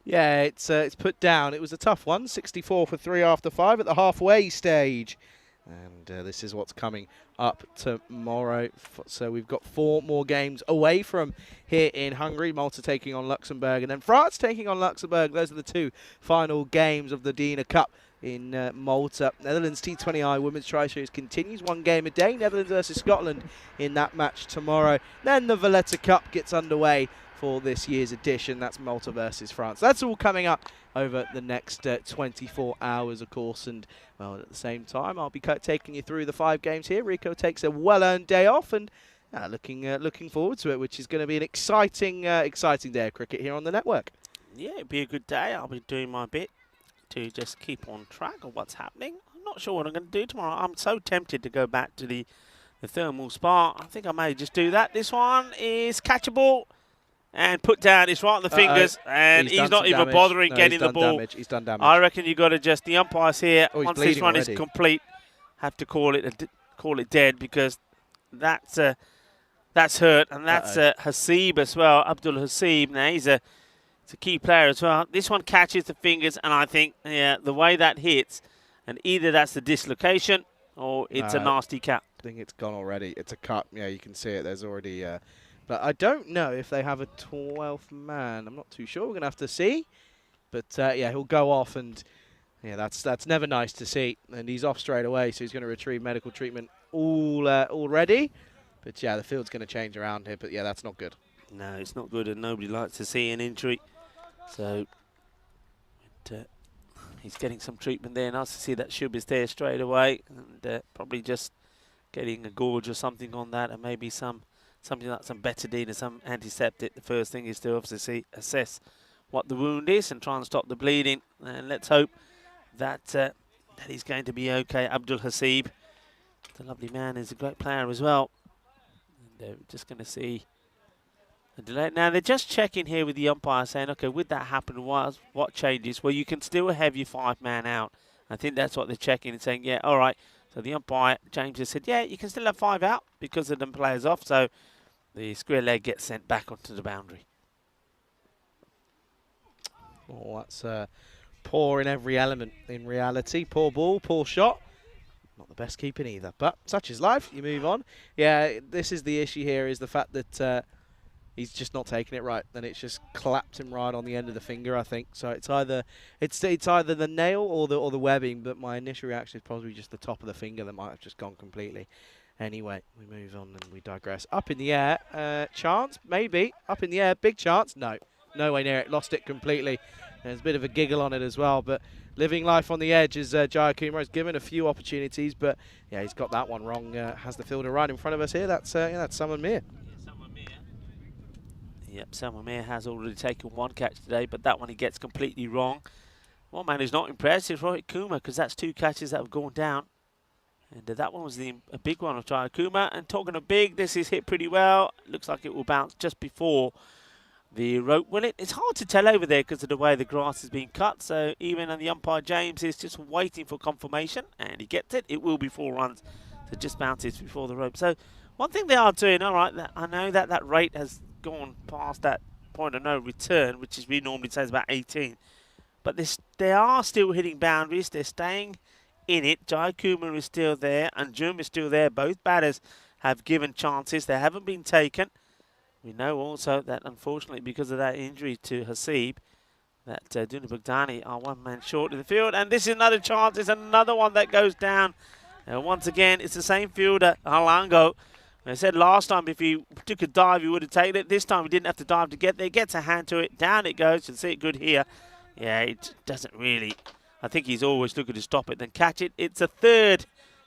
Yeah, it's put down. It was a tough one, 64 for 3 after 5 at the halfway stage. And this is what's coming up tomorrow. So we've got 4 more games away from here in Hungary. Malta taking on Luxembourg, and then France taking on Luxembourg. Those are the 2 final games of the Dina Cup in Malta. Netherlands T20I Women's Tri-Series continues 1 game a day. Netherlands versus Scotland in that match tomorrow. Then the Valletta Cup gets underway for this year's edition. That's Malta versus France. That's all coming up over the next 24 hours, of course. And, well, at the same time, I'll be taking you through the 5 games here. Rico takes a well-earned day off, and looking forward to it, which is going to be an exciting day of cricket here on the network. Yeah, it'll be a good day. I'll be doing my bit to just keep on track of what's happening. I'm not sure what I'm going to do tomorrow. I'm so tempted to go back to the thermal spa. I think I may just do that. This one is catchable and put down. It's right on the fingers, and he's not even bothering getting the ball. He's done damage. I reckon you've got to just, the umpires here, once this one already is complete, have to call it dead, because that's hurt, and that's Hasib as well, Abdul Hasib. Now he's a key player as well. This one catches the fingers, and I think the way that hits, and either that's the dislocation or it's a nasty cut. I think it's gone already. It's a cut. Yeah, you can see it. There's already. But I don't know if they have a 12th man. I'm not too sure. We're gonna have to see. But yeah, he'll go off, and yeah, that's never nice to see. And he's off straight away, so he's going to retrieve medical treatment already. But yeah, the field's going to change around here. But yeah, that's not good. No, it's not good, and nobody likes to see an injury. So he's getting some treatment there. Nice to see that Shub is there straight away, and probably just getting a gorge or something on that, and maybe some something like some betadine or some antiseptic, the first thing is to obviously assess what the wound is and try and stop the bleeding. And let's hope that that he's going to be okay. Abdul Hasib, the lovely man, is a great player as well. And we're just going to see a delay. Now, they're just checking here with the umpire saying, okay, would that happen? What changes? Well, you can still have your 5-man out. I think that's what they're checking and saying, yeah, all right. So the umpire, James, has said, yeah, you can still have 5 out because of them players off. So the square leg gets sent back onto the boundary. Oh, that's poor in every element in reality. Poor ball, poor shot. Not the best keeping either, but such is life. You move on. Yeah, this is the issue here, is the fact that he's just not taking it right, and it's just clapped him right on the end of the finger, I think. So it's either the nail or the webbing, but my initial reaction is probably just the top of the finger that might have just gone completely. Anyway, we move on and we digress. Up in the air, chance, maybe. Up in the air, big chance. No, no way near it. Lost it completely. There's a bit of a giggle on it as well, but living life on the edge as Jaya Kumar is given a few opportunities, but yeah, he's got that one wrong. Has the fielder right in front of us here. That's Salman Mir. Yep, Salman Mir has already taken 1 catch today, but that one he gets completely wrong. One man who's not impressed is Rohit Kumar, because that's 2 catches that have gone down. And that one was a big one of Jaya Kumar. And talking of big, this is hit pretty well. Looks like it will bounce just before the rope. Well, it's hard to tell over there because of the way the grass is being cut. So even on the umpire, James is just waiting for confirmation, and he gets it. It will be 4 runs. So just bounces before the rope. So one thing they are doing, all right, I know that rate has gone past that point of no return, which is we normally say is about 18. But they are still hitting boundaries. They're staying in it. Jai Kumar is still there, and Jum is still there. Both batters have given chances. They haven't been taken. We know also that, unfortunately, because of that injury to Hasib, that Duna Bugdani are 1 man short in the field. And this is another chance. It's another one that goes down. Once again, it's the same fielder, Halango. I said last time if he took a dive, he would have taken it. This time he didn't have to dive to get there. He gets a hand to it. Down it goes. You can see it good here. Yeah, it doesn't really. I think he's always looking to stop it then catch it. It's a 3rd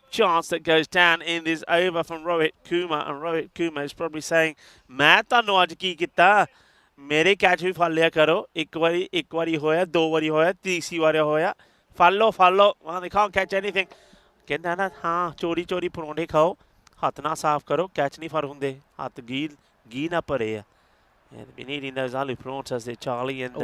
chance that goes down in this over from Rohit Kumar. And Rohit Kumar is probably saying, "मैं तानू आज की किता मेरे catch भी फल लिया करो एक बारी होया 2 बारी होया 3 बारी होया follow." Well, they can't catch anything. कहना ना हाँ चोरी परोंठे खाओ हाथ ना साफ करो catch नहीं फर हुंदे हाथ घी ना परे. And they've been eating those aloo paranthas there, Charlie. And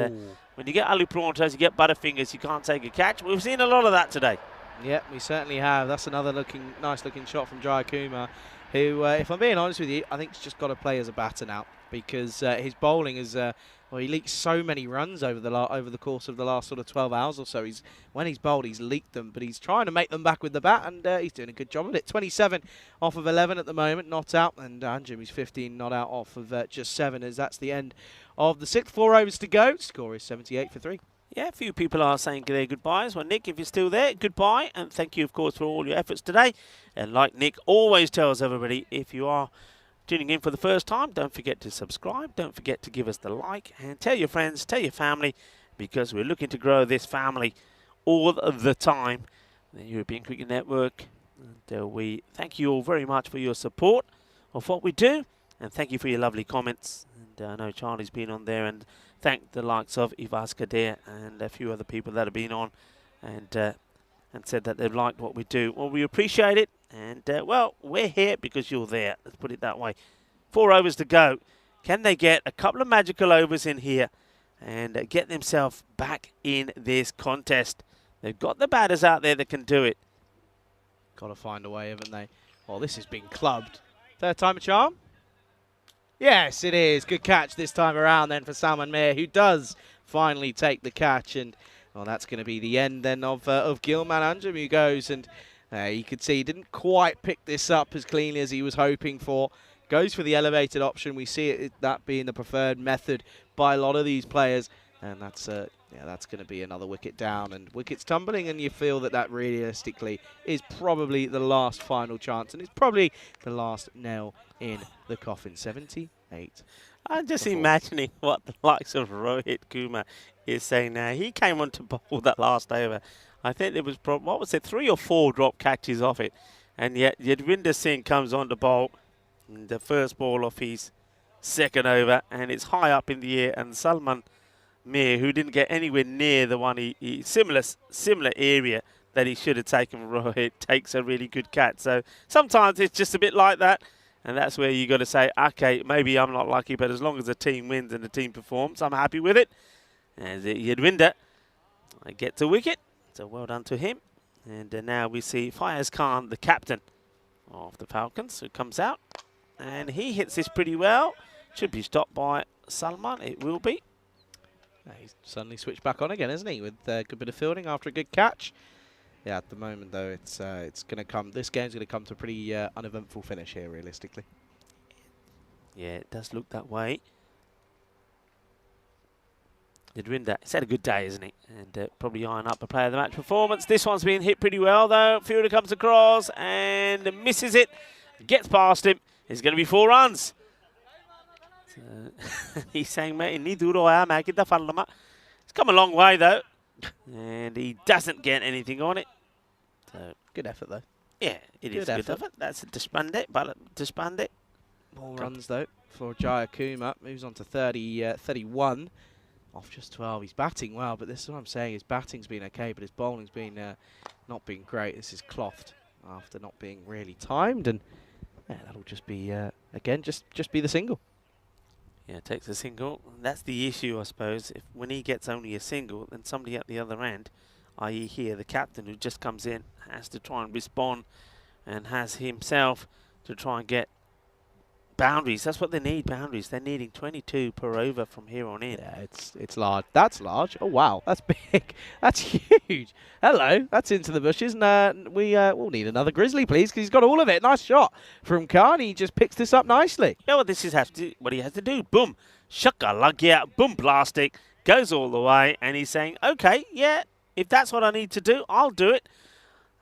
when you get aloo paranthas, you get butterfingers. You can't take a catch. We've seen a lot of that today. Yeah, we certainly have. That's another nice looking shot from Jaya Kumar, who, if I'm being honest with you, I think he's just got to play as a batter now, because his bowling is, he leaked so many runs over the course of the last sort of 12 hours or so. When he's bowled, he's leaked them, but he's trying to make them back with the bat, and he's doing a good job of it. 27 off of 11 at the moment, not out, and Jimmy's 15 not out off of just 7, as that's the end of the 6th. 4 overs to go. Score is 78 for 3. Yeah, a few people are saying their goodbyes. Well, Nick, if you're still there, goodbye, and thank you, of course, for all your efforts today. And like Nick always tells everybody, if you are tuning in for the first time, don't forget to subscribe. Don't forget to give us the like, and tell your friends, tell your family, because we're looking to grow this family all the time. The European Cricket Network. And we thank you all very much for your support of what we do, and thank you for your lovely comments. And I know Charlie's been on there, and thank the likes of Ivas Kadir and a few other people that have been on and said that they've liked what we do. Well, we appreciate it, and well, we're here because you're there. Let's put it that way. 4 overs to go. Can they get a couple of magical overs in here and get themselves back in this contest? They've got the batters out there that can do it. Got to find a way, haven't they? Well, this has been clubbed. 3rd time a charm? Yes, it is. Good catch this time around then for Salman Mir, who does finally take the catch. And well, that's going to be the end then of Gilman Anjum, who goes. And you could see he didn't quite pick this up as cleanly as he was hoping for. Goes for the elevated option. We see that being the preferred method by a lot of these players. And that's going to be another wicket down. And wickets tumbling, and you feel that realistically is probably the last final chance. And it's probably the last nail in the coffin. 78. I'm just imagining what the likes of Rohit Kumar is saying now. He came on to bowl that last over. I think there was, 3 or 4 drop catches off it. And yet Yadvinder Singh comes on to bowl. the first ball off his second over, and it's high up in the air, and Salman Mir, who didn't get anywhere near the one similar area that he should have taken from Rohit, takes a really good catch. So sometimes it's just a bit like that, and that's where you got to say, okay, maybe I'm not lucky, but as long as the team wins and the team performs, I'm happy with it. As Yadwinder gets a wicket, so well done to him. And now we see Fayez Khan, the captain of the Falcons, who comes out, and he hits this pretty well. Should be stopped by Salman. It will be. He's suddenly switched back on again, isn't he? With a good bit of fielding after a good catch. Yeah, at the moment though, it's going to come. This game's going to come to a pretty uneventful finish here, realistically. Yeah, it does look that way. Yadwinder, he's had a good day, isn't he? And probably eyeing up a player of the match performance. This one's been hit pretty well though. Fielder comes across and misses it. Gets past him. It's going to be 4 runs. He's saying, mate, it's come a long way though, and he doesn't get anything on it. So good effort though. Yeah, it is good effort. That's a Deshpande. More runs though for Jaya Kumar. Moves on to 31 off just 12. He's batting well, but this is what I'm saying. His batting's been okay, but his bowling's been not been great. This is clothed after not being really timed, and yeah, that'll just be again just be the single. Yeah, takes a single. That's the issue, I suppose. If when he gets only a single, then somebody at the other end, i.e. here, the captain who just comes in, has to try and respond and has himself to try and get boundaries. That's what they need, boundaries. They're needing 22 per over from here on in. Yeah, it's large. That's large. Oh, wow. That's big. That's huge. Hello. That's into the bushes. And we'll need another grizzly, please, because he's got all of it. Nice shot from Khan. He just picks this up nicely. Yeah, well, this is what he has to do. Boom. Shaka lagya. Boom, plastic. Goes all the way. And he's saying, okay, yeah, if that's what I need to do, I'll do it.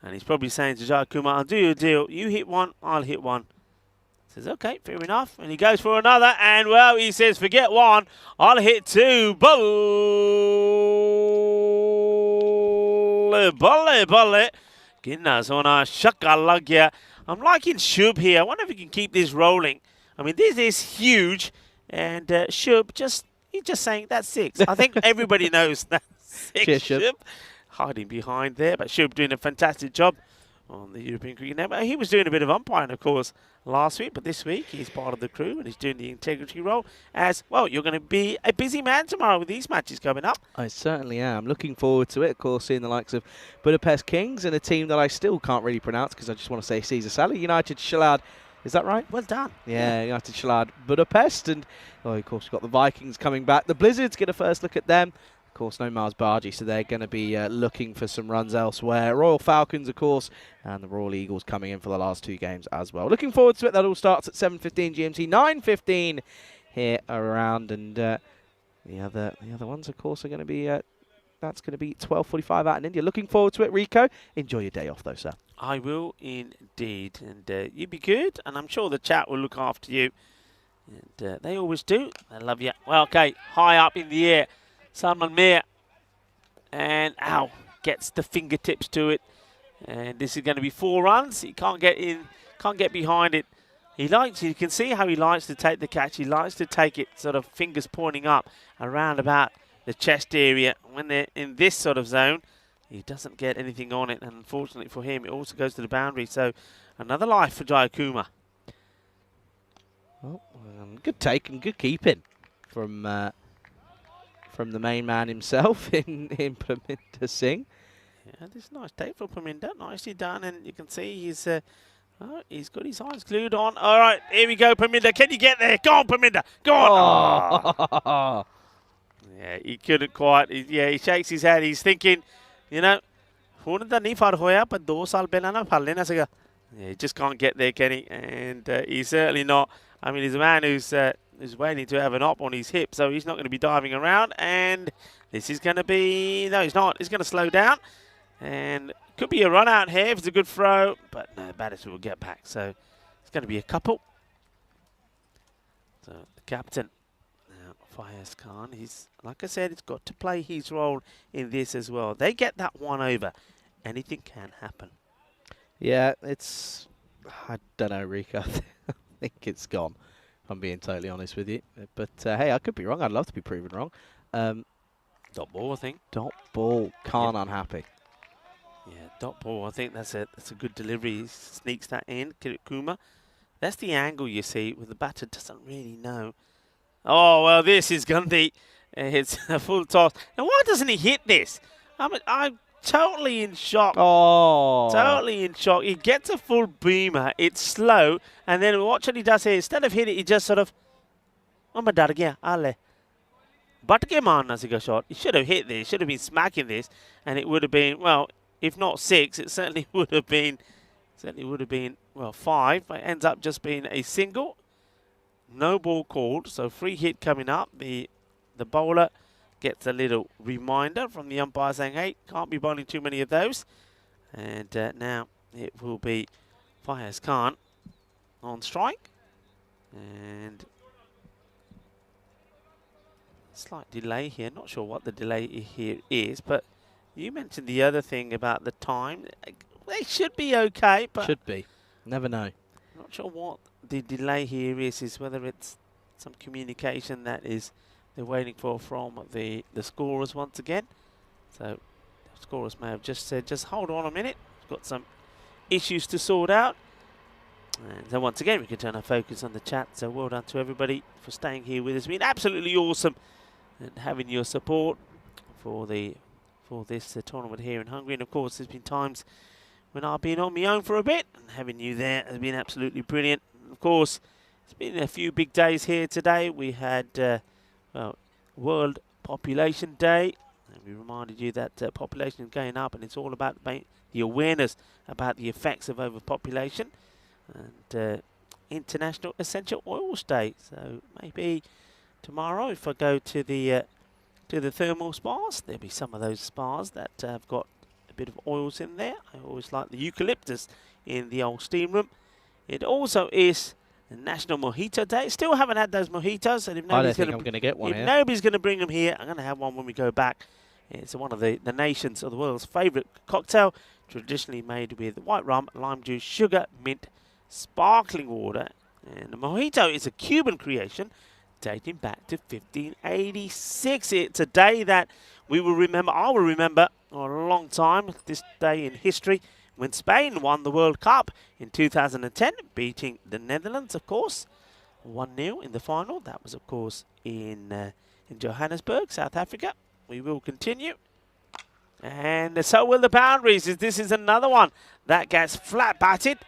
And he's probably saying to Jai Kumar, I'll do your deal. You hit one, I'll hit one. Says, okay, fair enough. And he goes for another. And, well, he says, forget one. I'll hit 2. Bolle. Ginnas on a shaka lagya. I'm liking Shub here. I wonder if we can keep this rolling. I mean, this is huge. And Shub, he's just saying, that's 6. I think everybody knows that's 6. Cheers, Shub. Hiding behind there. But Shub doing a fantastic job on the European Cricket Network. He was doing a bit of umpiring, of course, last week, but this week he's part of the crew and he's doing the integrity role. As well, you're going to be a busy man tomorrow with these matches coming up. I certainly am. Looking forward to it, of course, seeing the likes of Budapest Kings and a team that I still can't really pronounce because I just want to say Caesar Sally, United Shalad. Is that right? Well done. Yeah, United Shalad Budapest. And, of course, we've got the Vikings coming back. The Blizzards, get a first look at them. Of course, no Mars Bargy, so they're going to be looking for some runs elsewhere. Royal Falcons, of course, and the Royal Eagles coming in for the last 2 games as well. Looking forward to it. That all starts at 7:15 GMT, 9:15 here around, and the other ones, of course, are going to be that's going to be 12:45 out in India. Looking forward to it, Rico. Enjoy your day off, though, sir. I will indeed, and you be good, and I'm sure the chat will look after you, and they always do. I love you. Well, okay, high up in the air. Salman Mir, and gets the fingertips to it, and this is going to be 4 runs. He can't get in, can't get behind it. You can see how he likes to take the catch. He likes to take it sort of fingers pointing up around about the chest area. When they're in this sort of zone, he doesn't get anything on it, and unfortunately for him, it also goes to the boundary. So another life for Jai Kumar. Oh, good take and good keeping from the main man himself in Parminder Singh. Yeah, this is a nice take for Parminder. Nicely done, and you can see he's got his eyes glued on. All right, here we go, Parminder. Can you get there? Go on, Parminder. Go on. Oh. Yeah, he couldn't quite. He shakes his head. He's thinking, you know, he just can't get there, can he? And he's certainly not. I mean, he's a man who's waiting to have an op on his hip, so he's not going to be diving around. And this is going to be... No, he's not. He's going to slow down. And could be a run out here if it's a good throw, but no, the batters will get back. So it's going to be a couple. So the captain, now Fayez Khan, he's, like I said, he's got to play his role in this as well. They get that 1 over. Anything can happen. Yeah, it's... I don't know, Rico. think it's gone, if I'm being totally honest with you. But hey, I could be wrong. I'd love to be proven wrong. Dot ball, I think. Dot ball. Khan unhappy. Yeah, dot ball. I think that's a good delivery. He sneaks that in. Kirikuma. That's the angle you see where the batter doesn't really know. Oh, well, this is Gandhi. It's a full toss. And why doesn't he hit this? I'm totally in shock. Oh. Totally in shock. He gets a full beamer. It's slow. And then watch what he does here. Instead of hitting it, he just sort of... Oh, my dar gaya. Ale. But ke maarna siga shot. He should have hit this. Should have been smacking this. And it would have been, well, if not 6, it certainly would have been, well, 5. But it ends up just being a single. No ball called. So free hit coming up. The bowler gets a little reminder from the umpire saying, hey, can't be bowling too many of those. And now it will be Fayez Khan on strike. And slight delay here. Not sure what the delay here is, but you mentioned the other thing about the time. They should be okay, but... Should be. Never know. Not sure what the delay here is whether it's some communication that is they're waiting for from the scorers once again. So the scorers may have just said, just hold on a minute. We've got some issues to sort out. And so once again, we can turn our focus on the chat. So well done to everybody for staying here with us. It's been absolutely awesome and having your support for this tournament here in Hungary. And of course, there's been times when I've been on my own for a bit, and having you there has been absolutely brilliant. And of course, it's been a few big days here today. We had World Population Day, and we reminded you that population is going up, and it's all about the awareness about the effects of overpopulation. And International Essential Oils Day. So maybe tomorrow, if I go to the thermal spas, there'll be some of those spas that have got a bit of oils in there. I always like the eucalyptus in the old steam room. It also is the National Mojito Day. Still haven't had those mojitos, and if I don't think I'm going to get one here. If nobody's going to bring them here, I'm going to have one when we go back. It's one of the nations of the world's favourite cocktail, traditionally made with white rum, lime juice, sugar, mint, sparkling water. And the mojito is a Cuban creation dating back to 1586. It's a day that we will remember, I will remember for a long time, this day in history, when Spain won the World Cup in 2010, beating the Netherlands, of course, 1-0 in the final. That was, of course, in Johannesburg, South Africa. We will continue. And so will the boundaries, as this is another one that gets flat batted.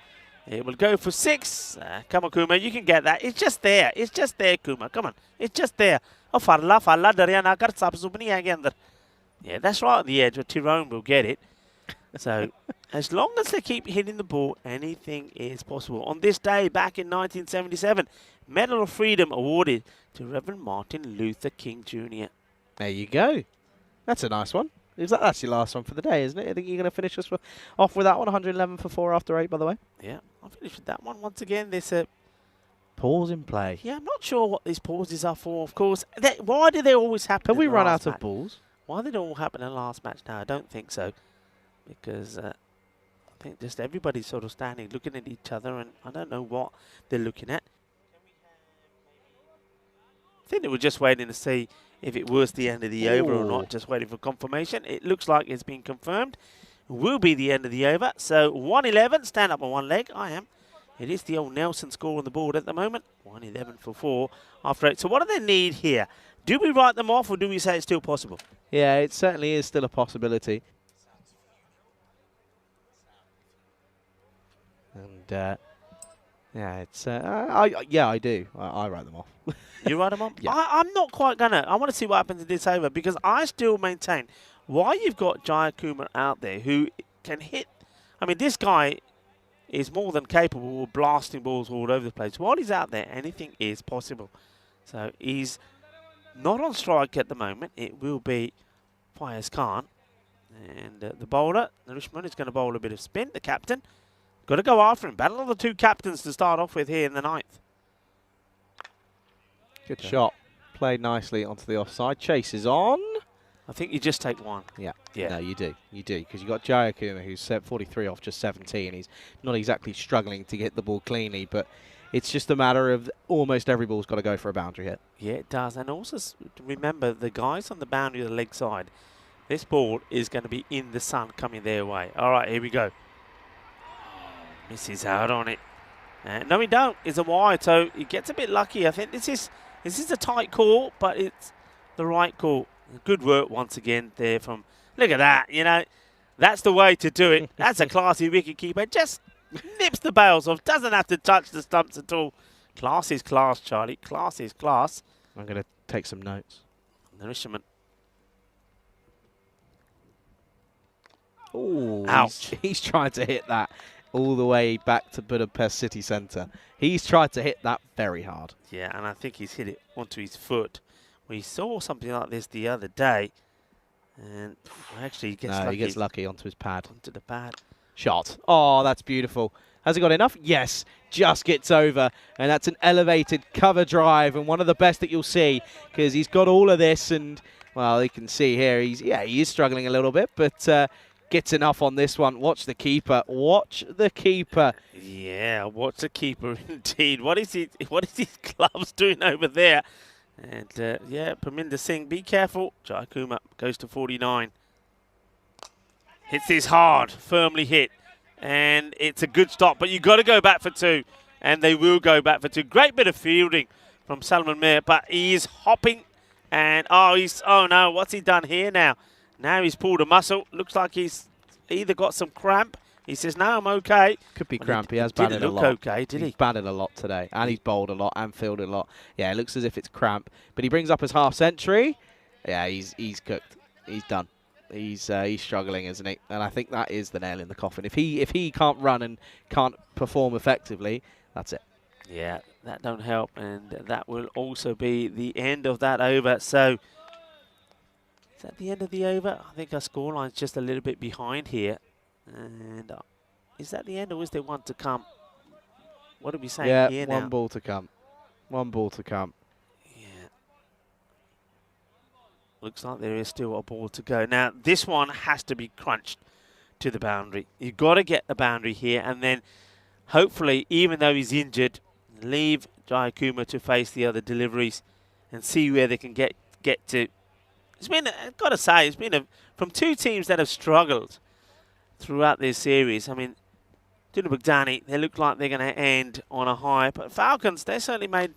It will go for 6. Come on, Kuma, you can get that. It's just there. It's just there, Kuma. Come on. It's just there. Oh, Farla, Dariana, Kartsap, yeah, that's right on the edge where Tyrone will get it. So, as long as they keep hitting the ball, anything is possible. On this day, back in 1977, Medal of Freedom awarded to Reverend Martin Luther King Jr. There you go. That's a nice one. That's your last one for the day, isn't it? I think you're going to finish us off with that one. 111 for 4 after 8, by the way. Yeah, I'll finish with that one. Once again, there's a pause in play. Yeah, I'm not sure what these pauses are for, of course. Why do they always happen? Have we run out of balls? Why did it all happen in the last match? No, I don't think so. Because I think just everybody's sort of standing, looking at each other, and I don't know what they're looking at. I think they were just waiting to see if it was the end of the over or not, just waiting for confirmation. It looks like it's been confirmed. It will be the end of the over. So 111, stand up on one leg. I am. It is the old Nelson score on the board at the moment. 111 for 4 after 8. So what do they need here? Do we write them off, or do we say it's still possible? Yeah, it certainly is still a possibility. And yeah, it's I do. I write them off. You write them off? Yeah. I'm not quite gonna. I want to see what happens in this over, because I still maintain why you've got Jaya Kumar out there who can hit. I mean, this guy is more than capable of blasting balls all over the place. While he's out there, anything is possible. So he's not on strike at the moment. It will be Fayez Khan. And the bowler, Narishman, is going to bowl a bit of spin. The captain. Got to go after him. Battle of the 2 captains to start off with here in the 9th. Good shot. Played nicely onto the offside. Chase is on. I think you just take 1. Yeah. Yeah. No, you do. You do. Because you've got Jayakuma, who's set 43 off just 17. He's not exactly struggling to get the ball cleanly, but It's just a matter of almost every ball's got to go for a boundary hit. Yeah, it does. And also remember, the guys on the boundary of the leg side, this ball is going to be in the sun coming their way. All right, here we go. Misses out on it. No, he don't. It's a wide, so he gets a bit lucky. I think this is a tight call, but it's the right call. Good work once again there from, look at that, you know. That's the way to do it. That's a classy wicketkeeper. Just nips the bails off. Doesn't have to touch the stumps at all. Class is class, Charlie. Class is class. I'm going to take some notes. Nourishment. Oh, ouch. He's trying to hit that all the way back to Budapest city centre. He's tried to hit that very hard. Yeah, and I think he's hit it onto his foot. We saw something like this the other day. And actually, he gets lucky. He gets lucky onto his pad. Onto the pad. Shot. Oh, that's beautiful. Has he got enough? Yes. Just gets over. And that's an elevated cover drive, and one of the best that you'll see, because he's got all of this. And, well, you can see here, he is struggling a little bit, but gets enough on this one. Watch the keeper. Watch the keeper. Yeah, watch the keeper indeed. What is his gloves doing over there? And, yeah, Parminder Singh, be careful. Jai Kumar goes to 49. Hits this hard, firmly hit. And it's a good stop, but you've got to go back for 2. And they will go back for 2. Great bit of fielding from Salman Mir, but he is hopping. And, oh no, what's he done here now? Now he's pulled a muscle. Looks like he's either got some cramp. He says, no, I'm okay. Could be cramp. He has batted a lot. Okay, did he? He's batted a lot today, and he's bowled a lot and fielded a lot. Yeah, it looks as if it's cramp. But he brings up his half century. Yeah, he's cooked. He's done. He's struggling, isn't he? And I think that is the nail in the coffin. If he can't run and can't perform effectively, that's it. Yeah, that don't help, and that will also be the end of that over. So, is that the end of the over? I think our scoreline's just a little bit behind here. And is that the end, or is there one to come? What are we saying here now? Yeah, one ball to come. One ball to come. Yeah. Looks like there is still a ball to go. Now, this one has to be crunched to the boundary. You've got to get the boundary here, and then hopefully, even though he's injured, leave Jai Kumar to face the other deliveries and see where they can get to. It's been, I've got to say, it's been from 2 teams that have struggled throughout this series. I mean, Dunabugdani, they look like they're going to end on a high. But Falcons, they certainly made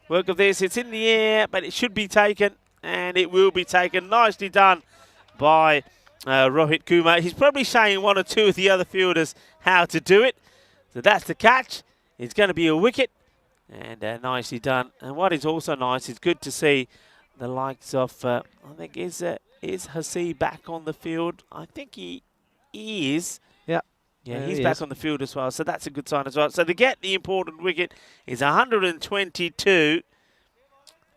work of this. It's in the air, but it should be taken. And it will be taken. Nicely done by Rohit Kumar. He's probably showing 1 or 2 of the other fielders how to do it. So that's the catch. It's going to be a wicket. And nicely done. And what is also nice, is good to see the likes of, I think, is Hasib back on the field? I think he is. Yeah. Yeah, he's back on the field as well, so that's a good sign as well. So to get the important wicket is 122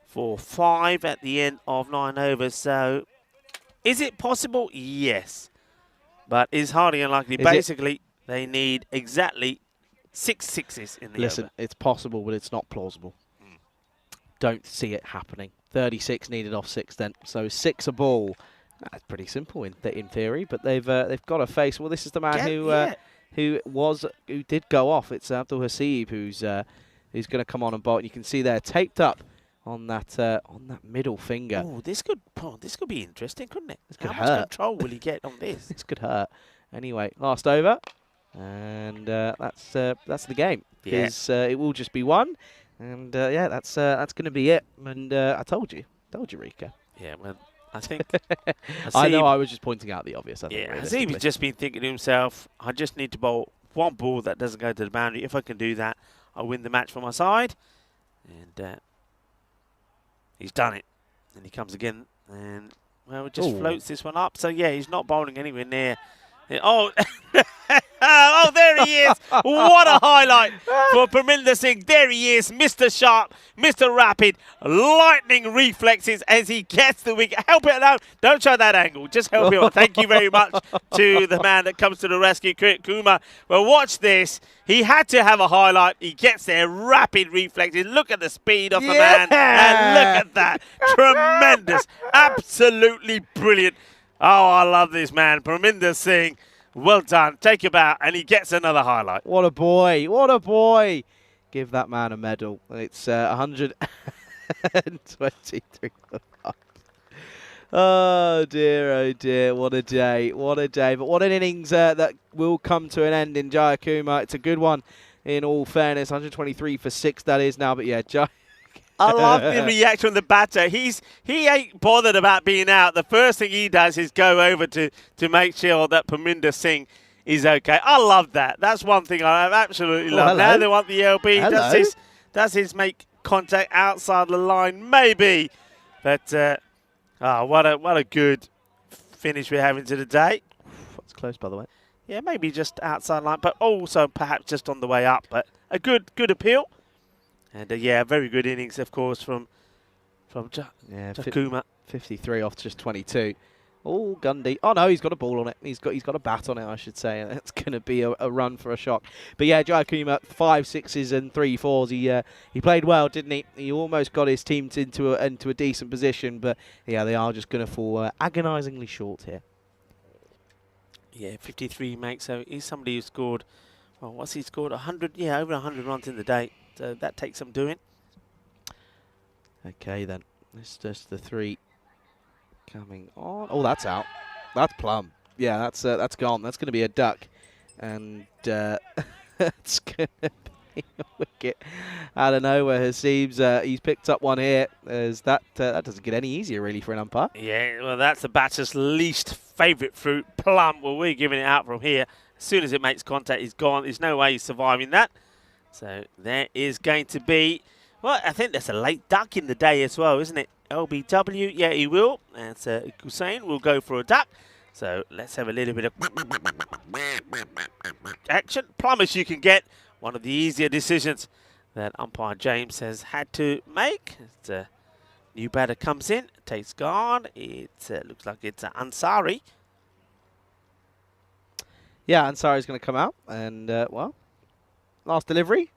for 5 at the end of 9 overs. So is it possible? Yes. But it's hardly unlikely. Basically, they need exactly 6 sixes in the over. Listen, it's possible, but it's not plausible. Don't see it happening. 36 needed off 6 then, so 6 a ball. That's pretty simple in theory, but they've got to face. Well, this is the man who did go off. It's Abdul Hasib who's going to come on and bolt. And you can see there taped up on that middle finger. Oh, this could be interesting, couldn't it? This could How much control will he get on this? This could hurt. Anyway, last over, and that's the game. Because it will just be 1, and yeah, that's going to be it. And I told you, Rika. Yeah, well, I think I know I was just pointing out the obvious. Hasib's just been thinking to himself, I just need to bowl 1 ball that doesn't go to the boundary. If I can do that, I'll win the match for my side. And he's done it. And he comes again and, well, it just floats this one up. So, yeah, he's not bowling anywhere near. Oh, oh, there he is. What a highlight for Parminder Singh. There he is, Mr. Sharp, Mr. Rapid, lightning reflexes as he gets the wicket. Help it out. Don't show that angle. Just help him out. Thank you very much to the man that comes to the rescue, Kumar. Well, watch this. He had to have a highlight. He gets there, rapid reflexes. Look at the speed of the man. And look at that. Tremendous. Absolutely brilliant. Oh, I love this man. Parminder Singh, well done. Take a bow, and he gets another highlight. What a boy. What a boy. Give that man a medal. It's 123. Oh dear, what a day, what a day. But what an innings that will come to an end in Jayakuma. It's a good one, in all fairness. 123 for 6, that is now. But yeah, I love the reaction of the batter. He ain't bothered about being out. The first thing he does is go over to make sure that Parminder Singh is okay. I love that. That's one thing I absolutely love. Hello. Now they want the LB. Hello. Does his make contact outside the line? Maybe. But what a good finish we're having to the day. That's close, by the way. Yeah, maybe just outside line, but also perhaps just on the way up. But a good appeal. And yeah, very good innings, of course, from Jakuma. 53 off just 22. Oh, Gundy. Oh no, he's got a ball on it. He's got a bat on it, I should say. That's going to be a run for a shock. But yeah, Jayakuma, 5 6s and 3 4s. He played well, didn't he? He almost got his team into a decent position, but yeah, they are just going to fall agonisingly short here. Yeah, 53 makes. So he's somebody who scored. Well, what's he scored? 100. Yeah, over 100 runs in the day. So that takes some doing. Okay then, it's just the 3 coming on. Oh, that's out. That's plumb. Yeah, that's gone. That's going to be a duck, and it's going to be a wicket out of nowhere. It seems he's picked up one here. As that doesn't get any easier really for an umpire. Yeah, well, that's the batter's least favourite fruit, plum. Well, we're giving it out from here. As soon as it makes contact, he's gone. There's no way he's surviving that. So there is going to be, well, I think there's a late duck in the day as well, isn't it? LBW, yeah, he will. And Hussein will go for a duck. So let's have a little bit of action. Promise you can get one of the easier decisions that umpire James has had to make. New batter comes in, takes guard. It looks like it's Ansari. Yeah, Ansari's going to come out, and well, last delivery.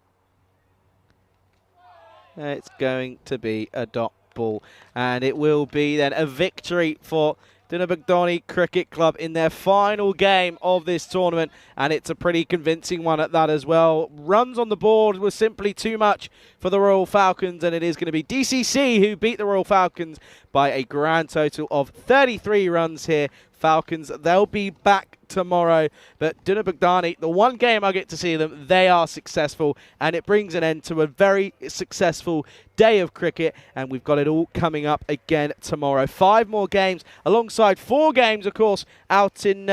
It's going to be a dot ball, and it will be then a victory for Dinabagdoni Cricket Club in their final game of this tournament, and it's a pretty convincing one at that as well. Runs on the board was simply too much for the Royal Falcons, and it is going to be DCC who beat the Royal Falcons by a grand total of 33 runs here. Falcons, they'll be back tomorrow, but Dinabagdani, the one game I get to see them, they are successful, and it brings an end to a very successful day of cricket, and we've got it all coming up again tomorrow. 5 more games alongside 4 games, of course, out in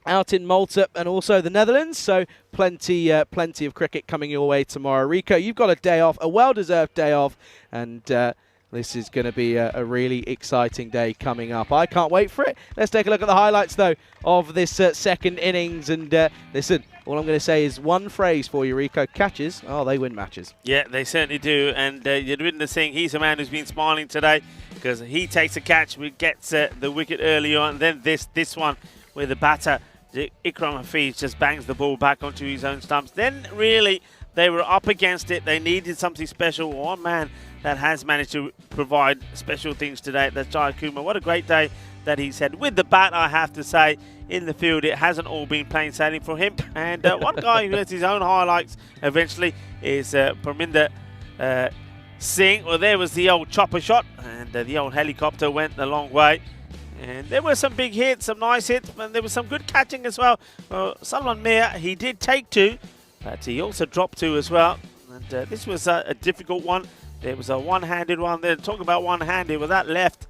Malta and also the Netherlands, so plenty of cricket coming your way tomorrow. Rico, you've got a day off, a well-deserved day off, and this is going to be a really exciting day coming up. I can't wait for it. Let's take a look at the highlights, though, of this second innings. And listen, all I'm going to say is one phrase for you, Rico. Catches, oh, they win matches. Yeah, they certainly do. And Yadwinder Singh, he's a man who's been smiling today because he takes a catch, gets the wicket early on. And then this one where the batter, Ikram Hafiz, just bangs the ball back onto his own stumps. Then really, they were up against it. They needed something special. One man that has managed to provide special things today. That's Jayakuma. What a great day that he's had with the bat, I have to say. In the field, it hasn't all been plain sailing for him. And one guy who has his own highlights eventually is Parminder Singh. Well, there was the old chopper shot, and the old helicopter went a long way. And there were some big hits, some nice hits, and there was some good catching as well. Well, Salman Mir, he did take 2, but he also dropped 2 as well. And this was a difficult one. There was a one-handed one there. Talk about one-handed. With that left,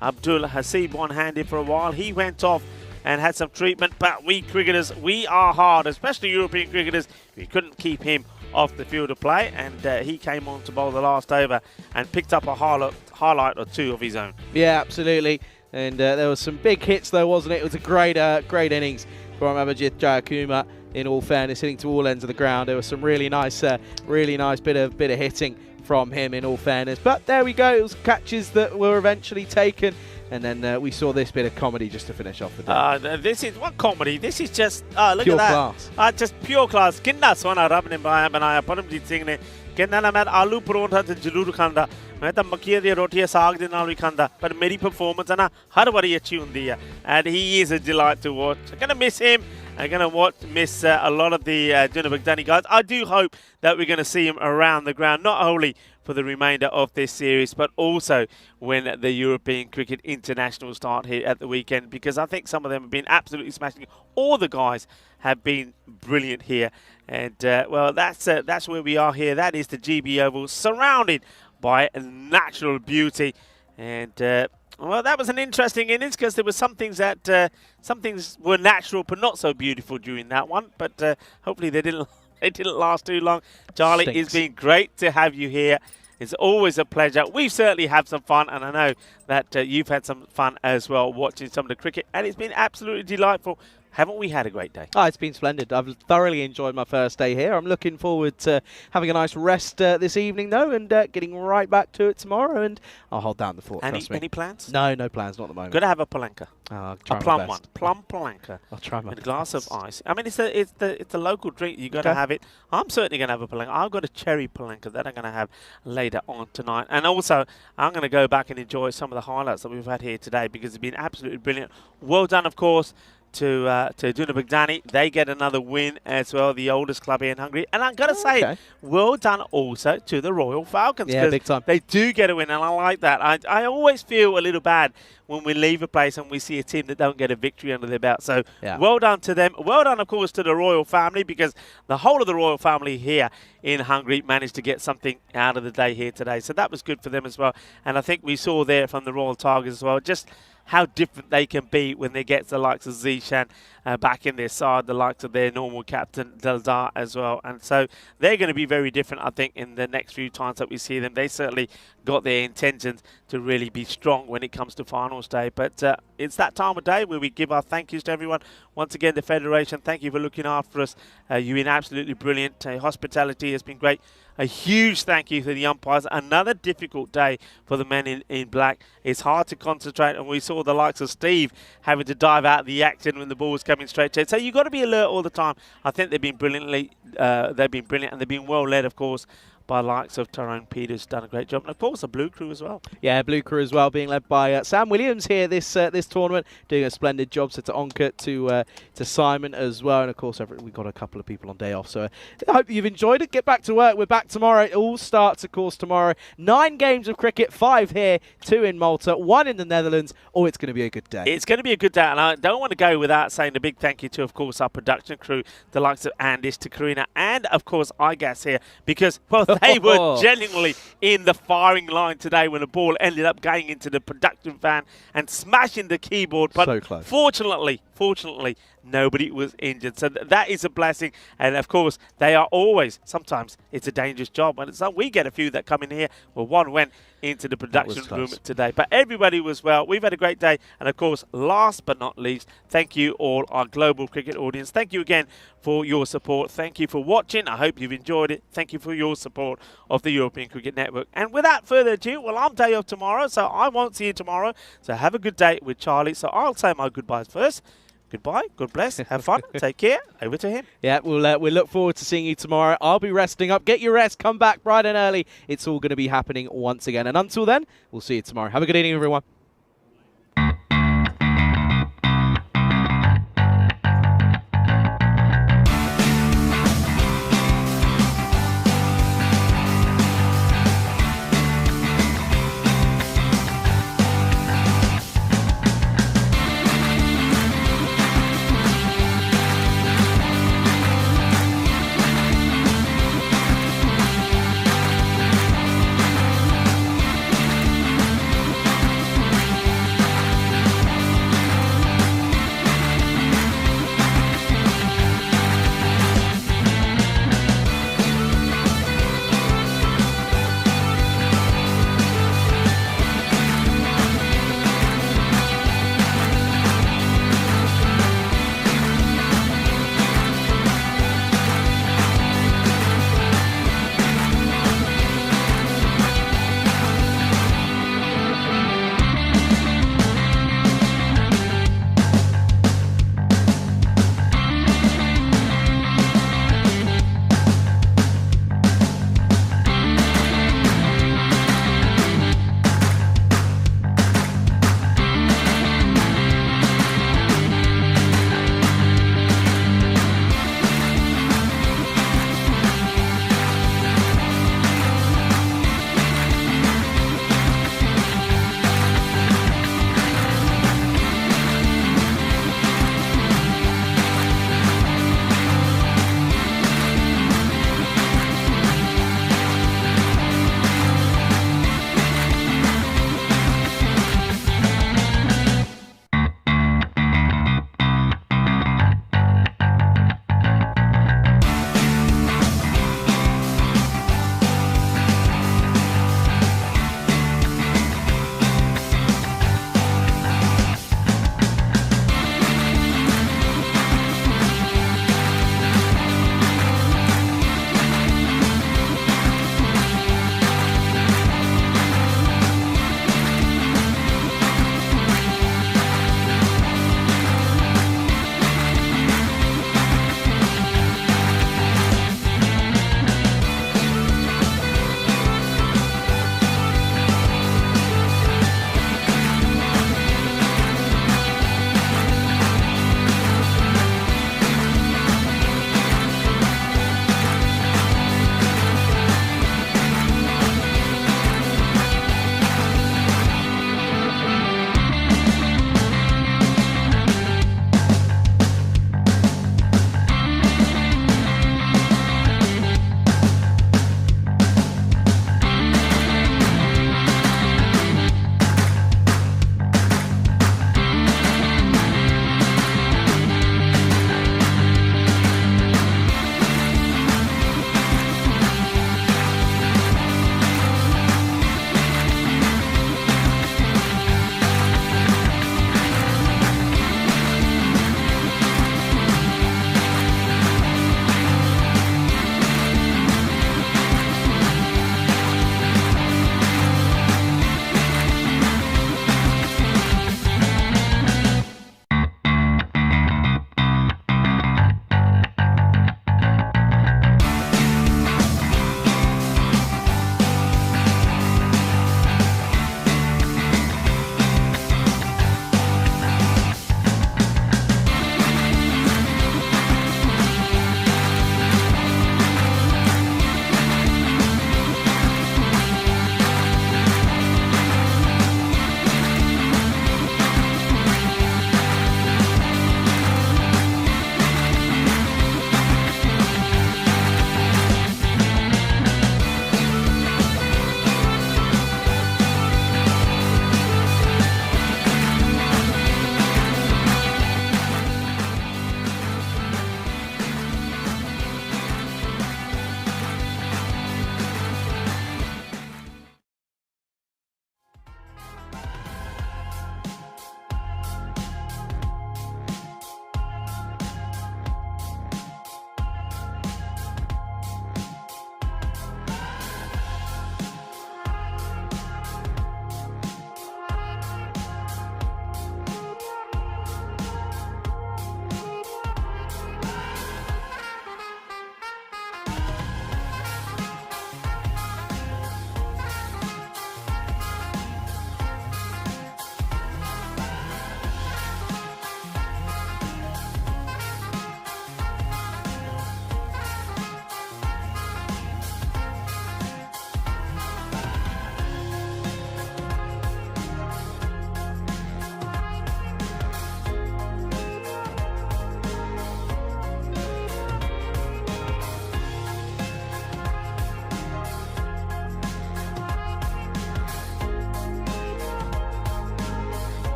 Abdul Hasib one-handed for a while. He went off and had some treatment. But we cricketers, we are hard, especially European cricketers. We couldn't keep him off the field of play. And he came on to bowl the last over and picked up a highlight or 2 of his own. Yeah, absolutely. And there was some big hits, though, wasn't it? It was a great great innings from Abhijit Jayakuma. In all fairness, hitting to all ends of the ground. There was some really nice bit of hitting from him, in all fairness. But there we go, it was catches that were eventually taken. And then we saw this bit of comedy just to finish off the day. This is what comedy. This is just look Pure at that. class. Just pure class. Kinda sona rab ne banaya Paramjit Singh ne. Kinda na main aloo parantha te zarur khanda. मैं तो मक्की दी रोटी साग दे नाल भी खांदा पर मेरी performance है ना हर बारी अच्छी हुंदी है and he is a delight to watch. I'm gonna miss him. I'm gonna miss a lot of the Junior Baghdadi guys. I do hope that we're gonna see him around the ground, not only for the remainder of this series, but also when the European Cricket International start here at the weekend, because I think some of them have been absolutely smashing. All the guys have been brilliant here, and well, that's where we are here. That is the GB Oval, surrounded by natural beauty, and well, that was an interesting innings because there were some things that some things were natural but not so beautiful during that one. But hopefully they didn't last too long. Charlie, it's been great to have you here. It's always a pleasure. We've certainly had some fun, and I know that you've had some fun as well watching some of the cricket, and it's been absolutely delightful. Haven't we had a great day? Oh, it's been splendid. I've thoroughly enjoyed my first day here. I'm looking forward to having a nice rest this evening, though, and getting right back to it tomorrow. And I'll hold down the fort. Any plans? No, no plans, not at the moment. Got to have a palanca. A plum one. Plum palanca. I'll try my best. A glass of ice. I mean, it's a local drink. You got to have it. I'm certainly going to have a palanca. I've got a cherry palanca that I'm going to have later on tonight. And also, I'm going to go back and enjoy some of the highlights that we've had here today because it's been absolutely brilliant. Well done, of course, to Junior Baghdadi. They get another win as well, the oldest club here in Hungary. And I've got to say, well done also to the Royal Falcons. Yeah, big time. They do get a win, and I like that. I always feel a little bad when we leave a place and we see a team that don't get a victory under their belt. So well done to them. Well done, of course, to the Royal family, because the whole of the Royal family here in Hungary managed to get something out of the day here today. So that was good for them as well. And I think we saw there from the Royal Tigers as well, just how different they can be when they get the likes of Zishan back in their side, the likes of their normal captain, Deldar, as well. And so they're going to be very different, I think, in the next few times that we see them. They certainly got their intentions to really be strong when it comes to finals day. But it's that time of day where we give our thank yous to everyone. Once again, the Federation, thank you for looking after us. You've been absolutely brilliant. Hospitality has been great. A huge thank you to the umpires. Another difficult day for the men in black. It's hard to concentrate, and we saw the likes of Steve having to dive out of the action when the ball was coming straight to it. So you've got to be alert all the time. I think they've been brilliant, and they've been well led, of course, by the likes of Tyrone Peters, done a great job, and of course the Blue Crew as well. Yeah, Blue Crew as well, being led by Sam Williams here this tournament, doing a splendid job. So to Onkert, to Simon as well, and of course we've got a couple of people on day off. So I hope you've enjoyed it. Get back to work. We're back tomorrow. It all starts, of course, tomorrow. 9 games of cricket, 5 here, 2 in Malta, 1 in the Netherlands. Oh, it's going to be a good day. It's going to be a good day, and I don't want to go without saying a big thank you to, of course, our production crew, the likes of Andis, to Karina, and of course iGas here, because well, they were genuinely in the firing line today when the ball ended up going into the production van and smashing the keyboard. But so close. Fortunately, nobody was injured. So that is a blessing. And of course, they are always, sometimes it's a dangerous job. And it's we get a few that come in here. Well, one went into the production room today. But everybody was well. We've had a great day. And of course, last but not least, thank you all, our global cricket audience. Thank you again for your support. Thank you for watching. I hope you've enjoyed it. Thank you for your support of the European Cricket Network. And without further ado, well, I'm day off tomorrow, so I won't see you tomorrow. So have a good day with Charlie. So I'll say my goodbyes first. Goodbye. God bless. Have fun. Take care. Over to him. Yeah, we'll look forward to seeing you tomorrow. I'll be resting up. Get your rest. Come back bright and early. It's all going to be happening once again. And until then, we'll see you tomorrow. Have a good evening, everyone.